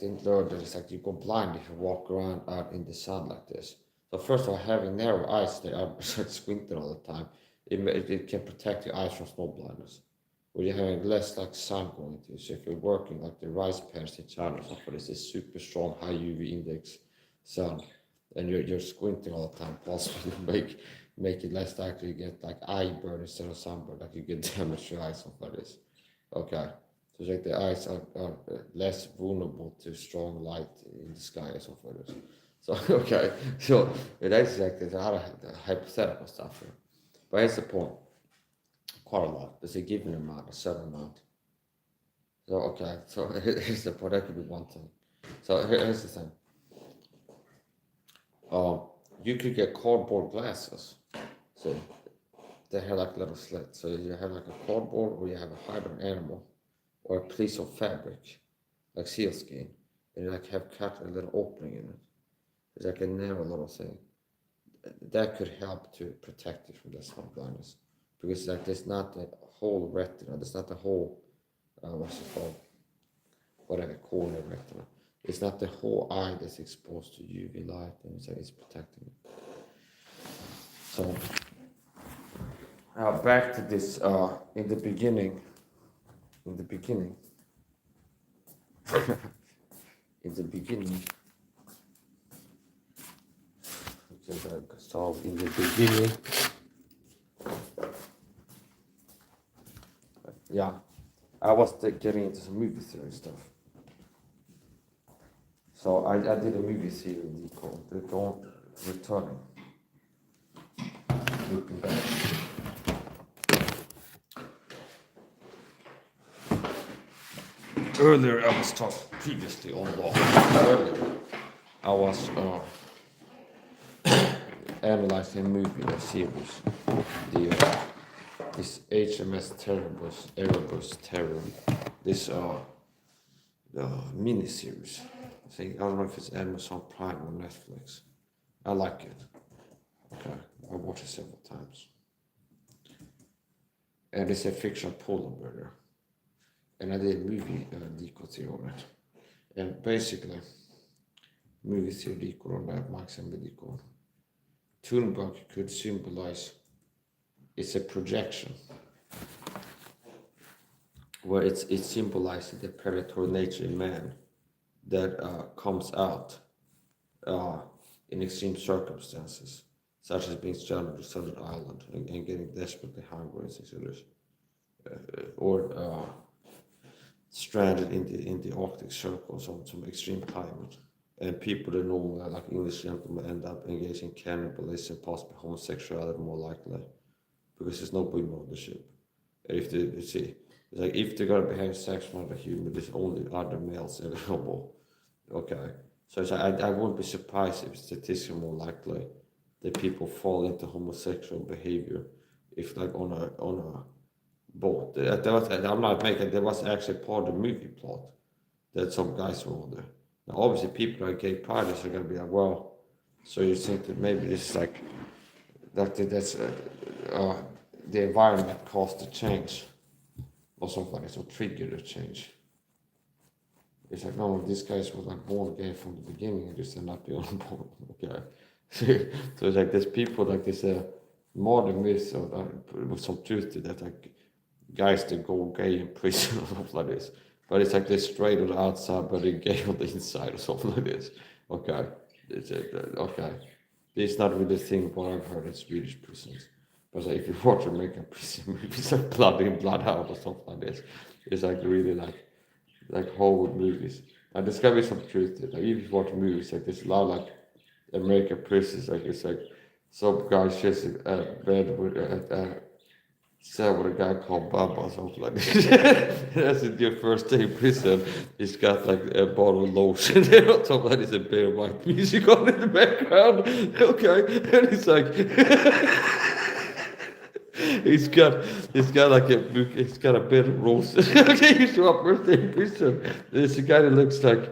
learn that it's like you go blind if you walk around out in the sun like this. So first of all, having narrow eyes, they are squinting all the time. It can protect your eyes from snow blindness. Where you're having less like sun going into you. So if you're working like the rice paddies in China or something, it's a super strong high UV index sun, and you're squinting all the time, possibly make it less likely you get like eye burn instead of sunburn, like you get damaged your eyes, something like this. Okay, so it's like the eyes are less vulnerable to strong light in the sky or something like this. So okay, so that's like there's a lot of hypothetical stuff here, but here's the point. Quite a lot. There's a given amount, a certain amount. So okay, so here's the point. That could be one thing. So here's the thing. You could get cardboard glasses. So they have like little slits. So you have like a cardboard, or you have a hide of an animal, or a piece of fabric, like sealskin, and you like have cut a little opening in it. It's like a narrow little thing. That could help to protect you from the sun blindness. Because like there's not the whole retina, there's not the whole, what's it called, whatever, cornea retina. It's not the whole eye that's exposed to UV light, and it's like it's protecting it. So, back to this, in the beginning, so in the beginning, yeah, I was getting into some movie theory stuff. So I did a movie theory called The Dawn Returning. Looking back. Earlier I was talking previously on law. Earlier I was analyzing a movie, a series. This HMS Erebus Terror. This mini series. I don't know if it's Amazon Prime or Netflix. I like it. Okay, I watched it several times. And it's a fictional polar bear. And I did a movie deco theory on it. And basically, movie theory deco on that, Max and deco. Thunberg could symbolize, it's a projection, where it symbolizes the predatory nature in man that comes out in extreme circumstances, such as being stranded on a desert island and getting desperately hungry and things like this, or stranded in the Arctic Circle, some extreme climate, and people that normally like English gentlemen end up engaging in cannibalism, possibly homosexuality more likely, because there's nobody on the ship. And if they're gonna be having sex with another human, there's only other males available. Okay, so I wouldn't be surprised if statistically more likely that people fall into homosexual behavior if like on a boat. I'm not making. There was actually part of the movie plot that some guys were on there. Now, obviously, people that are gay parties are gonna be like, well, so you think that maybe this is like that's the environment caused the change, or something like that, so triggered a change. It's like, no, these guys were like born gay from the beginning and just end up being on board. Okay. So it's like there's people like this modern myth with some truth to that, like guys that go gay in prison or something like this. But it's like they're straight on the outside, but they're gay on the inside or something like this. Okay. Okay. It's not really a thing, what I've heard in Swedish prisons. But like, if you watch American prison movies like Blood In, Blood Out or something like this, it's like really like like Hollywood movies. And there's gotta be some truth to it. Like if you watch movies, like there's a lot of like American prisons, like it's like some guy shares a bed with a cell with a guy called Baba or something like that. That's your first day in prison. He's got like a bottle of lotion there on top of that is a bit of white music on in the background. Okay. And it's like he's got like he's got a bit of rose. Okay, you show up first day in prison. There's a guy that looks like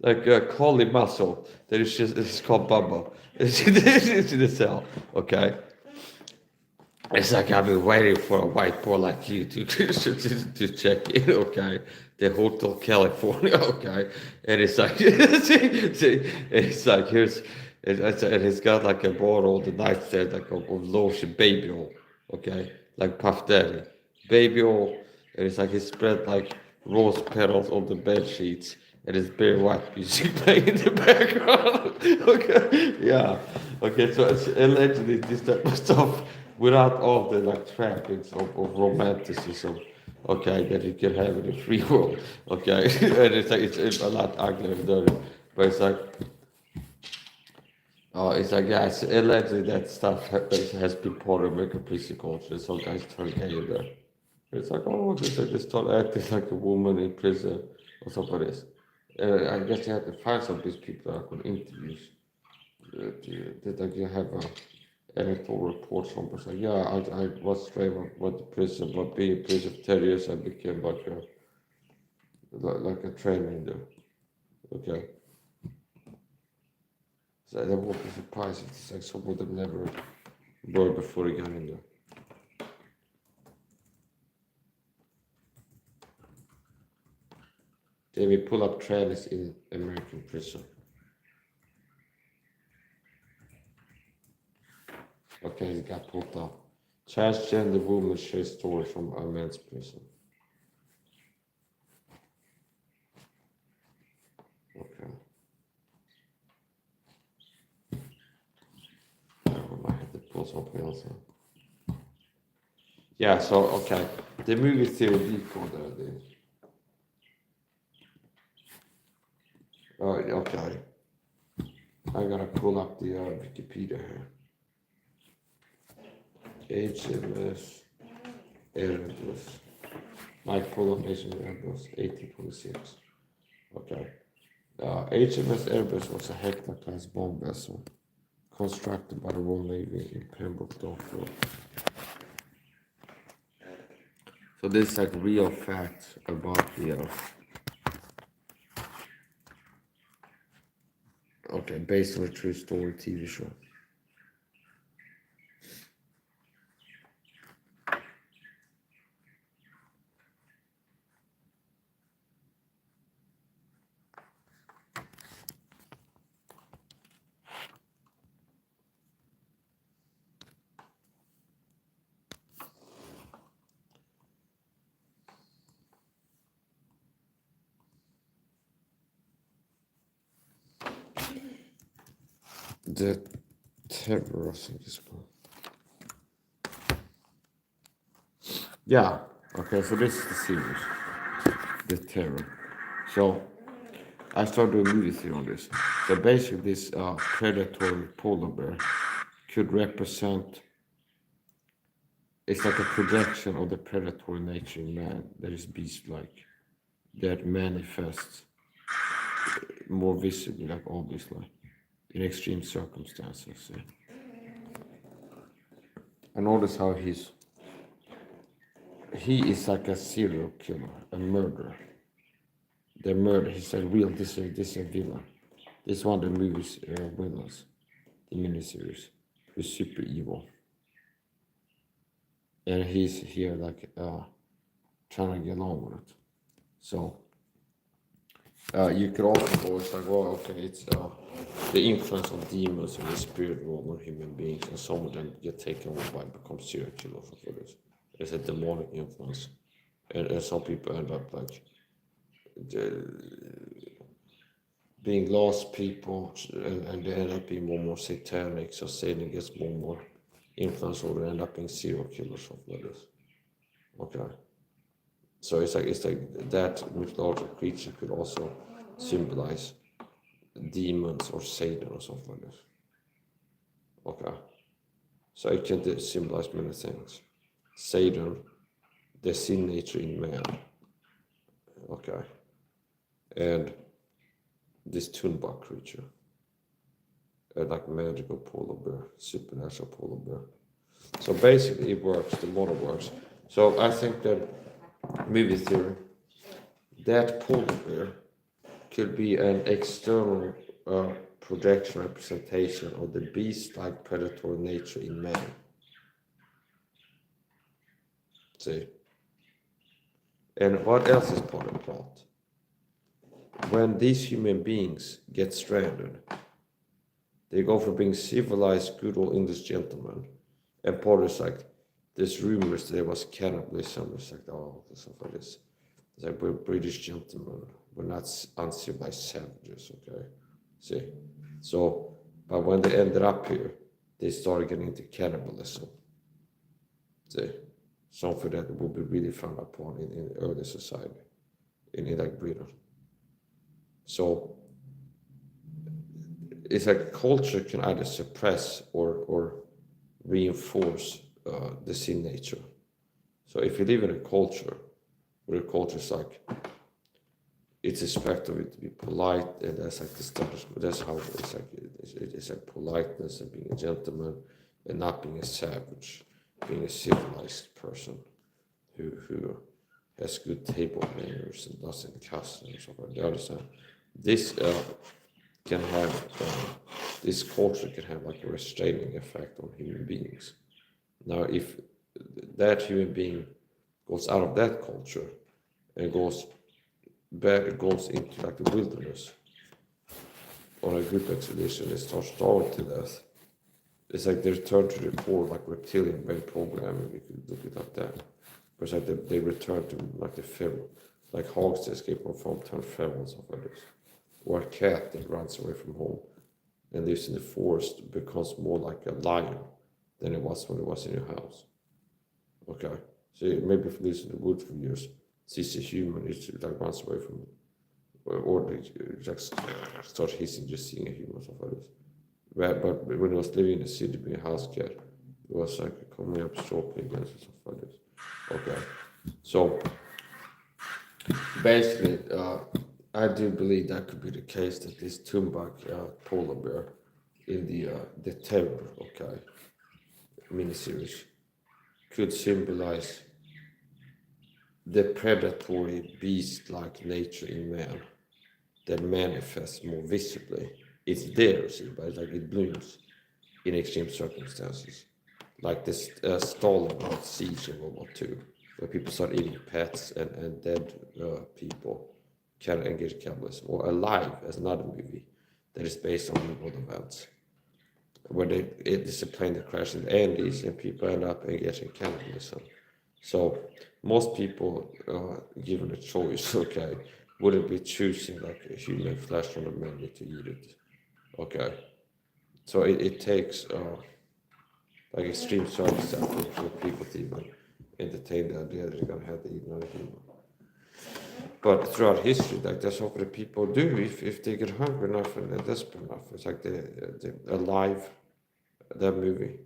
a collie muscle. That is just it's called Bubba. It's in the cell. Okay. It's like I've been waiting for a white boy like you to check in, okay? The Hotel California, okay? And it's like, it's like and it's got like a bottle on the nightstand like of lotion, baby oil, okay? Like Puff Daddy, baby oil, and it's like he spread like rose petals on the bed sheets, and it's very white music playing in the background, okay? Yeah, okay. So it's allegedly this type of stuff without all the like trappings of romanticism, okay, that you can have in a free world, okay, and it's like it's a lot uglier and dirty, but it's like yeah, it's allegedly that stuff has been part of American prison culture. Some guys turn gay in there. It's like oh, they start acting like a woman in prison or something like this. I guess you have to find some of these people that are on interviews. That like you have a electoral report from person. Like, yeah, I was straight went to prison, but being in prison for 10 years, I became like a trainer in there. Okay. So I won't be surprised if it's like someone that never were before they got in there. They will pull up trailers in American prison. Okay, it got pulled up. Transgender woman shares story from a men's prison. Okay. I had to pull something else in. Yeah, so okay. The movie theory decoder then. Oh, okay. I gotta pull up the Wikipedia here. HMS Airbus. Mike pull up HMS Airbus 1826. Okay. HMS Airbus was a Hector-class bomb vessel constructed by the Royal Navy in Pembroke Dock. So this is like real facts about the okay, based on a true story TV show. The terror, I think it's called. Yeah. Okay, so this is the series, The Terror. So I started doing movie theory on this. So basically, this predatory polar bear could represent. It's like a projection of the predatory nature in man that is beast-like, that manifests more visibly, like obviously, in extreme circumstances. Yeah. I notice how he is like a serial killer, a murderer. The murder, he's a real, this is a villain. This is one of the movie's villains, the miniseries. He's super evil. And he's here like trying to get along with it. So you could also go, it's like, well, okay, it's the influence of demons in the spirit world on human beings, and some of them get taken over by become serial killers for this. It's a demonic influence, and some people end up like being lost people, and they end up being more and more satanic. So Satan gets more and more influence, or they end up being serial killers of this. Okay. So it's like that mythological creature could also symbolize demons or Satan or something like this. Okay. So it can symbolize many things. Satan, the sin nature in man. Okay. And this Tunbach creature. Like magical polar bear, supernatural polar bear. So basically it works, the model works. So I think that movie theory, that polar bear could be an external projection representation of the beast-like predatory nature in man. See? And what else is part of the plot? When these human beings get stranded, they go from being civilized, good old English gentlemen, and part is like, there's rumors there was cannibalism. It's like, oh, stuff like this. It's like, we're British gentlemen. We're not uncivilized savages, okay? See? So, but when they ended up here, they started getting into cannibalism. See? Something that would be really frowned upon in early society, in like Britain. So, it's like culture can either suppress or reinforce the sin nature. So if you live in a culture where the culture is like, it's expected of it to be polite, and that's like the status, that's how it's like politeness and being a gentleman and not being a savage, being a civilized person who has good table manners and doesn't cuss and stuff like that. The other side, this can have this culture can have like a restraining effect on human beings. Now, if that human being goes out of that culture and goes into like the wilderness on a group expedition and starts starving to death, it's like they return to the core like reptilian brain programming. You could look it like that. But it's like they return to like the feral, like hogs that escape from farm turn feral and stuff like this. Or a cat that runs away from home and lives in the forest becomes more like a lion than it was when it was in your house. Okay, so maybe if it lives in the woods for years, sees a human, it like runs away from it, or it just starts hissing just seeing a human or stuff like this. But when it was living in the city being a house cat, it was like coming up short pig and stuff like this. Okay, so basically, I do believe that could be the case that this Tumbak polar bear in the Terror, okay, miniseries could symbolize the predatory beast-like nature in man that manifests more visibly. It's there, see, but it's like it blooms in extreme circumstances, like this Stalingrad siege in World War II, where people start eating pets and dead people can engage cannibalism, or Alive as another movie that is based on real world events, where it is a plane that crashed in the Andes and people end up engaging cannibalism. So most people, given a choice, okay, wouldn't be choosing like a human flesh on the menu to eat it, okay. So it takes like extreme circumstances for people to even entertain the idea that they're gonna have to eat another human. But throughout history, like that's what the people do if they get hungry enough and they're desperate enough. It's like the Alive, that movie.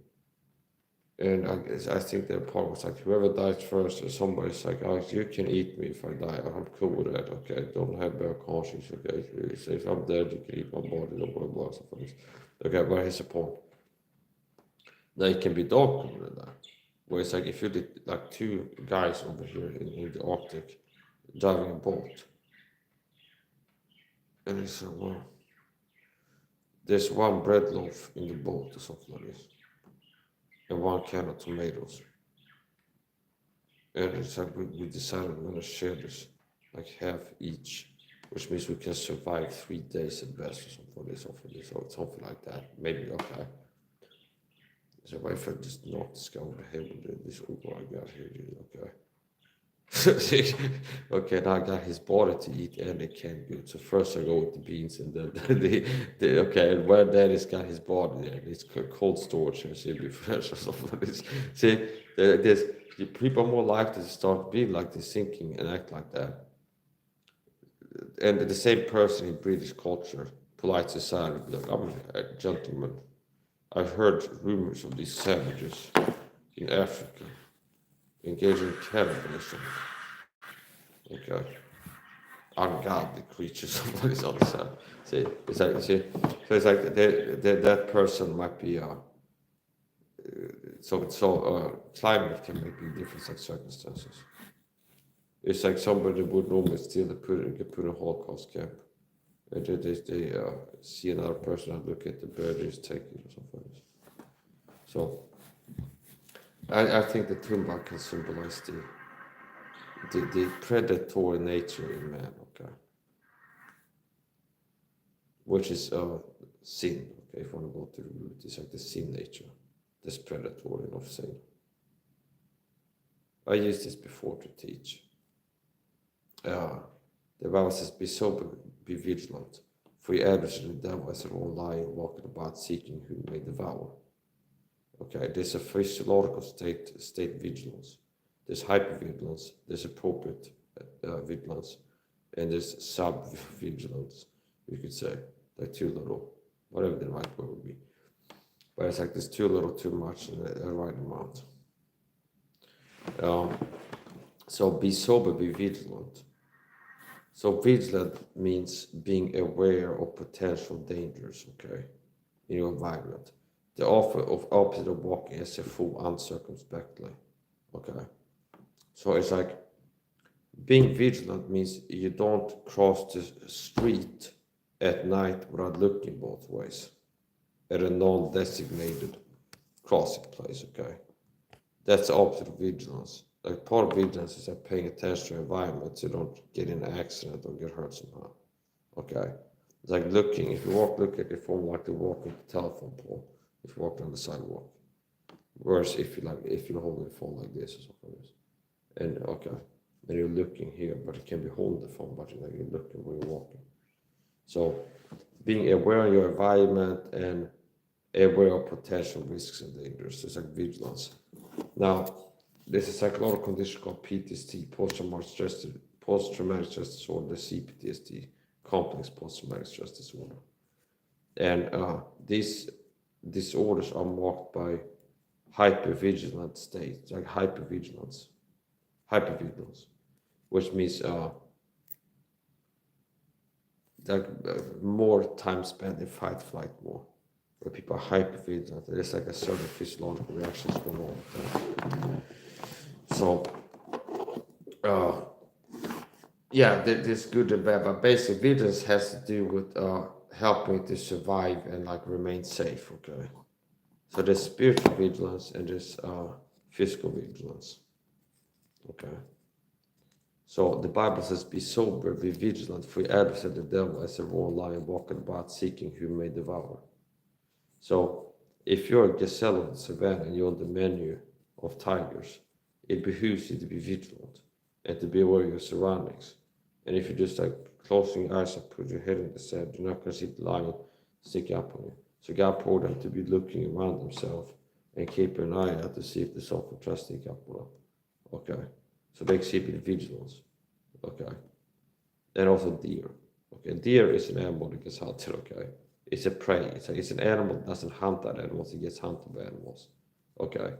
And I think the part was like whoever dies first, or somebody's like, oh, you can eat me if I die. I'm cool with that. Okay, don't have bad conscience. Okay, if I'm dead, you can eat my body. Don't worry about stuff like this. Okay, but here's the point. Now it can be darker than that. Where it's like if you did like two guys over here in the Arctic driving a boat, and it's like, well, there's one bread loaf in the boat or something like this, and one can of tomatoes. And it's like we decided we're gonna share this, like half each, which means we can survive 3 days at best or something or something like that. Maybe okay. So what if I just knock this guy over the head with this Uber I got here, dude, okay? Okay, now I got his body to eat and the canned goods. So first I go with the beans and then okay, and when Daddy's got his body there, it's cold storage and it'll be fresh or something like this. See, there's people are more likely to start being like this, thinking and act like that. And the same person in British culture, polite society, would be like, I'm a gentleman. I've heard rumors of these savages in Africa engaging in cannibalism. Okay. Ungodly creatures on this other side. See, it's like, see, so it's like that person might be climate can make big difference like circumstances. It's like somebody would normally steal the get put in a Holocaust camp. And they see another person and look at the bird is taken or something like this. So I think the tumba can symbolize the predatory nature in man, okay, which is sin. Okay, if you want to go to the root, it's like the sin nature, this predatory of sin. I used this before to teach. The Bible says, "Be sober, be vigilant, for your adversary the devil is a roaring lion walking about seeking whom may devour." Okay, there's a physiological state vigilance. There's hypervigilance, there's appropriate vigilance, and there's sub-vigilance, you could say, like too little, whatever the right word would be. But it's like there's too little, too much, and a right amount. So be sober, be vigilant. So vigilant means being aware of potential dangers, okay, in your environment. The opposite of walking is a fool uncircumspectly, okay. So it's like being vigilant means you don't cross the street at night without looking both ways at a non-designated crossing place, okay? That's the opposite of vigilance. Like part of vigilance is like paying attention to your environment so you don't get in an accident or get hurt somehow, okay? It's like looking, if you look at your phone like you're walking the telephone pole, if you walk on the sidewalk. Whereas if you're holding the phone like this or something like this. And okay, then you're looking here, but you can be holding the phone, but you're looking where you're walking. So being aware of your environment and aware of potential risks and dangers, it's like vigilance. Now, there's a psychological condition called PTSD, post-traumatic stress disorder, CPTSD, complex post-traumatic stress disorder. And these disorders are marked by hypervigilant states, like hypervigilance, which means more time spent in fight flight mode, where people are hypervigilant. There's like a certain physiological reactions going on. So, yeah, this good and bad, but basically vigilance has to do with helping to survive and like remain safe. Okay, so there's spiritual vigilance and there's physical vigilance. Okay. So the Bible says, "Be sober, be vigilant, for your adversary the devil as a roaring lion walking about seeking whom may devour." So if you're a gazelle of the savannah and you're on the menu of tigers, it behooves you to be vigilant and to be aware of your surroundings. And if you're just like closing your eyes and put your head in the sand, you're not going to see the lion stick up on you. So God told them to be looking around themselves and keeping an eye out to see if the soul tries to stick up on them. Okay. So they exhibit vigilance, okay? And also deer, okay? Deer is an animal that gets hunted, okay? It's a prey, it's an animal that doesn't hunt other animals, it gets hunted by animals, okay?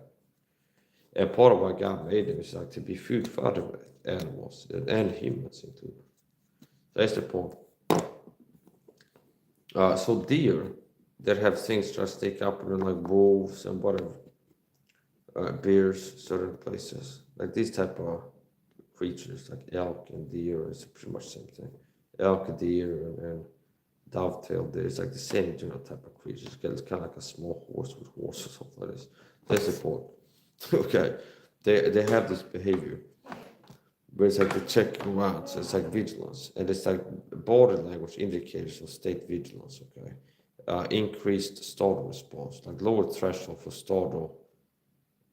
And part of why God made them is like to be food for other animals, and humans included. That's the point. So deer that have things that stick up on them like wolves and whatever, bears, certain places, like these type of creatures, like elk and deer, is pretty much the same thing. Elk, deer, and dovetail deer, it's like the same type of creatures. It's kind of like a small horse with horse or something like this. That's the point. Okay, they have this behavior, but it's like the checking around, so it's like vigilance, and it's like body language indicators of state vigilance. Okay, increased startle response, like lower threshold for startle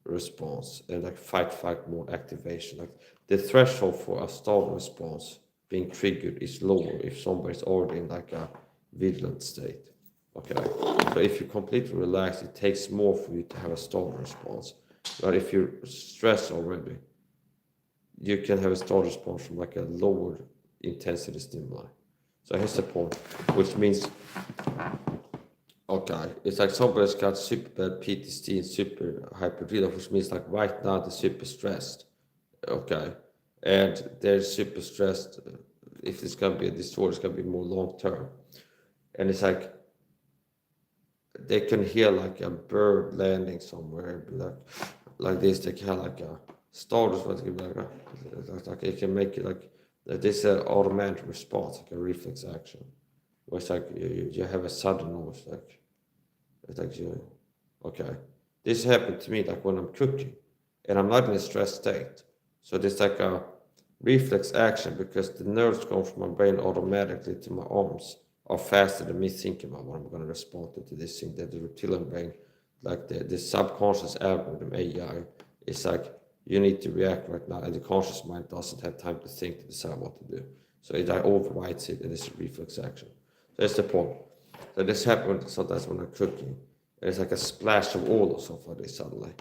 response and like fight mode activation. Like the threshold for a stall response being triggered is lower if somebody's already in like a vigilant state. Okay, so if you're completely relaxed, it takes more for you to have a stall response. But if you're stressed already, you can have a stall response from like a lower intensity stimuli. So here's the point, which means, okay, it's like somebody's got super bad PTSD and super hypervigilance, which means like right now they're super stressed, okay, and they're super stressed. If it's gonna be a disorder, it's gonna be more long term, and it's like they can hear like a bird landing somewhere, like this. They can have like a starters, what it can be like it can make it like this automatic response, like a reflex action, where it's like you have a sudden noise, like it's like you, okay. This happened to me like when I'm cooking, and I'm not in a stressed state, so there's like a reflex action because the nerves going from my brain automatically to my arms are faster than me thinking about what I'm going to respond to this thing. That the reptilian brain, like the subconscious algorithm AI, is like you need to react right now, and the conscious mind doesn't have time to think to decide what to do. So it like, overrides it, and it's a reflex action. So that's the point. So this happens sometimes when I'm cooking, and it's like a splash of oil or something like this suddenly,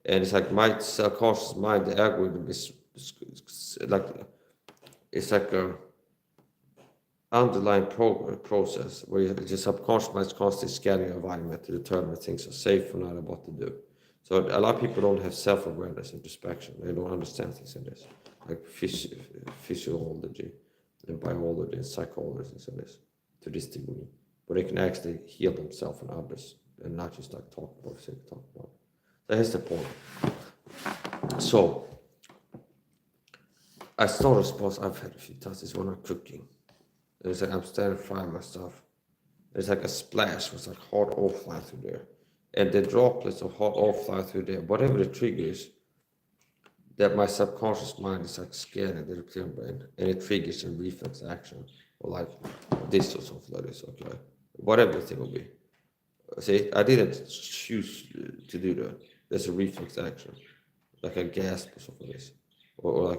and it's like my subconscious mind, the algorithm is like it's like a underlying process where your subconscious mind is constantly scanning your environment to determine if things are safe or not and what to do. So a lot of people don't have self-awareness, introspection. They don't understand things in this, like physiology and biology and psychology and so this to this degree, but they can actually heal themselves and others and not just like talk about it, talk about it. So here's the point. So I start a response I've had a few times is when I'm cooking. It's like I'm standing frying my stuff. There's like a splash with like hot oil flying through there. And the droplets of hot oil flying through there, whatever the trigger is, that my subconscious mind is like scanning the reptilian brain and it triggers a reflex action or like this or something like this, okay? Whatever the thing will be. See, I didn't choose to do that. There's a reflex action, like a gasp or something like this. Or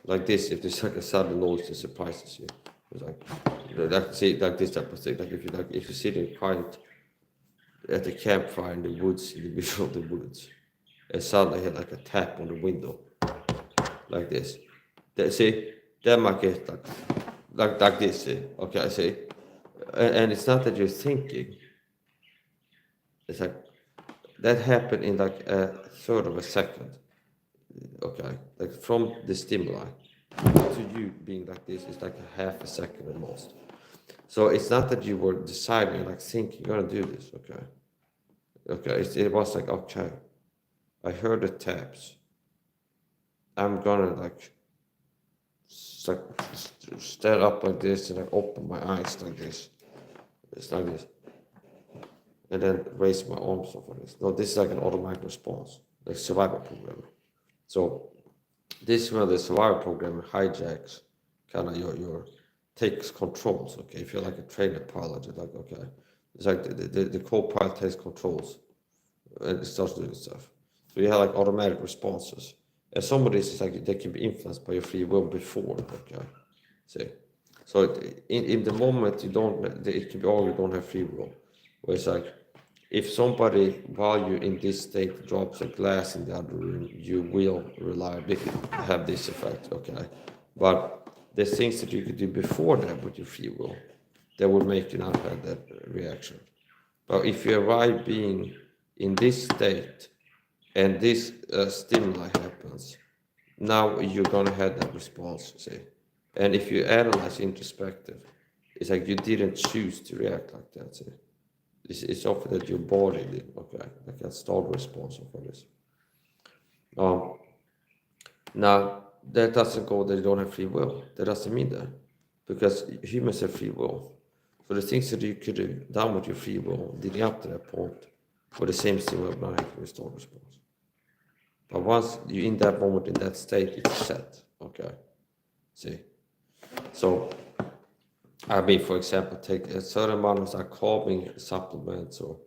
like this, if there's like a sudden noise that surprises you. It's like see, like this type of thing. Like if you're sitting quiet at the campfire in the woods, in the middle of the woods, and suddenly hit like a tap on the window, like this. See, that might get like this. See, okay, I see, and it's not that you're thinking. It's like that happened in like a third of a second. Okay, like from the stimuli to you being like this is like a half a second at most. So it's not that you were deciding, like thinking, you're gonna do this, okay? Okay, it was like, okay, I heard the taps. I'm gonna like stand up like this and like open my eyes like this. It's like this. And then raise my arms up like this. No, this is like an automatic response, like survival programming. So this is where the survival program hijacks kind of your takes controls. Okay, if you're like a trainer pilot, you're like, okay, it's like the co-pilot takes controls and it starts doing stuff. So you have like automatic responses, and some of this is like they can be influenced by your free will before. Okay, see, so in the moment you don't, it can be all you don't have free will. Where it's like if somebody while you're in this state drops a glass in the other room, you will reliably have this effect. Okay, but there's things that you could do before that with your free will that would make you not have that reaction. But if you arrive being in this state and this stimuli happens, now you're gonna have that response, see. And if you analyze introspective, it's like you didn't choose to react like that, see. It's often that your body did, okay, like a stalled response for this. Now, that doesn't go that you don't have free will. That doesn't mean that. Because humans have free will. So the things that you could have done with your free will leading up to that point were the same thing with not having a stalled response. But once you're in that moment, in that state, it's set, okay? See? So, I mean, for example, take a certain amount of like calming supplements or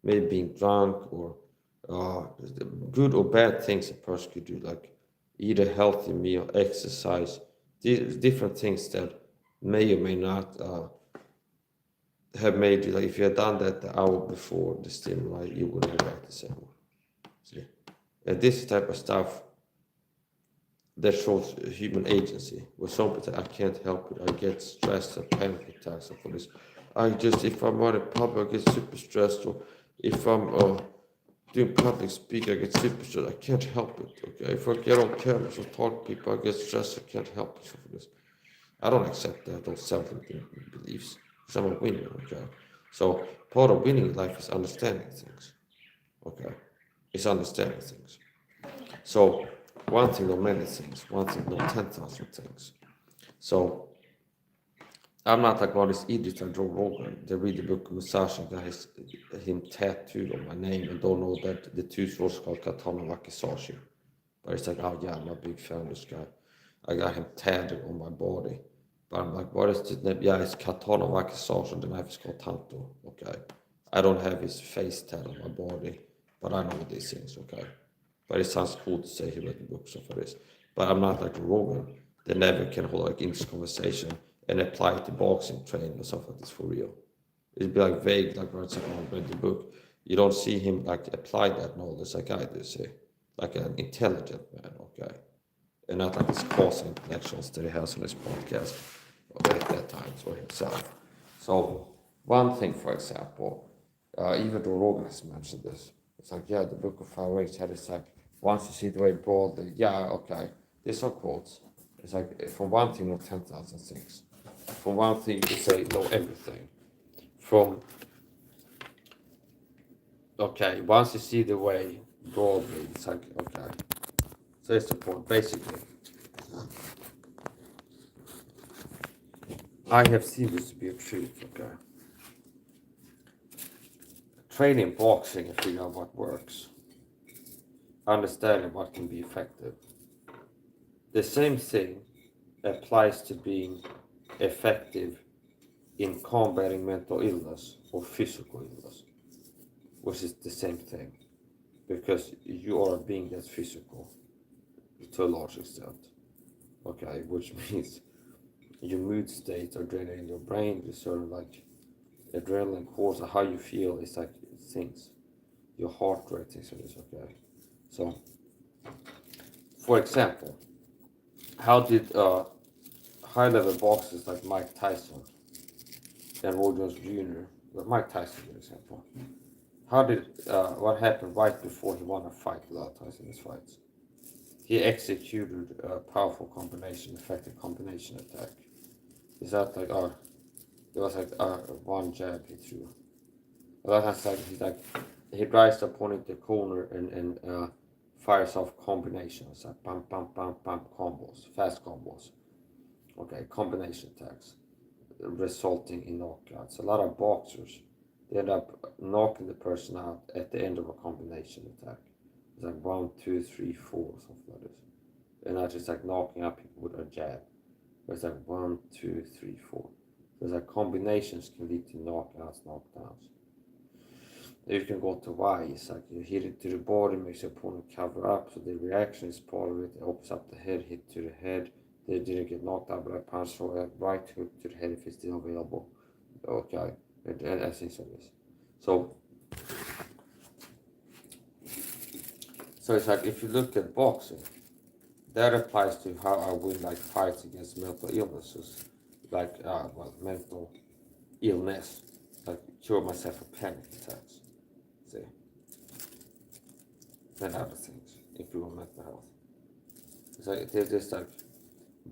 maybe being drunk or good or bad things a person could do, like eat a healthy meal, exercise, different things that may or may not have made you, like if you had done that the hour before the stimuli, you wouldn't react the same way. See? And this type of stuff that shows human agency. Where some people say, I can't help it, I get stressed and panic attacks and for this. If I'm out in public, I get super stressed, or if I'm doing public speaking, I get super stressed, I can't help it, okay? If I get on camera or talk to people, I get stressed, I can't help it for this. I don't accept that, those self-limiting beliefs, because I'm a winner, okay? So part of winning in life is understanding things, okay? It's understanding things. So one thing, not many things. One thing, not 10,000 things. So I'm not like all this idiot like Joe Rogan. They read the book of Musashi and got him tattooed on my name and don't know that the two swords called Katana Wakizashi. But it's like, oh yeah, I'm a big fan of this guy. I got him tattooed on my body. But I'm like, what is the name? Yeah, it's Katana Wakizashi and the knife is called Tanto. Okay. I don't have his face tattooed on my body, but I know these things, okay? But it sounds cool to say he read the book, so for this. But I'm not like a Rogan. They never can hold like English conversation and apply it to boxing training or stuff like this for real. It'd be like vague, like when someone read the book. You don't see him like apply that knowledge like I do, see. Like an intelligent man, okay? And not like this causing connections that he has on his podcast at that time for himself. So one thing, for example, even though Rogan has mentioned this, it's like, yeah, the Book of Fire Ways had this like, once you see the way broadly, yeah, okay, these are quotes. It's like, from one thing, know 10,000 things. From one thing, you say, know everything. From, okay, once you see the way broadly, it's like, okay. So it's the point, basically. I have seen this to be a truth, okay? Training boxing and figuring out what works. Understanding what can be effective. The same thing applies to being effective in combating mental illness or physical illness, which is the same thing, because you are a being that's physical to a large extent, okay, which means your mood states are generated in your brain, you sort of like adrenaline course, how you feel is like things, your heart rate, things like this, okay? So, for example, how did high-level boxers like Mike Tyson and Roy Jones Jr., well, Mike Tyson, for example, how did what happened right before he won a fight without Tyson in his fights? He executed a powerful combination, effective combination attack. Is that like, it was like one jab he threw. Well, that's like, he drives the opponent in the corner and fires off combinations, like bam, bam, bam, bam, combos, fast combos. Okay, combination attacks, resulting in knockouts. A lot of boxers, they end up knocking the person out at the end of a combination attack. It's like 1, 2, 3, 4, something like this. And not just like knocking out people with a jab. But it's like 1, 2, 3, 4. There's like combinations can lead to knockouts, knockdowns. You can go to why. It's like you hit it to the body, makes your opponent cover up, so the reaction is part of it. It opens up the head, hit to the head. They didn't get knocked out by a punch, so a right hook to the head if it's still available. Okay, and I think so. So it's like if you look at boxing, that applies to how I win like fights against mental illnesses, like mental illness, like cure myself of panic attacks, see, and other things, improve mental health. It's like there's just like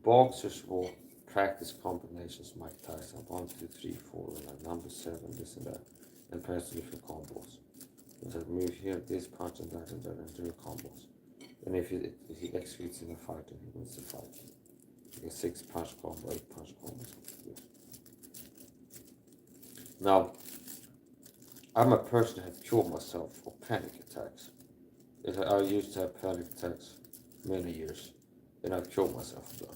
boxers will practice combinations, Mike Tyson, 1, 2, 3, 4, like number 7, this and that, and practice different combos. It's like move here, this punch and that, and do combos. And if he executes in a fight, and he wins the fight. Like a 6-punch combo, 8-punch combo. Now, I'm a person that have cured myself of panic attacks. I used to have panic attacks many years, and I've cured myself of them.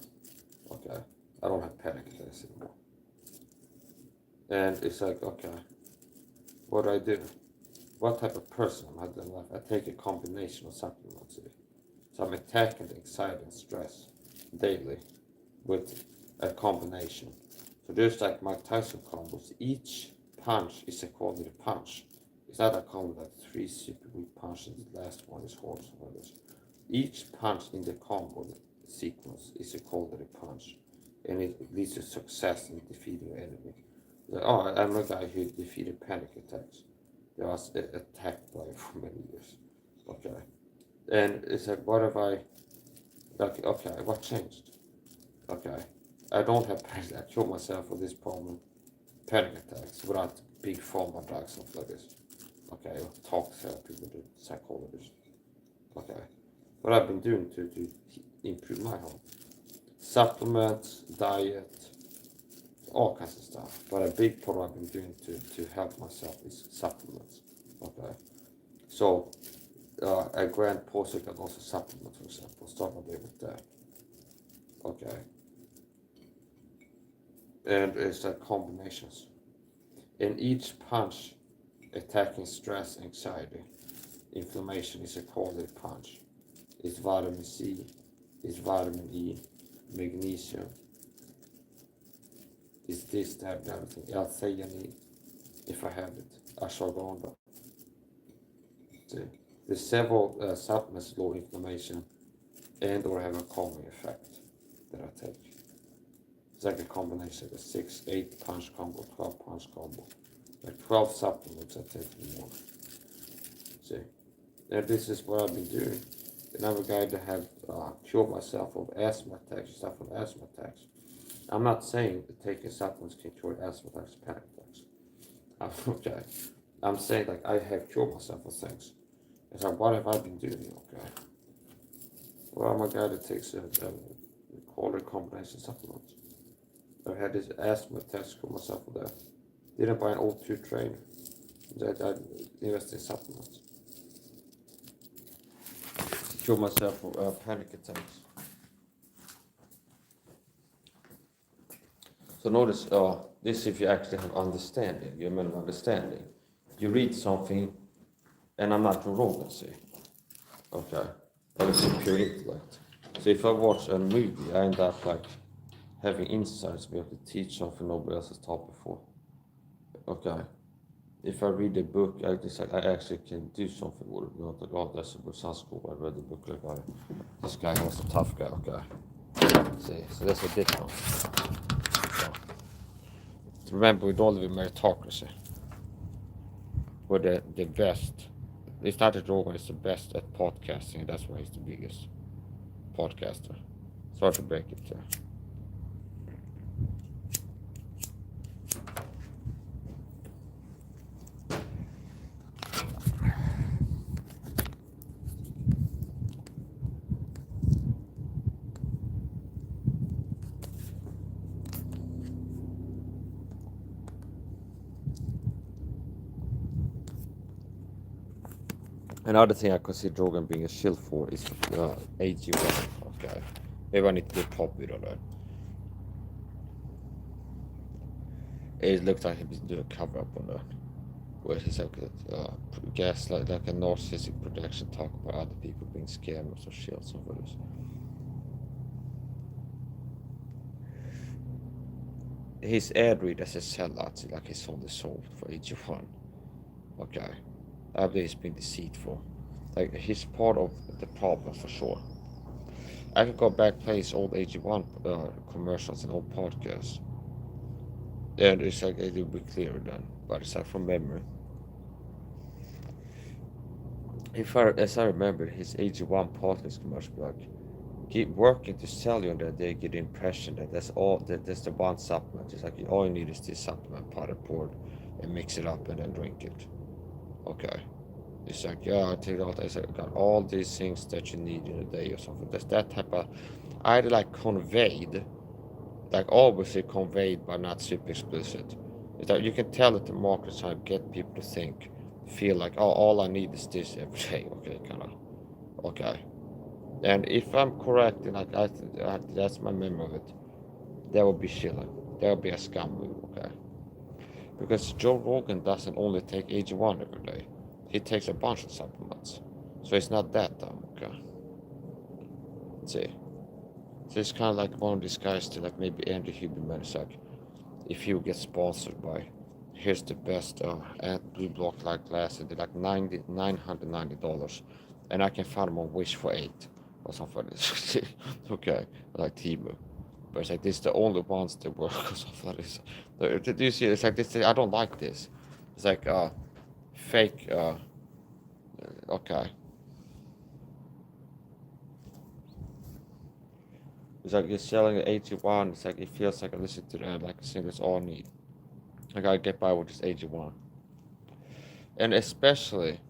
Okay, I don't have panic attacks anymore. And it's like, okay, what do I do? what type of person am I in life? I take a combination of supplements. So I'm attacking the anxiety and stress daily with a combination. So there's like Mike Tyson combos. Each punch is a quality punch. It's not a combo like 3 super weak punches. The last one is hard. Each punch in the combo sequence is a quality punch, and it leads to success in defeating your enemy. Like, oh, I'm a guy who defeated panic attacks. That was attacked by for many years. Okay, and it's like, what have I? Like, okay, what changed? Okay, I don't have panic. I killed myself with this problem, panic attacks, without big pharma drugs, stuff like this. Okay, or talk therapy with a psychologist. Okay, what I've been doing to improve my health: supplements, diet, all kinds of stuff. But a big part I've been doing to help myself is supplements. Okay, so a grand portion can also supplement, for example. Start my day with that. Okay, and it's like combinations. In each punch, attacking stress, anxiety, inflammation is a quality punch. It's vitamin C, it's vitamin E, magnesium, it's this, that, and everything. L-theanine, if I have it, ashwagandha. See, there's several supplements low inflammation and or have a calming effect that I take. It's like a combination of a 6, 8 punch combo, 12 punch combo. Like 12 supplements I take in the morning. See, and this is what I've been doing. And I'm a guy that have cured myself of asthma attacks, stuff from asthma attacks. I'm not saying that taking supplements can cure asthma attacks, panic attacks. Okay, I'm saying like I have cured myself of things. It's like, what have I been doing? Okay, well, I'm a guy that takes a quality combination supplements. I've had this asthma attacks, cured myself of that. Didn't buy an O2 trainer. I invested in supplements. Cured myself of panic attacks. So notice, this if you actually have understanding, your mental understanding. You read something, and I'm not wrong, I say. Okay, but it's a pure intellect. So if I watch a movie, I end up like having insights, be able to teach something nobody else has taught before. Okay, if I read a book, I actually can do something with it. Not like, oh, that's a book, sounds cool. I read the book, like, oh, this guy was a tough guy. Okay, see, so that's a difference. So remember, we don't live in meritocracy. We're the best. It's not that Rogan is the best at podcasting. That's why he's the biggest podcaster. Sorry to break it there. Another thing I consider Rogan being a shield for is AG1. Okay, maybe I need to do a pop video on that. It looks like he's doing a cover up on that, where he's like gaslight, like a narcissistic projection, talk about other people being scammers or shields or whatever. His ad read as a sellout, like he sold his soul for AG1. Okay, I believe he's been deceitful. Like, he's part of the problem for sure. I can go back, play his old AG1 commercials and old podcasts, and it's like it will be clearer then, but it's like from memory. As I remember, his AG1 podcast commercial, like, keep working to sell you, and that they get the impression that that's the one supplement. It's like all you need is this supplement powder poured and mix it up and then drink it. Okay. It's like, yeah, I take all that. It's like, got all these things that you need in a day or something. That's that type of, either like conveyed, like obviously conveyed but not super explicit. It's like you can tell that the market's trying to get people to think, feel like, oh, all I need is this every day. Okay, kind of. Okay. And if I'm correct, and that's my memory of it, that would be shilling. That would be a scam move, okay? Because Joe Rogan doesn't only take AG1 every day. he takes a bunch of supplements. So it's not that dumb, okay? See. So it's kind of like one of these guys to like maybe Andy Huberman. It's like, if you get sponsored by, here's the best blue block like glasses, they're like $990, and I can find them on Wish for 8 or something like this. Okay, like Timu. But it's like this is the only ones that work or something like this. Do you see? It's like this. I don't like this. It's like fake. Okay. It's like you're selling an 81. It's like it feels like I listen to that like a thing that's all I need. I gotta get by with just 81. And especially,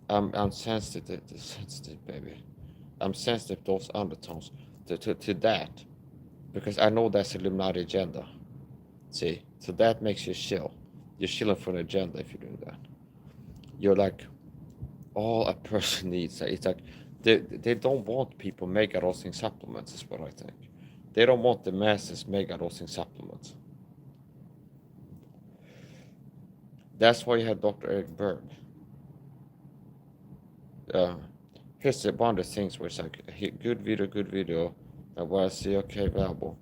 I'm sensitive, sensitive, baby. I'm sensitive to those undertones, to that, because I know that's Illuminati agenda. See, so that makes you chill. You're chilling for an agenda if you do that. You're like, all a person needs. It's like they don't want people mega dosing supplements. Is what I think. They don't want the masses mega dosing supplements. That's why you had Dr. Eric Berg. Here's one of the things where it's like good video, and where I see okay available.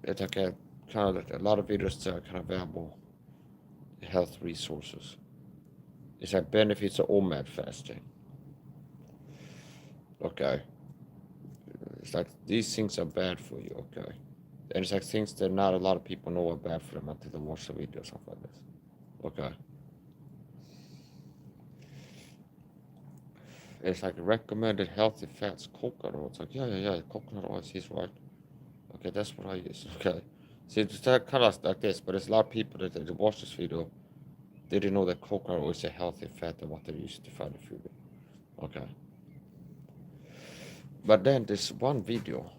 It's like a kind of a lot of videos that are kind of available health resources. It's like benefits of OMAD fasting. Okay. It's like these things are bad for you, okay? And it's like things that not a lot of people know are bad for them until they watch the video or something like this. Okay. It's like recommended healthy fats, coconut oil. It's like, yeah, coconut oil, he's right. Okay, that's what I use. Okay. See, it's kind of like this, but there's a lot of people that watch this video, they didn't know that coconut oil is a healthy fat and what they're using to find the food. Okay. But then there's one video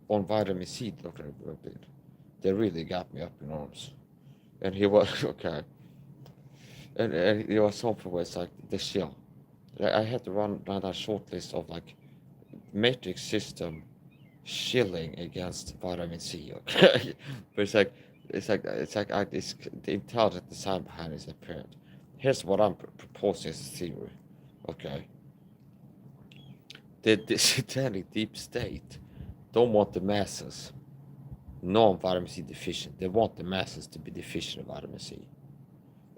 on vitamin C Dr. Berg did. They really got me up in arms. And he was, okay. And it was something where it's like the shield. I had to run a short list of like matrix system shilling against vitamin C. Okay, but it's the intelligent design behind it is apparent. Here's what I'm proposing as a theory. Okay, the satanic deep state don't want the masses non-vitamin C deficient. They want the masses to be deficient in vitamin C,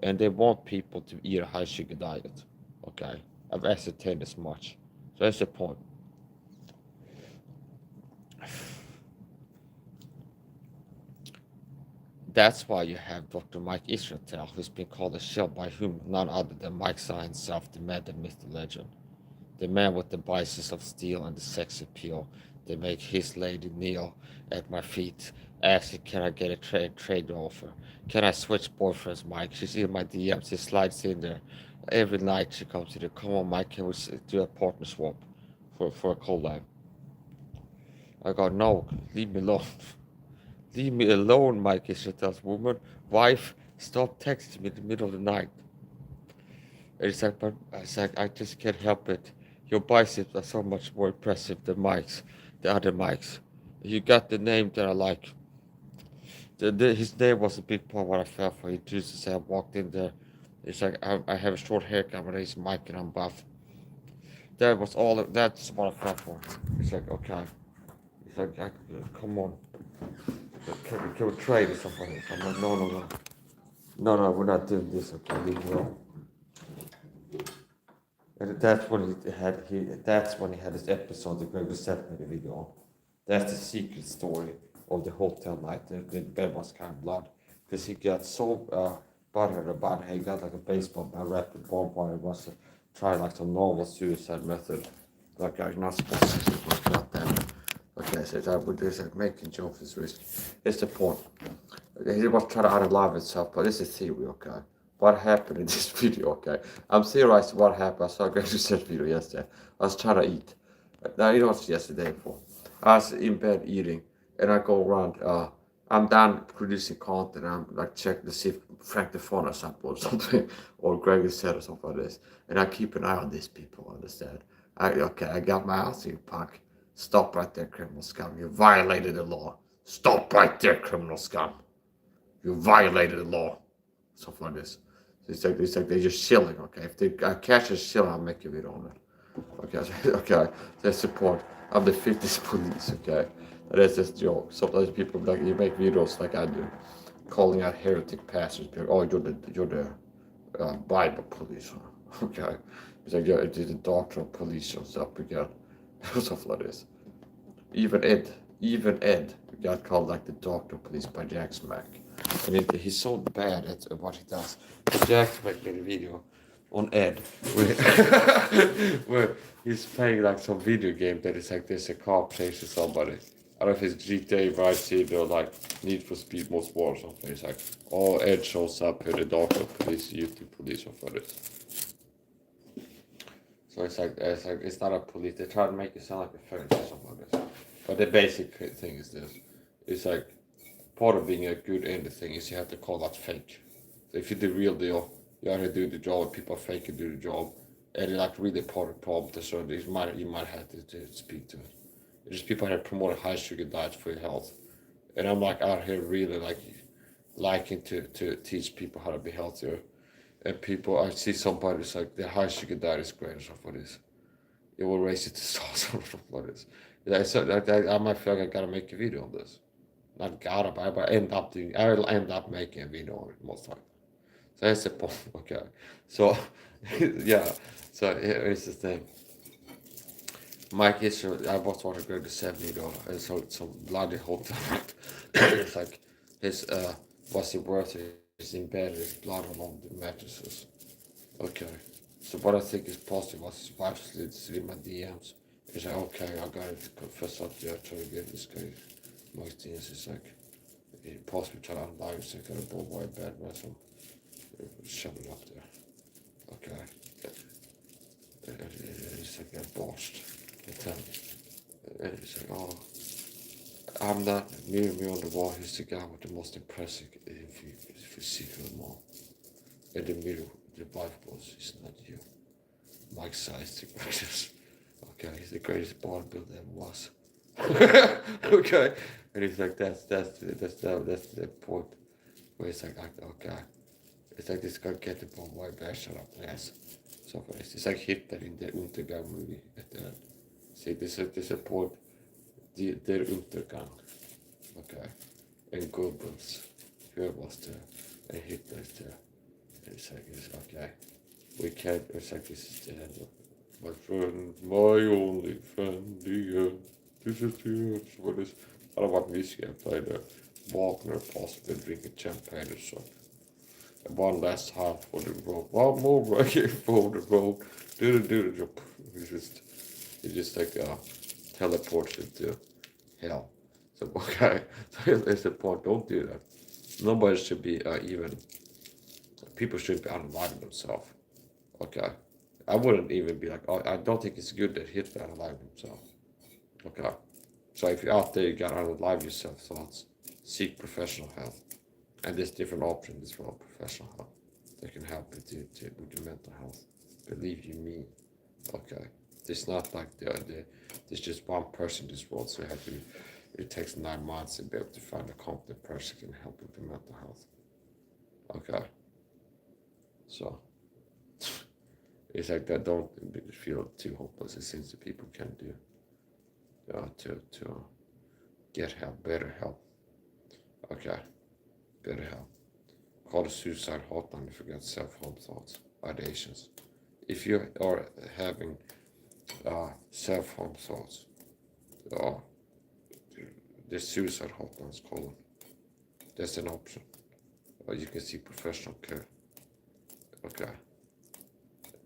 and they want people to eat a high sugar diet. Okay, I've ascertained as much. So that's the point. That's why you have Dr. Mike Israetel, who's been called a shell by whom none other than Mike Saha himself, the man, the myth, the legend. The man with the biceps of steel and the sex appeal. They make his lady kneel at my feet, asking, can I get a trade offer? Can I switch boyfriends, Mike? She's in my DMs, she slides in there. Every night she comes to the, come on, Mike, can we do a partner swap for a collab? I go, no, leave me alone. Leave me alone, Mike Israetel's woman. Wife, stop texting me in the middle of the night. And it's like, but it's like, I just can't help it. Your biceps are so much more impressive than Mike's, the other Mike's. You got the name that I like. His name was a big part of what I felt for. He introduced himself, walked in there. It's like, I have a short haircut, my name's Mike and I'm buff. That was all, that's what I felt for. It's like, okay. It's like, come on. Can we trade or something? I'm like, no. No, we're not doing this. Okay, leave me alone. And that's when that's when he had this episode, the Greg sent me the video on. That's the secret story of the hotel night. The bed was kind of blood. Because he got so butthurt about it. He got like a baseball bat wrapped in barbed wire. Was trying like some normal suicide method. Like I'm not supposed to do not that. Okay, so that would just like making jokes is risky. It's the point. He was trying to unalive himself, but this is theory, okay? What happened in this video, okay? I'm theorizing what happened. I saw a Greg Research video yesterday. I was trying to eat. Now, you know what's yesterday for? I was in bed eating, and I go around. I'm done producing content. I'm like checking to see if Frank the Phone or something, or Greg said or something like this. And I keep an eye on these people, understand? I got my ass, you punk. Stop right there, criminal scum. You violated the law. Stop right there, criminal scum. You violated the law. Something like this. So it's like they're just chilling. Okay, if the catch is chilling, I'll make a video on it. Okay, okay. They support. I'm the 50s police. Okay, and that's just a joke. Sometimes people like you make videos like I do, calling out heretic pastors. Like, oh, you're the Bible police. Okay, it's like yeah, it's the doctrinal police and stuff. Again, stuff like this. Even Ed got called like the doctor police by Jack Smack. And he's so bad at what he does. Jack Smack made a video on Ed where he's playing like some video game that is like there's a car chasing somebody. I don't know if it's GTA Vice City or like Need for Speed Most War or something. It's like, oh, Ed shows up here, the doctor police, YouTube police for this. So it's not a police. They try to make it sound like a fence or something like this. But the basic thing is this. It's like part of being a good end thing is you have to call that fake. So if you do the real deal, you have to do the job, people fake and do the job. And it's like really part of the problem. So you might have to speak to it. It's just people have promoted high sugar diets for your health. And I'm like out here really like liking to teach people how to be healthier. And people, I see somebody who's like, the high sugar diet is great or something like this. It will raise your testosterone or something like this. I might feel like I gotta make a video on this. Not gotta, but I will end up making a video on it most likely. So that's the point, okay. So, yeah, so here's the thing. Mike Israel, I was watching Greg the 7 video, and so some bloody whole time. It's like his, what's it worth? Is in bed, his blood along the mattresses. Okay. So what I think is positive was his wife slides in my DMs. He's like, okay, I gotta confess up there, try to get this guy. Mike's DMs is like, he possibly try to unlie himself, got a ball white bed, but some shove it up there. Okay. It's like a botched. And he's like, oh, I'm not near me on the wall. He's the guy with the most impressive physique of them all. In the middle, the wife was, it's not you. Mike Saha is the greatest. Okay, he's the greatest bodybuilder there was. Okay, and he's like, that's the point. Where it's like, okay, it's like this guy get the bomb white bear shut up ass. So it's like Hitler in the Untergang movie at the end. See, this is a point. Der Untergang. Okay, and Goebbels, here was there, and Hitler is there. It's okay. We can't. It's like this is the end. My friend, my only friend, the end. This is the end. What is? I don't want whiskey. I play the Wagner, possibly drinking champagne or something. And one last half for the road. One more right for the road. Do the job. It's just like teleports into hell. So okay. So that's the point. Don't do that. Nobody should be even. People should be unaliving themselves. Okay. I wouldn't even be like, oh, I don't think it's good that Hitler unalived himself. Okay. So if you're out there, you gotta unalive yourself. So let's seek professional help. And there's different options as well, professional help. That can help with your mental health. Believe you me. Okay. It's not like there's just one person in this world, so it takes 9 months to be able to find a competent person who can help with your mental health. Okay. So it's like that. Don't feel too hopeless. It's things that people can do to get help, better help. Okay, better help. Call the suicide hotline if you get self-harm thoughts, ideations. If you are having self-harm thoughts, the suicide hotline is called. That's an option. Or you can see professional care. Okay.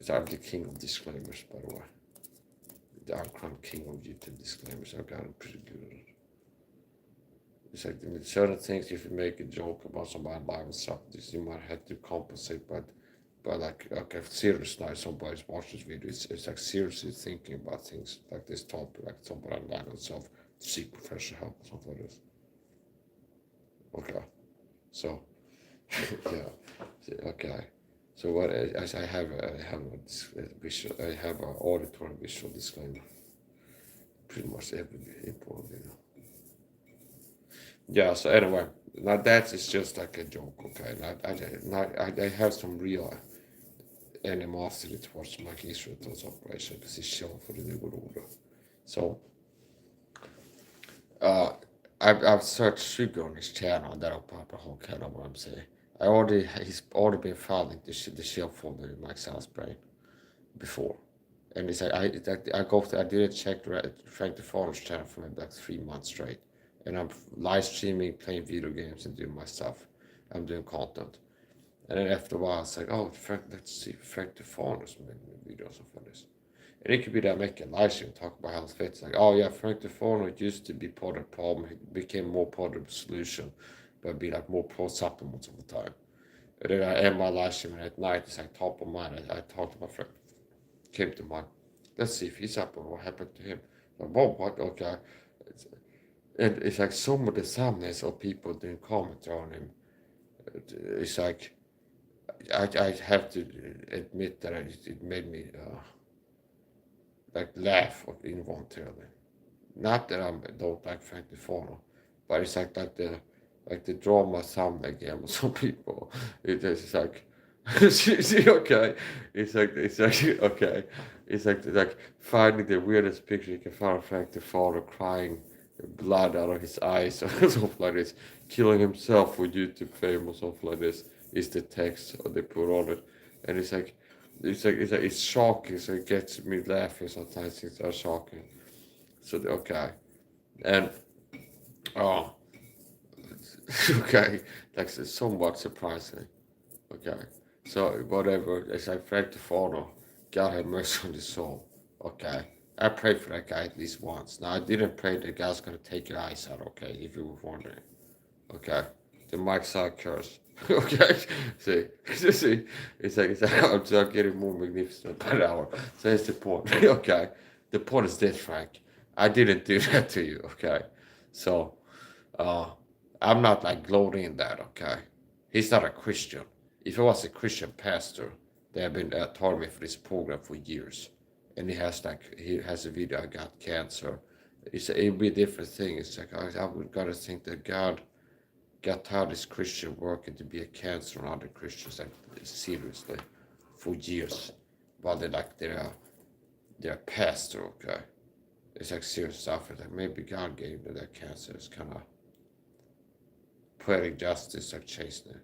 So I'm the king of disclaimers, by the way. I'm king of YouTube disclaimers. I've gotten pretty good at it. It's like certain things, if you make a joke about somebody live and stuff, you might have to compensate, but like, okay, seriously, now somebody's watched this video, it's like seriously thinking about things like this topic, like somebody live himself to seek professional help or something like this. Okay. So, yeah. Okay. So what I have a visual, I have an auditory visual disclaimer. Pretty much every important, Yeah. So anyway, now that is just like a joke. Okay. I have some real animosity towards Mike Israel's operation because he's shown for the new order. So uh, I've searched Sugar on his channel, and that'll pop a whole can of worms here. He's already been filing the shell folder in Mike Saha's brain before, and it's like I didn't check Frank the Father's channel for maybe like 3 months straight, and I'm live streaming, playing video games, and doing my stuff. I'm doing content, and then after a while, it's like, oh, let's see Frank the Father's videos of this. And it could be that I make a live stream talk about how it fits. Like, oh yeah, Frank the Fauna used to be part of the problem. He became more part of the solution, but be like more pro supplements all the time. And then I end my live stream at night. It's like top of mind. I talked to my friend, came to mind. Let's see if he's up or what happened to him. Like, whoa, what? Okay. And it's like some of the thumbnails of people doing comments on him. It's like I have to admit that it made me like laugh involuntarily. Not that I don't like Frank the Fauna, but it's like the drama thumbnail game of some people. It's like see, okay. It's like okay. It's like finding the weirdest picture you can find of Frank the Father crying blood out of his eyes or something like this, killing himself for YouTube fame or something like this is the text they put on it. And it's shocking, so it gets me laughing sometimes. It's so shocking. So okay. And oh okay, that's somewhat surprising. Okay. So whatever, it's like Frank the Father, God have mercy on his soul. Okay. I prayed for that guy at least once. Now I didn't pray that God's gonna take your eyes out, okay, if you were wondering. Okay. The Mike Saha curse. Okay. See, it's like I'm getting more magnificent by hour. So here's the point. Okay. The point is this, Frank. I didn't do that to you, okay? So uh I'm not like gloating in that, okay? He's not a Christian. If he was a Christian pastor, they have been telling me for this program for years. And he has a video, I got cancer. It'd be a different thing. It's like I would gotta think that God got tired of this Christian working to be a cancer on other Christians like seriously for years. While they're pastor, okay? It's like serious stuff. It's like maybe God gave them that cancer. It's kinda poetic justice like chastening.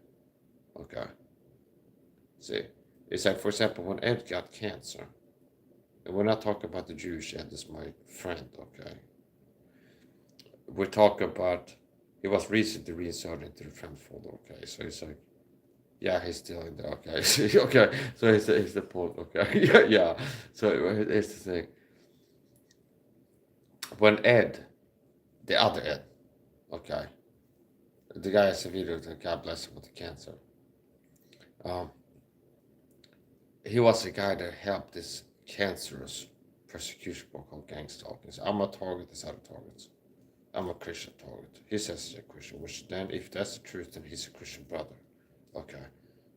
Okay. See. It's like for example when Ed got cancer. And we're not talking about the Jewish Ed as my friend, okay? We're talking about he was recently reinserted into the friend folder, okay? So it's like yeah, he's still in there, okay. Okay. So here's the point, okay. Yeah. So here's the thing. When Ed, the other Ed, okay, the guy has a video that God bless him with the cancer. Um, he was a guy that helped this cancerous persecution book called Gang Stalking. So I'm a target, there's other targets. I'm a Christian target. He says he's a Christian, which then, if that's the truth, then he's a Christian brother. Okay.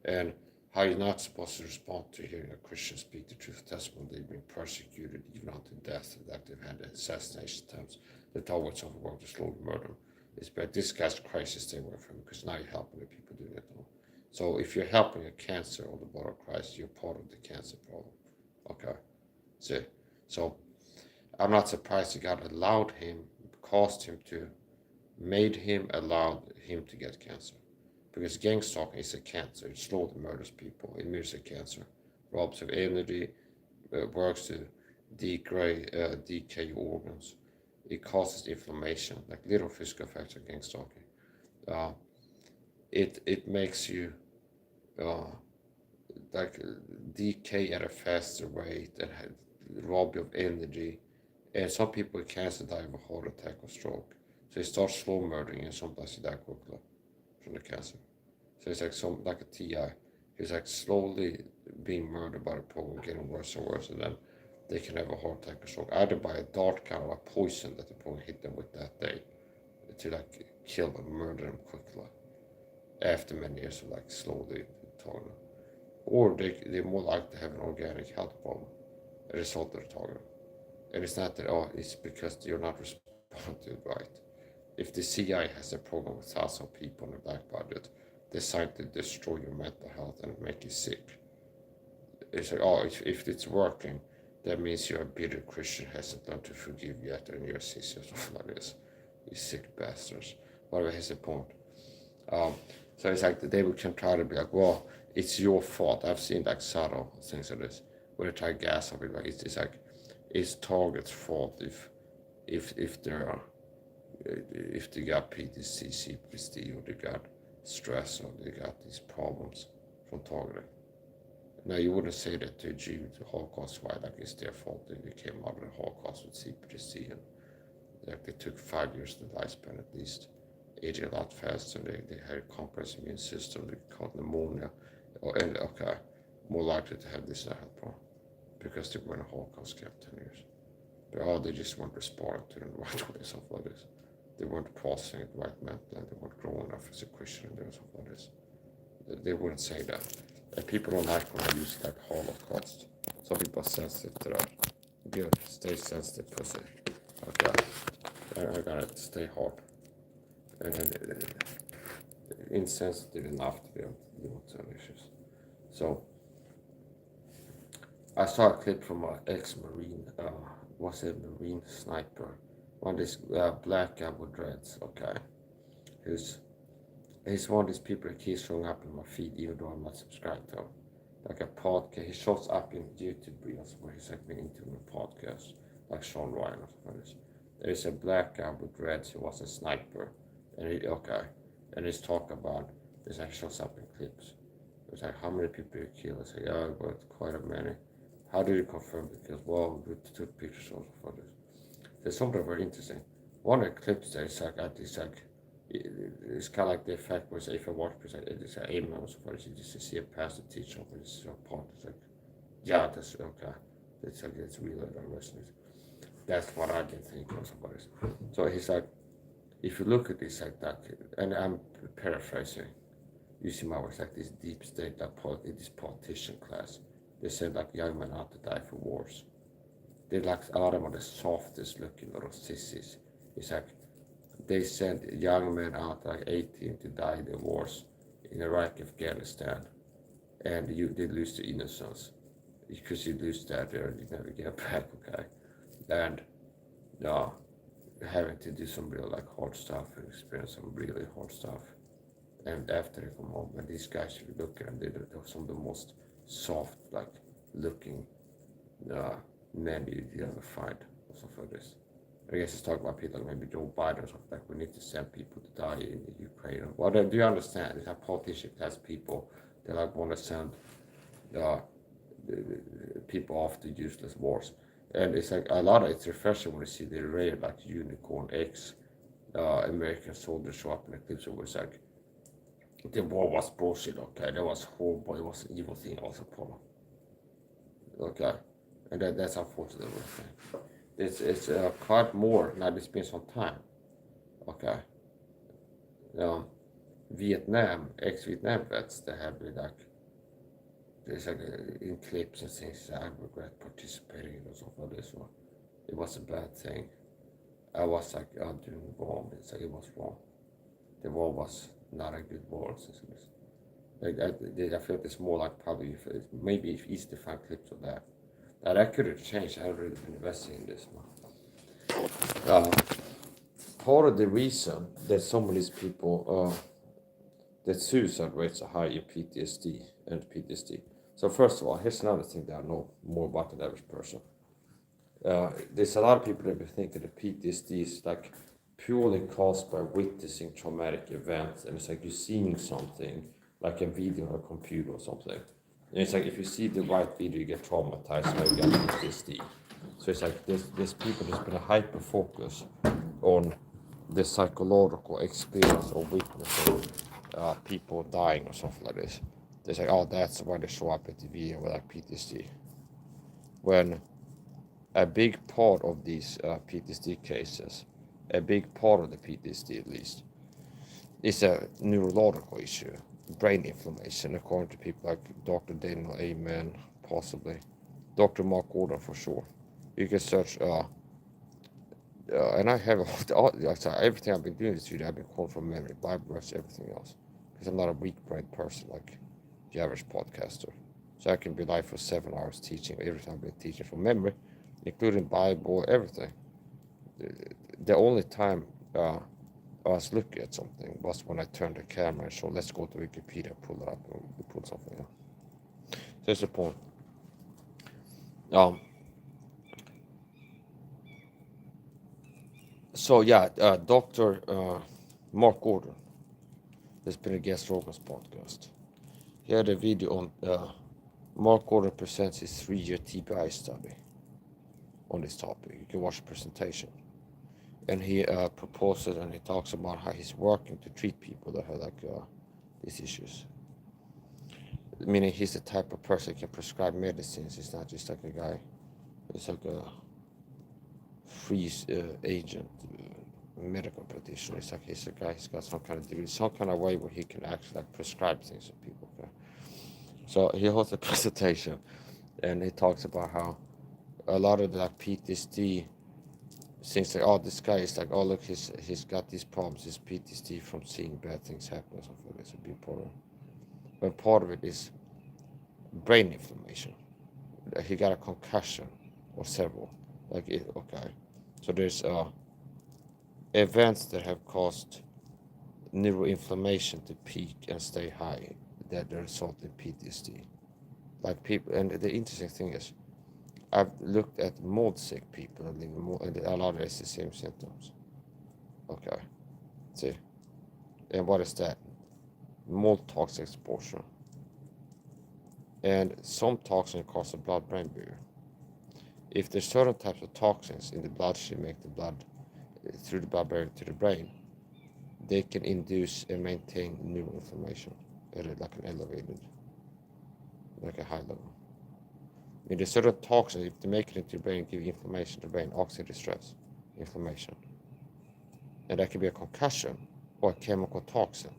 And how you're not supposed to respond to hearing a Christian speak the truth testimony. They've been persecuted even unto death, and that they've had assassination attempts. The targets of the world to slowly murder. It's bad. This guy's crazy, stay away from him, because now you're helping the people doing it. So if you're helping a cancer on the body of Christ, you're part of the cancer problem. Okay. See? So I'm not surprised that God allowed him, caused him to, allowed him to get cancer. Because gang stalking is a cancer. It slowly murders people. It murders a cancer. Robs of energy, works to decay organs. It causes inflammation, like little physical effects of gang stalking. It makes you like decay at a faster rate and rob you of energy. And some people with cancer die of a heart attack or stroke. So they start slow murdering and sometimes they die quickly from the cancer. So it's like a TI. He's like slowly being murdered by the program, getting worse and worse, and then they can have a heart attack or stroke, either by a dart kind of a poison that the program hit them with that day to like kill them, murder them quickly after many years of like slowly targeting. Or they're more likely to have an organic health problem as a result of the targeting. And it's not that, oh, it's because you're not responding right. if the CIA has a program with thousands of people on a black budget designed to destroy your mental health and make you sick, it's like, oh, if it's working, that means you're a bitter Christian hasn't learned to forgive yet, and you're a sissy or something like this. You sick bastards. Whatever, here's the point. So it's like they can try to be like, well, it's your fault. I've seen like subtle things like this where they try to gas up it. Like it's like it's Target's fault if they're if they got PTSD, CPTSD, or they got stress, or they got these problems from Target. Now you wouldn't say that to a Jew with the Holocaust, why? Like it's their fault that they came out of the Holocaust with CPTSD, and like they took 5 years to lifespan at least, aging a lot faster. They had a compressed immune system. They caught pneumonia, and okay, more likely to have this health problem because they were in a Holocaust camp 10 years. But they just weren't responding to it in the right way, something like this. They weren't processing it right mentally. They weren't growing up as a Christian and something like this. They wouldn't say that. And people don't like when I use like Holocaust. Some people are sensitive to that. Good, stay sensitive, pussy. Okay, I gotta stay hard and insensitive enough to be able to deal with certain issues. So I saw a clip from an ex-Marine, was a Marine sniper, one of these black guy with dreads, okay, he's one of these people that keeps showing up in my feed even though I'm not subscribed to him. Like a podcast, he shows up in YouTube reels where he's like been into a podcast, like Sean Ryan or something like this. There's a black guy with dreads who was a sniper, and he's talking about, this like shows up in clips. It's like, how many people you killed? I say, yeah, but quite a many. How do you confirm it? Because, well, we took pictures also for this. There's something very interesting. One of the clips there is like, it's kind of like the effect where, if I watch it's like amen or so you just see a pastor teach over this part. It's like, yeah, that's okay. It's like, it's really resonates. That's what I've been thinking of somebody. So he's like, if you look at this like that, and I'm paraphrasing, using my words, like this deep state, like this politician class, they said like young men ought to die for wars. They're like, a lot of them are the softest looking little sissies. It's like, they sent young men out like 18 to die in the wars in Iraq, Afghanistan, and they lose the innocence. Because you lose that there, you never get back, okay? And having to do some real like hard stuff and experience some really hard stuff. And after they come home, and these guys, if you look at them, they're some of the most soft, like looking men you ever find, or something like this. I guess it's talking about people like maybe Joe Biden or something, like we need to send people to die in the Ukraine. Well, do you understand? It's like politicians has people that like want to send people off to useless wars. And it's like a lot of it's refreshing when you see the rare like Unicorn X American soldiers show up in the clips where it's like the war was bullshit, okay? That was horrible, it was an evil thing also, Paul. Okay. And that's unfortunate. It's quite more, now it's been some time. Okay. Vietnam, ex-Vietnam vets, they have been like, there's like in clips and things, I regret participating in or something like this one. It was a bad thing. I was like, doing wrong. It's like, it was wrong. The war was not a good war. Like I feel it's more like probably maybe if easy to find clips of that. Now that could have changed. I haven't really been investing in this one. Part of the reason that some of these people that suicide rates are high in PTSD and PTSD. So first of all, here's another thing that I know more about than the average person. There's a lot of people that be thinking that PTSD is like purely caused by witnessing traumatic events, and it's like you're seeing something like a video on a computer or something. And it's like if you see the right video, you get traumatized, now you get PTSD. So it's like there's people that's been a hyper focus on the psychological experience of witnessing people dying or something like this. They say, oh, that's why they show up at TV with like PTSD. When a big part of these PTSD cases, a big part of the PTSD at least, is a neurological issue, brain inflammation, according to people like Dr. Daniel Amen, possibly, Dr. Mark Gordon for sure. You can search and I have everything I've been doing this video, I've been quoting from memory, Bible verse, everything else, because I'm not a weak-brained person like the average podcaster. So I can be live for 7 hours teaching everything I've been teaching from memory, including Bible, everything. The only time I was looking at something was when I turned the camera and showed, let's go to Wikipedia, pull it up, and we pull something up. So that's the point. So yeah, Dr. Mark Gordon has been a guest Rogan's podcast. He had a video on Mark Gordon presents his 3-year TBI study on this topic. You can watch the presentation. And he proposes and he talks about how he's working to treat people that have these issues. Meaning he's the type of person who can prescribe medicines. He's not just like a guy. He's like a free agent, medical practitioner. He's a guy. He's got some kind of degree, some kind of way where he can actually prescribe things to people. Okay? So he holds a presentation, and he talks about how a lot of the PTSD things this guy is look, he's got these problems, his PTSD from seeing bad things happen or something like this, a big problem. But part of it is brain inflammation. He got a concussion or several. So there's events that have caused neuroinflammation to peak and stay high that result in PTSD. Like people, and the interesting thing is, I've looked at mold sick people and a lot of it's the same symptoms. Okay, see, and what is that? Mold toxin exposure. And some toxins cause a blood-brain barrier. If there's certain types of toxins in the bloodstream make the blood through the blood barrier to the brain, they can induce and maintain neuroinflammation at like an elevated, like a high level. I mean, there's certain toxins, if they make it into the brain, give inflammation to the brain, oxidative stress, inflammation. And that can be a concussion or a chemical toxin.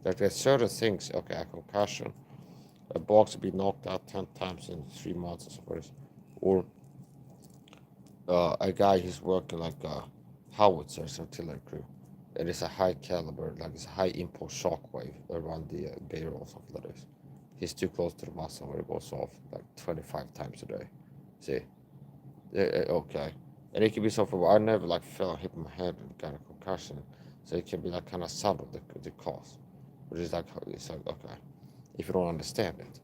Like there's certain things, okay, a concussion, a box will be knocked out 10 times in 3 months or something. Or a guy who's working like a howitzers artillery crew. And it's a high caliber, like it's a high impulse shock wave around the barrel or something like this. He's too close to the muscle where it goes off like 25 times a day. See? Okay. And it can be something where I never fell and hit my head and got a concussion. So it can be kind of subtle, the cause. But it's like, okay, if you don't understand it.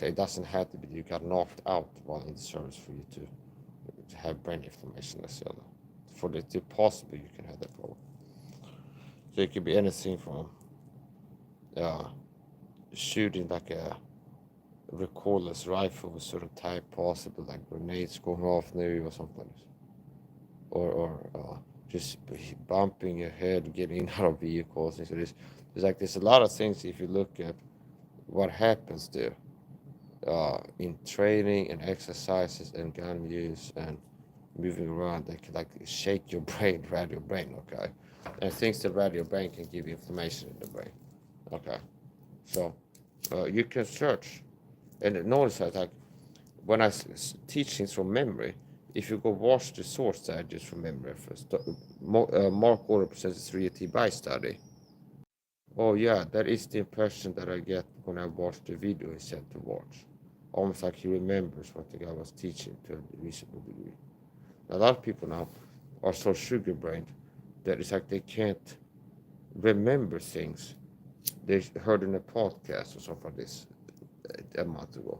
It doesn't have to be you got knocked out while in the service for you to have brain inflammation necessarily. For the to possibly you can have that problem. So it could be anything from shooting like a recordless rifle with certain type, possible like grenades going off near you or something like this. Or just bumping your head, getting out of vehicles. So there's a lot of things if you look at what happens there in training and exercises and gun use and moving around that can shake your brain, rattle your brain, okay? And things that rattle your brain can give you inflammation in the brain, okay? So you can search and notice that when I teach things from memory, if you go watch the source that I just from memory first, Mark Gordon presents a 3-year TBI study. Oh yeah, that is the impression that I get when I watch the video he said to watch. Almost like he remembers what the guy was teaching to a reasonable degree. A lot of people now are so sugar-brained that it's like they can't remember things they heard in a podcast or something like this a month ago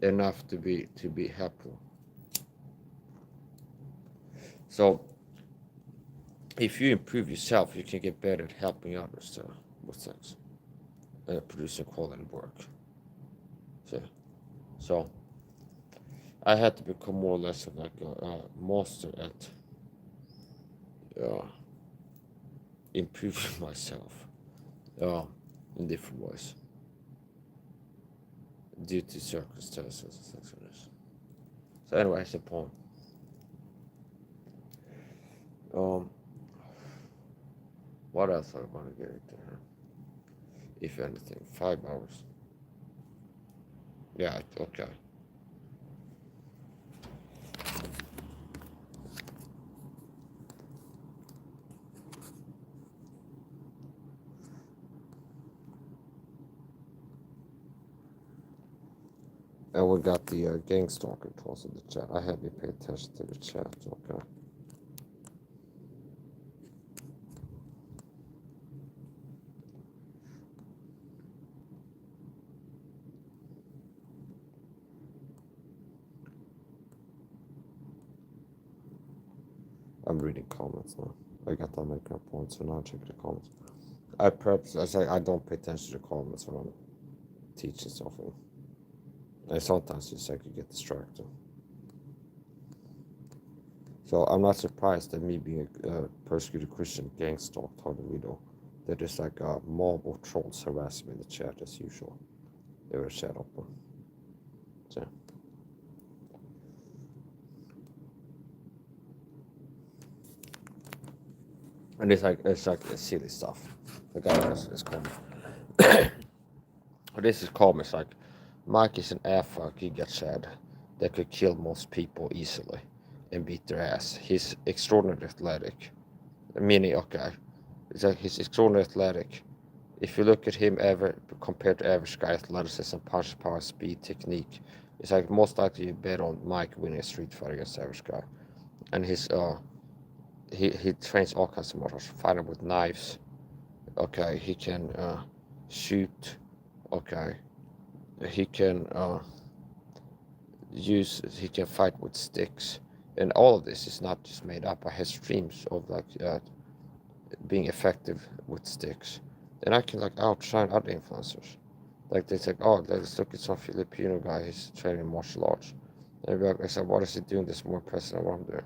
enough to be helpful. So if you improve yourself, you can get better at helping others with things and producing quality work. So I had to become more or less like a master at improving myself in different ways due to circumstances and things like this. So anyway, that's the point. What else I want to get into here? If anything, 5 hours. Yeah, okay. And we got the gang stalker tools in the chat. I have you pay attention to the chat, okay? I'm reading comments now. I got that making a point, so now I check the comments. I don't pay attention to the comments when I'm teaching something. And sometimes just like you get distracted. So I'm not surprised that me being a persecuted Christian gang stalked on the video. That there's like a mob of trolls harassing me in the chat as usual. They were chat open. So. And it's like silly stuff. The guy is called. This is called me. It's like Mike is an alpha giga chad that could kill most people easily and beat their ass. He's extraordinarily athletic. Meaning, okay, it's like he's extraordinarily athletic. If you look at him ever compared to average guy, athleticism, punch power, speed, technique, it's like most likely you bet on Mike winning a street fight against average guy. And he trains all kinds of martial arts, fighting with knives. Okay, he can shoot. Okay, he can he can fight with sticks, and all of this is not just made up. I have streams of like being effective with sticks, and I can like outshine other influencers. Like they say, oh, let's look at some Filipino guy. He's training martial arts. And I said, what is he doing? This more impressive than what I'm doing.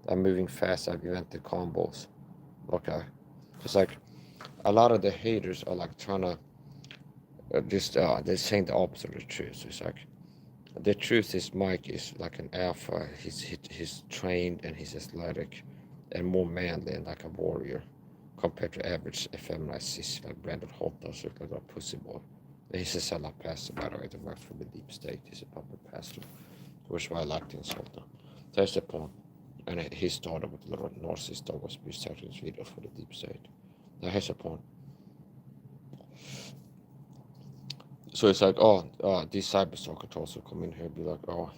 I'm moving fast. I've invented combos. Okay, it's like a lot of the haters are like trying to they're saying the opposite of the truth. It's like the truth is Mike is like an alpha. He's trained and he's athletic and more manly and like a warrior compared to average effeminized sissy like Brandon Holt does look like a pussy boy. And he's a sellout pastor, by the way, that works for the deep state. He's a puppet pastor, which is why I like to insult him. That's the point. And he started with a little narcissist that was starting his videos for the deep state. Now here's the point. So it's like, these cyberstalker trolls will come in here and be like, oh,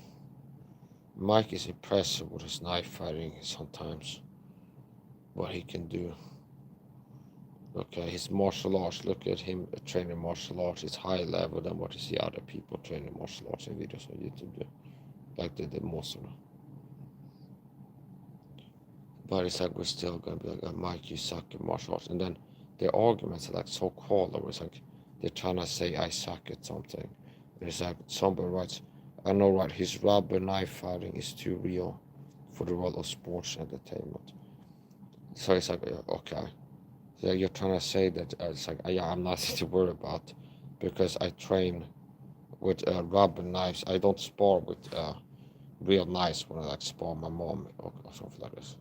Mike is impressive with his knife fighting sometimes. What he can do. Okay, his martial arts, look at him training martial arts. It's higher level than what you see other people training martial arts in videos on YouTube do. Like they did most of them. But it's like we're still gonna be like, oh, Mike, you suck at martial arts. And then their arguments are like so cold that it's like they're trying to say I suck at something. And it's like somebody writes, I know, right, his rubber knife fighting is too real for the world of sports entertainment. So it's like, okay. So you're trying to say that it's like, yeah, I'm nothing to worry about because I train with rubber knives. I don't spar with real knives when I like spar my mom or something like this.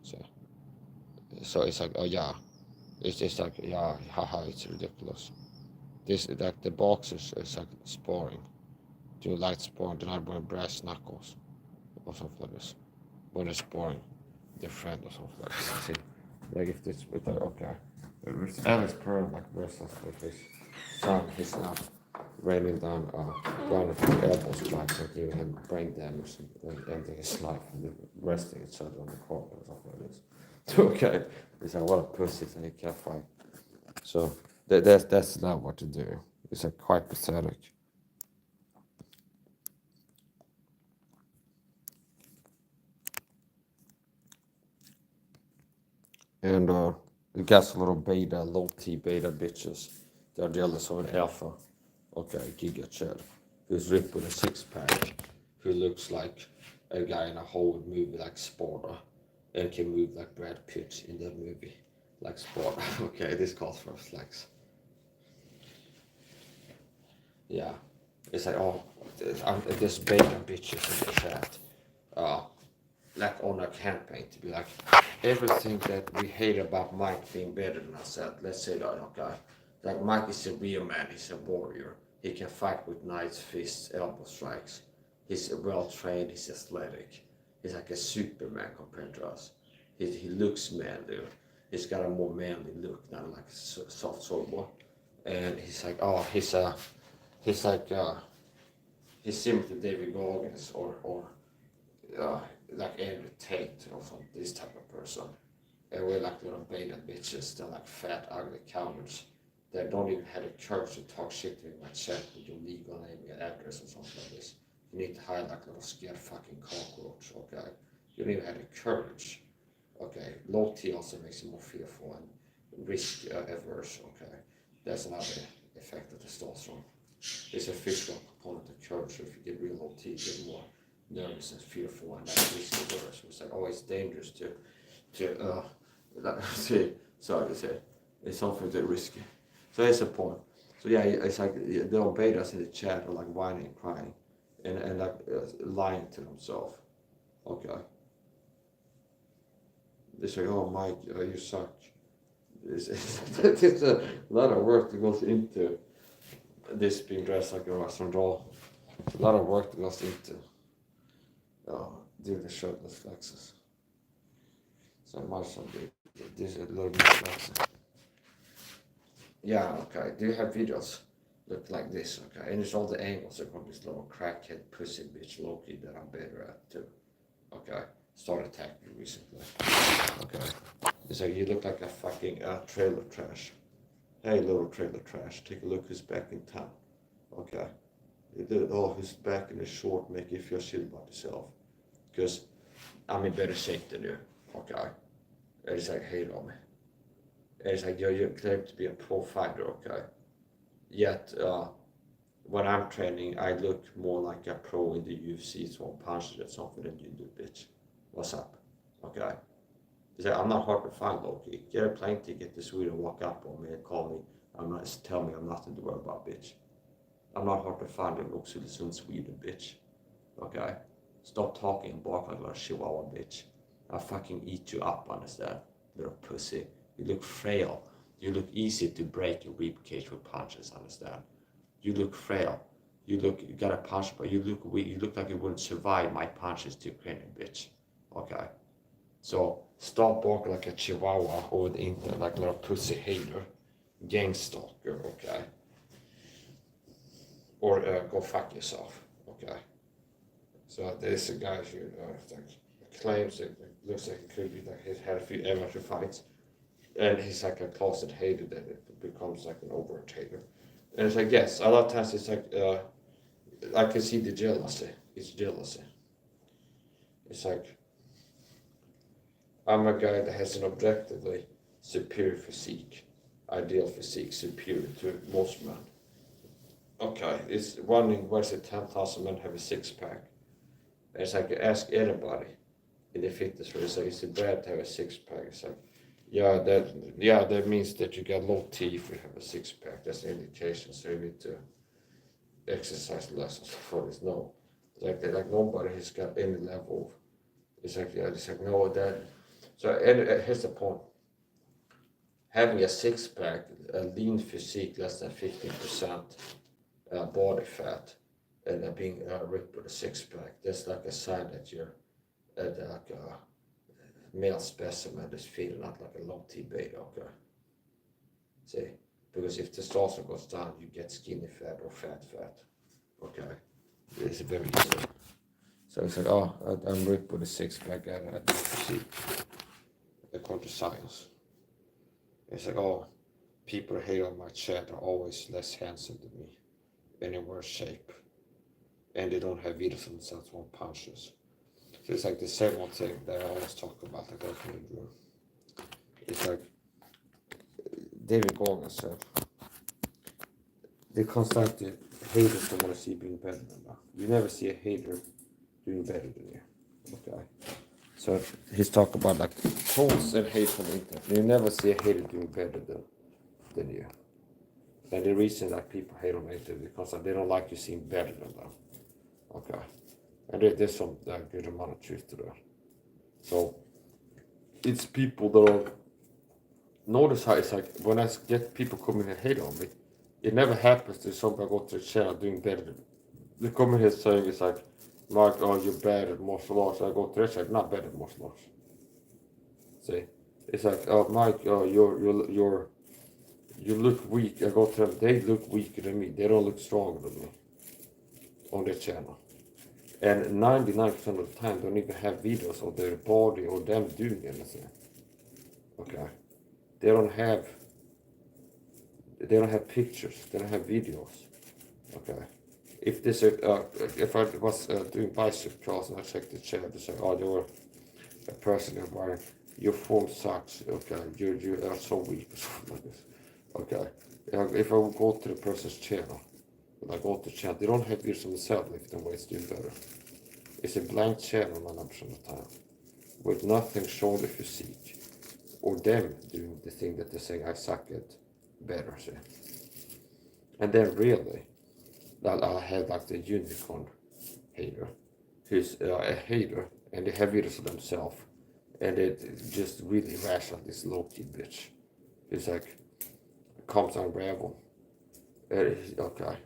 So it's like, oh yeah, it's just like, yeah, haha, it's ridiculous. This like the boxers is like sparring, do light sparring, they're not wearing brass knuckles or something like this. When they're sparring their friend or something like this. See, like if this with like, okay, with Alex Pearl like wrestles with his son, he's not raining down one of his elbow strikes and giving him brain damage and ending his life and resting each other on the court or something like this. Okay, it's like what a pussy and he can't fight. So that's not what to do. It's like quite pathetic. And it gets a little beta, low T beta bitches. They're jealous of an alpha. Okay, Giga Chad, who's ripped with a six pack, who looks like a guy in a Hollywood movie like Sparta, and can move like Brad Pitt in that movie, like Sparta. Okay, this calls for a flex. Yeah, it's like, oh, there's beta bitches in the chat. Like on a campaign to be like, everything that we hate about Mike being better than us at, let's say that, okay, like Mike is a real man, he's a warrior, he can fight with knives, fists, elbow strikes, he's well trained, he's athletic, he's like a Superman compared to us, he looks manly, he's got a more manly look, not like a soft soul boy, and he's like, oh, he's like he's similar to David Goggins or like Andrew Tate or some this type of person. And we're like little beta bitches, they're like fat, ugly cowards that don't even have the courage to talk shit to you in my chat with your legal name and address or something like this. You need to hide like a little scared fucking cockroach, okay? You don't even have the courage, okay? Low T also makes you more fearful and risk averse, okay? That's another effect of testosterone. There's a physical component of courage, so if you get real low T, you get more nervous and fearful and like risk averse. So it's like always dangerous to sorry to say, it's something that risky. So that's the point. So yeah, it's like the betas in the chat are like whining and crying and like lying to themselves. Okay. They say, oh Mike, you suck. There's a lot of work that goes into this being dressed like a Russian doll. A lot of work that goes into doing the shirtless flexes. So much of this is a little bit flexing. Yeah, okay. Do you have videos look like this? Okay, and it's all the angles that from this little crackhead pussy bitch Loki that I'm better at too. Okay, started attacking me recently. Okay, it's like you look like a fucking trailer trash. Hey, little trailer trash, take a look who's back in town. Okay, who's back in the short, make you feel shit about yourself. Because I'm in better shape than you. Okay, and it's like hate on me. It's like you claim to be a pro fighter, okay? Yet when I'm training, I look more like a pro in the UFC, throwing punches at something than you do, bitch. What's up? Okay? It's like, I'm not hard to find, Loki. Get a plane ticket to Sweden, walk up on me and call me. Tell me I'm nothing to worry about, bitch. I'm not hard to find in Oxelösund, Sweden, bitch. Okay? Stop talking and bark like a chihuahua, bitch. I'll fucking eat you up, understand? Little pussy. You look frail. You look easy to break your ribcage with punches, understand? You look frail. You got a punch, but you look weak. You look like you wouldn't survive my punches to Ukrainian, bitch. Okay? So, stop barking like a chihuahua over the internet, like a little pussy hater. Gang stalker, okay? Or go fuck yourself, okay? So, there's a guy who claims that it looks like it could be like he's had a few amateur fights. And he's like a closet hater that it becomes like an overt hater. And it's like, yes, a lot of times it's like, I can see the jealousy. It's jealousy. It's like, I'm a guy that has an objectively superior physique, ideal physique, superior to most men. Okay, it's wondering why is it 10,000 men have a six-pack? And it's like, ask anybody in the fitness race, like, is it bad to have a six-pack? It's like, yeah, that means that you got low T if you have a six-pack. That's an indication, so you need to exercise less for this. No, it's like nobody has got any level. It's like no that. So here's the point: having a six-pack, a lean physique, less than 15% body fat, and being ripped with a six-pack, that's like a sign that you're like a male specimen that's feeding out like a low T beta, okay? See? Because if testosterone goes down, you get skinny fat or fat, okay? It's very easy. So it's like, oh, I'm ripped with a six-pack, I don't see. According to science. It's like, oh, people here on my chat are always less handsome than me, and in worse shape. And they don't have videos of themselves on punches. So it's like the same one thing that I always talk about, like I can do. It's like David Goggins said, the constant haters don't want to see you being better than them. You never see a hater doing better than you. Okay. So he's talking about like trolls and hate from the internet. You never see a hater doing better than you. And the reason that people hate on the internet is because they don't like you seeing better than them. Okay. And there's some good amount of truth to that. So it's people that are, notice how it's like when I get people coming and hate on me, it never happens to somebody go to the channel doing better than me. They come in here saying it's like, Mark, oh, you're bad at martial arts. I go to the channel, not bad at martial arts. See, it's like, oh, Mike, oh, you look weak. I go to them, they look weaker than me. They don't look stronger than me. on their channel. And 99% of the time don't even have videos of their body or them doing anything. Okay. They don't have pictures, they don't have videos. Okay. If this if I was doing bicep curls and I checked the chair, they say, oh, you're a person where your form sucks. Okay, you are so weak or something like this. Okay. If I would go to the person's channel, when I go to the channel, they don't have videos of themselves lifting weights doing better. It's a blank channel 9% of the time, with nothing shoulder physique, or them doing the thing that they're saying I suck at better. See? And then really, I had like the unicorn hater, who's a hater, and they have videos of themselves, and it just really rash on this low-key bitch. He's like, comes unravel. Okay.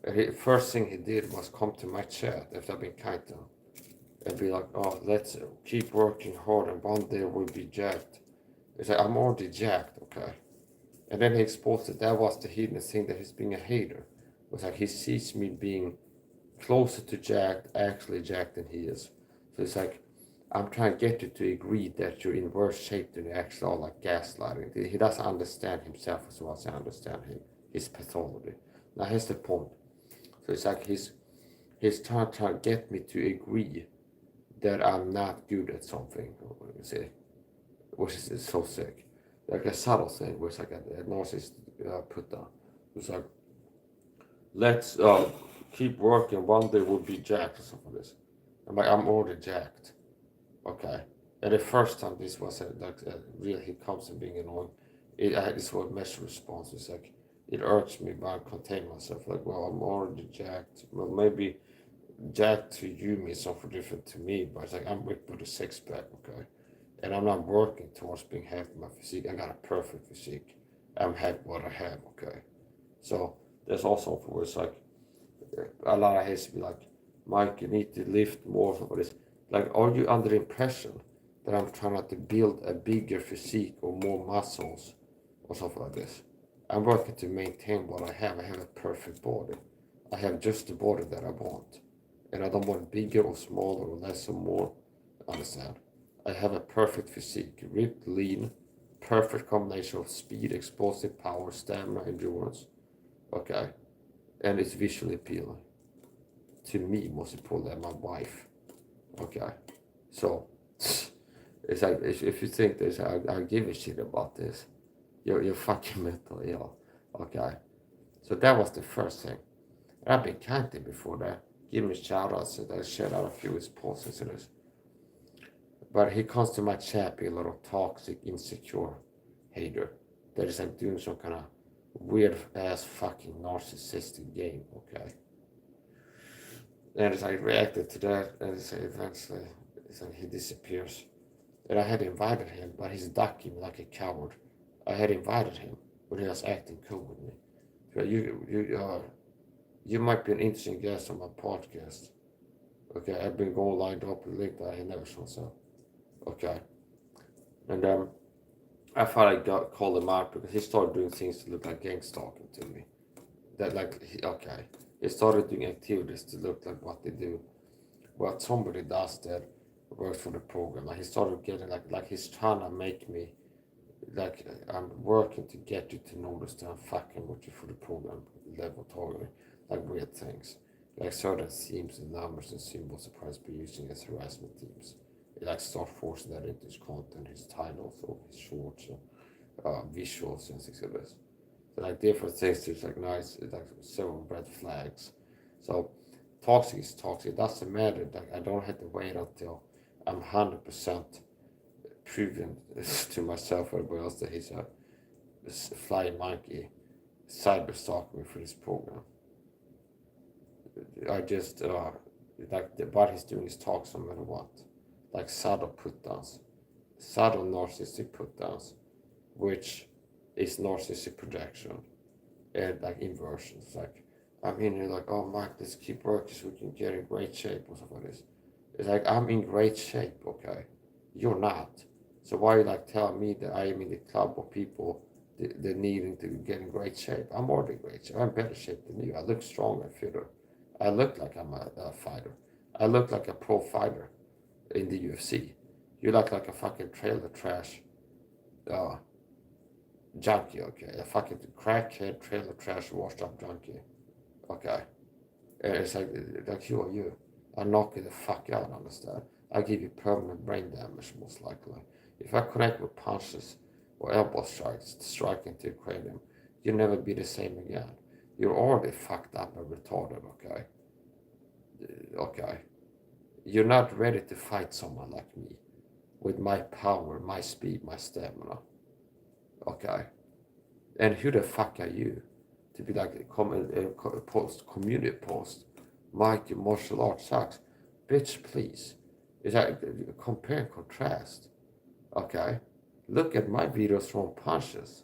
And first thing he did was come to my chat after I've been kind to him and be like, oh, let's keep working hard and one day we'll be jacked. It's like, I'm already jacked, okay? And then he exposed that was the hidden thing, that he's being a hater. It was like he sees me being closer to jacked, actually jacked than he is. So it's like, I'm trying to get you to agree that you're in worse shape than you actually are, like gaslighting. He doesn't understand himself as well as I understand him, his pathology. Now here's the point. So it's like he's trying to get me to agree that I'm not good at something, you see, which is so sick. Like a subtle thing, where it's like a narcissist put down. It's like, let's keep working, one day we'll be jacked or something like this. I'm like, I'm already jacked. Okay. And the first time this was really he comes and being annoying, I had this word measure response. It's like, it urged me, but I contain myself. Like, well, I'm already jacked. Well, maybe jacked to you means something different to me, but it's like, I'm ripped with a six pack, okay? And I'm not working towards being happy with my physique. I got a perfect physique. I'm happy with what I have, okay? So there's also for it's like, a lot of hate to be like, Mike, you need to lift more for this. Like, are you under the impression that I'm trying to build a bigger physique or more muscles or something like this? I'm working to maintain what I have. I have a perfect body. I have just the body that I want. And I don't want bigger or smaller or less or more. Understand? I have a perfect physique. Ripped, lean, perfect combination of speed, explosive power, stamina, endurance. Okay? And it's visually appealing. To me, most importantly, my wife. Okay? So, it's like, if you think this, I give a shit about this. You're fucking mental ill. Okay? So that was the first thing. And I've been kind to before that. Give me shout outs and I shared out a few of his posts and this. But he comes to my chat being a little toxic, insecure hater that is like doing some kind of weird ass fucking narcissistic game, okay? And as I reacted to that, and eventually he disappears. And I had invited him, but he's ducking like a coward. I had invited him, but he was acting cool with me. So you might be an interesting guest on my podcast. Okay, I've been going lined up with link that he never shows up. Okay, and I thought I called him out because he started doing things to look like gang stalking to me. That like he started doing activities to look like what they do. What somebody does that works for the program. Like he started getting like he's trying to make me like I'm working to get you to notice that I'm fucking with you for the program level targeting, like weird things, like certain themes and numbers and symbols surprise be using as harassment themes. It like start forcing that into his content, his titles, or his shorts, or visuals and things like this. So like different things, there's like nice, like several red flags. So toxic is toxic. It doesn't matter. Like I don't have to wait until I'm 100% proven to myself or everybody else that he's a flying monkey cyber stalking me for this program. I just like what he's doing is talks no matter what, like subtle put downs, subtle narcissistic put downs, which is narcissistic projection and like inversions. Like I'm in here like, oh Mike, let's keep working so we can get in great shape or something like this. It's like I'm in great shape, okay? You're not. So why are you like telling me that I am in the club of people that needing to get in great shape? I'm already in great shape. I'm in better shape than you. I look stronger and fitter. I look like I'm a fighter. I look like a pro fighter in the UFC. You look like a fucking trailer trash uh, junkie, okay? A fucking crackhead, trailer trash, washed up junkie, okay? And it's like who are you? I knock you the fuck out, understand? I give you permanent brain damage, most likely. If I connect with punches or elbow strikes, striking to your cranium, you'll never be the same again. You're already fucked up and retarded, okay? Okay. You're not ready to fight someone like me with my power, my speed, my stamina. Okay. And who the fuck are you to be like community post? Mike, martial arts sucks. Bitch, please. It's like compare and contrast. Okay. Look at my videos from punches,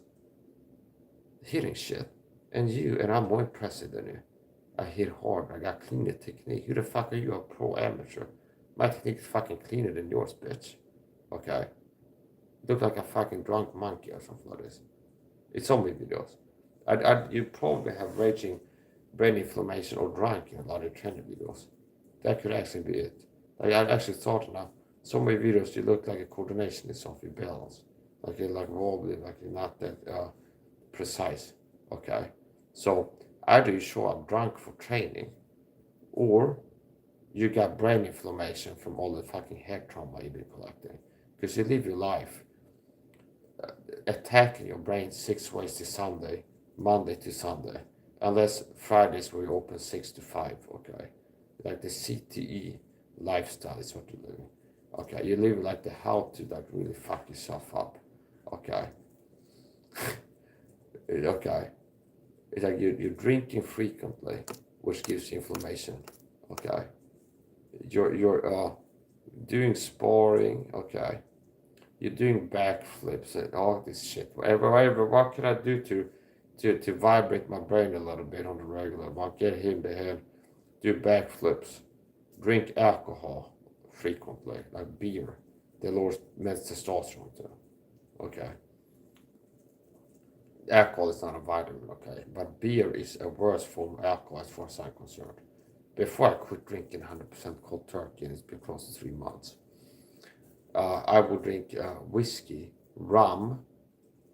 hitting shit. And I'm more impressive than you. I hit hard. I got cleaner technique. Who the fuck are you? A pro amateur. My technique is fucking cleaner than yours, bitch. Okay. Look like a fucking drunk monkey or something like this. It's on my videos. You probably have raging brain inflammation or drunk in a lot of training videos. That could actually be it. Like, I actually thought now, so many videos you look like a coordination is off your balance. Like you're like wobbly, like you're not that precise. Okay. So either you show up drunk for training, or you got brain inflammation from all the fucking head trauma you've been collecting. Because you live your life attacking your brain 6 ways to Sunday, Monday to Sunday, unless Fridays where you open 6 to 5, okay? Like the CTE lifestyle is what you're living. Okay, you live like the how to like really fuck yourself up. Okay. Okay. It's like you're drinking frequently, which gives you inflammation. Okay. You're doing sparring, okay. You're doing backflips and all this shit. Whatever, what can I do to vibrate my brain a little bit on the regular? Well, get hit in the head, do backflips, drink alcohol frequently, like beer. That lowers men's testosterone too. Okay. Alcohol is not a vitamin, okay? But beer is a worse form of alcohol as far as I'm concerned. Before I quit drinking 100% cold turkey, and it's been close to 3 months, I would drink whiskey, rum,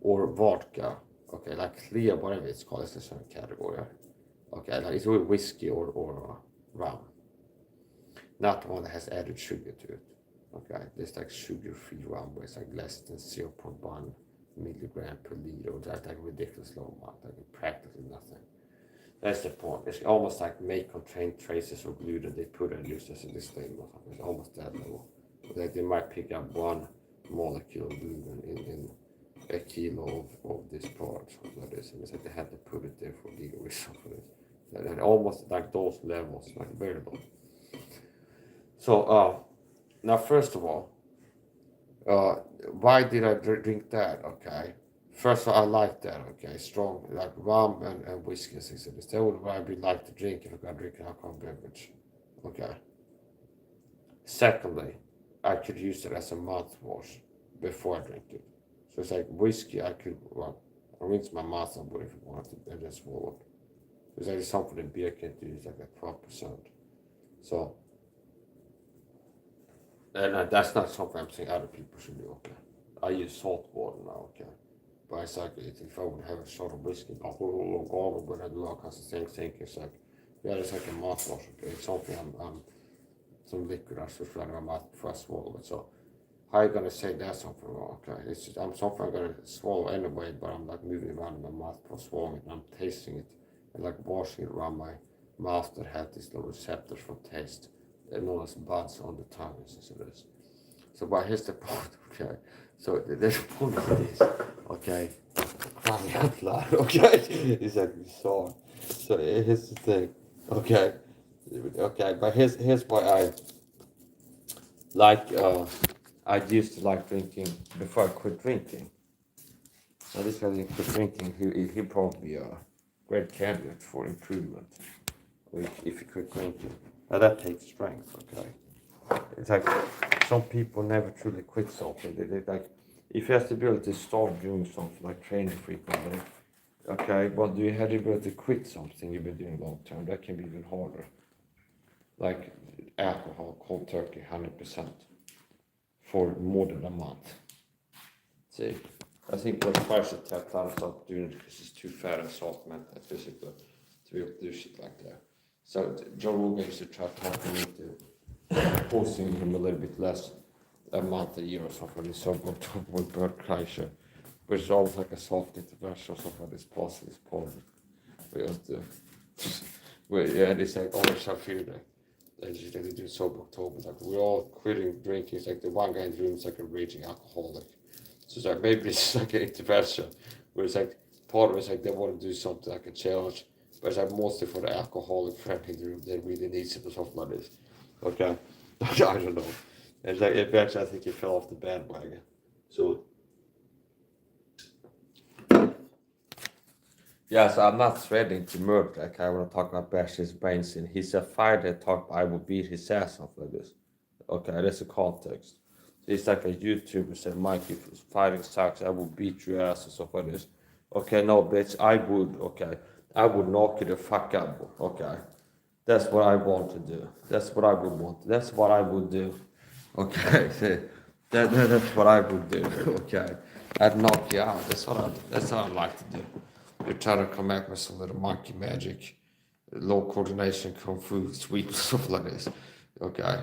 or vodka. Okay, like clear, whatever it's called, it's a certain category. Okay, like it's whiskey or rum. Not the one that has added sugar to it. Okay, there's like sugar-free rum where it's like less than 0.1 milligram per liter, or that's like ridiculous low amount, like practically nothing. That's the point. It's almost like may contain traces of gluten. They put it used as a disclaimer or something. It's almost that level. Like they might pick up 1 molecule of gluten in a kilo of this product, something like this. And it's like they had to put it there for legal reasons for this. And almost like those levels, like very low. So now first of all, why did I drink that? Okay. First of all, I like that, okay, strong, like rum and whiskey and things like this. That would what I'd like to drink if I could drink an alcohol beverage, okay. Secondly, I could use it as a mouthwash before I drink it. So it's like whiskey, I rinse my mouth out if I wanted to, and then swallow it. There's actually something in beer can do, it's like a 12%. So, and that's not something I'm saying other people should do, okay. I use salt water now, okay. But it's like, if I would have a shot of whiskey, I'm gonna do all kinds of things. It's like, yeah, it's like a mouthwash, okay. It's something some liquid I should run in my mouth before I swallow it. So, how are you gonna say that's something wrong? Okay, it's just, something I'm gonna swallow anyway, but I'm like moving around in my mouth before swallowing it, and I'm tasting it and like washing it around my mouth that had these little receptors for taste, known as buds on the tongue, as it is. So, but here's the point, okay. So there's a point of this, okay. Crying out loud, okay. It's like bizarre. So here's the thing, okay. Okay, but here's why I like I used to like drinking before I quit drinking. So this guy didn't quit drinking. He probably a great candidate for improvement if he quit drinking. Now that takes strength, okay. It's like some people never truly quit something. They like if you have the ability to start doing something like training frequently, okay, but do you have the ability to quit something you've been doing long term? That can be even harder. like alcohol, cold turkey, 100% for more than a month. See, I think what Perseuted have done stop doing it because it's too fat and salt meant that physically to be able to do shit like that. So Joe Rogan used to try talking me into posting him a little bit less a month, a year or something. So about talk with Bert Kreischer, which is almost like a soft intervention or something. This pause is important. We have to, yeah, it's like always I feel that. As they do sober October, like we're all quitting drinking. It's like the one guy in the room is like a raging alcoholic. So it's like maybe it's like an intervention where it's like part of it's like they want to do something like a challenge, but it's like mostly for the alcoholic friend in the room that really needs it or something like this. Okay, I don't know. And like eventually, I think he fell off the bandwagon. So yeah, so I'm not threatening to murder. Like I want to talk about bash his brains in. He's a fighter that talk I will beat his ass off like this. Okay, that's the context. So he's like a YouTuber said, Mike, if fighting sucks, I will beat your ass and stuff like this. Okay, no, bitch, I would. Okay, I would knock you the fuck out. Okay, that's what I want to do. That's what I would want. That's what I would do. Okay, that's what I would do. Okay, I'd knock you out. That's what I like to do. You're trying to come back with some little monkey magic, low coordination, kung fu, sweep, stuff like this. Okay.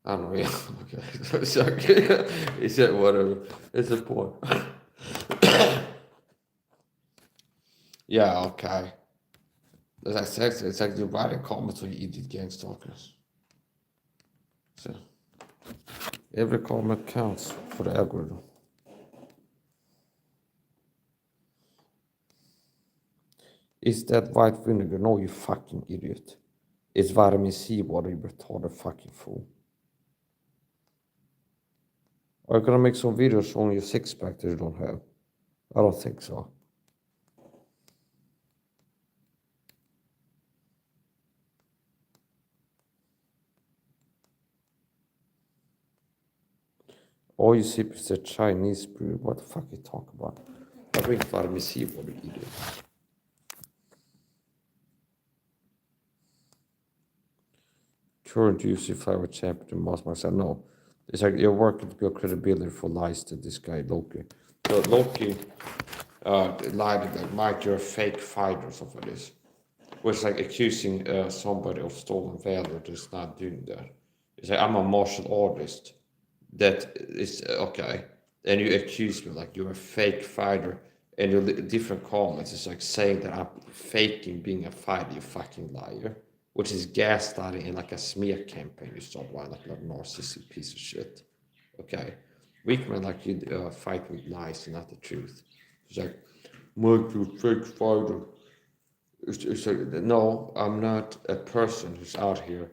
Unreal. Okay. It's okay. He said whatever. It's a point. Yeah, okay. As I said, it's like you're writing comments when you idiot gang stalkers. So every comment counts for the algorithm. Is that white vinegar? No, you fucking idiot. It's vitamin C water, you retarded fucking fool. Are you gonna make some videos showing your six pack that you don't have? I don't think so. All you sip is a Chinese brew. What the fuck you talk about? I drink vitamin C water, idiot. Current UFC fighter champion Moss myself. No. It's like you're working to build credibility for lies to this guy, Loki. So Loki lied that Mike, you're a fake fighter or something like this. Was like accusing somebody of stolen valor that's not doing that. It's like I'm a martial artist. That is okay. And you accuse me like you're a fake fighter, and your different comments is like saying that I'm faking being a fighter, you fucking liar. Which is gaslighting in like a smear campaign you start running like a narcissistic piece of shit. Okay, weak men like you fight with lies and not the truth. It's like, Mike, you fake fighter. It's like, no, I'm not a person who's out here.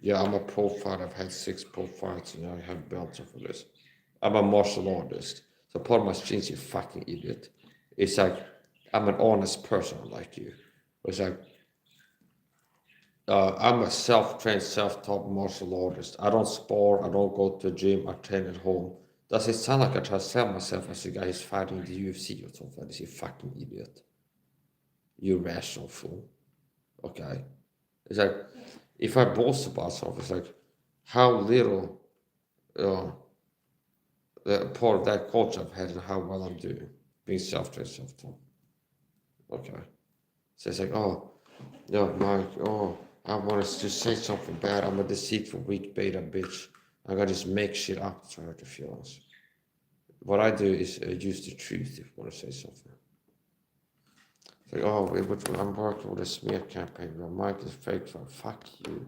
Yeah, I'm a pro fighter. I've had 6 pro fights and I have belts for this. I'm a martial artist. So part of my strength, you fucking idiot. It's like, I'm an honest person like you. It's like, I'm a self-trained, self-taught martial artist. I don't spar. I don't go to the gym. I train at home. Does it sound like I try to sell myself as a guy who's fighting the UFC or something like this? You fucking idiot. You rational fool. Okay? It's like, if I boast about something, it's like, how little uh, part of that culture I've had and how well I'm doing. Being self-trained, self-taught. Okay? So it's like, oh, no, Mike, oh, I want to just say something bad. I'm a deceitful, weak beta bitch. I gotta just make shit up to hurt the feelings. What I do is use the truth if you want to say something. It's like, oh, I'm working with a smear campaign. Well, Mike is fake, so fuck you.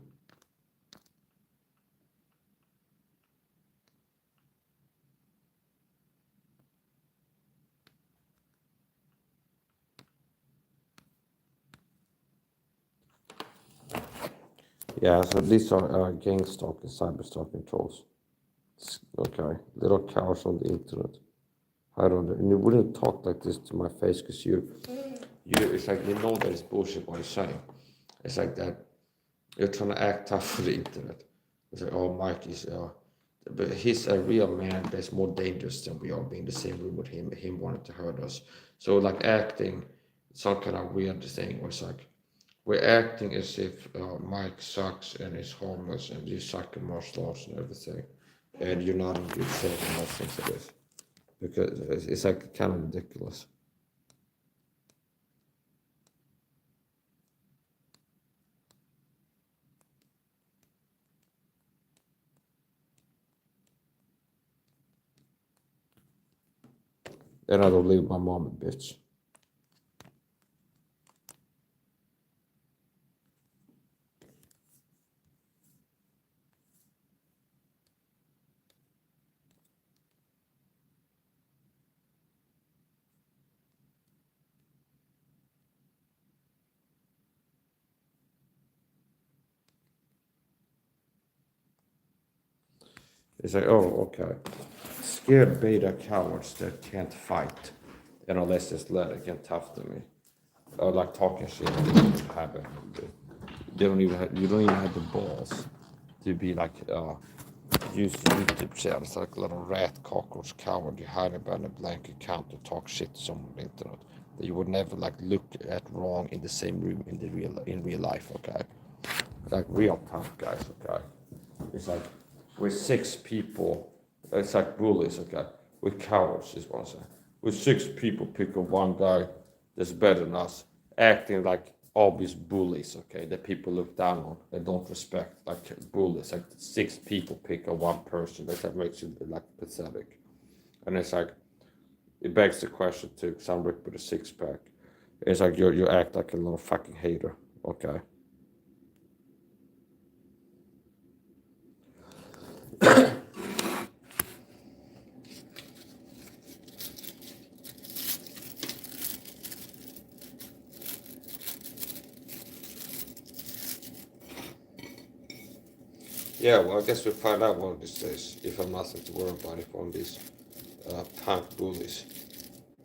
Yeah, so these are gang stalking, cyber stalking trolls. Okay, little cowards on the internet. I don't know. And you wouldn't talk like this to my face because it's like you know that it's bullshit what you're saying. It's like that you're trying to act tough for the internet. It's like, oh, Mike is, but he's a real man that's more dangerous than we are being in the same room with him wanting to hurt us. So like acting some kind of weird thing where it's like, we're acting as if Mike sucks and is homeless and you suck in martial arts and everything, and you're not in good shape and all things like this, because it's like kind of ridiculous. And I don't leave my mom a bitch. It's like, oh, okay. Scared beta cowards that can't fight, and unless it's athletic and tough to me. Or like talking shit, they don't have it. They don't even have, you don't even have the balls to be like use YouTube channels like little rat cockroach coward. You hide behind a blank account to talk shit to someone on the internet that you would never like look at wrong in the same room in real life. Okay, like real tough guys. Okay, it's like with 6 people. It's like bullies. Okay, with cowards is what I'm saying. With 6 people, pick up one guy that's better than us, acting like obvious bullies, okay, that people look down on and don't respect, like bullies, like 6 people pick on one person. That makes you like pathetic. And it's like, it begs the question too, because I'm ripped with a 6-pack. It's like you act like a little fucking hater, okay? Yeah, well, I guess we'll find out one of these days if I'm nothing to worry about if one of these punk bullies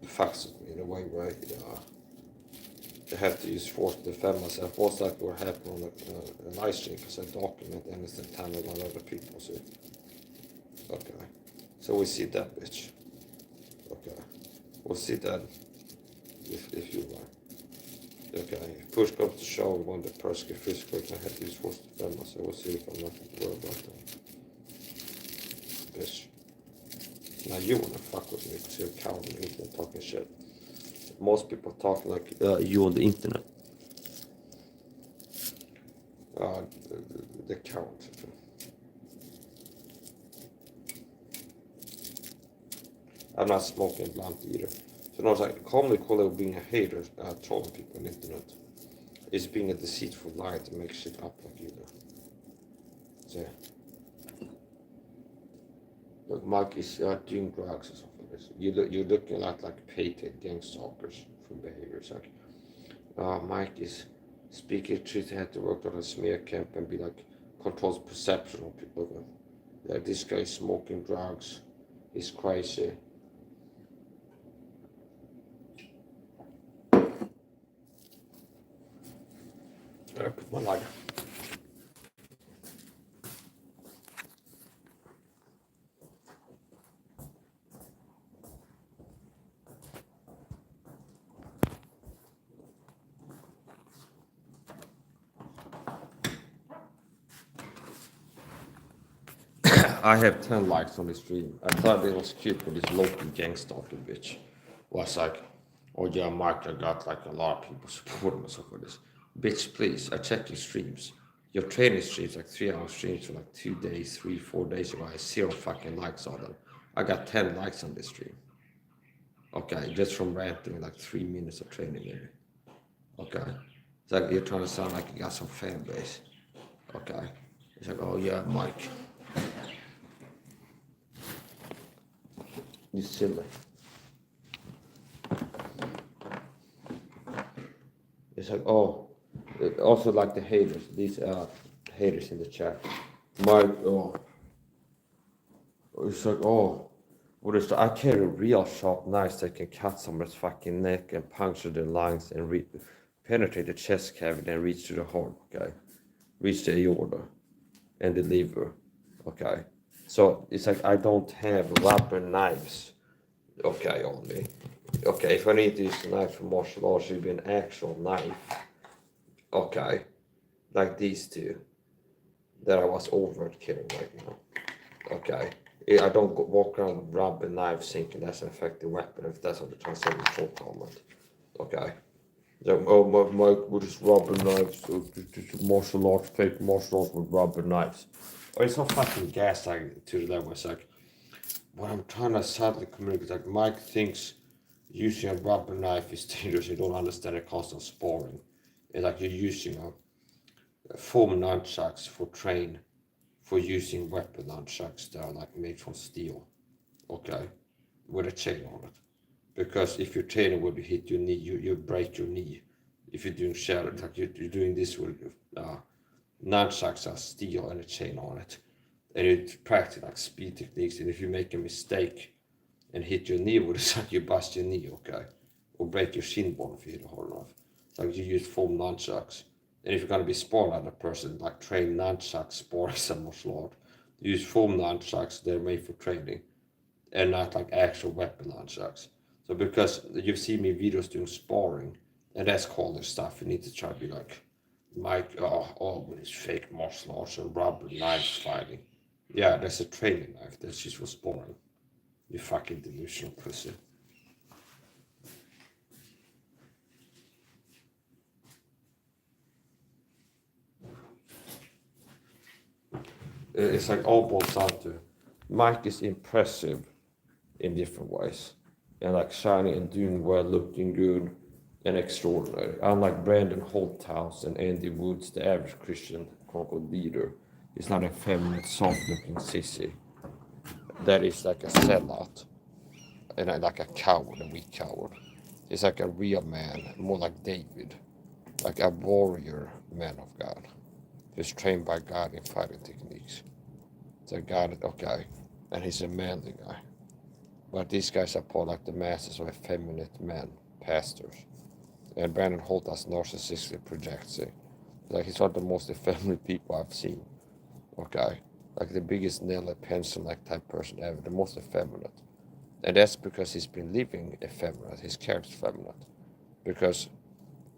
fucks with me in a way where I have to use force to defend myself. What's like what happened on a live stream because I document anything time on other people. So, okay. So we see that bitch. Okay. We'll see that if you like. Okay. If push comes to shove, when the person gets physical, I have to use force to defend myself. We'll see if I'm nothing to worry about that. Bitch. Now you wanna fuck with me because you're a coward on the internet talking shit. Most people talk like you on the internet. The count. I'm not smoking blunt either. So no, it's like commonly called being a hater, trolling people on the internet, is being a deceitful liar to make shit up like you do. So, look, Mike is doing drugs or something. You're looking a lot like painted gang stalkers from behaviors. Like, Mike is speaking truth, had to work on a smear camp and be like, controls perception of people. Like, this guy's smoking drugs, he's crazy. I put my lighter. I have 10 likes on the stream. I thought it was cute with this local gang stalking bitch. Was like, oh yeah, Mark, I got like a lot of people supporting us for this. Bitch, please, I check your streams. Your training streams, like 3 hour streams for like 2 days, 3, 4 days ago. I have 0 fucking likes on them. I got 10 likes on this stream. Okay, just from ranting like 3 minutes of training maybe. Okay. It's like you're trying to sound like you got some fan base. Okay. It's like, oh yeah, Mike. You silly. It's like, oh, also like the haters, these haters in the chat. Mike, oh, it's like, oh, what is that? I carry a real sharp knife that can cut someone's fucking neck and puncture the lungs and penetrate the chest cavity and reach to the heart, okay? Reach the aorta and the liver, okay? So it's like I don't have rubber knives, okay, on me. Okay, if I need to use a knife for martial arts, it would be an actual knife Okay, like these two that I was overt killing right now. Okay, I don't walk around with rubber knives thinking that's an effective weapon if that's what you're trying to say with short comment. Okay. So, oh, Mike with his rubber knives, martial arts, fake martial arts with rubber knives. Oh, it's not fucking gaslighting to the level. It's like, what I'm trying to sadly communicate, like Mike thinks using a rubber knife is dangerous. You don't understand the cost of sparring. It's like you're using a foam nunchucks for using weapon nunchucks that are like made from steel, okay, with a chain on it. Because if your chain would hit your knee, you break your knee. If you're doing shadow, like you're doing this with nunchucks are steel and a chain on it, and you practice like speed techniques. And if you make a mistake and hit your knee with it, like you bust your knee, okay, or break your shin bone if you hit it hard enough. Like you use foam nunchucks. And if you're gonna be sparring at a person, like train nunchucks, sparring some martial art, use foam nunchucks. They're made for training, and not like actual weapon nunchucks. So because you've seen me videos doing sparring, and that's college stuff, you need to try to be like, Mike, with his fake martial arts and rubber knives fighting. Yeah, that's a training knife. That's just for sparring. You fucking delusional pussy. It's like all boils down to Mike is impressive in different ways, and like shining and doing well, looking good and extraordinary. Unlike Brandon Holthouse and Andy Woods, the average Christian quote-unquote leader is not a feminine, soft-looking sissy that is like a sellout and like a coward, a weak coward. He's like a real man, more like David, like a warrior man of God, who's trained by God in fighting techniques. It's a God, okay, and he's a manly guy. But these guys are part like the masses of effeminate men, pastors. And Brandon Holt has narcissistic projecting. Like he's one of the most effeminate people I've seen. Okay. Like the biggest Nelly Pencil like type person ever, the most effeminate. And that's because he's been living effeminate, his character's effeminate. Because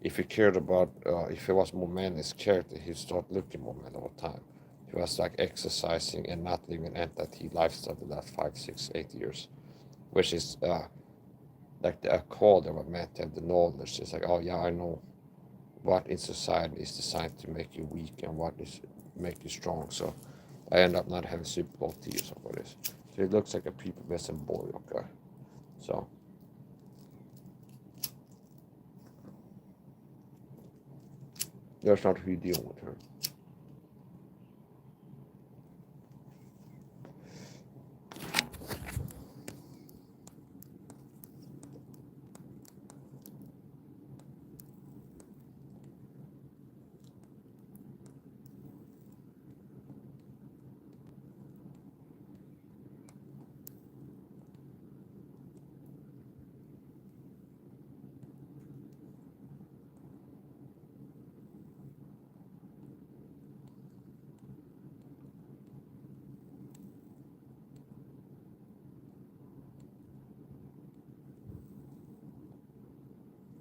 if he cared about, if he was more manly, his character, he'd start looking more manly all the time. He was like exercising and not living an anti-T lifestyle the last 5, 6, 8 years. Which is like the call that were meant to have the knowledge. It's like, oh yeah, I know what in society is designed to make you weak and what is make you strong. So I end up not having Super Bowl T or something like this. So it looks like a people messing boy, okay. So that's not who you deal with her.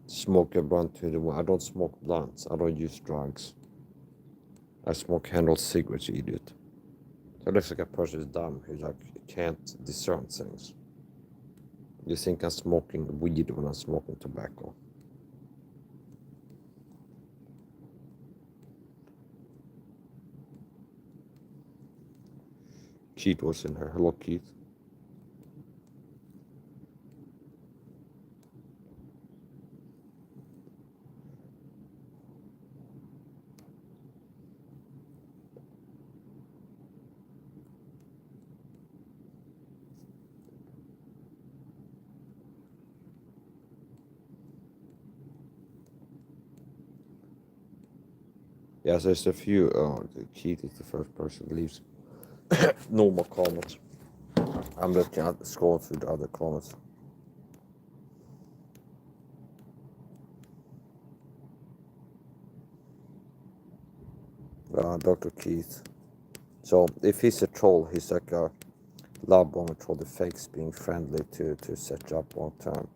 Smoke a blunt to the one. I don't smoke blunts. I don't use drugs. I smoke handled cigarettes, you idiot. So it looks like a person is dumb who like can't discern things. You think I'm smoking weed when I'm smoking tobacco. Keith was in here. Hello, Keith. Yeah, so there's a few. Keith is the first person that leaves normal comments. I'm looking at scrolling through the other comments. Dr. Keith. So if he's a troll, he's like a love bomber troll, the fakes being friendly to set you up long term.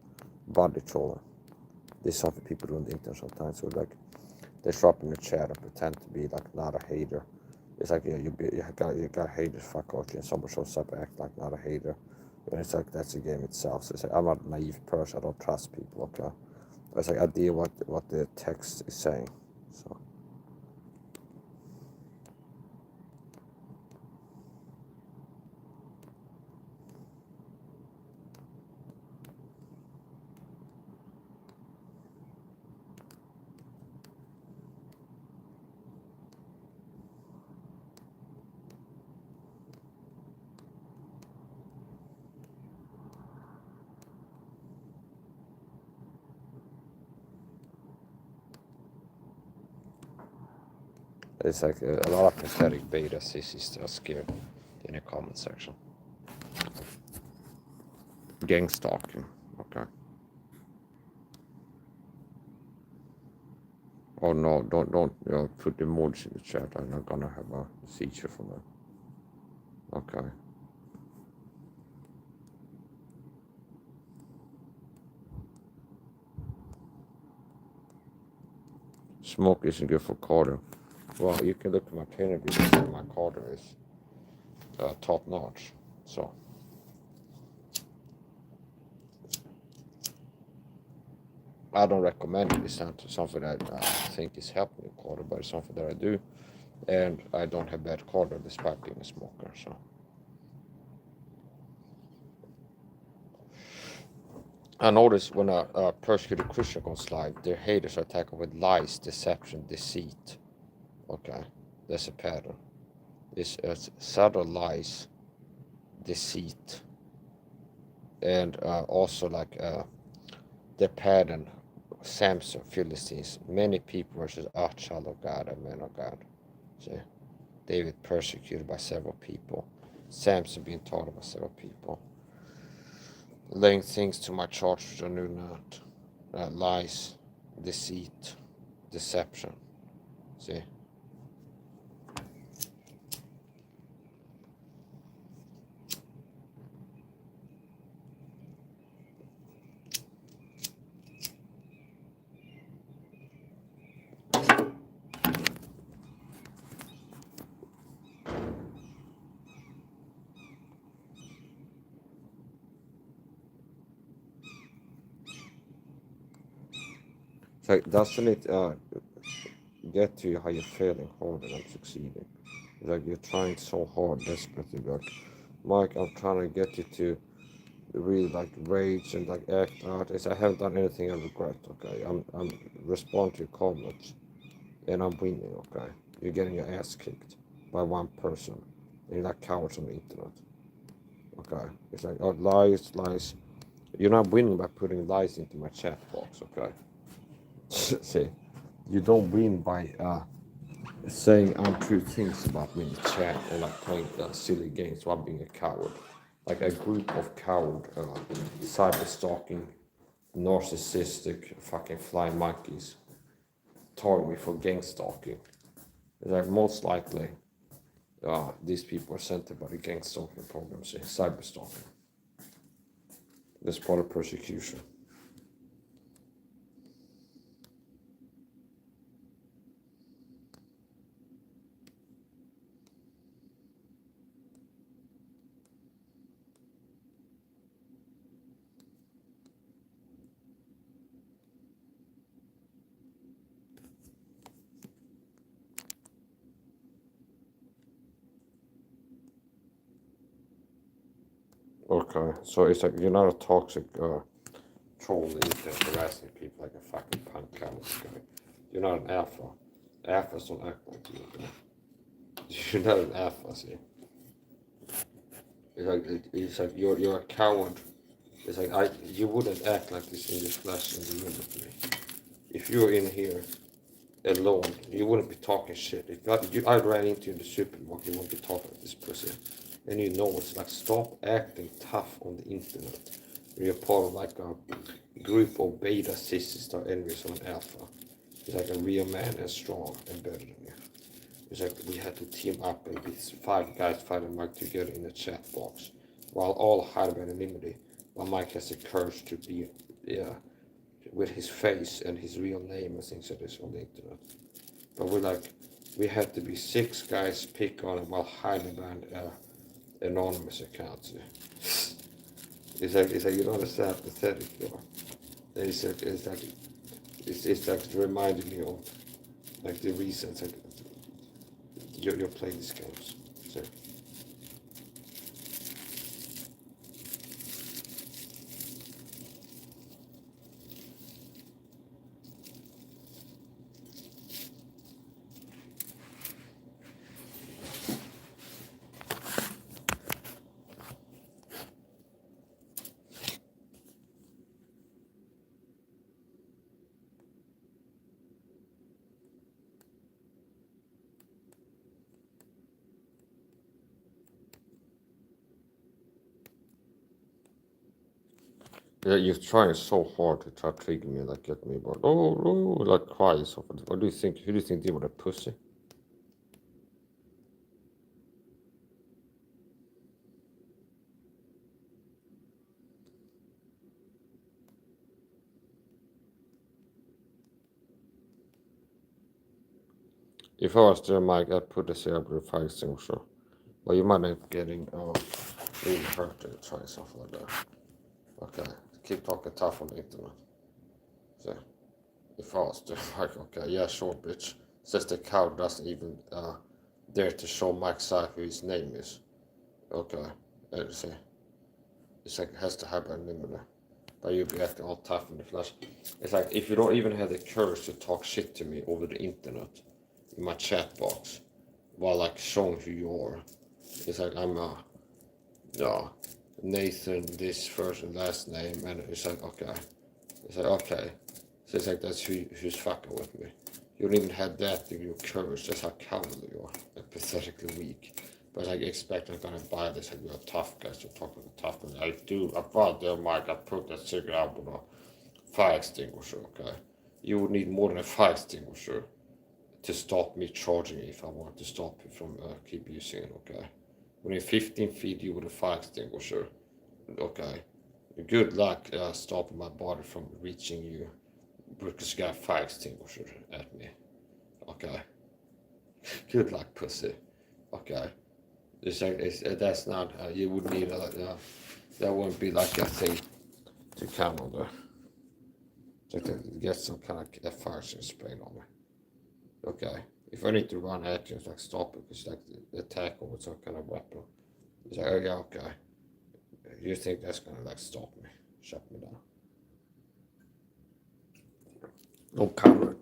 Body troller. This is something people do on the internet sometimes. So like they show up in the chat and pretend to be like not a hater. It's like, yeah, you got haters, fuck off, and someone shows up and act like not a hater. And it's like, that's the game itself. So it's like, I'm not a naive person, I don't trust people, okay? It's like, I deal with what the text is saying, so. It's like a lot of pathetic beta sissies are scared in the comment section. Gang stalking, okay. Oh no, don't put emojis in the chat. I'm not gonna have a seizure from that. Okay. Smoke isn't good for cardio. Well, you can look at my training videos and my cardio is top notch. So. I don't recommend it. It's not something that I think is helping me cardio, but it's something that I do. And I don't have bad cardio despite being a smoker, so. I notice when a persecuted Christian goes live, their haters are attacking with lies, deception, deceit. Okay, that's a pattern. It's subtle lies, deceit, and also like the pattern, Samson, Philistines, many people versus a child of God, a man of God. See, David persecuted by several people, Samson being taught by several people. Laying things to my charge which I knew not. Lies, deceit, deception. See? So doesn't it get to you how you're failing harder than succeeding? It's like you're trying so hard, desperately. Like, Mike, I'm trying to get you to really like rage and like act out. It's I haven't done anything I regret. Okay, I'm respond to your comments, and I'm winning. Okay, you're getting your ass kicked by one person, and you're like cowards on the internet. Okay, it's like, oh, lies. You're not winning by putting lies into my chat box. Okay. See, you don't win by saying untrue things about me in the chat or like playing silly games while being a coward. Like a group of coward, cyber stalking, narcissistic fucking flying monkeys target me for gang stalking. It's like most likely these people are sent by the gang stalking programs, cyber stalking. That's part of persecution. Okay, so it's like you're not a toxic troll on the internet harassing people like a fucking punk coward guy. You're not an alpha. Alphas don't act like you. You're not an alpha, see. It's like you're a coward. It's like you wouldn't act like this in this flesh in the room with me. If you're in here alone, you wouldn't be talking shit. If I ran into you in the supermarket, you wouldn't be talking like this pussy. And you know it's like, stop acting tough on the internet. You're part of like a group of beta sissies that are envious of an alpha. It's like a real man and strong and better than you. It's like we had to team up and be 5 guys fighting Mike together in the chat box, while all hide by anonymity. While Mike has the courage to be with his face and his real name and things like this on the internet. But we had to be 6 guys pick on him while hiding behind anonymous accounts. It's like you don't understand how pathetic you are. It's like reminding me of like the reasons like you're playing these games. So. Yeah, you're trying so hard to try to trigger me, like get me about like cry so forth. What do you think? Who do you think did with a pussy? If I was there, Mike, I'd put the cerebral fire extinguisher. Well, you might end up getting really hurt and try something like that. Okay, keep talking tough on the internet. So, if I was there, like, okay, yeah, sure, bitch. Says the cow doesn't even dare to show Mike Saha who his name is. Okay, see, it's like it has to happen in there. But you'll be acting all tough in the flesh. It's like if you don't even have the courage to talk shit to me over the internet, in my chat box, while like showing who you are. It's like I'm Nathan, this first and last name, and it's like okay. It's like okay. So it's like that's who's fucking with me. You don't even have that in your courage, that's how cowardly you are. And pathetically weak. But I expect I'm gonna buy this and you're a tough guy, so talking tough and I do I bought there Mike, I put that cigarette on a fire extinguisher, okay? You would need more than a fire extinguisher to stop me charging if I want to stop you from keep using it, okay? Within 15 feet you with a fire extinguisher, okay? Good luck stopping my body from reaching you because you got a fire extinguisher at me, okay? Good luck, pussy, okay? That's not, you would need that wouldn't be like a thing to count on there. So to get some kind of fire spray on me. Okay. If I need to run at you, it's like stop it, it's like the attack with some kind of weapon. It's like, oh yeah, okay. You think that's gonna like stop me, shut me down? No cover.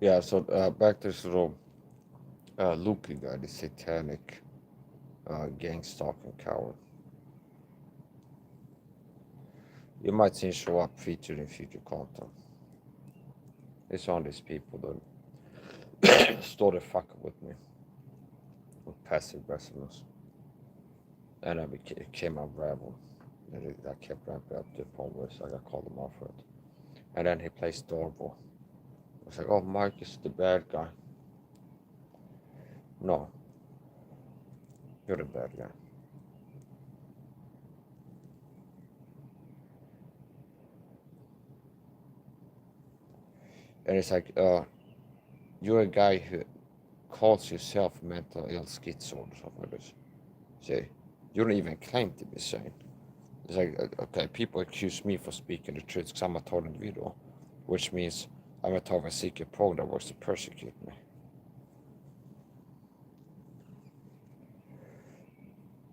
Yeah, so back to sort of Loopy guy, the satanic gang stalking coward. You might see him show up featured in future content. It's on these people that started fucking with me with passive aggressiveness. And I became unraveled. And I kept ramping up to the point where I got called him off for it. And then he plays Darvo. I was like, oh, Mike is the bad guy. No, you're the bad guy. And it's like, you're a guy who calls yourself mental ill schizo or something like this. See, you don't even claim to be sane. It's like, okay, people accuse me for speaking the truth because I'm a total individual, which means I'm a total secret program that works to persecute me.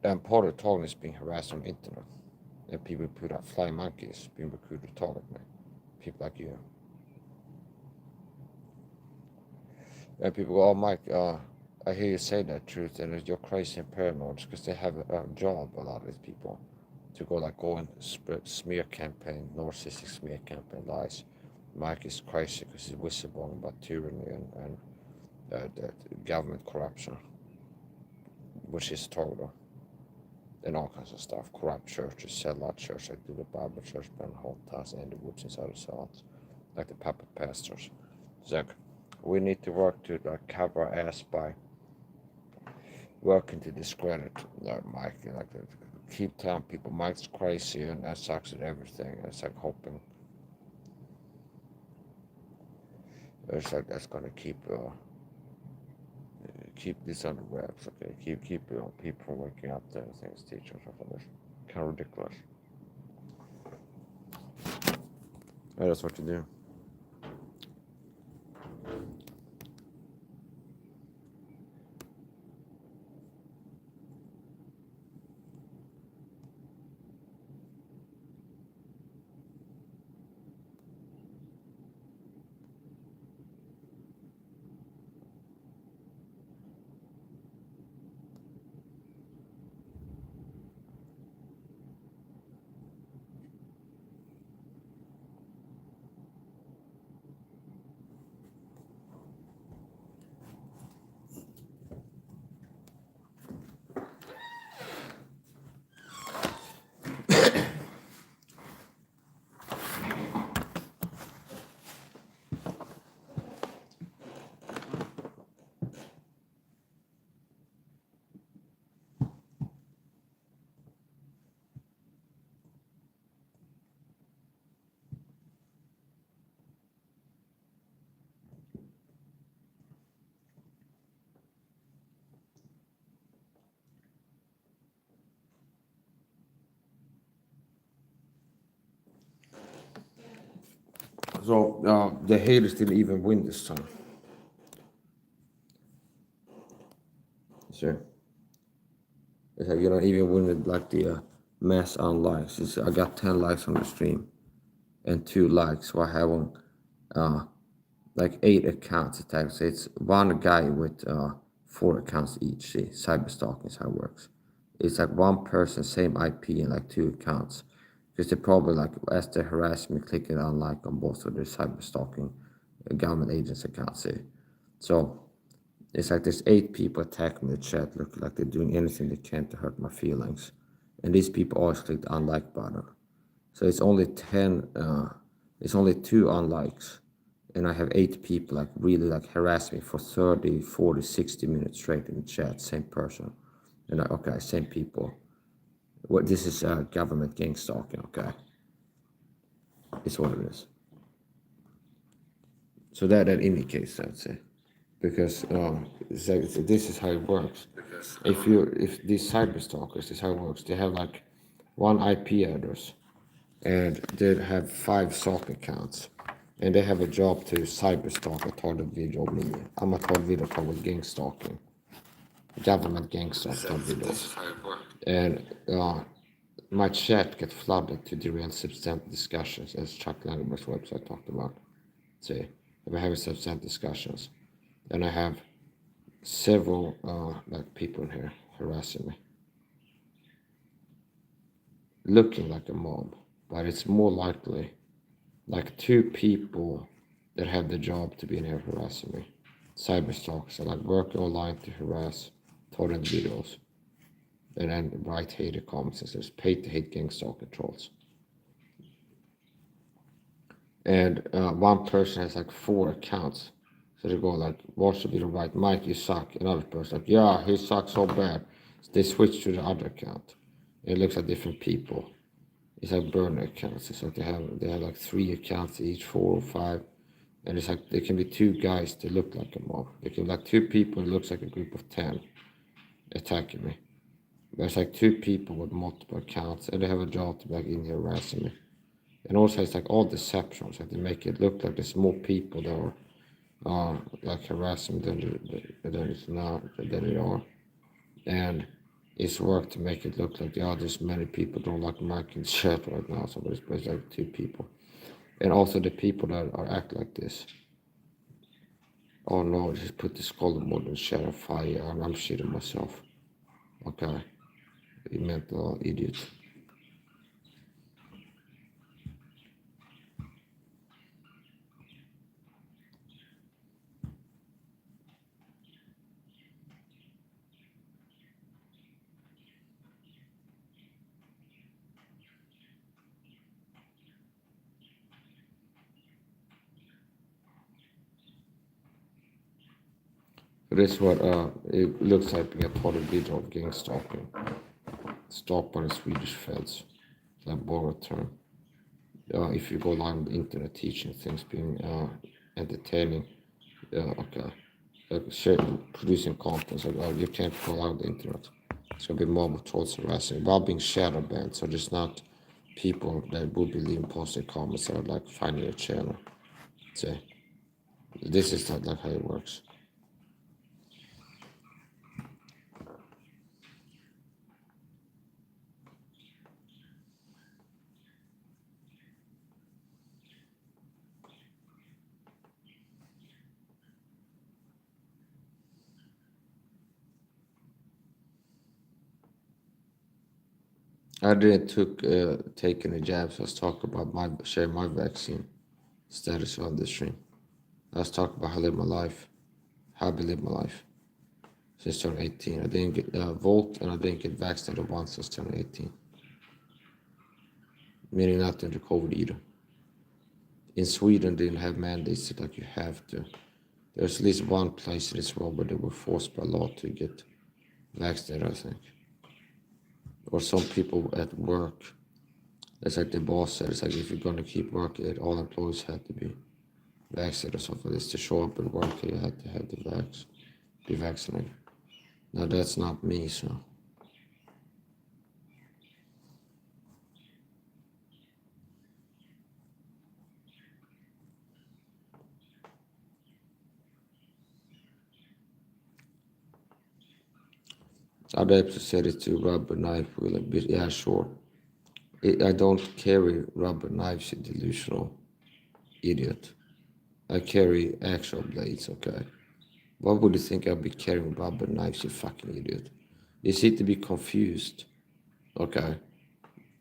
And part of the talking is being harassed on the internet. And people put out flying monkeys being recruited to target me. People like you. And people go, oh, Mike, I hear you say that truth, and you're crazy and paranoid because they have a job, a lot of these people, to go and spread smear campaign, narcissistic smear campaign lies. Mike is crazy because he's whistleblowing about tyranny and the government corruption, which is total, and all kinds of stuff. Corrupt churches, sell out church, like do the Bible church, burn whole towns, and the woods inside the cells, like the puppet pastors. It's like, we need to work to like cover our ass by working to discredit Mike. Like keep telling people Mike's crazy and that sucks at everything. It's like hoping. It's like that's gonna keep this on the webs. Okay, keep people from waking up to things, teachers, something. It's kind of ridiculous. Yeah, that's what you do. So the haters didn't even win this time. Sure. It's like you don't even win it like the mass unlikes. I got 10 likes on the stream and 2 likes. So I have on like 8 accounts attacked. So it's one guy with 4 accounts each. See, cyber stalking is how it works. It's like one person, same IP, and like 2 accounts. Because they probably like as they harass me, clicking unlike on both of their cyber stalking government agents accounts. See, so it's like there's 8 people attacking the chat, looking like they're doing anything they can to hurt my feelings, and these people always click the unlike button. So it's only 10. It's only 2 unlikes, and I have 8 people like really like harass me for 30, 40, 60 minutes straight in the chat. Same person, and like, okay, same people. What this is government gang stalking. Okay, it's what it is. So that indicates, I'd say, because this is how it works. If these cyber stalkers, this is how it works. They have like one IP address, and they have 5 stalk accounts, and they have a job to cyber stalk a target video of me. I'm a target video with gang stalking, government gang stalking videos, and my chat gets flooded to derail substantive discussions, as Chuck Langenberg's website talked about. See, we're having substantive discussions, and I have several like people in here harassing me, looking like a mob, but it's more likely like 2 people that have the job to be in here harassing me. Cyber stalkers, like working online to harass torrent videos, and then write hater comments and says paid to hate gang stalker trolls. And one person has like 4 accounts. So they go like, watch the video, right, Mike, you suck. Another person like, yeah, he sucks so bad. So they switch to the other account. It looks like different people. It's like burner accounts. It's like they have like 3 accounts each, 4 or 5. And it's like there can be 2 guys that look like a mob. There can be like 2 people, it looks like a group of 10 attacking me. But it's like 2 people with multiple accounts, and they have a job to be like in here harassing me. And also it's like all deceptions, like they make it look like there's more people that are like harassing than it's not, than they are. And it's work to make it look like there's many people don't like Mike in the chat right now, so it's basically like 2 people. And also the people that are act like this. Oh no, just put the skull mode in chat of fire, and I'm shitting myself. Okay, you mental idiot. This what it looks like being a total video of gang stalking. Stalked by the Swedish feds. That borrowed term. If you go live on the internet teaching things, being entertaining, okay, producing content, so you can't go live on the internet. It's gonna be mob trolls harassing while being shadow banned, so there's not people that would be leaving positive comments or like finding your channel. So this is not like how it works. I didn't take any jabs. Let's talk about share my vaccine status on this stream. Let's talk about how I live my life, how I live my life since turning 18. I didn't get volt and I didn't get vaccinated once since turning 18. Meaning not under COVID either. In Sweden, they didn't have mandates like you have to. There's at least one place in this world where they were forced by law to get vaccinated, I think. Or some people at work, it's like the boss said, it's like if you're going to keep working, all employees had to be vaccinated or something. It's to show up at work, you had to have be vaccinated. Now that's not me, so. I'd have to set it to rubber knife with a bit, yeah, sure. I don't carry rubber knives, you delusional idiot. I carry actual blades, okay? Why would you think I'd be carrying rubber knives, you fucking idiot? You seem to be confused, okay?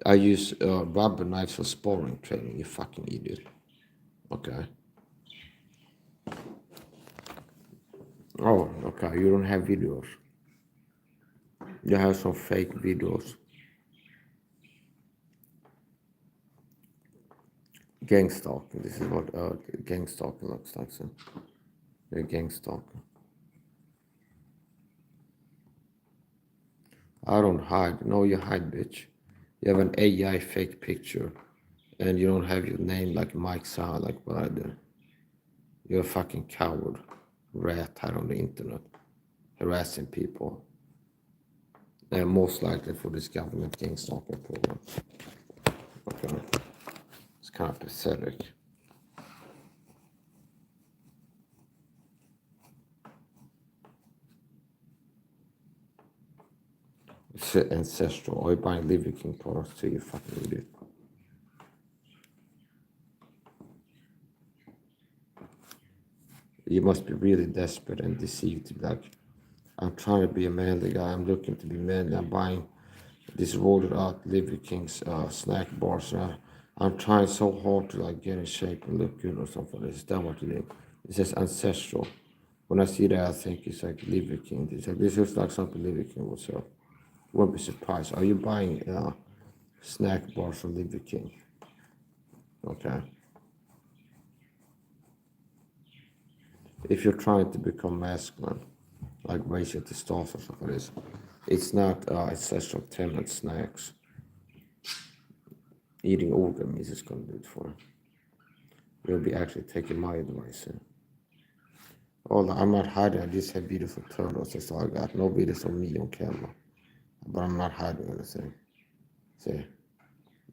I use rubber knives for sparring training, you fucking idiot. Okay. Oh, okay, you don't have videos. You have some fake videos. Gang stalking, this is what gang stalking looks like, so. You're a gang stalker. I don't hide. No, you hide, bitch. You have an AI fake picture, and you don't have your name like Mike Saha, like what I do. You're a fucking coward, rat out on the internet, harassing people. And most likely for this government gang stalking program. Okay. It's kind of pathetic. It's ancestral. Are you buying Liver King products too, you fucking idiot? You must be really desperate and deceived to be like, I'm trying to be a manly guy, I'm looking to be manly, I'm buying this rolled out Liver King's snack bars. I'm trying so hard to like get in shape and look good or something. Is that what it is? It says ancestral. When I see that, I think it's like Liver King. It's like, this looks like something Liver King would sell. Won't be surprised. Are you buying snack bars from Liver King? Okay. If you're trying to become masculine, like raise your testosterone or something like this, it's not ancestral tenant snacks. Eating organ meat is going to do it for you. You'll be actually taking my advice. Oh, I'm not hiding. I just have beautiful turtles. That's all I got. No videos of me on camera. But I'm not hiding anything. See?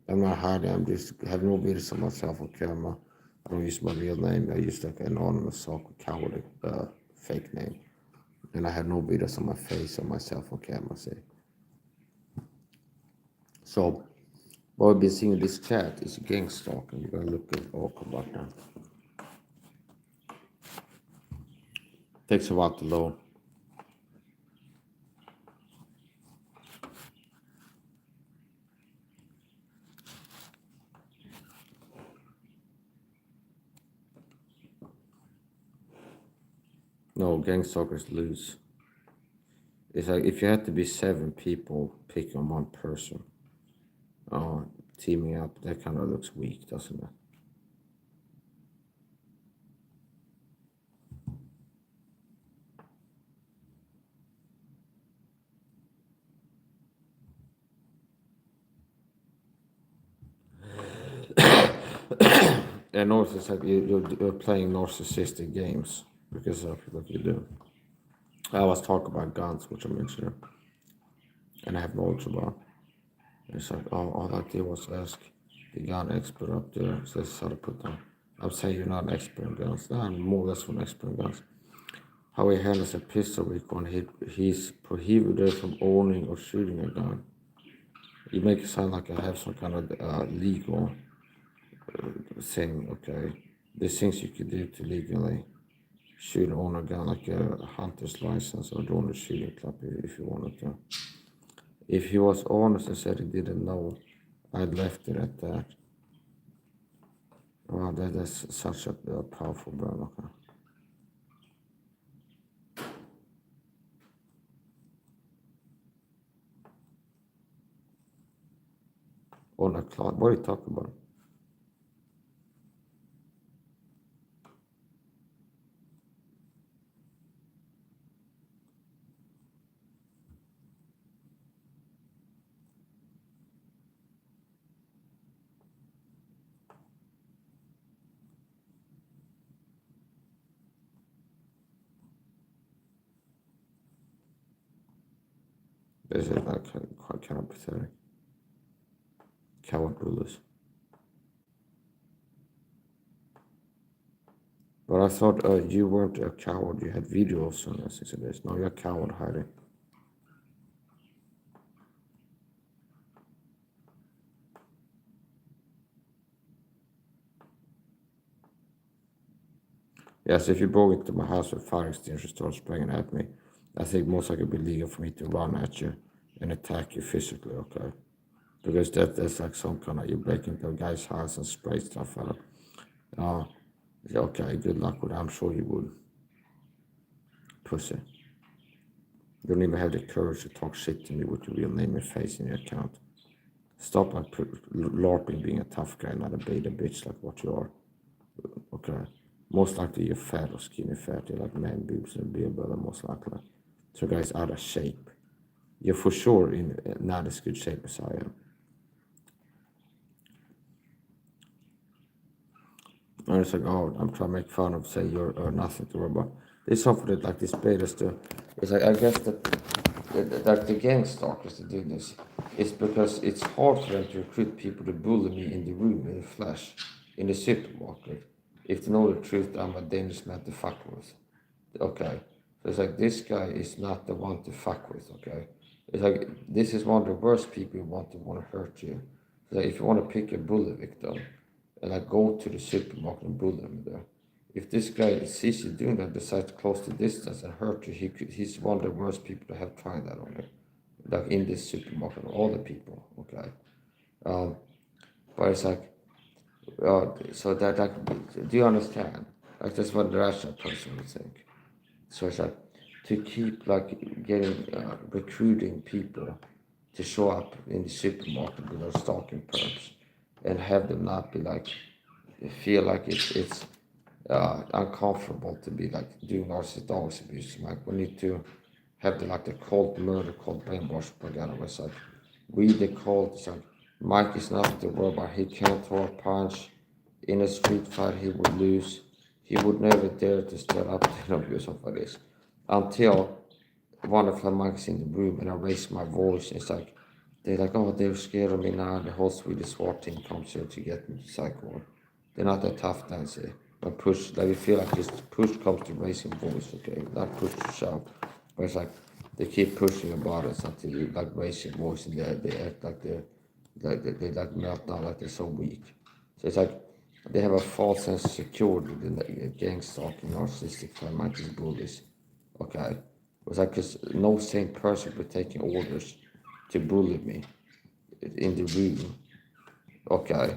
I'm not hiding. I'm just have no videos of myself on camera. I don't use my real name. I use like an anonymous coward fake name. And I have no videos of my face or myself on camera. See? So what we've been seeing in this chat is gang stalking. You're gonna look at come back now. Takes a while to load. No, gang stalkers lose. It's like if you had to be 7 people picking on one person, teaming up, that kind of looks weak, doesn't it? And also, it's like you're playing narcissistic games because of what you do. I always talk about guns, which I mentioned, and I have knowledge about. It's like, all I did was ask the gun expert up there, so this is how to put them. I'm saying you're not an expert in guns. No, I'm more or less an expert in guns. How he handles a pistol when he's prohibited from owning or shooting a gun. You make it sound like I have some kind of legal thing, okay? There's things you could do to legally shoot and own a gun, like a hunter's license or join a shooting club if you wanted to. If he was honest and said he didn't know, I'd left it at that. Wow, that's such a powerful brand, okay. On a cloud, what are you talking about? This is like quite kind of pathetic. Coward rulers. But I thought you weren't a coward. You had videos on this. He said this. No, you're a coward, hiding. Yes, if you broke into my house with fire extinguisher and started spraying at me, I think most likely it'd be legal for me to run at you and attack you physically, okay? Because that's like some kind of, you break into a guy's house and spray stuff at him. Okay, good luck with that. I'm sure you would. Pussy. You don't even have the courage to talk shit to me with your real name and face in your account. Stop LARPing being a tough guy, not a beta bitch like what you are. Okay. Most likely you're fat or skinny fat. You're like man boobs and beer brother, most likely. So guys, out of shape. You're for sure in not as good shape as I am. And it's like, oh, I'm trying to make fun of, say you're nothing to worry about. There's something that like this betas do. It's like, I guess that the gang stalkers to do this is because it's hard for them to recruit people to bully me in the room, in the flesh, in the supermarket. If they know the truth, I'm a dangerous man to fuck with. Okay. So it's like, this guy is not the one to fuck with, okay? It's like, this is one of the worst people you want to hurt you. So like, if you want to pick a bully victim, and like go to the supermarket and bully him there. If this guy sees you doing that, decides to close the distance and hurt you, he's one of the worst people to have tried that on you. Like in this supermarket, all the people, okay? But it's like, so that, like, do you understand? Like, that's what the rational person would think. So it's like, to keep, like, getting, recruiting people to show up in the supermarket with those stalking perps and have them not be like, feel like it's uncomfortable to be like doing narcissistic abuse. Like, we need to have the cold murder, cold brainwash propaganda. It's like, read the cult. It's like, Mike is not the robot. He can't throw a punch. In a street fight, he would lose. He would never dare to stand up to an abuse of this. Until one of the mics in the room and I raise my voice. It's like, they're like, oh, they're scared of me now. The whole Swedish SWAT team comes here to get me to psycho. They're not that tough, Nancy. But push, like, you feel like this push comes to raising voice, okay? Not push to shout. But it's like, they keep pushing your buttons until you, like, raise your voice and they act like they're they like melt down, like they're so weak. So it's like they have a false sense of security in the gang stalking, narcissistic, phlegmatic bullies. Okay, it's like because no sane person would be taking orders to bully me in the room. Okay,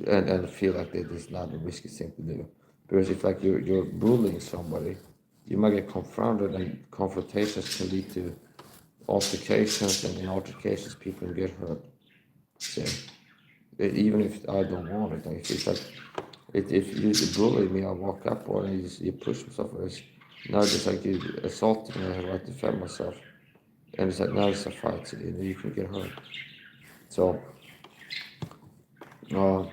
and feel like that is not a risky thing to do. Because if like you're bullying somebody, you might get confronted, and confrontations can lead to altercations, and in altercations people can get hurt. So even if I don't want it, like, if it's like if you bully me, I walk up on and you push myself. It's now just like you assault me, I have a right to defend myself, and it's like now it's a fight, and you can get hurt. So uh,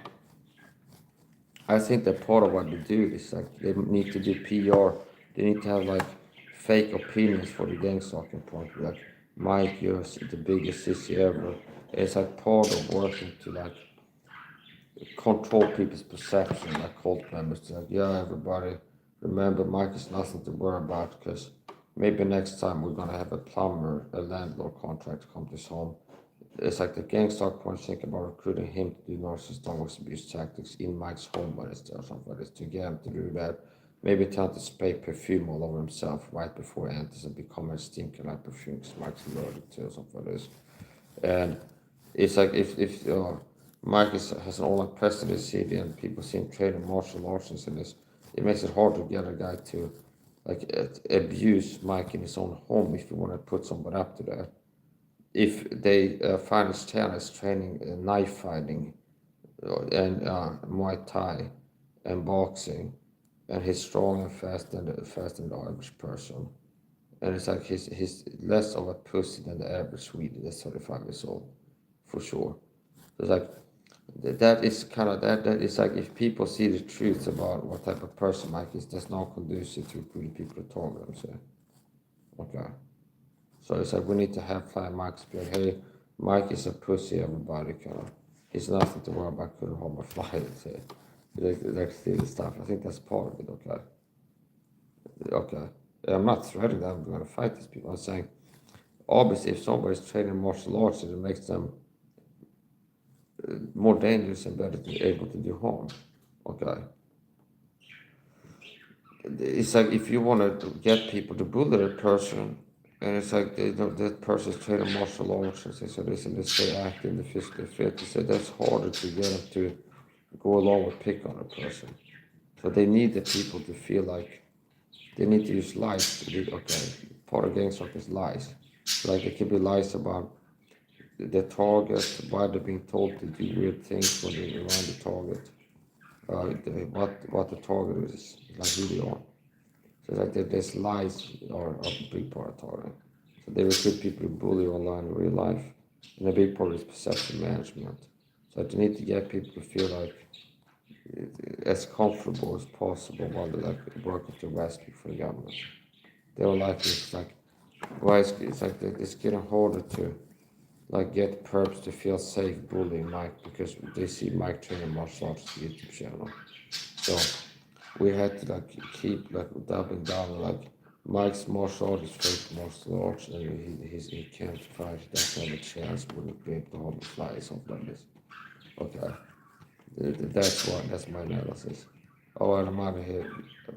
I think that part of what they do is like they need to do PR. They need to have like fake opinions for the gang stalking point. Like Mike, you're the biggest sissy ever. It's like part of working to like control people's perception, like cult members. It's like, yeah, everybody, remember Mike is nothing to worry about because maybe next time we're gonna have a plumber, a landlord contract come to his home. It's like the gang stalk point think about recruiting him to do narcissistic abuse tactics in Mike's home when it's there or something like this to get him to do that. Maybe tell him to spray perfume all over himself right before he enters and become a stinker like perfume because Mike's allergic to or something like this. And it's like if Mike has an online presence in the city and people see him training martial arts in this, it makes it hard to get a guy to like abuse Mike in his own home if you want to put somebody up to that. If they find his channel is training knife fighting and Muay Thai and boxing, and he's strong and fast than the average person, and it's like he's less of a pussy than the average Swede that's 35 years old, for sure. So it's like that is kind of that is like if people see the truth about what type of person Mike is, that's not conducive to recruiting people to target them. So okay. So it's like we need to have fly Mike's be like, hey, Mike is a pussy, everybody kind of. He's nothing to worry about, couldn't hold my fly. So, like steal stuff. I think that's part of it, okay? Okay. I'm not threatening that I'm going to fight these people. I'm saying, obviously, if somebody's training martial arts, it makes them more dangerous and better to be able to do harm. Okay. It's like if you want to get people to bully a person, and it's like that person's training martial arts and so this and this, they act in the physically fit. They say that's harder to get them to go along with pick on a person. So they need the people to feel like they need to use lies. Okay, part of gang stalking is lies. So like it could be lies about the target, why they're being told to do weird things when they're around the target, what the target is, like who they are. So like there's lies are a big part of targeting. So they recruit people to bully online in real life, and a big part is perception management. So they need to get people to feel like as comfortable as possible while they're like working to rescue for the government. They were like it's like why it's like it's getting harder to like get perps to feel safe bullying Mike because they see Mike training martial arts YouTube channel. So we had to like keep like doubling down like Mike's martial art is fake martial arts and he can't fight, he doesn't have a chance, wouldn't be able to hold the fly, something like this. Okay. That's my analysis. Oh, and I'm out of here.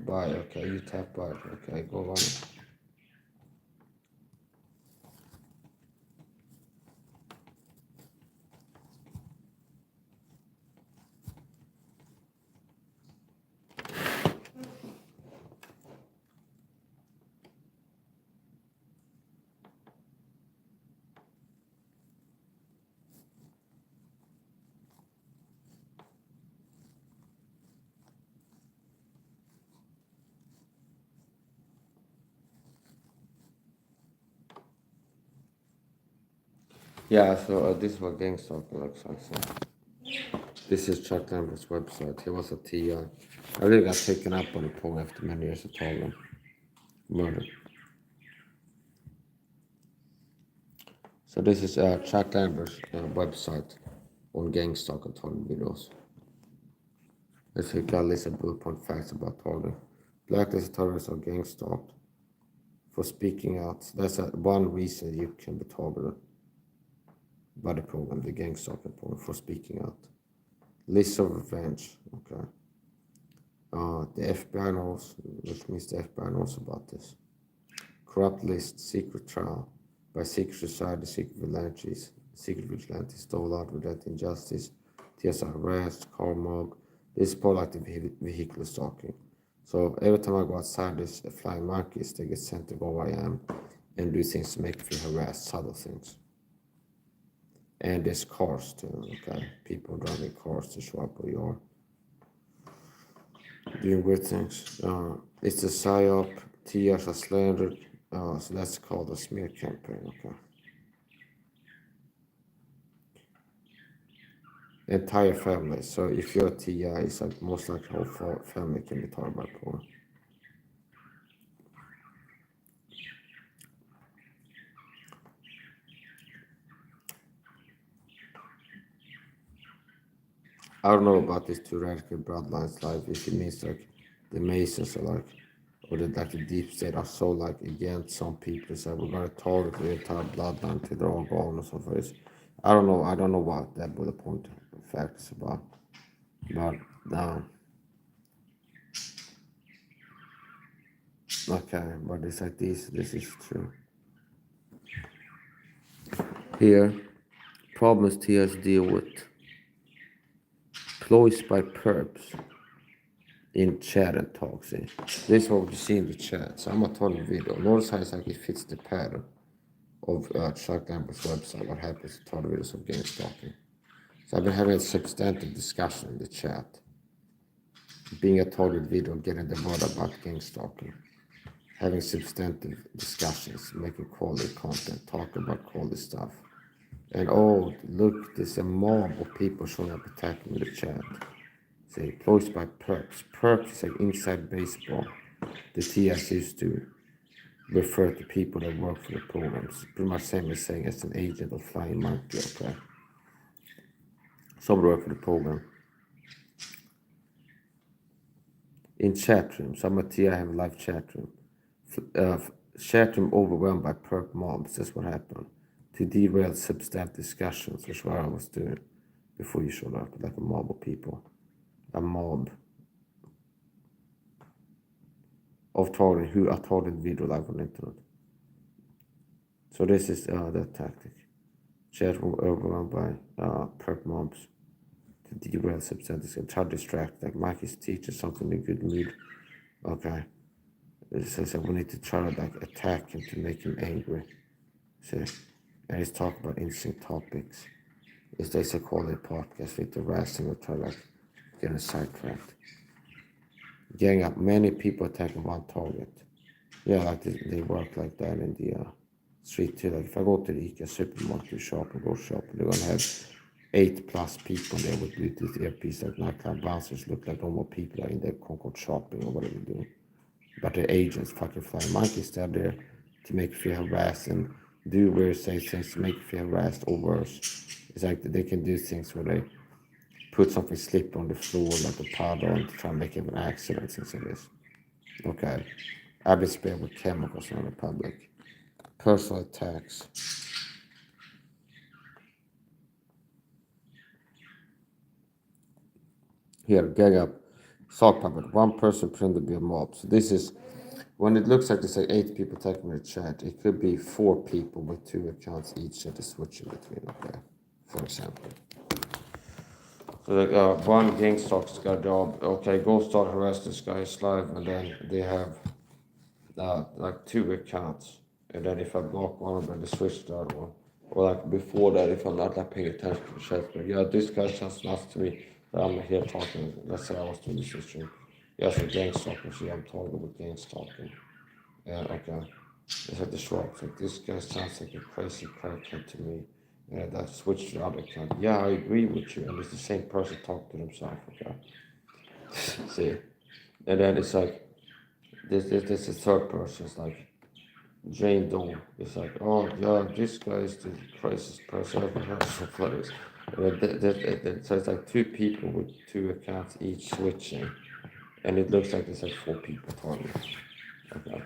Bye. Okay, you tap bye. Okay, go on. Yeah, so this is what GameStop looks like. So this is Chuck Lambert's website. He was a TI. I really got taken up on the pole after many years of Thailand. Murder. So this is Chuck Lambert's website on GameStop and Thailand videos. Let's see, got list of bullet point facts about Thailand. Blacklisted terrorists are GameStop for speaking out. That's one reason you can be targeted. by the program, the gang stalking program, for speaking out. List of revenge. Okay. The FBI knows, which means the FBI knows about this. Corrupt list, secret trial, by secret society, secret vigilantes, stole out without injustice, TSR arrest, car mob. This is more like the vehicular stalking. So every time I go outside this flying monkeys, they get sent to go where I am and do things to make me feel harassed, subtle things. And there's cars too, okay? People driving cars to show up where you are. Doing weird things. It's a psyop, TRs are slandered, so that's called a smear campaign, okay? Entire family. So if you're a TI, it's like most likely whole family can be targeted by porn. I don't know about these two radical bloodlines, like if it means like the Masons are like, or the like the deep state are so like against some people, so we're gonna target the entire bloodline till they're all gone or something. I don't know what that bullet point fact is about, but okay, but it's like this is true. Here, problems TS deal with. Ploys by perps in chat and talk. See, this is what you see in the chat. So I'm gonna turn the video. Notice how it's like it fits the pattern of Chuck Lambert's website. What happens to turn the videos of gang stalking? So I've been having a substantive discussion in the chat. Being a target video, getting the word about gang stalking. Having substantive discussions, making quality content, talking about quality stuff. And oh, look, there's a mob of people showing up attacking the chat. Say, ploys by perps. Perps is like inside baseball. The TS used to refer to people that work for the programs. Pretty much same as saying as an agent of flying monkey, okay? Some work for the program. In chat room, some at TI have a live chat room. Chat room overwhelmed by perp mobs, that's what happened. To derail substantive discussions, which is what I was doing before you showed up, like a mob of people. A mob of targeting who are targeting video live on the internet. So this is the tactic. Chat room overwhelmed by perp mobs to derail substantive and try to distract. Like Mike is teaching something in a good mood. Okay. It says that we need to try to like attack him to make him angry. See? And he's talking about interesting topics. Is this a quality podcast with the harassing or try to like get a sidetracked? Gang up, many people attacking one target. Yeah, like they work like that in the street too. Like if I go to the IKEA supermarket shop and go shopping, they're gonna have 8+ people there with Bluetooth earpiece, like nightclub bouncers look like normal people are in their Concord shopping or whatever they do. But the agents fucking flying monkeys, they're there to make you feel harassed and do weird say things to make you feel harassed or worse. It's like they can do things where they put something slip on the floor like a powder and try to make it an accident, things like this. Okay. I've been sprayed with chemicals on the public. Personal attacks. Here, gang up. Salt public. One person pretending to be a mob. So this is when it looks like there's like 8 people attacking the chat. It could be 4 people with 2 accounts each that is switching between. Okay, for example. So like one gang stalks got a job. Okay, go start harass this guy live, and then they have like 2 accounts. And then if I block one of them, they switch to the other one. Or like before that, if I'm not like paying attention to the chat, but yeah, this guy sounds nice to me. I'm here talking. Let's say I was doing this stream. Yeah, so gang stalking. So yeah, I'm talking about gang stalking. Yeah, okay. It's like the short. Like this guy sounds like a crazy crackhead to me. And I switched to the other account. Yeah, I agree with you. And it's the same person talking to himself. Okay. See, and then it's like this is third person. It's like Jane Doe. It's like, oh yeah, this guy is the craziest person I've ever heard of like this. So it's like 2 people with 2 accounts each switching, and it looks like there's like 4 people talking. Okay.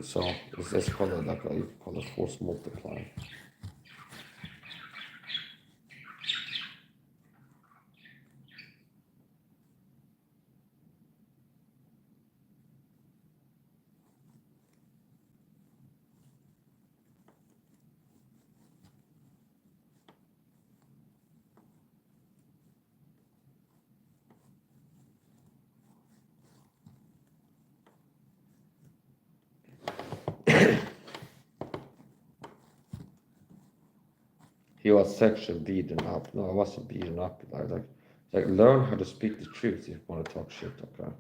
So it's called like you can call it force multiplier. he was sexually beaten up. No, I wasn't beaten up. Like learn how to speak the truth if you want to talk shit, okay?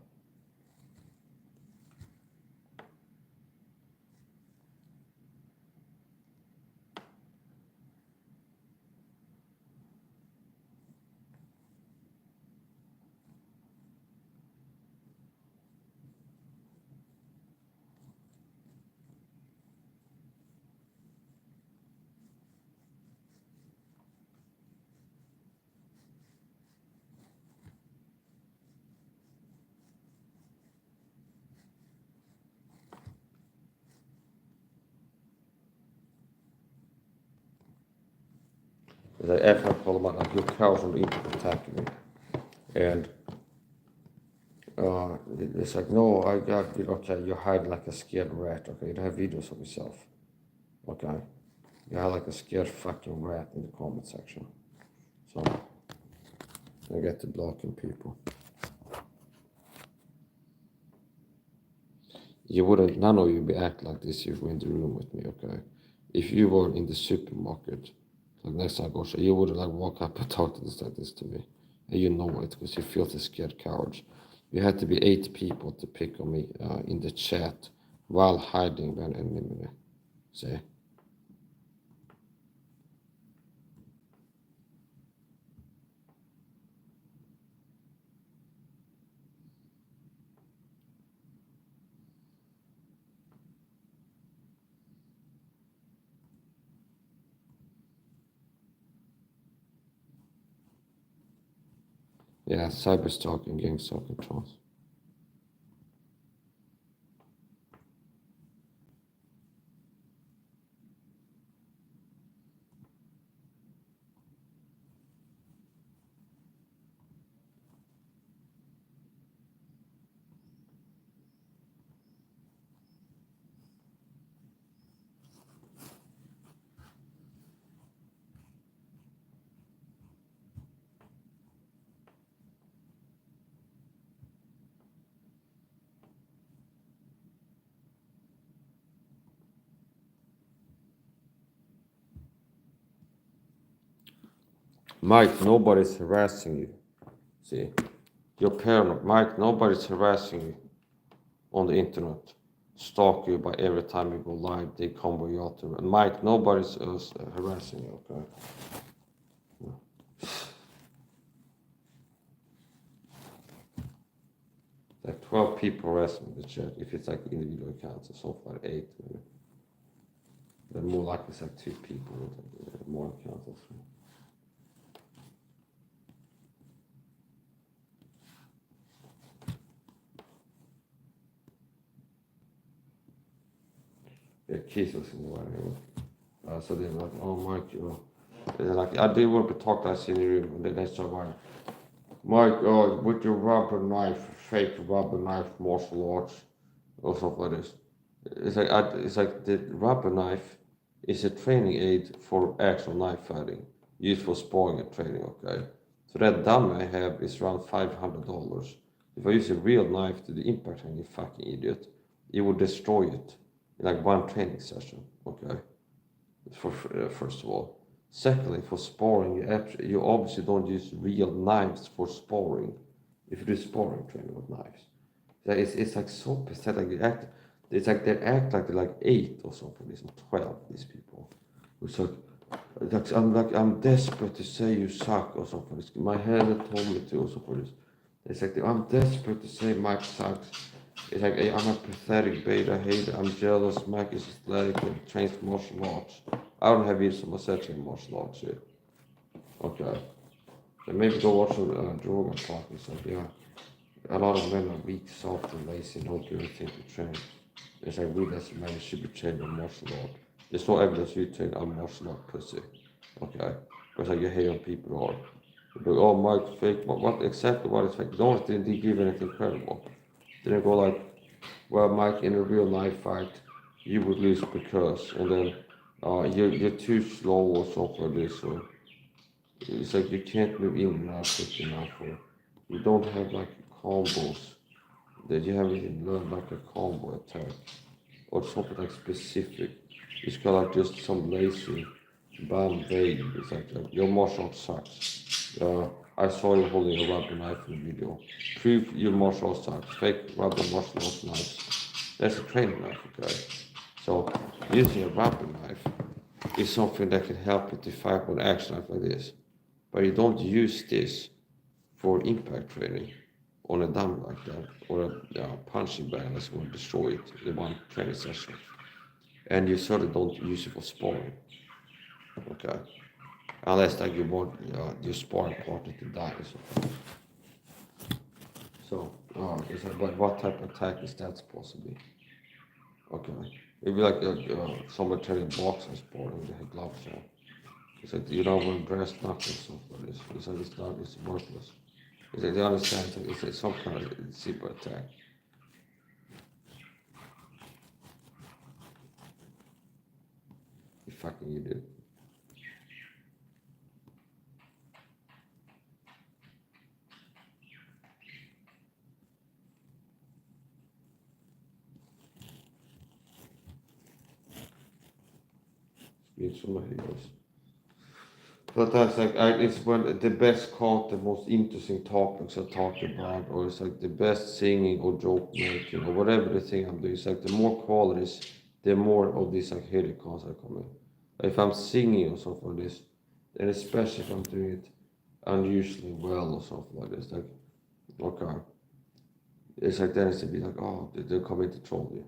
It's like everyone told about like your cows on the internet attacking me. And it's like, no, I got it. Okay, you hide like a scared rat. Okay, you have videos of yourself. Okay, you have like a scared fucking rat in the comment section. So I get to blocking people. You wouldn't, none of you would act like this if you were in the room with me, okay? If you were in the supermarket, like next time I go, you wouldn't like walk up and talk to this like this to me. And you know it because you feel the scared cowards. You had to be 8 people to pick on me in the chat while hiding behind enemy. See? Yeah, cyber stalking, gang stalking, trolls. Mike, nobody's harassing you. See? You're paranoid. Mike, nobody's harassing you on the internet. Stalk you by every time you go live, they come where you are to. And Mike, nobody's harassing you, okay? Like 12 people harass me in the chat if it's like individual accounts, so far 8 maybe. Then more likely it's like 2 people with like, more accounts or 3. Yeah, Keith was in the way anyway. So they were like, oh Mike, you know. They're like, I did want to talk to us in the room, and then they started like, Mike, with your rubber knife, fake rubber knife martial arts, or something like this. It's like the rubber knife is a training aid for actual knife fighting, used for sparring and training, okay? So that dummy I have is around $500. If I use a real knife to the impact hand, you fucking idiot, it would destroy it in like one training session, okay? First of all. Secondly, for sparring, you obviously don't use real knives for sparring. If you do sparring training with knives, it's like so pathetic. It's like they act like they're like 8 or something. These 12. These people. It's like I'm desperate to say you suck or something. My head told me to or something. It's like I'm desperate to say Mike sucks. It's like I'm a pathetic beta hater. I'm jealous. Mike is athletic and trains martial arts. I don't have years of myself in martial arts yet. Okay. So maybe go watch some Jordan talk. It's like, yeah, a lot of men are weak, soft, and lazy and don't do anything to train. It's like we as men should be trained on martial art. There's no evidence you train on martial art pussy. Okay. Because like you hate on people are. Like, oh, Mike fake. What exactly what is fake? Don't didn't give anything credible. Didn't go like, well, Mike, in a real knife fight, you would lose because, and then you're too slow or something like this. So it's like you can't move in and out quick enough, or you don't have like combos that you haven't even learned like a combo attack or something like specific. It's kind of like just some lazy bam, vague. It's like your martial art sucks. I saw you holding a rubber knife in the video. Prove your martial art sucks. Fake rubber martial art knives. That's a training knife, okay? So using a rubber knife is something that can help you to fight with action knife like this. But you don't use this for impact training on a dummy like that, or a punching bag that's going to destroy it in one training session. And you certainly don't use it for sparring, okay? Unless like you want your sparring partner to die or something. So, it's like, but what type of attack is that supposed to be? Okay, maybe like someone training boxing sport and they have gloves on. It's like you don't want to dress nothing stuff like this. It's like it's not, it's worthless. It's like they understand it's some kind of super attack. You fucking idiot. It's from my heroes. But that's like it's when the best content, most interesting topics are talked about, or it's like the best singing or joke making or whatever the thing I'm doing. It's like the more qualities, the more of these like hidden content come in. Like if I'm singing or something like this, and especially if I'm doing it unusually well or something like this, like okay, it's like then it's to be like oh they're coming to troll you.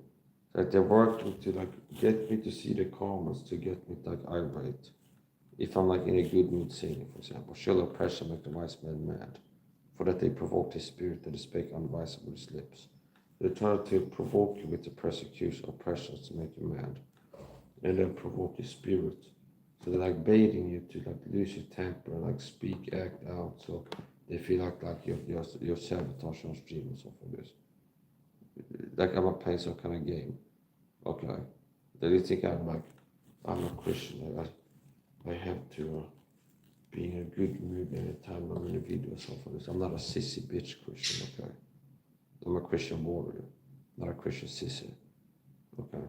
Like they're working to like get me to see the comments to get me like irate. If I'm like in a good mood singing, for example, surely pressure make the wise man mad, for that they provoke his spirit that is spake unwise with his lips. They try to provoke you with the persecution or pressures to make you mad, and then provoke your spirit. So they're like baiting you to like lose your temper, like speak, act out, so they feel like you're sabotage on stream and stuff like this. Like I'm playing some kind of game. Okay. They think I'm a Christian. I have to be in a good mood anytime I'm in a video or something. I'm not a sissy bitch Christian, okay? I'm a Christian warrior, not a Christian sissy, okay?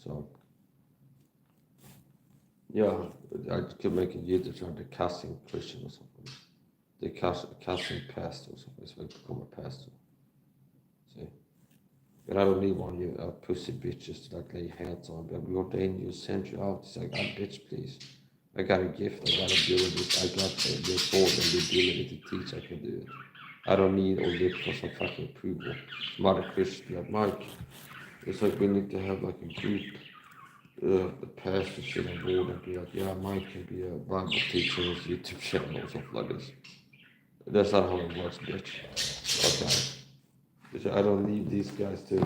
So, yeah, I could make a YouTube channel, the casting Christian or something. The casting pastor or something, so I become a pastor. See? But I don't need one of you pussy bitches to like lay hands on, but we ordain you, send you out. It's like, bitch, please. I got a gift, I got ability, I got the sword and the ability to teach, I can do it. I don't need or look for some fucking approval. Some other Christian like Mike. It's like we need to have like a group, the pastor sit on board and be like, yeah, Mike can be a Bible teacher on his YouTube channel or something like this. That's not how it works, bitch. Okay. I don't need these guys to,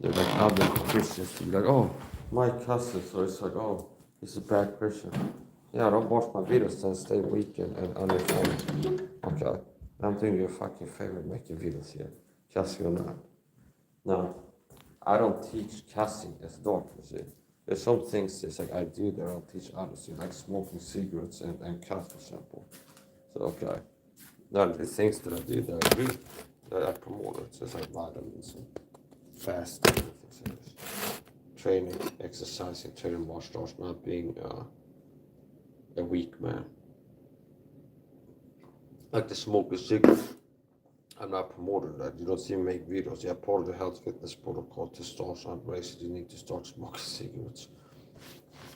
they're like other Christians to be like, oh, my cousin, so it's like, oh, he's a bad Christian. Yeah, don't watch my videos and stay weak and uninformed. Okay, I'm doing you a fucking favor making videos here. Cussing or not. No, I don't teach cussing as darkness. There's some things it's like I do that I'll teach others, like smoking cigarettes and cuss, for example. So, okay. Now, the things that I do that I do, that I promote it, so it's like vitamins and fasting and things like this. Training, exercising, training martial arts, not being a weak man. Like the smoking cigarettes, I'm not promoting that. You don't see me make videos. Yeah, part of the health fitness protocol to start some races, you need to start smoking cigarettes.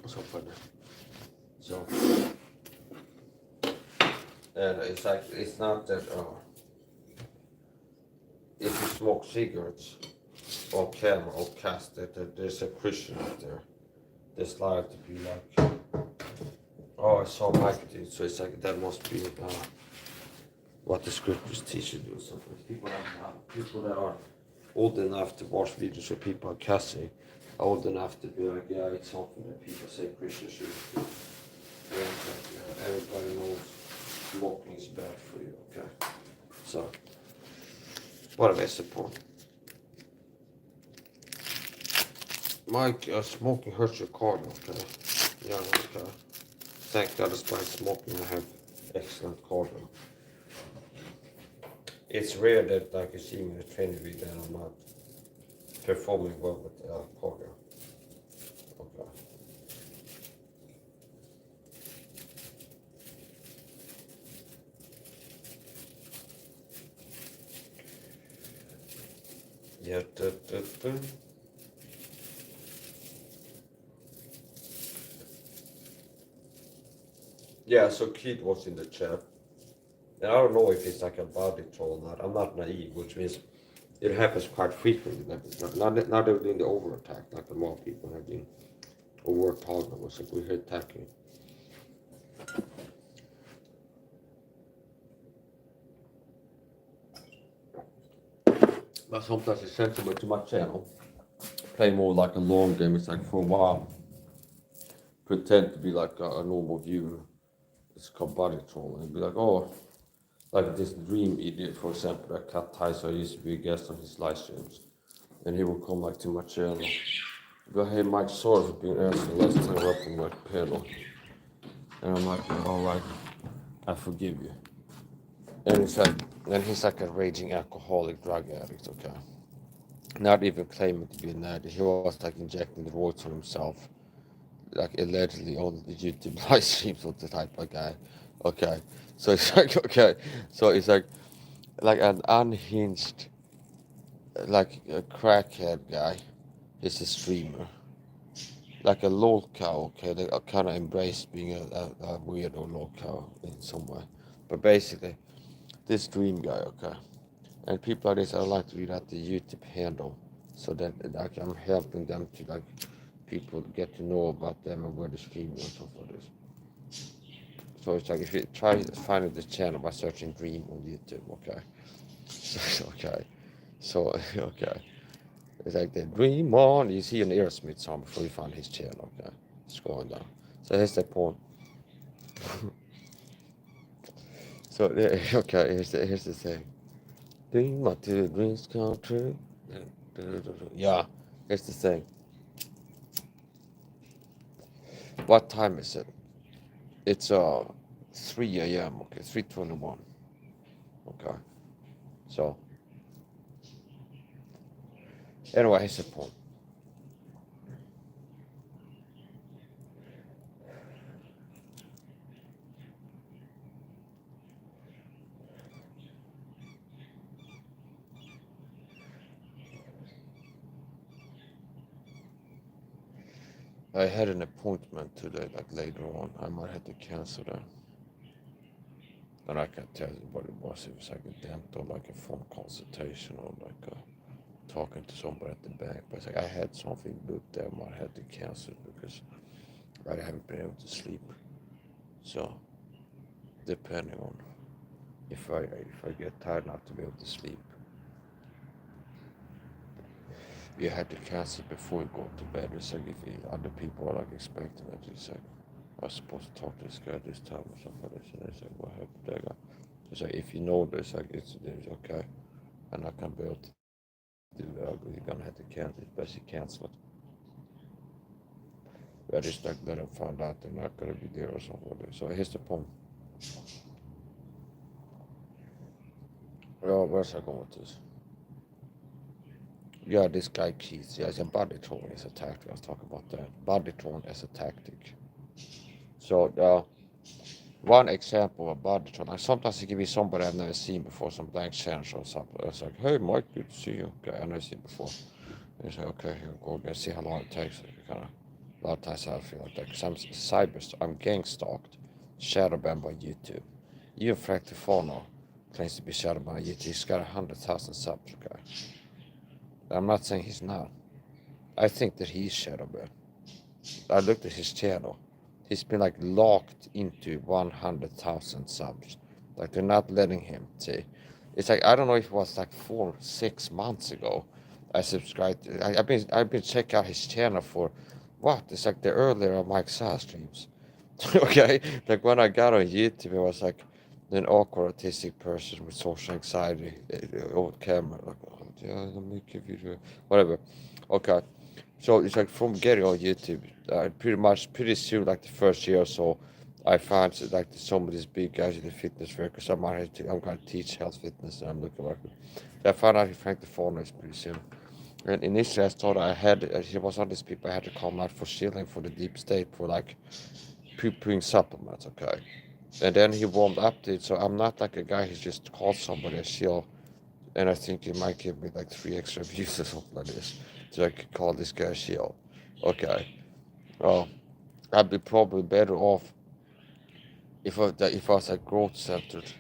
Something like that. So, and it's like, it's not that, if you smoke cigarettes on camera or cast that there's a Christian out there that's like to be like, oh, I saw Mike do it, so it's like that must be what the scriptures teach you to do. So people that are old enough to watch videos of people are cussing, old enough to be like, yeah, it's something that people say Christians should do. And everybody knows smoking is bad for you, okay? So, what a support. Mike, smoking hurts your cardio, okay? Yeah, okay. Thank God, despite smoking, I have excellent cardio. It's rare that like you see me in a training video and I'm not performing well with cardio. Okay. Yeah. Yeah, so Keith was in the chat. And I don't know if it's like a body troll or not. I'm not naive, which means it happens quite frequently. Now they're doing the over attack, like a lot of people have been over targeted. Was like we're attacking. But sometimes it's sensible to my channel. Play more like a long game. It's like for a while, pretend to be like a normal viewer. It's called body troll, and be like, oh, like this dream idiot, for example, that Cat Tyson used to be a guest on his live streams, and he would come like to my channel. But hey, Mike, sorry for being asking. Let's interrupt my panel. And I'm like, all right, I forgive you. And he's like a raging alcoholic drug addict, okay? Not even claiming to be an addict. He was like injecting the roids on himself, like allegedly on the YouTube live streams of the type of guy. Okay, so it's like okay, so it's like an unhinged, like a crackhead guy. He's a streamer, like a lol cow. Okay, they kind of embrace being a weirdo lol cow in some way, but basically this dream guy. Okay, and people like this, I like to read out the YouTube handle, so that like I'm helping them to like people get to know about them and where they're streaming and stuff like this. So it's like if you try finding the channel by searching Dream on YouTube, okay. So, okay. So okay. It's like the Dream on. You see an Aerosmith song before you find his channel, okay. It's going down. So here's the point. So okay, here's the thing. Dream my two dreams come true. Yeah, here's the thing. What time is it? It's 3 a.m. Okay, 3:21. Okay. So anyway, here's the point. I had an appointment today, like later on. I might have to cancel that. And I can't tell you what it was. It was like a dental, like a phone consultation or like talking to somebody at the bank. But it's like I had something booked there. I might have to cancel it because I haven't been able to sleep. So depending on if I get tired enough to be able to sleep, you had to cancel before you go to bed. It's like if other people are like expecting it, it's like I was supposed to talk to this guy this time or something like this. And it's like, what happened to that guy? It's like if you know this, like it's okay, and I can be able to do that. You're gonna have to cancel it, but you cancel it. But it's like let them find out they're not gonna be there or something like that. So here's the point. Well, where's I going with this? Yeah, this guy Keith. Yeah, it's a body tone is a tactic. I was talking about that. Body tone as a tactic. So one example of body tone. Like sometimes it can be somebody I've never seen before, some blank change or something. It's like, hey Mike, good to see you. Okay, I've never seen before. And it's like, okay, here we go again, see how long it takes. Kind of a lot of times I feel like that because I'm gang stalked, shadow banned by YouTube. Even Frank Tefano claims to be shadow banned by YouTube. He's got 100,000 subs, okay? I'm not saying he's not. I think that he's shadow banned. I looked at his channel. He's been like locked into 100,000 subs. Like they're not letting him see. It's like I don't know if it was like 4 6 months ago. I subscribed. I've been checking out his channel for what? It's like the earlier Mike Saha streams. Okay, like when I got on YouTube, it was like an awkward autistic person with social anxiety on camera. Like, oh, yeah, let me give you whatever. Okay, so it's like from getting on YouTube, pretty soon, like the first year or so, I found like some of these big guys in the fitness fair because I'm gonna teach health fitness and I'm looking like. I found out he Frank the Fauna is pretty soon. And initially I thought he was on these people I had to come out for shilling for the deep state for like poo-pooing supplements, okay. And then he warmed up to it, so I'm not like a guy who just calls somebody a shill and I think it might give me like 3 extra views or something like this, so I could call this guy a shield. Okay, well, I'd be probably better off if I was like growth centered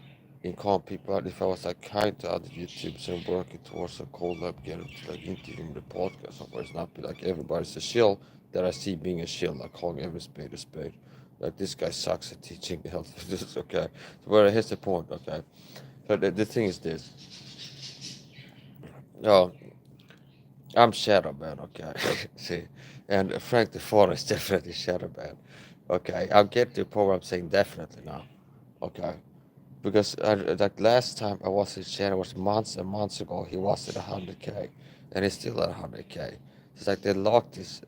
in calm people out, if I was like kind to other YouTubers and working towards a collab, getting to like interview the podcast, of course, not be like everybody's a shill that I see being a shill, like calling every spade a spade. Like this guy sucks at teaching the health. This is okay. So, well, here's the point, okay? So the thing is this. Oh, I'm Shadow Man, okay? See, and Frank the Fawn is definitely Shadow Man. Okay, I'll get to the point where I'm saying definitely now. Okay. Because like last time I was in channel was months and months ago. He was at 100k, and he's still at 100k. It's like they locked this.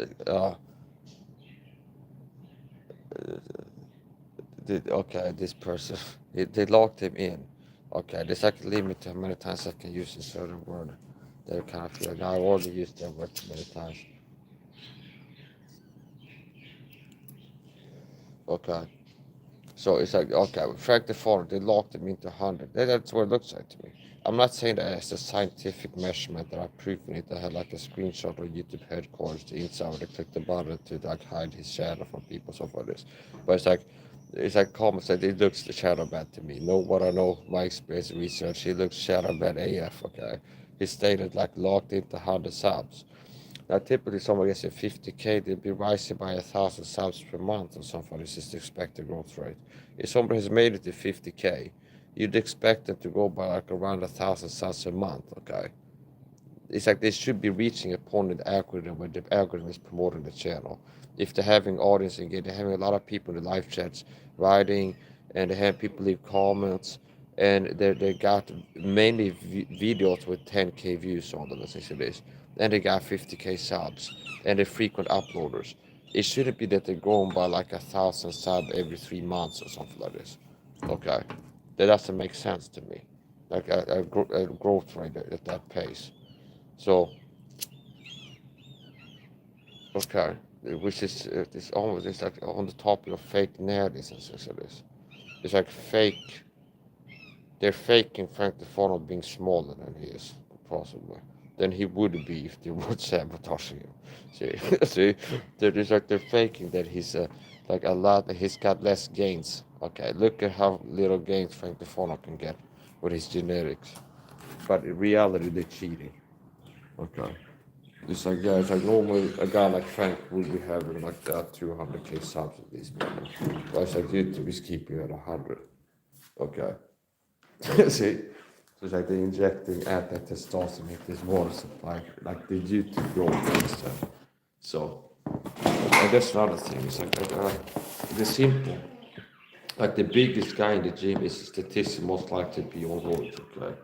Okay, this person. They locked him in. Okay, there's like a limit to how many times I can use a certain word. They kind of feel like I already used that word too many times. Okay. So it's like, okay, Frank the Father, they locked him into 100. That's what it looks like to me. I'm not saying that as a scientific measurement that I've proven it. I had like a screenshot of YouTube headquarters, the inside where they click the button to like hide his shadow from people, stuff like this. But it's like common sense. It looks the shadow bad to me. Know what I know, my experience research, he looks shadow bad AF, okay? He stated like locked into 100 subs. Now, typically, someone gets a 50k, they'll be rising by 1,000 subs per month or something. This is the expected growth rate. If somebody has made it to 50k, you'd expect them to go by like around 1,000 subs a month, okay? It's like they should be reaching a point in the algorithm where the algorithm is promoting the channel. If they're having audience engagement, they're having a lot of people in the live chats writing, and they have people leave comments, and they got mainly videos with 10k views on them, as I said this, and they got 50k subs, and they're frequent uploaders. It shouldn't be that they're growing by like 1,000 subs every 3 months or something like this. Okay, that doesn't make sense to me. Like a growth rate at that pace. So, okay, which is it's almost it's like on the topic of fake narratives and such like this. It's like fake. They're faking Frank the Fawn being smaller than he is, possibly. Than he would be if they would sabotage him. See, see, they're faking that he's like a lot. He's got less gains. Okay, look at how little gains Frank the Fawn can get with his genetics. But in reality, they're cheating. Okay. It's like, yeah, it's like normally a guy like Frank would be having like that 200k subs at least. But it's like YouTube is keeping it at 100. Okay. See? So it's like they're injecting anti-testosterone into this water supply, like the YouTube growth and stuff. So, and that's another thing. It's like the simple, like the biggest guy in the gym is statistically most likely to be on roids, okay?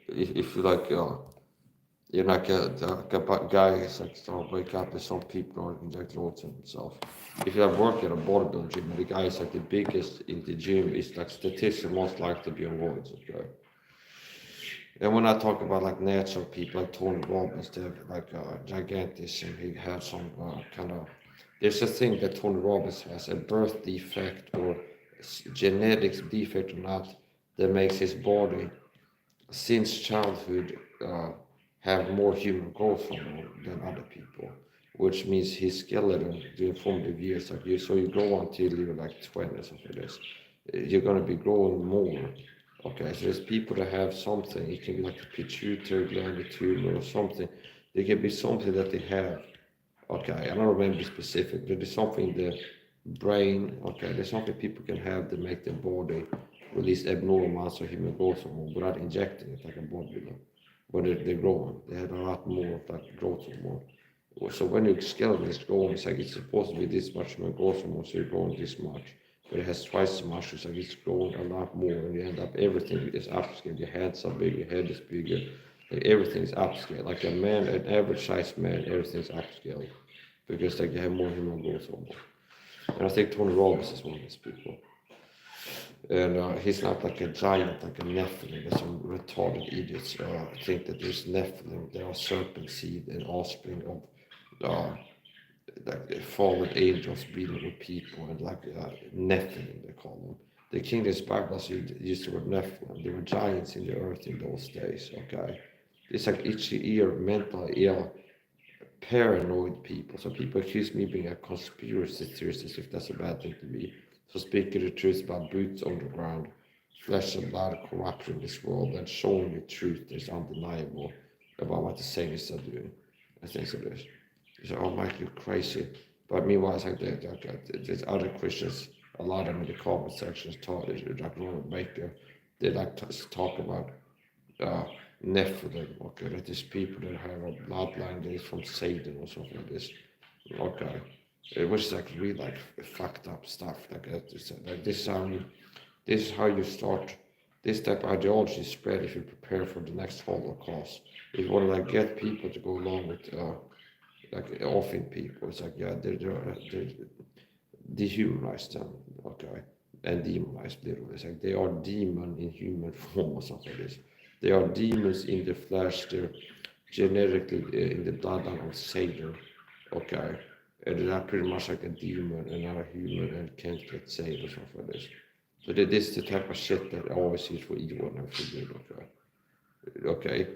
If you like, you're like a guy who's like start wake up, and some people are inject loads in themselves. If you are working at a bodybuilding gym, and the guy is like the biggest in the gym is like statistically most likely to be on roids, okay? And when I talk about like natural people like Tony Robbins, they're like gigantism, he has some kind of. There's a thing that Tony Robbins has a birth defect or genetics defect or not that makes his body since childhood have more human growth hormone than other people, which means his skeleton during formative years, like you, so you grow until you're like 20 or something like this. You're gonna be growing more. Okay, so there's people that have something. It can be like a pituitary gland, a tumor, or something. There can be something that they have. Okay, I don't remember specific, but there's something in the brain. Okay, there's something people can have that make their body release abnormal amounts of human growth hormone without injecting it like a bodybuilder. When they're growing, they have a lot more of that growth hormone. So when your skeleton is growing, it's like it's supposed to be this much more growth hormone, so you're growing this much. But it has twice as much, so it's growing a lot more, and you end up everything is upscaled. Your hands are bigger, your head is bigger, like everything is upscaled. Like a man, an average sized man, everything's upscaled because like you have more human growth hormone. And I think Tony Robbins is one of these people. And he's not like a giant, like a Nephilim. There's some retarded idiots think that there's Nephilim. There are serpent seed and offspring of like fallen angels breeding with people, and like Nephilim, they call them. The King James Bible used the word Nephilim. They were giants in the earth in those days, okay? it's like itchy ear, mentally ill, paranoid people. So people accuse me of being a conspiracy theorist as if that's a bad thing to be. So speaking the truth about boots on the ground, flesh and blood corruption in this world, and showing the truth that is undeniable about what the saints are doing. And things like this. So, oh, Mike, you're crazy. But meanwhile, it's like there's other Christians, a lot of them in the comment sections, like Robert Baker, they like to talk about uh, Nephilim, okay, that is people that have a bloodline that is from Satan or something like this, okay, which is like really like fucked up stuff like that. Like this is how you start. This type of ideology is spread if you prepare for the next Holocaust. If you want to like get people to go along with like offing people, it's like yeah, they're dehumanize them, okay, and demonize literally. It's like they are demon in human form or something like this. They are demons in the flesh. They're genetically in the bloodline of Satan, okay, and they're pretty much like a demon and not a human and can't get saved or something like this. So this is the type of shit that I always use for evil and for good, okay. Okay.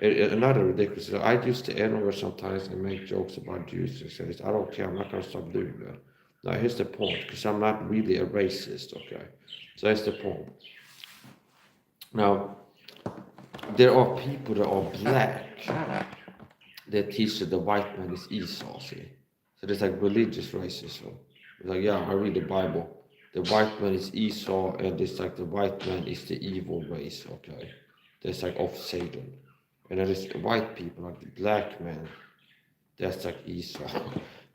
Another ridiculous. I use the N-word sometimes and make jokes about Jews and says, I don't care, I'm not gonna stop doing that. Now here's the point, because I'm not really a racist, okay? So that's the point. Now, there are people that are black that teach that the white man is Esau, see? So there's like religious racism. It's like, yeah, I read the Bible. The white man is Esau, and it's like the white man is the evil race, okay? That's like of Satan. And there is white people, like the black man, that's like Esau.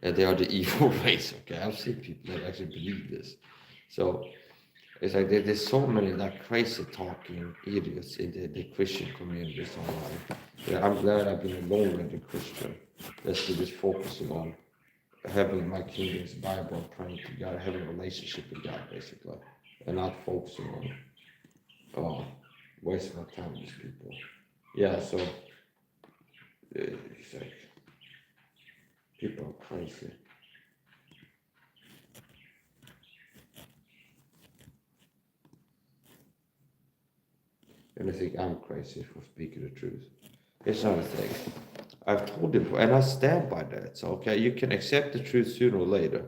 And they are the evil race, okay? I've seen people that actually believe this. So it's like there's so many like crazy talking idiots in the Christian communities online. Yeah, I'm glad I've been alone with the Christian. That's just focusing on having my kingdom's Bible, praying to God, having a relationship with God, basically, and not focusing on wasting my time with these people. Yeah, so it's like people are crazy. And I think I'm crazy for speaking the truth. It's not a thing. I've told you, and I stand by that. So, okay, you can accept the truth sooner or later.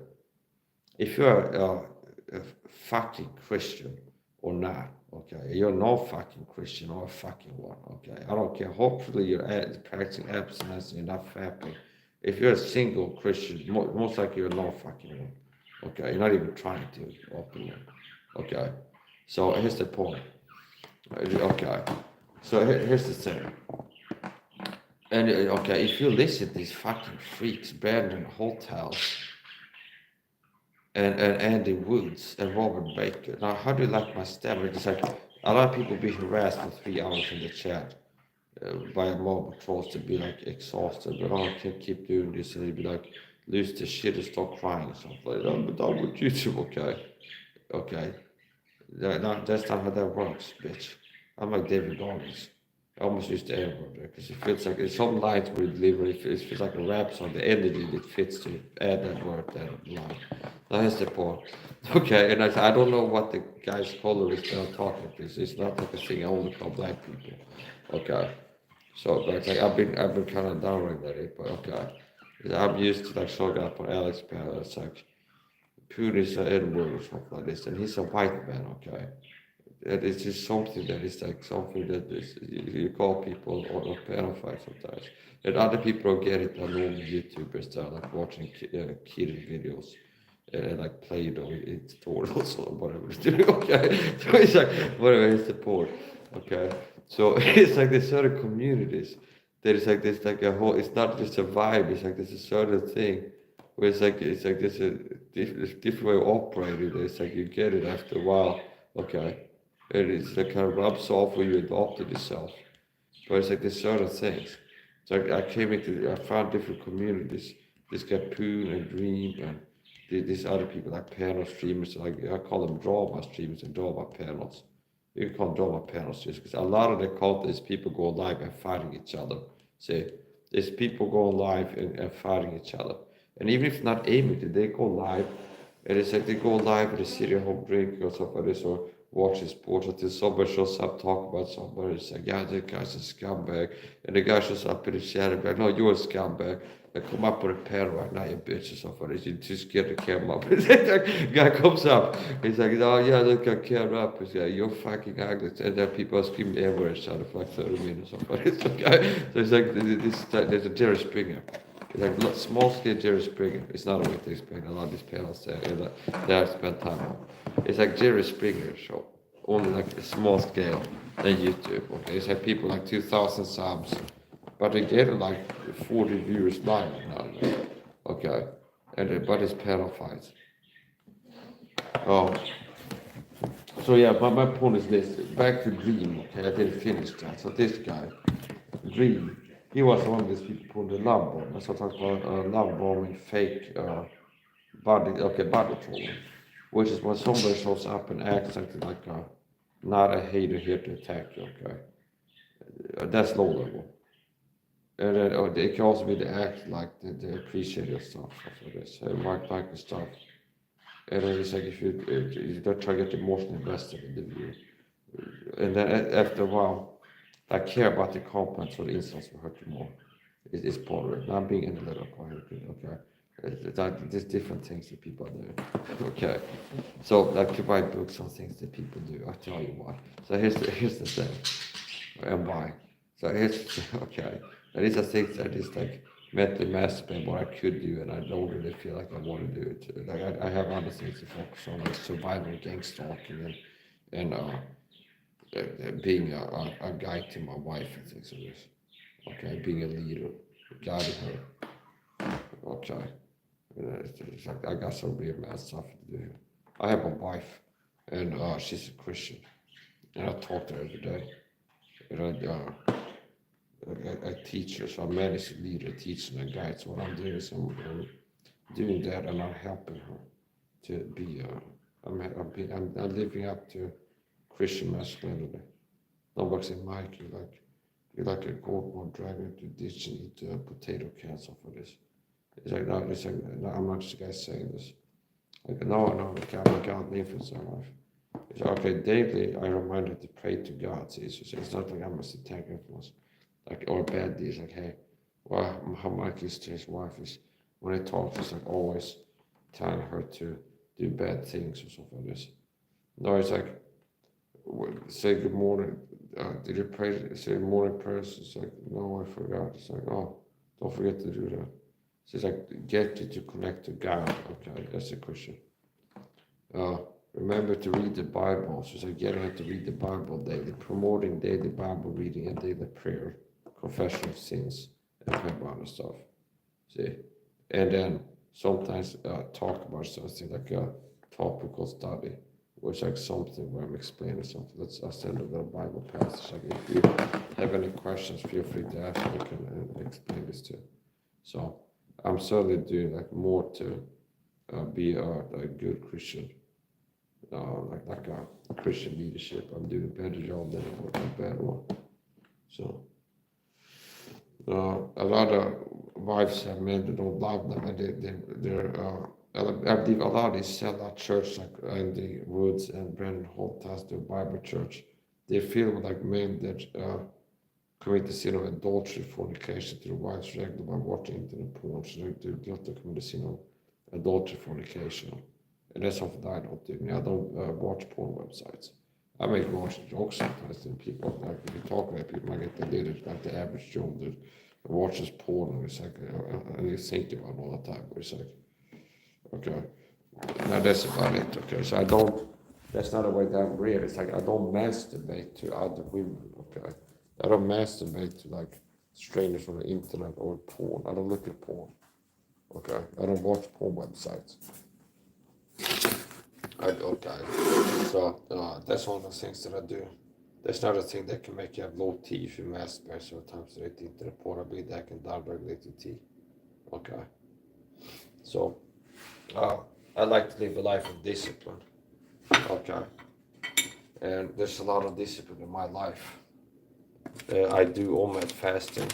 If you're a fucking Christian or not, okay, you're no fucking Christian or a fucking one, okay. I don't care. Hopefully, you're practicing abstinence and you're not fapping. If you're a single Christian, most likely you're no fucking one, okay. You're not even trying to open one, okay. So here's the point. Okay, so here's the thing. And okay, if you listen to these fucking freaks, Brandon Hotels and Andy Woods and Robert Baker. Now, how do you like my stammer? It's like a lot of people be harassed for 3 hours in the chat by mob of trolls to be like exhausted, but I can't keep doing this, and they'd be like, lose the shit and start crying or something like that. But done with YouTube, okay? Okay. That's not how that works, bitch. I'm like David Goggins. I almost used the N word there because it feels like it's some lines we deliver. It feels like a rap song. The energy that fits to add that word, that line. That's the point. Okay, and I don't know what the guy's color is that I'm talking to. It's not like a thing I only call black people. Okay, so but it's like I've been kind of downregulated, but okay. I'm used to like showing up on Alex panel. It's like Putin is an N word or something like this, and he's a white man. Okay. And it's just something that is like something that is you call people or pedophile sometimes, and other people don't get it. I know YouTubers that are like watching kiddie videos and like play Play-Doh tutorials or whatever it's doing. Okay, so it's like whatever is the point. Okay, so it's like there's certain communities that is like this like a whole. It's not just a vibe. It's like there's a certain thing where it's like there's a different way of operating. It's like you get it after a while. Okay. And it's like kind of rubs off when you adopted yourself. But it's like there's certain things. So I found different communities. This guy Poon and Dream and these other people like panel streamers. Like I call them drama streamers and drama panels. You can call them drama panels just because a lot of the content is people going live and fighting each other. See, there's people going live and fighting each other. And even if not aiming to, they go live And it's like they go live at the city hall drinking or stuff like this, or watching sports until somebody shows up, talk about somebody. It's like, yeah, that guy's a scumbag. And the guy shows up in the chat and be like, no, you're a scumbag. Like, come up with a pen right now, you bitch, or stuff like this. You just get the camera up. It's like, the guy comes up. He's like, oh, yeah, look, I camera up. He's like, you're fucking ugly. And then people are screaming everywhere inside for like 30 minutes or something. It's like, so it's like, there's a Jerry Springer. It's like small scale Jerry Springer. It's not a way to explain a lot of these panels that I spent time on. It's like Jerry Springer show, only like a small scale than YouTube. Okay, it's like people like 2,000 subs, but they get like 40 viewers live now. Okay, and but it's panel fights. Oh, so yeah, but my point is this. Back to Dream. Okay, I didn't finish that. So this guy, Dream. He was one of these people who the love bomb. So I talked about love bombing, fake body trolling, which is when somebody shows up and acts something like not a hater here to attack you. Okay, that's low level. And then it can also be the act like they appreciate your stuff, stuff like this, like the stuff. And then it's like if you don't try to get emotionally invested in the view, and then after a while, I care about the comments or the insults will hurt you more. It's part of it. Not being analytical, okay? There's different things that people do, okay? So like to write books on things that people do, I'll tell you why. So here's the thing, and why. So here's, okay, and these are things that is like mentally masturbate what I could do, and I don't really feel like I want to do it. Like I have other things to focus on, like survival, gang stalking, and being a guide to my wife and things like this. Okay, being a leader, guiding her. Okay, it's like I got some real mad stuff to do. I have a wife, and she's a Christian, and I talk to her every day. And I teach her, so I manage to lead her, teaching and guide. So what I'm doing is I'm doing that, and I'm helping her to be. I'm living up to Christian masculinity. Nobody say, Mike, you're like a gold one dragging into a ditch and eat potato cans off of this. It's like, no, no, I'm not just the guy saying this. Like, no, God influence our life. It's like, okay, daily I remind her to pray to God. See, so it's not like I'm a satanic influence, like, or bad deeds. Like, hey, well, how Mike is to his wife is when I talk, it's like always telling her to do bad things or something like this. No, it's like, say good morning. Did you pray? Say morning prayers. It's like, no, I forgot. It's like, oh, don't forget to do that. So it's like, get you to connect to God. Okay, that's a Christian. Remember to read the Bible. So it's like getting her to read the Bible daily, promoting daily Bible reading and daily prayer, confession of sins, and kind of other stuff. See, and then sometimes talk about something like a topical study, which like something where I'm explaining something. I send a little Bible passage. Like if you have any questions, feel free to ask. I can explain this too. So I'm certainly doing like more to be a good Christian, like a Christian leadership. I'm doing a better job than a bad one. So a lot of wives have men that don't love them, and I believe a lot of these sellout churches like Andy Woods and Brendan Holt has their Bible church. They feel like men that commit the sin of adultery, fornication to their wives regularly by watching internet porn. So they're guilty of committing the sin of adultery, fornication. And that's something I don't do. I don't watch porn websites. I make large jokes sometimes, and people, like if you talk about people, I get the leaders, like the average Joe that watches porn, and it's like, and you think about it all the time, but it's like, okay, now that's about it, okay, so I don't, that's not a way that I'm real, it's like I don't masturbate to other women, okay, I don't masturbate to like strangers on the internet or porn, I don't look at porn, okay, I don't watch porn websites. Okay, so that's one of the things that I do. That's not a thing that can make you have low T if you masturbate sometimes straight into the porn. I believe that can downregulate your T. Okay, so I like to live a life of discipline. Okay, and there's a lot of discipline in my life. I do almost fasting,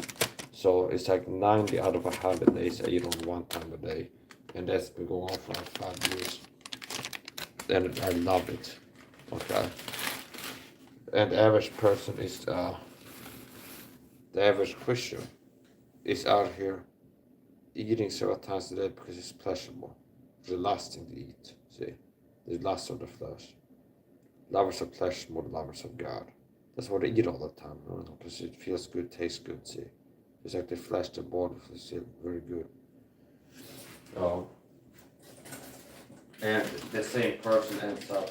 so it's like 90 out of 100 days I eat only one time a day, and that's been going on for like 5 years. and I love it. Okay, and the average person is the average Christian is out here eating several times a day because it's pleasurable. The lusting to eat. See, the lust of the flesh. Lovers of pleasure more than lovers of God. That's what they eat all the time, because it feels good, tastes good. See, it's like the flesh, the body is still very good. And the same person ends up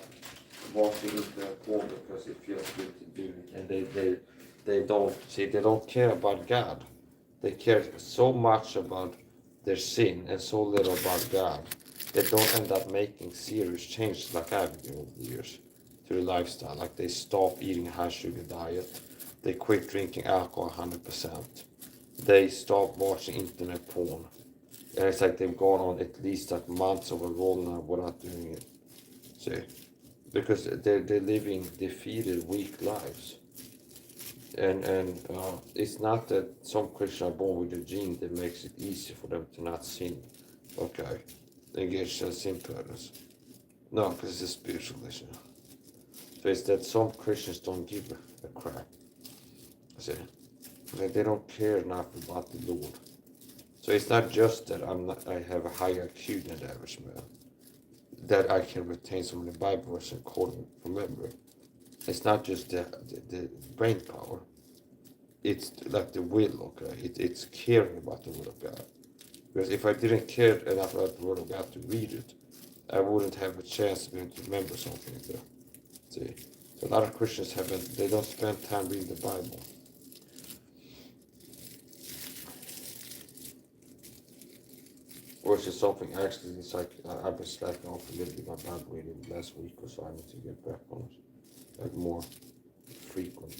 walking into a porn because it feels good to do it, and they don't care about God. They care so much about their sin and so little about God. They don't end up making serious changes like I've been over the years to the lifestyle. Like they stop eating a high sugar diet, they quit drinking alcohol 100%, they stop watching internet porn, and it's like they've gone on at least like months of a roll now without doing it. See, because they're living defeated, weak lives. And it's not that some Christians are born with a gene that makes it easy for them to not sin. Okay, engage in sin patterns. No, because it's a spiritual issue. So it's that some Christians don't give a crap. See, they don't care enough about the Lord. So it's not just that I have a higher IQ than the average man, that I can retain some of the Bible verses and quote them from memory. It's not just the brain power. It's like the will, okay? It's caring about the Word of God. Because if I didn't care enough about the Word of God to read it, I wouldn't have a chance to be able to remember something there. See? So a lot of Christians they don't spend time reading the Bible. Or it's just something actually, it's like I've been slacking off a little bit my Bible reading last week or so. I need to get back on it. Like more frequent.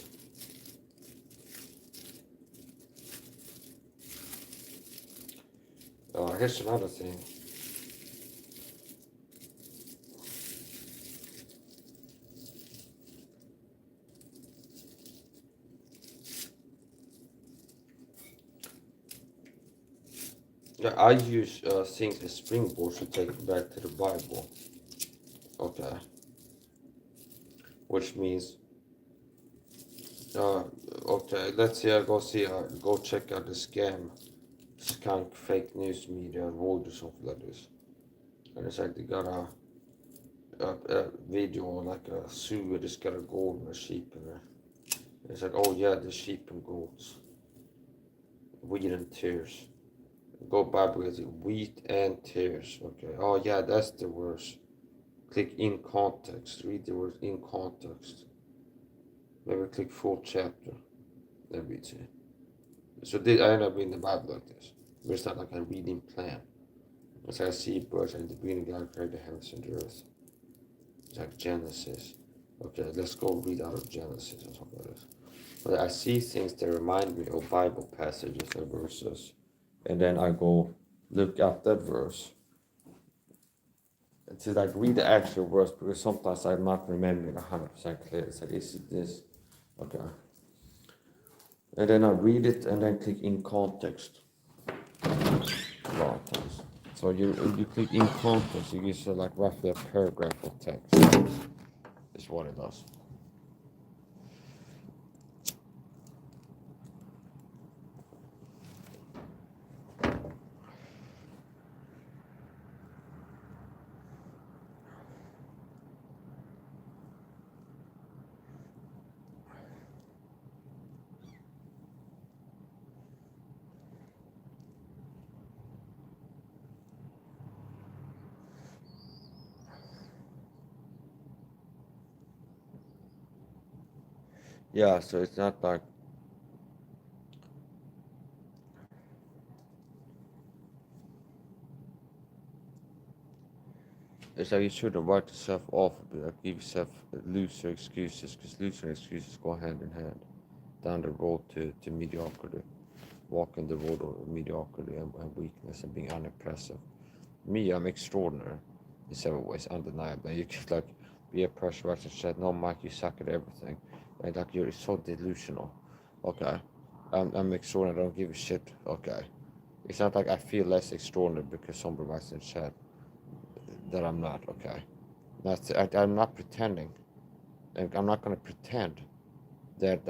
Here's another thing. Yeah, I use things as springboards to take it back to the Bible. Okay. Which means, okay, let's say I go check out the skunk fake news media world or something like this. And it's like they got a video like a zoo where just got a goat and a sheep in there. And it's like, oh yeah, the sheep and goats. Wheat and tears. Go Bible is wheat and tears. Okay. Oh yeah, that's the worst. Click in context. Read the word in context. Maybe click full chapter. Then read it. So I end up reading the Bible like this. It's not like a reading plan. It's like I see birds and the beginning God created the heavens and the earth. It's like Genesis. Okay, let's go read out of Genesis or something like this. But I see things that remind me of Bible passages or verses. And then I go look up that verse. To like read the actual verse, because sometimes I'm not remembering 100% clear. It's like, is it this? Okay. And then I read it and then click in context. A lot of times. So you click in context, you get like roughly a paragraph of text. Is what it does. Yeah, so it's not like it's like you shouldn't write yourself off, but like give yourself looser excuses, because looser excuses go hand in hand down the road to mediocrity, walking the road of mediocrity and weakness and being unimpressive. Me, I'm extraordinary in several ways, undeniable. You could like be a person who said, "No, Mike, you suck at everything," and like you're so delusional. Okay, I'm extraordinary. I don't give a shit. Okay, it's not like I feel less extraordinary because somebody writes in chat that I'm not. Okay, I'm not pretending, and I'm not gonna pretend that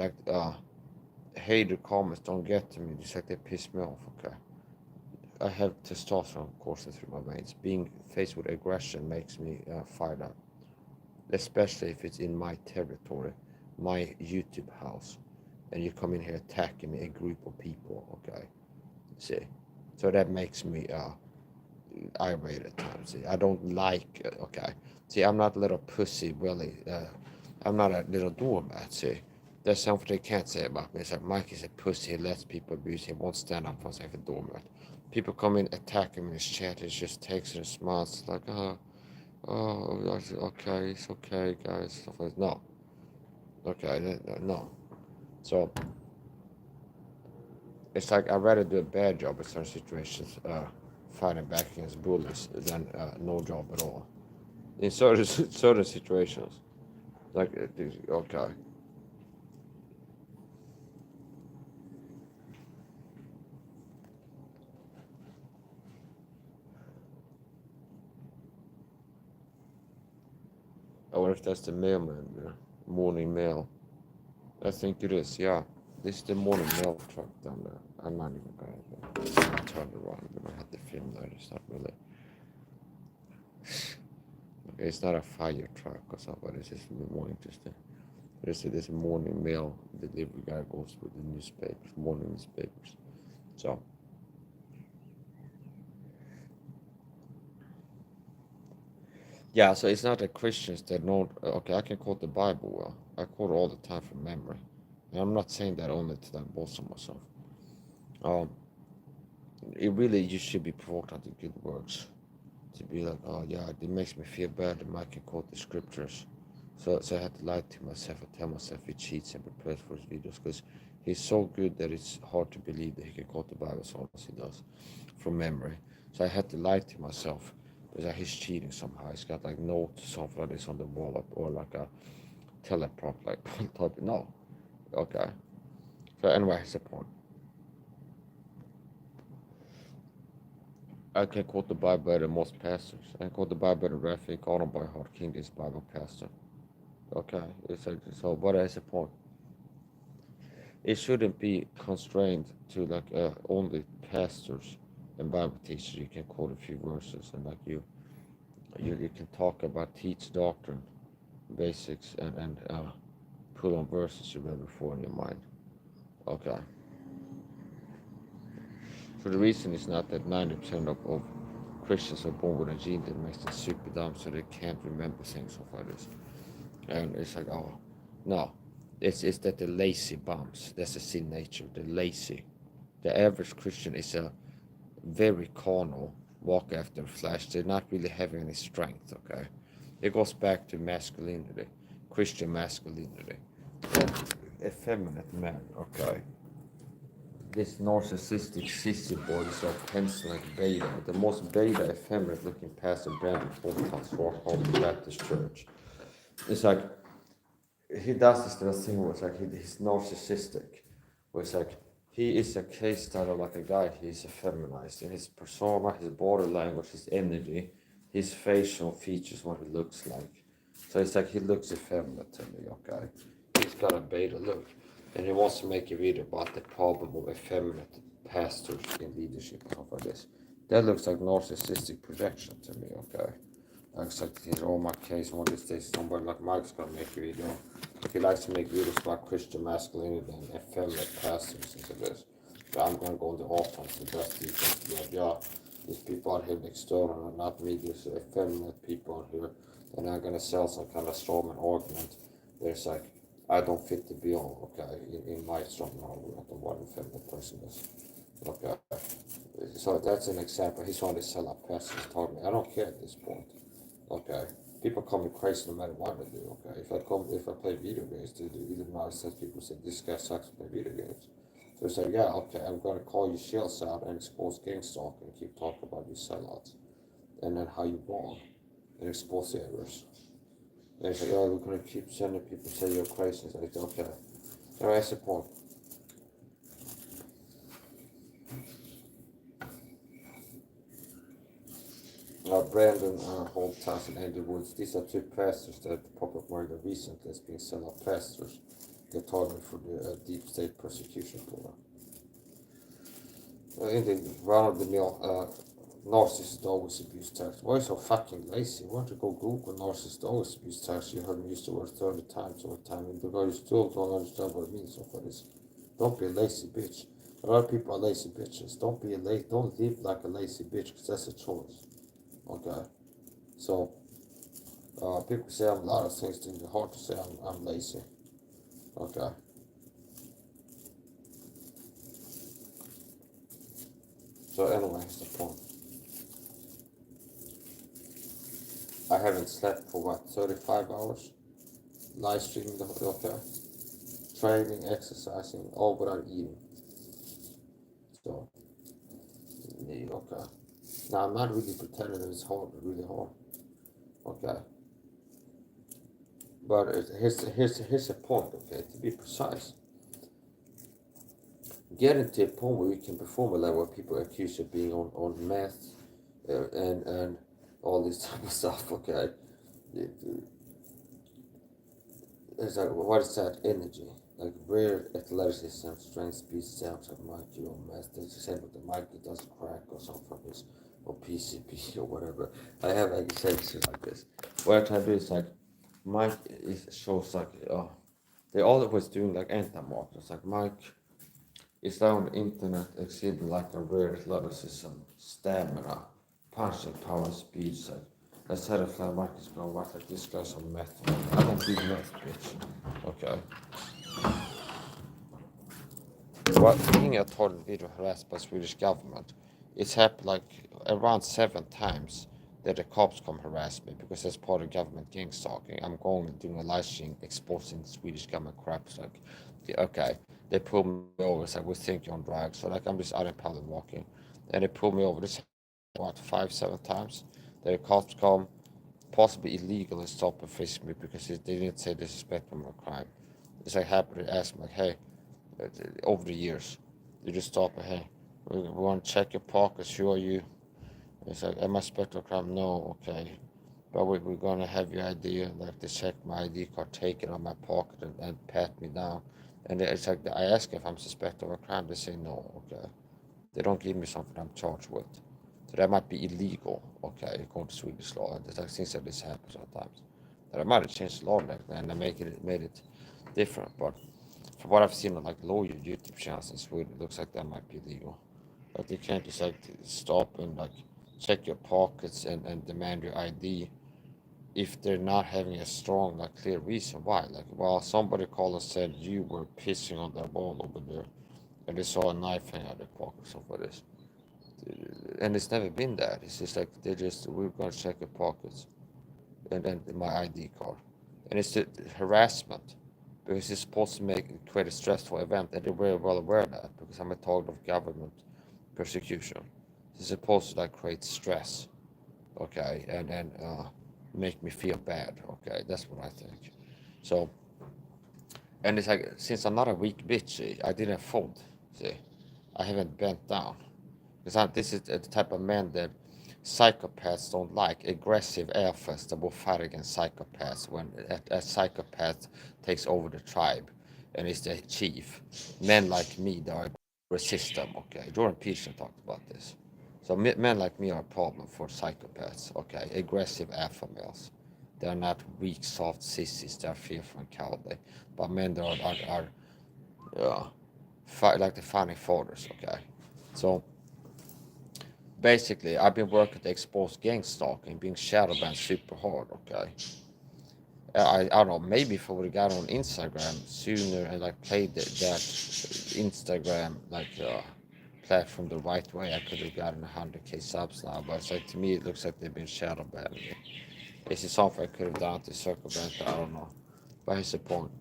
hater comments don't get to me. Just like they piss me off. Okay, I have testosterone coursing through my veins. Being faced with aggression makes me fired up, especially if it's in my territory, my YouTube house, and you come in here attacking me, a group of people. Okay, see, so that makes me irate at times. See, I don't like. Okay, see, I'm not a little pussy Willie. I'm not a little doormat. See, there's something they can't say about me. It's like Mike is a pussy. He lets people abuse. He won't stand up for himself. A doormat. People come in attacking me in his chat. He just takes it and smiles. It's like, okay, it's okay, guys. Stuff like no, okay, no. So it's like I'd rather do a bad job in certain situations, fighting back against bullies, than no job at all. In certain situations, like okay. I wonder if that's the mailman, the morning mail. I think it is. Yeah, this is the morning mail truck down there. I'm not even gonna turn around. I'm gonna have to film that. It's not really. Okay, it's not a fire truck or something. It's just more interesting. This morning mail delivery guy goes with the newspapers, morning newspapers. So yeah, so it's not that Christians that don't. Okay, I can quote the Bible well. I quote it all the time from memory, and I'm not saying that only to like boast of myself. Um, it really you should be provoked unto good works. To be like, oh yeah, it makes me feel bad that Mike can quote the scriptures. So I had to lie to myself and tell myself he cheats and prepares for his videos because he's so good that it's hard to believe that he can quote the Bible as well as he does from memory. So I had to lie to myself because he's cheating somehow. He's got like notes or something like this on the wall or like a teleprompt like type. No, okay. So anyway, here's the point. I can quote the Bible better than most pastors. I can quote the Bible better than Raphael Gordon by Heart King is Bible pastor. Okay, it's like so. But as a point, it shouldn't be constrained to like only pastors and Bible teachers. You can quote a few verses and like you can talk about teach doctrine, basics, and pull on verses you read before in your mind. Okay. So the reason is not that 90% of Christians are born with a gene that makes them super dumb, so they can't remember things like this. And it's like, oh, no. It's that the lazy bums. That's the sin nature. The lazy. The average Christian is a very carnal, walk after flesh. They're not really having any strength, okay? It goes back to masculinity, Christian masculinity. Effeminate men, okay? This narcissistic sissy boy is so pencil like beta. The most beta, effeminate looking pastor Brandon Fulton's for home Baptist Church. It's like he does this little thing where it's like he's narcissistic, where it's like he is a case study of like a guy. He's effeminized in his persona, his body language, his energy, his facial features, what he looks like. So it's like he looks effeminate to me. Okay, he's got a beta look, and he wants to make a video about the problem of effeminate pastors in leadership and stuff like this. That looks like narcissistic projection to me. Okay. Looks like he's all my case. One of these days, somebody like Mike's gonna make a video. He likes to make videos about Christian masculinity and effeminate pastors into this. So I'm gonna go on the offense and just defense. Yeah, these people out here next door are not me. These effeminate people out here, and I'm gonna sell some kind of strawman argument. There's like, I don't fit the bill. Okay, in my strawman argument of what an effeminate person is. Okay, so that's an example. He's trying to sell out pastors. Talking. I don't care at this point. Okay, people call me crazy no matter what I do. Okay, if I play video games, dude, even says people say this guy sucks at play video games. So it's like, yeah, okay, I'm gonna call you shells out and expose gang stalk and keep talking about you sellouts, and then how you wrong, and expose the errors. And it's like, oh, we're gonna keep sending people say you're crazy. It's like, okay, so that's the point. Brandon Holtas and Andy Woods. These are two pastors that popped up more recently as being sellout pastors. They're targeted for the deep state persecution program. In the run-of-the-mill narcissist always abuse text. Why are you so fucking lazy? Why don't you go Google narcissist always abuse text? You heard me use the word 30 times over time, and because you still don't understand what it means of what it is. Don't be a lazy bitch. A lot of people are lazy bitches. Don't live like a lazy bitch, because that's a choice. Okay? So, people say I'm a lot of things, it's hard to say I'm lazy. Okay? So anyway, here's the point. I haven't slept for what, 35 hours? Live streaming, okay. Training, exercising, all without eating. So, okay. Now, I'm not really pretending that it's hard, really hard. Okay. But here's the point, okay, to be precise. Getting to a point where you can perform a level where people accuse you of being on meth and all this type of stuff, okay? It's like, what is that energy? Like rare athleticism, strength, speed, sounds like Mikey or meth. They just said with the Mikey does crack or something from this, or PCP or whatever. I have examples like this. What I try to do is like, Mike shows like, they're always doing like anti-markers. Like Mike is there on the internet exhibiting like a rare athleticism, stamina, punching power, speed. So let's say the fly Mike is going watch like this guy's on meth. I don't do meth, bitch. Okay. Well, being a total video harassed by Swedish government, it's happened like around 7 times that the cops come harass me because that's part of government gang stalking. I'm going and doing a live stream exposing Swedish government crap. It's like, okay, they pull me over. It's like, we think you're on drugs. So like, I'm just out in public walking, and they pull me over. This what 5, 7 times. The cops come, possibly illegally stop and frisk me because they didn't say they suspect me of a crime. It's like happy to ask me like, hey, over the years. You just stop and hey, we want to check your pockets. Who are you? It's like, am I spectral crime? No, okay. But we're gonna have your ID. Like they check my ID card, take it on my pocket, and pat me down. And it's like I ask if I'm suspected of a crime. They say no, okay. They don't give me something I'm charged with. So that might be illegal, okay, according to Swedish law. There's like things like this happen sometimes. That I might have changed the law back then and made it different, but from what I've seen on like lawyer YouTube channels in Sweden, it looks like that might be legal. Like they can't just like stop and like check your pockets and demand your ID if they're not having a strong, like clear reason why. Like, well, somebody called and said you were pissing on their wall over there and they saw a knife hanging out of their pocket or something like this. And it's never been that. It's just like we're gonna check your pockets and then my ID card. And it's the harassment because it's supposed to create a stressful event, and they're very well aware of that because I'm a target of government persecution. It's supposed to like create stress, okay, and make me feel bad, okay. That's what I think. So, and it's like since I'm not a weak bitch, I didn't fold. See, I haven't bent down because this is the type of man that psychopaths don't like. Aggressive alphas that will fight against psychopaths when a psychopath takes over the tribe and is the chief. Men like me that are resist them. Okay, Jordan Peterson talked about this. So men like me are a problem for psychopaths. Okay, aggressive alpha males. They are not weak, soft sissies. They are fearful and cowardly. But men that are like the founding fathers. Okay, so basically, I've been working to expose gang stalking, being shadow banned super hard, okay? I don't know, maybe if I would have got on Instagram sooner and like played that Instagram platform the right way, I could have gotten 100k subs now. But it's like to me, it looks like they've been shadow banning me. Is it something I could have done to circumvent? I don't know. But here's the point.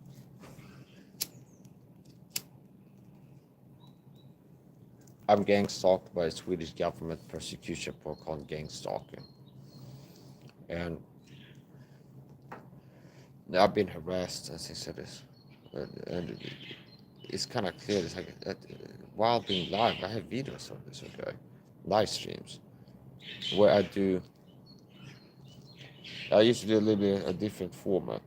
I'm gang stalked by a Swedish government persecution protocol called gang stalking. And I've been harassed, as he said this. And it's kind of clear. It's like while being live, I have videos of this, okay, live streams where I do I used to do a little bit a different format.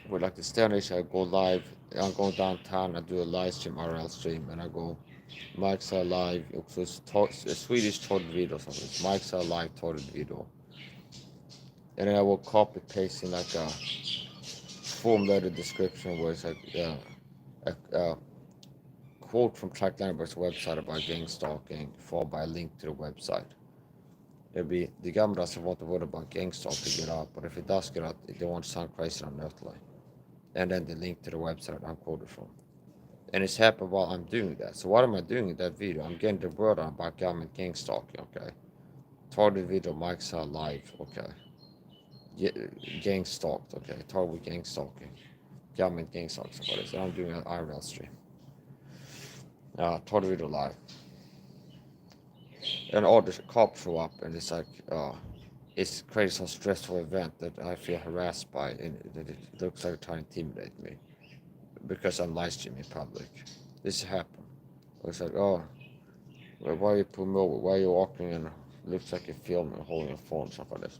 With like the standard, I go live. I go downtown. I do a live stream, RL stream, and I go MIKE SAHA live. It's a Swedish torrid video. Something. It's MIKE SAHA live torrid video, and then I will copy paste in like a form letter description where it's like a quote from Chuck Lambert's website about gang stalking, followed by a link to the website. It'll be the gamla doesn't want the word about gang stalking get out, but if it does get out, they won't sound crazy on Nerdline. And then the link to the website I'm quoted from. And it's happened while I'm doing that. So what am I doing in that video? I'm getting the word out about government gang stalking, okay? Target video, MIKE SAHA live, okay? Gang stalked, okay? Target gang stalking. Government gang stalking, what is it? I'm doing an IRL stream. Target video live. And all the cops show up and it's like, it's created some stressful event that I feel harassed by, and it looks like they're trying to intimidate me because I'm live streaming in public. This happened. It's like, oh, well, why are you pulling me over? Why are you walking and looks like you're filming and holding a phone, stuff like this.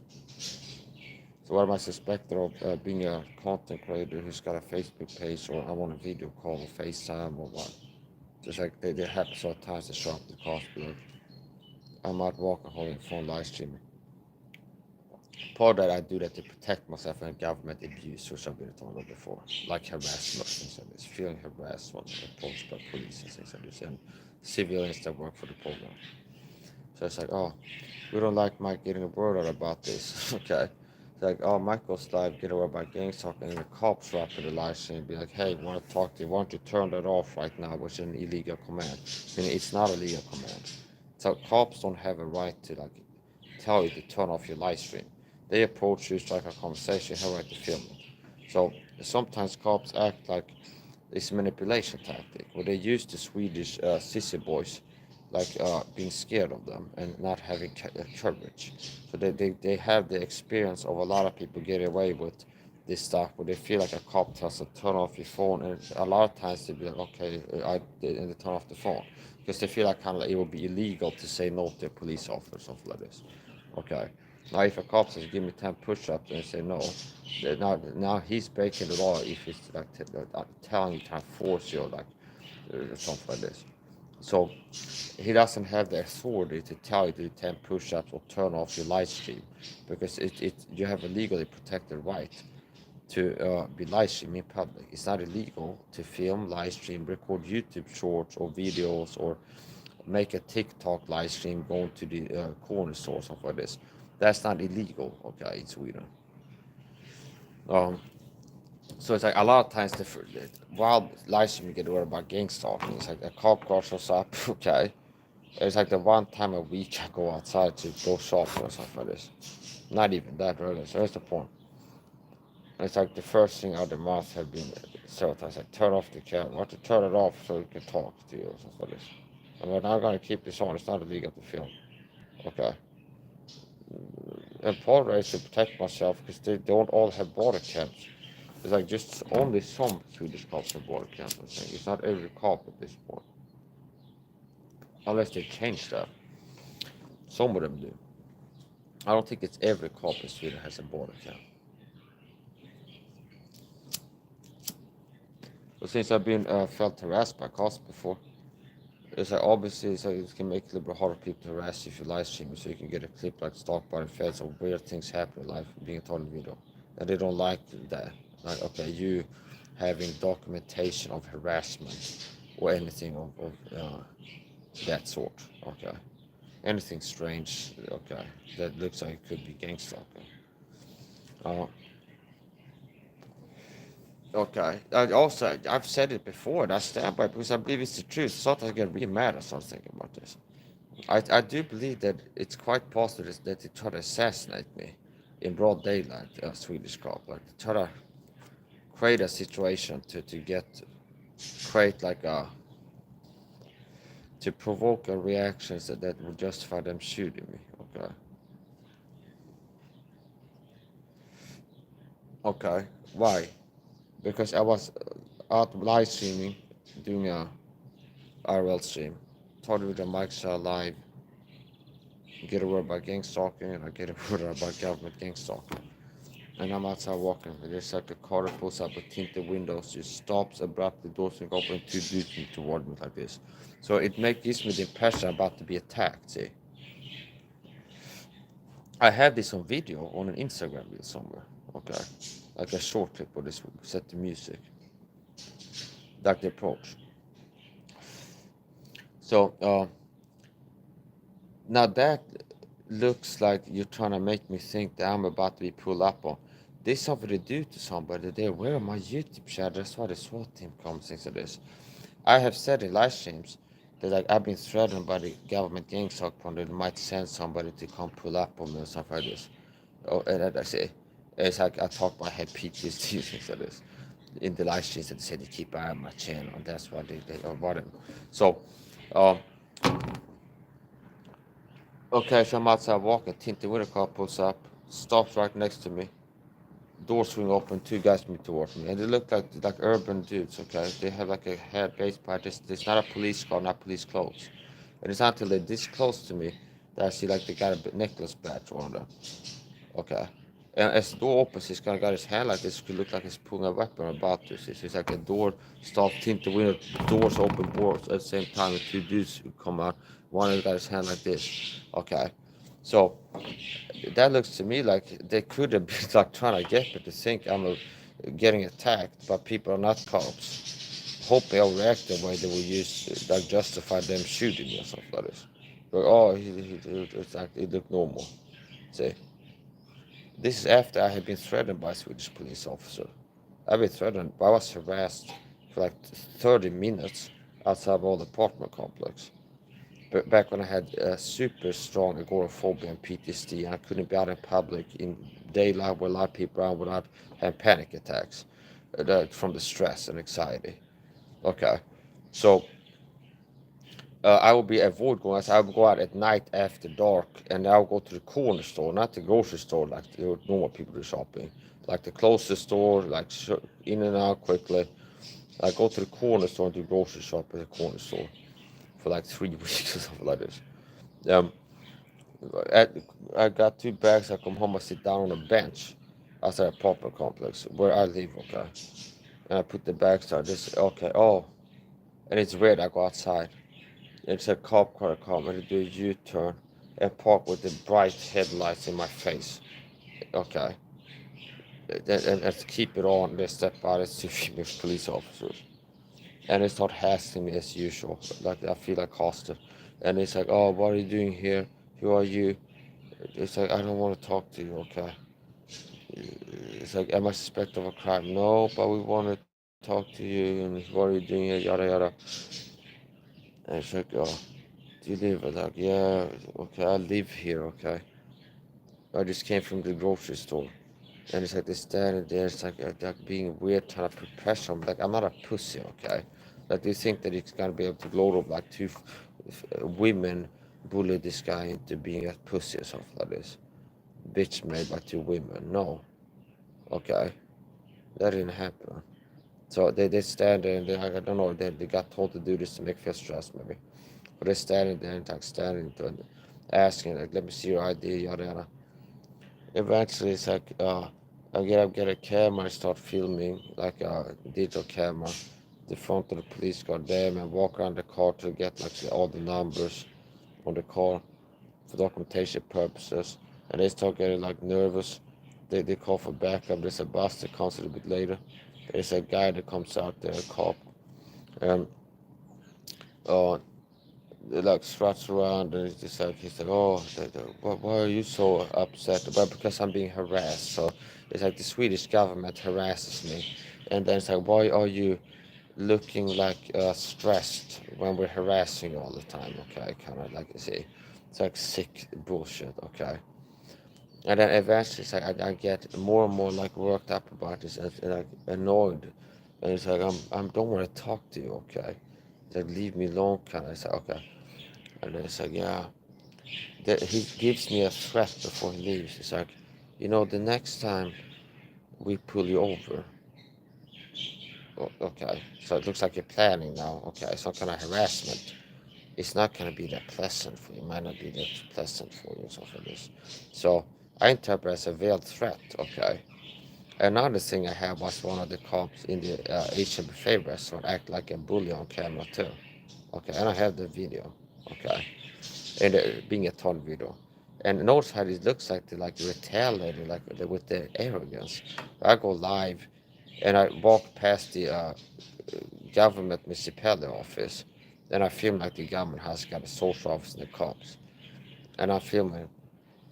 So what am I suspected of being a content creator who's got a Facebook page, or I'm on a video call or FaceTime or what? Just like they happen so times to show up the cost, like I'm out walking holding a phone live streaming. Part of that I do that to protect myself from government abuse, which I've been talking about before, like harassment, things like this, feeling harassed when approached by police and things like this, and civilians that work for the program. So it's like, oh, we don't like Mike getting a word out about this, okay? It's like, oh, Mike goes live, get a word about gang talking, and the cops show up in the live stream and be like, hey, we want to talk to you, why don't you turn that off right now, which is an illegal command. I mean, it's not a legal command. So cops don't have a right to like tell you to turn off your live stream. They approach you, strike a conversation, have a right to film it. So sometimes cops act like it's a manipulation tactic, where they use the Swedish sissy boys, like being scared of them and not having courage. So they have the experience of a lot of people getting away with this stuff, where they feel like a cop tells them to turn off your phone, and a lot of times they be like, okay, and they turn off the phone because they feel like kind of like it would be illegal to say no to a police officer or something like this. Okay. Now, if a cop says, give me 10 push-ups, and say no, now he's breaking the law if he's like telling you to force you, like something like this. So he doesn't have the authority to tell you to do 10 push-ups or turn off your live stream, because you have a legally protected right to be live streaming in public. It's not illegal to film, live stream, record YouTube shorts or videos, or make a TikTok live stream going to the corner store or something like this. That's not illegal, okay, in Sweden. So it's like a lot of times while live streaming get worried about gang stalking, it's like a cop car shows up, okay. It's like the one time a week I go outside to go shopping or something like this. Not even that really, so that's the point. It's like the first thing out of the mouth have been several times, like turn off the camera, or to turn it off so we can talk to you or something like this. And we're not going to keep this on, it's not illegal to film, okay. And part of it is to protect myself because they don't all have border camps. It's like just only some Swedish cops have border camps, I think. It's not every cop at this point. Unless they change that. Some of them do. I don't think it's every cop in Sweden has a border camp. But since I've been felt harassed by cops before, it's like obviously so it can make it a little bit harder for people to harass you if you live stream, so you can get a clip like stalked by the feds or weird things happen in life being told in video. And they don't like that. Like, okay, you having documentation of harassment or anything of that sort, okay. Anything strange, okay, that looks like it could be gang stalking. Okay. I've said it before, and I stand by it because I believe it's the truth. Sometimes I get really mad. I start thinking about this. I do believe that it's quite possible that they try to assassinate me in broad daylight, a Swedish cop. Like, to try to create a situation to create like to provoke a reaction that would justify them shooting me. Okay. Okay. Why? Because I was out live streaming, doing a IRL stream, talking with the MIKE SAHA live, get a word about gang stalking, and I get a word about government gang stalking. And I'm outside walking, and there's like a car that pulls up with tinted windows, just stops abruptly, doors and open, two dudes me toward me like this. So it gives me the impression I'm about to be attacked. See, I have this on video on an Instagram reel somewhere. Okay, like a short clip of this, set the music, like the approach. So now that looks like you're trying to make me think that I'm about to be pulled up on. There's something to do to somebody there. Where are my YouTube channel? That's why the SWAT team comes into this. I have said in live streams that like I've been threatened by the government gang stalk fund that might send somebody to come pull up on me or something like this. Oh, and I say, it's like I talk about I had PTSD things like this. In the live streams that said to keep an eye on my channel, and that's why they avoid them. So, um, okay, so I'm outside walking, tinted with a car pulls up, stops right next to me. Door swing open, two guys move towards me, and they look like urban dudes. Okay, they have like a hair base part. It's not a police car, not police clothes. And it's not until they're this close to me that I see like they got a necklace badge on them. Okay. And as the door opens, he's gonna got his hand like this. Could look like he's pulling a weapon about to. It's like a door stops, tint the window, doors open, doors at the same time. And two dudes who come out. One of them got his hand like this. Okay. So that looks to me like they could have been like trying to get me to think I'm getting attacked, but people are not cops. Hoping I'll react the way they will use like justify them shooting me or something like this. But oh, it's like it looked normal. See, this is after I had been threatened by a Swedish police officer. I've been threatened, but I was harassed for like 30 minutes outside of all the apartment complex. But back when I had super strong agoraphobia and PTSD, and I couldn't be out in public in daylight with a lot of people around without having panic attacks from the stress and anxiety. Okay, so I will be avoid going. I will go out at night after dark, and I will go to the corner store, not the grocery store like the normal people do shopping, like the closest store, like in and out quickly. I go to the corner store and do grocery shop at the corner store for like 3 weeks or something like this. Um, at, I got two bags. I come home. I sit down on a bench outside an apartment complex where I live. Okay, and I put the bags down. This okay. Oh, and it's red. I go outside. It's a cop car come and do a U-turn and park with the bright headlights in my face. Okay, and to keep it on, they step out as two female police officers, and they start hassling me as usual. Like I feel like hostage, and it's like, oh, what are you doing here? Who are you? It's like I don't want to talk to you. Okay. It's like, am I suspected of a crime? No, but we want to talk to you, and what are you doing here? Yada yada. And it's like, oh, do you live? I'm like, yeah, okay, I live here. Okay. I just came from the grocery store. And it's like they standing there, it's like being weird, trying to put pressure on me. Like, I'm not a pussy, okay? Like, do you think that he's gonna be able to load up like two women bully this guy into being a pussy or something like this? Bitch made by two women. No, okay? That didn't happen. So they stand there and I don't know, they got told to do this to make feel stressed maybe. But they're standing there and like standing there and asking, like, let me see your ID, yada yada. Eventually it's like get a camera and start filming like a digital camera the front of the police car there and walk around the car to get like all the numbers on the car for documentation purposes, and they start getting like nervous. They call for backup. There's a bus that comes a little bit later. There's a guy that comes out there, a cop, and uh like struts around and it's just like he's like, oh, why are you so upset? But because I'm being harassed. So it's like the Swedish government harasses me, and then it's like, why are you looking like stressed when we're harassing you all the time? Okay, kind of like you see, it's like sick bullshit. Okay, and then eventually it's like I get more and more like worked up about this and like annoyed, and it's like I don't want to talk to you. Okay, it's like leave me alone. Kind of. It's like okay. And it's like, yeah, that he gives me a threat before he leaves. It's like, the next time we pull you over, okay, so it looks like you're planning now. Okay, some kind of harassment. it's not gonna be that pleasant for you. It might not be that pleasant for you, something like this. So I interpret as a veiled threat. Okay. Another thing I had was one of the cops in the Asian buffet restaurant act like a bully on camera too. Okay, and I have the video. Okay, and being a ton video. And notice how it looks like they like retaliated like with their arrogance. I go live and I walk past the government municipality office and I film like the government has got a social office and the cops. And I'm filming.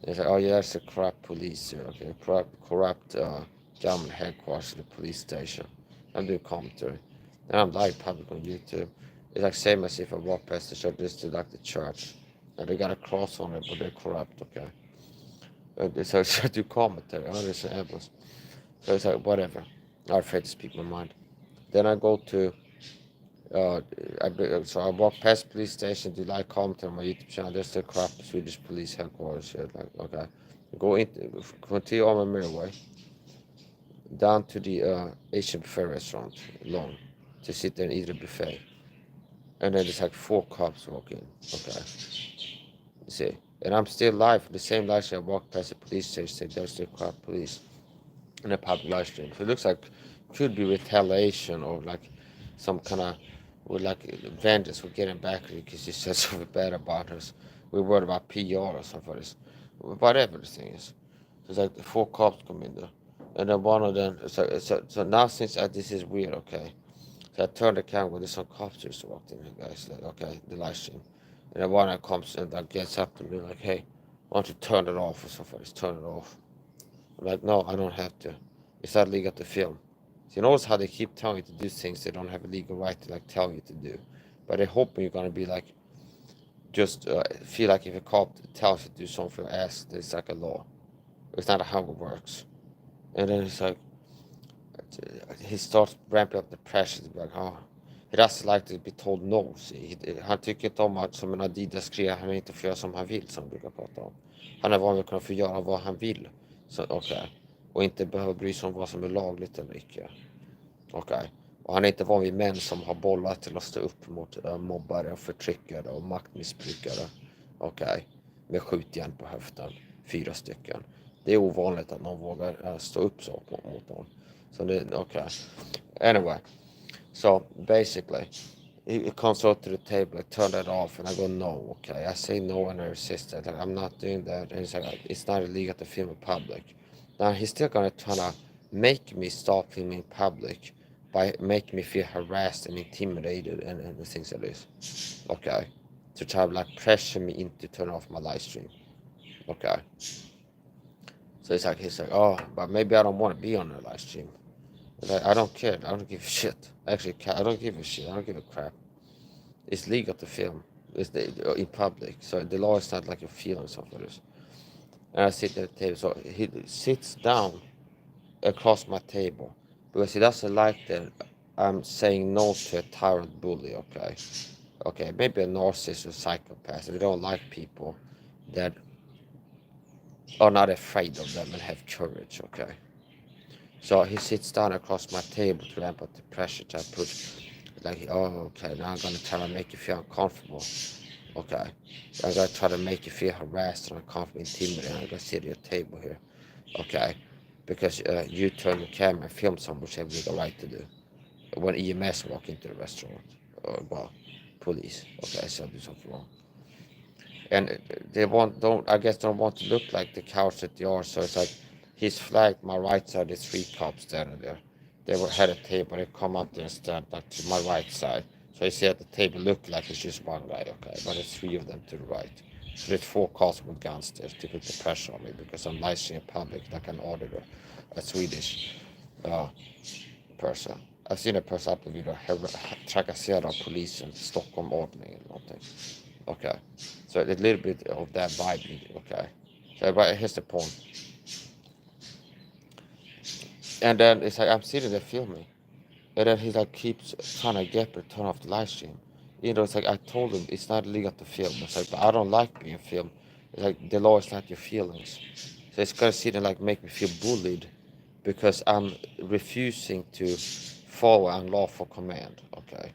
It's like, oh yeah, it's a corrupt police here, okay, corrupt government headquarters, the police station. I'm doing commentary, and I'm live public on YouTube. It's like same as if I walk past the church, this to like the church, and they got a cross on it, but they're corrupt, okay. So I do commentary, oh, there's an evidence. So it's like whatever. I'm afraid to speak my mind. Then I go to so I walk past police station, do like comment on my YouTube channel. There's the corrupt Swedish police headquarters here. Like, okay, go in, continue on my mirror way down to the Asian buffet restaurant, long, to sit there and eat a buffet. And then there's like 4 cops walk in. Okay, you see, and I'm still live, the same live stream. I walk past the police station, there's the corrupt police in a public live stream. So it looks like could be retaliation or like some kind of with like vengeance. We're getting back because you said something bad about us. We're worried about PR or something for this. Whatever the thing is. So it's like the 4 cops come in there. And then one of them, so now since this is weird, okay. So I turned the camera, there's some cops just walked in, guys. Like, okay, the live stream. And then one of them comes and like gets up to me like, hey, why don't you turn it off or something? Just turn it off. I'm like, no, I don't have to. It's not legal to film. So you notice how they keep telling you to do things they don't have a legal right to like tell you to do. But they're hoping you're gonna be like, just feel like if a cop tells you to do something, ask, it's like a law. It's not how it works. And then it's like, he starts ramping up the pressure. Like, oh, he doesn't like to be told no. See. Han tycker inte om att, som en Adidas-grej, han inte får göra som han vill, som vi brukar prata om. Han är van vid att kunna få göra vad han vill. Så, okay. Och inte behöva bry sig om vad som är lagligt eller icke. Okay. Och han är inte van vid män som har bollar till att stå upp mot mobbare och förtryckare och maktmissbrukare. Okay. Med skjutjärn på höften. 4 stycken. Det är ovanligt att någon vågar stå upp så mot någon. So okay. Anyway, so basically, it comes out to the table, I turn that off, and I go, no, okay. I say no, and I resist it. Like, I'm not doing that. And he's like, it's not illegal to film in public. Now, he's still going to try to make me stop filming in public by making me feel harassed and intimidated and things like this. Okay. To try to like pressure me into turn off my live stream. Okay. So he's like, oh, but maybe I don't want to be on the live stream. Like, I don't care. I don't give a shit. Actually, I don't give a shit. I don't give a crap. It's legal to film. It's in public. So the law is not like you're feeling something like this. And I sit at the table. So he sits down across my table because he doesn't like that I'm saying no to a tyrant bully, okay? Okay, maybe a narcissist or psychopath. They don't like people that are not afraid of them and have courage, okay? So he sits down across my table to ramp up the pressure to put, like, oh, okay, now I'm going to try to make you feel uncomfortable. Okay. I'm going to try to make you feel harassed and uncomfortable, intimidated. I'm going to sit at your table here. Okay. Because you turn the camera and film someone, which have the right to do. When EMS walk into the restaurant, well, police, okay, so do something wrong. And they I guess don't want to look like the cowards that they are, so it's like, he's flagged my right side, there's 3 cops standing there. They had a table, they come up there and stand like to my right side. So you see at the table look like it's just one guy, okay, but it's 3 of them to the right. So there's 4 cops with guns there to put the pressure on me because I'm live streaming in public like an auditor, a Swedish person. I've seen a person up vid trakasserad av polisen, Stockholm ordning eller någonting. Okay, so a little bit of that vibe, okay. So but here's the point. And then it's like I'm sitting there filming, and then he like keeps trying to get me to turn off the live stream. You know, it's like I told him it's not illegal to film. It's like, but I don't like being filmed. It's like the law is not your feelings. So it's gonna sit and like make me feel bullied because I'm refusing to follow unlawful command. Okay,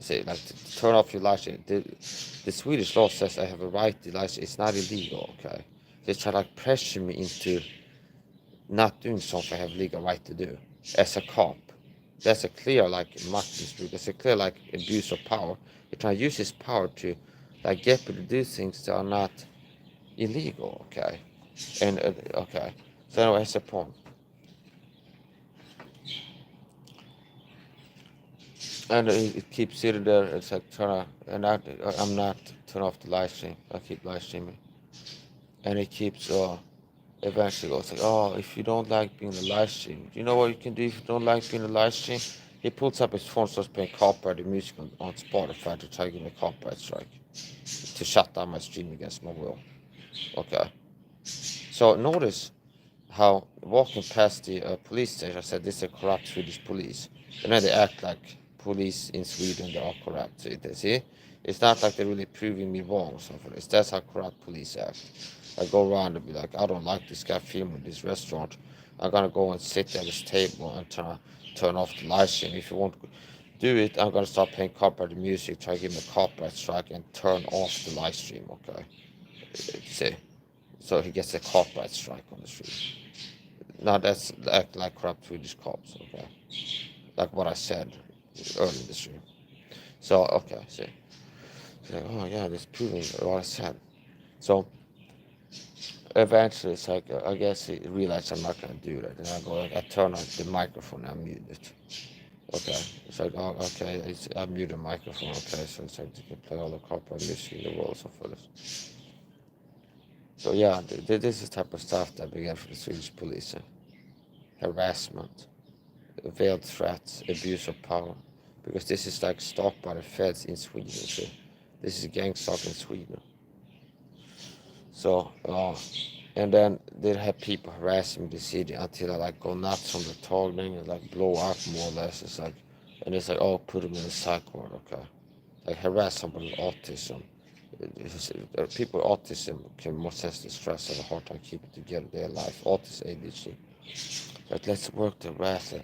say like to turn off your live stream. The Swedish law says I have a right to live stream. It's not illegal, okay? They try to like pressure me into not doing something I have legal right to do as a cop. That's a clear like maktmissbruk. That's a clear like abuse of power. He trying to use his power to like get people to do things that are not illegal, okay? And okay, so anyway, that's the point. And it keeps sitting there. It's like I'm not turn off the live stream. I keep live streaming, and it keeps eventually goes like, oh, if you don't like being a live stream, you know what you can do if you don't like being a live stream? He pulls up his phone, starts playing copyrighted music on Spotify to try to give me a copyright strike to shut down my stream against my will. Okay, so notice how walking past the police station, I said this is a corrupt Swedish police, and then they act like police in Sweden that are corrupt. See, it's not like they're really proving me wrong or something. That's how corrupt police act. I go around and be like, I don't like this guy filming this restaurant. I'm gonna go and sit at his table and turn off the live stream. If you won't do it, I'm gonna start playing copyrighted music, try to give him a copyright strike, and turn off the live stream. Okay, see, so he gets a copyright strike on the street. Now that's act like corrupt Swedish cops. Okay, like what I said earlier in the stream. So okay, see, it's like, oh yeah, that's proving what I said. So eventually, it's like I guess he realized I'm not gonna do that, and I go like I turn on the microphone and mute it. Okay, it's like oh okay, I mute the microphone. Okay, so it's like you can play all the copyright music in the world for this. So yeah, this is the type of stuff that began for the Swedish police: harassment, veiled threats, abuse of power, because this is like stopped by the feds in Sweden. So this is gang stuff in Sweden. So and then they have people harassing the city until I like go nuts on the talking and like blow up more or less. It's like, and it's like, oh, put them in a psych ward, okay? Like harass somebody with autism. People with autism can more sensitive stress have a hard time keeping together their life. Autism, ADHD. Like let's work to harass an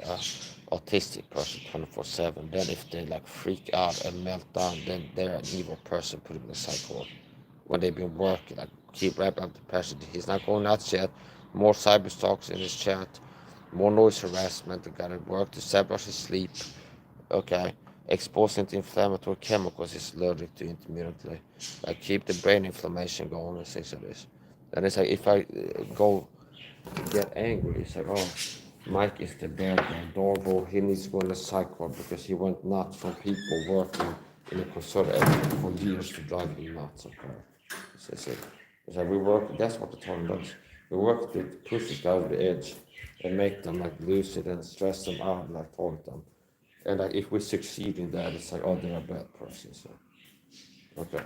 autistic person 24/7. Then if they like freak out and melt down, then they're an evil person. Put them in a psych ward. When they've been working, like keep wrapping up the pressure. He's not going nuts yet. More cyber stalks in his chat, more noise harassment. They gotta work to sabotage his sleep. Okay, exposing to inflammatory chemicals he's allergic to intermittently. Like keep the brain inflammation going and things like this. And it's like if I go get angry, it's like oh, Mike is the bad guy. Dorvo, he needs to go in a psych ward because he went nuts from people working in a concerted effort for years to drive him nuts. Okay. It's like we work, that's what the term does. We work to push this guy over the edge and make them like lose it and stress them out and like target them. And like if we succeed in that, it's like, oh, they're a bad person. So, okay.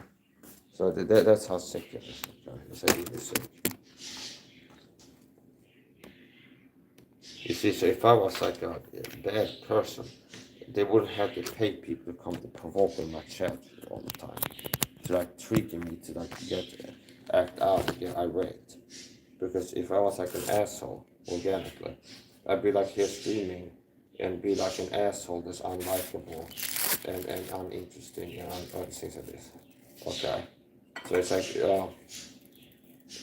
So that's how sick it is. Okay. It's like really sick. You see, so if I was like a bad person, they wouldn't have to pay people to come to provoke in my chat all the time. To like treating me to like act out and get irate. Because if I was like an asshole organically, I'd be like here screaming and be like an asshole that's unlikable and uninteresting and other things like this. Okay. So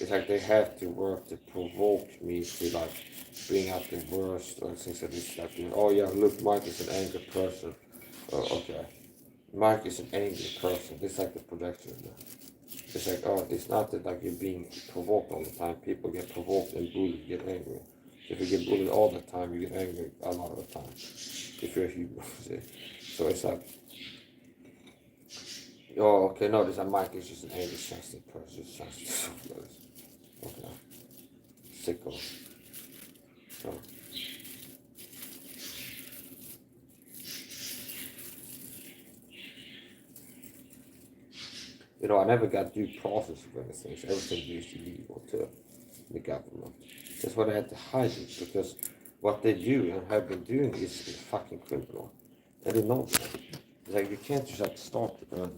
it's like they have to work to provoke me to like bring out the worst or things like this. Like, oh yeah, look, Mike is an angry person. Oh, okay. Mike is an angry person. This is like the projection. It's like, oh, it's not that like you're being provoked all the time. People get provoked and bullied, get angry. If you get bullied all the time, you get angry a lot of the time. If you're a human. So it's like, oh, okay, no, this Mike is just an angry, sensitive person. Sensitive. Okay. Sicko. So. You know, I never got due process for anything. So everything used illegal to the government. That's why they had to hide it, because what they do and have been doing is fucking criminal. And they know that. It's like you can't just like start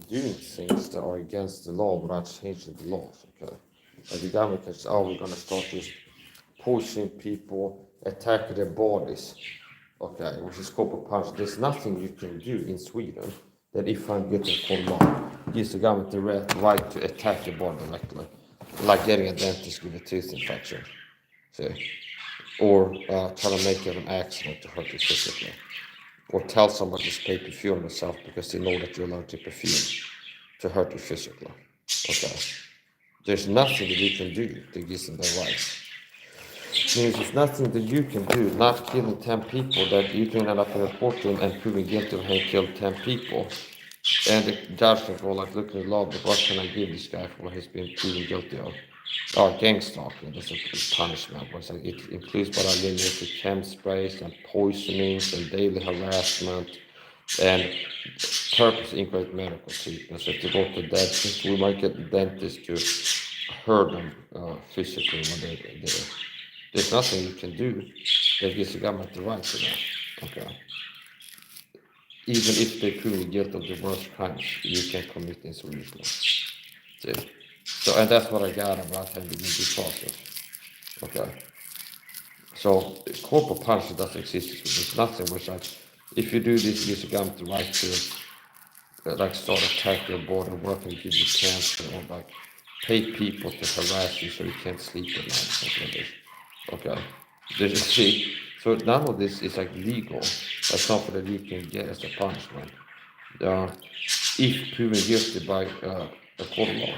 doing things that are against the law without changing the laws, okay? Like the government can say, oh, we're gonna start just pushing people, attacking their bodies, okay, which is corporal punishment. There's nothing you can do in Sweden that if I'm getting for law, gives the government the right to attack your body directly, like getting a dentist with a tooth infection, see, or try to make you have an accident to hurt you physically, or tell somebody to spray perfume on yourself because they know that you're allergic to perfume to hurt you physically. Okay, there's nothing that you can do that gives them their rights. Means there's nothing that you can do, not killing 10 people, that you can end up in a courtroom and proving guilty of having killed 10 people. And the judge can go like, look at the law, but what can I give this guy for what he's been proven guilty of? Oh, gang stalking, that's a punishment. Like, it includes but are limited to chem sprays and poisonings and daily harassment and purpose incorrect medical treatment. So if they go to the dentist, we might get the dentist to hurt them physically when they're there. There's nothing you can do that gives the government the right to that. Okay. Even if they prove you guilty of the worst crimes, you can commit in Swedish law. See? So, and that's what I got about having the due process. Okay. So, corporal punishment doesn't exist. There's nothing which, like, if you do this, it gives the government the right to, like, start attacking your border, work and give you cancer, or like pay people to harass you so you can't sleep at night, something like this. Okay. See, so none of this is like legal. That's something that you can get as a punishment. If proven guilty by a court of law.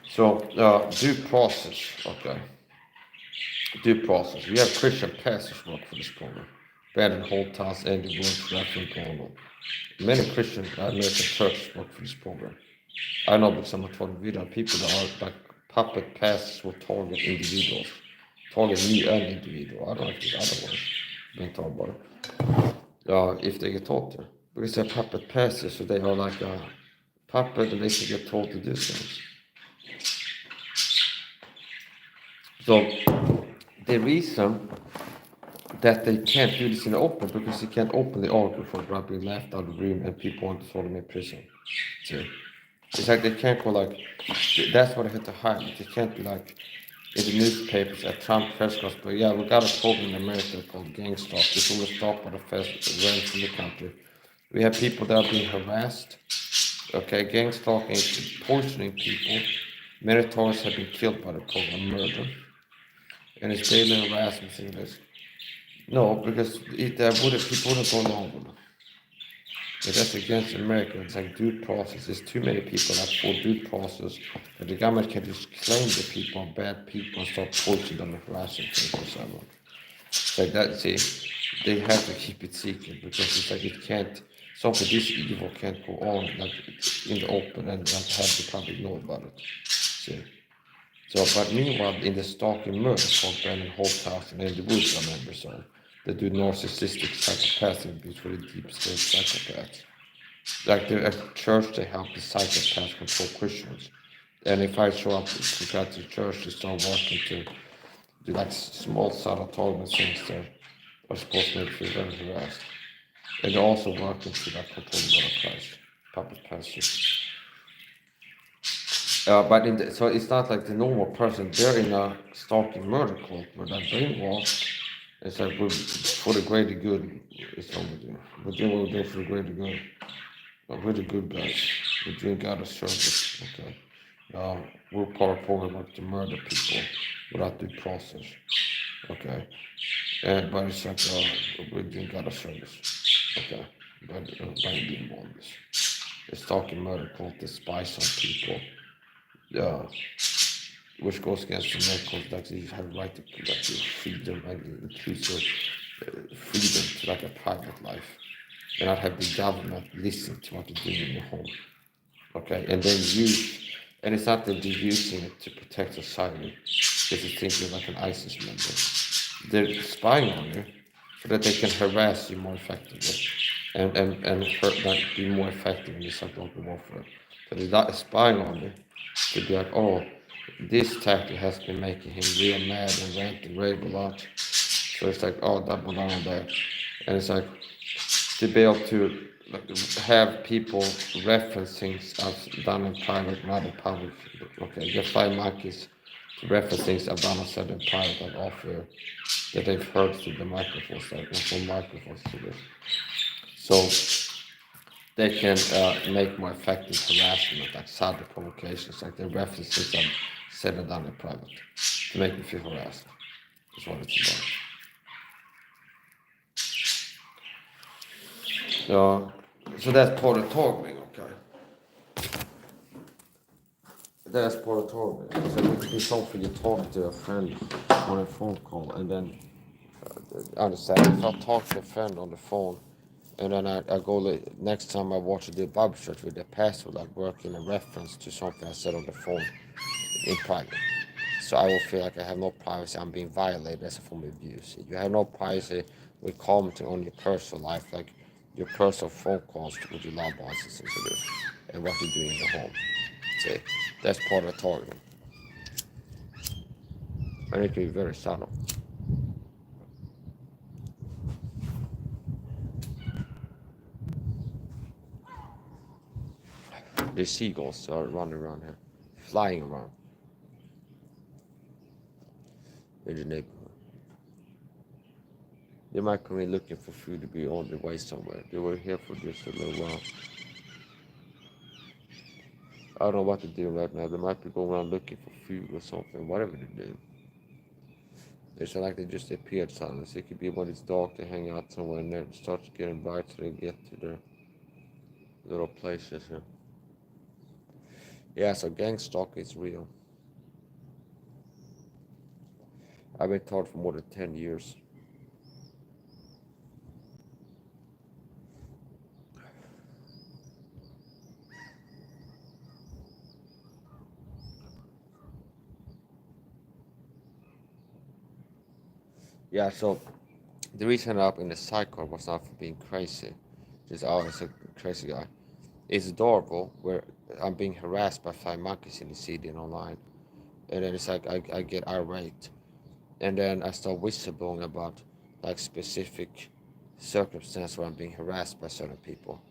So due process, okay. Due process. We have Christian pastors work for this program. Brandon Holthouse and the World Reference Program. Many Christian American churches work for this program. I know because I'm a told video people that are like puppet pastors will target individuals. Target me an individual. I don't know if there's other ones being told about it. If they get told to. Because they're puppet pastors, so they are like a puppet and they can get told to do things. So the reason that they can't do this in the open, because they can't openly argue for being left out of the room and people want to throw them in prison. See? It's like they can't go like, that's what they had to hide. They can't be like, in the newspapers at Trump press conference, but yeah, we got a program in America called gang stalk. This will stop by the first events in the country. We have people that are being harassed. Okay, gang stalking is poisoning people. Many tourists have been killed by the program, murder. And it's daily harassment in this. No, because people wouldn't go along with it. But that's against America. It's like due process. There's too many people that for due process that the government can just claim the people are bad people and start poisoning them and harassing them or someone. Like that, see, they have to keep it secret because it's like it can't, something this evil can't go on like in the open and like have the public know about it. See. So, but meanwhile, in the stalking murder called Brandon Holthouse and Andy Woods are members of, they do narcissistic psychopathic abuse for the deep state psychopaths. Like they're at church, they help the psychopaths control Christians. And if I show up to try to church, they start working to do like small subtle tolerance things that are supposed to make you feel very harassed. And they're also working to like control the body of Christ, puppet pastors. But so it's not like the normal person. They're in a stalking murder cult where they're brainwashed. It's like for the greater good. It's what we do. We're doing what we do for the greater good. We're the good guys. We're doing God's service. Okay. We're part of program like to murder people without due process. Okay. But it's like we're doing God's service. Okay. By being on this. It's talking murder cult, the spies on people. Which goes against the medical that you have a right to like freedom and increase your freedom to like a private life and not have the government listen to what you're doing in your home. Okay, and then and it's not that they're using it to protect society. This is thinking like an ISIS member. They're spying on you so that they can harass you more effectively and hurt, like, be more effective in the psychological warfare. So they're not spying on you to be like, oh, this tactic has been making him real mad and rant and rave a lot. So it's like, oh, double down on that. And it's like to be able to like, have people reference things I've done in private, not in public. Okay, get 5 monkeys to reference things I've done and said in private, like off air, that they've heard through the microphones, like from microphones to this. So they can make more effective harassment, like cyber provocations, like the references I've said and done in private, to make you feel harassed. That's what it's about. So that's part of talking, okay? That's part of talking. So it could be something you talk to a friend on a phone call, and then understand if I talk to a friend on the phone, and then I go next time I watch the Bible church with the pastor, like working a reference to something I said on the phone in private. So I will feel like I have no privacy. I'm being violated as a form of abuse. You have no privacy with commenting on your personal life, like your personal phone calls with your loved ones and things like this, and what you're doing in the home. See, that's part of targeting. And it can be very subtle. The seagulls are running around here, flying around in the neighborhood. They might come in looking for food to be on their way somewhere. They were here for just a little while. I don't know what they're doing right now. They might be going around looking for food or something, whatever they're doing. It's not like they just appeared suddenly. It could be when it's dark, they hang out somewhere and then it starts getting bright so they get to their little places here. Yeah, so gang stalking is real. I've been taught for more than 10 years. Yeah, so the reason I'm up in the psych ward was not for being crazy, just always a crazy guy. It's adorable where I'm being harassed by flying monkeys in the city and online. And then it's like I get irate. And then I start whistleblowing about like specific circumstances where I'm being harassed by certain people.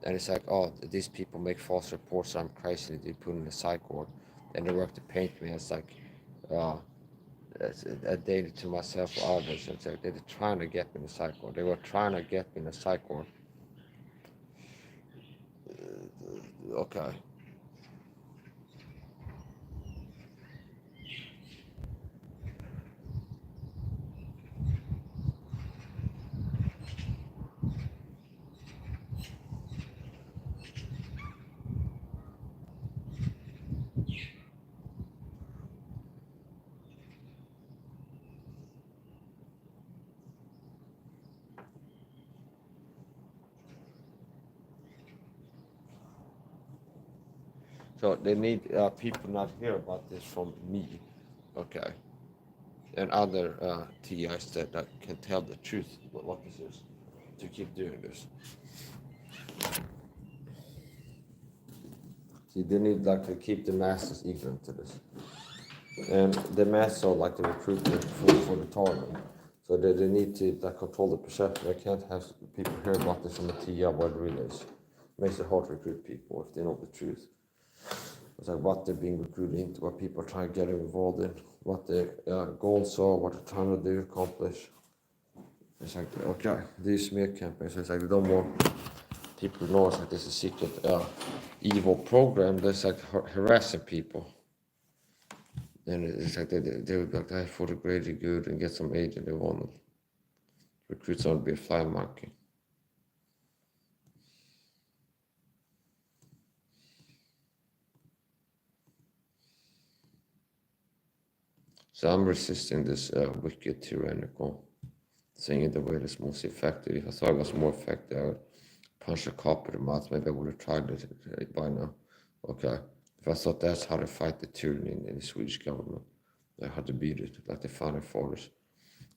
And it's like, oh, these people make false reports, so I'm crazy, they put in a psych ward. And they work to paint me as like uh, a danger to myself or others. And it's like they're trying to get me in a psych ward. They were trying to get me in a psych ward. Okay. So they need people not hear about this from me, okay, and other TIs that can tell the truth what this is, to keep doing this. See, they need like to keep the masses ignorant to this, and the masses are like the recruitment for the target. So they need to like control the perception. They can't have people hear about this from the TI what it really is. It makes it hard to recruit people if they know the truth. It's like what they're being recruited into, what people are trying to get involved in, what their goals are, what they're trying to do, accomplish. It's like, okay, these smear campaigns, it's like they don't want people to know it's like there's a secret evil program that's like harassing people. And it's like they would be like that for the greater good and get some aid and they want to recruit someone to be a fly monkey. So I'm resisting this wicked tyrannical thing in the way that's most effective. If I thought it was more effective, I would punch a cop in the mouth. Maybe I would have tried it by now. Okay. If I thought that's how to fight the tyranny in the Swedish government, I had to beat it like the founding fathers.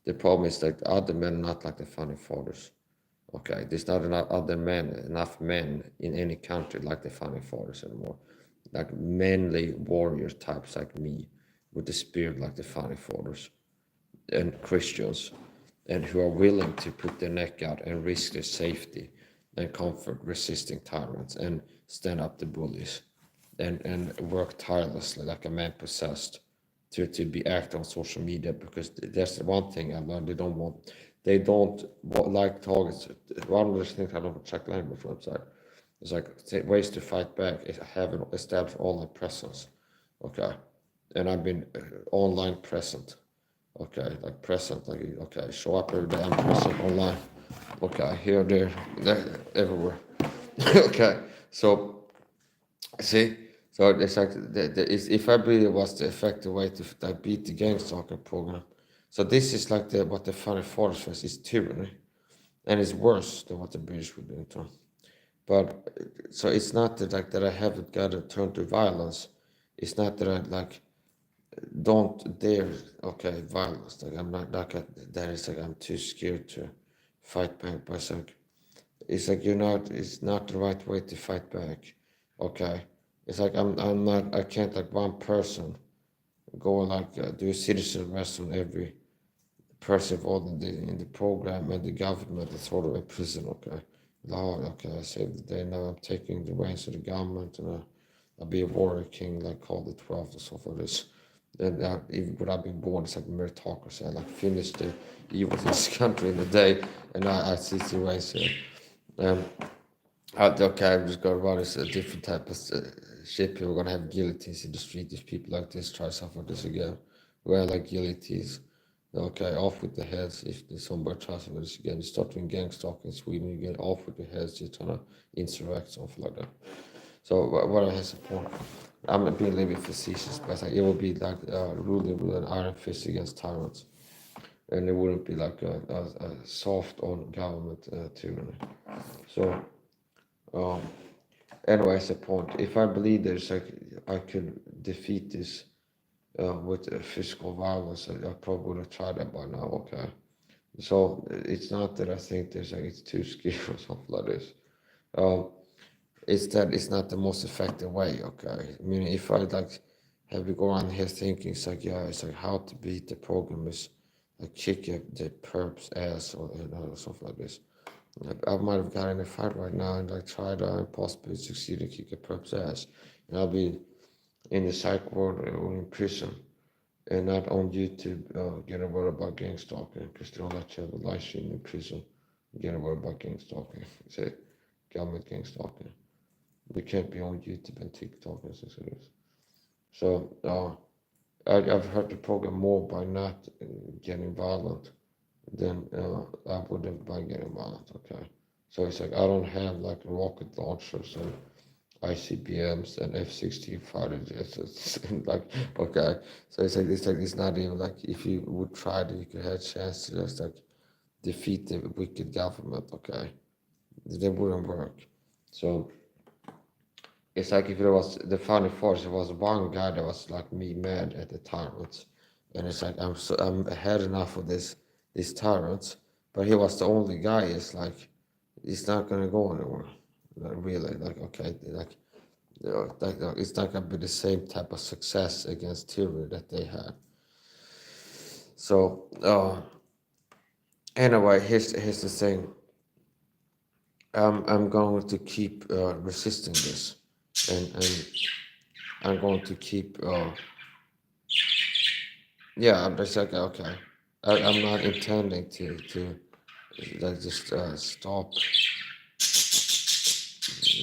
The problem is that other men are not like the founding fathers. Okay, there's not enough men in any country like the founding fathers anymore. Like manly warrior types like me, with the spirit like the founding fathers, and Christians, and who are willing to put their neck out and risk their safety and comfort resisting tyrants and stand up to bullies and work tirelessly like a man possessed to be active on social media, because that's one thing I learned. They don't like targets. One of the things I don't check language website. It's like ways to fight back is having established online presence. Okay. And I've been online present. Okay, like present, like okay, show up every day. I'm present online. Okay, here, there, everywhere. Okay, so see, so it's like if I believe it was the effective way to like beat the gang stalking program. So this is like what the funny force was is tyranny, and it's worse than what the British were doing to 'em. But so it's not that like that I haven't got to turn to violence. It's not that I like don't dare okay violence. Like I'm not like that is like I'm too scared to fight back. But it's like you're not. It's not the right way to fight back. Okay, it's like I'm not. I can't like one person go and like do a citizen arrest on every person involved in the program and the government is sort of a prison. Okay, now okay I saved the day. Now I'm taking the reins of the government and I'll be a warrior king like called the 12th or so for this. And even when I've been born, it's like meritocracy. I like finish the evil in this country in a day, and I see the ways here. Um, okay, I'm just going about this a different type of shit. People are gonna have guillotines in the street if people like this try something like this again. Well, like guillotines. Okay, off with the heads. If somebody tries something like this again, you start doing gang stalking in Sweden, you get off with the heads, you're trying to insurrect, something like that. So what I has a point. I'm being a little bit facetious, but like, it would be like ruling with an iron fist against tyrants, and it wouldn't be like a soft on government tyranny. So um, anyway, as a point, if I believe there's like I could defeat this with physical violence, I probably would have tried that by now. Okay, so it's not that I think there's like it's too scary or something like this. Um, it's that it's not the most effective way. Okay, I mean if I like have you go around here thinking it's like yeah, it's like how to beat the program is like kick the perp's ass or something like this. Like, I might have got in a fight right now and like tried to possibly succeed and kick a perp's ass, and I'll be in the psych ward or in prison and not on YouTube getting worried about gang stalking because they don't let you have a live stream in prison. Getting worried about gang stalking. It's a government gang stalking. We can't be on YouTube and TikTok and things like this. So I've heard the program more by not getting violent than I would have by getting violent. Okay, so it's like I don't have like rocket launchers and ICBMs and F-16 fighter jets. It's like okay, so it's not even like if you would try to you could have a chance to just like defeat the wicked government. Okay, that wouldn't work. So it's like if it was the funny force, it was one guy that was like me mad at the tyrants, and it's like I'm had enough of these tyrants, but he was the only guy. It's like it's not gonna go anywhere. Like, really, like okay, like it's not gonna be the same type of success against tyranny that they had. So anyway, here's the thing. I'm going to keep resisting this, and I'm going to keep yeah, I'm just like okay. I'm not intending to like just stop.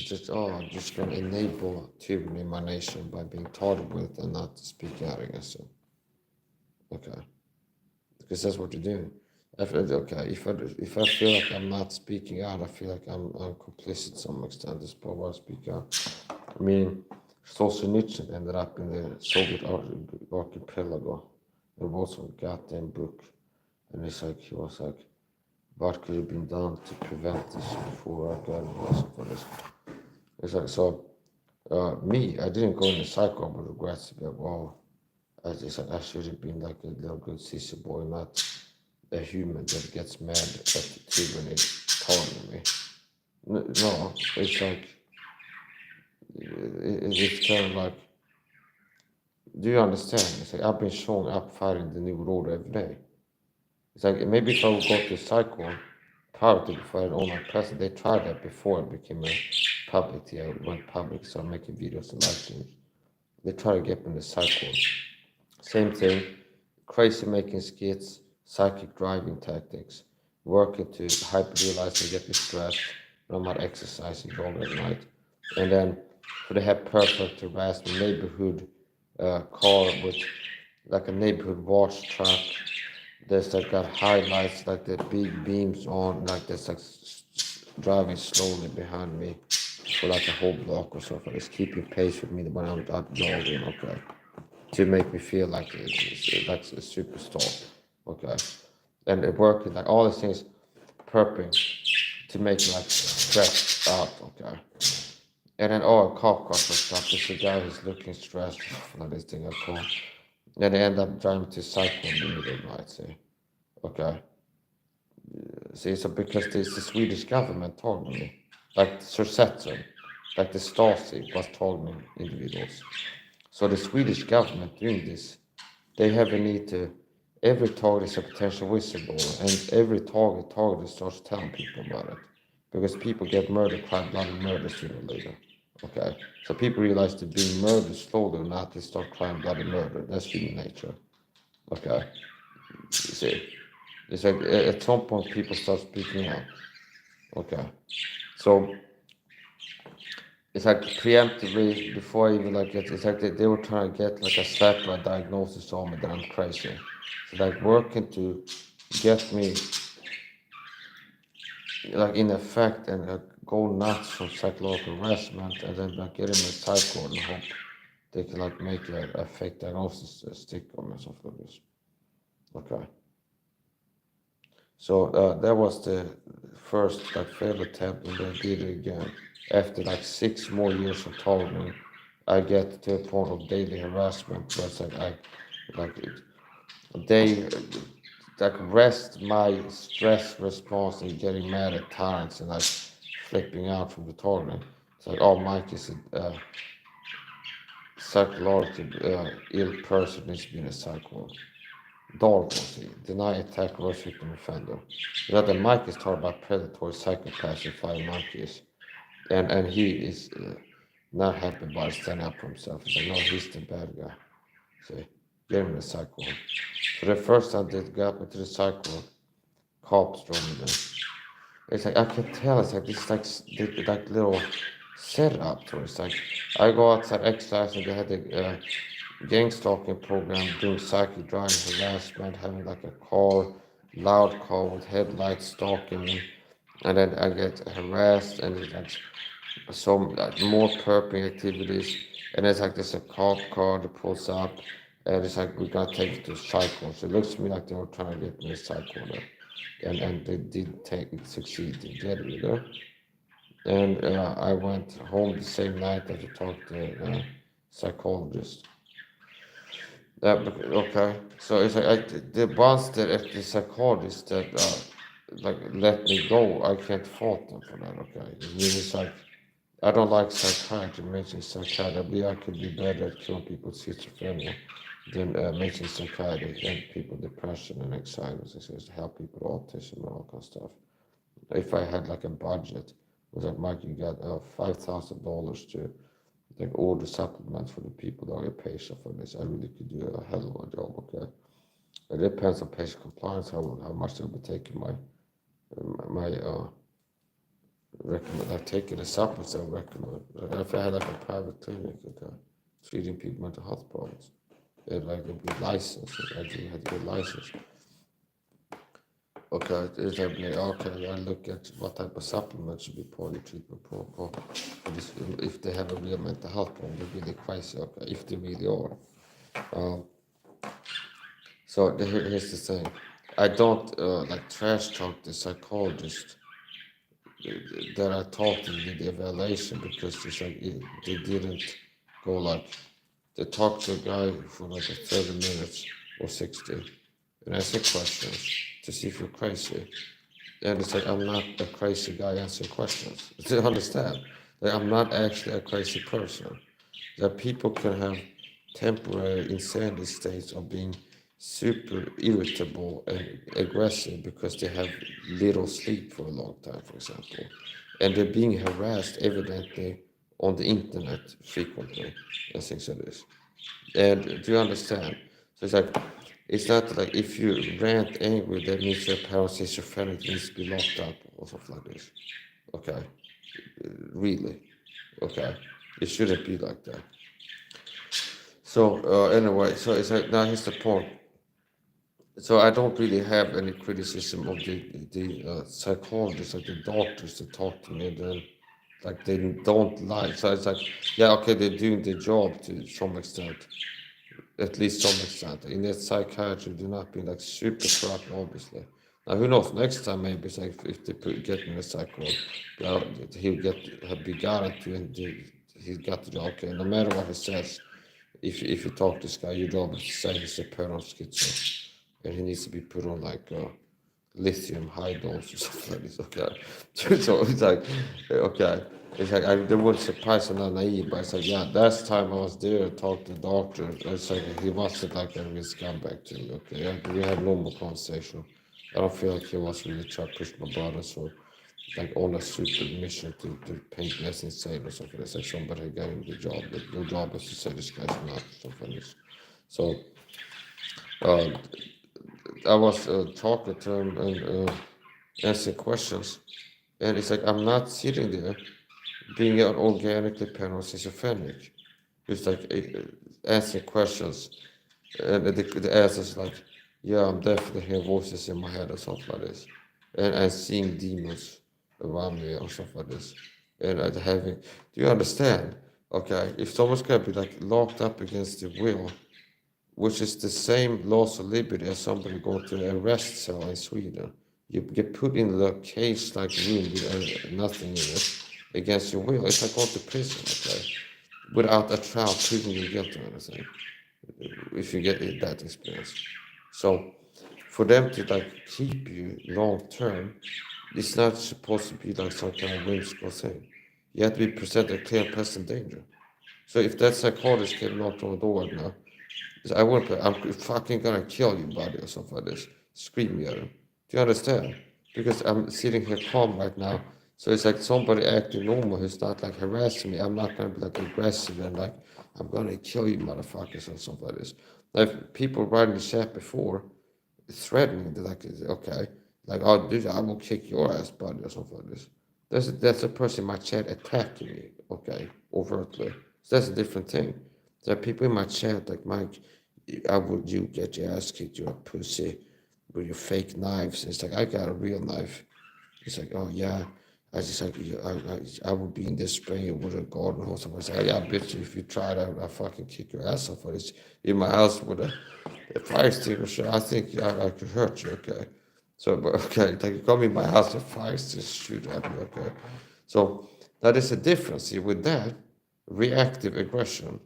Just I'm just gonna enable tyranny in my nation by being taught with and not speaking out against it. Okay, because that's what you're doing. I feel okay. If I feel like I'm not speaking out, I feel like I'm complicit to some extent. This power I speak out. I mean, Solzhenitsyn ended up in the Soviet archipelago. It was some goddamn book, and it's like he was like, what could have been done to prevent this before I got arrested for this? It's like so. Me, I didn't go in the cycle with regrets. But well, I just I should have been like a little good sissy boy, not a human that gets mad at the tyranny calling me. No, it's like it's kind of like. Do you understand? It's like I've been showing up fighting the new world every day. It's like maybe if I would go to cycle prior to before I had all my present, they tried that before it became a public. Yeah, it went public, so I'm making videos and live streams. They try to get me in the cycle. Same thing, crazy making skits, psychic driving tactics, working to hyper realize and get me stressed, I'm not exercising, jogging at night. And then they have perfect harassment neighborhood car with like a neighborhood watch truck. There's like got highlights, like the big beams on, like there's like driving slowly behind me for like a whole block or something. It's keeping pace with me when I'm out jogging, okay, to make me feel like it's like a superstar, okay, and it working like all these things, prepping to make me like stressed out, okay. And then a cop car for stuff. There's a guy who's looking stressed like this thing I call. And they end up driving to cycle in the middle of the night, see. Okay. See, so because the Swedish government targeting me, like Perseuted, like the Stasi was targeting individuals. So the Swedish government doing this, they have a need to, every target is a potential whistleblower, and every target starts telling people about it. Because people get murdered, quite bloody murder sooner or later. Okay? So people realize they're being murdered slowly or not, they start crying bloody murder. That's human nature. Okay? You see? It's like at some point people start speaking out. Okay. So it's like preemptively before I even like get it's like they were trying to get like a slap or a diagnosis on me that I'm crazy. So like working to get me like in effect and go nuts from psychological harassment and then like get in a psych ward and hope they can like make a fake diagnosis stick on me or something like this. Okay. So that was the first like failed attempt, and then did it again. After like 6 more years of targeting, I get to a point of daily harassment where it's like they like rest my stress response and getting mad at tyrants and like flipping out from the targeting. It's like, oh, Mike is a psychologically ill person, needs to be in a psych ward. Dog was he. Deny attack or victim offender. Rather, Mike is talking about predatory psychopaths and flying monkeys. And he is not happy about standing up for himself. He's like, no, he's the bad guy. See, get him in the psych ward. So the first time they got me to the psych ward, cops drove me there. It's like, I can tell, it's like, this like little setup to it. It's like, I go outside exercising, they had the gang stalking program, doing psychic driving harassment, having like a car, loud car with headlights stalking me, and then I get harassed, and it's like some like more perping activities, and it's like there's a cop car that pulls up, and it's like we're gonna take it to cycle. So it looks to me like they were trying to get me a cycle there, and they didn't succeed in getting me there. And I went home the same night that I talked to a psychologist. Okay, so it's like the ones that if the psychologists that like let me go, I can't fault them for that. Okay, it means like I don't like psychiatry, mentioning psychiatry. I believe I could be better at curing people with schizophrenia than mentioning psychiatry and people with depression and anxiety. So it's to help people with autism and all kind of stuff. If I had like a budget, was like Mike, you got $5,000 to like order supplements for the people that are a patient for this. I really could do a hell of a job. Okay, it depends on patient compliance, how much they'll be taking my recommend. Like taking the supplements I recommend. If I had like a private clinic, okay, treating people with mental health problems, it like would be licensed. I actually had to get licensed. Okay, it's like, okay, I look at what type of supplements should be part of the treatment protocol. If they have a real mental health problem, they're really crazy, okay, if they really are. So here's the thing. I don't like trash talk the psychologist that I talked to did the evaluation because it's like they didn't go like, they talked to a guy for like 30 minutes or 60 and asked questions to see if you're crazy. And it's like, I'm not a crazy guy answering questions. Do you understand? Like, I'm not actually a crazy person. That people can have temporary insanity states of being super irritable and aggressive because they have little sleep for a long time, for example. And they're being harassed evidently on the internet frequently and things like this. And do you understand? So it's like, it's not like if you rant angry, that means your parents is your friend, it needs to be locked up or something like this. Okay, really. Okay, it shouldn't be like that. So anyway, so it's like now here's the point. So I don't really have any criticism of the psychologists, like the doctors that talk to me, and then like they don't lie. So it's like, yeah, okay, they're doing their job to some extent, at least some extent. In that psychiatry, they're not being like super corrupt, obviously. Now who knows? Next time maybe it's like if they get me in a psycho, he'll be guaranteed, and he's got the job. Okay, no matter what he says, if you talk to this guy, your job is to say he's a paranoid schizo and he needs to be put on like lithium high dose or something like this. Okay, so it's like okay, it's like they wouldn't surprise I'm not naive, but it's like yeah, last time I was there, talked to the doctor, it's like he wasn't like a real scumbag to me. Okay, yeah, we had normal conversation. I don't feel like he was really trying to push my buttons or like on a super mission to paint me as insane or something. It's like somebody gave him the job. Your job is to say this guy's not something like this. So uh, I was talking to him and answering questions, and it's like I'm not sitting there being an organically paranoid schizophrenic. It's like answering questions, and the answers like, yeah, I'm definitely hearing voices in my head or something like this, and seeing demons around me or something like this, and having. Do you understand? Okay, if someone's gonna be like locked up against the will, which is the same loss of liberty as somebody going to an arrest cell in Sweden. You get put in the cage-like room with nothing in it against your will. It's like going to prison, okay? Without a trial proving you guilty or anything, if you get that experience. So for them to like keep you long term, it's not supposed to be like some kind of whimsical thing. You have to be presented a clear and present danger. So if that psychologist came knocked on the door now, I wouldn't play. I'm fucking gonna kill you, buddy, or something like this. Screaming at him. Do you understand? Because I'm sitting here calm right now. So it's like somebody acting normal who's not like harassing me. I'm not gonna be like aggressive and like I'm gonna kill you, motherfuckers, or something like this. Like people writing the chat before, threatening, they're like, okay, like oh, dude, I will kick your ass, buddy, or something like this. That's a person in my chat attacking me, okay, overtly. So that's a different thing. There are people in my chat like Mike, I would you get your ass kicked, you're a pussy with your fake knives. It's like I got a real knife. It's like, oh yeah. I just like I would be in this spring with a garden hose. I say, yeah, bitch, if you try that, I fucking kick your ass off. It's in my house with a fire extinguisher. I think I could hurt you. Okay, so but okay, like you come in my house with fire extinguisher, shoot at me. Okay, so that is a difference here with that reactive aggression.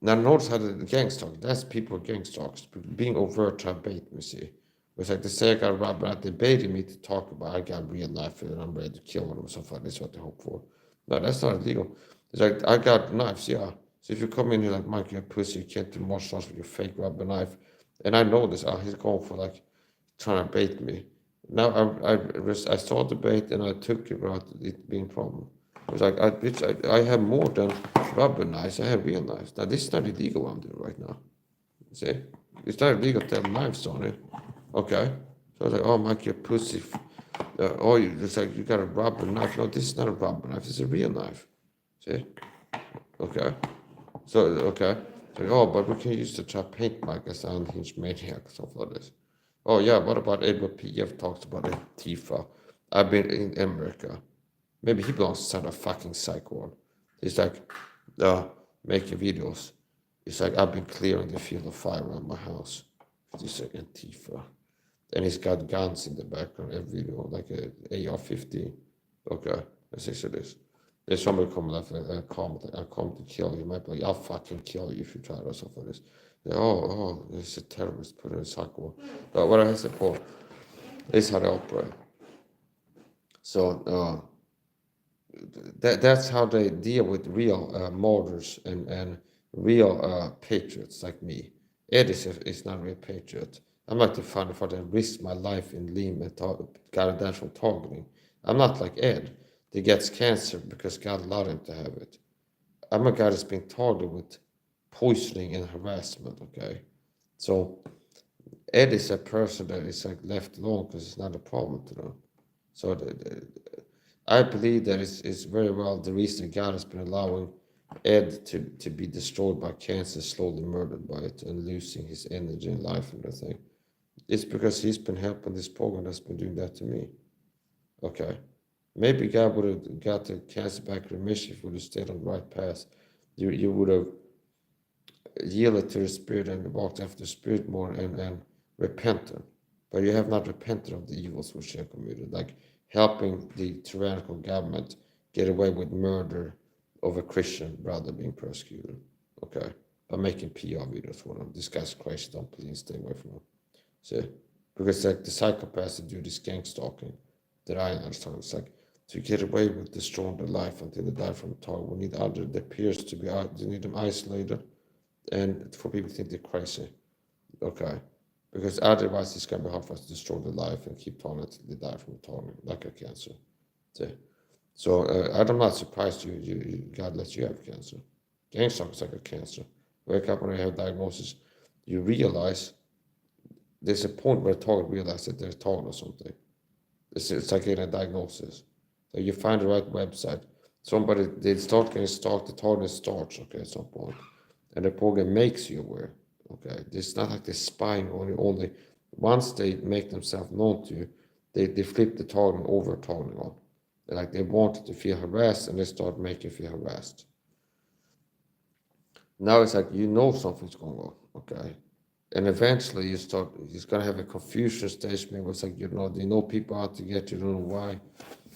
Now notice how the gang stalk, that's people gang stalks, being overt to bait me, see. It's like they say I got robbed, but they baited me to talk about I got real knife and I'm ready to kill them or something. That's what they hope for. No, that's not illegal. It's like I got knives, yeah. So if you come in here like Mike, you're a pussy, you can't do martial arts with your fake rubber knife. And I know this, he's going for like trying to bait me. Now I saw the bait and I took it without it being a problem. It was like, bitch, I have more than rubber knives, I have real knives. Now, this is not illegal what I'm doing right now. See? It's not illegal to have knives on it. Okay? So I was like, oh, Mike, you're pussy. Oh, it's like, you got a rubber knife. No, this is not a rubber knife, it's a real knife. See? Okay? So, okay. So, oh, but we can use the chop paint Mike as an unhinged maniac, something like this. Oh, yeah, what about Edward P.F. talks about Antifa? I've been in America. Maybe he belongs to a fucking psych ward. He's like making videos. It's like I've been clearing the field of fire around my house. This like Antifa. And he's got guns in the background every video, like a AR-15. Okay, let's see this. There's somebody coming left and comment, I come to kill you. Might be like, I'll fucking kill you if you try or something like this. Oh, there's a terrorist put in a psych ward. But what I said, Paul, this is how they operate. So that's how they deal with real martyrs and real patriots like me. Ed is not a real patriot. I'm not the fun for them risk my life in Lim and got that from targeting. I'm not like Ed that gets cancer because God allowed him to have it. I'm a guy that's been targeted with poisoning and harassment, okay? So Ed is a person that is like left alone because it's not a problem to them. So I believe that it's very well the reason God has been allowing Ed to be destroyed by cancer, slowly murdered by it, and losing his energy and life and everything. It's because he's been helping this program that's been doing that to me. Okay. Maybe God would have got the cancer back remission if you would have stayed on the right path. You would have yielded to the Spirit and walked after the Spirit more and repented. But you have not repented of the evils which you have committed, like helping the tyrannical government get away with murder of a Christian brother being persecuted. Okay. By making PR videos for them. This guy's crazy, don't please stay away from him. See? Because like the psychopaths that do this gang stalking that I understand, it's like to get away with destroying their life until they die from target, we need other their peers to be out, they need them isolated and for people to think they're crazy. Okay. Because otherwise it's gonna be hard for us to destroy their life and keep talking until they die from target, like a cancer. See? So I'm not surprised God lets you have cancer. Gang stalking is like a cancer. Wake up when you have a diagnosis, you realize there's a point where a target realizes that they're target or something. It's like getting a diagnosis. So you find the right website. Somebody they start getting stalked, the target starts, okay, at some point. And the program makes you aware. Okay. It's not like they're spying on you only once they make themselves known to you, they flip the target over targeting on. They're like they want you to feel harassed and they start making you feel harassed. Now it's like you know something's going on, okay? And eventually he's gonna have a confusion stage maybe it's like you know people out to get you, don't know why,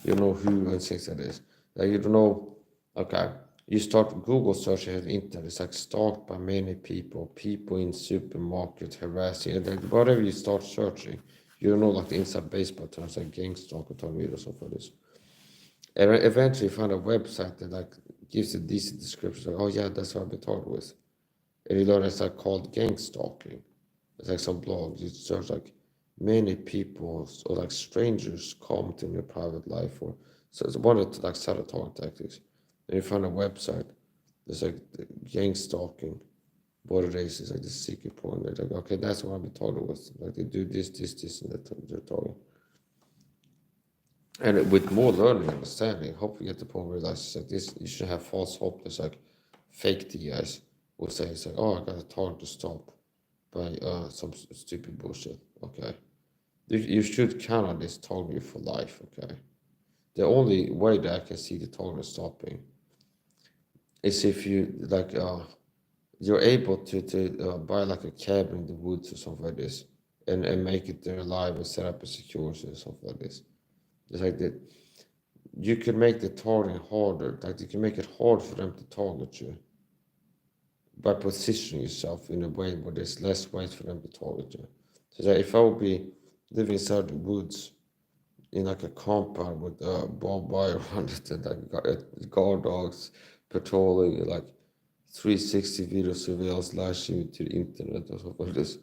you know who and things like this. Like you don't know, okay. You start Google searching on the internet, it's like stalked by many people in supermarkets harassing, and like whatever you start searching, you don't know like the inside baseball terms like gang stalk or tornado or something like this. And eventually you find a website that like gives a decent description, like, oh yeah, that's what I've been talking with. And you learn it's like called gang stalking. It's like some blogs. You search like many people or like strangers comment in your private life or so it's one of the like sabotage tactics. Then you find a website that's like gang stalking. What it is like the secret point. They're like, okay, that's what I've been talking with. Like they do this, and that they're talking. And with more learning and understanding, hopefully you get the point where realize like this you should have false hope. There's like fake DIs will say it's like, oh I got a target to stop by some stupid bullshit. Okay. You should count on this target for life, okay? The only way that I can see the target stopping is if you like you're able to buy like a cabin in the woods or something like this and make it there alive and set up a security or something like this. It's like that you can make the targeting harder, like you can make it hard for them to target you by positioning yourself in a way where there's less ways for them to target you. So that if I would be living inside the woods in like a compound with barbed wire around it and like guard dogs patrolling like 360 video surveillance lashing to the internet or something like this.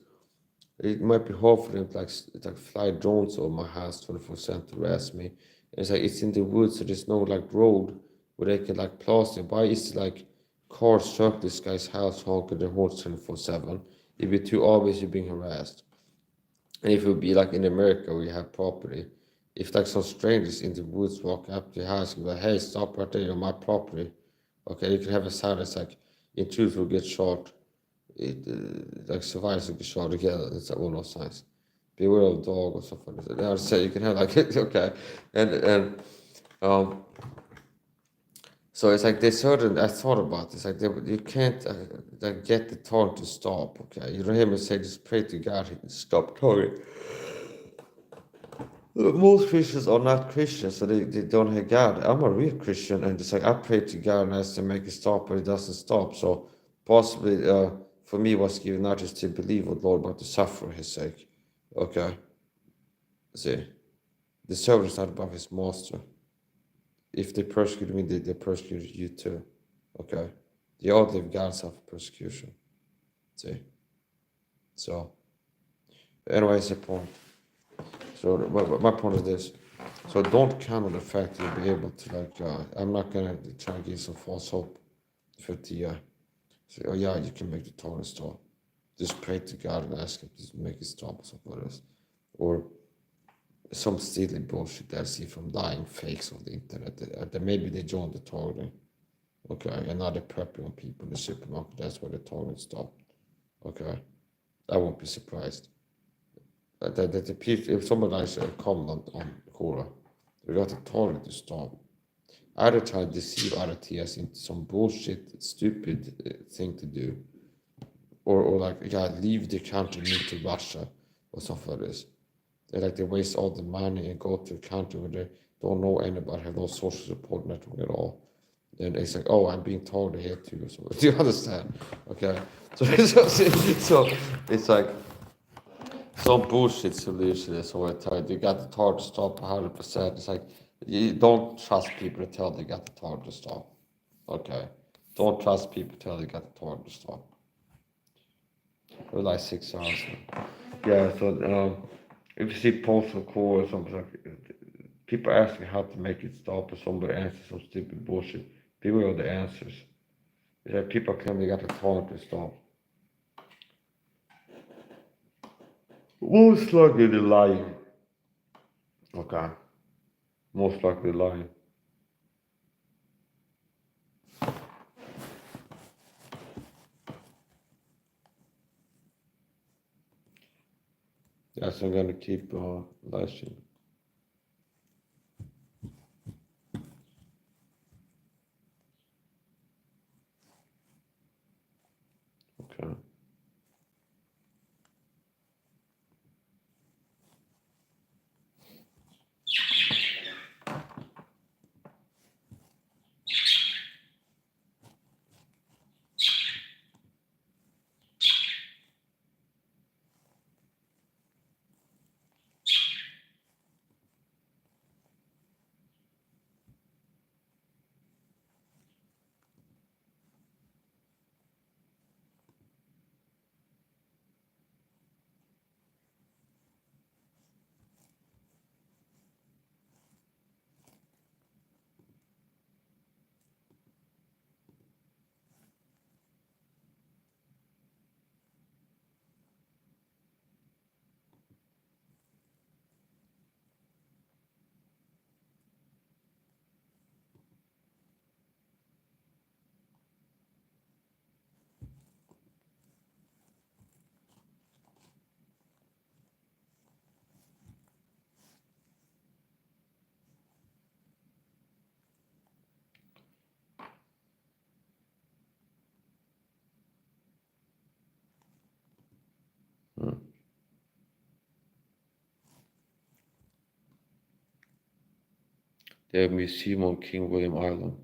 It might be hard for them to like fly drones over my house 24/7 to harass me. And it's like it's in the woods, so there's no like road where they can like plaster. Why is it like cars circle this guy's house honking their horns 24/7? It'd be too obvious you're being harassed. And if it would be like in America where you have property, if like some strangers in the woods walk up to your house and be like, hey, stop right there, you're on my property. Okay, you can have a sign that's like, intruder will get shot, like survivors will get shot together. It's like one of those signs. Beware of dog or something. I would say you can have like, okay. And so it's like they certain, I thought about this, like you can't like get the tone to stop, okay? You don't hear me say just pray to God, he can stop talking. Most Christians are not Christians, so they don't have God. I'm a real Christian, and it's like I pray to God and ask to make it stop, but it doesn't stop. So possibly, for me, was given not just to believe with Lord, but to suffer for His sake. Okay, see, the servant is not above his master. If they persecuted me, they persecuted you too. Okay, they all live God suffer persecution. See, so anyways, the point. So my point is this. So don't count on the fact that you'll be able to like. I'm not gonna try and give some false hope for the. Say, oh yeah, you can make the tolerance stop. Just pray to God and ask Him to make it stop or something like this. Or some silly bullshit I see from lying fakes on the internet. That maybe they joined the targeting. Okay, and now they're prepping on people in the supermarket. That's where the target stopped. Okay, I won't be surprised. That the people, if someone likes a comment on Quora, we got the target to stop. Either try to deceive other TS into some bullshit, stupid thing to do, or like, yeah, leave the country, move to Russia, or something like this. They waste all the money and go to a country where they don't know anybody, have no social support network at all. And it's like, oh, I'm being told here too. So, do you understand? Okay. So it's like some bullshit solution is what I tell you. You got the target to stop 100%. It's like, you don't trust people to tell they got the target to stop. Okay. Don't trust people to tell they got the target to stop. For like 6 hours. Yeah, so if you see posts on core or something like people ask me how to make it stop or somebody answers some stupid bullshit. People are the answers. It's like people claim they got the talent to stop. Most likely they're lying. Okay. Most likely lying. Yes, I'm gonna keep live streaming. Okay. Hmm. They have museum on King William Island.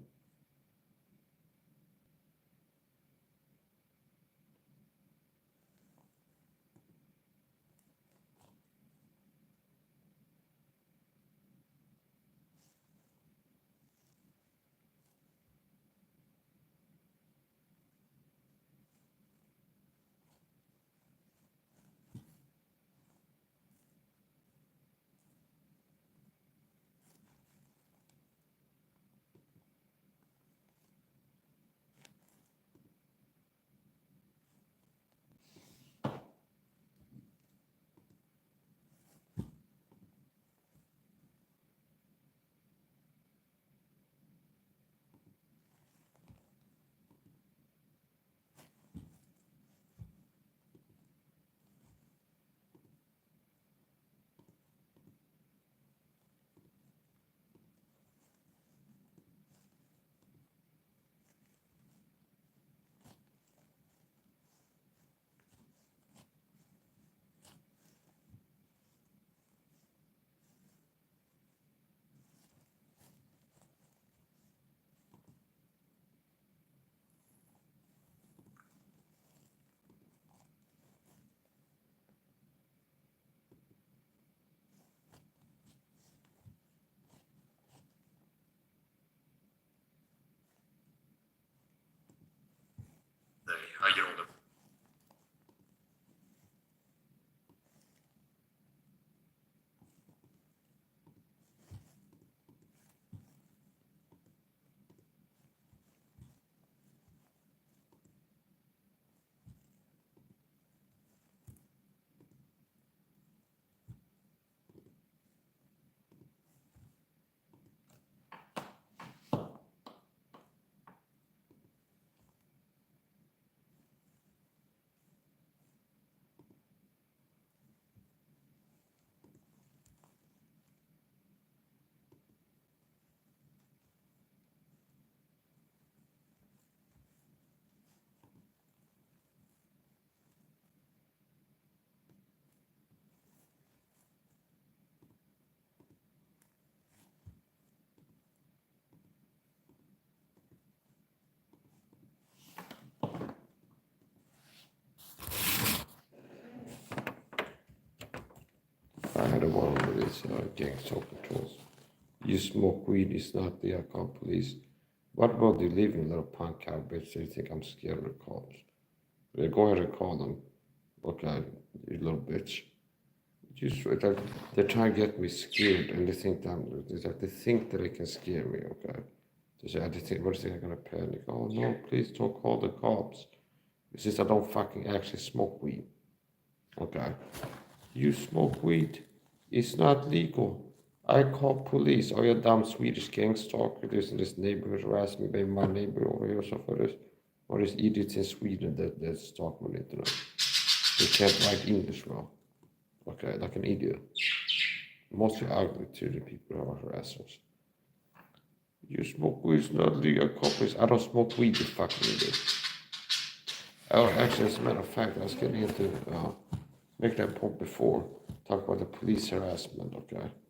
I had one of these gang talk patrols. You smoke weed, it's not the account police. What about you leaving, little punk cow bitch? Do you think I'm scared of the cops? Yeah, go ahead and call them. Okay, you little bitch. Like, they're trying to get me scared, and they think they think that they can scare me. Okay, they say, what do you think I'm gonna panic? Oh no, please don't call the cops. It's just I don't fucking actually smoke weed. Okay, you smoke weed. It's not legal. I call police. Oh, you dumb Swedish gang stalker lives in this neighborhood harassing me. Maybe my neighbor over here so for this. Or these idiots in Sweden that stalk me on the internet. They can't write English well. Okay, like an idiot. Mostly ugly to the people who are harassers. You smoke weed, it's not legal. Copies. I don't smoke weed, you fucking idiot. Oh, actually, as a matter of fact, I was getting into make that point before. Talk about the police harassment, okay?